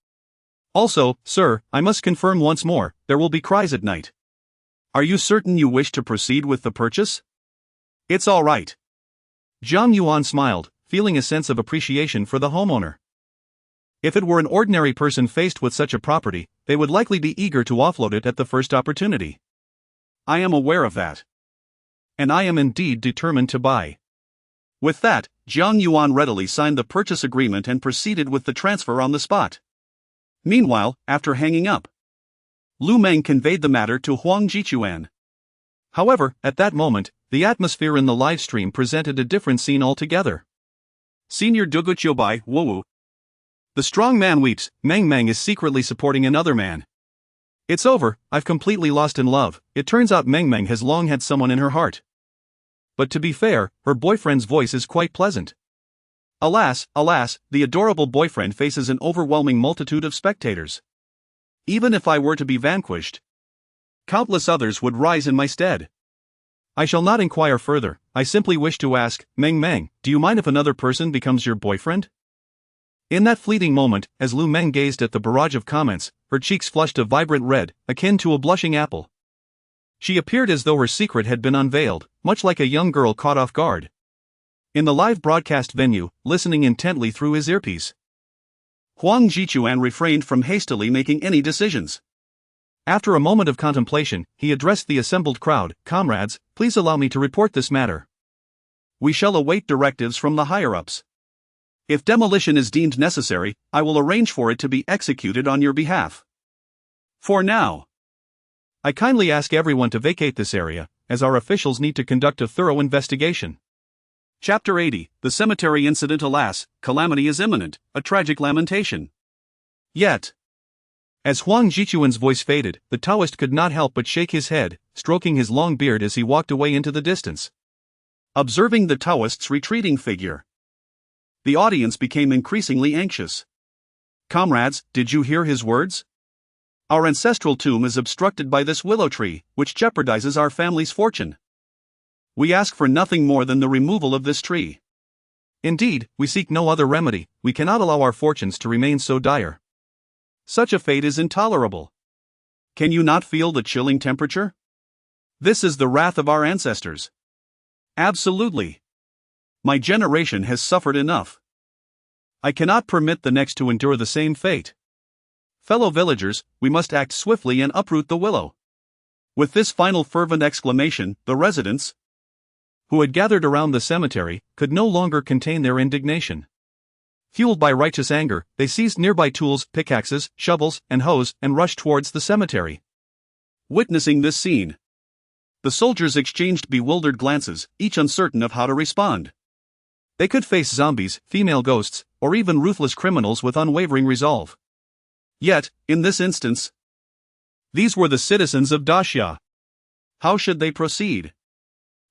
Also, sir, I must confirm once more, there will be cries at night. Are you certain you wish to proceed with the purchase? It's all right. Jiang Yuan smiled, feeling a sense of appreciation for the homeowner. If it were an ordinary person faced with such a property, they would likely be eager to offload it at the first opportunity. I am aware of that. And I am indeed determined to buy. With that, Jiang Yuan readily signed the purchase agreement and proceeded with the transfer on the spot. Meanwhile, after hanging up, Lu Meng conveyed the matter to Huang Jichuan. However, at that moment, the atmosphere in the live stream presented a different scene altogether. Senior Duguchobai, Wu. The strong man weeps, Meng Meng is secretly supporting another man. It's over, I've completely lost in love. It turns out Meng Meng has long had someone in her heart. But to be fair, her boyfriend's voice is quite pleasant. Alas, alas, the adorable boyfriend faces an overwhelming multitude of spectators. Even if I were to be vanquished, countless others would rise in my stead. I shall not inquire further, I simply wish to ask, Meng Meng, do you mind if another person becomes your boyfriend? In that fleeting moment, as Lu Meng gazed at the barrage of comments, her cheeks flushed a vibrant red, akin to a blushing apple. She appeared as though her secret had been unveiled, much like a young girl caught off guard. In the live broadcast venue, listening intently through his earpiece, Huang Jichuan refrained from hastily making any decisions. After a moment of contemplation, he addressed the assembled crowd, Comrades, please allow me to report this matter. We shall await directives from the higher-ups. If demolition is deemed necessary, I will arrange for it to be executed on your behalf. For now, I kindly ask everyone to vacate this area, as our officials need to conduct a thorough investigation. Chapter 80, The Cemetery Incident. Alas, calamity is imminent, a tragic lamentation. Yet, as Huang Jichuan's voice faded, the Taoist could not help but shake his head, stroking his long beard as he walked away into the distance. Observing the Taoist's retreating figure, the audience became increasingly anxious. Comrades, did you hear his words? Our ancestral tomb is obstructed by this willow tree, which jeopardizes our family's fortune. We ask for nothing more than the removal of this tree. Indeed, we seek no other remedy, we cannot allow our fortunes to remain so dire. Such a fate is intolerable. Can you not feel the chilling temperature? This is the wrath of our ancestors. Absolutely. My generation has suffered enough. I cannot permit the next to endure the same fate. Fellow villagers, we must act swiftly and uproot the willow. With this final fervent exclamation, the residents, who had gathered around the cemetery, could no longer contain their indignation. Fueled by righteous anger, they seized nearby tools, pickaxes, shovels, and hoes, and rushed towards the cemetery. Witnessing this scene, the soldiers exchanged bewildered glances, each uncertain of how to respond. They could face zombies, female ghosts, or even ruthless criminals with unwavering resolve. Yet, in this instance, these were the citizens of Daxia. How should they proceed?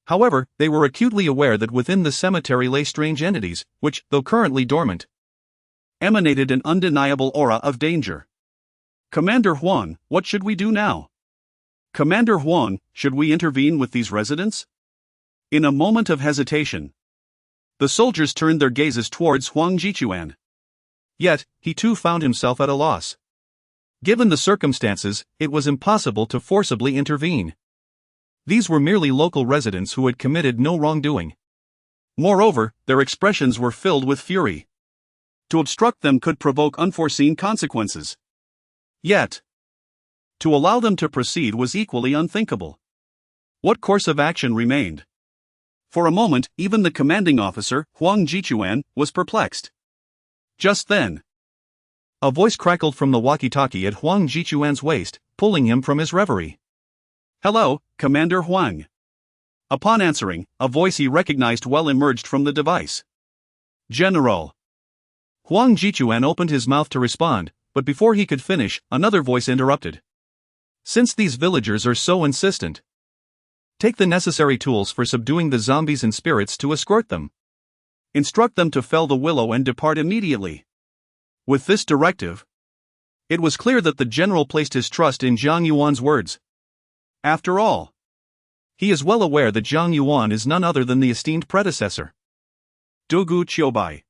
However, they were acutely aware that within the cemetery lay strange entities, which, though currently dormant, emanated an undeniable aura of danger. Commander Huang, what should we do now? Commander Huang, should we intervene with these residents? In a moment of hesitation, the soldiers turned their gazes towards Huang Jichuan. Yet, he too found himself at a loss. Given the circumstances, it was impossible to forcibly intervene. These were merely local residents who had committed no wrongdoing. Moreover, their expressions were filled with fury. To obstruct them could provoke unforeseen consequences. Yet, to allow them to proceed was equally unthinkable. What course of action remained? For a moment, even the commanding officer, Huang Jichuan, was perplexed. Just then, a voice crackled from the walkie-talkie at Huang Jichuan's waist, pulling him from his reverie. "Hello, Commander Huang." Upon answering, a voice he recognized well emerged from the device. "General." Huang Jichuan opened his mouth to respond, but before he could finish, another voice interrupted. "Since these villagers are so insistent, take the necessary tools for subduing the zombies and spirits to escort them. Instruct them to fell the willow and depart immediately." With this directive, it was clear that the general placed his trust in Jiang Yuan's words. After all, he is well aware that Jiang Yuan is none other than the esteemed predecessor, Dugu Qiubai.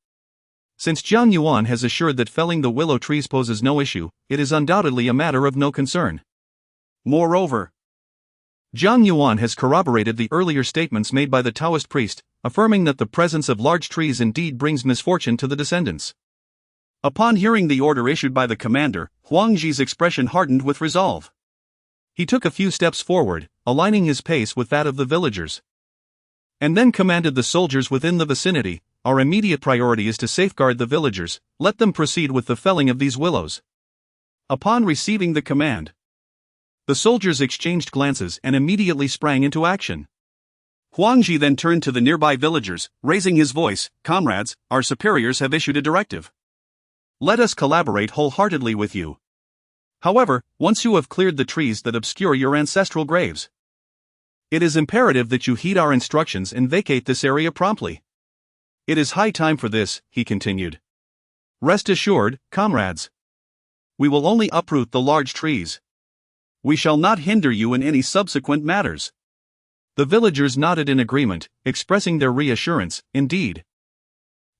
Since Jiang Yuan has assured that felling the willow trees poses no issue, it is undoubtedly a matter of no concern. Moreover, Jiang Yuan has corroborated the earlier statements made by the Taoist priest, affirming that the presence of large trees indeed brings misfortune to the descendants. Upon hearing the order issued by the commander, Huang Ji's expression hardened with resolve. He took a few steps forward, aligning his pace with that of the villagers, and then commanded the soldiers within the vicinity, "Our immediate priority is to safeguard the villagers, let them proceed with the felling of these willows." Upon receiving the command, the soldiers exchanged glances and immediately sprang into action. Huang Ji then turned to the nearby villagers, raising his voice, "Comrades, our superiors have issued a directive. Let us collaborate wholeheartedly with you. However, once you have cleared the trees that obscure your ancestral graves, it is imperative that you heed our instructions and vacate this area promptly. It is high time for this," he continued. "Rest assured, comrades, we will only uproot the large trees. We shall not hinder you in any subsequent matters." The villagers nodded in agreement, expressing their reassurance. "Indeed,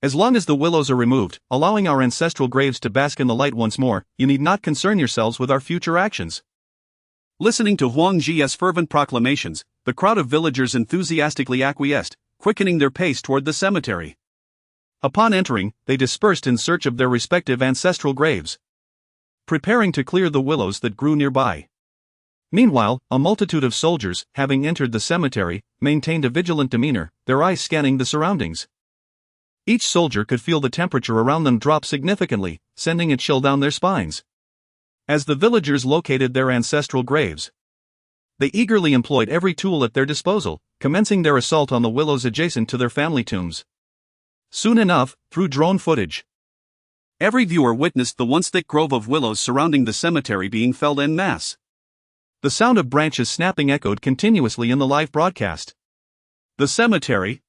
as long as the willows are removed, allowing our ancestral graves to bask in the light once more, you need not concern yourselves with our future actions." Listening to Huang Ji's fervent proclamations, the crowd of villagers enthusiastically acquiesced, quickening their pace toward the cemetery. Upon entering, they dispersed in search of their respective ancestral graves, preparing to clear the willows that grew nearby. Meanwhile, a multitude of soldiers, having entered the cemetery, maintained a vigilant demeanor, their eyes scanning the surroundings. Each soldier could feel the temperature around them drop significantly, sending a chill down their spines. As the villagers located their ancestral graves, they eagerly employed every tool at their disposal, commencing their assault on the willows adjacent to their family tombs. Soon enough, through drone footage, every viewer witnessed the once thick grove of willows surrounding the cemetery being felled en masse. The sound of branches snapping echoed continuously in the live broadcast. The cemetery,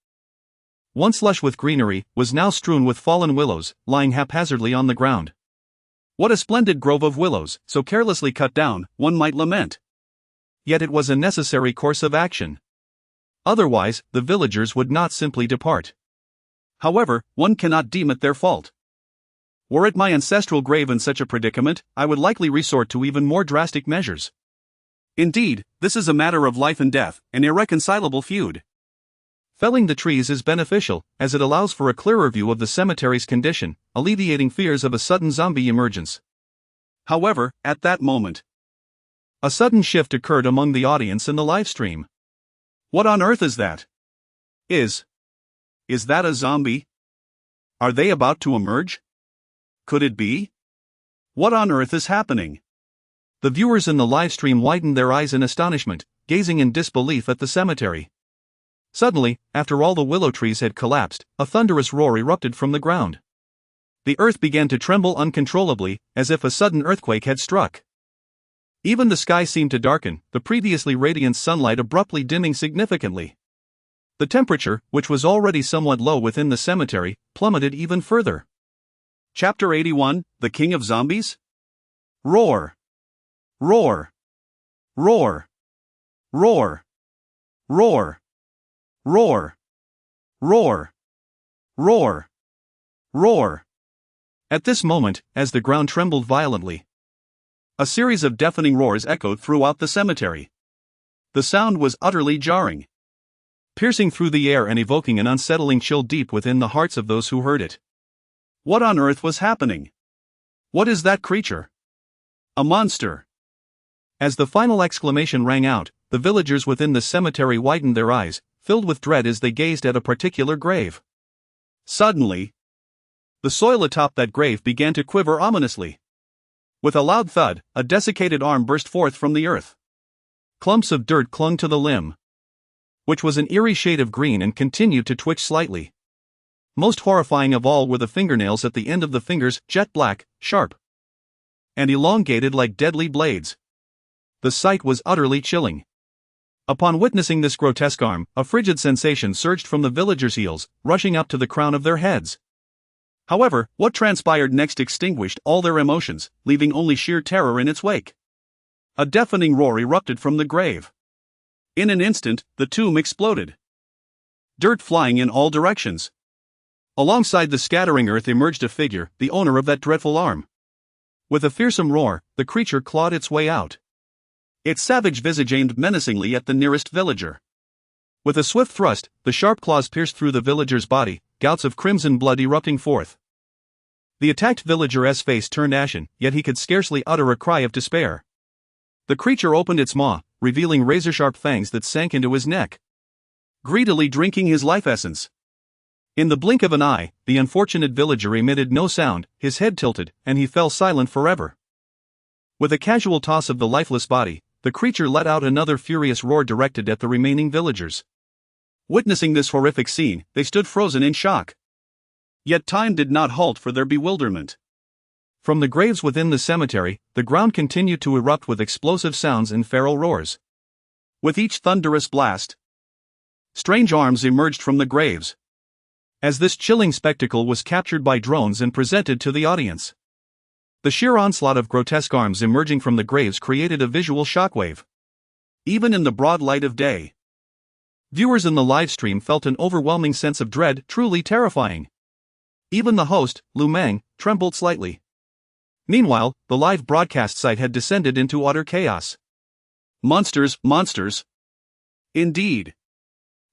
once lush with greenery, was now strewn with fallen willows, lying haphazardly on the ground. What a splendid grove of willows, so carelessly cut down, one might lament. Yet it was a necessary course of action. Otherwise, the villagers would not simply depart. However, one cannot deem it their fault. Were it my ancestral grave in such a predicament, I would likely resort to even more drastic measures. Indeed, this is a matter of life and death, an irreconcilable feud. Felling the trees is beneficial, as it allows for a clearer view of the cemetery's condition, alleviating fears of a sudden zombie emergence. However, at that moment, a sudden shift occurred among the audience in the livestream. "What on earth is that? Is that a zombie?" Are they about to emerge? Could it be? What on earth is happening? The viewers in the live stream widened their eyes in astonishment, gazing in disbelief at the cemetery. Suddenly, after all the willow trees had collapsed, a thunderous roar erupted from the ground. The earth began to tremble uncontrollably, as if a sudden earthquake had struck. Even the sky seemed to darken, the previously radiant sunlight abruptly dimming significantly. The temperature, which was already somewhat low within the cemetery, plummeted even further. Chapter 81, The King of Zombies? Roar! Roar! Roar! Roar! Roar! Roar! Roar! Roar! Roar! At this moment, as the ground trembled violently, a series of deafening roars echoed throughout the cemetery. The sound was utterly jarring, piercing through the air and evoking an unsettling chill deep within the hearts of those who heard it. What on earth was happening? What is that creature? A monster! As the final exclamation rang out, the villagers within the cemetery widened their eyes, filled with dread as they gazed at a particular grave. Suddenly, the soil atop that grave began to quiver ominously. With a loud thud, a desiccated arm burst forth from the earth. Clumps of dirt clung to the limb, which was an eerie shade of green and continued to twitch slightly. Most horrifying of all were the fingernails at the end of the fingers, jet black, sharp, and elongated like deadly blades. The sight was utterly chilling. Upon witnessing this grotesque arm, a frigid sensation surged from the villagers' heels, rushing up to the crown of their heads. However, what transpired next extinguished all their emotions, leaving only sheer terror in its wake. A deafening roar erupted from the grave. In an instant, the tomb exploded, dirt flying in all directions. Alongside the scattering earth emerged a figure, the owner of that dreadful arm. With a fearsome roar, the creature clawed its way out, its savage visage aimed menacingly at the nearest villager. With a swift thrust, the sharp claws pierced through the villager's body, gouts of crimson blood erupting forth. The attacked villager's face turned ashen, yet he could scarcely utter a cry of despair. The creature opened its maw, revealing razor-sharp fangs that sank into his neck, greedily drinking his life essence. In the blink of an eye, the unfortunate villager emitted no sound, his head tilted, and he fell silent forever. With a casual toss of the lifeless body, the creature let out another furious roar directed at the remaining villagers. Witnessing this horrific scene, they stood frozen in shock. Yet time did not halt for their bewilderment. From the graves within the cemetery, the ground continued to erupt with explosive sounds and feral roars. With each thunderous blast, strange arms emerged from the graves. As this chilling spectacle was captured by drones and presented to the audience, the sheer onslaught of grotesque arms emerging from the graves created a visual shockwave. Even in the broad light of day, viewers in the live stream felt an overwhelming sense of dread, truly terrifying. Even the host, Lu Meng, trembled slightly. Meanwhile, the live broadcast site had descended into utter chaos. Monsters, monsters. Indeed.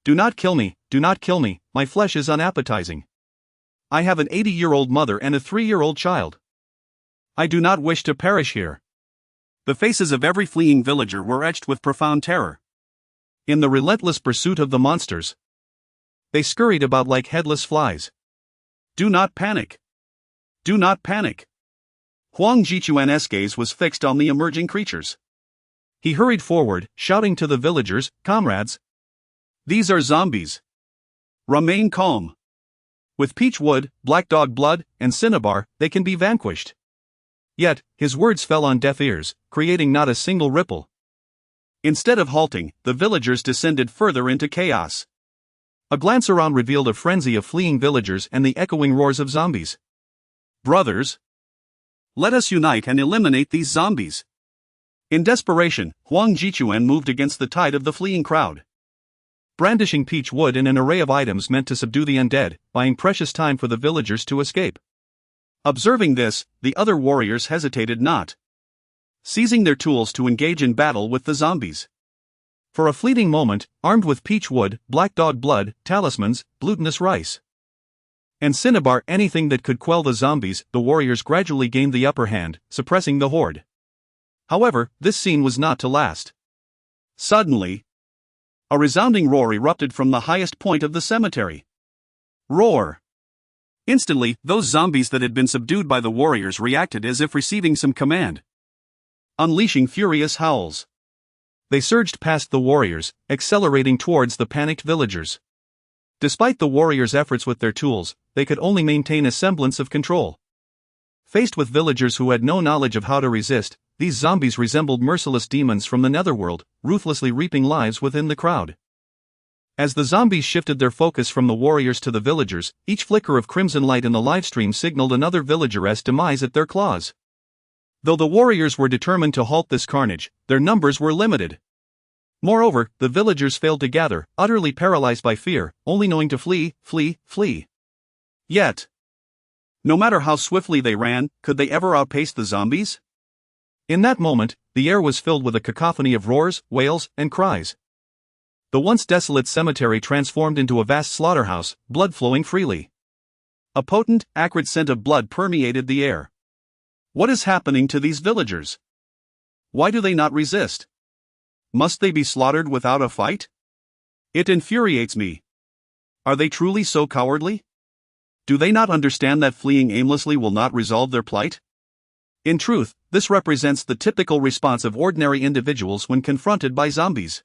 Do not kill me, my flesh is unappetizing. I have an 80-year-old mother and a 3-year-old child. I do not wish to perish here. The faces of every fleeing villager were etched with profound terror. In the relentless pursuit of the monsters, they scurried about like headless flies. Do not panic. Do not panic. Huang Jichuan's gaze was fixed on the emerging creatures. He hurried forward, shouting to the villagers, "Comrades, these are zombies. Remain calm. With peach wood, black dog blood, and cinnabar, they can be vanquished." Yet, his words fell on deaf ears, creating not a single ripple. Instead of halting, the villagers descended further into chaos. A glance around revealed a frenzy of fleeing villagers and the echoing roars of zombies. Brothers, let us unite and eliminate these zombies. In desperation, Huang Jichuan moved against the tide of the fleeing crowd, brandishing peach wood and an array of items meant to subdue the undead, buying precious time for the villagers to escape. Observing this, the other warriors hesitated not, seizing their tools to engage in battle with the zombies. For a fleeting moment, armed with peach wood, black dog blood, talismans, glutinous rice, and cinnabar, anything that could quell the zombies, the warriors gradually gained the upper hand, suppressing the horde. However, this scene was not to last. Suddenly, a resounding roar erupted from the highest point of the cemetery. Roar! Instantly, those zombies that had been subdued by the warriors reacted as if receiving some command. Unleashing furious howls, they surged past the warriors, accelerating towards the panicked villagers. Despite the warriors' efforts with their tools, they could only maintain a semblance of control. Faced with villagers who had no knowledge of how to resist, these zombies resembled merciless demons from the netherworld, ruthlessly reaping lives within the crowd. As the zombies shifted their focus from the warriors to the villagers, each flicker of crimson light in the livestream signaled another villager's demise at their claws. Though the warriors were determined to halt this carnage, their numbers were limited. Moreover, the villagers failed to gather, utterly paralyzed by fear, only knowing to flee, flee, flee. Yet, no matter how swiftly they ran, could they ever outpace the zombies? In that moment, the air was filled with a cacophony of roars, wails, and cries. The once desolate cemetery transformed into a vast slaughterhouse, blood flowing freely. A potent, acrid scent of blood permeated the air. What is happening to these villagers? Why do they not resist? Must they be slaughtered without a fight? It infuriates me. Are they truly so cowardly? Do they not understand that fleeing aimlessly will not resolve their plight? In truth, this represents the typical response of ordinary individuals when confronted by zombies.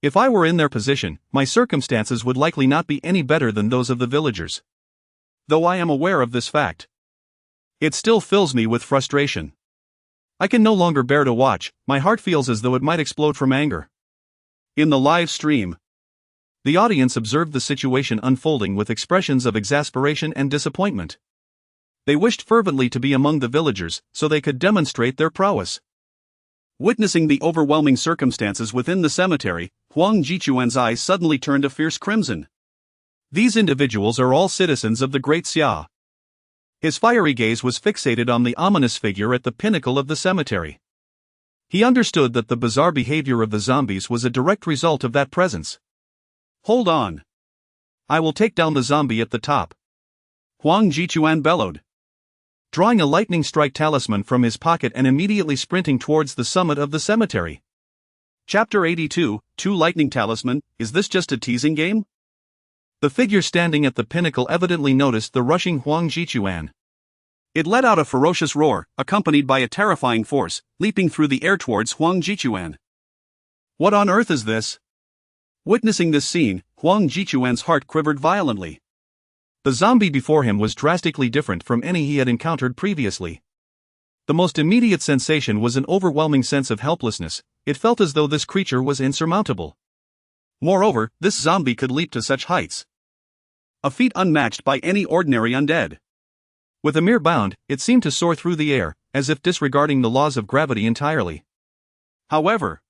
If I were in their position, my circumstances would likely not be any better than those of the villagers. Though I am aware of this fact, it still fills me with frustration. I can no longer bear to watch, my heart feels as though it might explode from anger. In the live stream, the audience observed the situation unfolding with expressions of exasperation and disappointment. They wished fervently to be among the villagers, so they could demonstrate their prowess. Witnessing the overwhelming circumstances within the cemetery, Huang Jichuan's eyes suddenly turned a fierce crimson. These individuals are all citizens of the Great Xia. His fiery gaze was fixated on the ominous figure at the pinnacle of the cemetery. He understood that the bizarre behavior of the zombies was a direct result of that presence. Hold on. I will take down the zombie at the top, Huang Jichuan bellowed. Drawing a lightning strike talisman from his pocket and immediately sprinting towards the summit of the cemetery. Chapter 82, Two Lightning Talisman, is this just a teasing game? The figure standing at the pinnacle evidently noticed the rushing Huang Jichuan. It let out a ferocious roar, accompanied by a terrifying force, leaping through the air towards Huang Jichuan. What on earth is this? Witnessing this scene, Huang Jichuan's heart quivered violently. The zombie before him was drastically different from any he had encountered previously. The most immediate sensation was an overwhelming sense of helplessness. It felt as though this creature was insurmountable. Moreover, this zombie could leap to such heights. A feat unmatched by any ordinary undead. With a mere bound, it seemed to soar through the air, as if disregarding the laws of gravity entirely. However,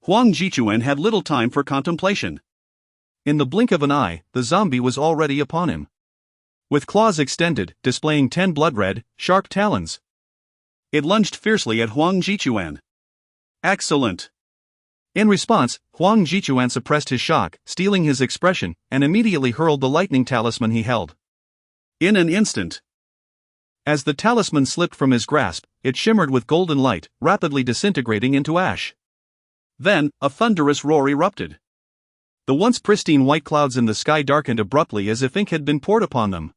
Huang Jichuan had little time for contemplation. In the blink of an eye, the zombie was already upon him. With claws extended, displaying 10 blood-red, sharp talons, it lunged fiercely at Huang Jichuan. Excellent! In response, Huang Jichuan suppressed his shock, stealing his expression, and immediately hurled the lightning talisman he held. In an instant, as the talisman slipped from his grasp, it shimmered with golden light, rapidly disintegrating into ash. Then, a thunderous roar erupted. The once pristine white clouds in the sky darkened abruptly as if ink had been poured upon them.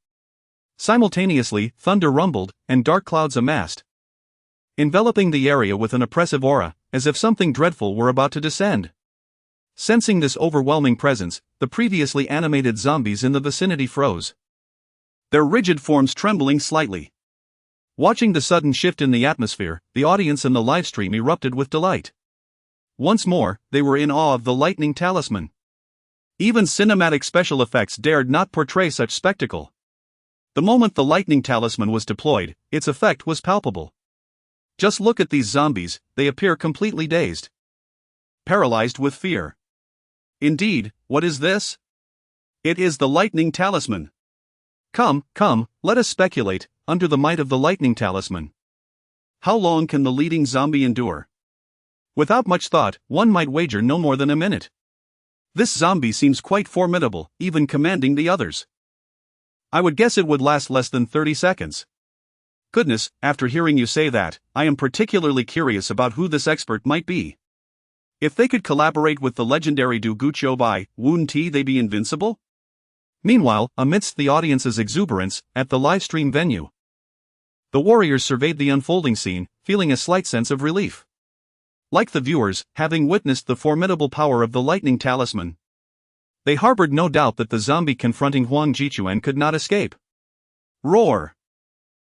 Simultaneously, thunder rumbled, and dark clouds amassed, enveloping the area with an oppressive aura, as if something dreadful were about to descend. Sensing this overwhelming presence, the previously animated zombies in the vicinity froze, their rigid forms trembling slightly. Watching the sudden shift in the atmosphere, the audience in the livestream erupted with delight. Once more, they were in awe of the lightning talisman. Even cinematic special effects dared not portray such spectacle. The moment the lightning talisman was deployed, its effect was palpable. Just look at these zombies, they appear completely dazed, paralyzed with fear. Indeed, what is this? It is the lightning talisman. Come, let us speculate, under the might of the lightning talisman. How long can the leading zombie endure? Without much thought, one might wager no more than a minute. This zombie seems quite formidable, even commanding the others. I would guess it would last less than 30 seconds. Goodness, after hearing you say that, I am particularly curious about who this expert might be. If they could collaborate with the legendary Du Guqiu Bai, Wun Ti, they be invincible? Meanwhile, amidst the audience's exuberance, at the live-stream venue, the warriors surveyed the unfolding scene, feeling a slight sense of relief. Like the viewers, having witnessed the formidable power of the lightning talisman, they harbored no doubt that the zombie confronting Huang Jichuan could not escape. Roar!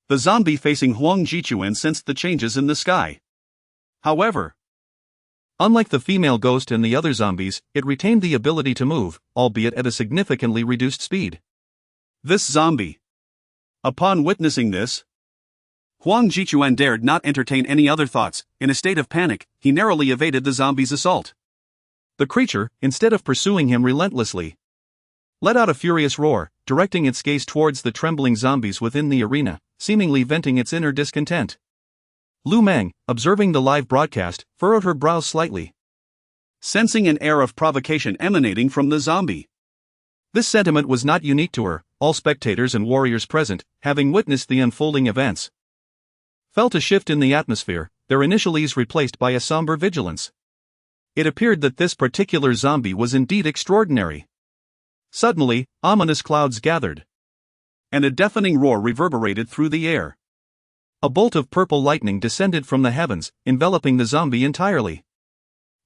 The zombie facing Huang Jichuan sensed the changes in the sky. However, unlike the female ghost and the other zombies, it retained the ability to move, albeit at a significantly reduced speed. This zombie. Upon witnessing this, Huang Jichuan dared not entertain any other thoughts. In a state of panic, he narrowly evaded the zombie's assault. The creature, instead of pursuing him relentlessly, let out a furious roar, directing its gaze towards the trembling zombies within the arena, seemingly venting its inner discontent. Lu Meng, observing the live broadcast, furrowed her brows slightly, sensing an air of provocation emanating from the zombie. This sentiment was not unique to her. All spectators and warriors present, having witnessed the unfolding events, felt a shift in the atmosphere, their initial ease replaced by a somber vigilance. It appeared that this particular zombie was indeed extraordinary. Suddenly, ominous clouds gathered, and a deafening roar reverberated through the air. A bolt of purple lightning descended from the heavens, enveloping the zombie entirely.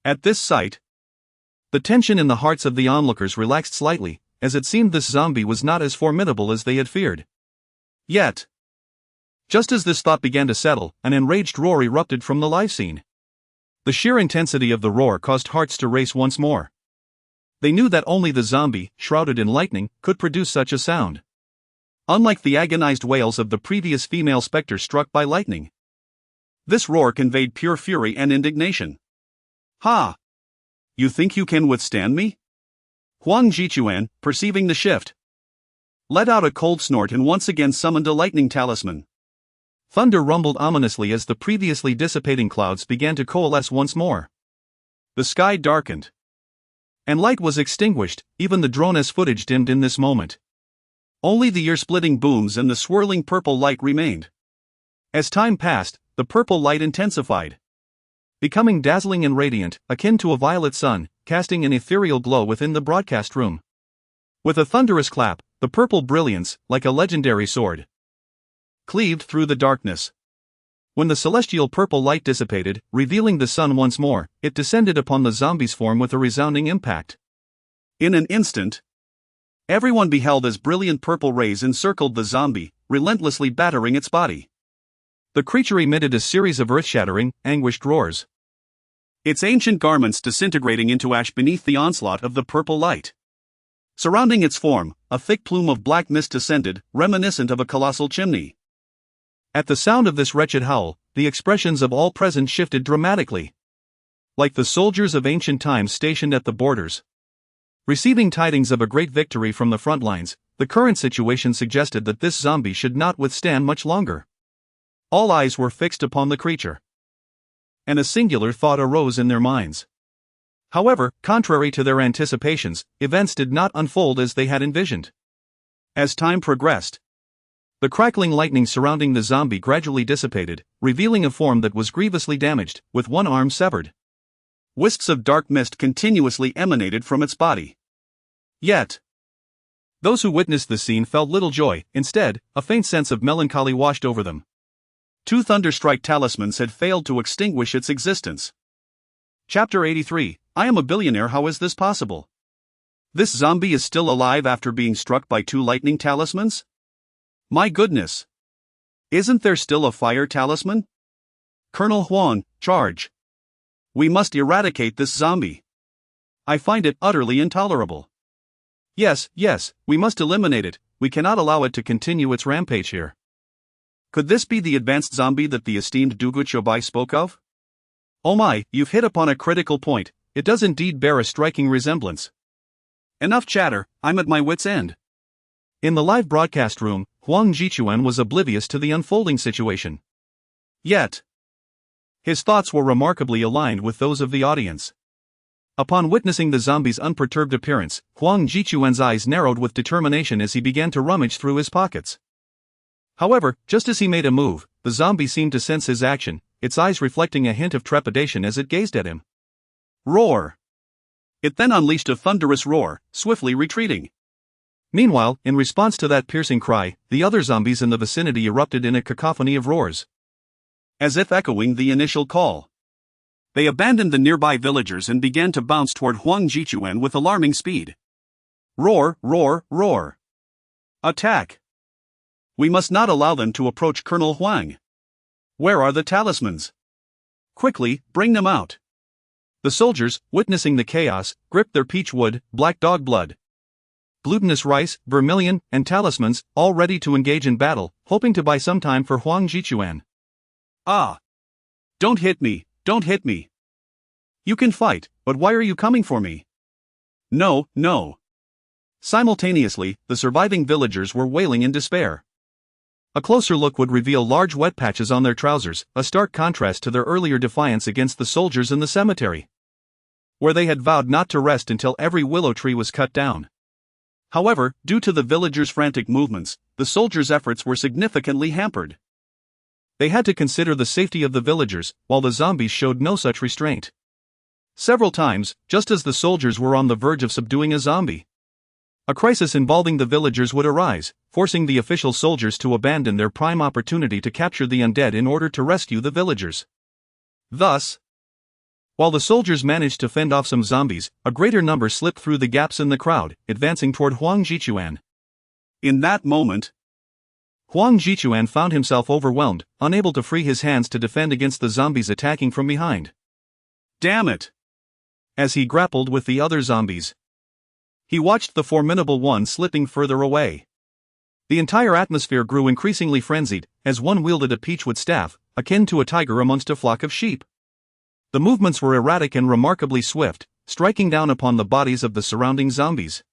At this sight, the tension in the hearts of the onlookers relaxed slightly, as it seemed this zombie was not as formidable as they had feared. Yet, just as this thought began to settle, an enraged roar erupted from the live scene. The sheer intensity of the roar caused hearts to race once more. They knew that only the zombie, shrouded in lightning, could produce such a sound. Unlike the agonized wails of the previous female specter struck by lightning, this roar conveyed pure fury and indignation. Ha! You think you can withstand me? Huang Jichuan, perceiving the shift, let out a cold snort and once again summoned a lightning talisman. Thunder rumbled ominously as the previously dissipating clouds began to coalesce once more. The sky darkened, and light was extinguished. Even the drone's footage dimmed in this moment. Only the ear-splitting booms and the swirling purple light remained. As time passed, the purple light intensified, becoming dazzling and radiant, akin to a violet sun, casting an ethereal glow within the broadcast room. With a thunderous clap, the purple brilliance, like a legendary sword, cleaved through the darkness. When the celestial purple light dissipated, revealing the sun once more, it descended upon the zombie's form with a resounding impact. In an instant, everyone beheld as brilliant purple rays encircled the zombie, relentlessly battering its body. The creature emitted a series of earth-shattering, anguished roars, its ancient garments disintegrating into ash beneath the onslaught of the purple light. Surrounding its form, a thick plume of black mist descended, reminiscent of a colossal chimney. At the sound of this wretched howl, the expressions of all present shifted dramatically. Like the soldiers of ancient times stationed at the borders, receiving tidings of a great victory from the front lines, the current situation suggested that this zombie should not withstand much longer. All eyes were fixed upon the creature, and a singular thought arose in their minds. However, contrary to their anticipations, events did not unfold as they had envisioned. As time progressed, the crackling lightning surrounding the zombie gradually dissipated, revealing a form that was grievously damaged, with one arm severed. Wisps of dark mist continuously emanated from its body. Yet, those who witnessed the scene felt little joy. Instead, a faint sense of melancholy washed over them. 2 thunderstrike talismans had failed to extinguish its existence. Chapter 83. I am a billionaire. How is this possible? This zombie is still alive after being struck by 2 lightning talismans? My goodness! Isn't there still a fire talisman? Colonel Huang, charge! We must eradicate this zombie. I find it utterly intolerable. Yes, we must eliminate it. We cannot allow it to continue its rampage here. Could this be the advanced zombie that the esteemed Dugu Chobai spoke of? Oh my, you've hit upon a critical point. It does indeed bear a striking resemblance. Enough chatter, I'm at my wit's end. In the live broadcast room, Huang Jichuan was oblivious to the unfolding situation. Yet, his thoughts were remarkably aligned with those of the audience. Upon witnessing the zombie's unperturbed appearance, Huang Jichuan's eyes narrowed with determination as he began to rummage through his pockets. However, just as he made a move, the zombie seemed to sense his action, its eyes reflecting a hint of trepidation as it gazed at him. Roar! It then unleashed a thunderous roar, swiftly retreating. Meanwhile, in response to that piercing cry, the other zombies in the vicinity erupted in a cacophony of roars, as if echoing the initial call. They abandoned the nearby villagers and began to bounce toward Huang Jichuan with alarming speed. Roar, roar, roar. Attack! We must not allow them to approach Colonel Huang. Where are the talismans? Quickly, bring them out. The soldiers, witnessing the chaos, gripped their peach wood, black dog blood, glutinous rice, vermilion, and talismans, all ready to engage in battle, hoping to buy some time for Huang Jichuan. Ah! Don't hit me, don't hit me. You can fight, but why are you coming for me? No, no. Simultaneously, the surviving villagers were wailing in despair. A closer look would reveal large wet patches on their trousers, a stark contrast to their earlier defiance against the soldiers in the cemetery, where they had vowed not to rest until every willow tree was cut down. However, due to the villagers' frantic movements, the soldiers' efforts were significantly hampered. They had to consider the safety of the villagers, while the zombies showed no such restraint. Several times, just as the soldiers were on the verge of subduing a zombie, a crisis involving the villagers would arise, forcing the official soldiers to abandon their prime opportunity to capture the undead in order to rescue the villagers. Thus, while the soldiers managed to fend off some zombies, a greater number slipped through the gaps in the crowd, advancing toward Huang Jichuan. In that moment, Huang Jichuan found himself overwhelmed, unable to free his hands to defend against the zombies attacking from behind. Damn it! As he grappled with the other zombies, he watched the formidable one slipping further away. The entire atmosphere grew increasingly frenzied, as one wielded a peachwood staff, akin to a tiger amongst a flock of sheep. The movements were erratic and remarkably swift, striking down upon the bodies of the surrounding zombies.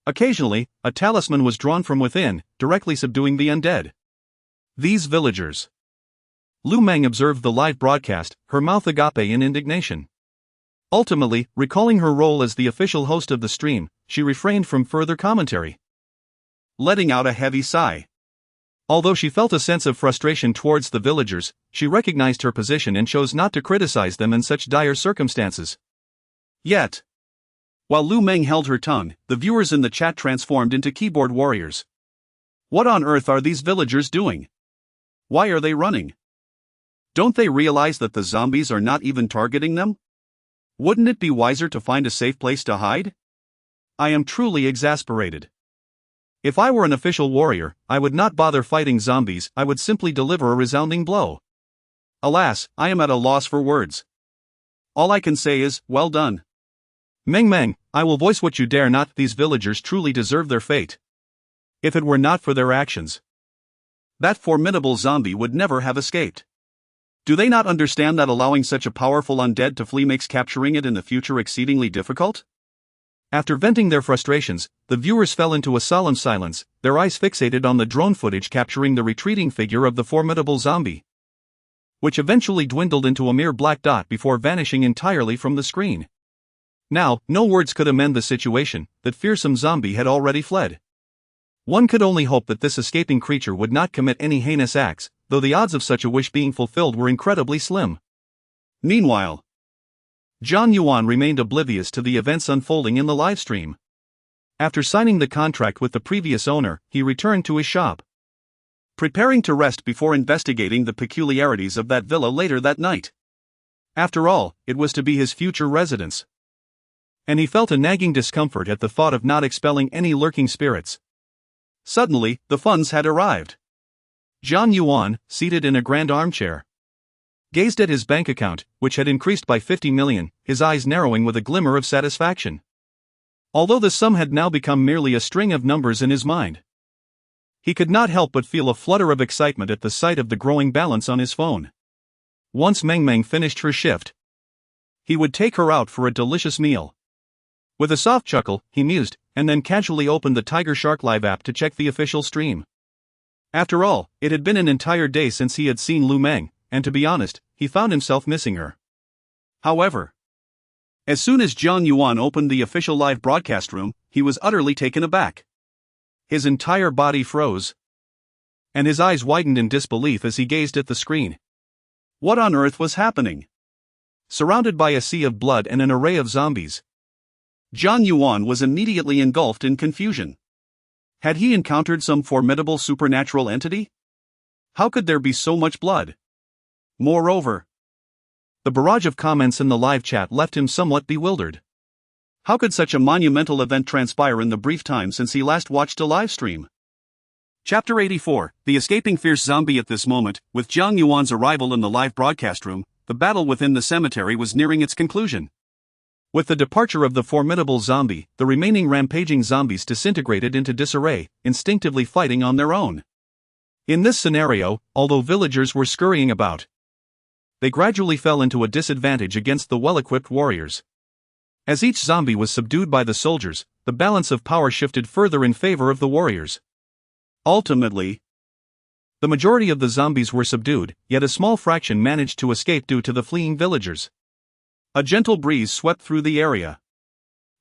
Occasionally, a talisman was drawn from within, directly subduing the undead. These villagers. Lu Meng observed the live broadcast, her mouth agape in indignation. Ultimately, recalling her role as the official host of the stream, she refrained from further commentary, letting out a heavy sigh. Although she felt a sense of frustration towards the villagers, she recognized her position and chose not to criticize them in such dire circumstances. Yet, while Lu Meng held her tongue, the viewers in the chat transformed into keyboard warriors. What on earth are these villagers doing? Why are they running? Don't they realize that the zombies are not even targeting them? Wouldn't it be wiser to find a safe place to hide? I am truly exasperated. If I were an official warrior, I would not bother fighting zombies, I would simply deliver a resounding blow. Alas, I am at a loss for words. All I can say is, well done. Meng, I will voice what you dare not, these villagers truly deserve their fate. If it were not for their actions, that formidable zombie would never have escaped. Do they not understand that allowing such a powerful undead to flee makes capturing it in the future exceedingly difficult? After venting their frustrations, the viewers fell into a solemn silence, their eyes fixated on the drone footage capturing the retreating figure of the formidable zombie, which eventually dwindled into a mere black dot before vanishing entirely from the screen. Now, no words could amend the situation, that fearsome zombie had already fled. One could only hope that this escaping creature would not commit any heinous acts, though the odds of such a wish being fulfilled were incredibly slim. Meanwhile, Jiang Yuan remained oblivious to the events unfolding in the livestream. After signing the contract with the previous owner, he returned to his shop, preparing to rest before investigating the peculiarities of that villa later that night. After all, it was to be his future residence, and he felt a nagging discomfort at the thought of not expelling any lurking spirits. Suddenly, the funds had arrived. Jiang Yuan, seated in a grand armchair, gazed at his bank account, which had increased by 50 million, his eyes narrowing with a glimmer of satisfaction. Although the sum had now become merely a string of numbers in his mind, he could not help but feel a flutter of excitement at the sight of the growing balance on his phone. Once Meng finished her shift, he would take her out for a delicious meal. With a soft chuckle, he mused, and then casually opened the Tiger Shark Live app to check the official stream. After all, it had been an entire day since he had seen Lu Meng, and to be honest, he found himself missing her. However, as soon as Jiang Yuan opened the official live broadcast room, he was utterly taken aback. His entire body froze, and his eyes widened in disbelief as he gazed at the screen. What on earth was happening? Surrounded by a sea of blood and an array of zombies, Jiang Yuan was immediately engulfed in confusion. Had he encountered some formidable supernatural entity? How could there be so much blood? Moreover, the barrage of comments in the live chat left him somewhat bewildered. How could such a monumental event transpire in the brief time since he last watched a live stream? Chapter 84, The Escaping Fierce Zombie. At this moment, with Jiang Yuan's arrival in the live broadcast room, the battle within the cemetery was nearing its conclusion. With the departure of the formidable zombie, the remaining rampaging zombies disintegrated into disarray, instinctively fighting on their own. In this scenario, although villagers were scurrying about, they gradually fell into a disadvantage against the well-equipped warriors. As each zombie was subdued by the soldiers, the balance of power shifted further in favor of the warriors. Ultimately, the majority of the zombies were subdued, yet a small fraction managed to escape due to the fleeing villagers. A gentle breeze swept through the area,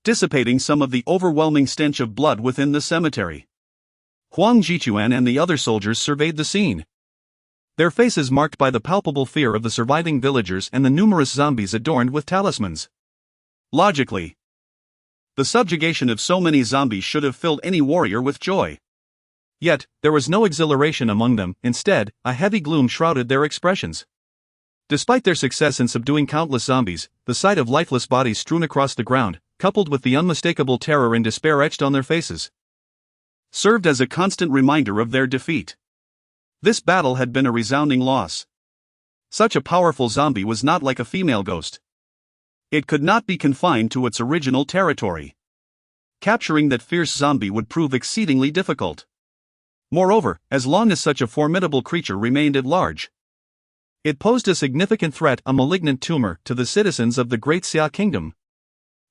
dissipating some of the overwhelming stench of blood within the cemetery. Huang Jichuan and the other soldiers surveyed the scene, their faces marked by the palpable fear of the surviving villagers and the numerous zombies adorned with talismans. Logically, the subjugation of so many zombies should have filled any warrior with joy. Yet, there was no exhilaration among them. Instead, a heavy gloom shrouded their expressions. Despite their success in subduing countless zombies, the sight of lifeless bodies strewn across the ground, coupled with the unmistakable terror and despair etched on their faces, served as a constant reminder of their defeat. This battle had been a resounding loss. Such a powerful zombie was not like a female ghost. It could not be confined to its original territory. Capturing that fierce zombie would prove exceedingly difficult. Moreover, as long as such a formidable creature remained at large, it posed a significant threat, a malignant tumor, to the citizens of the Great Xia Kingdom.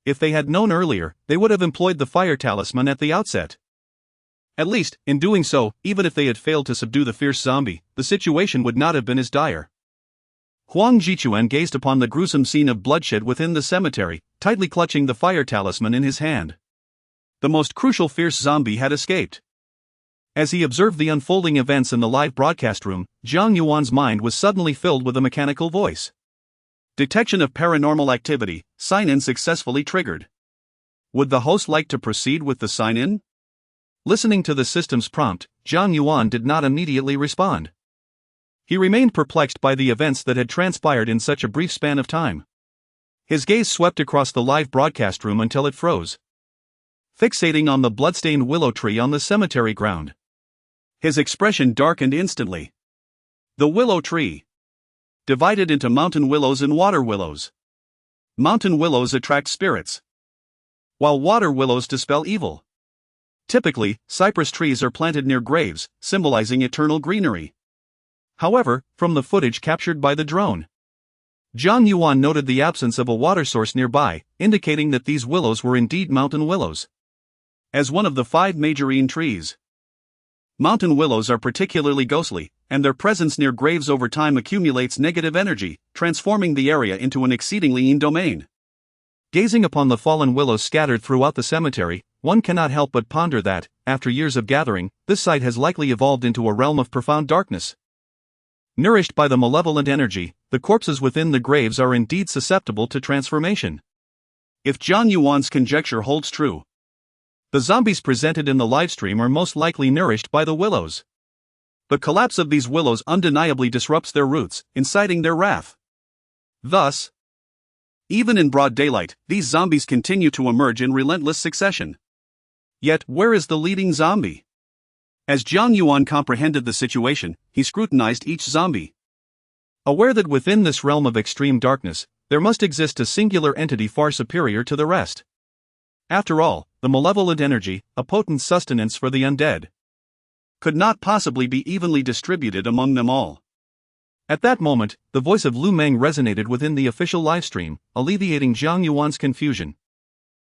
If they had known earlier, they would have employed the fire talisman at the outset. At least, in doing so, even if they had failed to subdue the fierce zombie, the situation would not have been as dire. Huang Jichuan gazed upon the gruesome scene of bloodshed within the cemetery, tightly clutching the fire talisman in his hand. The most crucial fierce zombie had escaped. As he observed the unfolding events in the live broadcast room, Jiang Yuan's mind was suddenly filled with a mechanical voice. Detection of paranormal activity, sign-in successfully triggered. Would the host like to proceed with the sign-in? Listening to the system's prompt, Jiang Yuan did not immediately respond. He remained perplexed by the events that had transpired in such a brief span of time. His gaze swept across the live broadcast room until it froze, fixating on the bloodstained willow tree on the cemetery ground. His expression darkened instantly. The willow tree, divided into mountain willows and water willows. Mountain willows attract spirits, while water willows dispel evil. Typically, cypress trees are planted near graves, symbolizing eternal greenery. However, from the footage captured by the drone, Jiang Yuan noted the absence of a water source nearby, indicating that these willows were indeed mountain willows. As one of the 5 major trees, mountain willows are particularly ghostly, and their presence near graves over time accumulates negative energy, transforming the area into an exceedingly domain. Gazing upon the fallen willows scattered throughout the cemetery, one cannot help but ponder that, after years of gathering, this site has likely evolved into a realm of profound darkness. Nourished by the malevolent energy, the corpses within the graves are indeed susceptible to transformation. If Jiang Yuan's conjecture holds true, the zombies presented in the livestream are most likely nourished by the willows. The collapse of these willows undeniably disrupts their roots, inciting their wrath. Thus, even in broad daylight, these zombies continue to emerge in relentless succession. Yet, where is the leading zombie? As Jiang Yuan comprehended the situation, he scrutinized each zombie. Aware that within this realm of extreme darkness, there must exist a singular entity far superior to the rest. After all, the malevolent energy, a potent sustenance for the undead, could not possibly be evenly distributed among them all. At that moment, the voice of Lu Meng resonated within the official livestream, alleviating Jiang Yuan's confusion.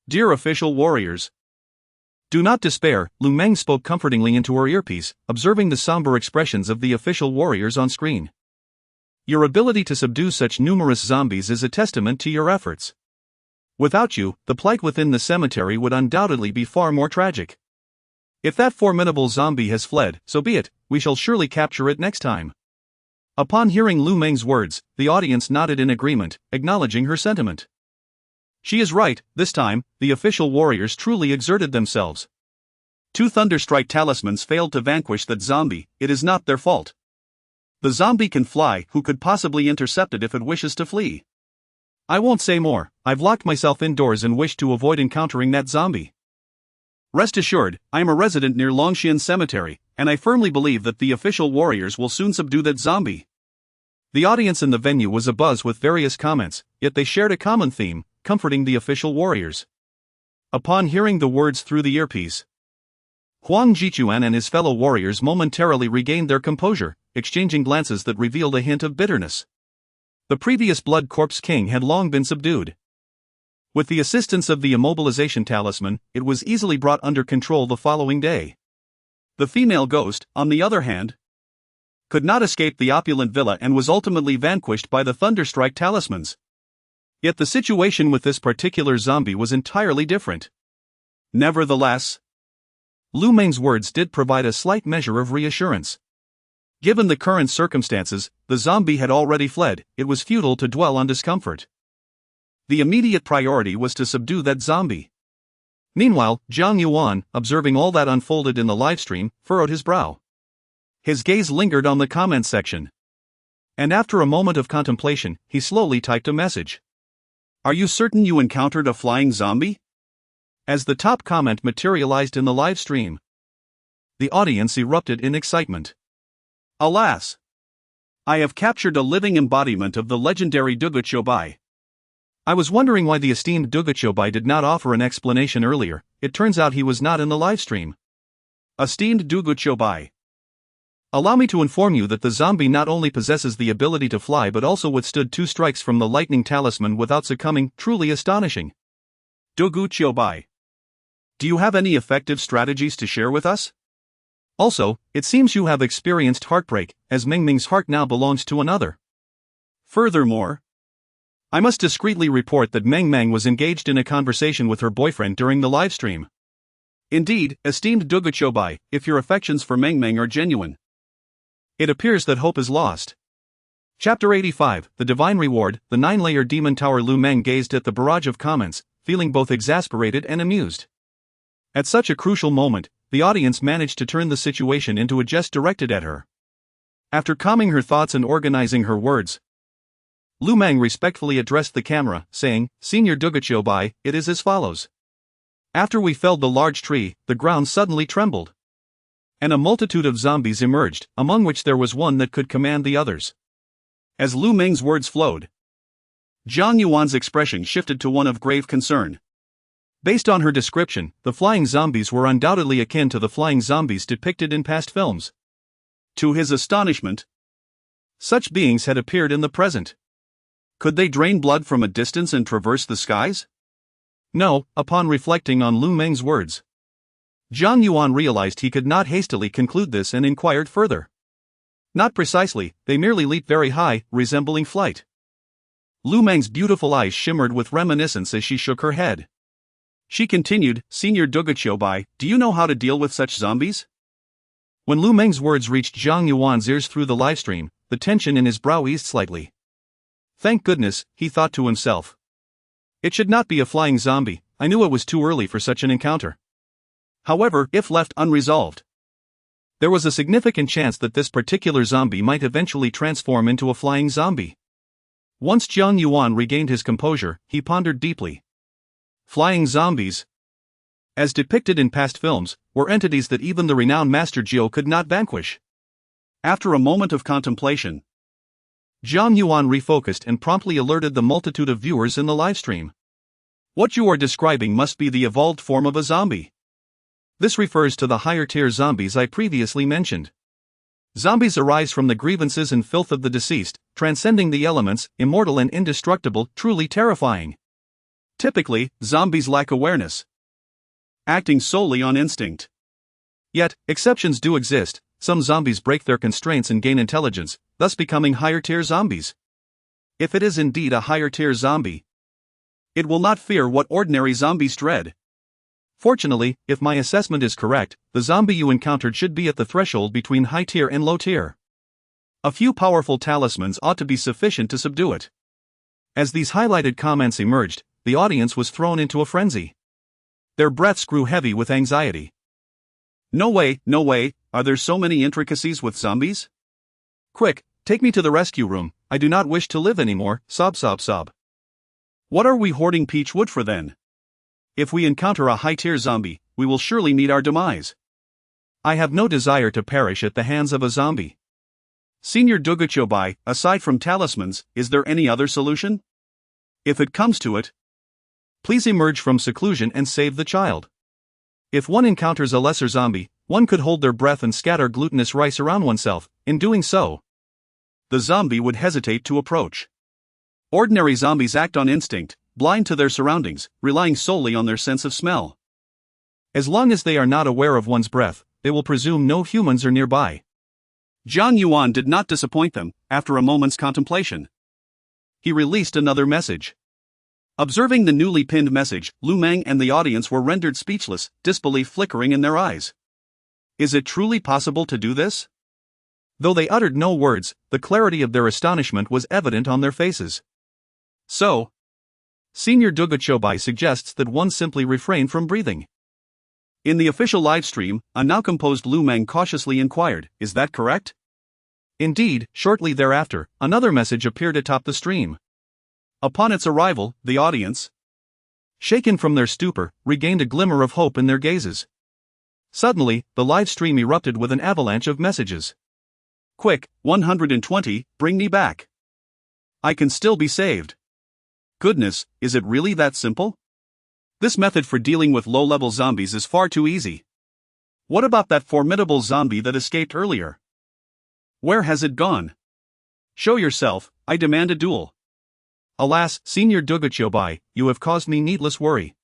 Dear official warriors, do not despair, Lu Meng spoke comfortingly into her earpiece, observing the somber expressions of the official warriors on screen. Your ability to subdue such numerous zombies is a testament to your efforts. Without you, the plight within the cemetery would undoubtedly be far more tragic. If that formidable zombie has fled, so be it, we shall surely capture it next time. Upon hearing Lu Meng's words, the audience nodded in agreement, acknowledging her sentiment. She is right, this time, the official warriors truly exerted themselves. Two Thunderstrike talismans failed to vanquish that zombie, it is not their fault. The zombie can fly, who could possibly intercept it if it wishes to flee? I won't say more, I've locked myself indoors and wish to avoid encountering that zombie. Rest assured, I am a resident near Longshan Cemetery, and I firmly believe that the official warriors will soon subdue that zombie. The audience in the venue was abuzz with various comments, yet they shared a common theme, comforting the official warriors. Upon hearing the words through the earpiece, Jiang Yuan and his fellow warriors momentarily regained their composure, exchanging glances that revealed a hint of bitterness. The previous Blood Corpse King had long been subdued. With the assistance of the immobilization talisman, it was easily brought under control the following day. The female ghost, on the other hand, could not escape the opulent villa and was ultimately vanquished by the Thunderstrike talismans. Yet the situation with this particular zombie was entirely different. Nevertheless, Lu Meng's words did provide a slight measure of reassurance. Given the current circumstances, the zombie had already fled, it was futile to dwell on discomfort. The immediate priority was to subdue that zombie. Meanwhile, Jiang Yuan, observing all that unfolded in the livestream, furrowed his brow. His gaze lingered on the comment section. And after a moment of contemplation, he slowly typed a message. Are you certain you encountered a flying zombie? As the top comment materialized in the live stream, the audience erupted in excitement. Alas! I have captured a living embodiment of the legendary Duguchobai. I was wondering why the esteemed Duguchobai did not offer an explanation earlier. It turns out he was not in the live stream. Esteemed Duguchobai, allow me to inform you that the zombie not only possesses the ability to fly but also withstood 2 strikes from the lightning talisman without succumbing, truly astonishing. Duguchobai, do you have any effective strategies to share with us? Also, it seems you have experienced heartbreak, as Meng Meng's heart now belongs to another. Furthermore, I must discreetly report that Meng Meng was engaged in a conversation with her boyfriend during the livestream. Indeed, esteemed Duguchobai, if your affections for Meng Meng are genuine, it appears that hope is lost. Chapter 85, The Divine Reward, the 9-layer demon tower. Lu Meng gazed at the barrage of comments, feeling both exasperated and amused. At such a crucial moment, the audience managed to turn the situation into a jest directed at her. After calming her thoughts and organizing her words, Lu Meng respectfully addressed the camera, saying, Senior Duguchobai, it is as follows. After we felled the large tree, the ground suddenly trembled. And a multitude of zombies emerged, among which there was one that could command the others. As Lu Meng's words flowed, Jiang Yuan's expression shifted to one of grave concern. Based on her description, the flying zombies were undoubtedly akin to the flying zombies depicted in past films. To his astonishment, such beings had appeared in the present. Could they drain blood from a distance and traverse the skies? No, upon reflecting on Lu Meng's words, Jiang Yuan realized he could not hastily conclude this and inquired further. Not precisely, they merely leap very high, resembling flight. Lu Meng's beautiful eyes shimmered with reminiscence as she shook her head. She continued, Senior Duguchobai, do you know how to deal with such zombies? When Lu Meng's words reached Jiang Yuan's ears through the livestream, the tension in his brow eased slightly. Thank goodness, he thought to himself. It should not be a flying zombie, I knew it was too early for such an encounter. However, if left unresolved, there was a significant chance that this particular zombie might eventually transform into a flying zombie. Once Jiang Yuan regained his composure, he pondered deeply. Flying zombies, as depicted in past films, were entities that even the renowned Master Jiao could not vanquish. After a moment of contemplation, Jiang Yuan refocused and promptly alerted the multitude of viewers in the livestream. What you are describing must be the evolved form of a zombie. This refers to the higher-tier zombies I previously mentioned. Zombies arise from the grievances and filth of the deceased, transcending the elements, immortal and indestructible, truly terrifying. Typically, zombies lack awareness, acting solely on instinct. Yet, exceptions do exist. Some zombies break their constraints and gain intelligence, thus becoming higher-tier zombies. If it is indeed a higher-tier zombie, it will not fear what ordinary zombies dread. Fortunately, if my assessment is correct, the zombie you encountered should be at the threshold between high-tier and low-tier. A few powerful talismans ought to be sufficient to subdue it. As these highlighted comments emerged, the audience was thrown into a frenzy. Their breaths grew heavy with anxiety. No way, are there so many intricacies with zombies? Quick, take me to the rescue room, I do not wish to live anymore, sob. What are we hoarding peach wood for then? If we encounter a high-tier zombie, we will surely meet our demise. I have no desire to perish at the hands of a zombie. Senior Dugachobai, aside from talismans, is there any other solution? If it comes to it, please emerge from seclusion and save the child. If one encounters a lesser zombie, one could hold their breath and scatter glutinous rice around oneself. In doing so, the zombie would hesitate to approach. Ordinary zombies act on instinct, blind to their surroundings, relying solely on their sense of smell. As long as they are not aware of one's breath, they will presume no humans are nearby. Jiang Yuan did not disappoint them. After a moment's contemplation, he released another message. Observing the newly pinned message, Lu Meng and the audience were rendered speechless, disbelief flickering in their eyes. Is it truly possible to do this? Though they uttered no words, the clarity of their astonishment was evident on their faces. So, Senior Dugachobai suggests that one simply refrain from breathing. In the official livestream, a now composed Lu Meng cautiously inquired, "Is that correct?" Indeed, shortly thereafter, another message appeared atop the stream. Upon its arrival, the audience, shaken from their stupor, regained a glimmer of hope in their gazes. Suddenly, the live stream erupted with an avalanche of messages. Quick, 120, bring me back. I can still be saved. Goodness, is it really that simple? This method for dealing with low-level zombies is far too easy. What about that formidable zombie that escaped earlier? Where has it gone? Show yourself, I demand a duel. Alas, Senior Dugachobai, you have caused me needless worry.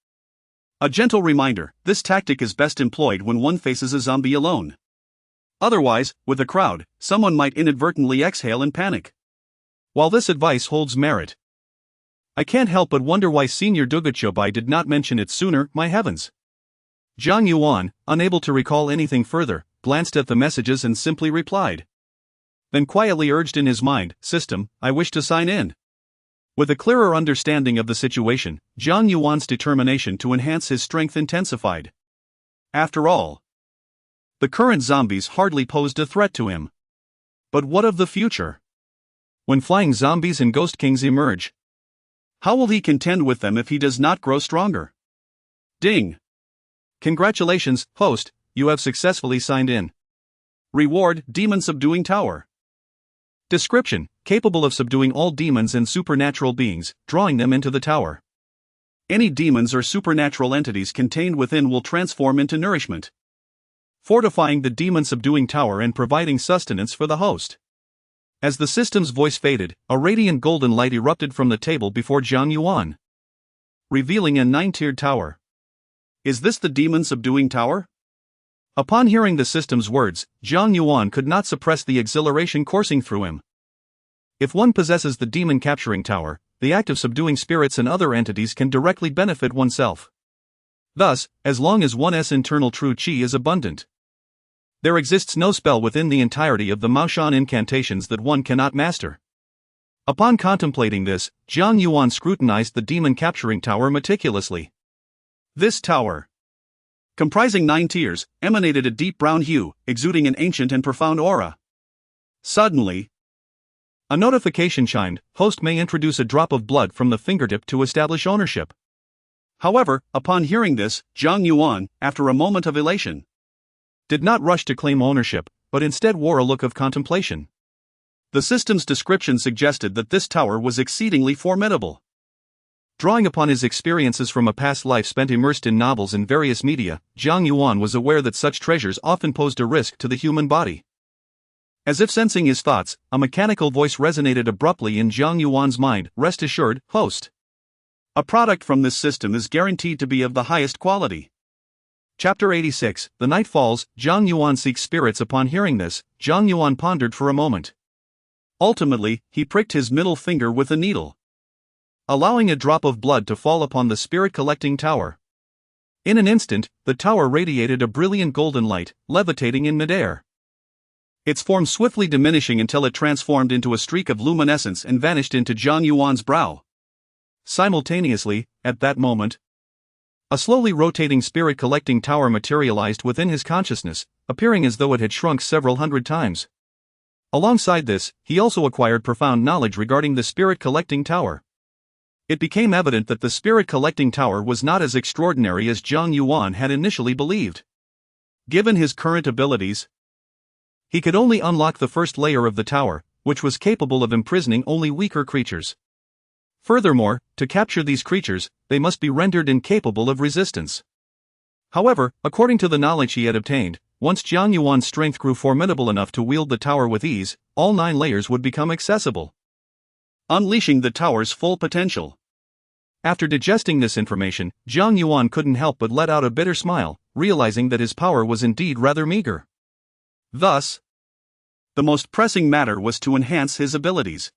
A gentle reminder, this tactic is best employed when one faces a zombie alone. Otherwise, with a crowd, someone might inadvertently exhale in panic. While this advice holds merit, I can't help but wonder why Senior Dugachobai did not mention it sooner, my heavens. Jiang Yuan, unable to recall anything further, glanced at the messages and simply replied. Then quietly urged in his mind, "System, I wish to sign in." With a clearer understanding of the situation, Jiang Yuan's determination to enhance his strength intensified. After all, the current zombies hardly posed a threat to him. But what of the future? When flying zombies and ghost kings emerge, how will he contend with them if he does not grow stronger? Ding! Congratulations, host, you have successfully signed in. Reward, Demon Subduing Tower. Description, capable of subduing all demons and supernatural beings, drawing them into the tower. Any demons or supernatural entities contained within will transform into nourishment, fortifying the demon subduing tower and providing sustenance for the host. As the system's voice faded, a radiant golden light erupted from the table before Jiang Yuan, revealing a 9-tiered tower. Is this the demon subduing tower? Upon hearing the system's words, Jiang Yuan could not suppress the exhilaration coursing through him. If one possesses the demon capturing tower, the act of subduing spirits and other entities can directly benefit oneself. Thus, as long as one's internal true qi is abundant, there exists no spell within the entirety of the Maoshan incantations that one cannot master. Upon contemplating this, Jiang Yuan scrutinized the demon capturing tower meticulously. This tower, comprising 9 tiers, emanated a deep brown hue, exuding an ancient and profound aura. Suddenly, a notification chimed, host may introduce a drop of blood from the fingertip to establish ownership. However, upon hearing this, Jiang Yuan, after a moment of elation, did not rush to claim ownership, but instead wore a look of contemplation. The system's description suggested that this tower was exceedingly formidable. Drawing upon his experiences from a past life spent immersed in novels and various media, Jiang Yuan was aware that such treasures often posed a risk to the human body. As if sensing his thoughts, a mechanical voice resonated abruptly in Jiang Yuan's mind, "Rest assured, host. A product from this system is guaranteed to be of the highest quality." Chapter 86, The Night Falls, Jiang Yuan seeks spirits. Upon hearing this, Jiang Yuan pondered for a moment. Ultimately, he pricked his middle finger with a needle, allowing a drop of blood to fall upon the spirit-collecting tower. In an instant, the tower radiated a brilliant golden light, levitating in midair, its form swiftly diminishing until it transformed into a streak of luminescence and vanished into Jiang Yuan's brow. Simultaneously, at that moment, A slowly rotating spirit-collecting tower materialized within his consciousness, appearing as though it had shrunk several hundred times. Alongside this, he also acquired profound knowledge regarding the spirit-collecting tower. It became evident that the spirit-collecting tower was not as extraordinary as Jiang Yuan had initially believed. Given his current abilities, he could only unlock the first layer of the tower, which was capable of imprisoning only weaker creatures. Furthermore, to capture these creatures, they must be rendered incapable of resistance. However, according to the knowledge he had obtained, once Jiang Yuan's strength grew formidable enough to wield the tower with ease, all 9 layers would become accessible, unleashing the tower's full potential. After digesting this information, Jiang Yuan couldn't help but let out a bitter smile, realizing that his power was indeed rather meager. Thus, the most pressing matter was to enhance his abilities.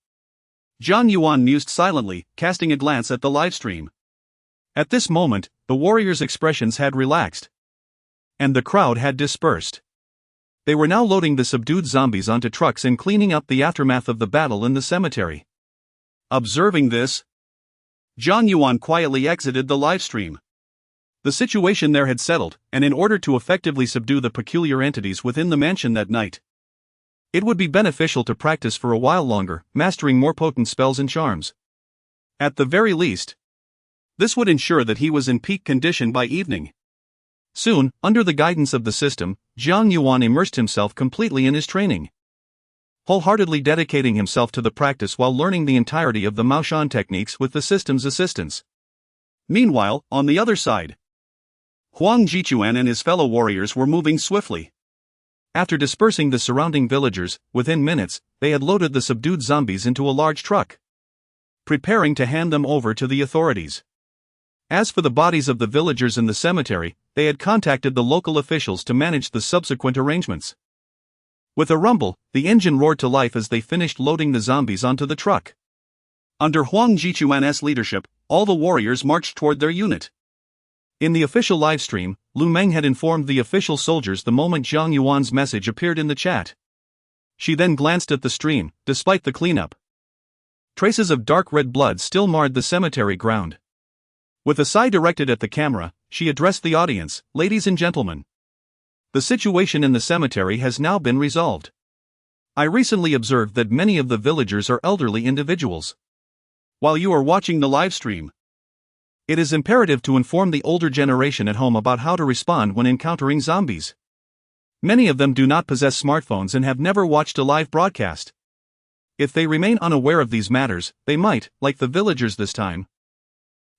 Jiang Yuan mused silently, casting a glance at the livestream. At this moment, the warriors' expressions had relaxed, and the crowd had dispersed. They were now loading the subdued zombies onto trucks and cleaning up the aftermath of the battle in the cemetery. Observing this, Jiang Yuan quietly exited the livestream. The situation there had settled, and in order to effectively subdue the peculiar entities within the mansion that night, it would be beneficial to practice for a while longer, mastering more potent spells and charms. At the very least, this would ensure that he was in peak condition by evening. Soon, under the guidance of the system, Jiang Yuan immersed himself completely in his training, wholeheartedly dedicating himself to the practice while learning the entirety of the Maoshan techniques with the system's assistance. Meanwhile, on the other side, Huang Jichuan and his fellow warriors were moving swiftly. After dispersing the surrounding villagers, within minutes, they had loaded the subdued zombies into a large truck, preparing to hand them over to the authorities. As for the bodies of the villagers in the cemetery, they had contacted the local officials to manage the subsequent arrangements. With a rumble, the engine roared to life as they finished loading the zombies onto the truck. Under Huang Jichuan's leadership, all the warriors marched toward their unit. In the official livestream, Lu Meng had informed the official soldiers the moment Jiang Yuan's message appeared in the chat. She then glanced at the stream. Despite the cleanup, traces of dark red blood still marred the cemetery ground. With a sigh directed at the camera, she addressed the audience. Ladies and gentlemen, the situation in the cemetery has now been resolved. I recently observed that many of the villagers are elderly individuals. While you are watching the live stream, it is imperative to inform the older generation at home about how to respond when encountering zombies. Many of them do not possess smartphones and have never watched a live broadcast. If they remain unaware of these matters, they might, like the villagers this time,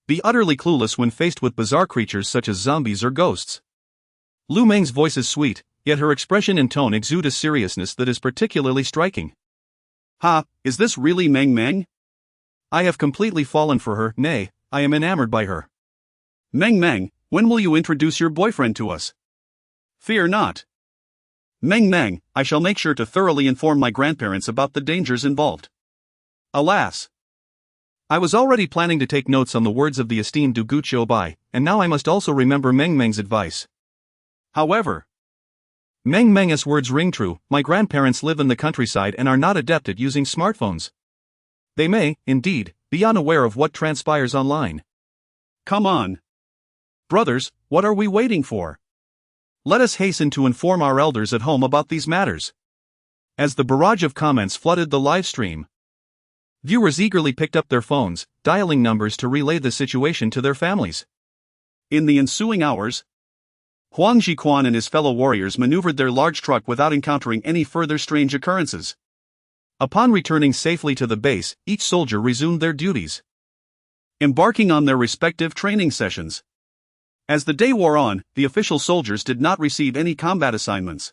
be utterly clueless when faced with bizarre creatures such as zombies or ghosts. Lu Meng's voice is sweet, yet her expression and tone exude a seriousness that is particularly striking. Ha, is this really Meng Meng? I have completely fallen for her. Nay, I am enamored by her. Meng Meng, when will you introduce your boyfriend to us? Fear not. Meng Meng, I shall make sure to thoroughly inform my grandparents about the dangers involved. Alas, I was already planning to take notes on the words of the esteemed Du Guqiu Bai, and now I must also remember Meng Meng's advice. However, Meng Meng's words ring true. My grandparents live in the countryside and are not adept at using smartphones. They may, indeed, be unaware of what transpires online. Come on, brothers, what are we waiting for? Let us hasten to inform our elders at home about these matters. As the barrage of comments flooded the live stream, viewers eagerly picked up their phones, dialing numbers to relay the situation to their families. In the ensuing hours, Huang Jichuan and his fellow warriors maneuvered their large truck without encountering any further strange occurrences. Upon returning safely to the base, each soldier resumed their duties, embarking on their respective training sessions. As the day wore on, the official soldiers did not receive any combat assignments,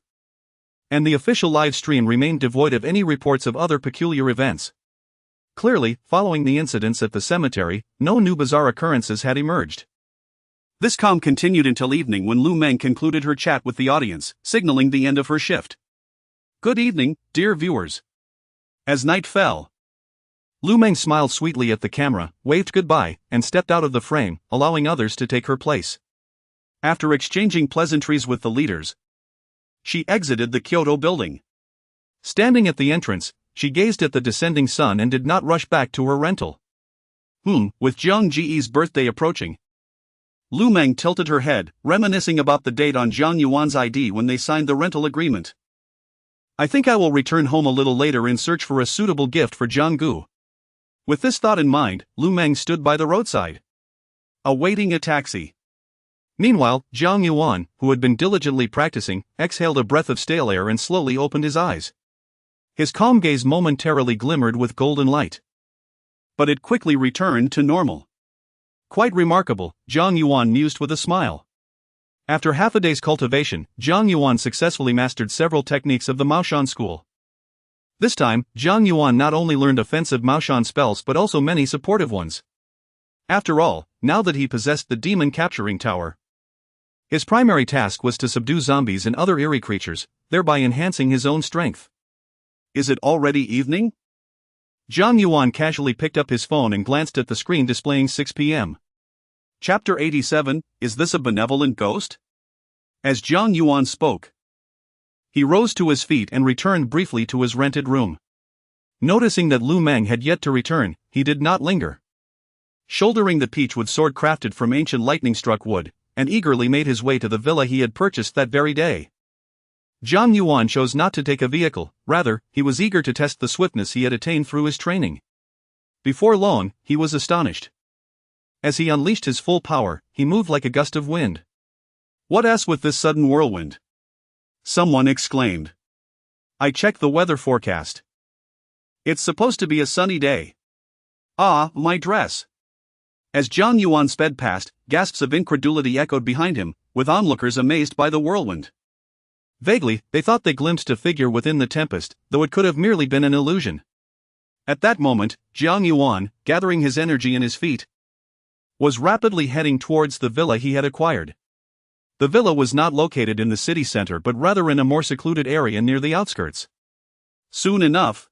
and the official live stream remained devoid of any reports of other peculiar events. Clearly, following the incidents at the cemetery, no new bizarre occurrences had emerged. This calm continued until evening when Lu Meng concluded her chat with the audience, signaling the end of her shift. Good evening, dear viewers. As night fell, Lu Meng smiled sweetly at the camera, waved goodbye, and stepped out of the frame, allowing others to take her place. After exchanging pleasantries with the leaders, she exited the Kyoto building. Standing at the entrance, she gazed at the descending sun and did not rush back to her rental. With Jiang Ji's birthday approaching, Lu Meng tilted her head, reminiscing about the date on Jiang Yuan's ID when they signed the rental agreement. I think I will return home a little later in search for a suitable gift for Jiang Gu. With this thought in mind, Lu Meng stood by the roadside, awaiting a taxi. Meanwhile, Jiang Yuan, who had been diligently practicing, exhaled a breath of stale air and slowly opened his eyes. His calm gaze momentarily glimmered with golden light. But it quickly returned to normal. Quite remarkable, Jiang Yuan mused with a smile. After half a day's cultivation, Jiang Yuan successfully mastered several techniques of the Maoshan school. This time, Jiang Yuan not only learned offensive Maoshan spells but also many supportive ones. After all, now that he possessed the demon capturing tower, his primary task was to subdue zombies and other eerie creatures, thereby enhancing his own strength. Is it already evening? Jiang Yuan casually picked up his phone and glanced at the screen displaying 6 p.m. Chapter 87, Is This a Benevolent Ghost? As Jiang Yuan spoke, he rose to his feet and returned briefly to his rented room. Noticing that Lu Meng had yet to return, he did not linger. Shouldering the peachwood sword crafted from ancient lightning-struck wood, and eagerly made his way to the villa he had purchased that very day. Jiang Yuan chose not to take a vehicle, rather, he was eager to test the swiftness he had attained through his training. Before long, he was astonished. As he unleashed his full power, he moved like a gust of wind. What else with this sudden whirlwind? Someone exclaimed. I checked the weather forecast. It's supposed to be a sunny day. Ah, my dress. As Jiang Yuan sped past, gasps of incredulity echoed behind him, with onlookers amazed by the whirlwind. Vaguely, they thought they glimpsed a figure within the tempest, though it could have merely been an illusion. At that moment, Jiang Yuan, gathering his energy in his feet, was rapidly heading towards the villa he had acquired. The villa was not located in the city center but rather in a more secluded area near the outskirts. Soon enough,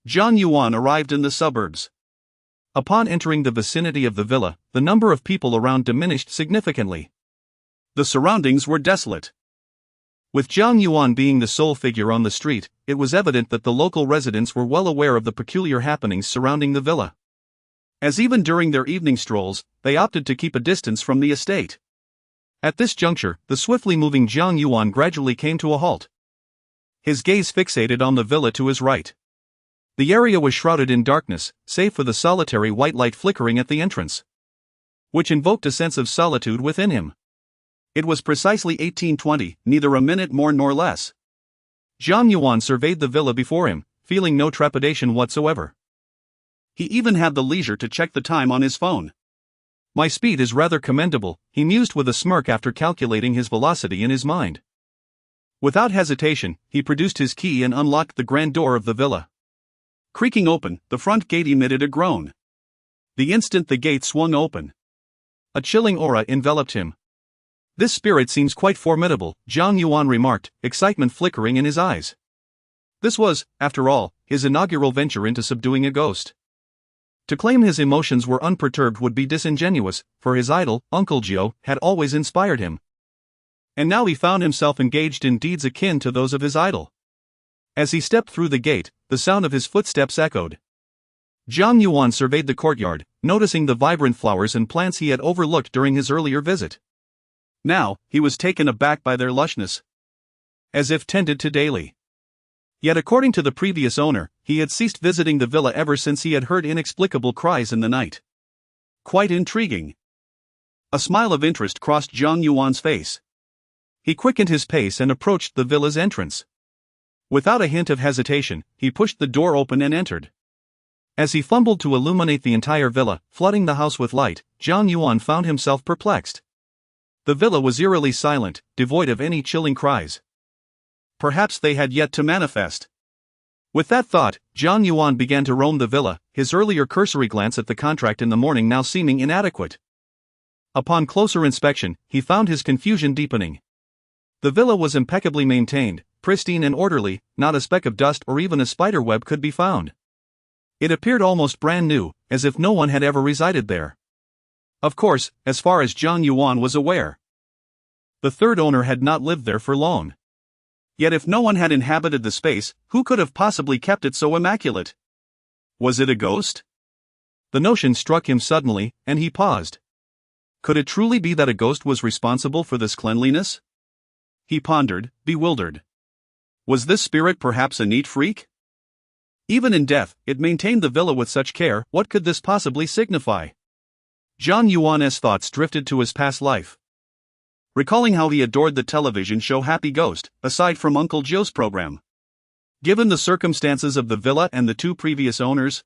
Jiang Yuan arrived in the suburbs. Upon entering the vicinity of the villa, the number of people around diminished significantly. The surroundings were desolate. With Jiang Yuan being the sole figure on the street, it was evident that the local residents were well aware of the peculiar happenings surrounding the villa. As even during their evening strolls, they opted to keep a distance from the estate. At this juncture, the swiftly moving Jiang Yuan gradually came to a halt. His gaze fixated on the villa to his right. The area was shrouded in darkness, save for the solitary white light flickering at the entrance, which invoked a sense of solitude within him. It was precisely 1820, neither a minute more nor less. Jiang Yuan surveyed the villa before him, feeling no trepidation whatsoever. He even had the leisure to check the time on his phone. My speed is rather commendable, he mused with a smirk after calculating his velocity in his mind. Without hesitation, he produced his key and unlocked the grand door of the villa. Creaking open, the front gate emitted a groan. The instant the gate swung open, a chilling aura enveloped him. This spirit seems quite formidable, Jiang Yuan remarked, excitement flickering in his eyes. This was, after all, his inaugural venture into subduing a ghost. To claim his emotions were unperturbed would be disingenuous, for his idol, Uncle Gio, had always inspired him. And now he found himself engaged in deeds akin to those of his idol. As he stepped through the gate, the sound of his footsteps echoed. Jiang Yuan surveyed the courtyard, noticing the vibrant flowers and plants he had overlooked during his earlier visit. Now, he was taken aback by their lushness, as if tended to daily. Yet according to the previous owner, he had ceased visiting the villa ever since he had heard inexplicable cries in the night. Quite intriguing. A smile of interest crossed Jiang Yuan's face. He quickened his pace and approached the villa's entrance. Without a hint of hesitation, he pushed the door open and entered. As he fumbled to illuminate the entire villa, flooding the house with light, Jiang Yuan found himself perplexed. The villa was eerily silent, devoid of any chilling cries. Perhaps they had yet to manifest. With that thought, Jiang Yuan began to roam the villa, his earlier cursory glance at the contract in the morning now seeming inadequate. Upon closer inspection, he found his confusion deepening. The villa was impeccably maintained, pristine and orderly, not a speck of dust or even a spider web could be found. It appeared almost brand new, as if no one had ever resided there. Of course, as far as Jiang Yuan was aware, the third owner had not lived there for long. Yet if no one had inhabited the space, who could have possibly kept it so immaculate? Was it a ghost? The notion struck him suddenly, and he paused. Could it truly be that a ghost was responsible for this cleanliness? He pondered, bewildered. Was this spirit perhaps a neat freak? Even in death, it maintained the villa with such care. What could this possibly signify? Jiang Yuan's thoughts drifted to his past life. Recalling how he adored the television show Happy Ghost, aside from Uncle Joe's program. Given the circumstances of the villa and the two previous owners,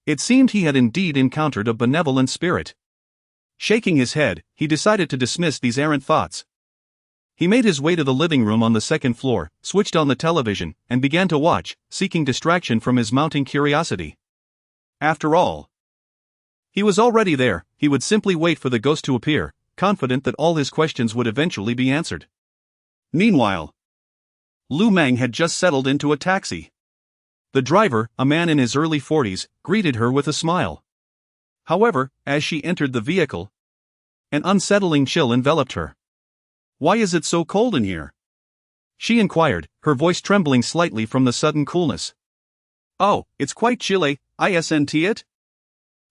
it seemed he had indeed encountered a benevolent spirit. Shaking his head, he decided to dismiss these errant thoughts. He made his way to the living room on the second floor, switched on the television, and began to watch, seeking distraction from his mounting curiosity. After all, he was already there. He would simply wait for the ghost to appear, confident that all his questions would eventually be answered. Meanwhile, Lu Meng had just settled into a taxi. The driver, a man in his early 40s, greeted her with a smile. However, as she entered the vehicle, an unsettling chill enveloped her. "Why is it so cold in here?" she inquired, her voice trembling slightly from the sudden coolness. "Oh, it's quite chilly, isn't it?"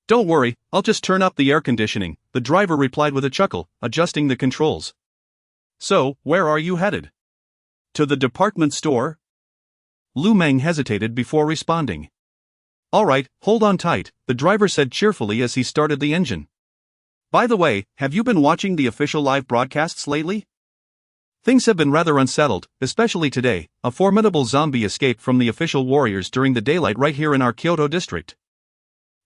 "Don't worry, I'll just turn up the air conditioning," the driver replied with a chuckle, adjusting the controls. "So, where are you headed? To the department store?" Lu Meng hesitated before responding. "All right, hold on tight," the driver said cheerfully as he started the engine. "By the way, have you been watching the official live broadcasts lately? Things have been rather unsettled, especially today. A formidable zombie escaped from the official warriors during the daylight right here in our Kyoto district."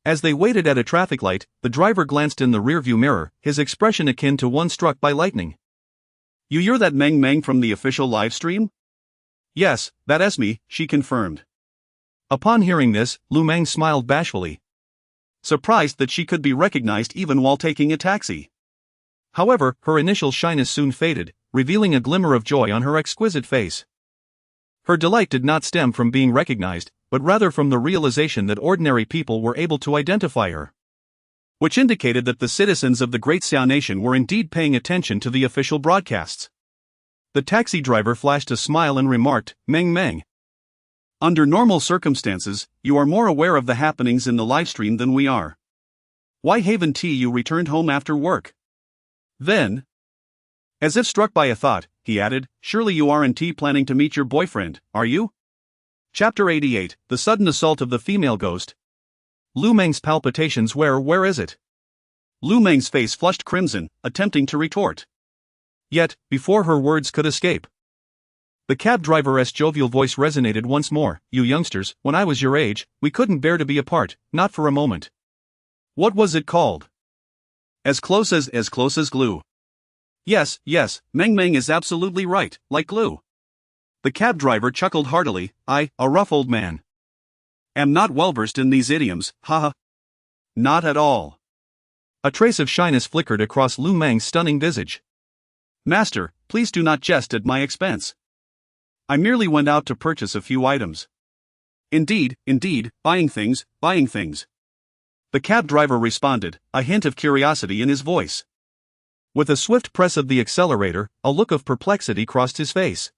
As they waited at a traffic light, the driver glanced in the rearview mirror, his expression akin to one struck by lightning. "You're that Meng Meng from the official live stream?" "Yes, that's me," she confirmed. Upon hearing this, Lu Meng smiled bashfully, surprised that she could be recognized even while taking a taxi. However, her initial shyness soon faded, revealing a glimmer of joy on her exquisite face. Her delight did not stem from being recognized, but rather from the realization that ordinary people were able to identify her. Which indicated that the citizens of the Great Xiao Nation were indeed paying attention to the official broadcasts. The taxi driver flashed a smile and remarked, "Meng Meng. Under normal circumstances, you are more aware of the happenings in the livestream than we are. Why haven't you returned home after work?" Then, as if struck by a thought, he added, "Surely you aren't planning to meet your boyfriend, are you?" Chapter 88, The Sudden Assault of the Female Ghost. Lu Meng's palpitations. Where is it? Lu Meng's face flushed crimson, attempting to retort. Yet, before her words could escape, the cab driver's jovial voice resonated once more. "You youngsters, when I was your age, we couldn't bear to be apart, not for a moment. What was it called? As close as glue." Yes, Meng Meng is absolutely right, like glue." The cab driver chuckled heartily. "I, a rough old man, am not well versed in these idioms, haha." "Not at all." A trace of shyness flickered across Lu Meng's stunning visage. "Master, please do not jest at my expense. I merely went out to purchase a few items." Indeed, buying things. The cab driver responded, a hint of curiosity in his voice. With a swift press of the accelerator, a look of perplexity crossed his face.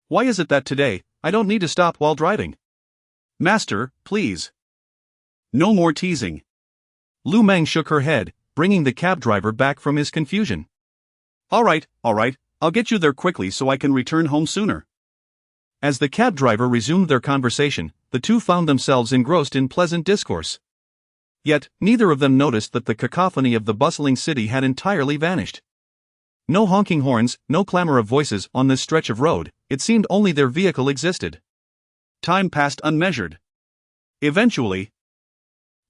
"Why is it that today, I don't need to stop while driving?" "Master, please. No more teasing." Lu Meng shook her head, bringing the cab driver back from his confusion. All right, I'll get you there quickly so I can return home sooner." As the cab driver resumed their conversation, the two found themselves engrossed in pleasant discourse. Yet, neither of them noticed that the cacophony of the bustling city had entirely vanished. No honking horns, no clamor of voices on this stretch of road. It seemed only their vehicle existed. Time passed unmeasured. Eventually,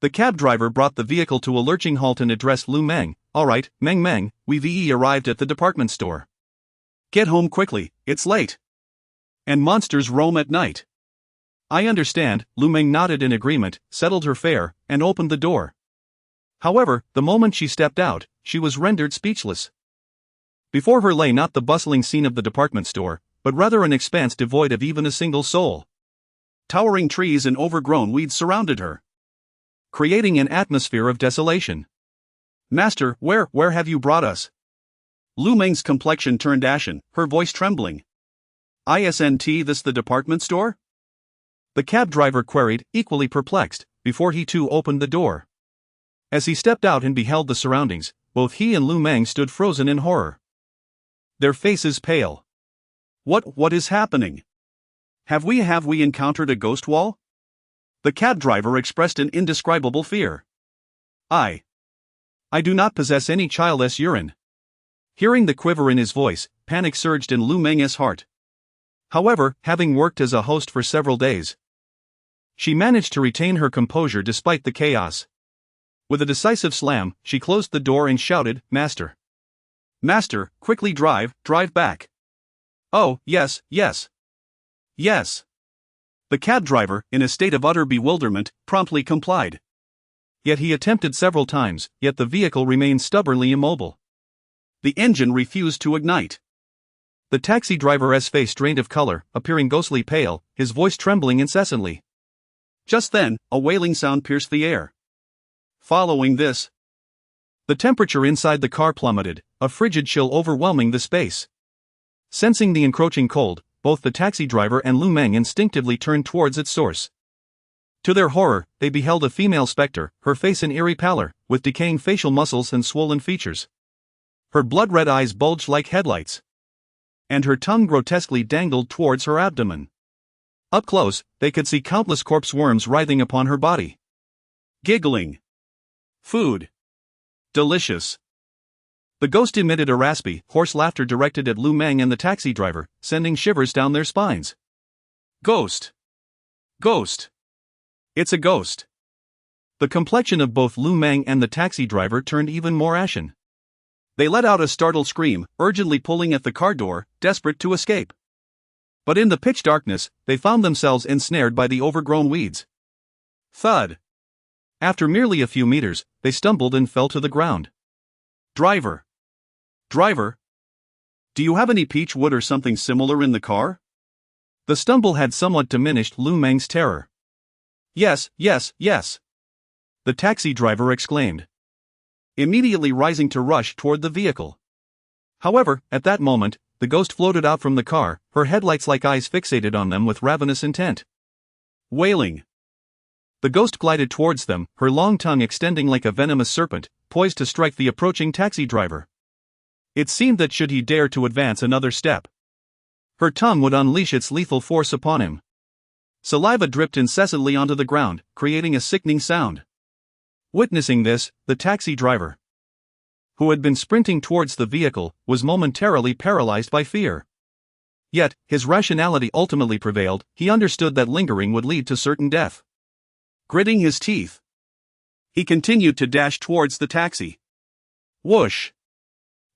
the cab driver brought the vehicle to a lurching halt and addressed Lu Meng. "All right, Meng, we've arrived at the department store. Get home quickly, it's late. And monsters roam at night." "I understand." Lu Meng nodded in agreement, settled her fare, and opened the door. However, the moment she stepped out, she was rendered speechless. Before her lay not the bustling scene of the department store, but rather an expanse devoid of even a single soul. Towering trees and overgrown weeds surrounded her, creating an atmosphere of desolation. "Master, where have you brought us?" Lu Meng's complexion turned ashen, her voice trembling. "Isn't this the department store?" the cab driver queried, equally perplexed, before he too opened the door. As he stepped out and beheld the surroundings, Both he and Lu Meng stood frozen in horror. Their faces pale. What is happening? Have we encountered a ghost wall? The cab driver expressed an indescribable fear. I do not possess any child's urine. Hearing the quiver in his voice, panic surged in Lu Meng's heart. However, having worked as a host for several days, she managed to retain her composure despite the chaos. With a decisive slam, she closed the door and shouted, "Master! Master, quickly drive back!" "Oh, yes. Yes." The cab driver, in a state of utter bewilderment, promptly complied. Yet he attempted several times, yet the vehicle remained stubbornly immobile. The engine refused to ignite. The taxi driver's face drained of color, appearing ghostly pale, his voice trembling incessantly. Just then, a wailing sound pierced the air. Following this, the temperature inside the car plummeted, a frigid chill overwhelming the space. Sensing the encroaching cold, both the taxi driver and Lu Meng instinctively turned towards its source. To their horror, they beheld a female specter, her face an eerie pallor, with decaying facial muscles and swollen features. Her blood-red eyes bulged like headlights, and her tongue grotesquely dangled towards her abdomen. Up close, they could see countless corpse worms writhing upon her body. Giggling. Food. Delicious. The ghost emitted a raspy, hoarse laughter directed at Lu Meng and the taxi driver, sending shivers down their spines. Ghost. Ghost. It's a ghost. The complexion of both Lu Meng and the taxi driver turned even more ashen. They let out a startled scream, urgently pulling at the car door, desperate to escape. But in the pitch darkness, they found themselves ensnared by the overgrown weeds. Thud. After merely a few meters, they stumbled and fell to the ground. Driver. Do you have any peach wood or something similar in the car? The stumble had somewhat diminished Lu Meng's terror. Yes. The taxi driver exclaimed, immediately rising to rush toward the vehicle. However, at that moment, the ghost floated out from the car, her headlights-like eyes fixated on them with ravenous intent. Wailing. The ghost glided towards them, her long tongue extending like a venomous serpent, poised to strike the approaching taxi driver. It seemed that should he dare to advance another step, her tongue would unleash its lethal force upon him. Saliva dripped incessantly onto the ground, creating a sickening sound. Witnessing this, the taxi driver, who had been sprinting towards the vehicle, was momentarily paralyzed by fear. Yet, his rationality ultimately prevailed. He understood that lingering would lead to certain death. Gritting his teeth, he continued to dash towards the taxi. Whoosh!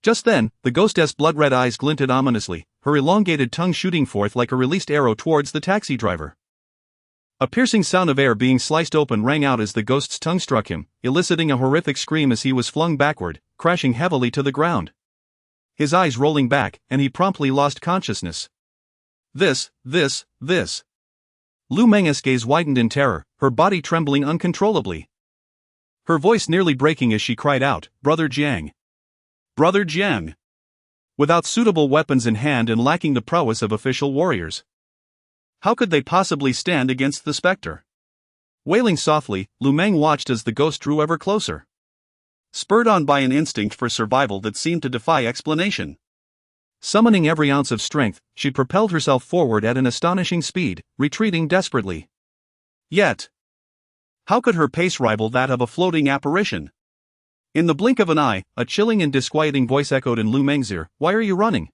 Just then, the ghostess' blood-red eyes glinted ominously, her elongated tongue shooting forth like a released arrow towards the taxi driver. A piercing sound of air being sliced open rang out as the ghost's tongue struck him, eliciting a horrific scream as he was flung backward, crashing heavily to the ground. His eyes rolling back, and he promptly lost consciousness. This. Lu Meng's gaze widened in terror, her body trembling uncontrollably. Her voice nearly breaking as she cried out, "Brother Jiang! Brother Jiang!" Without suitable weapons in hand and lacking the prowess of official warriors, how could they possibly stand against the specter? Wailing softly, Lu Meng watched as the ghost drew ever closer. Spurred on by an instinct for survival that seemed to defy explanation, summoning every ounce of strength, she propelled herself forward at an astonishing speed, retreating desperately. Yet, how could her pace rival that of a floating apparition? In the blink of an eye, a chilling and disquieting voice echoed in Lu Meng's ear, "Why are you running?"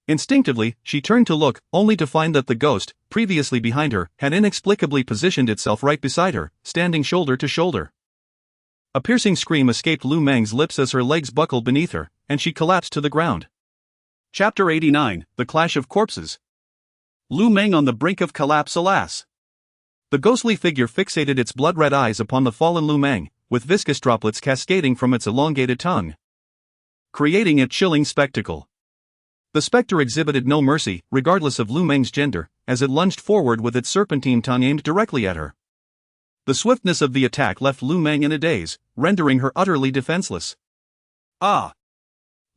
Instinctively, she turned to look, only to find that the ghost, previously behind her, had inexplicably positioned itself right beside her, standing shoulder to shoulder. A piercing scream escaped Lu Meng's lips as her legs buckled beneath her, and she collapsed to the ground. Chapter 89, The Clash of Corpses. Lu Meng on the brink of collapse, alas! The ghostly figure fixated its blood-red eyes upon the fallen Lu Meng, with viscous droplets cascading from its elongated tongue, creating a chilling spectacle. The specter exhibited no mercy, regardless of Lu Meng's gender, as it lunged forward with its serpentine tongue aimed directly at her. The swiftness of the attack left Lu Meng in a daze, rendering her utterly defenseless. Ah!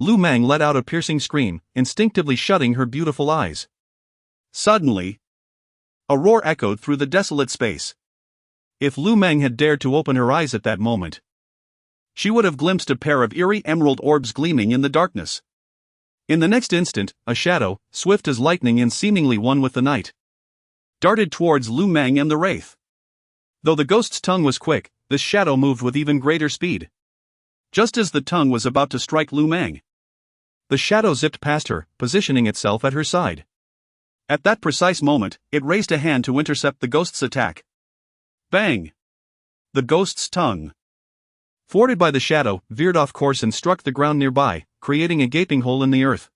Lu Meng let out a piercing scream, instinctively shutting her beautiful eyes. Suddenly, a roar echoed through the desolate space. If Lu Meng had dared to open her eyes at that moment, she would have glimpsed a pair of eerie emerald orbs gleaming in the darkness. In the next instant, a shadow, swift as lightning and seemingly one with the night, darted towards Lu Meng and the wraith. Though the ghost's tongue was quick, this shadow moved with even greater speed. Just as the tongue was about to strike Lu Meng, the shadow zipped past her, positioning itself at her side. At that precise moment, it raised a hand to intercept the ghost's attack. Bang! The ghost's tongue, thwarted by the shadow, veered off course and struck the ground nearby, creating a gaping hole in the earth.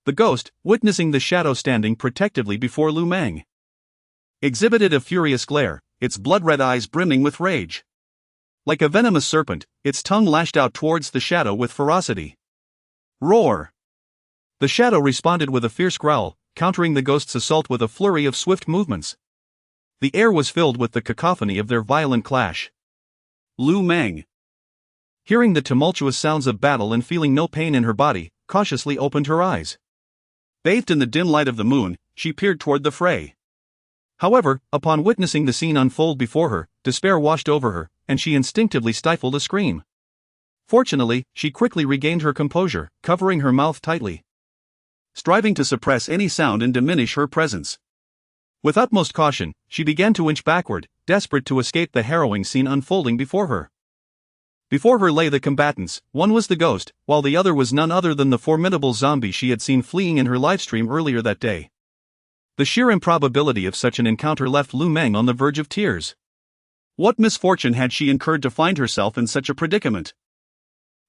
The ghost, witnessing the shadow standing protectively before Lu Meng, exhibited a furious glare, its blood-red eyes brimming with rage. Like a venomous serpent, its tongue lashed out towards the shadow with ferocity. Roar! The shadow responded with a fierce growl, countering the ghost's assault with a flurry of swift movements. The air was filled with the cacophony of their violent clash. Lu Meng, hearing the tumultuous sounds of battle and feeling no pain in her body, cautiously opened her eyes. Bathed in the dim light of the moon, she peered toward the fray. However, upon witnessing the scene unfold before her, despair washed over her, and she instinctively stifled a scream. Fortunately, she quickly regained her composure, covering her mouth tightly, striving to suppress any sound and diminish her presence. With utmost caution, she began to inch backward, desperate to escape the harrowing scene unfolding before her. Before her lay the combatants, one was the ghost, while the other was none other than the formidable zombie she had seen fleeing in her livestream earlier that day. The sheer improbability of such an encounter left Lu Meng on the verge of tears. What misfortune had she incurred to find herself in such a predicament?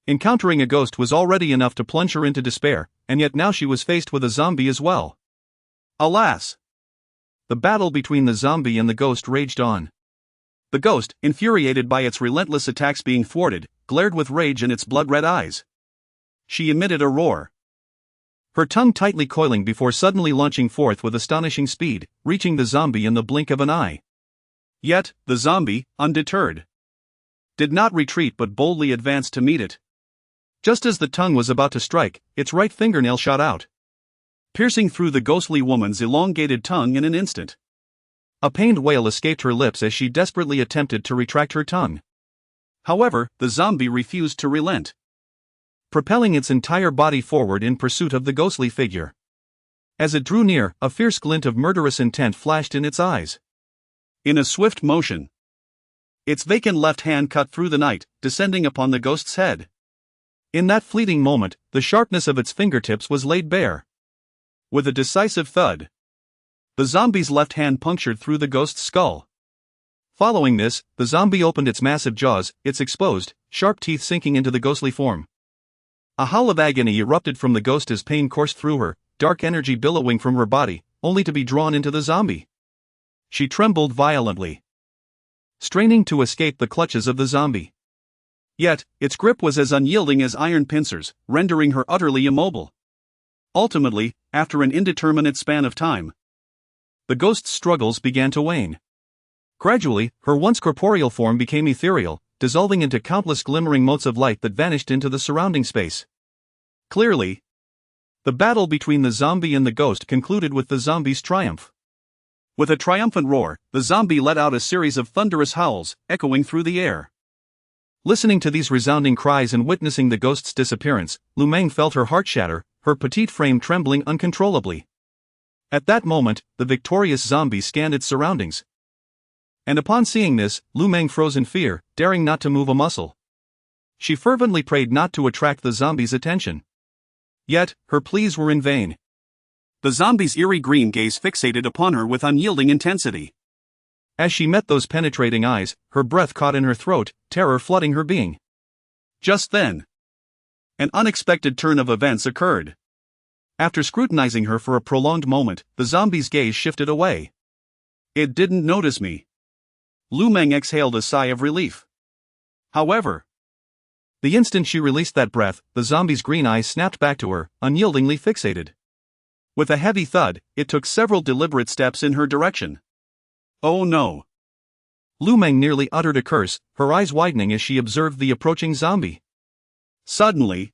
Encountering a ghost was already enough to plunge her into despair, and yet now she was faced with a zombie as well. Alas! The battle between the zombie and the ghost raged on. The ghost, infuriated by its relentless attacks being thwarted, glared with rage in its blood-red eyes. She emitted a roar, her tongue tightly coiling before suddenly launching forth with astonishing speed, reaching the zombie in the blink of an eye. Yet, the zombie, undeterred, did not retreat but boldly advanced to meet it. Just as the tongue was about to strike, its right fingernail shot out, piercing through the ghostly woman's elongated tongue in an instant. A pained wail escaped her lips as she desperately attempted to retract her tongue. However, the zombie refused to relent, propelling its entire body forward in pursuit of the ghostly figure. As it drew near, a fierce glint of murderous intent flashed in its eyes. In a swift motion, its vacant left hand cut through the night, descending upon the ghost's head. In that fleeting moment, the sharpness of its fingertips was laid bare. With a decisive thud, the zombie's left hand punctured through the ghost's skull. Following this, the zombie opened its massive jaws, its exposed, sharp teeth sinking into the ghostly form. A howl of agony erupted from the ghost as pain coursed through her, dark energy billowing from her body, only to be drawn into the zombie. She trembled violently, straining to escape the clutches of the zombie. Yet, its grip was as unyielding as iron pincers, rendering her utterly immobile. Ultimately, after an indeterminate span of time, the ghost's struggles began to wane. Gradually, her once corporeal form became ethereal, dissolving into countless glimmering motes of light that vanished into the surrounding space. Clearly, the battle between the zombie and the ghost concluded with the zombie's triumph. With a triumphant roar, the zombie let out a series of thunderous howls, echoing through the air. Listening to these resounding cries and witnessing the ghost's disappearance, Lu Meng felt her heart shatter, her petite frame trembling uncontrollably. At that moment, the victorious zombie scanned its surroundings. And upon seeing this, Lu Meng froze in fear, daring not to move a muscle. She fervently prayed not to attract the zombie's attention. Yet, her pleas were in vain. The zombie's eerie green gaze fixated upon her with unyielding intensity. As she met those penetrating eyes, her breath caught in her throat, terror flooding her being. Just then, an unexpected turn of events occurred. After scrutinizing her for a prolonged moment, the zombie's gaze shifted away. It didn't notice me. Lu Meng exhaled a sigh of relief. However, the instant she released that breath, the zombie's green eyes snapped back to her, unyieldingly fixated. With a heavy thud, it took several deliberate steps in her direction. Oh no! Lu Meng nearly uttered a curse, her eyes widening as she observed the approaching zombie. Suddenly,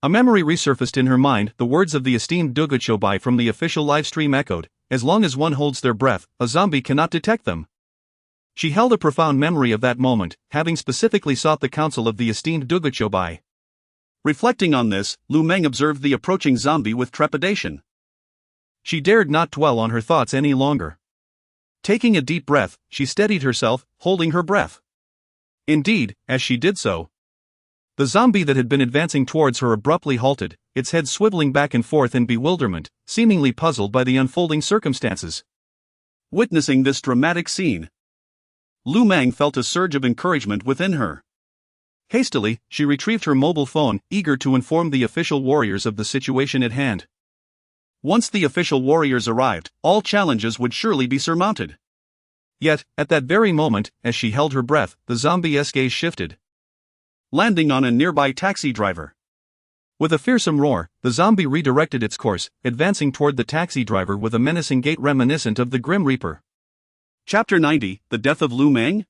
a memory resurfaced in her mind. The words of the esteemed Dugu Chobai from the official livestream echoed, "As long as one holds their breath, a zombie cannot detect them." She held a profound memory of that moment, having specifically sought the counsel of the esteemed Duguchobai. Reflecting on this, Lu Meng observed the approaching zombie with trepidation. She dared not dwell on her thoughts any longer. Taking a deep breath, she steadied herself, holding her breath. Indeed, as she did so, the zombie that had been advancing towards her abruptly halted, its head swiveling back and forth in bewilderment, seemingly puzzled by the unfolding circumstances. Witnessing this dramatic scene, Lu Meng felt a surge of encouragement within her. Hastily, she retrieved her mobile phone, eager to inform the official warriors of the situation at hand. Once the official warriors arrived, all challenges would surely be surmounted. Yet, at that very moment, as she held her breath, the zombie's gaze shifted, landing on a nearby taxi driver. With a fearsome roar, the zombie redirected its course, advancing toward the taxi driver with a menacing gait reminiscent of the Grim Reaper. Chapter 90, The Death of Lu Meng?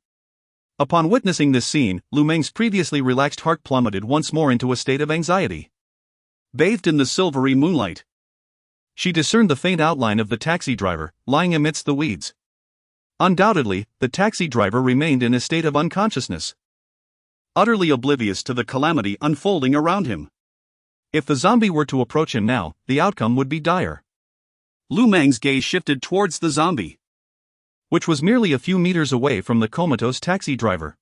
Upon witnessing this scene, Lu Meng's previously relaxed heart plummeted once more into a state of anxiety. Bathed in the silvery moonlight, she discerned the faint outline of the taxi driver, lying amidst the weeds. Undoubtedly, the taxi driver remained in a state of unconsciousness, utterly oblivious to the calamity unfolding around him. If the zombie were to approach him now, the outcome would be dire. Lu Meng's gaze shifted towards the zombie, which was merely a few meters away from the comatose taxi driver.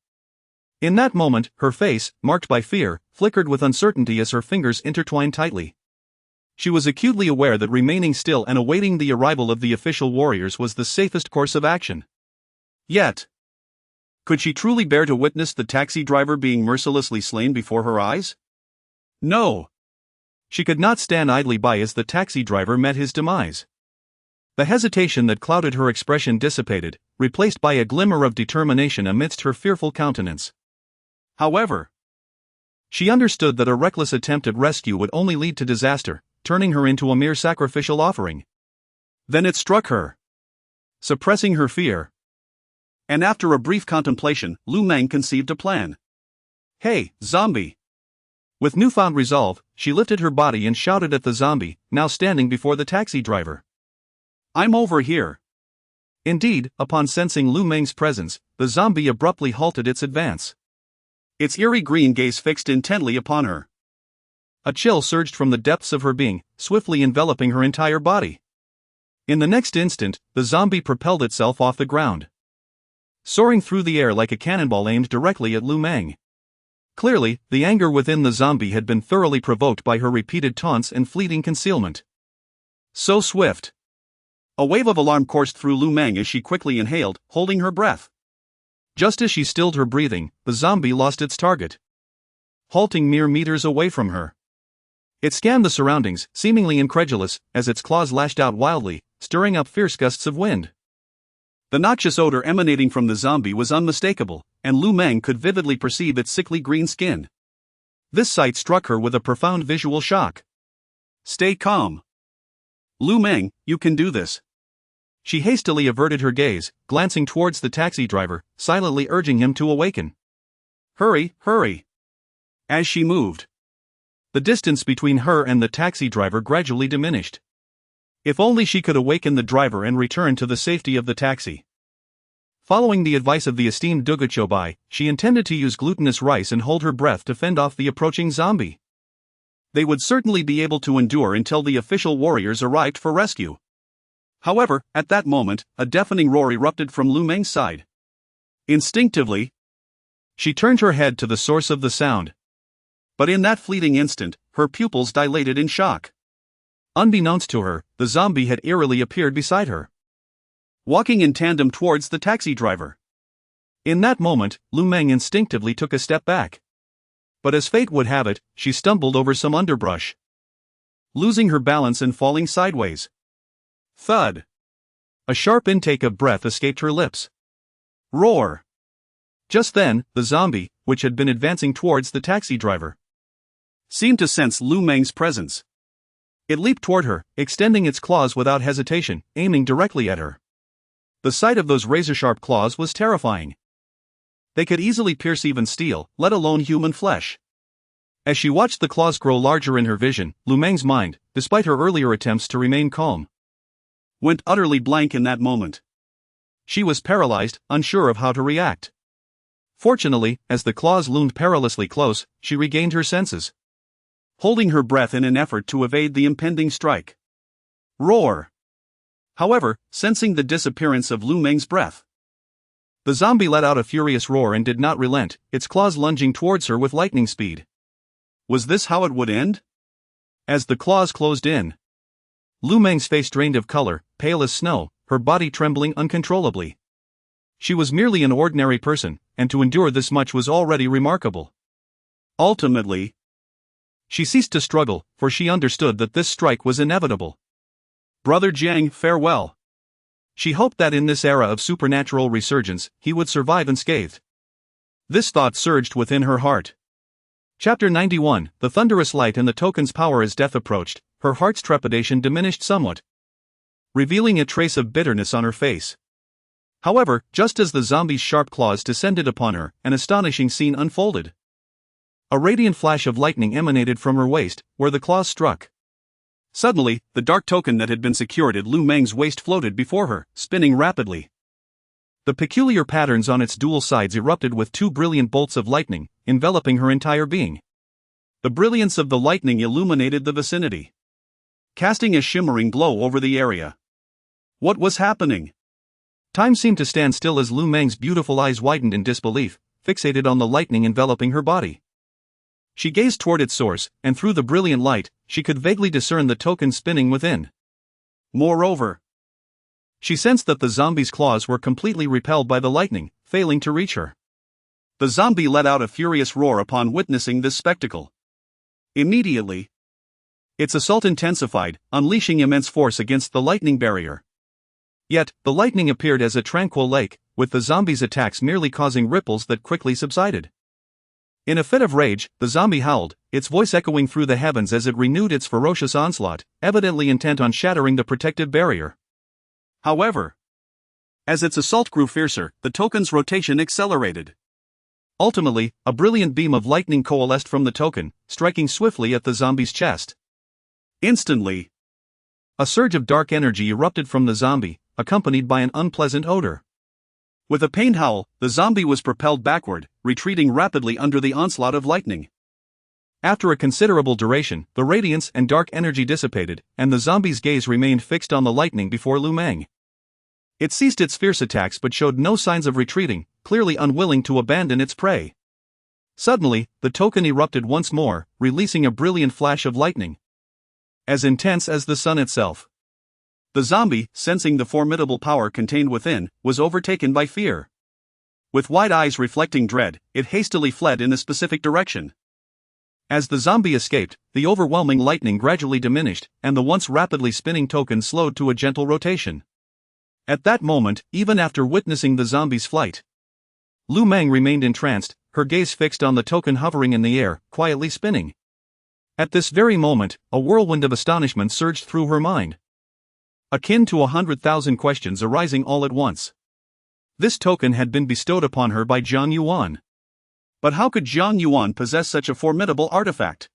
In that moment, her face, marked by fear, flickered with uncertainty as her fingers intertwined tightly. She was acutely aware that remaining still and awaiting the arrival of the official warriors was the safest course of action. Yet, could she truly bear to witness the taxi driver being mercilessly slain before her eyes? No. She could not stand idly by as the taxi driver met his demise. The hesitation that clouded her expression dissipated, replaced by a glimmer of determination amidst her fearful countenance. However, she understood that a reckless attempt at rescue would only lead to disaster, turning her into a mere sacrificial offering. Then it struck her, suppressing her fear. And after a brief contemplation, Lu Meng conceived a plan. "Hey, zombie!" With newfound resolve, she lifted her body and shouted at the zombie, now standing before the taxi driver. "I'm over here." Indeed, upon sensing Lu Meng's presence, the zombie abruptly halted its advance, its eerie green gaze fixed intently upon her. A chill surged from the depths of her being, swiftly enveloping her entire body. In the next instant, the zombie propelled itself off the ground, soaring through the air like a cannonball aimed directly at Lu Meng. Clearly, the anger within the zombie had been thoroughly provoked by her repeated taunts and fleeting concealment. So swift. A wave of alarm coursed through Lu Meng as she quickly inhaled, holding her breath. Just as she stilled her breathing, the zombie lost its target, halting mere meters away from her. It scanned the surroundings, seemingly incredulous, as its claws lashed out wildly, stirring up fierce gusts of wind. The noxious odor emanating from the zombie was unmistakable, and Lu Meng could vividly perceive its sickly green skin. This sight struck her with a profound visual shock. "Stay calm. Lu Meng, you can do this." She hastily averted her gaze, glancing towards the taxi driver, silently urging him to awaken. "Hurry, hurry." As she moved, the distance between her and the taxi driver gradually diminished. If only she could awaken the driver and return to the safety of the taxi. Following the advice of the esteemed Duguchobai, she intended to use glutinous rice and hold her breath to fend off the approaching zombie. They would certainly be able to endure until the official warriors arrived for rescue. However, at that moment, a deafening roar erupted from Lu Meng's side. Instinctively, she turned her head to the source of the sound. But in that fleeting instant, her pupils dilated in shock. Unbeknownst to her, the zombie had eerily appeared beside her, walking in tandem towards the taxi driver. In that moment, Lu Meng instinctively took a step back. But as fate would have it, she stumbled over some underbrush, losing her balance and falling sideways. Thud! A sharp intake of breath escaped her lips. Roar! Just then, the zombie, which had been advancing towards the taxi driver, seemed to sense Lu Meng's presence. It leaped toward her, extending its claws without hesitation, aiming directly at her. The sight of those razor-sharp claws was terrifying. They could easily pierce even steel, let alone human flesh. As she watched the claws grow larger in her vision, Lu Meng's mind, despite her earlier attempts to remain calm, went utterly blank in that moment. She was paralyzed, unsure of how to react. Fortunately, as the claws loomed perilously close, she regained her senses, holding her breath in an effort to evade the impending strike. Roar! However, sensing the disappearance of Lu Meng's breath, the zombie let out a furious roar and did not relent, its claws lunging towards her with lightning speed. Was this how it would end? As the claws closed in, Lu Meng's face drained of color, pale as snow, her body trembling uncontrollably. She was merely an ordinary person, and to endure this much was already remarkable. Ultimately, she ceased to struggle, for she understood that this strike was inevitable. Brother Jiang, farewell. She hoped that in this era of supernatural resurgence, he would survive unscathed. This thought surged within her heart. Chapter 91, The thunderous light and the token's power. As death approached, her heart's trepidation diminished somewhat, revealing a trace of bitterness on her face. However, just as the zombie's sharp claws descended upon her, an astonishing scene unfolded. A radiant flash of lightning emanated from her waist, where the claws struck. Suddenly, the dark token that had been secured at Lu Meng's waist floated before her, spinning rapidly. The peculiar patterns on its dual sides erupted with two brilliant bolts of lightning, enveloping her entire being. The brilliance of the lightning illuminated the vicinity, casting a shimmering glow over the area. What was happening? Time seemed to stand still as Lu Meng's beautiful eyes widened in disbelief, fixated on the lightning enveloping her body. She gazed toward its source, and through the brilliant light, she could vaguely discern the token spinning within. Moreover, she sensed that the zombie's claws were completely repelled by the lightning, failing to reach her. The zombie let out a furious roar upon witnessing this spectacle. Immediately, its assault intensified, unleashing immense force against the lightning barrier. Yet, the lightning appeared as a tranquil lake, with the zombie's attacks merely causing ripples that quickly subsided. In a fit of rage, the zombie howled, its voice echoing through the heavens as it renewed its ferocious onslaught, evidently intent on shattering the protective barrier. However, as its assault grew fiercer, the token's rotation accelerated. Ultimately, a brilliant beam of lightning coalesced from the token, striking swiftly at the zombie's chest. Instantly, a surge of dark energy erupted from the zombie, accompanied by an unpleasant odor. With a pained howl, the zombie was propelled backward, retreating rapidly under the onslaught of lightning. After a considerable duration, the radiance and dark energy dissipated, and the zombie's gaze remained fixed on the lightning before Lu Meng. It ceased its fierce attacks but showed no signs of retreating, clearly unwilling to abandon its prey. Suddenly, the token erupted once more, releasing a brilliant flash of lightning, as intense as the sun itself. The zombie, sensing the formidable power contained within, was overtaken by fear. With wide eyes reflecting dread, it hastily fled in a specific direction. As the zombie escaped, the overwhelming lightning gradually diminished, and the once rapidly spinning token slowed to a gentle rotation. At that moment, even after witnessing the zombie's flight, Lu Meng remained entranced, her gaze fixed on the token hovering in the air, quietly spinning. At this very moment, a whirlwind of astonishment surged through her mind, akin to 100,000 questions arising all at once. This token had been bestowed upon her by Jiang Yuan. But how could Jiang Yuan possess such a formidable artifact?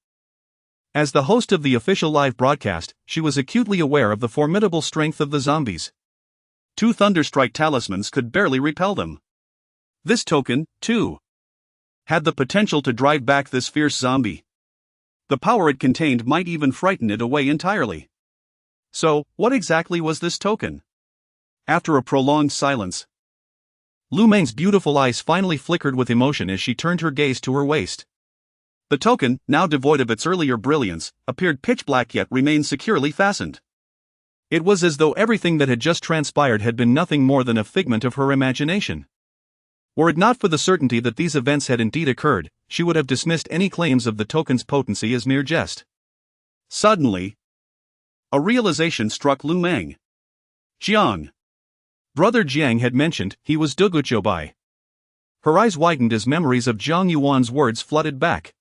As the host of the official live broadcast, she was acutely aware of the formidable strength of the zombies. 2 Thunderstrike talismans could barely repel them. This token, too, had the potential to drive back this fierce zombie. The power it contained might even frighten it away entirely. So, what exactly was this token? After a prolonged silence, Lu Meng's beautiful eyes finally flickered with emotion as she turned her gaze to her waist. The token, now devoid of its earlier brilliance, appeared pitch black yet remained securely fastened. It was as though everything that had just transpired had been nothing more than a figment of her imagination. Were it not for the certainty that these events had indeed occurred, she would have dismissed any claims of the token's potency as mere jest. Suddenly, a realization struck Lu Meng. Jiang. Brother Jiang had mentioned he was Duguchobai. Her eyes widened as memories of Jiang Yuan's words flooded back.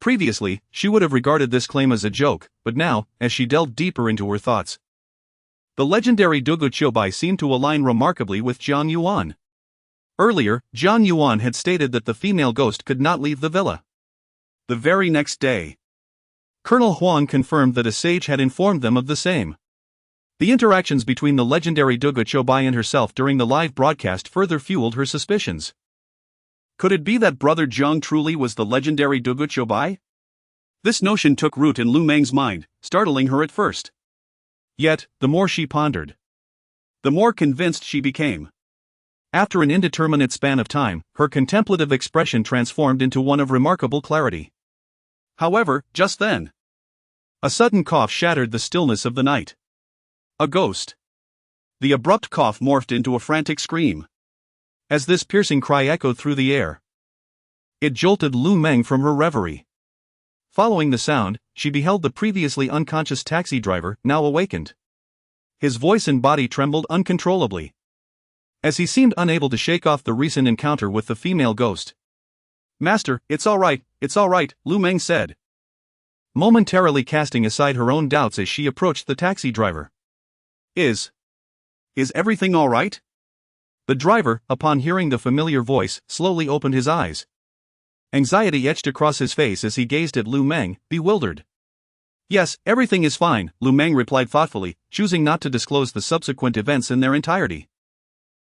Previously, she would have regarded this claim as a joke, but now, as she delved deeper into her thoughts, the legendary Duguchobai seemed to align remarkably with Jiang Yuan. Earlier, Jiang Yuan had stated that the female ghost could not leave the villa. The very next day, Colonel Huang confirmed that a sage had informed them of the same. The interactions between the legendary Dugu Chobai and herself during the live broadcast further fueled her suspicions. Could it be that Brother Jiang truly was the legendary Dugu Chobai? This notion took root in Lu Meng's mind, startling her at first. Yet, the more she pondered, the more convinced she became. After an indeterminate span of time, her contemplative expression transformed into one of remarkable clarity. However, just then, a sudden cough shattered the stillness of the night. A ghost. The abrupt cough morphed into a frantic scream. As this piercing cry echoed through the air, it jolted Lu Meng from her reverie. Following the sound, she beheld the previously unconscious taxi driver, now awakened. His voice and body trembled uncontrollably, as he seemed unable to shake off the recent encounter with the female ghost. "Master, it's all right, Lu Meng said, momentarily casting aside her own doubts as she approached the taxi driver. Is everything all right?" The driver, upon hearing the familiar voice, slowly opened his eyes. Anxiety etched across his face as he gazed at Lu Meng, bewildered. "Yes, everything is fine," Lu Meng replied thoughtfully, choosing not to disclose the subsequent events in their entirety.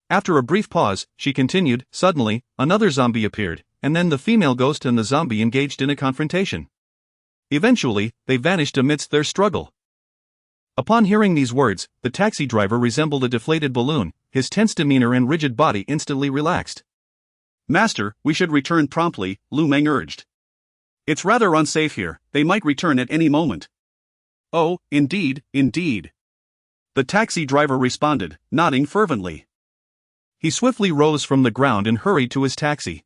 After a brief pause, she continued, "Suddenly, another zombie appeared, and then the female ghost and the zombie engaged in a confrontation. Eventually, they vanished amidst their struggle." Upon hearing these words, the taxi driver resembled a deflated balloon, his tense demeanor and rigid body instantly relaxed. "Master, we should return promptly," Lu Meng urged. "It's rather unsafe here, they might return at any moment." "Oh, indeed. The taxi driver responded, nodding fervently. He swiftly rose from the ground and hurried to his taxi.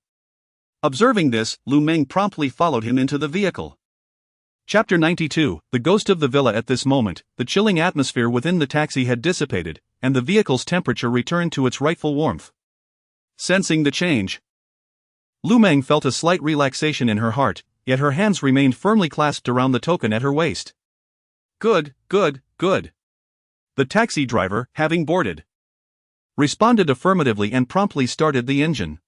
Observing this, Lu Meng promptly followed him into the vehicle. Chapter 92, The Ghost of the Villa. At this moment, the chilling atmosphere within the taxi had dissipated, and the vehicle's temperature returned to its rightful warmth. Sensing the change, Lu Meng felt a slight relaxation in her heart, yet her hands remained firmly clasped around the token at her waist. Good. The taxi driver, having boarded, responded affirmatively and promptly started the engine.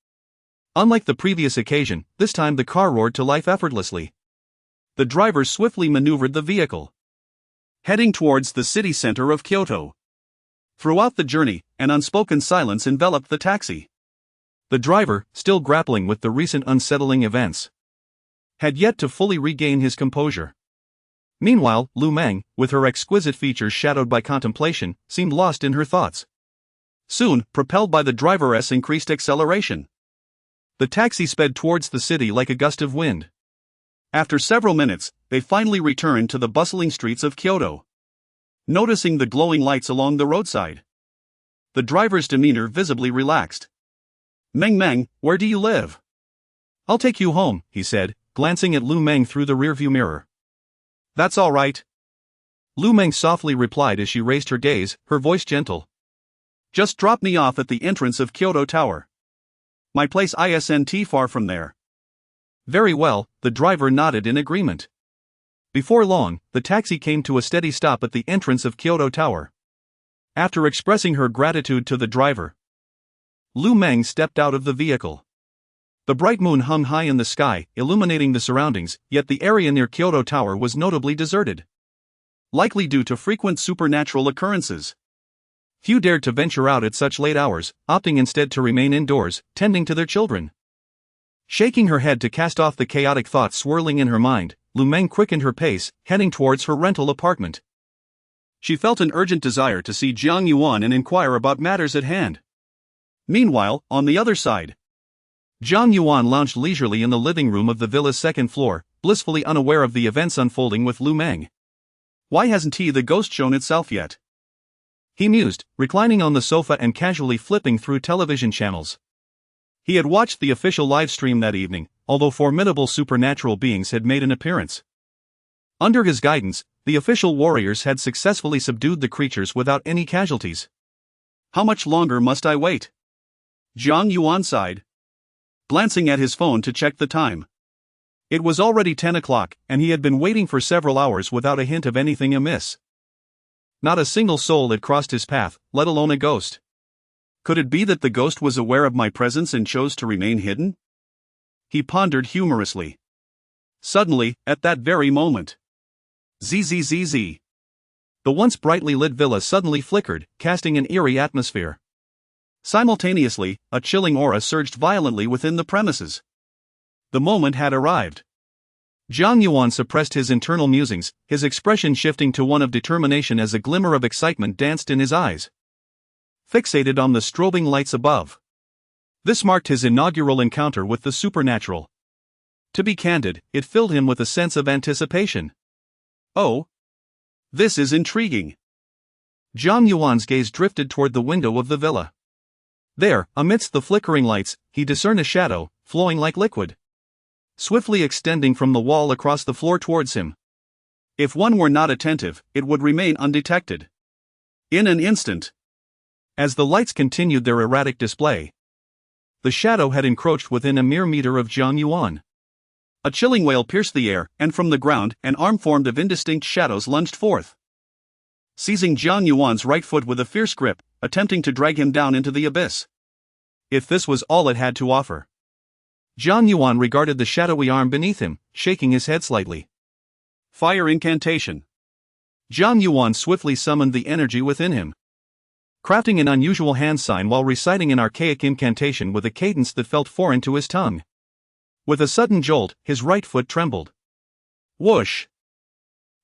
Unlike the previous occasion, this time the car roared to life effortlessly. The driver swiftly maneuvered the vehicle, heading towards the city center of Kyoto. Throughout the journey, an unspoken silence enveloped the taxi. The driver, still grappling with the recent unsettling events, had yet to fully regain his composure. Meanwhile, Lu Meng, with her exquisite features shadowed by contemplation, seemed lost in her thoughts. Soon, propelled by the driver's increased acceleration, the taxi sped towards the city like a gust of wind. After several minutes, they finally returned to the bustling streets of Kyoto. Noticing the glowing lights along the roadside, the driver's demeanor visibly relaxed. "Meng, where do you live?" "I'll take you home," he said, glancing at Lu Meng through the rearview mirror. "That's all right," Lu Meng softly replied as she raised her gaze, her voice gentle. "Just drop me off at the entrance of Kyoto Tower. My place isn't far from there." "Very well," the driver nodded in agreement. Before long, the taxi came to a steady stop at the entrance of Kyoto Tower. After expressing her gratitude to the driver, Lu Meng stepped out of the vehicle. The bright moon hung high in the sky, illuminating the surroundings, yet the area near Kyoto Tower was notably deserted. Likely due to frequent supernatural occurrences, few dared to venture out at such late hours, opting instead to remain indoors, tending to their children. Shaking her head to cast off the chaotic thoughts swirling in her mind, Lu Meng quickened her pace, heading towards her rental apartment. She felt an urgent desire to see Jiang Yuan and inquire about matters at hand. Meanwhile, on the other side, Jiang Yuan lounged leisurely in the living room of the villa's second floor, blissfully unaware of the events unfolding with Lu Meng. Why hasn't the ghost shown itself yet? He mused, reclining on the sofa and casually flipping through television channels. He had watched the official live stream that evening, although formidable supernatural beings had made an appearance. Under his guidance, the official warriors had successfully subdued the creatures without any casualties. How much longer must I wait? Jiang Yuan sighed, glancing at his phone to check the time. It was already 10 o'clock, and he had been waiting for several hours without a hint of anything amiss. Not a single soul had crossed his path, let alone a ghost. Could it be that the ghost was aware of my presence and chose to remain hidden? He pondered humorously. Suddenly, at that very moment, zzz. The once brightly lit villa suddenly flickered, casting an eerie atmosphere. Simultaneously, a chilling aura surged violently within the premises. The moment had arrived. Jiang Yuan suppressed his internal musings, his expression shifting to one of determination as a glimmer of excitement danced in his eyes. Fixated on the strobing lights above. This marked his inaugural encounter with the supernatural. To be candid, it filled him with a sense of anticipation. Oh! This is intriguing. Jiang Yuan's gaze drifted toward the window of the villa. There, amidst the flickering lights, he discerned a shadow, flowing like liquid, swiftly extending from the wall across the floor towards him. If one were not attentive, it would remain undetected. In an instant, as the lights continued their erratic display, the shadow had encroached within a mere meter of Jiang Yuan. A chilling wail pierced the air, and from the ground, an arm formed of indistinct shadows lunged forth, seizing Jiang Yuan's right foot with a fierce grip, attempting to drag him down into the abyss. If this was all it had to offer. Jiang Yuan regarded the shadowy arm beneath him, shaking his head slightly. Fire incantation. Jiang Yuan swiftly summoned the energy within him, crafting an unusual hand sign while reciting an archaic incantation with a cadence that felt foreign to his tongue. With a sudden jolt, his right foot trembled. Whoosh!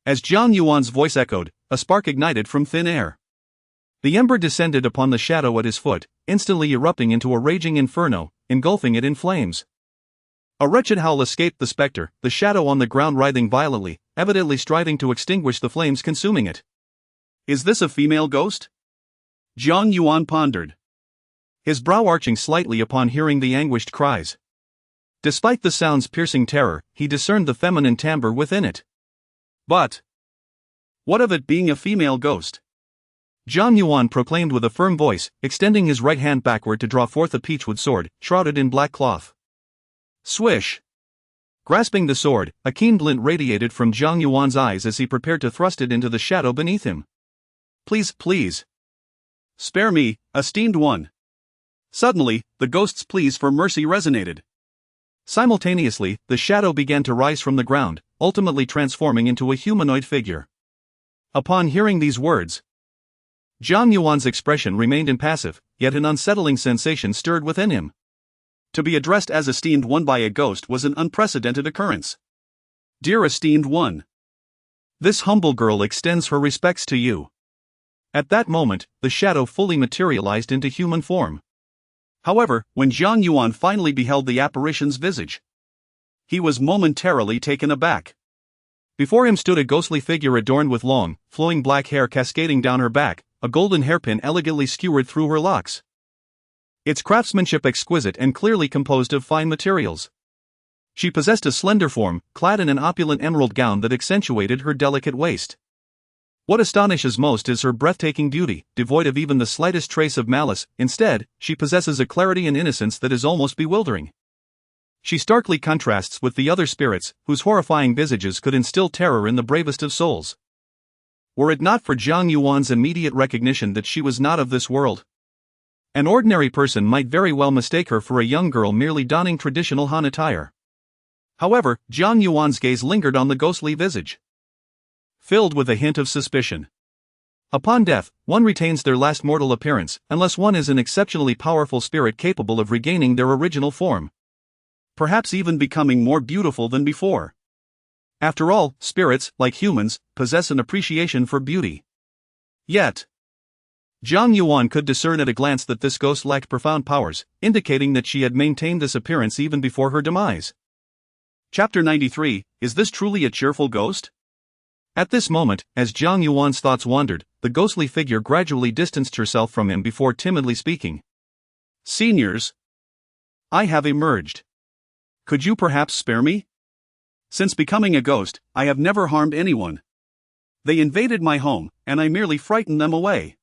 As Jiang Yuan's voice echoed, a spark ignited from thin air. The ember descended upon the shadow at his foot, instantly erupting into a raging inferno, engulfing it in flames. A wretched howl escaped the specter, the shadow on the ground writhing violently, evidently striving to extinguish the flames consuming it. Is this a female ghost? Jiang Yuan pondered, his brow arching slightly upon hearing the anguished cries. Despite the sound's piercing terror, he discerned the feminine timbre within it. But what of it being a female ghost? Jiang Yuan proclaimed with a firm voice, extending his right hand backward to draw forth a peachwood sword, shrouded in black cloth. Swish! Grasping the sword, a keen glint radiated from Jiang Yuan's eyes as he prepared to thrust it into the shadow beneath him. Please, please. Spare me, esteemed one. Suddenly, the ghost's pleas for mercy resonated. Simultaneously, the shadow began to rise from the ground, ultimately transforming into a humanoid figure. Upon hearing these words, Jiang Yuan's expression remained impassive, yet an unsettling sensation stirred within him. To be addressed as esteemed one by a ghost was an unprecedented occurrence. Dear esteemed one, this humble girl extends her respects to you. At that moment, the shadow fully materialized into human form. However, when Jiang Yuan finally beheld the apparition's visage, he was momentarily taken aback. Before him stood a ghostly figure adorned with long, flowing black hair cascading down her back, a golden hairpin elegantly skewered through her locks. Its craftsmanship exquisite and clearly composed of fine materials. She possessed a slender form, clad in an opulent emerald gown that accentuated her delicate waist. What astonishes most is her breathtaking beauty, devoid of even the slightest trace of malice. Instead, she possesses a clarity and innocence that is almost bewildering. She starkly contrasts with the other spirits, whose horrifying visages could instill terror in the bravest of souls. Were it not for Jiang Yuan's immediate recognition that she was not of this world, an ordinary person might very well mistake her for a young girl merely donning traditional Han attire. However, Jiang Yuan's gaze lingered on the ghostly visage, filled with a hint of suspicion. Upon death, one retains their last mortal appearance, unless one is an exceptionally powerful spirit capable of regaining their original form, perhaps even becoming more beautiful than before. After all, spirits, like humans, possess an appreciation for beauty. Yet, Jiang Yuan could discern at a glance that this ghost lacked profound powers, indicating that she had maintained this appearance even before her demise. Chapter 93, Is this truly a cheerful ghost? At this moment, as Jiang Yuan's thoughts wandered, the ghostly figure gradually distanced herself from him before timidly speaking. Seniors, I have emerged. Could you perhaps spare me? Since becoming a ghost, I have never harmed anyone. They invaded my home, and I merely frightened them away.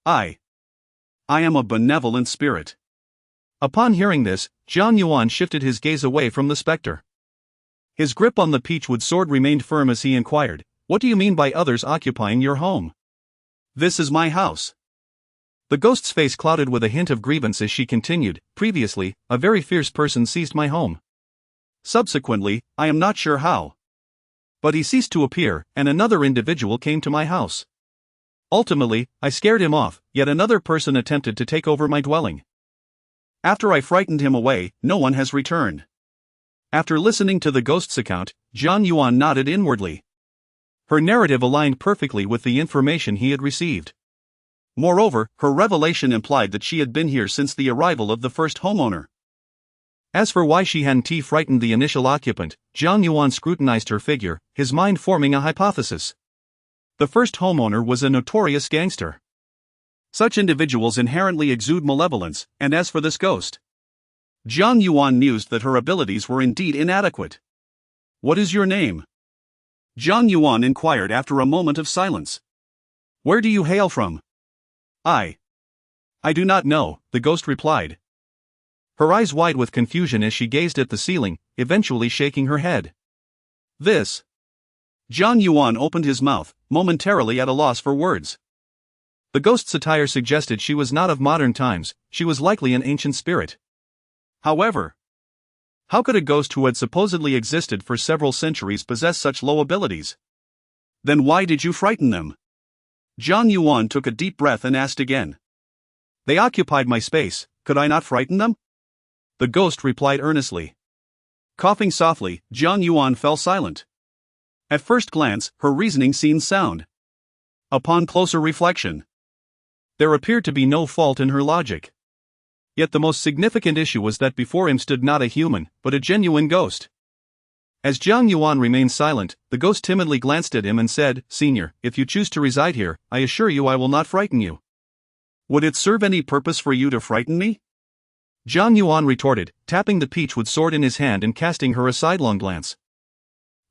I am a benevolent spirit. Upon hearing this, Jiang Yuan shifted his gaze away from the specter. His grip on the peachwood sword remained firm as he inquired, What do you mean by others occupying your home? This is my house. The ghost's face clouded with a hint of grievance as she continued, Previously, a very fierce person seized my home. Subsequently, I am not sure how, but he ceased to appear, and another individual came to my house. Ultimately, I scared him off, yet another person attempted to take over my dwelling. After I frightened him away, no one has returned. After listening to the ghost's account, Jiang Yuan nodded inwardly. Her narrative aligned perfectly with the information he had received. Moreover, her revelation implied that she had been here since the arrival of the first homeowner. As for why she hadn't frightened the initial occupant, Jiang Yuan scrutinized her figure, his mind forming a hypothesis. The first homeowner was a notorious gangster. Such individuals inherently exude malevolence, and as for this ghost, Jiang Yuan mused that her abilities were indeed inadequate. "What is your name?" Jiang Yuan inquired after a moment of silence. "Where do you hail from?" I do not know," the ghost replied. Her eyes wide with confusion as she gazed at the ceiling, eventually shaking her head. "This." Jiang Yuan opened his mouth, momentarily at a loss for words. The ghost's attire suggested she was not of modern times, she was likely an ancient spirit. However, how could a ghost who had supposedly existed for several centuries possess such low abilities? "Then why did you frighten them?" Jiang Yuan took a deep breath and asked again. "They occupied my space, could I not frighten them?" The ghost replied earnestly. Coughing softly, Jiang Yuan fell silent. At first glance, her reasoning seemed sound. Upon closer reflection, there appeared to be no fault in her logic. Yet the most significant issue was that before him stood not a human, but a genuine ghost. As Jiang Yuan remained silent, the ghost timidly glanced at him and said, "Senior, if you choose to reside here, I assure you I will not frighten you." "Would it serve any purpose for you to frighten me?" Jiang Yuan retorted, tapping the peachwood sword in his hand and casting her a sidelong glance.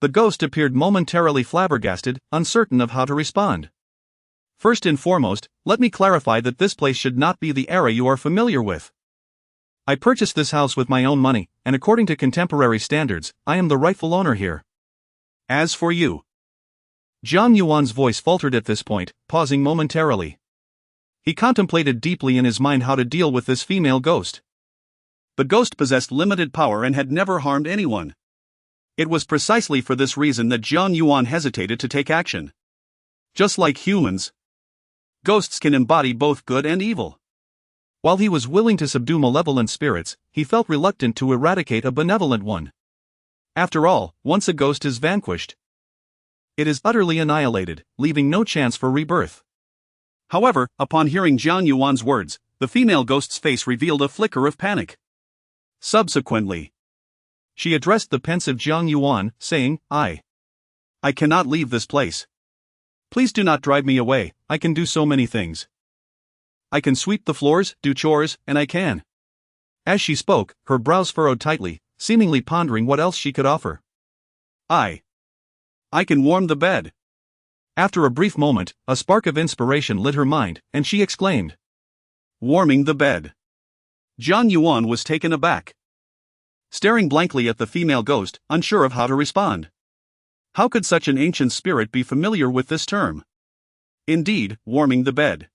The ghost appeared momentarily flabbergasted, uncertain of how to respond. "First and foremost, let me clarify that this place should not be the era you are familiar with. I purchased this house with my own money, and according to contemporary standards, I am the rightful owner here. As for you..." Jiang Yuan's voice faltered at this point, pausing momentarily. He contemplated deeply in his mind how to deal with this female ghost. The ghost possessed limited power and had never harmed anyone. It was precisely for this reason that Jiang Yuan hesitated to take action. Just like humans, ghosts can embody both good and evil. While he was willing to subdue malevolent spirits, he felt reluctant to eradicate a benevolent one. After all, once a ghost is vanquished, it is utterly annihilated, leaving no chance for rebirth. However, upon hearing Jiang Yuan's words, the female ghost's face revealed a flicker of panic. Subsequently, she addressed the pensive Jiang Yuan, saying, I cannot leave this place. Please do not drive me away, I can do so many things. I can sweep the floors, do chores, and I can." As she spoke, her brows furrowed tightly, seemingly pondering what else she could offer. I can warm the bed." After a brief moment, a spark of inspiration lit her mind, and she exclaimed, "Warming the bed." Jiang Yuan was taken aback, staring blankly at the female ghost, unsure of how to respond. How could such an ancient spirit be familiar with this term? Indeed, warming the bed.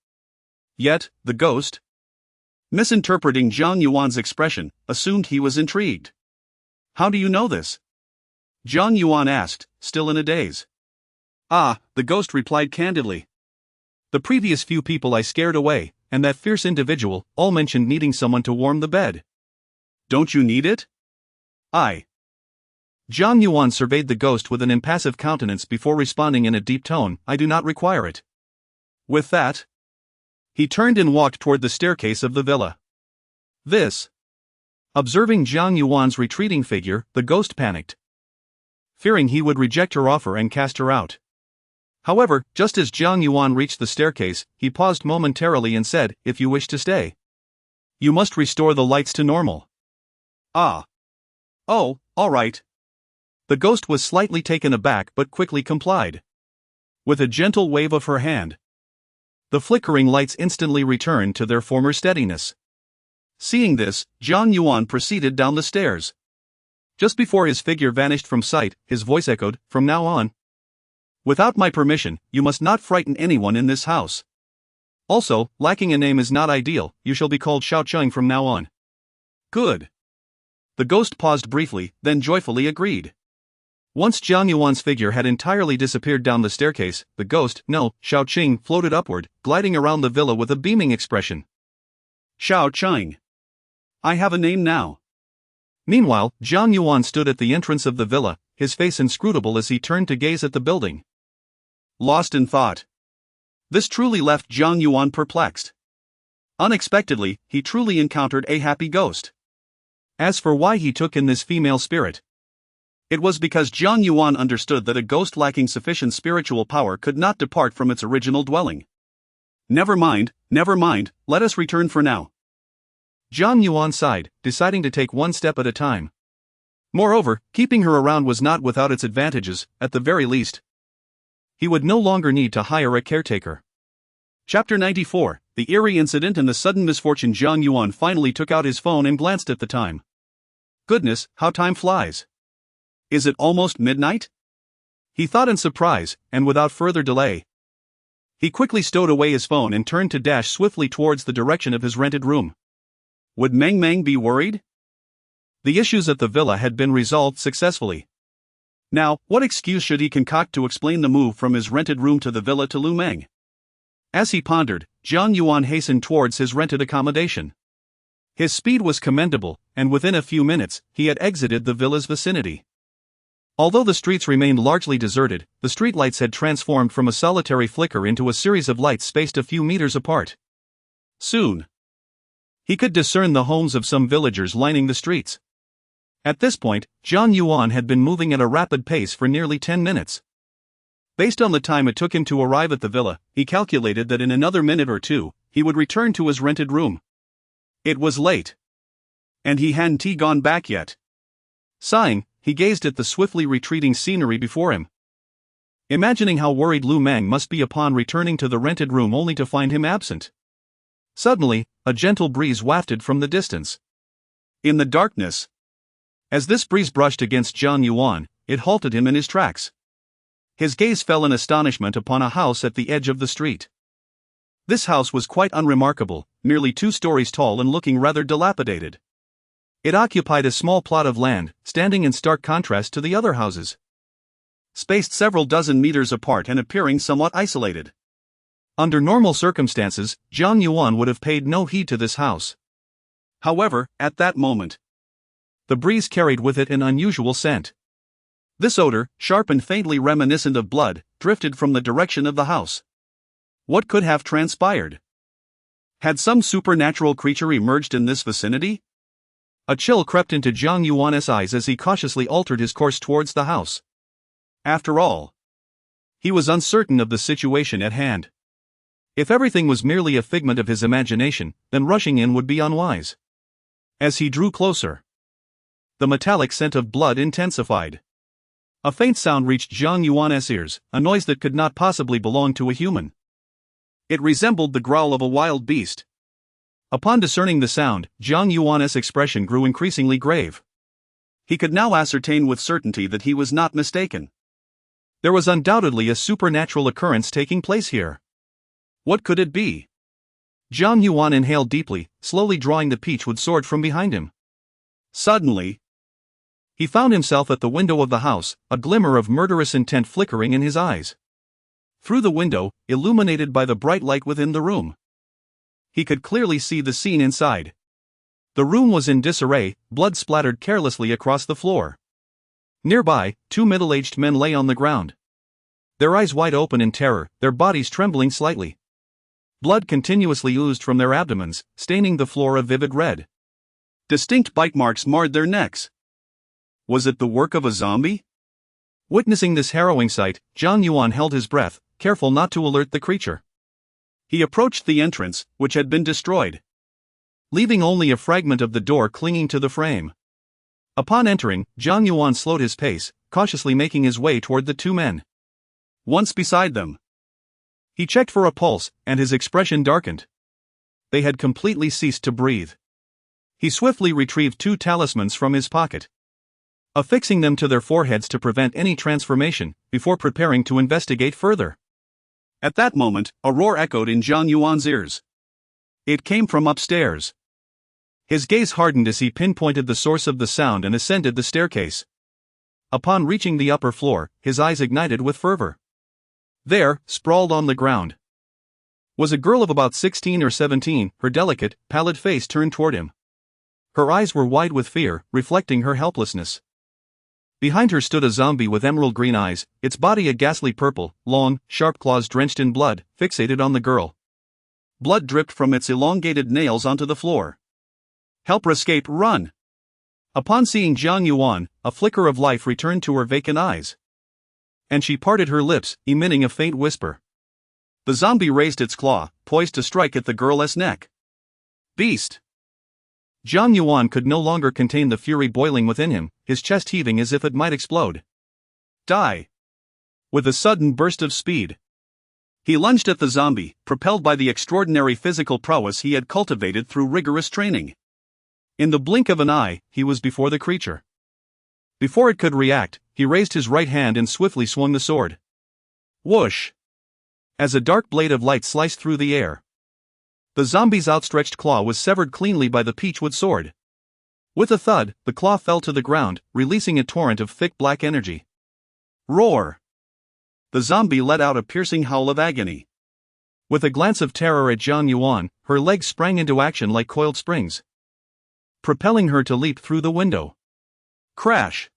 Yet, the ghost, misinterpreting Jiang Yuan's expression, assumed he was intrigued. "How do you know this?" Jiang Yuan asked, still in a daze. The ghost replied candidly. "The previous few people I scared away, and that fierce individual, all mentioned needing someone to warm the bed." "Don't you need it?" Jiang Yuan surveyed the ghost with an impassive countenance before responding in a deep tone, "I do not require it." With that, he turned and walked toward the staircase of the villa. Observing Jiang Yuan's retreating figure, the ghost panicked, fearing he would reject her offer and cast her out. However, just as Jiang Yuan reached the staircase, he paused momentarily and said, "If you wish to stay, you must restore the lights to normal." "Oh, all right." The ghost was slightly taken aback but quickly complied. With a gentle wave of her hand, the flickering lights instantly returned to their former steadiness. Seeing this, Jiang Yuan proceeded down the stairs. Just before his figure vanished from sight, his voice echoed, "From now on, without my permission, you must not frighten anyone in this house. Also, lacking a name is not ideal, you shall be called Shao Cheng from now on." "Good." The ghost paused briefly, then joyfully agreed. Once Jiang Yuan's figure had entirely disappeared down the staircase, the ghost, no, Shao Qing, floated upward, gliding around the villa with a beaming expression. Shao Qing. I have a name now. Meanwhile, Jiang Yuan stood at the entrance of the villa, his face inscrutable as he turned to gaze at the building. Lost in thought. This truly left Jiang Yuan perplexed. Unexpectedly, he truly encountered a happy ghost. As for why he took in this female spirit, it was because Jiang Yuan understood that a ghost lacking sufficient spiritual power could not depart from its original dwelling. Never mind, let us return for now. Jiang Yuan sighed, deciding to take one step at a time. Moreover, keeping her around was not without its advantages, at the very least. He would no longer need to hire a caretaker. Chapter 94, The Eerie Incident and the Sudden Misfortune. Jiang Yuan finally took out his phone and glanced at the time. Goodness, how time flies. Is it almost midnight? He thought in surprise, and without further delay, he quickly stowed away his phone and turned to dash swiftly towards the direction of his rented room. Would Meng Meng be worried? The issues at the villa had been resolved successfully. Now, what excuse should he concoct to explain the move from his rented room to the villa to Lu Meng? As he pondered, Jiang Yuan hastened towards his rented accommodation. His speed was commendable, and within a few minutes, he had exited the villa's vicinity. Although the streets remained largely deserted, the streetlights had transformed from a solitary flicker into a series of lights spaced a few meters apart. Soon, he could discern the homes of some villagers lining the streets. At this point, Jiang Yuan had been moving at a rapid pace for nearly 10 minutes. Based on the time it took him to arrive at the villa, he calculated that in another minute or two, he would return to his rented room. It was late. And he hadn't gone back yet. Sighing, he gazed at the swiftly retreating scenery before him. Imagining how worried Lu Meng must be upon returning to the rented room only to find him absent. Suddenly, a gentle breeze wafted from the distance. In the darkness, as this breeze brushed against Jiang Yuan, it halted him in his tracks. His gaze fell in astonishment upon a house at the edge of the street. This house was quite unremarkable, merely 2 stories tall and looking rather dilapidated. It occupied a small plot of land, standing in stark contrast to the other houses, spaced several dozen meters apart and appearing somewhat isolated. Under normal circumstances, Jiang Yuan would have paid no heed to this house. However, at that moment, the breeze carried with it an unusual scent. This odor, sharp and faintly reminiscent of blood, drifted from the direction of the house. What could have transpired? Had some supernatural creature emerged in this vicinity? A chill crept into Jiang Yuan's eyes as he cautiously altered his course towards the house. After all, he was uncertain of the situation at hand. If everything was merely a figment of his imagination, then rushing in would be unwise. As he drew closer, the metallic scent of blood intensified. A faint sound reached Jiang Yuan's ears, a noise that could not possibly belong to a human. It resembled the growl of a wild beast. Upon discerning the sound, Jiang Yuan's expression grew increasingly grave. He could now ascertain with certainty that he was not mistaken. There was undoubtedly a supernatural occurrence taking place here. What could it be? Jiang Yuan inhaled deeply, slowly drawing the peachwood sword from behind him. Suddenly, he found himself at the window of the house, a glimmer of murderous intent flickering in his eyes. Through the window, illuminated by the bright light within the room, he could clearly see the scene inside. The room was in disarray, blood splattered carelessly across the floor. Nearby, 2 middle-aged men lay on the ground, their eyes wide open in terror, their bodies trembling slightly. Blood continuously oozed from their abdomens, staining the floor a vivid red. Distinct bite marks marred their necks. Was it the work of a zombie? Witnessing this harrowing sight, Jiang Yuan held his breath, careful not to alert the creature. He approached the entrance, which had been destroyed, leaving only a fragment of the door clinging to the frame. Upon entering, Jiang Yuan slowed his pace, cautiously making his way toward the 2 men. Once beside them, he checked for a pulse, and his expression darkened. They had completely ceased to breathe. He swiftly retrieved 2 talismans from his pocket, affixing them to their foreheads to prevent any transformation, before preparing to investigate further. At that moment, a roar echoed in Jiang Yuan's ears. It came from upstairs. His gaze hardened as he pinpointed the source of the sound and ascended the staircase. Upon reaching the upper floor, his eyes ignited with fervor. There, sprawled on the ground, was a girl of about 16 or 17, her delicate, pallid face turned toward him. Her eyes were wide with fear, reflecting her helplessness. Behind her stood a zombie with emerald green eyes, its body a ghastly purple, long, sharp claws drenched in blood, fixated on the girl. Blood dripped from its elongated nails onto the floor. Help or escape, run! Upon seeing Jiang Yuan, a flicker of life returned to her vacant eyes. And she parted her lips, emitting a faint whisper. The zombie raised its claw, poised to strike at the girl's neck. Beast! Jiang Yuan could no longer contain the fury boiling within him, his chest heaving as if it might explode. Die! With a sudden burst of speed, he lunged at the zombie, propelled by the extraordinary physical prowess he had cultivated through rigorous training. In the blink of an eye, he was before the creature. Before it could react, he raised his right hand and swiftly swung the sword. Whoosh! As a dark blade of light sliced through the air, the zombie's outstretched claw was severed cleanly by the peachwood sword. With a thud, the claw fell to the ground, releasing a torrent of thick black energy. Roar! The zombie let out a piercing howl of agony. With a glance of terror at Jiang Yuan, her legs sprang into action like coiled springs, propelling her to leap through the window. Crash!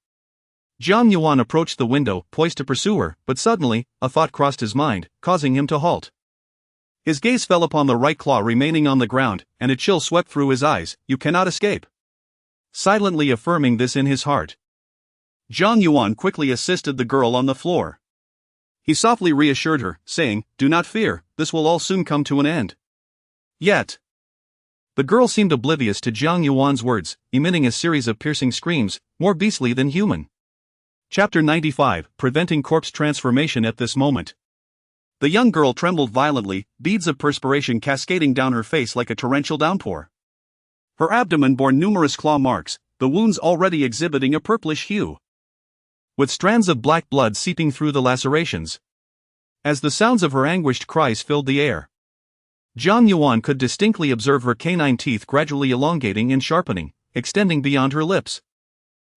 Jiang Yuan approached the window, poised to pursue her, but suddenly, a thought crossed his mind, causing him to halt. His gaze fell upon the right claw remaining on the ground, and a chill swept through his eyes. You cannot escape. Silently affirming this in his heart, Jiang Yuan quickly assisted the girl on the floor. He softly reassured her, saying, Do not fear, this will all soon come to an end. Yet, the girl seemed oblivious to Jiang Yuan's words, emitting a series of piercing screams, more beastly than human. Chapter 95, Preventing Corpse Transformation. At this moment, the young girl trembled violently, beads of perspiration cascading down her face like a torrential downpour. Her abdomen bore numerous claw marks, the wounds already exhibiting a purplish hue, with strands of black blood seeping through the lacerations. As the sounds of her anguished cries filled the air, Jiang Yuan could distinctly observe her canine teeth gradually elongating and sharpening, extending beyond her lips.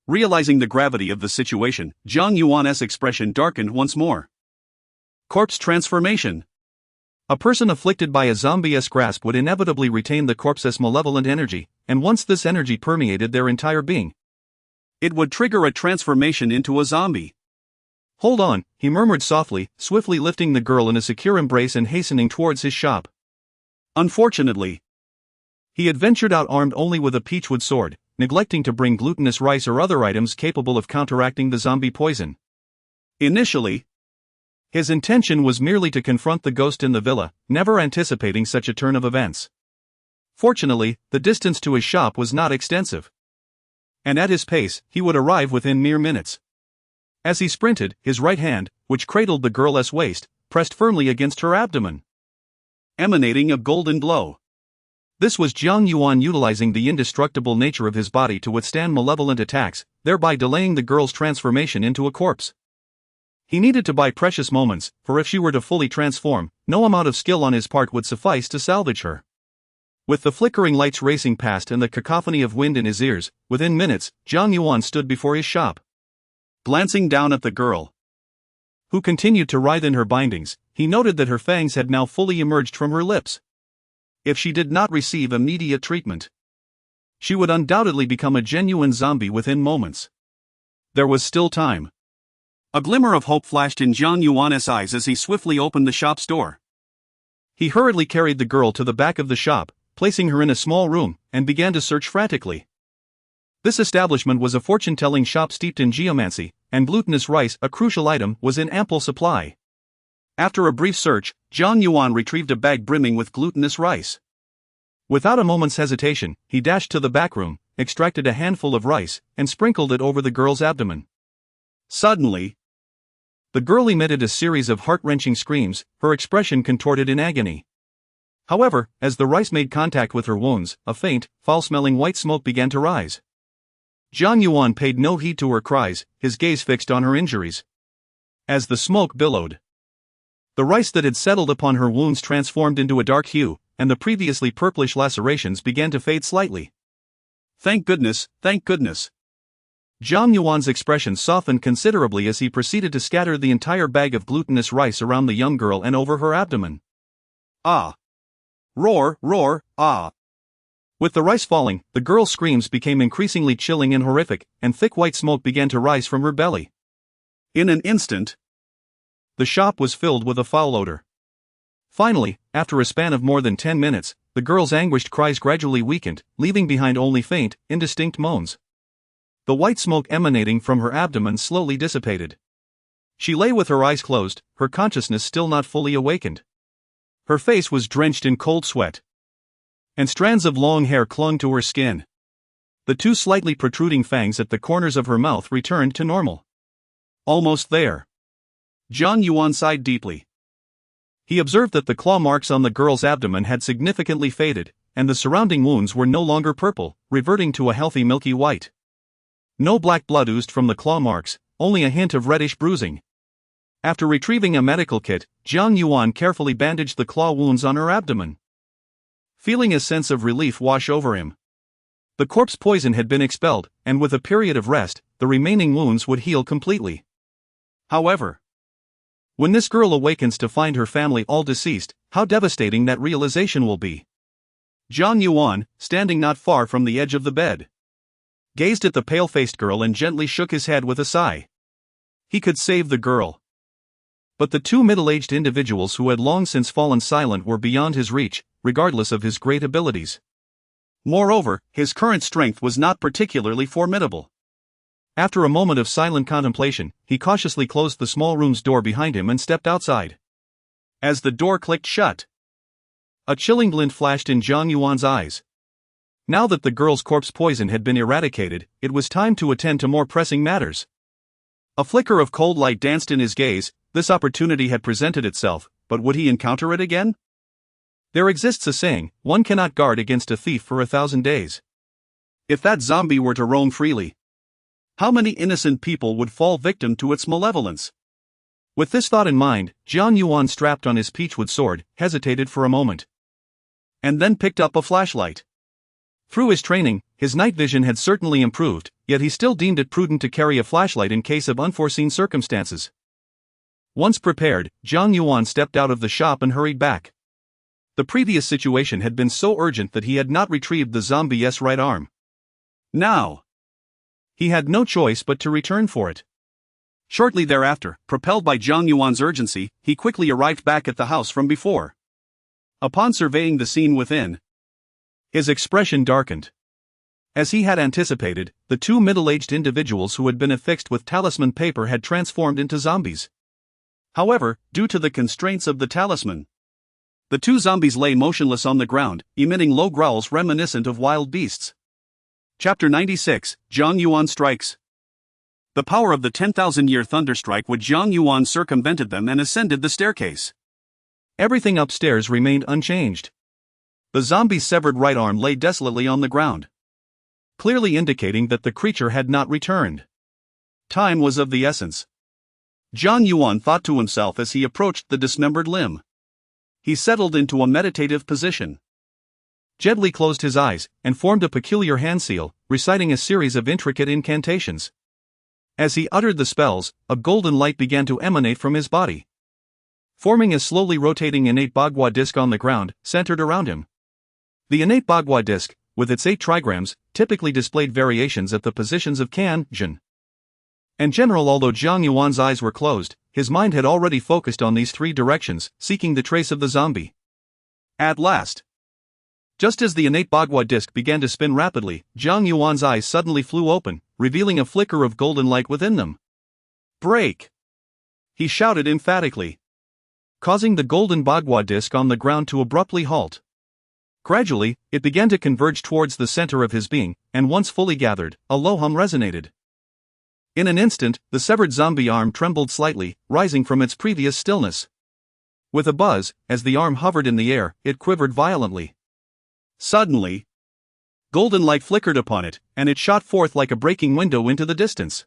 Realizing the gravity of the situation, Jiang Yuan's expression darkened once more. Corpse transformation. A person afflicted by a zombie-esque grasp would inevitably retain the corpse's malevolent energy, and once this energy permeated their entire being, it would trigger a transformation into a zombie. Hold on, he murmured softly, swiftly lifting the girl in a secure embrace and hastening towards his shop. Unfortunately, he had ventured out armed only with a peachwood sword, neglecting to bring glutinous rice or other items capable of counteracting the zombie poison. Initially, his intention was merely to confront the ghost in the villa, never anticipating such a turn of events. Fortunately, the distance to his shop was not extensive, and at his pace, he would arrive within mere minutes. As he sprinted, his right hand, which cradled the girl's waist, pressed firmly against her abdomen, emanating a golden glow. This was Jiang Yuan utilizing the indestructible nature of his body to withstand malevolent attacks, thereby delaying the girl's transformation into a corpse. He needed to buy precious moments, for if she were to fully transform, no amount of skill on his part would suffice to salvage her. With the flickering lights racing past and the cacophony of wind in his ears, within minutes, Jiang Yuan stood before his shop. Glancing down at the girl, who continued to writhe in her bindings, he noted that her fangs had now fully emerged from her lips. If she did not receive immediate treatment, she would undoubtedly become a genuine zombie within moments. There was still time. A glimmer of hope flashed in Jiang Yuan's eyes as he swiftly opened the shop's door. He hurriedly carried the girl to the back of the shop, placing her in a small room, and began to search frantically. This establishment was a fortune-telling shop steeped in geomancy, and glutinous rice, a crucial item, was in ample supply. After a brief search, Jiang Yuan retrieved a bag brimming with glutinous rice. Without a moment's hesitation, he dashed to the back room, extracted a handful of rice, and sprinkled it over the girl's abdomen. Suddenly, the girl emitted a series of heart-wrenching screams, her expression contorted in agony. However, as the rice made contact with her wounds, a faint, foul-smelling white smoke began to rise. Jiang Yuan paid no heed to her cries, his gaze fixed on her injuries. As the smoke billowed, the rice that had settled upon her wounds transformed into a dark hue, and the previously purplish lacerations began to fade slightly. Thank goodness, thank goodness! Jiang Yuan's expression softened considerably as he proceeded to scatter the entire bag of glutinous rice around the young girl and over her abdomen. Ah! Roar, roar, ah! With the rice falling, the girl's screams became increasingly chilling and horrific, and thick white smoke began to rise from her belly. In an instant, the shop was filled with a foul odor. Finally, after a span of more than 10 minutes, the girl's anguished cries gradually weakened, leaving behind only faint, indistinct moans. The white smoke emanating from her abdomen slowly dissipated. She lay with her eyes closed, her consciousness still not fully awakened. Her face was drenched in cold sweat, and strands of long hair clung to her skin. The two slightly protruding fangs at the corners of her mouth returned to normal. Almost there. Jiang Yuan sighed deeply. He observed that the claw marks on the girl's abdomen had significantly faded, and the surrounding wounds were no longer purple, reverting to a healthy milky white. No black blood oozed from the claw marks, only a hint of reddish bruising. After retrieving a medical kit, Jiang Yuan carefully bandaged the claw wounds on her abdomen. Feeling a sense of relief wash over him. The corpse poison had been expelled, and with a period of rest, the remaining wounds would heal completely. However, when this girl awakens to find her family all deceased, how devastating that realization will be. Jiang Yuan, standing not far from the edge of the bed, gazed at the pale-faced girl and gently shook his head with a sigh. He could save the girl. But the two middle-aged individuals who had long since fallen silent were beyond his reach, regardless of his great abilities. Moreover, his current strength was not particularly formidable. After a moment of silent contemplation, he cautiously closed the small room's door behind him and stepped outside. As the door clicked shut, a chilling glint flashed in Jiang Yuan's eyes. Now that the girl's corpse poison had been eradicated, it was time to attend to more pressing matters. A flicker of cold light danced in his gaze. This opportunity had presented itself, but would he encounter it again? There exists a saying, one cannot guard against a thief for 1,000 days. If that zombie were to roam freely, how many innocent people would fall victim to its malevolence? With this thought in mind, Jiang Yuan strapped on his peachwood sword, hesitated for a moment, and then picked up a flashlight. Through his training, his night vision had certainly improved, yet he still deemed it prudent to carry a flashlight in case of unforeseen circumstances. Once prepared, Jiang Yuan stepped out of the shop and hurried back. The previous situation had been so urgent that he had not retrieved the zombie's right arm. Now, he had no choice but to return for it. Shortly thereafter, propelled by Jiang Yuan's urgency, he quickly arrived back at the house from before. Upon surveying the scene within, his expression darkened. As he had anticipated, the two middle-aged individuals who had been affixed with talisman paper had transformed into zombies. However, due to the constraints of the talisman, the two zombies lay motionless on the ground, emitting low growls reminiscent of wild beasts. Chapter 96, Jiang Yuan Strikes. The power of the 10,000-year thunderstrike with Jiang Yuan circumvented them and ascended the staircase. Everything upstairs remained unchanged. The zombie's severed right arm lay desolately on the ground, clearly indicating that the creature had not returned. Time was of the essence. Jiang Yuan thought to himself as he approached the dismembered limb. He settled into a meditative position, gently closed his eyes, and formed a peculiar hand seal, reciting a series of intricate incantations. As he uttered the spells, a golden light began to emanate from his body, forming a slowly rotating innate bagua disc on the ground, centered around him. The innate bagua disc, with its 8 trigrams, typically displayed variations at the positions of Kan, Jin, and General. Although Jiang Yuan's eyes were closed, his mind had already focused on these 3 directions, seeking the trace of the zombie. At last, just as the innate bagua disc began to spin rapidly, Jiang Yuan's eyes suddenly flew open, revealing a flicker of golden light within them. "Break!" he shouted emphatically, causing the golden bagua disc on the ground to abruptly halt. Gradually, it began to converge towards the center of his being, and once fully gathered, a low hum resonated. In an instant, the severed zombie arm trembled slightly, rising from its previous stillness. With a buzz, as the arm hovered in the air, it quivered violently. Suddenly, golden light flickered upon it, and it shot forth like a breaking window into the distance.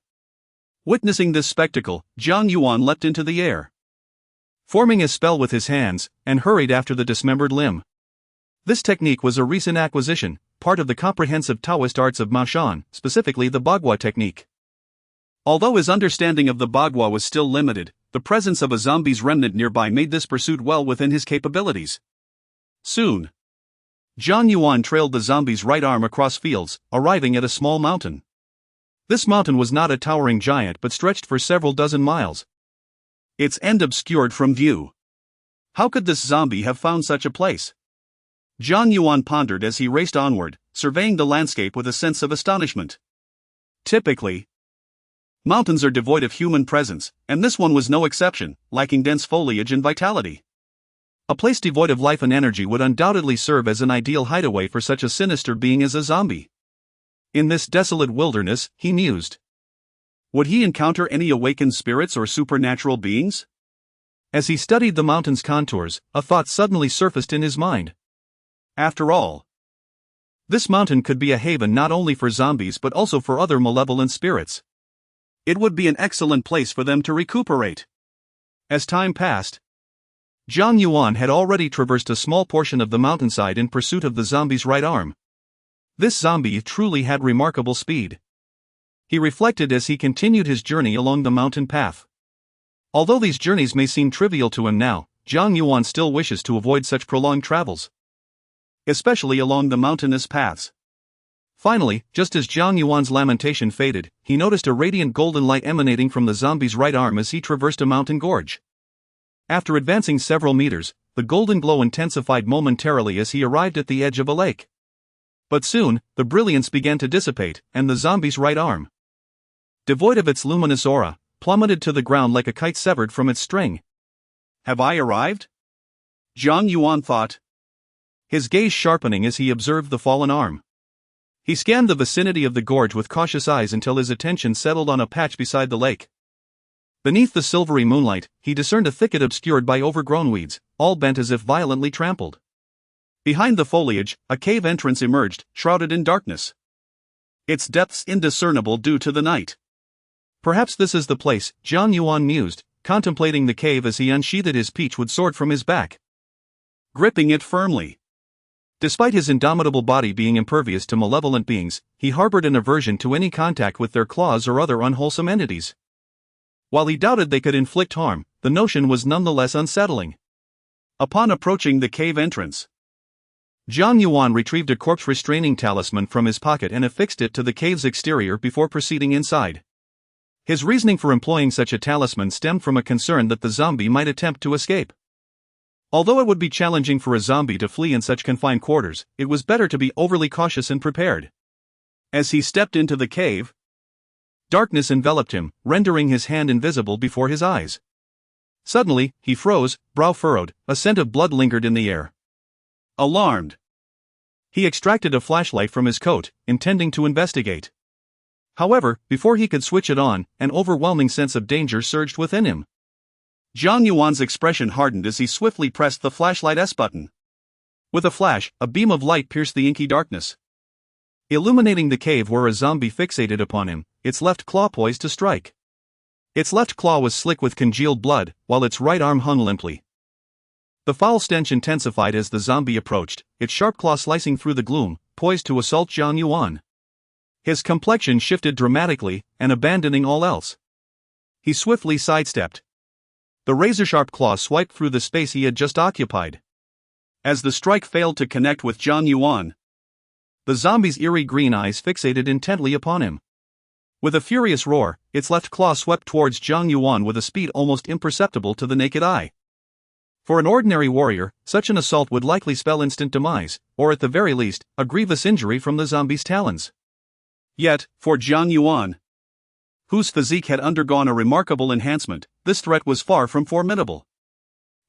Witnessing this spectacle, Jiang Yuan leapt into the air, forming a spell with his hands, and hurried after the dismembered limb. This technique was a recent acquisition, part of the comprehensive Taoist arts of Maoshan, specifically the Bagua technique. Although his understanding of the Bagua was still limited, the presence of a zombie's remnant nearby made this pursuit well within his capabilities. Soon, Jiang Yuan trailed the zombie's right arm across fields, arriving at a small mountain. This mountain was not a towering giant but stretched for several dozen miles, its end obscured from view. How could this zombie have found such a place? Jiang Yuan pondered as he raced onward, surveying the landscape with a sense of astonishment. Typically, mountains are devoid of human presence, and this one was no exception, lacking dense foliage and vitality. A place devoid of life and energy would undoubtedly serve as an ideal hideaway for such a sinister being as a zombie. In this desolate wilderness, he mused, would he encounter any awakened spirits or supernatural beings? As he studied the mountain's contours, a thought suddenly surfaced in his mind. After all, this mountain could be a haven not only for zombies but also for other malevolent spirits. It would be an excellent place for them to recuperate. As time passed, Jiang Yuan had already traversed a small portion of the mountainside in pursuit of the zombie's right arm. This zombie truly had remarkable speed. He reflected as he continued his journey along the mountain path. Although these journeys may seem trivial to him now, Jiang Yuan still wishes to avoid such prolonged travels, especially along the mountainous paths. Finally, just as Jiang Yuan's lamentation faded, he noticed a radiant golden light emanating from the zombie's right arm as he traversed a mountain gorge. After advancing several meters, the golden glow intensified momentarily as he arrived at the edge of a lake. But soon, the brilliance began to dissipate, and the zombie's right arm, devoid of its luminous aura, plummeted to the ground like a kite severed from its string. Have I arrived? Jiang Yuan thought, his gaze sharpening as he observed the fallen arm. He scanned the vicinity of the gorge with cautious eyes until his attention settled on a patch beside the lake. Beneath the silvery moonlight, he discerned a thicket obscured by overgrown weeds, all bent as if violently trampled. Behind the foliage, a cave entrance emerged, shrouded in darkness, its depths indiscernible due to the night. Perhaps this is the place, Jiang Yuan mused, contemplating the cave as he unsheathed his peachwood sword from his back, gripping it firmly. Despite his indomitable body being impervious to malevolent beings, he harbored an aversion to any contact with their claws or other unwholesome entities. While he doubted they could inflict harm, the notion was nonetheless unsettling. Upon approaching the cave entrance, Jiang Yuan retrieved a corpse-restraining talisman from his pocket and affixed it to the cave's exterior before proceeding inside. His reasoning for employing such a talisman stemmed from a concern that the zombie might attempt to escape. Although it would be challenging for a zombie to flee in such confined quarters, it was better to be overly cautious and prepared. As he stepped into the cave, darkness enveloped him, rendering his hand invisible before his eyes. Suddenly, he froze, brow furrowed, a scent of blood lingered in the air. Alarmed, he extracted a flashlight from his coat, intending to investigate. However, before he could switch it on, an overwhelming sense of danger surged within him. Jiang Yuan's expression hardened as he swiftly pressed the flashlight S button. With a flash, a beam of light pierced the inky darkness, illuminating the cave where a zombie fixated upon him, its left claw poised to strike. Its left claw was slick with congealed blood, while its right arm hung limply. The foul stench intensified as the zombie approached, its sharp claw slicing through the gloom, poised to assault Jiang Yuan. His complexion shifted dramatically, and abandoning all else, he swiftly sidestepped. The razor-sharp claw swiped through the space he had just occupied. As the strike failed to connect with Jiang Yuan, the zombie's eerie green eyes fixated intently upon him. With a furious roar, its left claw swept towards Jiang Yuan with a speed almost imperceptible to the naked eye. For an ordinary warrior, such an assault would likely spell instant demise, or at the very least, a grievous injury from the zombie's talons. Yet, for Jiang Yuan, whose physique had undergone a remarkable enhancement, this threat was far from formidable.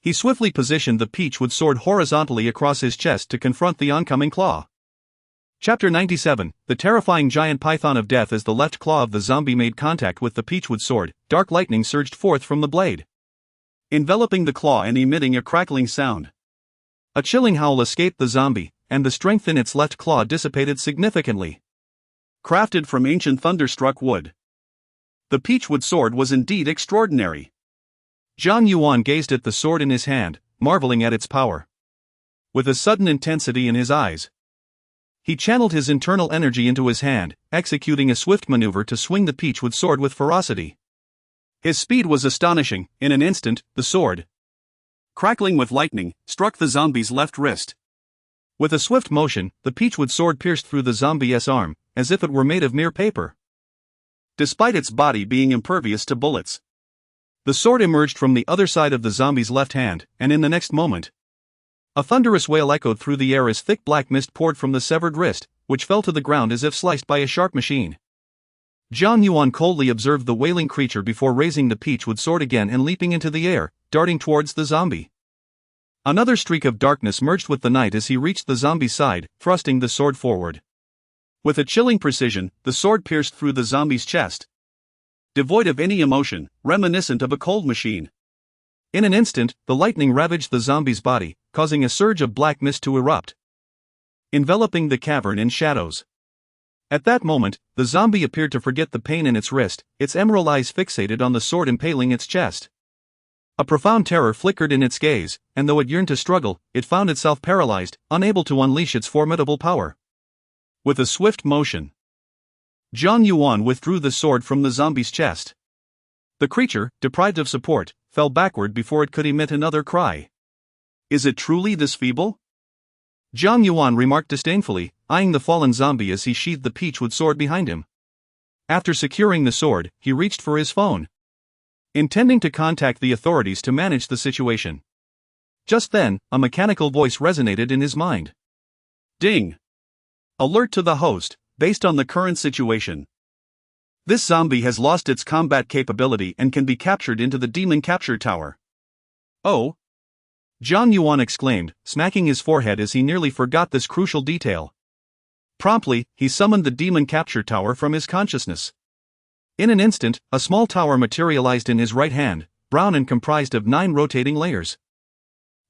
He swiftly positioned the peachwood sword horizontally across his chest to confront the oncoming claw. Chapter 97, The Terrifying Giant Python of Death. As the left claw of the zombie made contact with the peachwood sword, dark lightning surged forth from the blade, enveloping the claw and emitting a crackling sound. A chilling howl escaped the zombie, and the strength in its left claw dissipated significantly. Crafted from ancient thunderstruck wood, the peachwood sword was indeed extraordinary. Jiang Yuan gazed at the sword in his hand, marveling at its power. With a sudden intensity in his eyes, He channeled his internal energy into his hand, executing a swift maneuver to swing the peachwood sword with ferocity. His speed was astonishing. In an instant, the sword, crackling with lightning, struck the zombie's left wrist. With a swift motion, the peachwood sword pierced through the zombie's arm, as if it were made of mere paper. Despite its body being impervious to bullets, the sword emerged from the other side of the zombie's left hand, and in the next moment, a thunderous wail echoed through the air as thick black mist poured from the severed wrist, which fell to the ground as if sliced by a sharp machine. Jiang Yuan coldly observed the wailing creature before raising the peachwood sword again and leaping into the air, darting towards the zombie. Another streak of darkness merged with the night as he reached the zombie's side, thrusting the sword forward. With a chilling precision, the sword pierced through the zombie's chest, devoid of any emotion, reminiscent of a cold machine. In an instant, the lightning ravaged the zombie's body, causing a surge of black mist to erupt, enveloping the cavern in shadows. At that moment, the zombie appeared to forget the pain in its wrist, its emerald eyes fixated on the sword impaling its chest. A profound terror flickered in its gaze, and though it yearned to struggle, it found itself paralyzed, unable to unleash its formidable power. With a swift motion, Jiang Yuan withdrew the sword from the zombie's chest. The creature, deprived of support, fell backward before it could emit another cry. Is it truly this feeble? Jiang Yuan remarked disdainfully, eyeing the fallen zombie as he sheathed the peachwood sword behind him. After securing the sword, he reached for his phone, intending to contact the authorities to manage the situation. Just then, a mechanical voice resonated in his mind. Ding! Alert to the host, based on the current situation. This zombie has lost its combat capability and can be captured into the demon capture tower. Oh! Jiang Yuan exclaimed, smacking his forehead as he nearly forgot this crucial detail. Promptly, he summoned the demon capture tower from his consciousness. In an instant, a small tower materialized in his right hand, brown and comprised of 9 rotating layers.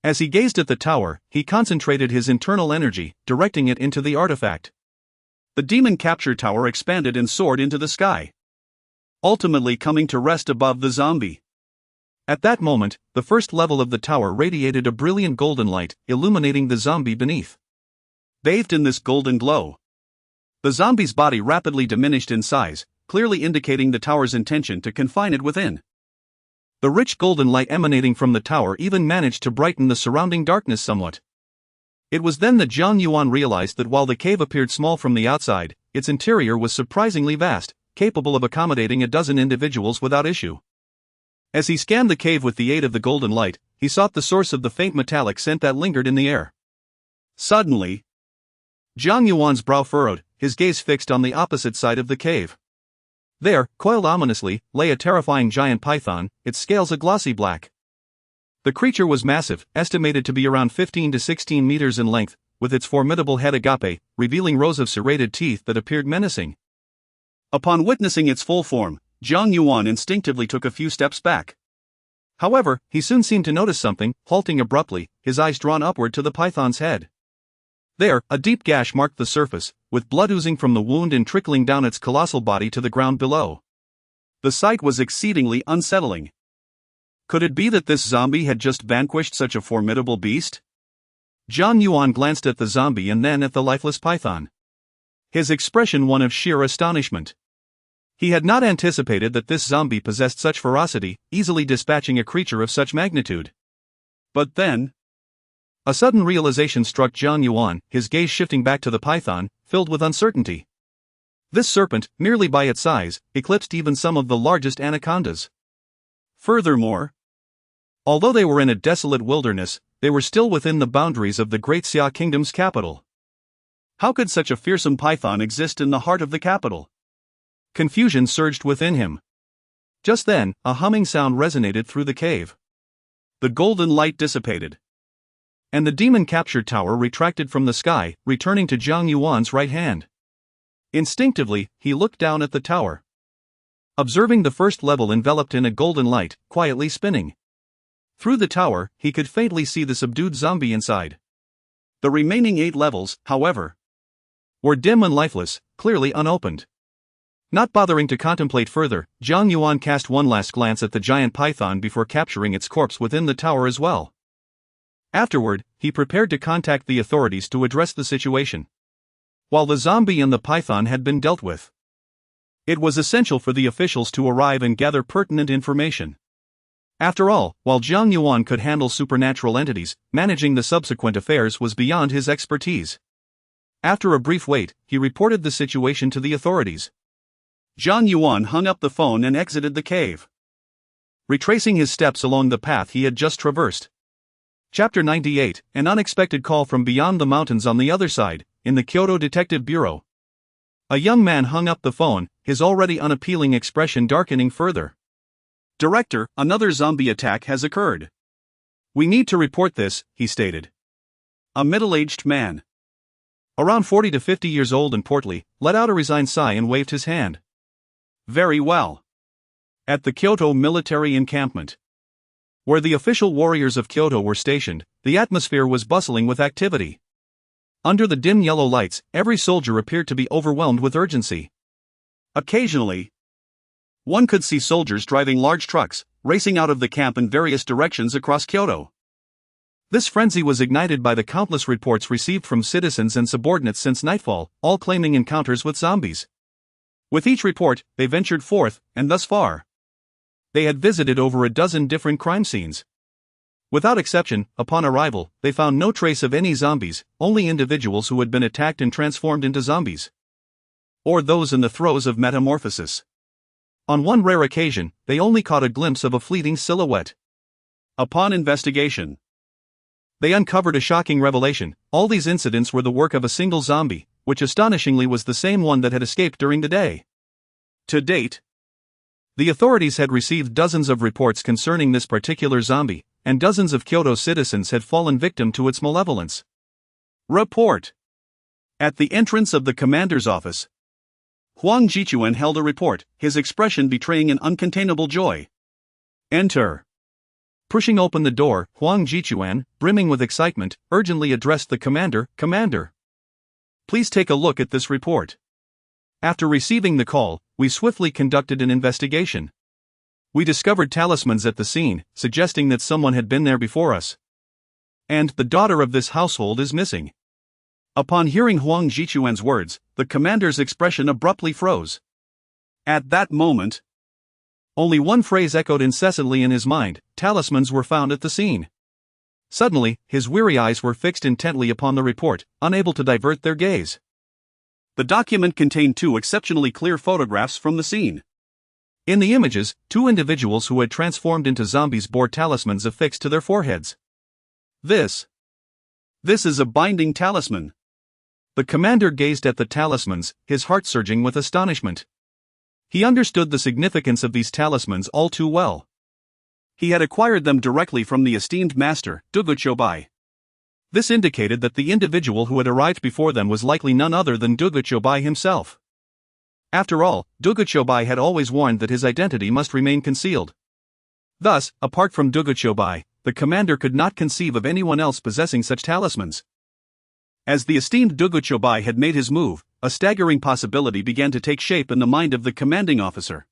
As he gazed at the tower, he concentrated his internal energy, directing it into the artifact. The demon capture tower expanded and soared into the sky, ultimately coming to rest above the zombie. At that moment, the first level of the tower radiated a brilliant golden light, illuminating the zombie beneath. Bathed in this golden glow, the zombie's body rapidly diminished in size, clearly indicating the tower's intention to confine it within. The rich golden light emanating from the tower even managed to brighten the surrounding darkness somewhat. It was then that Jiang Yuan realized that while the cave appeared small from the outside, its interior was surprisingly vast, capable of accommodating a dozen individuals without issue. As he scanned the cave with the aid of the golden light, he sought the source of the faint metallic scent that lingered in the air. Suddenly, Jiang Yuan's brow furrowed, his gaze fixed on the opposite side of the cave. There, coiled ominously, lay a terrifying giant python, its scales a glossy black. The creature was massive, estimated to be around 15 to 16 meters in length, with its formidable head agape, revealing rows of serrated teeth that appeared menacing. Upon witnessing its full form, Jiang Yuan instinctively took a few steps back. However, he soon seemed to notice something, halting abruptly, his eyes drawn upward to the python's head. There, a deep gash marked the surface, with blood oozing from the wound and trickling down its colossal body to the ground below. The sight was exceedingly unsettling. Could it be that this zombie had just vanquished such a formidable beast? Jiang Yuan glanced at the zombie and then at the lifeless python, his expression one of sheer astonishment. He had not anticipated that this zombie possessed such ferocity, easily dispatching a creature of such magnitude. But then, a sudden realization struck Jiang Yuan, his gaze shifting back to the python, filled with uncertainty. This serpent, merely by its size, eclipsed even some of the largest anacondas. Furthermore, although they were in a desolate wilderness, they were still within the boundaries of the Great Xia Kingdom's capital. How could such a fearsome python exist in the heart of the capital? Confusion surged within him. Just then, a humming sound resonated through the cave. The golden light dissipated, and the demon capture tower retracted from the sky, returning to Jiang Yuan's right hand. Instinctively, he looked down at the tower, observing the first level enveloped in a golden light, quietly spinning. Through the tower, he could faintly see the subdued zombie inside. The remaining 8 levels, however, were dim and lifeless, clearly unopened. Not bothering to contemplate further, Jiang Yuan cast one last glance at the giant python before capturing its corpse within the tower as well. Afterward, he prepared to contact the authorities to address the situation. while the zombie and the python had been dealt with. It was essential for the officials to arrive and gather pertinent information. After all, while Jiang Yuan could handle supernatural entities, managing the subsequent affairs was beyond his expertise. After a brief wait, he reported the situation to the authorities. Jiang Yuan hung up the phone and exited the cave, retracing his steps along the path he had just traversed. Chapter 98, An unexpected call from beyond the mountains on the other side, in the Kyoto Detective Bureau. A young man hung up the phone, his already unappealing expression darkening further. Director, another zombie attack has occurred. We need to report this, he stated. A middle-aged man, around 40 to 50 years old and portly, let out a resigned sigh and waved his hand. Very well. At the Kyoto military encampment, where the official warriors of Kyoto were stationed, the atmosphere was bustling with activity. Under the dim yellow lights, every soldier appeared to be overwhelmed with urgency. Occasionally, one could see soldiers driving large trucks, racing out of the camp in various directions across Kyoto. This frenzy was ignited by the countless reports received from citizens and subordinates since nightfall, all claiming encounters with zombies. With each report, they ventured forth, and thus far, they had visited over a dozen different crime scenes. Without exception, upon arrival, they found no trace of any zombies, only individuals who had been attacked and transformed into zombies, or those in the throes of metamorphosis. On one rare occasion, they only caught a glimpse of a fleeting silhouette. Upon investigation, they uncovered a shocking revelation: all these incidents were the work of a single zombie, which astonishingly was the same one that had escaped during the day. To date, the authorities had received dozens of reports concerning this particular zombie, and dozens of Kyoto citizens had fallen victim to its malevolence. Report. At the entrance of the commander's office, Huang Jichuan held a report, his expression betraying an uncontainable joy. Enter. Pushing open the door, Huang Jichuan, brimming with excitement, urgently addressed the commander. Commander, please take a look at this report. After receiving the call, we swiftly conducted an investigation. We discovered talismans at the scene, suggesting that someone had been there before us. And the daughter of this household is missing. Upon hearing Huang Jichuan's words, the commander's expression abruptly froze. At that moment, only one phrase echoed incessantly in his mind: talismans were found at the scene. Suddenly, his weary eyes were fixed intently upon the report, unable to divert their gaze. The document contained two exceptionally clear photographs from the scene. In the images, two individuals who had transformed into zombies bore talismans affixed to their foreheads. This is a binding talisman. The commander gazed at the talismans, his heart surging with astonishment. He understood the significance of these talismans all too well. He had acquired them directly from the esteemed master, Duguchobai. This indicated that the individual who had arrived before them was likely none other than Duguchobai himself. After all, Duguchobai had always warned that his identity must remain concealed. Thus, apart from Duguchobai, the commander could not conceive of anyone else possessing such talismans. As the esteemed Duguchobai had made his move, a staggering possibility began to take shape in the mind of the commanding officer.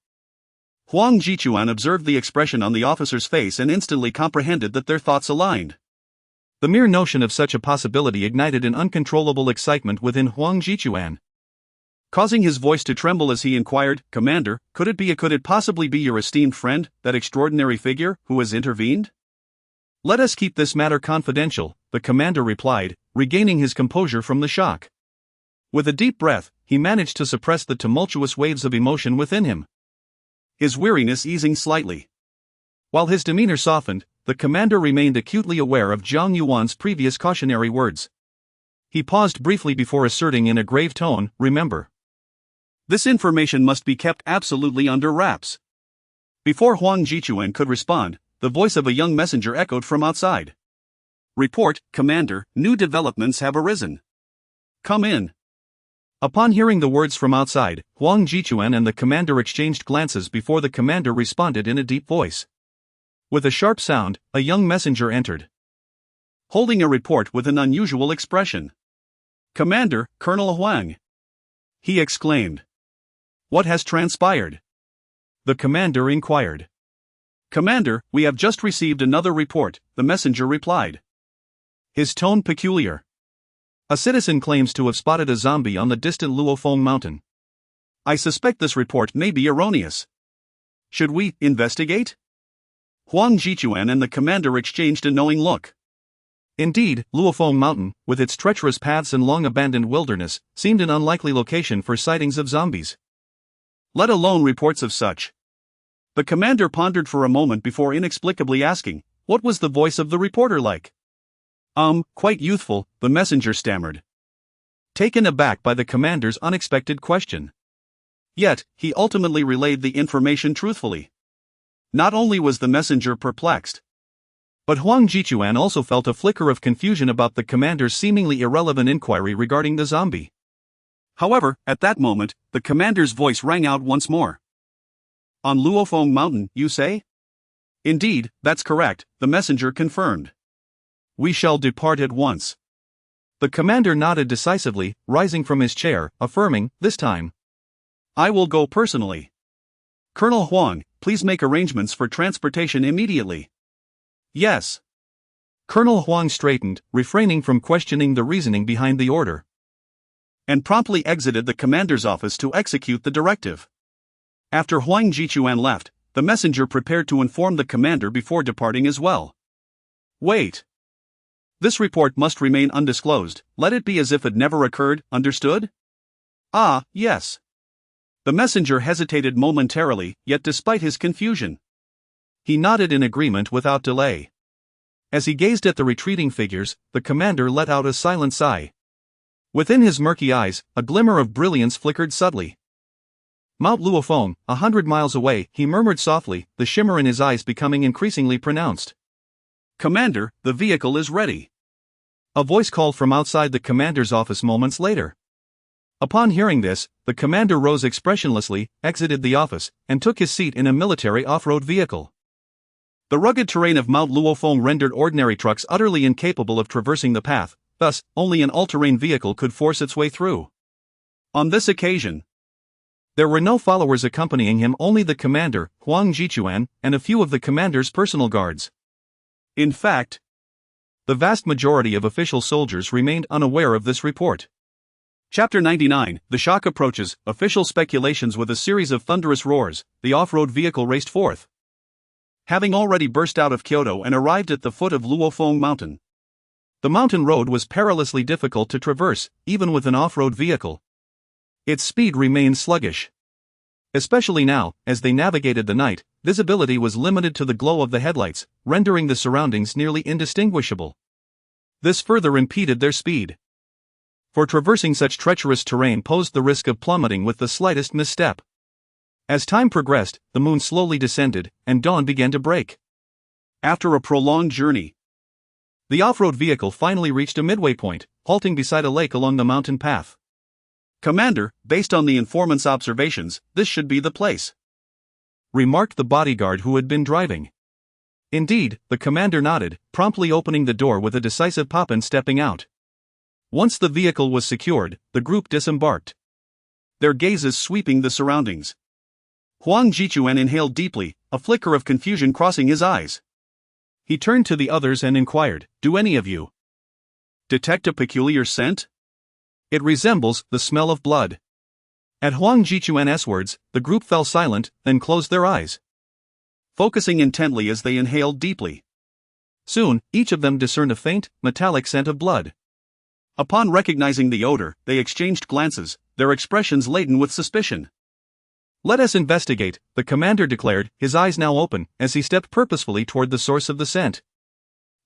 Huang Jichuan observed the expression on the officer's face and instantly comprehended that their thoughts aligned. The mere notion of such a possibility ignited an uncontrollable excitement within Huang Jichuan, causing his voice to tremble as he inquired, "Commander, could it possibly be your esteemed friend, that extraordinary figure, who has intervened?" "Let us keep this matter confidential," the commander replied, regaining his composure from the shock. With a deep breath, he managed to suppress the tumultuous waves of emotion within him, his weariness easing slightly. While his demeanor softened, the commander remained acutely aware of Jiang Yuan's previous cautionary words. He paused briefly before asserting in a grave tone, "Remember, this information must be kept absolutely under wraps." Before Huang Jichuan could respond, the voice of a young messenger echoed from outside. "Report, Commander, new developments have arisen. Come in." Upon hearing the words from outside, Huang Jichuan and the commander exchanged glances before the commander responded in a deep voice. With a sharp sound, a young messenger entered, holding a report with an unusual expression. "Commander, Colonel Huang," he exclaimed. "What has transpired?" the commander inquired. "Commander, we have just received another report," the messenger replied, his tone peculiar. A citizen claims to have spotted a zombie on the distant Luofeng mountain. I suspect this report may be erroneous. Should we investigate? Huang Jichuan and the commander exchanged a knowing look. Indeed, Luofeng Mountain, with its treacherous paths and long-abandoned wilderness, seemed an unlikely location for sightings of zombies. Let alone reports of such. The commander pondered for a moment before inexplicably asking, what was the voice of the reporter like? Quite youthful, the messenger stammered, taken aback by the commander's unexpected question. Yet, he ultimately relayed the information truthfully. Not only was the messenger perplexed, but Huang Jichuan also felt a flicker of confusion about the commander's seemingly irrelevant inquiry regarding the zombie. However, at that moment, the commander's voice rang out once more. On Luofeng Mountain, you say? Indeed, that's correct, the messenger confirmed. We shall depart at once. The commander nodded decisively, rising from his chair, affirming, this time, I will go personally. Colonel Huang, please make arrangements for transportation immediately. Yes. Colonel Huang straightened, refraining from questioning the reasoning behind the order, and promptly exited the commander's office to execute the directive. After Huang Jichuan left, the messenger prepared to inform the commander before departing as well. Wait. This report must remain undisclosed, let it be as if it never occurred, understood? Ah, yes. The messenger hesitated momentarily, yet despite his confusion, he nodded in agreement without delay. As he gazed at the retreating figures, the commander let out a silent sigh. Within his murky eyes, a glimmer of brilliance flickered subtly. Mount Luofeng, 100 miles away, he murmured softly, the shimmer in his eyes becoming increasingly pronounced. Commander, the vehicle is ready. A voice called from outside the commander's office moments later. Upon hearing this, the commander rose expressionlessly, exited the office, and took his seat in a military off-road vehicle. The rugged terrain of Mount Luofeng rendered ordinary trucks utterly incapable of traversing the path, thus, only an all-terrain vehicle could force its way through. On this occasion, there were no followers accompanying him, only the commander, Huang Jichuan, and a few of the commander's personal guards. In fact, the vast majority of official soldiers remained unaware of this report. Chapter 99, The shock approaches, official speculations. With a series of thunderous roars, the off-road vehicle raced forth. Having already burst out of Kyoto and arrived at the foot of Luofeng Mountain, the mountain road was perilously difficult to traverse, even with an off-road vehicle. Its speed remained sluggish. Especially now, as they navigated the night, visibility was limited to the glow of the headlights, rendering the surroundings nearly indistinguishable. This further impeded their speed, for traversing such treacherous terrain posed the risk of plummeting with the slightest misstep. As time progressed, the moon slowly descended, and dawn began to break. After a prolonged journey, the off-road vehicle finally reached a midway point, halting beside a lake along the mountain path. Commander, based on the informant's observations, this should be the place, remarked the bodyguard who had been driving. Indeed, the commander nodded, promptly opening the door with a decisive pop and stepping out. Once the vehicle was secured, the group disembarked, their gazes sweeping the surroundings. Huang Jichuan inhaled deeply, a flicker of confusion crossing his eyes. He turned to the others and inquired, do any of you detect a peculiar scent? It resembles the smell of blood. At Huang Jichuan's words, the group fell silent, then closed their eyes, focusing intently as they inhaled deeply. Soon, each of them discerned a faint, metallic scent of blood. Upon recognizing the odor, they exchanged glances, their expressions laden with suspicion. Let us investigate, the commander declared, his eyes now open, as he stepped purposefully toward the source of the scent.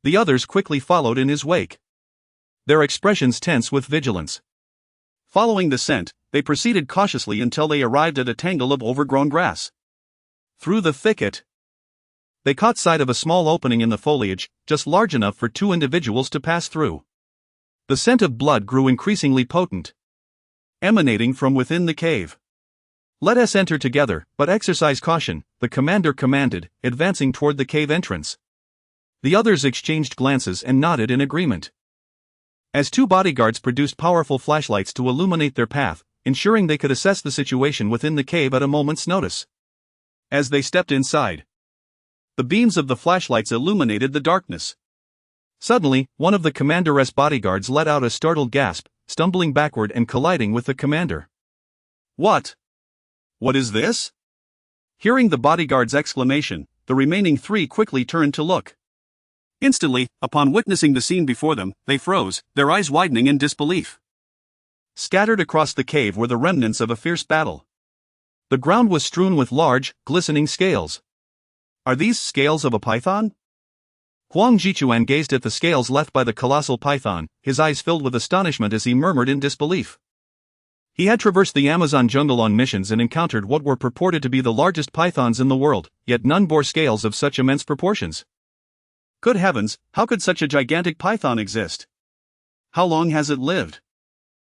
The others quickly followed in his wake, their expressions tense with vigilance. Following the scent, they proceeded cautiously until they arrived at a tangle of overgrown grass. Through the thicket, they caught sight of a small opening in the foliage, just large enough for two individuals to pass through. The scent of blood grew increasingly potent, emanating from within the cave. Let us enter together, but exercise caution, the commander commanded, advancing toward the cave entrance. The others exchanged glances and nodded in agreement, as two bodyguards produced powerful flashlights to illuminate their path, ensuring they could assess the situation within the cave at a moment's notice. As they stepped inside, the beams of the flashlights illuminated the darkness, Suddenly, one of the commander's bodyguards let out a startled gasp, stumbling backward and colliding with the commander. What? What is this? Hearing the bodyguard's exclamation, the remaining three quickly turned to look. Instantly, upon witnessing the scene before them, they froze, their eyes widening in disbelief. Scattered across the cave were the remnants of a fierce battle. The ground was strewn with large, glistening scales. Are these scales of a python? Huang Jichuan gazed at the scales left by the colossal python, his eyes filled with astonishment as he murmured in disbelief. He had traversed the Amazon jungle on missions and encountered what were purported to be the largest pythons in the world, yet none bore scales of such immense proportions. Good heavens, how could such a gigantic python exist? How long has it lived?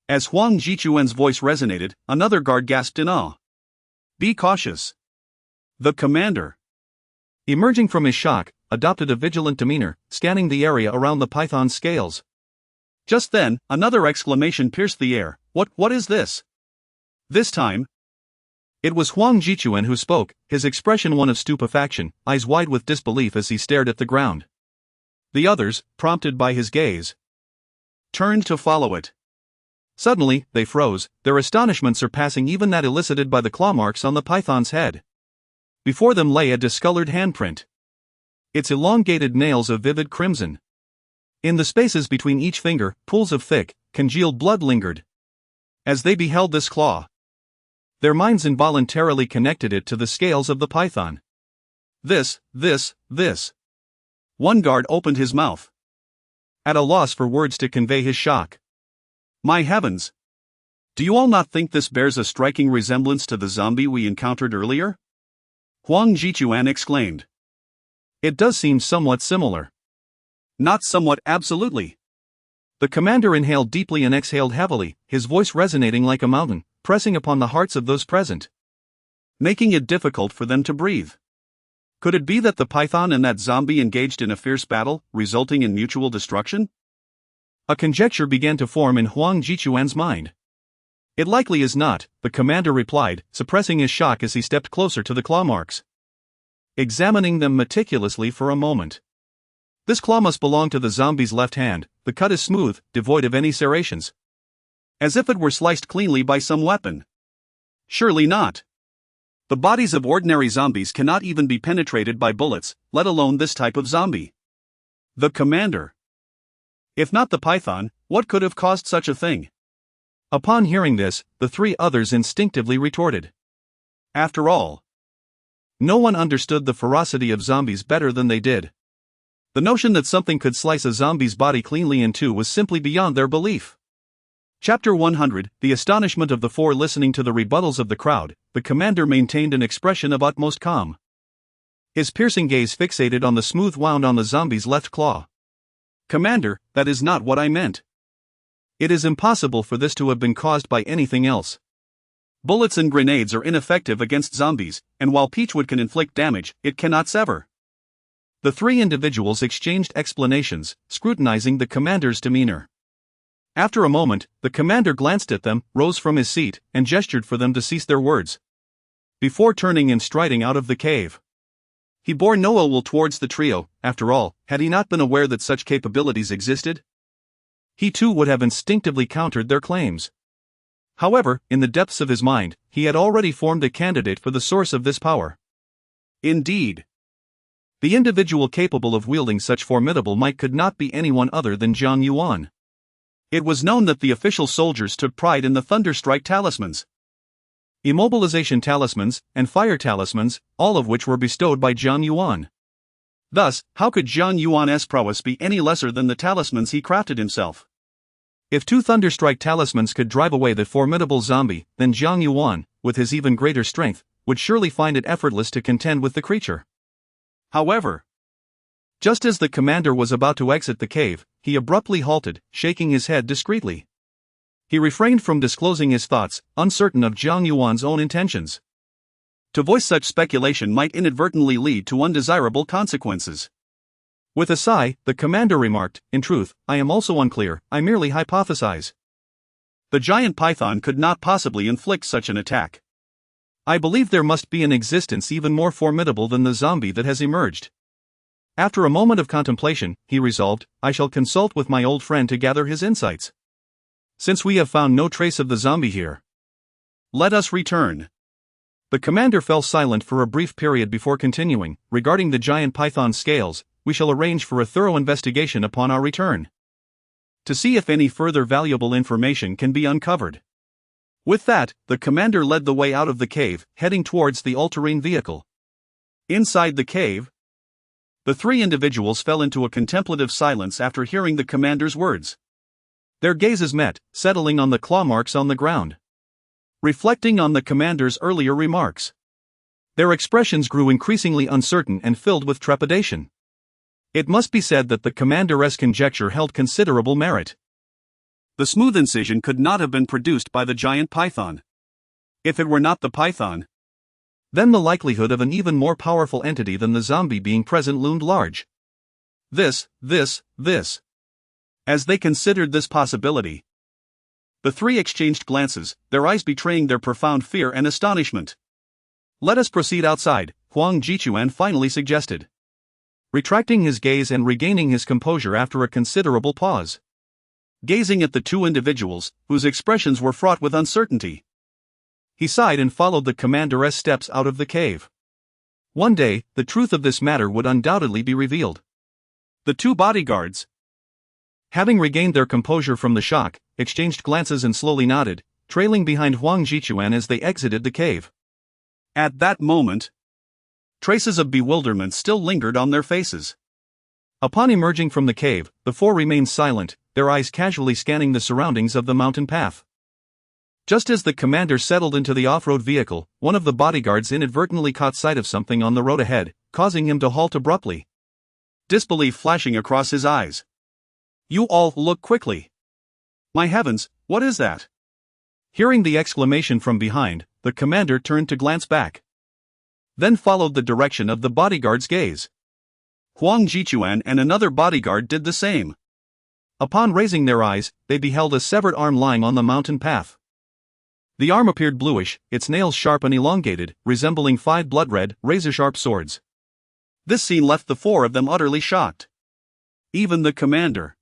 As Huang Jichuan's voice resonated, another guard gasped in awe. Be cautious. The commander, emerging from his shock, adopted a vigilant demeanor, scanning the area around the python's scales. Just then, another exclamation pierced the air. What is this? This time, it was Huang Jichuan who spoke, his expression one of stupefaction, eyes wide with disbelief as he stared at the ground. The others, prompted by his gaze, turned to follow it. Suddenly, they froze, their astonishment surpassing even that elicited by the claw marks on the python's head. Before them lay a discolored handprint, its elongated nails of vivid crimson. In the spaces between each finger, pools of thick, congealed blood lingered. As they beheld this claw, their minds involuntarily connected it to the scales of the python. This. One guard opened his mouth, at a loss for words to convey his shock. My heavens! Do you all not think this bears a striking resemblance to the zombie we encountered earlier? Huang Jichuan exclaimed. It does seem somewhat similar. Not somewhat, absolutely. The commander inhaled deeply and exhaled heavily, his voice resonating like a mountain, pressing upon the hearts of those present, making it difficult for them to breathe. Could it be that the python and that zombie engaged in a fierce battle, resulting in mutual destruction? A conjecture began to form in Huang Jichuan's mind. It likely is not, the commander replied, suppressing his shock as he stepped closer to the claw marks, examining them meticulously for a moment. This claw must belong to the zombie's left hand. The cut is smooth, devoid of any serrations, as if it were sliced cleanly by some weapon. Surely not. The bodies of ordinary zombies cannot even be penetrated by bullets, let alone this type of zombie. The commander. If not the python, what could have caused such a thing? Upon hearing this, the three others instinctively retorted. After all, no one understood the ferocity of zombies better than they did. The notion that something could slice a zombie's body cleanly in two was simply beyond their belief. Chapter 100, The astonishment of the four. Listening to the rebuttals of the crowd, the commander maintained an expression of utmost calm. His piercing gaze fixated on the smooth wound on the zombie's left claw. Commander, that is not what I meant. It is impossible for this to have been caused by anything else. Bullets and grenades are ineffective against zombies, and while peachwood can inflict damage, it cannot sever. The three individuals exchanged explanations, scrutinizing the commander's demeanor. After a moment, the commander glanced at them, rose from his seat, and gestured for them to cease their words, before turning and striding out of the cave. He bore no ill will towards the trio. After all, had he not been aware that such capabilities existed, he too would have instinctively countered their claims. However, in the depths of his mind, he had already formed a candidate for the source of this power. Indeed, the individual capable of wielding such formidable might could not be anyone other than Jiang Yuan. It was known that the official soldiers took pride in the thunderstrike talismans, immobilization talismans, and fire talismans, all of which were bestowed by Jiang Yuan. Thus, how could Jiang Yuan's prowess be any lesser than the talismans he crafted himself? If two thunderstrike talismans could drive away the formidable zombie, then Jiang Yuan, with his even greater strength, would surely find it effortless to contend with the creature. However, just as the commander was about to exit the cave, he abruptly halted, shaking his head discreetly. He refrained from disclosing his thoughts, uncertain of Jiang Yuan's own intentions. To voice such speculation might inadvertently lead to undesirable consequences. With a sigh, the commander remarked, "In truth, I am also unclear, I merely hypothesize. The giant python could not possibly inflict such an attack. I believe there must be in existence even more formidable than the zombie that has emerged. After a moment of contemplation, he resolved, I shall consult with my old friend to gather his insights. Since we have found no trace of the zombie here, let us return. The commander fell silent for a brief period before continuing, regarding the giant python scales, we shall arrange for a thorough investigation upon our return, to see if any further valuable information can be uncovered. With that, the commander led the way out of the cave, heading towards the all-terrain vehicle. Inside the cave, the three individuals fell into a contemplative silence after hearing the commander's words. Their gazes met, settling on the claw marks on the ground. Reflecting on the commander's earlier remarks, their expressions grew increasingly uncertain and filled with trepidation. It must be said that the commander's conjecture held considerable merit. The smooth incision could not have been produced by the giant python. If it were not the python, then the likelihood of an even more powerful entity than the zombie being present loomed large. This. As they considered this possibility, the three exchanged glances, their eyes betraying their profound fear and astonishment. Let us proceed outside, Jiang Yuan finally suggested, retracting his gaze and regaining his composure after a considerable pause. Gazing at the two individuals, whose expressions were fraught with uncertainty, he sighed and followed the commander's steps out of the cave. One day, the truth of this matter would undoubtedly be revealed. The two bodyguards, having regained their composure from the shock, exchanged glances and slowly nodded, trailing behind Jiang Yuan as they exited the cave. At that moment, traces of bewilderment still lingered on their faces. Upon emerging from the cave, the four remained silent, their eyes casually scanning the surroundings of the mountain path. Just as the commander settled into the off-road vehicle, one of the bodyguards inadvertently caught sight of something on the road ahead, causing him to halt abruptly, disbelief flashing across his eyes. You all look quickly. My heavens, what is that? Hearing the exclamation from behind, the commander turned to glance back, then followed the direction of the bodyguard's gaze. Jiang Yuan and another bodyguard did the same. Upon raising their eyes, they beheld a severed arm lying on the mountain path. The arm appeared bluish, its nails sharp and elongated, resembling 5 blood-red, razor-sharp swords. This scene left the four of them utterly shocked. Even the commander,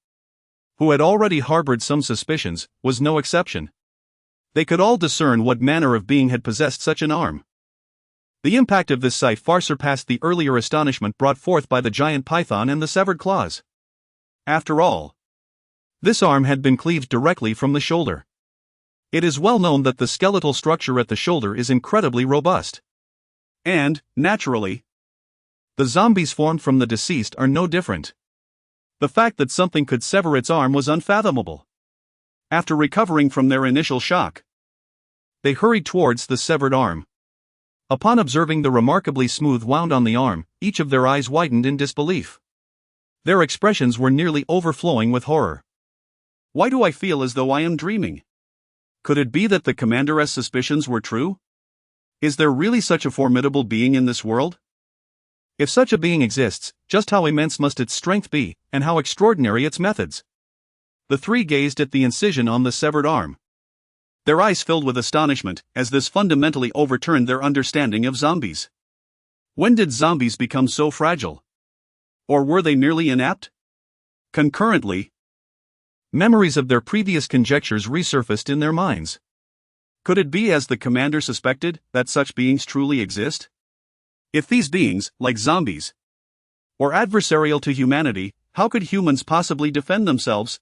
who had already harbored some suspicions, was no exception. They could all discern what manner of being had possessed such an arm. The impact of this sight far surpassed the earlier astonishment brought forth by the giant python and the severed claws. After all, this arm had been cleaved directly from the shoulder. It is well known that the skeletal structure at the shoulder is incredibly robust. And, naturally, the zombies formed from the deceased are no different. The fact that something could sever its arm was unfathomable. After recovering from their initial shock, they hurried towards the severed arm. Upon observing the remarkably smooth wound on the arm, each of their eyes widened in disbelief. Their expressions were nearly overflowing with horror. Why do I feel as though I am dreaming? Could it be that the commander's suspicions were true? Is there really such a formidable being in this world? If such a being exists, just how immense must its strength be, and how extraordinary its methods? The three gazed at the incision on the severed arm, their eyes filled with astonishment, as this fundamentally overturned their understanding of zombies. When did zombies become so fragile? Or were they merely inept? Concurrently, memories of their previous conjectures resurfaced in their minds. Could it be, as the commander suspected, that such beings truly exist? If these beings, like zombies, were adversarial to humanity, how could humans possibly defend themselves?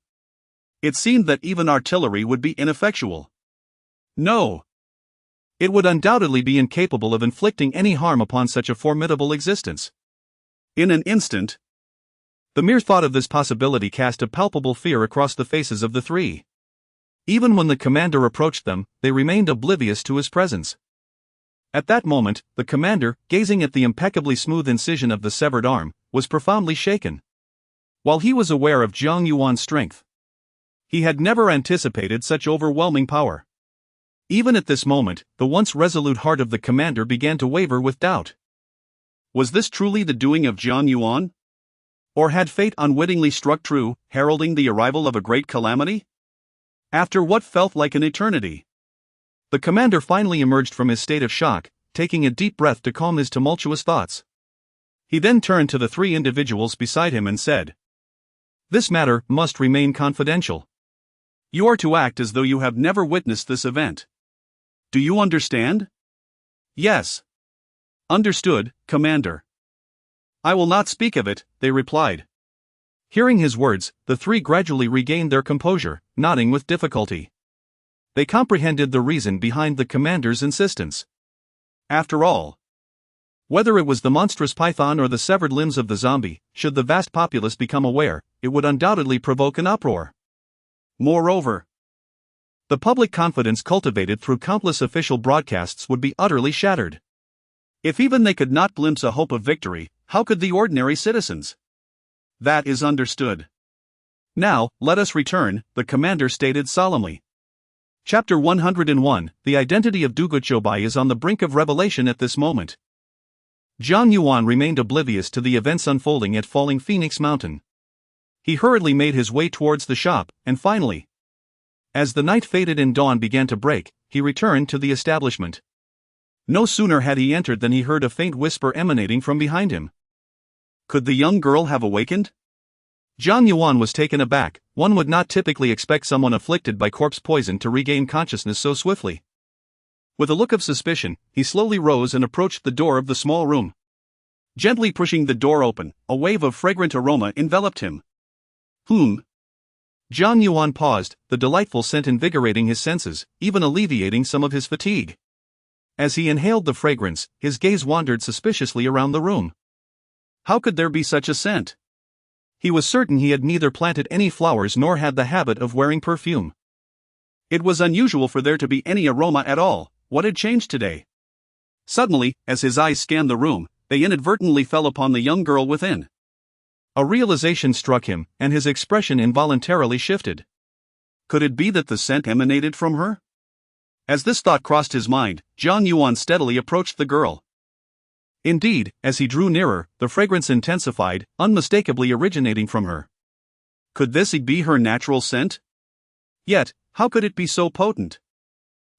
It seemed that even artillery would be ineffectual. No. It would undoubtedly be incapable of inflicting any harm upon such a formidable existence. In an instant, the mere thought of this possibility cast a palpable fear across the faces of the three. Even when the commander approached them, they remained oblivious to his presence. At that moment, the commander, gazing at the impeccably smooth incision of the severed arm, was profoundly shaken. While he was aware of Jiang Yuan's strength, he had never anticipated such overwhelming power. Even at this moment, the once resolute heart of the commander began to waver with doubt. Was this truly the doing of Jiang Yuan? Or had fate unwittingly struck true, heralding the arrival of a great calamity? After what felt like an eternity, the commander finally emerged from his state of shock, taking a deep breath to calm his tumultuous thoughts. He then turned to the three individuals beside him and said, "This matter must remain confidential. You are to act as though you have never witnessed this event. Do you understand?" "Yes." "Understood, Commander." "I will not speak of it," they replied. Hearing his words, the three gradually regained their composure, nodding with difficulty. They comprehended the reason behind the commander's insistence. After all, whether it was the monstrous python or the severed limbs of the zombie, should the vast populace become aware, it would undoubtedly provoke an uproar. Moreover, the public confidence cultivated through countless official broadcasts would be utterly shattered. If even they could not glimpse a hope of victory, how could the ordinary citizens? "That is understood. Now, let us return," the commander stated solemnly. Chapter 101, The identity of Duguchobai is on the brink of revelation at this moment. Jiang Yuan remained oblivious to the events unfolding at Falling Phoenix Mountain. He hurriedly made his way towards the shop, and finally, as the night faded and dawn began to break, he returned to the establishment. No sooner had he entered than he heard a faint whisper emanating from behind him. Could the young girl have awakened? Jiang Yuan was taken aback. One would not typically expect someone afflicted by corpse poison to regain consciousness so swiftly. With a look of suspicion, he slowly rose and approached the door of the small room. Gently pushing the door open, a wave of fragrant aroma enveloped him. Jiang Yuan paused, the delightful scent invigorating his senses, even alleviating some of his fatigue. As he inhaled the fragrance, his gaze wandered suspiciously around the room. How could there be such a scent? He was certain he had neither planted any flowers nor had the habit of wearing perfume. It was unusual for there to be any aroma at all. What had changed today? Suddenly, as his eyes scanned the room, they inadvertently fell upon the young girl within. A realization struck him, and his expression involuntarily shifted. Could it be that the scent emanated from her? As this thought crossed his mind, Jiang Yuan steadily approached the girl. Indeed, as he drew nearer, the fragrance intensified, unmistakably originating from her. Could this be her natural scent? Yet, how could it be so potent?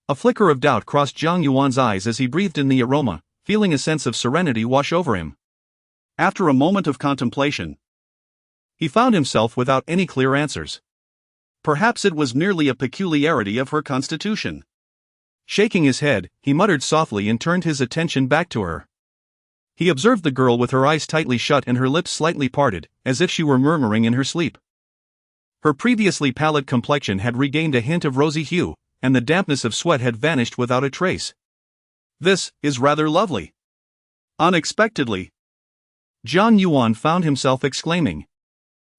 A flicker of doubt crossed Jiang Yuan's eyes as he breathed in the aroma, feeling a sense of serenity wash over him. After a moment of contemplation, he found himself without any clear answers. Perhaps it was merely a peculiarity of her constitution. Shaking his head, he muttered softly and turned his attention back to her. He observed the girl with her eyes tightly shut and her lips slightly parted, as if she were murmuring in her sleep. Her previously pallid complexion had regained a hint of rosy hue, and the dampness of sweat had vanished without a trace. "This is rather lovely." Unexpectedly, Jiang Yuan found himself exclaiming.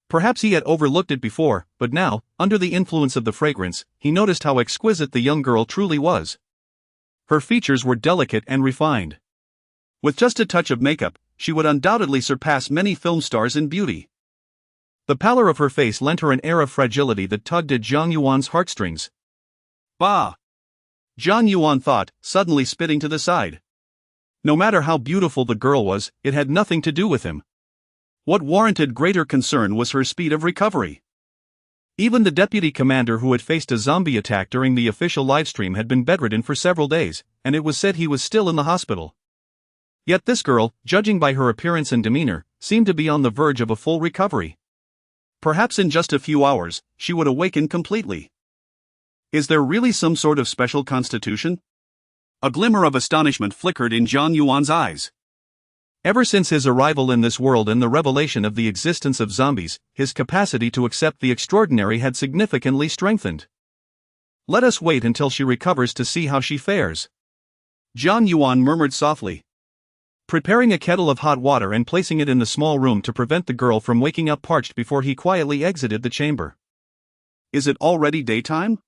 Perhaps he had overlooked it before, but now, under the influence of the fragrance, he noticed how exquisite the young girl truly was. Her features were delicate and refined. With just a touch of makeup, she would undoubtedly surpass many film stars in beauty. The pallor of her face lent her an air of fragility that tugged at Jiang Yuan's heartstrings. Bah! Jiang Yuan thought, suddenly spitting to the side. No matter how beautiful the girl was, it had nothing to do with him. What warranted greater concern was her speed of recovery. Even the deputy commander who had faced a zombie attack during the official livestream had been bedridden for several days, and it was said he was still in the hospital. Yet this girl, judging by her appearance and demeanor, seemed to be on the verge of a full recovery. Perhaps in just a few hours, she would awaken completely. Is there really some sort of special constitution? A glimmer of astonishment flickered in Jiang Yuan's eyes. Ever since his arrival in this world and the revelation of the existence of zombies, his capacity to accept the extraordinary had significantly strengthened. Let us wait until she recovers to see how she fares. Jiang Yuan murmured softly, preparing a kettle of hot water and placing it in the small room to prevent the girl from waking up parched before he quietly exited the chamber. Is it already daytime?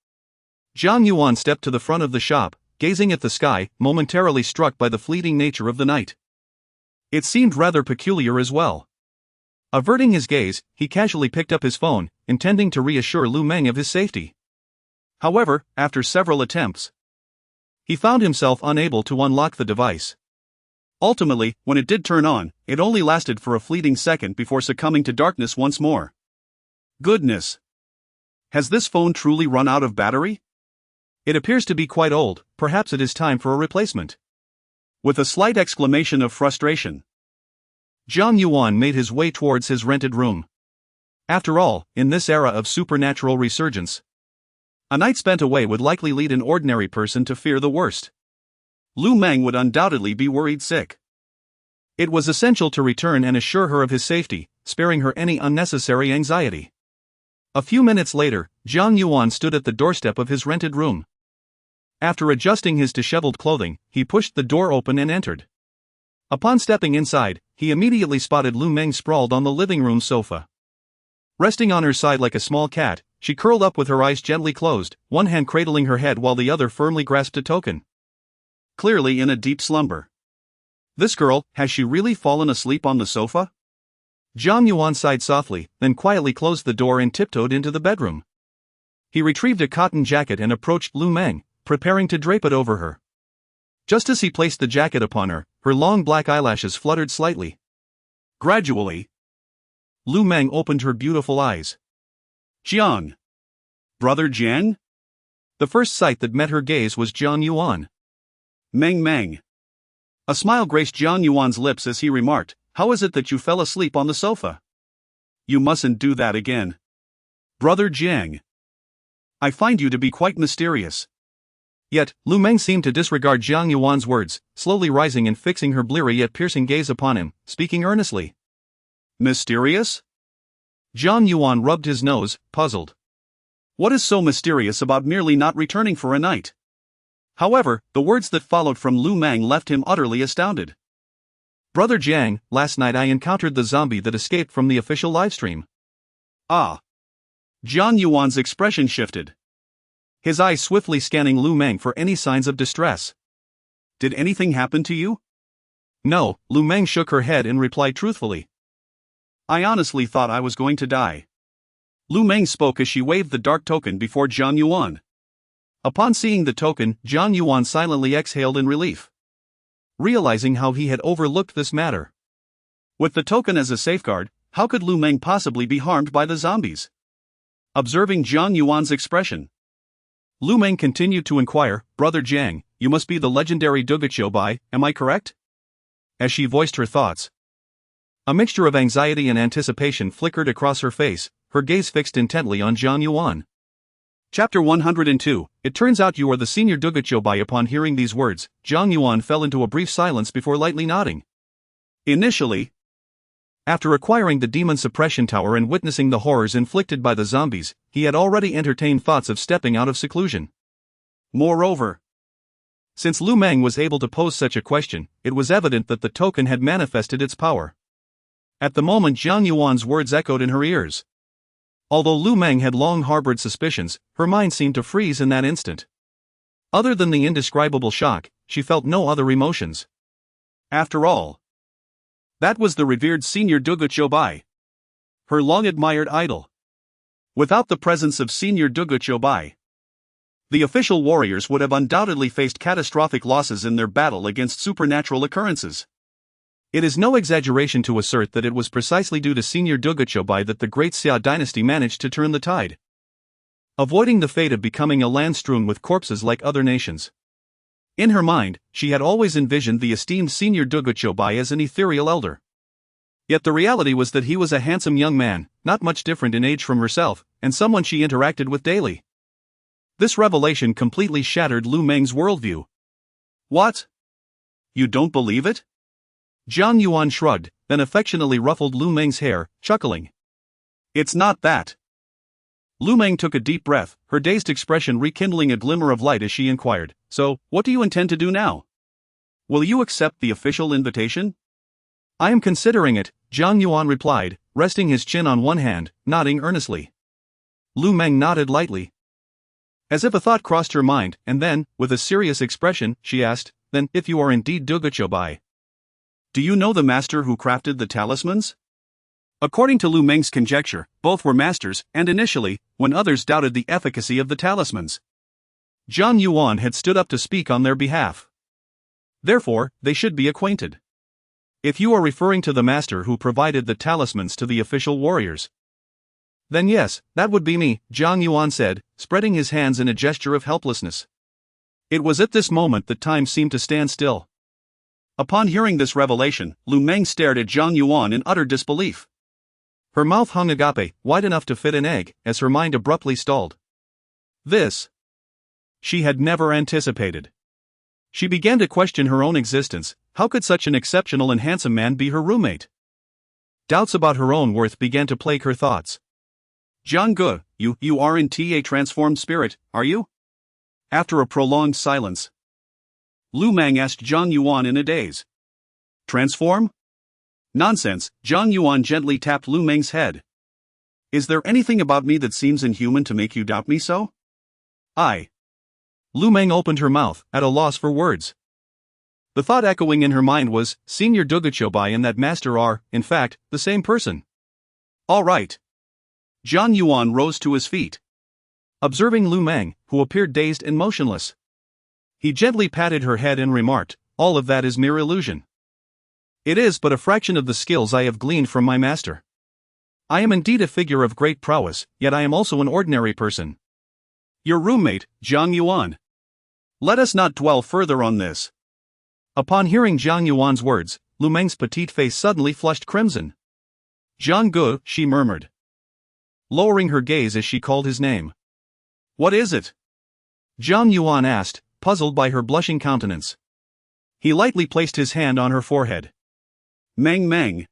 Jiang Yuan stepped to the front of the shop, gazing at the sky, momentarily struck by the fleeting nature of the night. It seemed rather peculiar as well. Averting his gaze, he casually picked up his phone, intending to reassure Lu Meng of his safety. However, after several attempts, he found himself unable to unlock the device. Ultimately, when it did turn on, it only lasted for a fleeting second before succumbing to darkness once more. Goodness! Has this phone truly run out of battery? It appears to be quite old, perhaps it is time for a replacement. With a slight exclamation of frustration, Jiang Yuan made his way towards his rented room. After all, in this era of supernatural resurgence, a night spent away would likely lead an ordinary person to fear the worst. Lu Meng would undoubtedly be worried sick. It was essential to return and assure her of his safety, sparing her any unnecessary anxiety. A few minutes later, Jiang Yuan stood at the doorstep of his rented room. After adjusting his disheveled clothing, he pushed the door open and entered. Upon stepping inside, he immediately spotted Lu Meng sprawled on the living room sofa. Resting on her side like a small cat, she curled up with her eyes gently closed, one hand cradling her head while the other firmly grasped a token. Clearly in a deep slumber. This girl, has she really fallen asleep on the sofa? Jiang Yuan sighed softly, then quietly closed the door and tiptoed into the bedroom. He retrieved a cotton jacket and approached Lu Meng, preparing to drape it over her. Just as he placed the jacket upon her, her long black eyelashes fluttered slightly. Gradually, Lu Meng opened her beautiful eyes. Jiang. Brother Jiang? The first sight that met her gaze was Jiang Yuan. Meng. A smile graced Jiang Yuan's lips as he remarked, "How is it that you fell asleep on the sofa? You mustn't do that again. Brother Jiang. I find you to be quite mysterious." Yet, Lu Meng seemed to disregard Jiang Yuan's words, slowly rising and fixing her bleary yet piercing gaze upon him, speaking earnestly. Mysterious? Jiang Yuan rubbed his nose, puzzled. What is so mysterious about merely not returning for a night? However, the words that followed from Lu Meng left him utterly astounded. Brother Jiang, last night I encountered the zombie that escaped from the official livestream. Ah. Jiang Yuan's expression shifted. His eyes swiftly scanning Lu Meng for any signs of distress. Did anything happen to you? No, Lu Meng shook her head and replied truthfully. I honestly thought I was going to die. Lu Meng spoke as she waved the dark token before Jiang Yuan. Upon seeing the token, Jiang Yuan silently exhaled in relief, realizing how he had overlooked this matter. With the token as a safeguard, how could Lu Meng possibly be harmed by the zombies? Observing Jiang Yuan's expression, Lu Meng continued to inquire, Brother Jiang, you must be the legendary Duguchobai, am I correct? As she voiced her thoughts, a mixture of anxiety and anticipation flickered across her face, her gaze fixed intently on Jiang Yuan. Chapter 102, It turns out you are the senior Duguchobai. Upon hearing these words, Jiang Yuan fell into a brief silence before lightly nodding. Initially, after acquiring the demon suppression tower and witnessing the horrors inflicted by the zombies, he had already entertained thoughts of stepping out of seclusion. Moreover, since Lu Meng was able to pose such a question, it was evident that the token had manifested its power. At the moment Jiang Yuan's words echoed in her ears. Although Lu Meng had long harbored suspicions, her mind seemed to freeze in that instant. Other than the indescribable shock, she felt no other emotions. After all, that was the revered senior Duguchobai, her long-admired idol. Without the presence of senior Duguchobai, the official warriors would have undoubtedly faced catastrophic losses in their battle against supernatural occurrences. It is no exaggeration to assert that it was precisely due to senior Duguchobai that the great Xia dynasty managed to turn the tide, avoiding the fate of becoming a land strewn with corpses like other nations. In her mind, she had always envisioned the esteemed senior Duguchobai as an ethereal elder. Yet the reality was that he was a handsome young man, not much different in age from herself, and someone she interacted with daily. This revelation completely shattered Lu Meng's worldview. What? You don't believe it? Jiang Yuan shrugged, then affectionately ruffled Lu Meng's hair, chuckling. It's not that. Lu Meng took a deep breath, her dazed expression rekindling a glimmer of light as she inquired, So, what do you intend to do now? Will you accept the official invitation? I am considering it, Jiang Yuan replied, resting his chin on one hand, nodding earnestly. Lu Meng nodded lightly, as if a thought crossed her mind, and then, with a serious expression, she asked, Then, if you are indeed Duguchobai, do you know the master who crafted the talismans? According to Lu Meng's conjecture, both were masters, and initially, when others doubted the efficacy of the talismans, Jiang Yuan had stood up to speak on their behalf. Therefore, they should be acquainted. If you are referring to the master who provided the talismans to the official warriors, then yes, that would be me, Jiang Yuan said, spreading his hands in a gesture of helplessness. It was at this moment that time seemed to stand still. Upon hearing this revelation, Lu Meng stared at Jiang Yuan in utter disbelief. Her mouth hung agape, wide enough to fit an egg, as her mind abruptly stalled. This she had never anticipated. She began to question her own existence. How could such an exceptional and handsome man be her roommate? Doubts about her own worth began to plague her thoughts. Jiang Gu, you aren't a transformed spirit, are you? After a prolonged silence, Lu Meng asked Jiang Yuan in a daze. Transform? Nonsense, Jiang Yuan gently tapped Lu Meng's head. Is there anything about me that seems inhuman to make you doubt me so? Lu Meng opened her mouth, at a loss for words. The thought echoing in her mind was, Senior Duguchobai and that master are, in fact, the same person. All right. Jiang Yuan rose to his feet. Observing Lu Meng, who appeared dazed and motionless, he gently patted her head and remarked, all of that is mere illusion. It is but a fraction of the skills I have gleaned from my master. I am indeed a figure of great prowess, yet I am also an ordinary person. Your roommate, Jiang Yuan. Let us not dwell further on this. Upon hearing Jiang Yuan's words, Lu Meng's petite face suddenly flushed crimson. Jiang Gu, she murmured, lowering her gaze as she called his name. What is it? Jiang Yuan asked, puzzled by her blushing countenance. He lightly placed his hand on her forehead. Meng.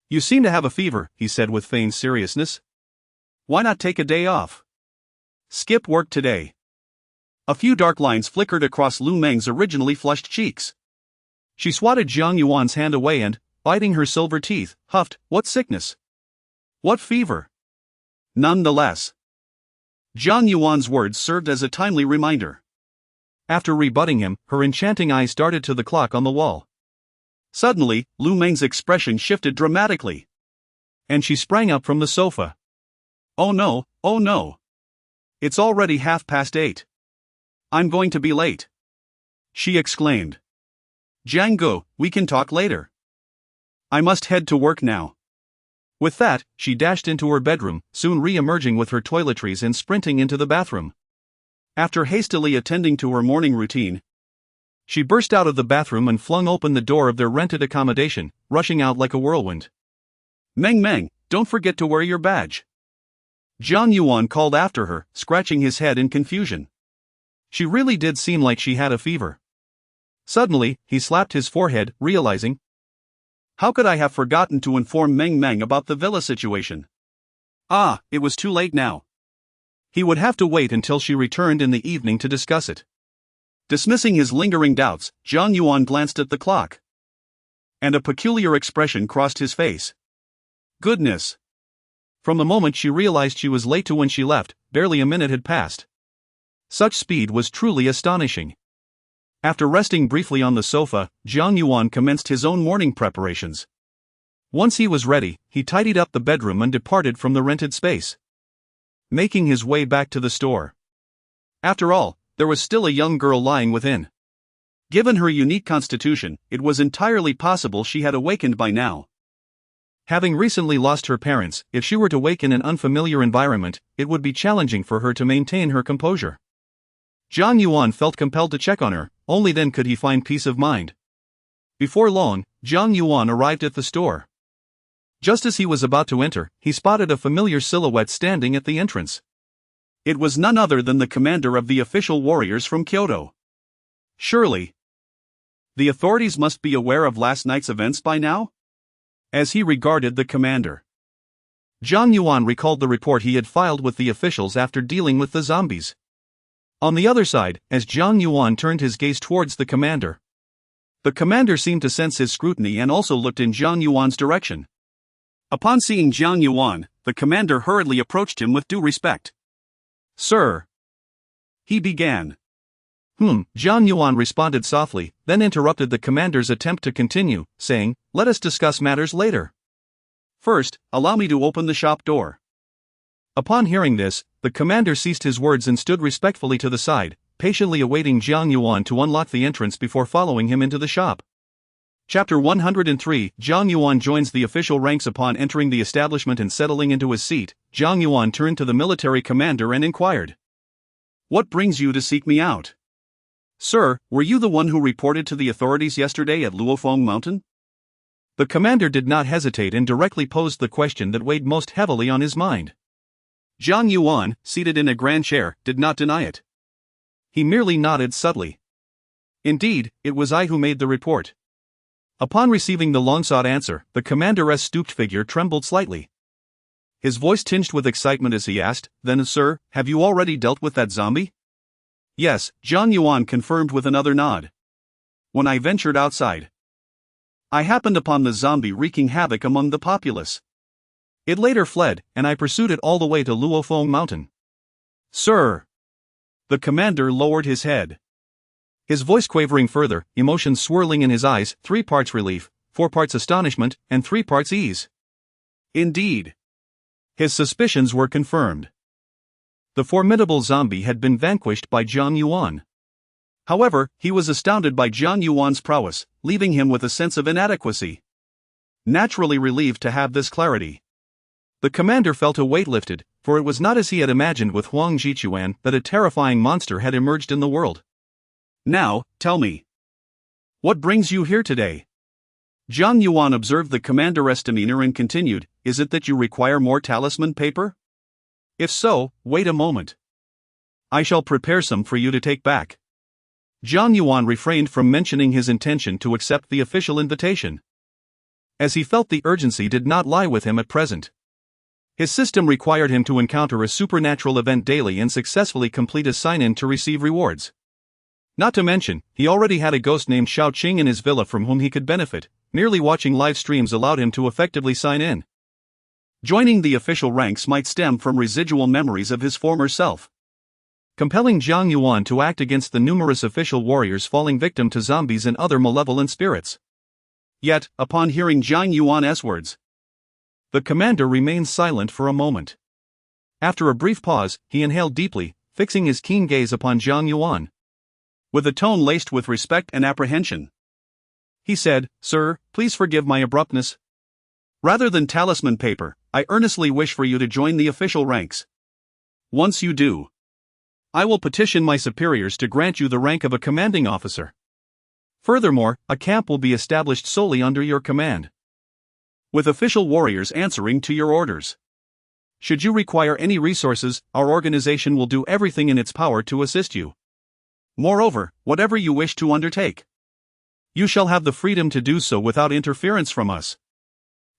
You seem to have a fever, he said with feigned seriousness. Why not take a day off? Skip work today. A few dark lines flickered across Lu Meng's originally flushed cheeks. She swatted Jiang Yuan's hand away and, biting her silver teeth, huffed, What sickness? What fever? Nonetheless, Jiang Yuan's words served as a timely reminder. After rebutting him, her enchanting eyes darted to the clock on the wall. Suddenly, Lu Meng's expression shifted dramatically, and she sprang up from the sofa. Oh no. It's already 8:30. I'm going to be late, she exclaimed. Jiang Gu, we can talk later. I must head to work now. With that, she dashed into her bedroom, soon re-emerging with her toiletries and sprinting into the bathroom. After hastily attending to her morning routine, she burst out of the bathroom and flung open the door of their rented accommodation, rushing out like a whirlwind. Meng, don't forget to wear your badge. Jiang Yuan called after her, scratching his head in confusion. She really did seem like she had a fever. Suddenly, he slapped his forehead, realizing, how could I have forgotten to inform Meng about the villa situation? It was too late now. He would have to wait until she returned in the evening to discuss it. Dismissing his lingering doubts, Jiang Yuan glanced at the clock, and a peculiar expression crossed his face. Goodness! From the moment she realized she was late to when she left, barely a minute had passed. Such speed was truly astonishing. After resting briefly on the sofa, Jiang Yuan commenced his own morning preparations. Once he was ready, he tidied up the bedroom and departed from the rented space, making his way back to the store. After all, there was still a young girl lying within. Given her unique constitution, it was entirely possible she had awakened by now. Having recently lost her parents, if she were to wake in an unfamiliar environment, it would be challenging for her to maintain her composure. Jiang Yuan felt compelled to check on her, only then could he find peace of mind. Before long, Jiang Yuan arrived at the store. Just as he was about to enter, he spotted a familiar silhouette standing at the entrance. It was none other than the commander of the official warriors from Kyoto. Surely, the authorities must be aware of last night's events by now? As he regarded the commander, Jiang Yuan recalled the report he had filed with the officials after dealing with the zombies. On the other side, as Jiang Yuan turned his gaze towards the commander seemed to sense his scrutiny and also looked in Jiang Yuan's direction. Upon seeing Jiang Yuan, the commander hurriedly approached him with due respect. Sir, he began. Jiang Yuan responded softly, then interrupted the commander's attempt to continue, saying, Let us discuss matters later. First, allow me to open the shop door. Upon hearing this, the commander ceased his words and stood respectfully to the side, patiently awaiting Jiang Yuan to unlock the entrance before following him into the shop. Chapter 103, Jiang Yuan joins the official ranks. Upon entering the establishment and settling into his seat, Jiang Yuan turned to the military commander and inquired, What brings you to seek me out? Sir, were you the one who reported to the authorities yesterday at Luofeng Mountain? The commander did not hesitate and directly posed the question that weighed most heavily on his mind. Jiang Yuan, seated in a grand chair, did not deny it. He merely nodded subtly. Indeed, it was I who made the report. Upon receiving the long-sought answer, the commander's stooped figure trembled slightly. His voice tinged with excitement as he asked, "Then, sir, have you already dealt with that zombie?" "Yes," Jiang Yuan confirmed with another nod. "When I ventured outside, I happened upon the zombie wreaking havoc among the populace. It later fled, and I pursued it all the way to Luofeng Mountain." "Sir!" The commander lowered his head. His voice quavering further, emotions swirling in his eyes, 3 parts relief, 4 parts astonishment, and 3 parts ease. Indeed. His suspicions were confirmed. The formidable zombie had been vanquished by Jiang Yuan. However, he was astounded by Jiang Yuan's prowess, leaving him with a sense of inadequacy. Naturally relieved to have this clarity, the commander felt a weight lifted, for it was not as he had imagined with Huang Jichuan that a terrifying monster had emerged in the world. "Now, tell me, what brings you here today?" Jiang Yuan observed the commander's demeanor and continued, "Is it that you require more talisman paper? If so, wait a moment. I shall prepare some for you to take back." Jiang Yuan refrained from mentioning his intention to accept the official invitation, as he felt the urgency did not lie with him at present. His system required him to encounter a supernatural event daily and successfully complete a sign-in to receive rewards. Not to mention, he already had a ghost named Shao Qing in his villa from whom he could benefit. Merely watching live streams allowed him to effectively sign in. Joining the official ranks might stem from residual memories of his former self, compelling Jiang Yuan to act against the numerous official warriors falling victim to zombies and other malevolent spirits. Yet, upon hearing Jiang Yuan's words, the commander remained silent for a moment. After a brief pause, he inhaled deeply, fixing his keen gaze upon Jiang Yuan. With a tone laced with respect and apprehension, he said, "Sir, please forgive my abruptness. Rather than talisman paper, I earnestly wish for you to join the official ranks. Once you do, I will petition my superiors to grant you the rank of a commanding officer. Furthermore, a camp will be established solely under your command, with official warriors answering to your orders. Should you require any resources, our organization will do everything in its power to assist you. Moreover, whatever you wish to undertake, you shall have the freedom to do so without interference from us."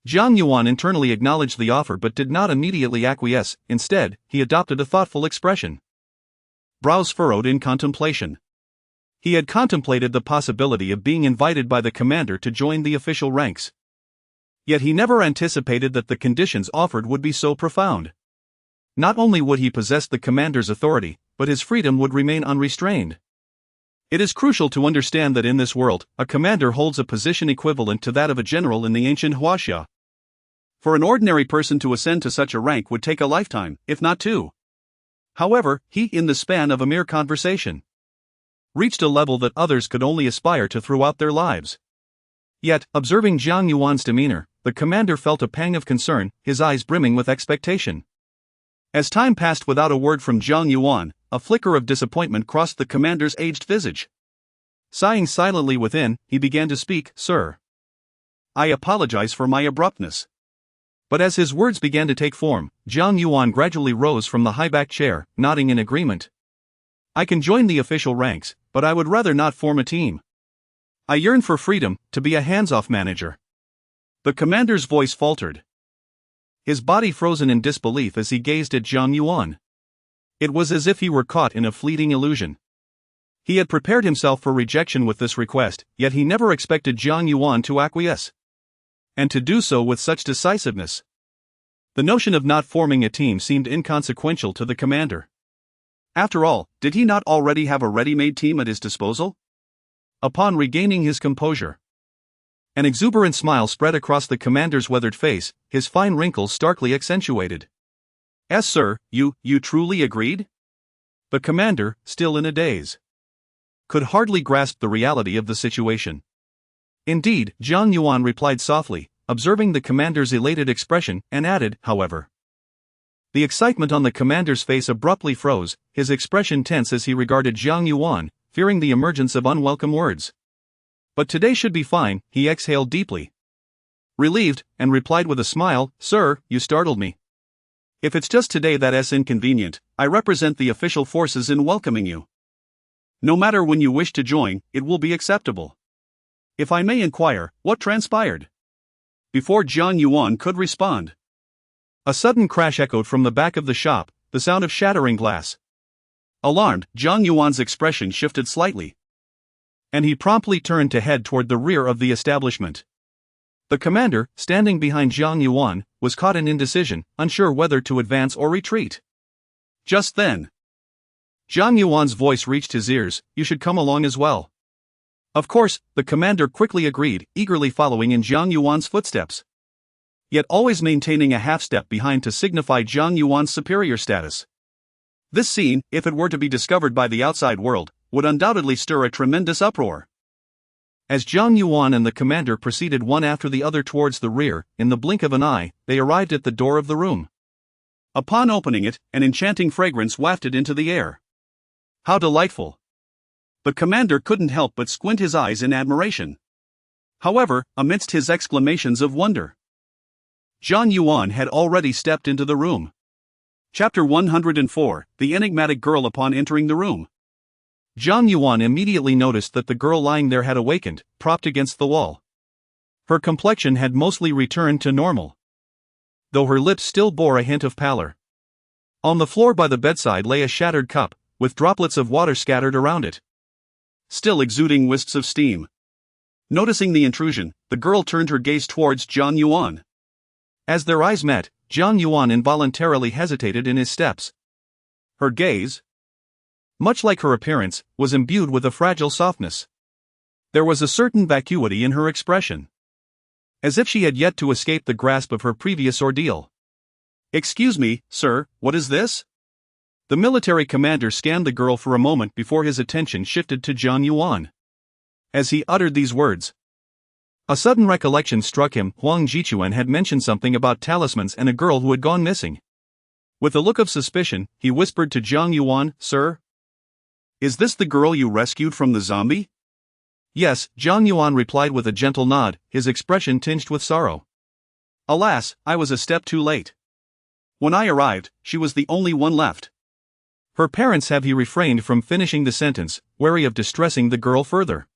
Jiang Yuan internally acknowledged the offer but did not immediately acquiesce. Instead, he adopted a thoughtful expression, brows furrowed in contemplation. He had contemplated the possibility of being invited by the commander to join the official ranks. Yet he never anticipated that the conditions offered would be so profound. Not only would he possess the commander's authority, but his freedom would remain unrestrained. It is crucial to understand that in this world, a commander holds a position equivalent to that of a general in the ancient Huaxia. For an ordinary person to ascend to such a rank would take a lifetime, if not 2. However, he, in the span of a mere conversation, reached a level that others could only aspire to throughout their lives. Yet, observing Jiang Yuan's demeanor, the commander felt a pang of concern, his eyes brimming with expectation. As time passed without a word from Jiang Yuan, a flicker of disappointment crossed the commander's aged visage. Sighing silently within, he began to speak, "Sir, I apologize for my abruptness." But as his words began to take form, Jiang Yuan gradually rose from the high-backed chair, nodding in agreement. "I can join the official ranks, but I would rather not form a team. I yearn for freedom, to be a hands-off manager." The commander's voice faltered, his body frozen in disbelief as he gazed at Jiang Yuan. It was as if he were caught in a fleeting illusion. He had prepared himself for rejection with this request, yet he never expected Jiang Yuan to acquiesce, and to do so with such decisiveness. The notion of not forming a team seemed inconsequential to the commander. After all, did he not already have a ready-made team at his disposal? Upon regaining his composure, an exuberant smile spread across the commander's weathered face, his fine wrinkles starkly accentuated. "Yes, sir, you truly agreed?" The commander, still in a daze, could hardly grasp the reality of the situation. "Indeed," Jiang Yuan replied softly, observing the commander's elated expression, and added, "However." The excitement on the commander's face abruptly froze, his expression tense as he regarded Jiang Yuan, fearing the emergence of unwelcome words. But today should be fine, he exhaled deeply. Relieved, and replied with a smile, "Sir, you startled me. If it's just today that's inconvenient, I represent the official forces in welcoming you. No matter when you wish to join, it will be acceptable. If I may inquire, what transpired?" Before Jiang Yuan could respond, a sudden crash echoed from the back of the shop, the sound of shattering glass. Alarmed, Jiang Yuan's expression shifted slightly, and he promptly turned to head toward the rear of the establishment. The commander, standing behind Jiang Yuan, was caught in indecision, unsure whether to advance or retreat. Just then, Jiang Yuan's voice reached his ears, "You should come along as well." Of course, the commander quickly agreed, eagerly following in Jiang Yuan's footsteps, yet always maintaining a half-step behind to signify Jiang Yuan's superior status. This scene, if it were to be discovered by the outside world, would undoubtedly stir a tremendous uproar. As Jiang Yuan and the commander proceeded one after the other towards the rear, in the blink of an eye, they arrived at the door of the room. Upon opening it, an enchanting fragrance wafted into the air. How delightful! The commander couldn't help but squint his eyes in admiration. However, amidst his exclamations of wonder, Jiang Yuan had already stepped into the room. Chapter 104, The Enigmatic Girl. Upon entering the room, Jiang Yuan immediately noticed that the girl lying there had awakened, propped against the wall. Her complexion had mostly returned to normal, though her lips still bore a hint of pallor. On the floor by the bedside lay a shattered cup, with droplets of water scattered around it, still exuding wisps of steam. Noticing the intrusion, the girl turned her gaze towards Jiang Yuan. As their eyes met, Jiang Yuan involuntarily hesitated in his steps. Her gaze, much like her appearance, was imbued with a fragile softness. There was a certain vacuity in her expression, as if she had yet to escape the grasp of her previous ordeal. "Excuse me, sir, what is this?" The military commander scanned the girl for a moment before his attention shifted to Jiang Yuan. As he uttered these words, a sudden recollection struck him. Huang Jichuan had mentioned something about talismans and a girl who had gone missing. With a look of suspicion, he whispered to Jiang Yuan, "Sir, is this the girl you rescued from the zombie?" "Yes," Jiang Yuan replied with a gentle nod, his expression tinged with sorrow. "Alas, I was a step too late. When I arrived, she was the only one left." Her parents have he refrained from finishing the sentence, wary of distressing the girl further.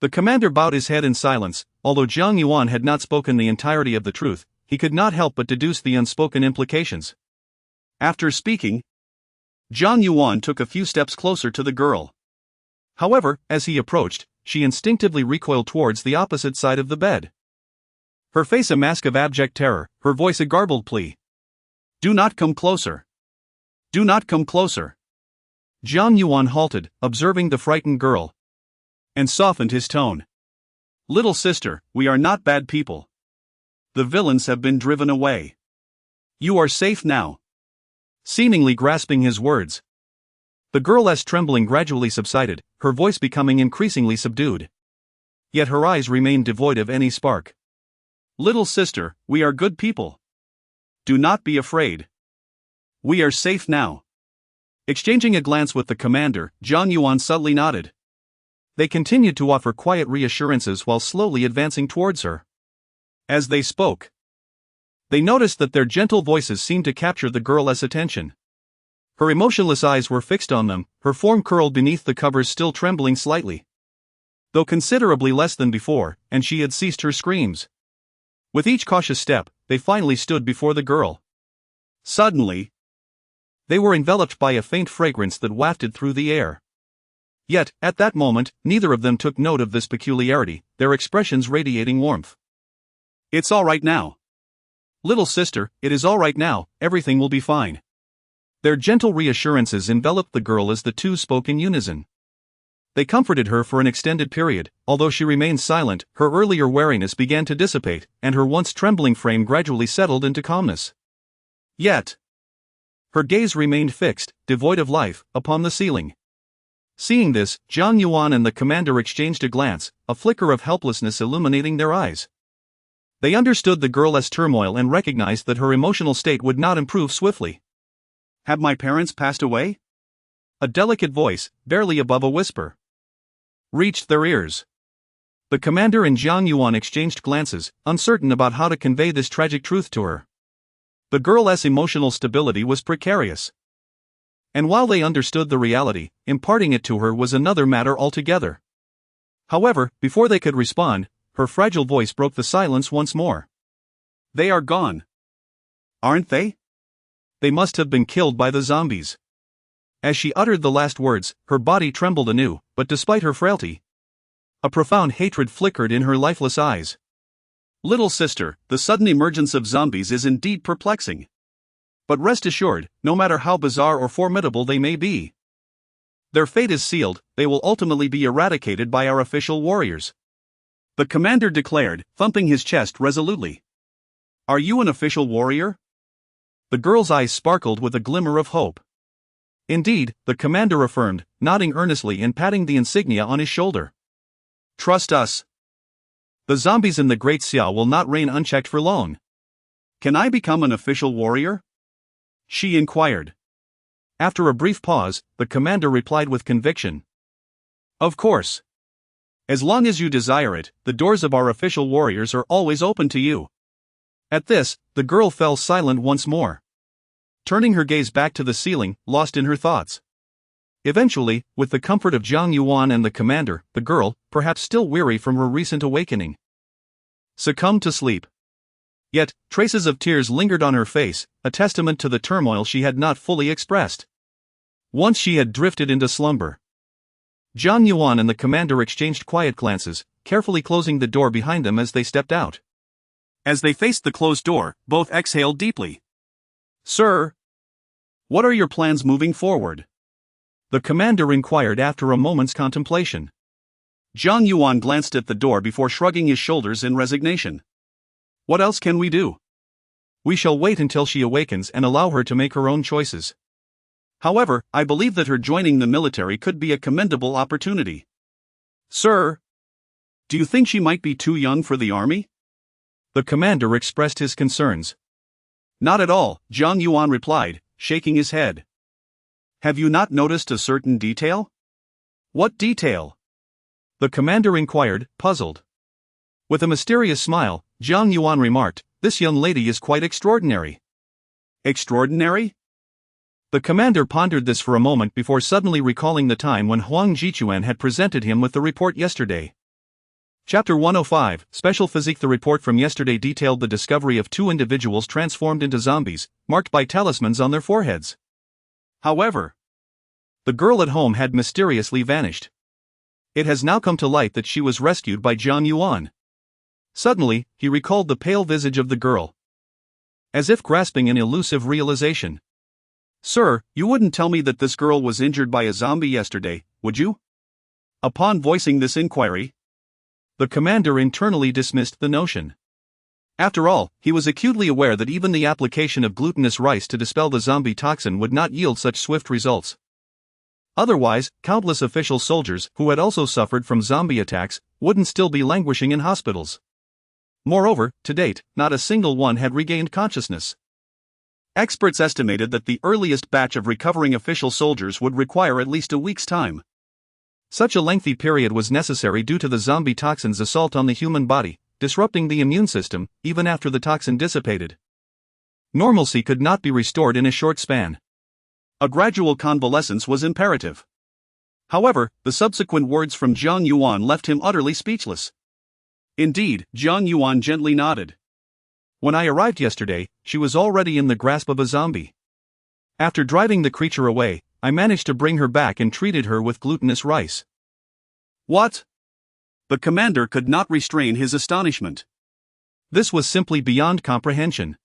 The commander bowed his head in silence. Although Jiang Yuan had not spoken the entirety of the truth, he could not help but deduce the unspoken implications. After speaking, Jiang Yuan took a few steps closer to the girl. However, as he approached, she instinctively recoiled towards the opposite side of the bed, her face a mask of abject terror, her voice a garbled plea. "Do not come closer. Do not come closer." Jiang Yuan halted, observing the frightened girl, and softened his tone. "Little sister, we are not bad people. The villains have been driven away. You are safe now." Seemingly grasping his words, the girl's trembling gradually subsided, her voice becoming increasingly subdued. Yet her eyes remained devoid of any spark. "Little sister, we are good people. Do not be afraid. We are safe now." Exchanging a glance with the commander, Jiang Yuan subtly nodded. They continued to offer quiet reassurances while slowly advancing towards her. As they spoke, they noticed that their gentle voices seemed to capture the girl's attention. Her emotionless eyes were fixed on them, her form curled beneath the covers still trembling slightly, though considerably less than before, and she had ceased her screams. With each cautious step, they finally stood before the girl. Suddenly, they were enveloped by a faint fragrance that wafted through the air. Yet, at that moment, neither of them took note of this peculiarity, their expressions radiating warmth. "It's all right now. Little sister, it is all right now, everything will be fine." Their gentle reassurances enveloped the girl as the two spoke in unison. They comforted her for an extended period. Although she remained silent, her earlier wariness began to dissipate, and her once trembling frame gradually settled into calmness. Yet, her gaze remained fixed, devoid of life, upon the ceiling. Seeing this, Jiang Yuan and the commander exchanged a glance, a flicker of helplessness illuminating their eyes. They understood the girl's turmoil and recognized that her emotional state would not improve swiftly. "Have my parents passed away?" a delicate voice, barely above a whisper, reached their ears. The commander and Jiang Yuan exchanged glances, uncertain about how to convey this tragic truth to her. The girl's emotional stability was precarious. And while they understood the reality, imparting it to her was another matter altogether. However, before they could respond, her fragile voice broke the silence once more. They are gone. Aren't they? They must have been killed by the zombies. As she uttered the last words, her body trembled anew, but despite her frailty, a profound hatred flickered in her lifeless eyes. Little sister, the sudden emergence of zombies is indeed perplexing. But rest assured, no matter how bizarre or formidable they may be, their fate is sealed. They will ultimately be eradicated by our official warriors. The commander declared, thumping his chest resolutely. Are you an official warrior? The girl's eyes sparkled with a glimmer of hope. Indeed, the commander affirmed, nodding earnestly and patting the insignia on his shoulder. Trust us. The zombies in the Great Xiao will not reign unchecked for long. Can I become an official warrior? She inquired. After a brief pause, the commander replied with conviction. Of course. As long as you desire it, the doors of our official warriors are always open to you. At this, the girl fell silent once more, turning her gaze back to the ceiling, lost in her thoughts. Eventually, with the comfort of Jiang Yuan and the commander, the girl, perhaps still weary from her recent awakening, succumbed to sleep. Yet, traces of tears lingered on her face, a testament to the turmoil she had not fully expressed. Once she had drifted into slumber. Jiang Yuan and the commander exchanged quiet glances, carefully closing the door behind them as they stepped out. As they faced the closed door, both exhaled deeply. Sir, what are your plans moving forward? The commander inquired after a moment's contemplation. Jiang Yuan glanced at the door before shrugging his shoulders in resignation. What else can we do? We shall wait until she awakens and allow her to make her own choices. However, I believe that her joining the military could be a commendable opportunity. Sir, do you think she might be too young for the army? The commander expressed his concerns. Not at all, Jiang Yuan replied, shaking his head. Have you not noticed a certain detail? What detail? The commander inquired, puzzled. With a mysterious smile, Jiang Yuan remarked, this young lady is quite extraordinary. Extraordinary? The commander pondered this for a moment before suddenly recalling the time when Huang Jichuan had presented him with the report yesterday. Chapter 105, Special Physique. The report from yesterday detailed the discovery of two individuals transformed into zombies, marked by talismans on their foreheads. However, the girl at home had mysteriously vanished. It has now come to light that she was rescued by Jiang Yuan. Suddenly, he recalled the pale visage of the girl, as if grasping an elusive realization. Sir, you wouldn't tell me that this girl was injured by a zombie yesterday, would you? Upon voicing this inquiry, the commander internally dismissed the notion. After all, he was acutely aware that even the application of glutinous rice to dispel the zombie toxin would not yield such swift results. Otherwise, countless official soldiers, who had also suffered from zombie attacks, wouldn't still be languishing in hospitals. Moreover, to date, not a single one had regained consciousness. Experts estimated that the earliest batch of recovering official soldiers would require at least a week's time. Such a lengthy period was necessary due to the zombie toxin's assault on the human body, disrupting the immune system, even after the toxin dissipated. Normalcy could not be restored in a short span. A gradual convalescence was imperative. However, the subsequent words from Jiang Yuan left him utterly speechless. Indeed, Jiang Yuan gently nodded. When I arrived yesterday, she was already in the grasp of a zombie. After driving the creature away, I managed to bring her back and treated her with glutinous rice. What? The commander could not restrain his astonishment. This was simply beyond comprehension.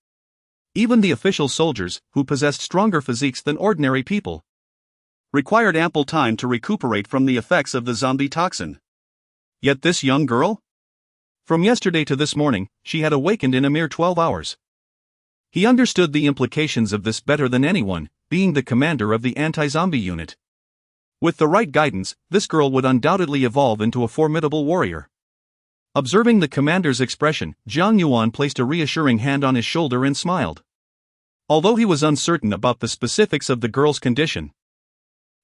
Even the official soldiers, who possessed stronger physiques than ordinary people, required ample time to recuperate from the effects of the zombie toxin. Yet this young girl? From yesterday to this morning, she had awakened in a mere 12 hours. He understood the implications of this better than anyone, being the commander of the anti-zombie unit. With the right guidance, this girl would undoubtedly evolve into a formidable warrior. Observing the commander's expression, Jiang Yuan placed a reassuring hand on his shoulder and smiled. Although he was uncertain about the specifics of the girl's condition,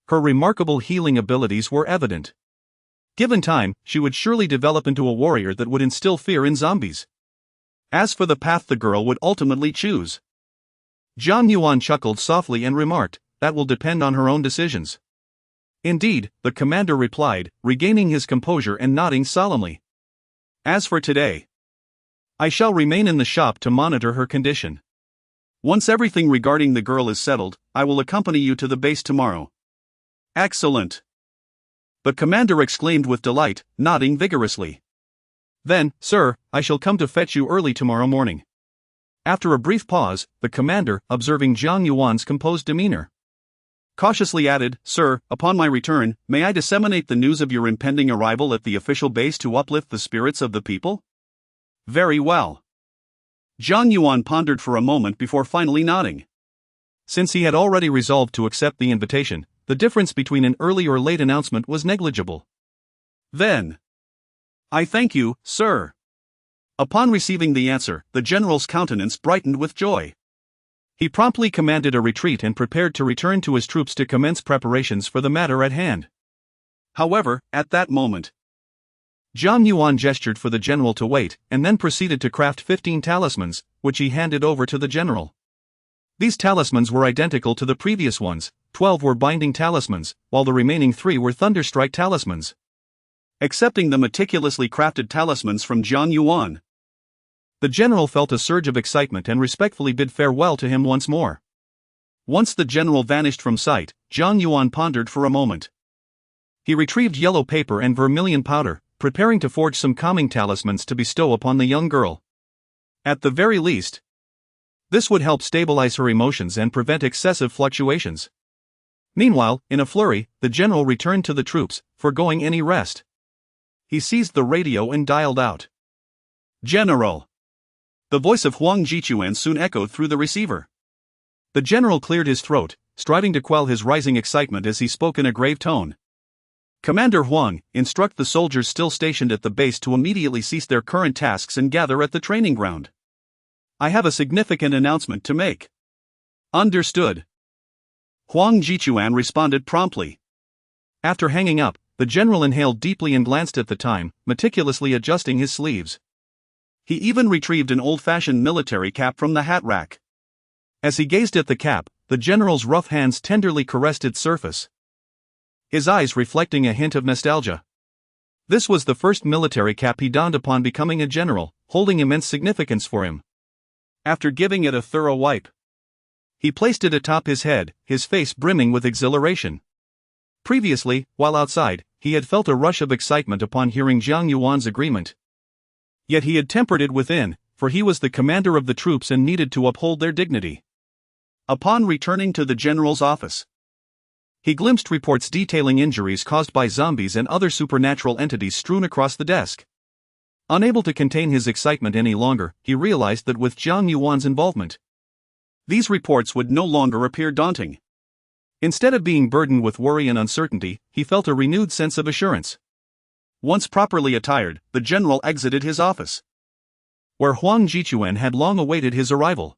Her remarkable healing abilities were evident. Given time, she would surely develop into a warrior that would instill fear in zombies. As for the path the girl would ultimately choose, Jiang Yuan chuckled softly and remarked, "That will depend on her own decisions." "Indeed," the commander replied, regaining his composure and nodding solemnly. "As for today, I shall remain in the shop to monitor her condition. Once everything regarding the girl is settled, I will accompany you to the base tomorrow." "Excellent!" the commander exclaimed with delight, nodding vigorously. "Then, sir, I shall come to fetch you early tomorrow morning." After a brief pause, the commander, observing Jiang Yuan's composed demeanor, cautiously added, "Sir, upon my return, may I disseminate the news of your impending arrival at the official base to uplift the spirits of the people?" "Very well." Jiang Yuan pondered for a moment before finally nodding. Since he had already resolved to accept the invitation, the difference between an early or late announcement was negligible. "Then, I thank you, sir." Upon receiving the answer, the general's countenance brightened with joy. He promptly commanded a retreat and prepared to return to his troops to commence preparations for the matter at hand. However, at that moment, Jiang Yuan gestured for the general to wait, and then proceeded to craft 15 talismans, which he handed over to the general. These talismans were identical to the previous ones. 12 were binding talismans, while the remaining 3 were thunderstrike talismans. Accepting the meticulously crafted talismans from Jiang Yuan, the general felt a surge of excitement and respectfully bid farewell to him once more. Once the general vanished from sight, Jiang Yuan pondered for a moment. He retrieved yellow paper and vermilion powder, preparing to forge some calming talismans to bestow upon the young girl. At the very least, this would help stabilize her emotions and prevent excessive fluctuations. Meanwhile, in a flurry, the general returned to the troops, foregoing any rest. He seized the radio and dialed out, "General!" The voice of Huang Jichuan soon echoed through the receiver. The general cleared his throat, striving to quell his rising excitement as he spoke in a grave tone. "Commander Huang, instruct the soldiers still stationed at the base to immediately cease their current tasks and gather at the training ground. I have a significant announcement to make." "Understood." Huang Jichuan responded promptly. After hanging up, the general inhaled deeply and glanced at the time, meticulously adjusting his sleeves. He even retrieved an old-fashioned military cap from the hat rack. As he gazed at the cap, the general's rough hands tenderly caressed its surface, his eyes reflecting a hint of nostalgia. This was the first military cap he donned upon becoming a general, holding immense significance for him. After giving it a thorough wipe, he placed it atop his head, his face brimming with exhilaration. Previously, while outside, he had felt a rush of excitement upon hearing Jiang Yuan's agreement. Yet he had tempered it within, for he was the commander of the troops and needed to uphold their dignity. Upon returning to the general's office, he glimpsed reports detailing injuries caused by zombies and other supernatural entities strewn across the desk. Unable to contain his excitement any longer, he realized that with Jiang Yuan's involvement, these reports would no longer appear daunting. Instead of being burdened with worry and uncertainty, he felt a renewed sense of assurance. Once properly attired, the general exited his office, where Huang Jichuan had long awaited his arrival.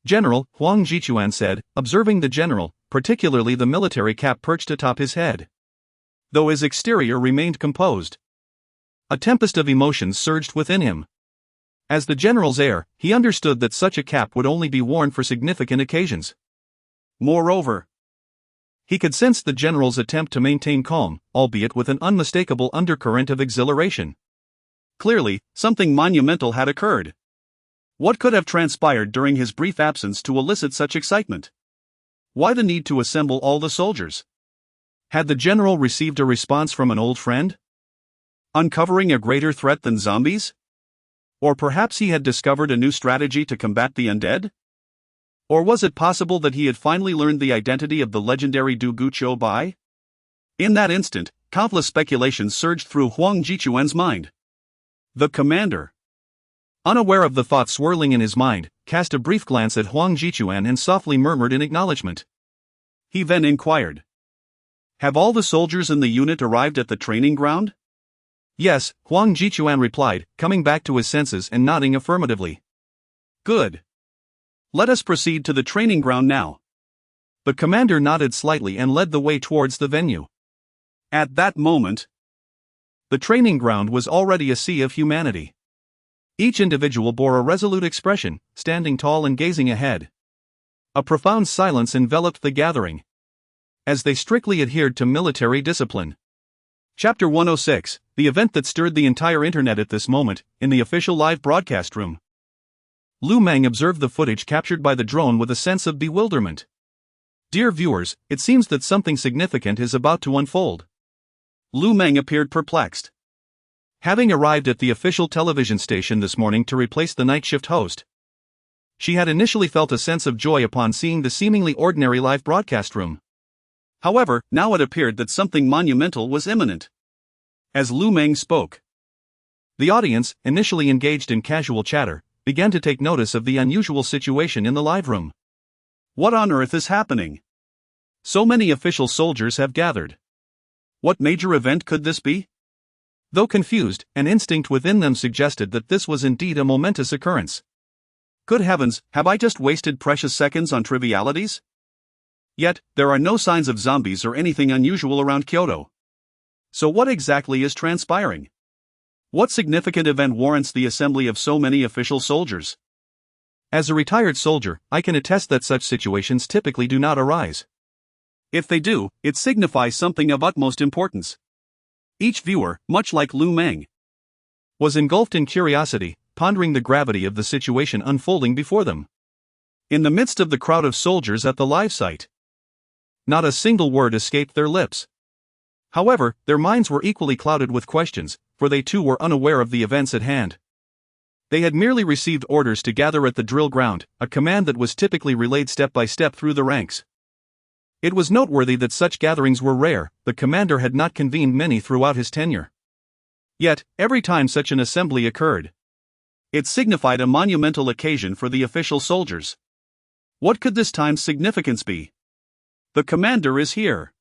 "General," Huang Jichuan said, observing the general, particularly the military cap perched atop his head. Though his exterior remained composed, a tempest of emotions surged within him. As the general's heir, he understood that such a cap would only be worn for significant occasions. Moreover, he could sense the general's attempt to maintain calm, albeit with an unmistakable undercurrent of exhilaration. Clearly, something monumental had occurred. What could have transpired during his brief absence to elicit such excitement? Why the need to assemble all the soldiers? Had the general received a response from an old friend, uncovering a greater threat than zombies? Or perhaps he had discovered a new strategy to combat the undead? Or was it possible that he had finally learned the identity of the legendary Du Guqiu Bai? In that instant, countless speculations surged through Huang Jichuan's mind. The commander, unaware of the thought swirling in his mind, cast a brief glance at Huang Jichuan and softly murmured in acknowledgement. He then inquired, "Have all the soldiers in the unit arrived at the training ground?" "Yes," Huang Jichuan replied, coming back to his senses and nodding affirmatively. "Good. Let us proceed to the training ground now." The commander nodded slightly and led the way towards the venue. At that moment, the training ground was already a sea of humanity. Each individual bore a resolute expression, standing tall and gazing ahead. A profound silence enveloped the gathering, as they strictly adhered to military discipline. Chapter 106, the event that stirred the entire internet at this moment, in the official live broadcast room. Lu Meng observed the footage captured by the drone with a sense of bewilderment. Dear viewers, it seems that something significant is about to unfold. Lu Meng appeared perplexed. Having arrived at the official television station this morning to replace the night shift host, she had initially felt a sense of joy upon seeing the seemingly ordinary live broadcast room. However, now it appeared that something monumental was imminent. As Lu Meng spoke, the audience, initially engaged in casual chatter, began to take notice of the unusual situation in the live room. What on earth is happening? So many official soldiers have gathered. What major event could this be? Though confused, an instinct within them suggested that this was indeed a momentous occurrence. Good heavens, have I just wasted precious seconds on trivialities? Yet, there are no signs of zombies or anything unusual around Kyoto. So what exactly is transpiring? What significant event warrants the assembly of so many official soldiers? As a retired soldier, I can attest that such situations typically do not arise. If they do, it signifies something of utmost importance. Each viewer, much like Lu Meng, was engulfed in curiosity, pondering the gravity of the situation unfolding before them. In the midst of the crowd of soldiers at the live site, not a single word escaped their lips. However, their minds were equally clouded with questions, for they too were unaware of the events at hand. They had merely received orders to gather at the drill ground, a command that was typically relayed step by step through the ranks. It was noteworthy that such gatherings were rare. The commander had not convened many throughout his tenure. Yet, every time such an assembly occurred, it signified a monumental occasion for the official soldiers. What could this time's significance be? The commander is here!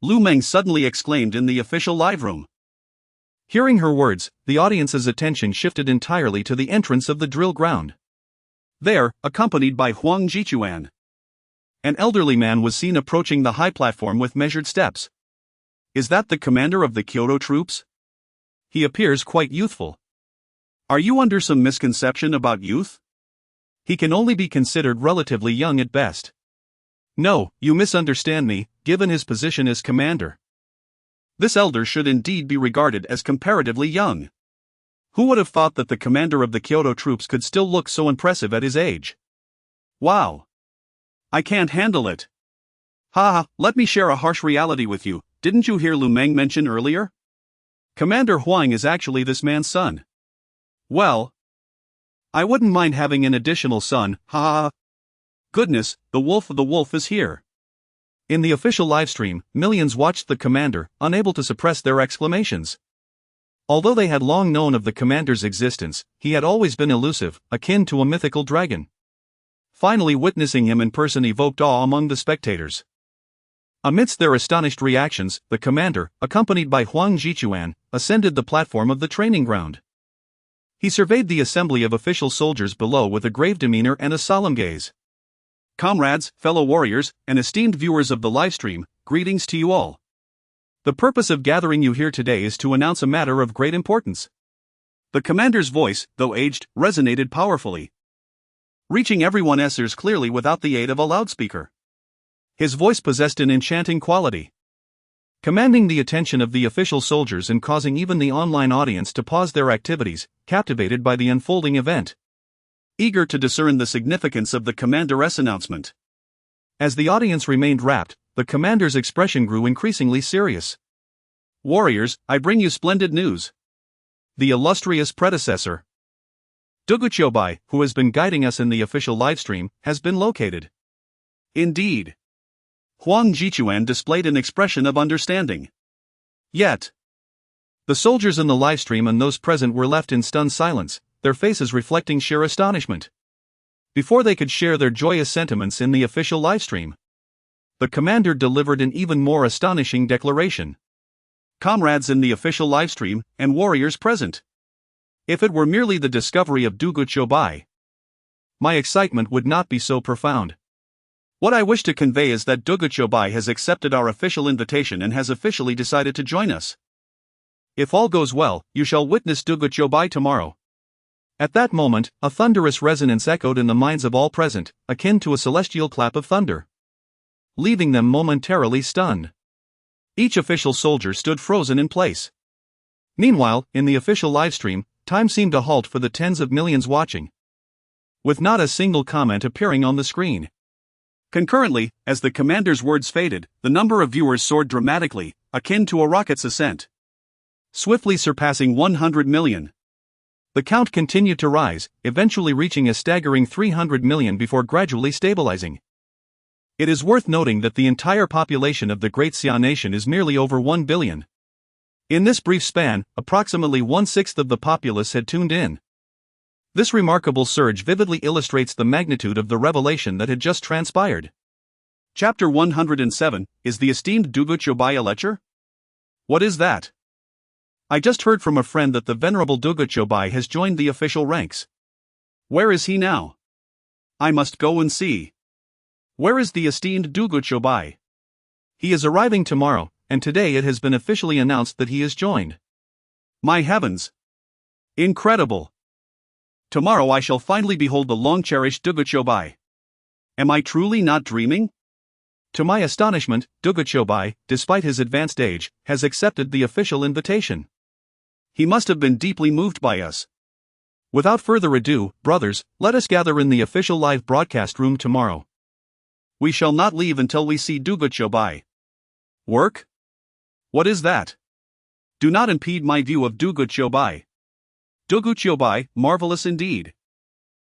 Lu Meng suddenly exclaimed in the official live room. Hearing her words, the audience's attention shifted entirely to the entrance of the drill ground. There, accompanied by Huang Jichuan, an elderly man was seen approaching the high platform with measured steps. Is that the commander of the Kyoto troops? He appears quite youthful. Are you under some misconception about youth? He can only be considered relatively young at best. No, you misunderstand me, given his position as commander. This elder should indeed be regarded as comparatively young. Who would have thought that the commander of the Kyoto troops could still look so impressive at his age? Wow! I can't handle it. Haha, let me share a harsh reality with you. Didn't you hear Lu Meng mention earlier? Commander Huang is actually this man's son. Well, I wouldn't mind having an additional son, haha. Goodness, the wolf is here. In the official livestream, millions watched the commander, unable to suppress their exclamations. Although they had long known of the commander's existence, he had always been elusive, akin to a mythical dragon. Finally witnessing him in person evoked awe among the spectators. Amidst their astonished reactions, the commander, accompanied by Huang Jichuan, ascended the platform of the training ground. He surveyed the assembly of official soldiers below with a grave demeanor and a solemn gaze. Comrades, fellow warriors, and esteemed viewers of the livestream, greetings to you all. The purpose of gathering you here today is to announce a matter of great importance. The commander's voice, though aged, resonated powerfully, reaching everyone's ears clearly without the aid of a loudspeaker. His voice possessed an enchanting quality, commanding the attention of the official soldiers and causing even the online audience to pause their activities, captivated by the unfolding event, eager to discern the significance of the commander's announcement. As the audience remained rapt, the commander's expression grew increasingly serious. Warriors, I bring you splendid news. The illustrious predecessor, Duguchobai, who has been guiding us in the official livestream, has been located. Indeed. Huang Jichuan displayed an expression of understanding. Yet, the soldiers in the livestream and those present were left in stunned silence, their faces reflecting sheer astonishment. Before they could share their joyous sentiments in the official livestream, the commander delivered an even more astonishing declaration. Comrades in the official livestream, and warriors present. If it were merely the discovery of Duguchobai, my excitement would not be so profound. What I wish to convey is that Duguchobai has accepted our official invitation and has officially decided to join us. If all goes well, you shall witness Duguchobai tomorrow. At that moment, a thunderous resonance echoed in the minds of all present, akin to a celestial clap of thunder, leaving them momentarily stunned. Each official soldier stood frozen in place. Meanwhile, in the official livestream, time seemed to halt for the tens of millions watching, with not a single comment appearing on the screen. Concurrently, as the commander's words faded, the number of viewers soared dramatically, akin to a rocket's ascent, swiftly surpassing 100 million. The count continued to rise, eventually reaching a staggering 300 million before gradually stabilizing. It is worth noting that the entire population of the Great Xia nation is merely over 1 billion. In this brief span, approximately 1/6 of the populace had tuned in. This remarkable surge vividly illustrates the magnitude of the revelation that had just transpired. Chapter 107, Is the esteemed Duguchobai a lecher? What is that? I just heard from a friend that the venerable Duguchobai has joined the official ranks. Where is he now? I must go and see. Where is the esteemed Duguchobai? He is arriving tomorrow, and today it has been officially announced that he is joined. My heavens! Incredible! Tomorrow I shall finally behold the long-cherished Duguchobai. Am I truly not dreaming? To my astonishment, Duguchobai, despite his advanced age, has accepted the official invitation. He must have been deeply moved by us. Without further ado, brothers, let us gather in the official live broadcast room tomorrow. We shall not leave until we see Duguchobai. Work? What is that? Do not impede my view of Duguchobai. Duguchobai, marvelous indeed.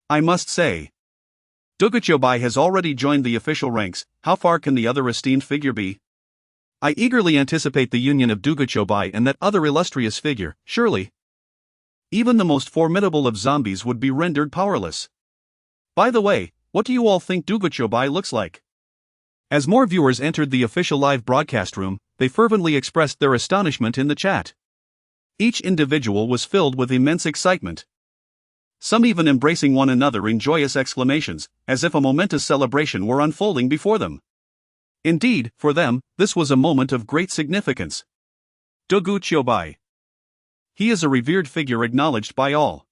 I must say. Duguchobai has already joined the official ranks. How far can the other esteemed figure be? I eagerly anticipate the union of Duguchobai and that other illustrious figure, surely. Even the most formidable of zombies would be rendered powerless. By the way, what do you all think Duguchobai looks like? As more viewers entered the official live broadcast room, they fervently expressed their astonishment in the chat. Each individual was filled with immense excitement, some even embracing one another in joyous exclamations, as if a momentous celebration were unfolding before them. Indeed, for them, this was a moment of great significance. Duguchobai. He is a revered figure acknowledged by all.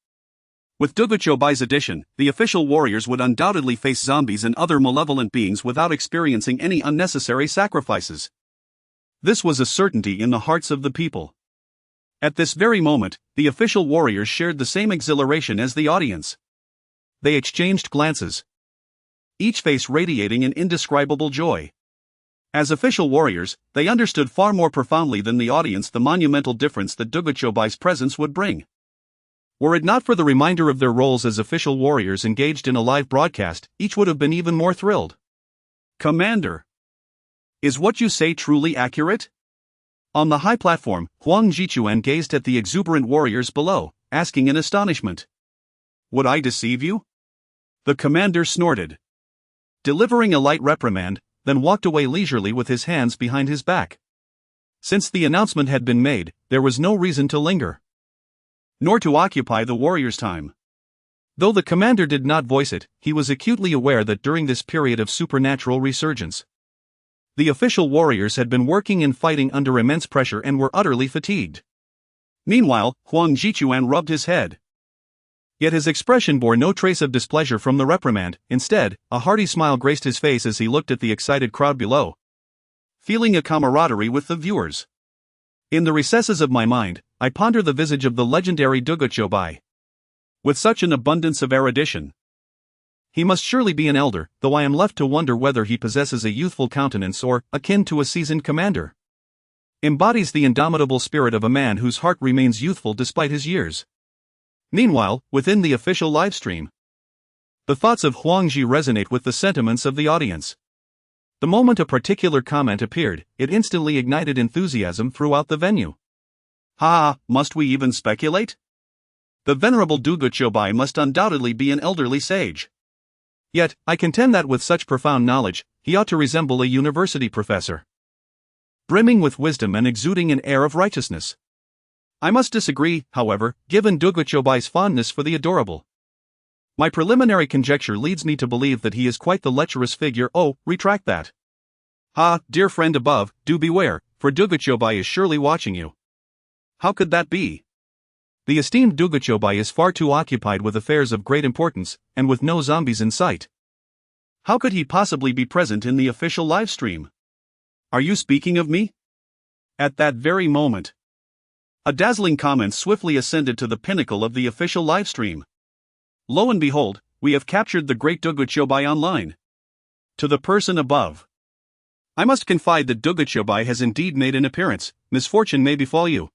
With Duguchobai's addition, the official warriors would undoubtedly face zombies and other malevolent beings without experiencing any unnecessary sacrifices. This was a certainty in the hearts of the people. At this very moment, the official warriors shared the same exhilaration as the audience. They exchanged glances, each face radiating an indescribable joy. As official warriors, they understood far more profoundly than the audience the monumental difference that Duguchobai's presence would bring. Were it not for the reminder of their roles as official warriors engaged in a live broadcast, each would have been even more thrilled. Commander! Is what you say truly accurate? On the high platform, Jiang Yuan gazed at the exuberant warriors below, asking in astonishment. Would I deceive you? The commander snorted, delivering a light reprimand, then walked away leisurely with his hands behind his back. Since the announcement had been made, there was no reason to linger, nor to occupy the warriors' time. Though the commander did not voice it, he was acutely aware that during this period of supernatural resurgence, the official warriors had been working and fighting under immense pressure and were utterly fatigued. Meanwhile, Jiang Yuan rubbed his head. Yet his expression bore no trace of displeasure from the reprimand. Instead, a hearty smile graced his face as he looked at the excited crowd below, feeling a camaraderie with the viewers. In the recesses of my mind, I ponder the visage of the legendary Duguchobai. With such an abundance of erudition, he must surely be an elder, though I am left to wonder whether he possesses a youthful countenance or, akin to a seasoned commander, embodies the indomitable spirit of a man whose heart remains youthful despite his years. Meanwhile, within the official livestream, the thoughts of Huangji resonate with the sentiments of the audience. The moment a particular comment appeared, it instantly ignited enthusiasm throughout the venue. Ha! Must we even speculate? The venerable Duguchobai must undoubtedly be an elderly sage. Yet, I contend that with such profound knowledge, he ought to resemble a university professor, brimming with wisdom and exuding an air of righteousness. I must disagree, however, given Duguchobai's fondness for the adorable. My preliminary conjecture leads me to believe that he is quite the lecherous figure. Oh, retract that. Ah, dear friend above, do beware, for Duguchobai is surely watching you. How could that be? The esteemed Duguchobai is far too occupied with affairs of great importance, and with no zombies in sight. How could he possibly be present in the official live stream? Are you speaking of me? At that very moment, a dazzling comment swiftly ascended to the pinnacle of the official live stream. Lo and behold, we have captured the great Duguchobai online. To the person above. I must confide that Duguchobai has indeed made an appearance. Misfortune may befall you.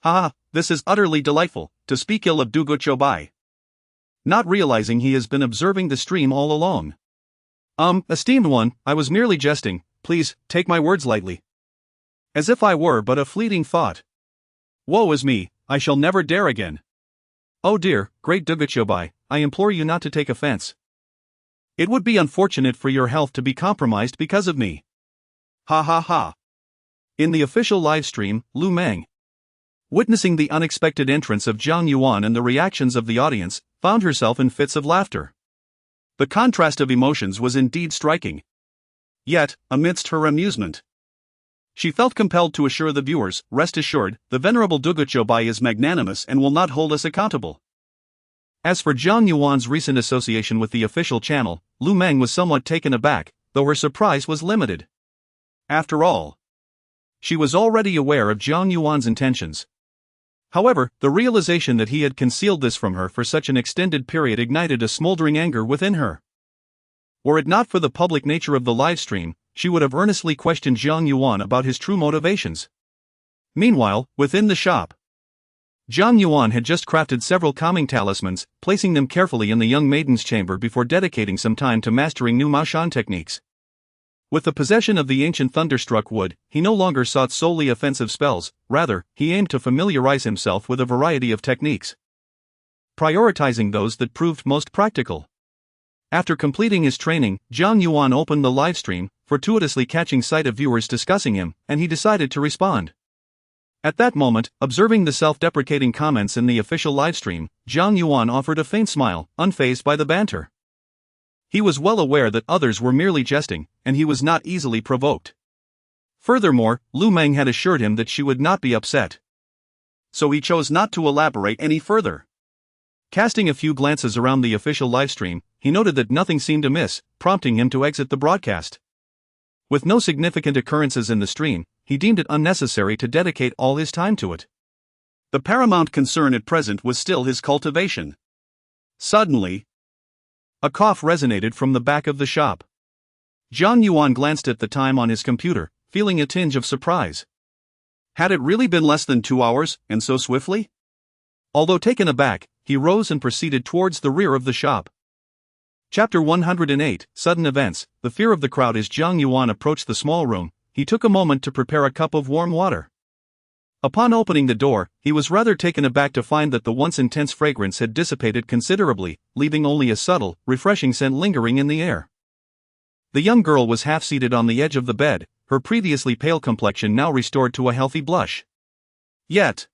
Haha, this is utterly delightful, to speak ill of Duguchobai. Not realizing he has been observing the stream all along. Esteemed one, I was merely jesting, please, take my words lightly. As if I were but a fleeting thought. Woe is me, I shall never dare again. Oh dear, great Duguchobai, I implore you not to take offense. It would be unfortunate for your health to be compromised because of me. Ha ha ha. In the official live stream, Lu Meng, witnessing the unexpected entrance of Jiang Yuan and the reactions of the audience, found herself in fits of laughter. The contrast of emotions was indeed striking. Yet, amidst her amusement, she felt compelled to assure the viewers, rest assured, the venerable Duguchobai is magnanimous and will not hold us accountable. As for Jiang Yuan's recent association with the official channel, Lu Meng was somewhat taken aback, though her surprise was limited. After all, she was already aware of Jiang Yuan's intentions. However, the realization that he had concealed this from her for such an extended period ignited a smoldering anger within her. Were it not for the public nature of the livestream, she would have earnestly questioned Jiang Yuan about his true motivations. Meanwhile, within the shop, Jiang Yuan had just crafted several calming talismans, placing them carefully in the young maiden's chamber before dedicating some time to mastering new Maoshan techniques. With the possession of the ancient thunderstruck wood, he no longer sought solely offensive spells, rather, he aimed to familiarize himself with a variety of techniques, prioritizing those that proved most practical. After completing his training, Jiang Yuan opened the livestream, fortuitously catching sight of viewers discussing him, and he decided to respond. At that moment, observing the self-deprecating comments in the official livestream, Jiang Yuan offered a faint smile, unfazed by the banter. He was well aware that others were merely jesting, and he was not easily provoked. Furthermore, Lu Meng had assured him that she would not be upset. So he chose not to elaborate any further. Casting a few glances around the official livestream, he noted that nothing seemed amiss, prompting him to exit the broadcast. With no significant occurrences in the stream, he deemed it unnecessary to dedicate all his time to it. The paramount concern at present was still his cultivation. Suddenly, a cough resonated from the back of the shop. Jiang Yuan glanced at the time on his computer, feeling a tinge of surprise. Had it really been less than 2 hours, and so swiftly? Although taken aback, he rose and proceeded towards the rear of the shop. Chapter 108, Sudden Events. The fear of the crowd. As Jiang Yuan approached the small room, he took a moment to prepare a cup of warm water. Upon opening the door, he was rather taken aback to find that the once intense fragrance had dissipated considerably, leaving only a subtle, refreshing scent lingering in the air. The young girl was half-seated on the edge of the bed, her previously pale complexion now restored to a healthy blush. Yet,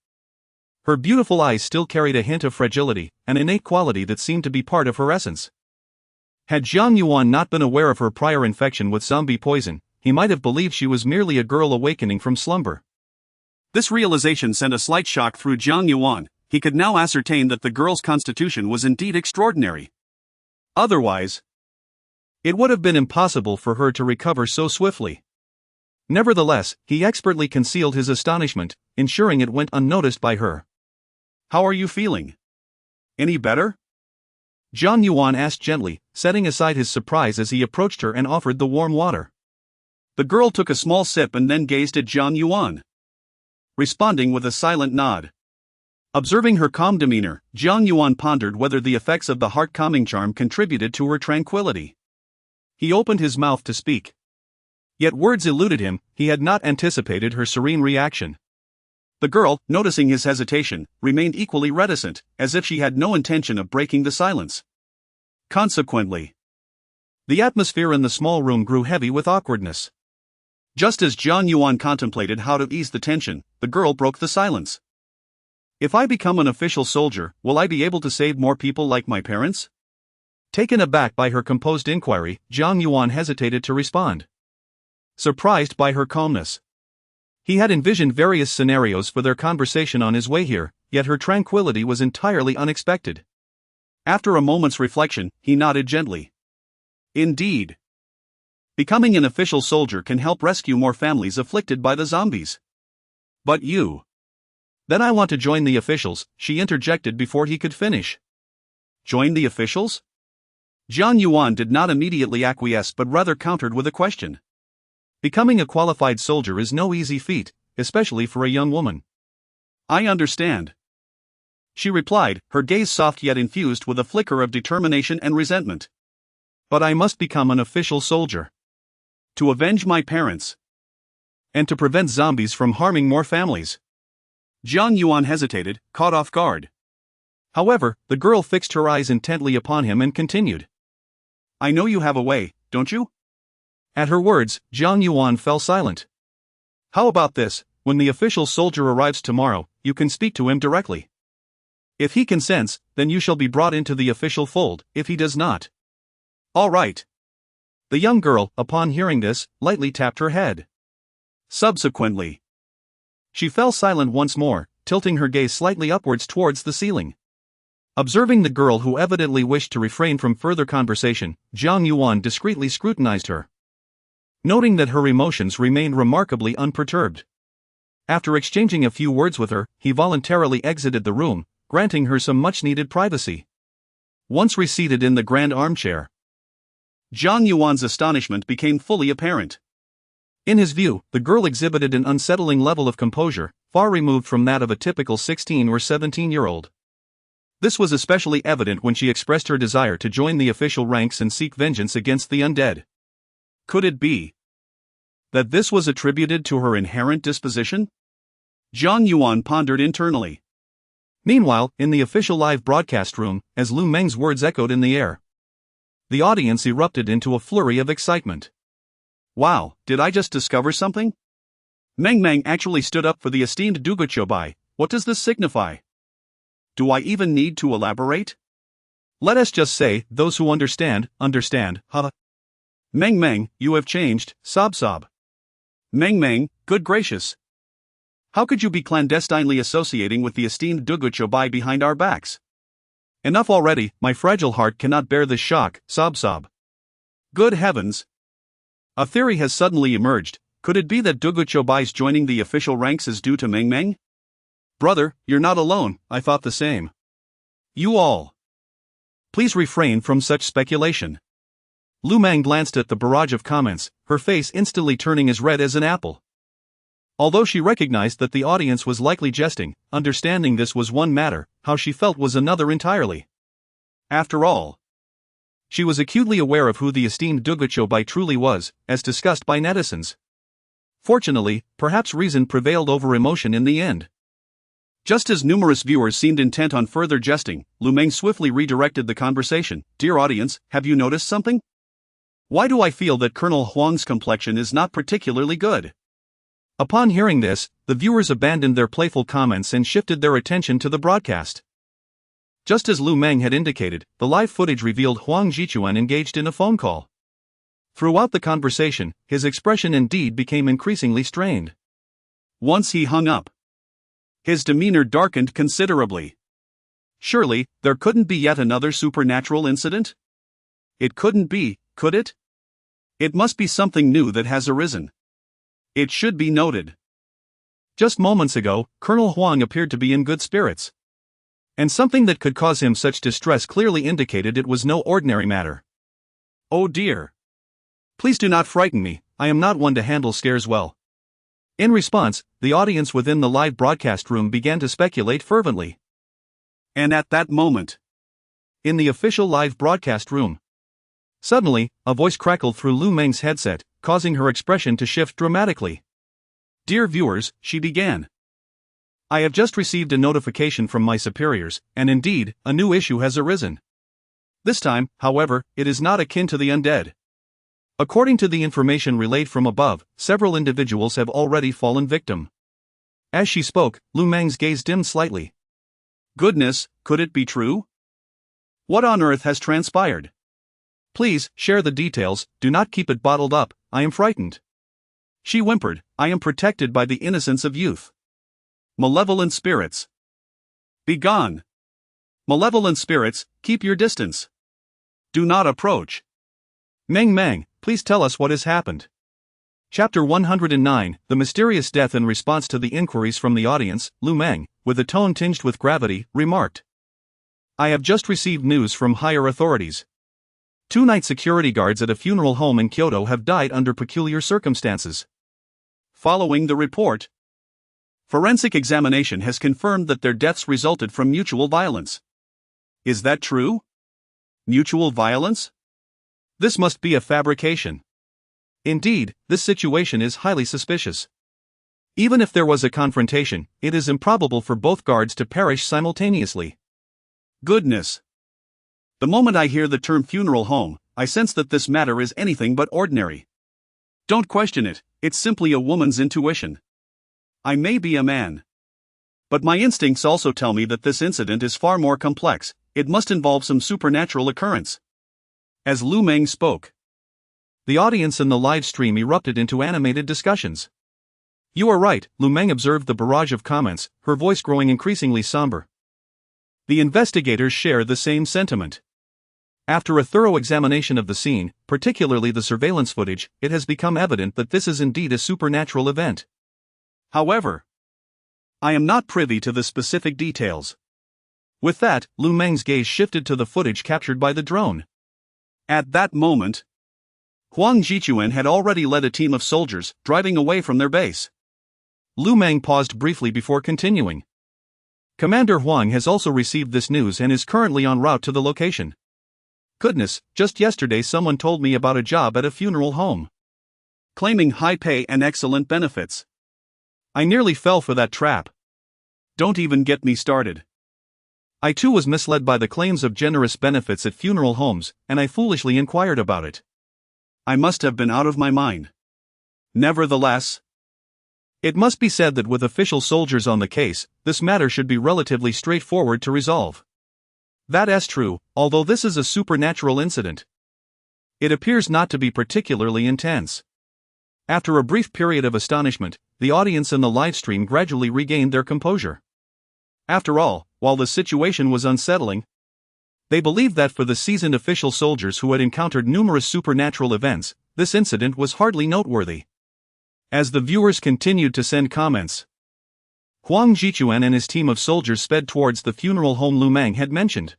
her beautiful eyes still carried a hint of fragility, an innate quality that seemed to be part of her essence. Had Jiang Yuan not been aware of her prior infection with zombie poison, he might have believed she was merely a girl awakening from slumber. This realization sent a slight shock through Jiang Yuan. He could now ascertain that the girl's constitution was indeed extraordinary. Otherwise, it would have been impossible for her to recover so swiftly. Nevertheless, he expertly concealed his astonishment, ensuring it went unnoticed by her. "How are you feeling? Any better?" Jiang Yuan asked gently, setting aside his surprise as he approached her and offered the warm water. The girl took a small sip and then gazed at Jiang Yuan, responding with a silent nod. Observing her calm demeanor, Jiang Yuan pondered whether the effects of the heart-calming charm contributed to her tranquility. He opened his mouth to speak. Yet words eluded him. He had not anticipated her serene reaction. The girl, noticing his hesitation, remained equally reticent, as if she had no intention of breaking the silence. Consequently, the atmosphere in the small room grew heavy with awkwardness. Just as Jiang Yuan contemplated how to ease the tension, the girl broke the silence. "If I become an official soldier, will I be able to save more people like my parents?" Taken aback by her composed inquiry, Jiang Yuan hesitated to respond. Surprised by her calmness. He had envisioned various scenarios for their conversation on his way here, yet her tranquility was entirely unexpected. After a moment's reflection, he nodded gently. Indeed. Becoming an official soldier can help rescue more families afflicted by the zombies. But you. Then I want to join the officials, she interjected before he could finish. Join the officials? Jiang Yuan did not immediately acquiesce but rather countered with a question. Becoming a qualified soldier is no easy feat, especially for a young woman. I understand. She replied, her gaze soft yet infused with a flicker of determination and resentment. But I must become an official soldier. To avenge my parents. And to prevent zombies from harming more families. Jiang Yuan hesitated, caught off guard. However, the girl fixed her eyes intently upon him and continued. I know you have a way, don't you? At her words, Jiang Yuan fell silent. How about this, when the official soldier arrives tomorrow, you can speak to him directly. If he consents, then you shall be brought into the official fold, if he does not. All right. The young girl, upon hearing this, lightly tapped her head. Subsequently, she fell silent once more, tilting her gaze slightly upwards towards the ceiling. Observing the girl who evidently wished to refrain from further conversation, Jiang Yuan discreetly scrutinized her. Noting that her emotions remained remarkably unperturbed. After exchanging a few words with her, he voluntarily exited the room, granting her some much-needed privacy. Once reseated in the grand armchair, Jiang Yuan's astonishment became fully apparent. In his view, the girl exhibited an unsettling level of composure, far removed from that of a typical 16 or 17-year-old. This was especially evident when she expressed her desire to join the official ranks and seek vengeance against the undead. Could it be that this was attributed to her inherent disposition? Jiang Yuan pondered internally. Meanwhile, in the official live broadcast room, as Lu Meng's words echoed in the air, the audience erupted into a flurry of excitement. Wow, did I just discover something? Meng actually stood up for the esteemed Duguchobai. What does this signify? Do I even need to elaborate? Let us just say, those who understand, huh? Meng, you have changed, sob. Meng, good gracious. How could you be clandestinely associating with the esteemed Duguchobai behind our backs? Enough already, my fragile heart cannot bear this shock, sob. Good heavens. A theory has suddenly emerged. Could it be that Duguchobai's joining the official ranks is due to Meng? Brother, you're not alone, I thought the same. You all. Please refrain from such speculation. Lu Meng glanced at the barrage of comments, her face instantly turning as red as an apple. Although she recognized that the audience was likely jesting, understanding this was one matter, how she felt was another entirely. After all, she was acutely aware of who the esteemed Duguchobai truly was, as discussed by netizens. Fortunately, perhaps reason prevailed over emotion in the end. Just as numerous viewers seemed intent on further jesting, Lu Meng swiftly redirected the conversation. Dear audience, have you noticed something? Why do I feel that Colonel Huang's complexion is not particularly good? Upon hearing this, the viewers abandoned their playful comments and shifted their attention to the broadcast. Just as Lu Meng had indicated, the live footage revealed Huang Jichuan engaged in a phone call. Throughout the conversation, his expression indeed became increasingly strained. Once he hung up, his demeanor darkened considerably. Surely, there couldn't be yet another supernatural incident? It couldn't be, could it? It must be something new that has arisen. It should be noted. Just moments ago, Colonel Huang appeared to be in good spirits. And something that could cause him such distress clearly indicated it was no ordinary matter. Oh dear. Please do not frighten me, I am not one to handle scares well. In response, the audience within the live broadcast room began to speculate fervently. And at that moment, in the official live broadcast room, suddenly, a voice crackled through Lu Meng's headset, causing her expression to shift dramatically. Dear viewers, she began. I have just received a notification from my superiors, and indeed, a new issue has arisen. This time, however, it is not akin to the undead. According to the information relayed from above, several individuals have already fallen victim. As she spoke, Lu Meng's gaze dimmed slightly. Goodness, could it be true? What on earth has transpired? Please, share the details, do not keep it bottled up, I am frightened. She whimpered, I am protected by the innocence of youth. Malevolent spirits. Be gone. Malevolent spirits, keep your distance. Do not approach. Meng Meng, please tell us what has happened. Chapter 109, The Mysterious Death. In response to the inquiries from the audience, Lu Meng, with a tone tinged with gravity, remarked, I have just received news from higher authorities. 2 night security guards at a funeral home in Kyoto have died under peculiar circumstances. Following the report, forensic examination has confirmed that their deaths resulted from mutual violence. Is that true? Mutual violence? This must be a fabrication. Indeed, this situation is highly suspicious. Even if there was a confrontation, it is improbable for both guards to perish simultaneously. Goodness! The moment I hear the term funeral home, I sense that this matter is anything but ordinary. Don't question it, it's simply a woman's intuition. I may be a man. But my instincts also tell me that this incident is far more complex, it must involve some supernatural occurrence. As Lu Meng spoke, the audience in the live stream erupted into animated discussions. You are right, Lu Meng observed the barrage of comments, her voice growing increasingly somber. The investigators share the same sentiment. After a thorough examination of the scene, particularly the surveillance footage, it has become evident that this is indeed a supernatural event. However, I am not privy to the specific details. With that, Lu Meng's gaze shifted to the footage captured by the drone. At that moment, Huang Jichuan had already led a team of soldiers, driving away from their base. Lu Meng paused briefly before continuing. Commander Huang has also received this news and is currently en route to the location. Goodness, just yesterday someone told me about a job at a funeral home, claiming high pay and excellent benefits. I nearly fell for that trap. Don't even get me started. I too was misled by the claims of generous benefits at funeral homes, and I foolishly inquired about it. I must have been out of my mind. Nevertheless, it must be said that with official soldiers on the case, this matter should be relatively straightforward to resolve. That is true, although this is a supernatural incident. It appears not to be particularly intense. After a brief period of astonishment, the audience in the livestream gradually regained their composure. After all, while the situation was unsettling, they believed that for the seasoned official soldiers who had encountered numerous supernatural events, this incident was hardly noteworthy. As the viewers continued to send comments, Huang Jichuan and his team of soldiers sped towards the funeral home Lu Meng had mentioned.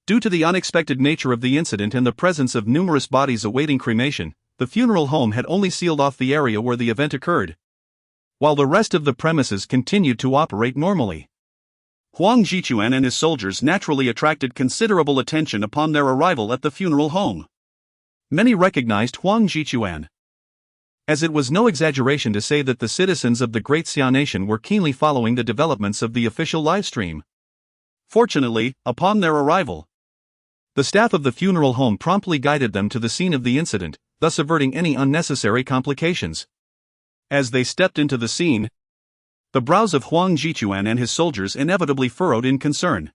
Due to the unexpected nature of the incident and the presence of numerous bodies awaiting cremation, the funeral home had only sealed off the area where the event occurred, while the rest of the premises continued to operate normally. Huang Jichuan and his soldiers naturally attracted considerable attention upon their arrival at the funeral home. Many recognized Huang Jichuan, as it was no exaggeration to say that the citizens of the Great Xia Nation were keenly following the developments of the official livestream. Fortunately, upon their arrival, the staff of the funeral home promptly guided them to the scene of the incident, thus averting any unnecessary complications. As they stepped into the scene, the brows of Huang Jichuan and his soldiers inevitably furrowed in concern.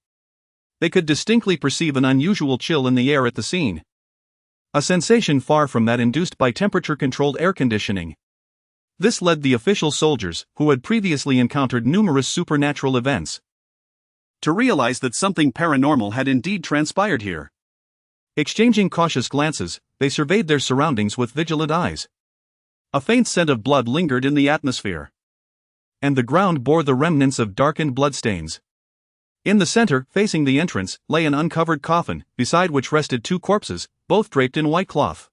They could distinctly perceive an unusual chill in the air at the scene, a sensation far from that induced by temperature-controlled air conditioning. This led the official soldiers, who had previously encountered numerous supernatural events, to realize that something paranormal had indeed transpired here. Exchanging cautious glances, they surveyed their surroundings with vigilant eyes. A faint scent of blood lingered in the atmosphere, and the ground bore the remnants of darkened bloodstains. In the center, facing the entrance, lay an uncovered coffin, beside which rested 2 corpses, both draped in white cloth.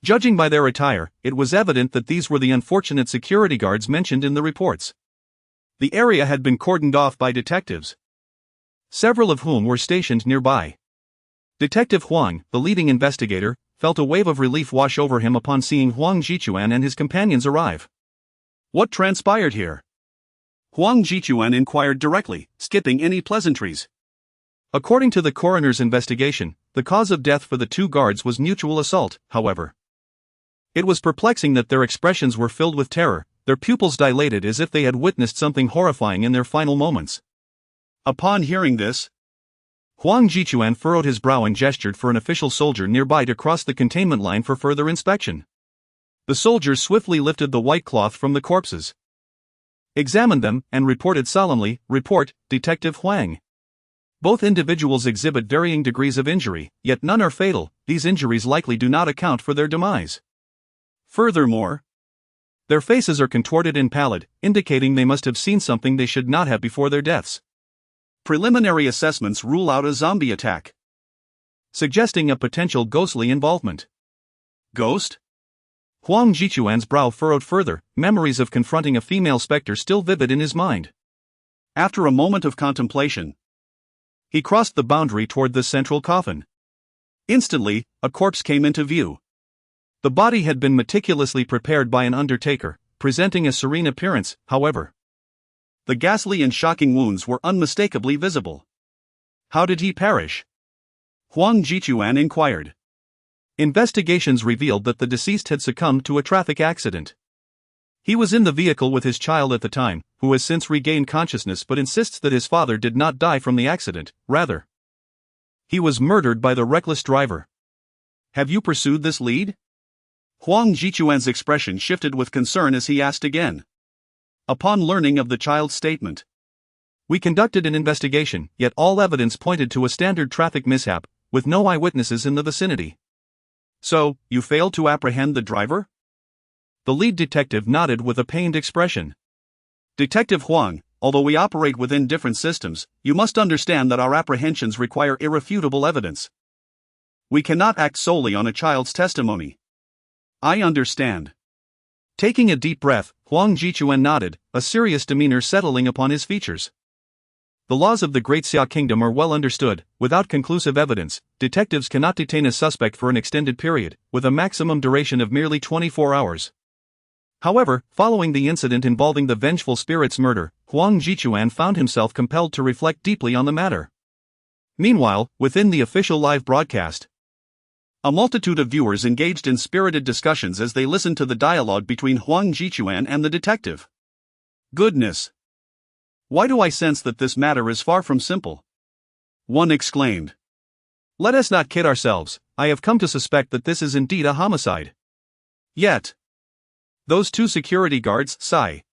Judging by their attire, it was evident that these were the unfortunate security guards mentioned in the reports. The area had been cordoned off by detectives, several of whom were stationed nearby. Detective Huang, the leading investigator, felt a wave of relief wash over him upon seeing Huang Jichuan and his companions arrive. What transpired here? Huang Jichuan inquired directly, skipping any pleasantries. According to the coroner's investigation, the cause of death for the 2 guards was mutual assault, however. It was perplexing that their expressions were filled with terror, their pupils dilated as if they had witnessed something horrifying in their final moments. Upon hearing this, Huang Jichuan furrowed his brow and gestured for an official soldier nearby to cross the containment line for further inspection. The soldier swiftly lifted the white cloth from the corpses, examined them, and reported solemnly, "Report, Detective Huang. Both individuals exhibit varying degrees of injury, yet none are fatal. These injuries likely do not account for their demise. Furthermore, their faces are contorted and pallid, indicating they must have seen something they should not have before their deaths. Preliminary assessments rule out a zombie attack, suggesting a potential ghostly involvement." Ghost? Huang Jichuan's brow furrowed further, memories of confronting a female specter still vivid in his mind. After a moment of contemplation, he crossed the boundary toward the central coffin. Instantly, a corpse came into view. The body had been meticulously prepared by an undertaker, presenting a serene appearance, however. The ghastly and shocking wounds were unmistakably visible. How did he perish? Huang Jichuan inquired. Investigations revealed that the deceased had succumbed to a traffic accident. He was in the vehicle with his child at the time, who has since regained consciousness but insists that his father did not die from the accident, rather, he was murdered by the reckless driver. Have you pursued this lead? Huang Jichuan's expression shifted with concern as he asked again. Upon learning of the child's statement, we conducted an investigation, yet all evidence pointed to a standard traffic mishap, with no eyewitnesses in the vicinity. So, you failed to apprehend the driver? The lead detective nodded with a pained expression. Detective Huang, although we operate within different systems, you must understand that our apprehensions require irrefutable evidence. We cannot act solely on a child's testimony. I understand. Taking a deep breath, Huang Jichuan nodded, a serious demeanor settling upon his features. The laws of the Great Xia Kingdom are well understood. Without conclusive evidence, detectives cannot detain a suspect for an extended period, with a maximum duration of merely 24 hours. However, following the incident involving the vengeful spirit's murder, Huang Jichuan found himself compelled to reflect deeply on the matter. Meanwhile, within the official live broadcast, a multitude of viewers engaged in spirited discussions as they listened to the dialogue between Huang Jichuan and the detective. Goodness! Why do I sense that this matter is far from simple? One exclaimed. Let us not kid ourselves, I have come to suspect that this is indeed a homicide. Yet, those two security guards sigh.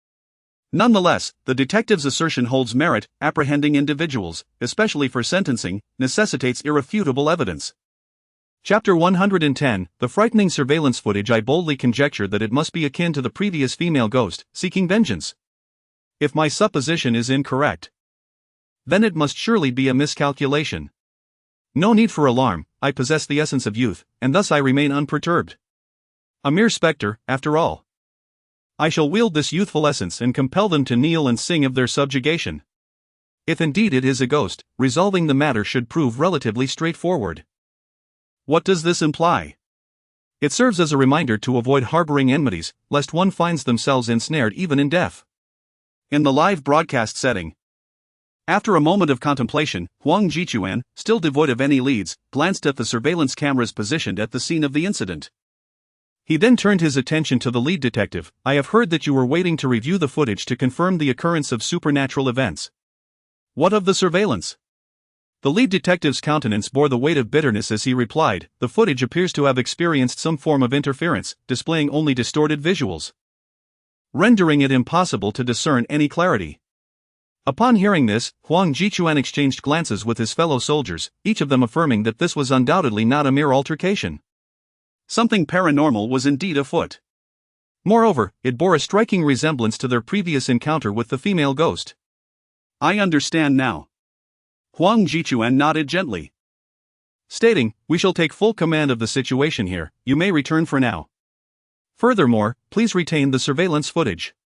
Nonetheless, the detective's assertion holds merit. Apprehending individuals, especially for sentencing, necessitates irrefutable evidence. Chapter 110, The frightening surveillance footage. I boldly conjecture that it must be akin to the previous female ghost, seeking vengeance. If my supposition is incorrect, then it must surely be a miscalculation. No need for alarm, I possess the essence of youth, and thus I remain unperturbed. A mere spectre, after all. I shall wield this youthful essence and compel them to kneel and sing of their subjugation. If indeed it is a ghost, resolving the matter should prove relatively straightforward. What does this imply? It serves as a reminder to avoid harboring enmities, lest one finds themselves ensnared even in death. In the live broadcast setting, after a moment of contemplation, Huang Jichuan, still devoid of any leads, glanced at the surveillance cameras positioned at the scene of the incident. He then turned his attention to the lead detective. I have heard that you were waiting to review the footage to confirm the occurrence of supernatural events. What of the surveillance? The lead detective's countenance bore the weight of bitterness as he replied, the footage appears to have experienced some form of interference, displaying only distorted visuals, rendering it impossible to discern any clarity. Upon hearing this, Huang Jichuan exchanged glances with his fellow soldiers, each of them affirming that this was undoubtedly not a mere altercation. Something paranormal was indeed afoot. Moreover, it bore a striking resemblance to their previous encounter with the female ghost. I understand now. Huang Jichuan nodded gently, stating, we shall take full command of the situation here, you may return for now. Furthermore, please retain the surveillance footage.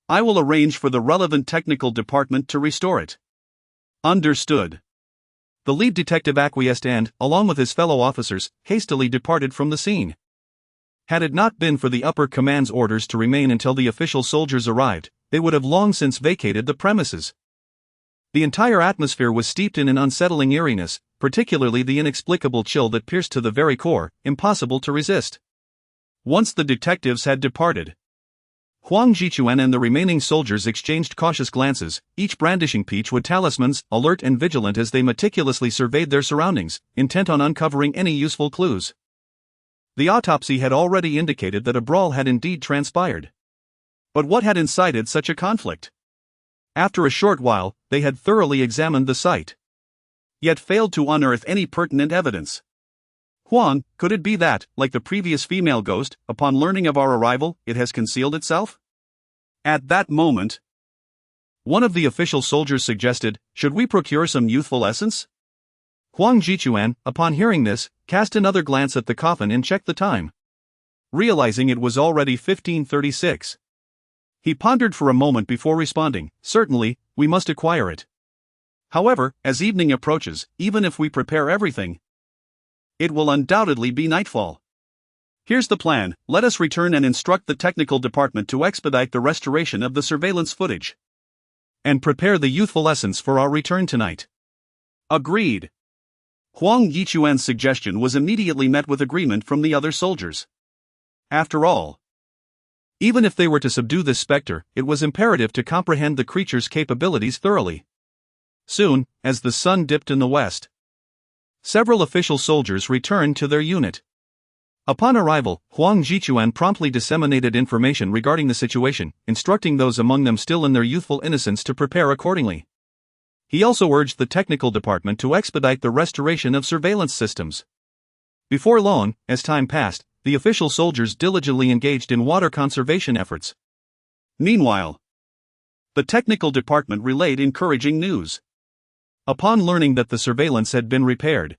I will arrange for the relevant technical department to restore it. Understood. The lead detective acquiesced and, along with his fellow officers, hastily departed from the scene. Had it not been for the upper command's orders to remain until the official soldiers arrived, they would have long since vacated the premises. The entire atmosphere was steeped in an unsettling eeriness, particularly the inexplicable chill that pierced to the very core, impossible to resist. Once the detectives had departed, Huang Jichuan and the remaining soldiers exchanged cautious glances, each brandishing peachwood talismans, alert and vigilant as they meticulously surveyed their surroundings, intent on uncovering any useful clues. The autopsy had already indicated that a brawl had indeed transpired. But what had incited such a conflict? After a short while, they had thoroughly examined the site, yet failed to unearth any pertinent evidence. Huang, could it be that, like the previous female ghost, upon learning of our arrival, it has concealed itself? At that moment, one of the official soldiers suggested, should we procure some youthful essence? Huang Jichuan, upon hearing this, cast another glance at the coffin and checked the time. Realizing it was already 15:36. He pondered for a moment before responding, certainly, we must acquire it. However, as evening approaches, even if we prepare everything, it will undoubtedly be nightfall. Here's the plan, let us return and instruct the technical department to expedite the restoration of the surveillance footage. And prepare the youthful essence for our return tonight. Agreed. Huang Yichuan's suggestion was immediately met with agreement from the other soldiers. After all, even if they were to subdue this specter, it was imperative to comprehend the creature's capabilities thoroughly. Soon, as the sun dipped in the west, several official soldiers returned to their unit. Upon arrival, Huang Jichuan promptly disseminated information regarding the situation, instructing those among them still in their youthful innocence to prepare accordingly. He also urged the technical department to expedite the restoration of surveillance systems. Before long, as time passed, the official soldiers diligently engaged in water conservation efforts. Meanwhile, the technical department relayed encouraging news. Upon learning that the surveillance had been repaired,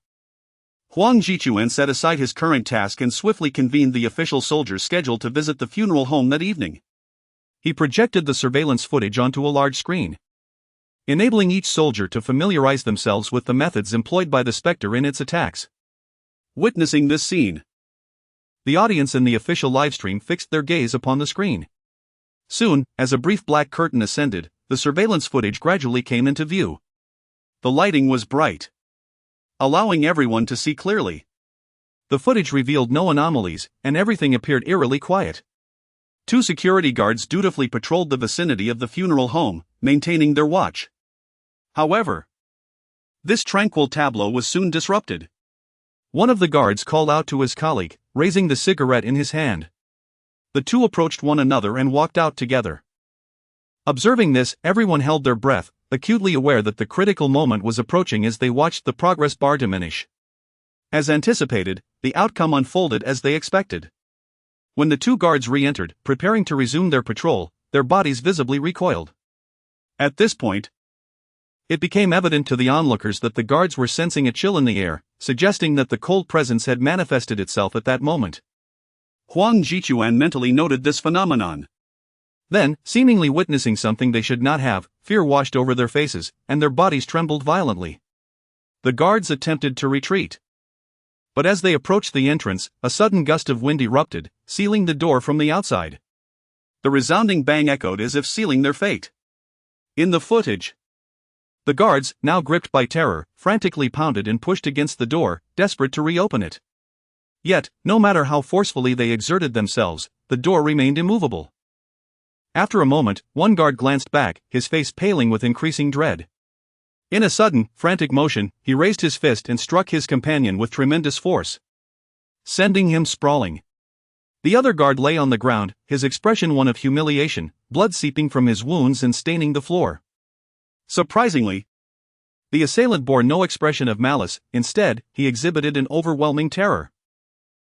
Huang Jichuan set aside his current task and swiftly convened the official soldiers scheduled to visit the funeral home that evening. He projected the surveillance footage onto a large screen, enabling each soldier to familiarize themselves with the methods employed by the specter in its attacks. Witnessing this scene, the audience in the official livestream fixed their gaze upon the screen. Soon, as a brief black curtain ascended, the surveillance footage gradually came into view. The lighting was bright, allowing everyone to see clearly. The footage revealed no anomalies, and everything appeared eerily quiet. 2 security guards dutifully patrolled the vicinity of the funeral home, maintaining their watch. However, this tranquil tableau was soon disrupted. One of the guards called out to his colleague, raising the cigarette in his hand. The two approached one another and walked out together. Observing this, everyone held their breath, acutely aware that the critical moment was approaching as they watched the progress bar diminish. As anticipated, the outcome unfolded as they expected. When the 2 guards re-entered, preparing to resume their patrol, their bodies visibly recoiled. At this point, it became evident to the onlookers that the guards were sensing a chill in the air, suggesting that the cold presence had manifested itself at that moment. Huang Jichuan mentally noted this phenomenon. Then, seemingly witnessing something they should not have, fear washed over their faces, and their bodies trembled violently. The guards attempted to retreat. But as they approached the entrance, a sudden gust of wind erupted, sealing the door from the outside. The resounding bang echoed as if sealing their fate. In the footage, the guards, now gripped by terror, frantically pounded and pushed against the door, desperate to reopen it. Yet, no matter how forcefully they exerted themselves, the door remained immovable. After a moment, one guard glanced back, his face paling with increasing dread. In a sudden, frantic motion, he raised his fist and struck his companion with tremendous force, sending him sprawling. The other guard lay on the ground, his expression one of humiliation, blood seeping from his wounds and staining the floor. Surprisingly, the assailant bore no expression of malice, instead, he exhibited an overwhelming terror.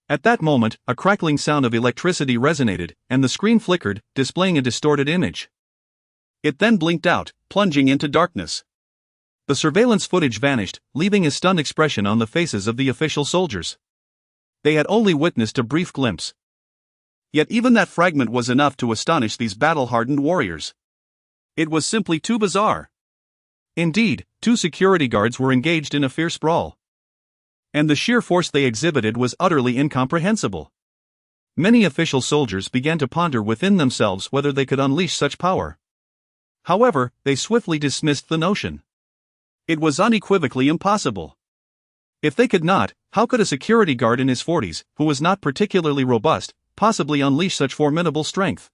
At that moment, a crackling sound of electricity resonated, and the screen flickered, displaying a distorted image. It then blinked out, plunging into darkness. The surveillance footage vanished, leaving a stunned expression on the faces of the official soldiers. They had only witnessed a brief glimpse. Yet even that fragment was enough to astonish these battle-hardened warriors. It was simply too bizarre. Indeed, 2 security guards were engaged in a fierce brawl, and the sheer force they exhibited was utterly incomprehensible. Many official soldiers began to ponder within themselves whether they could unleash such power. However, they swiftly dismissed the notion. It was unequivocally impossible. If they could not, how could a security guard in his 40s, who was not particularly robust, possibly unleash such formidable strength?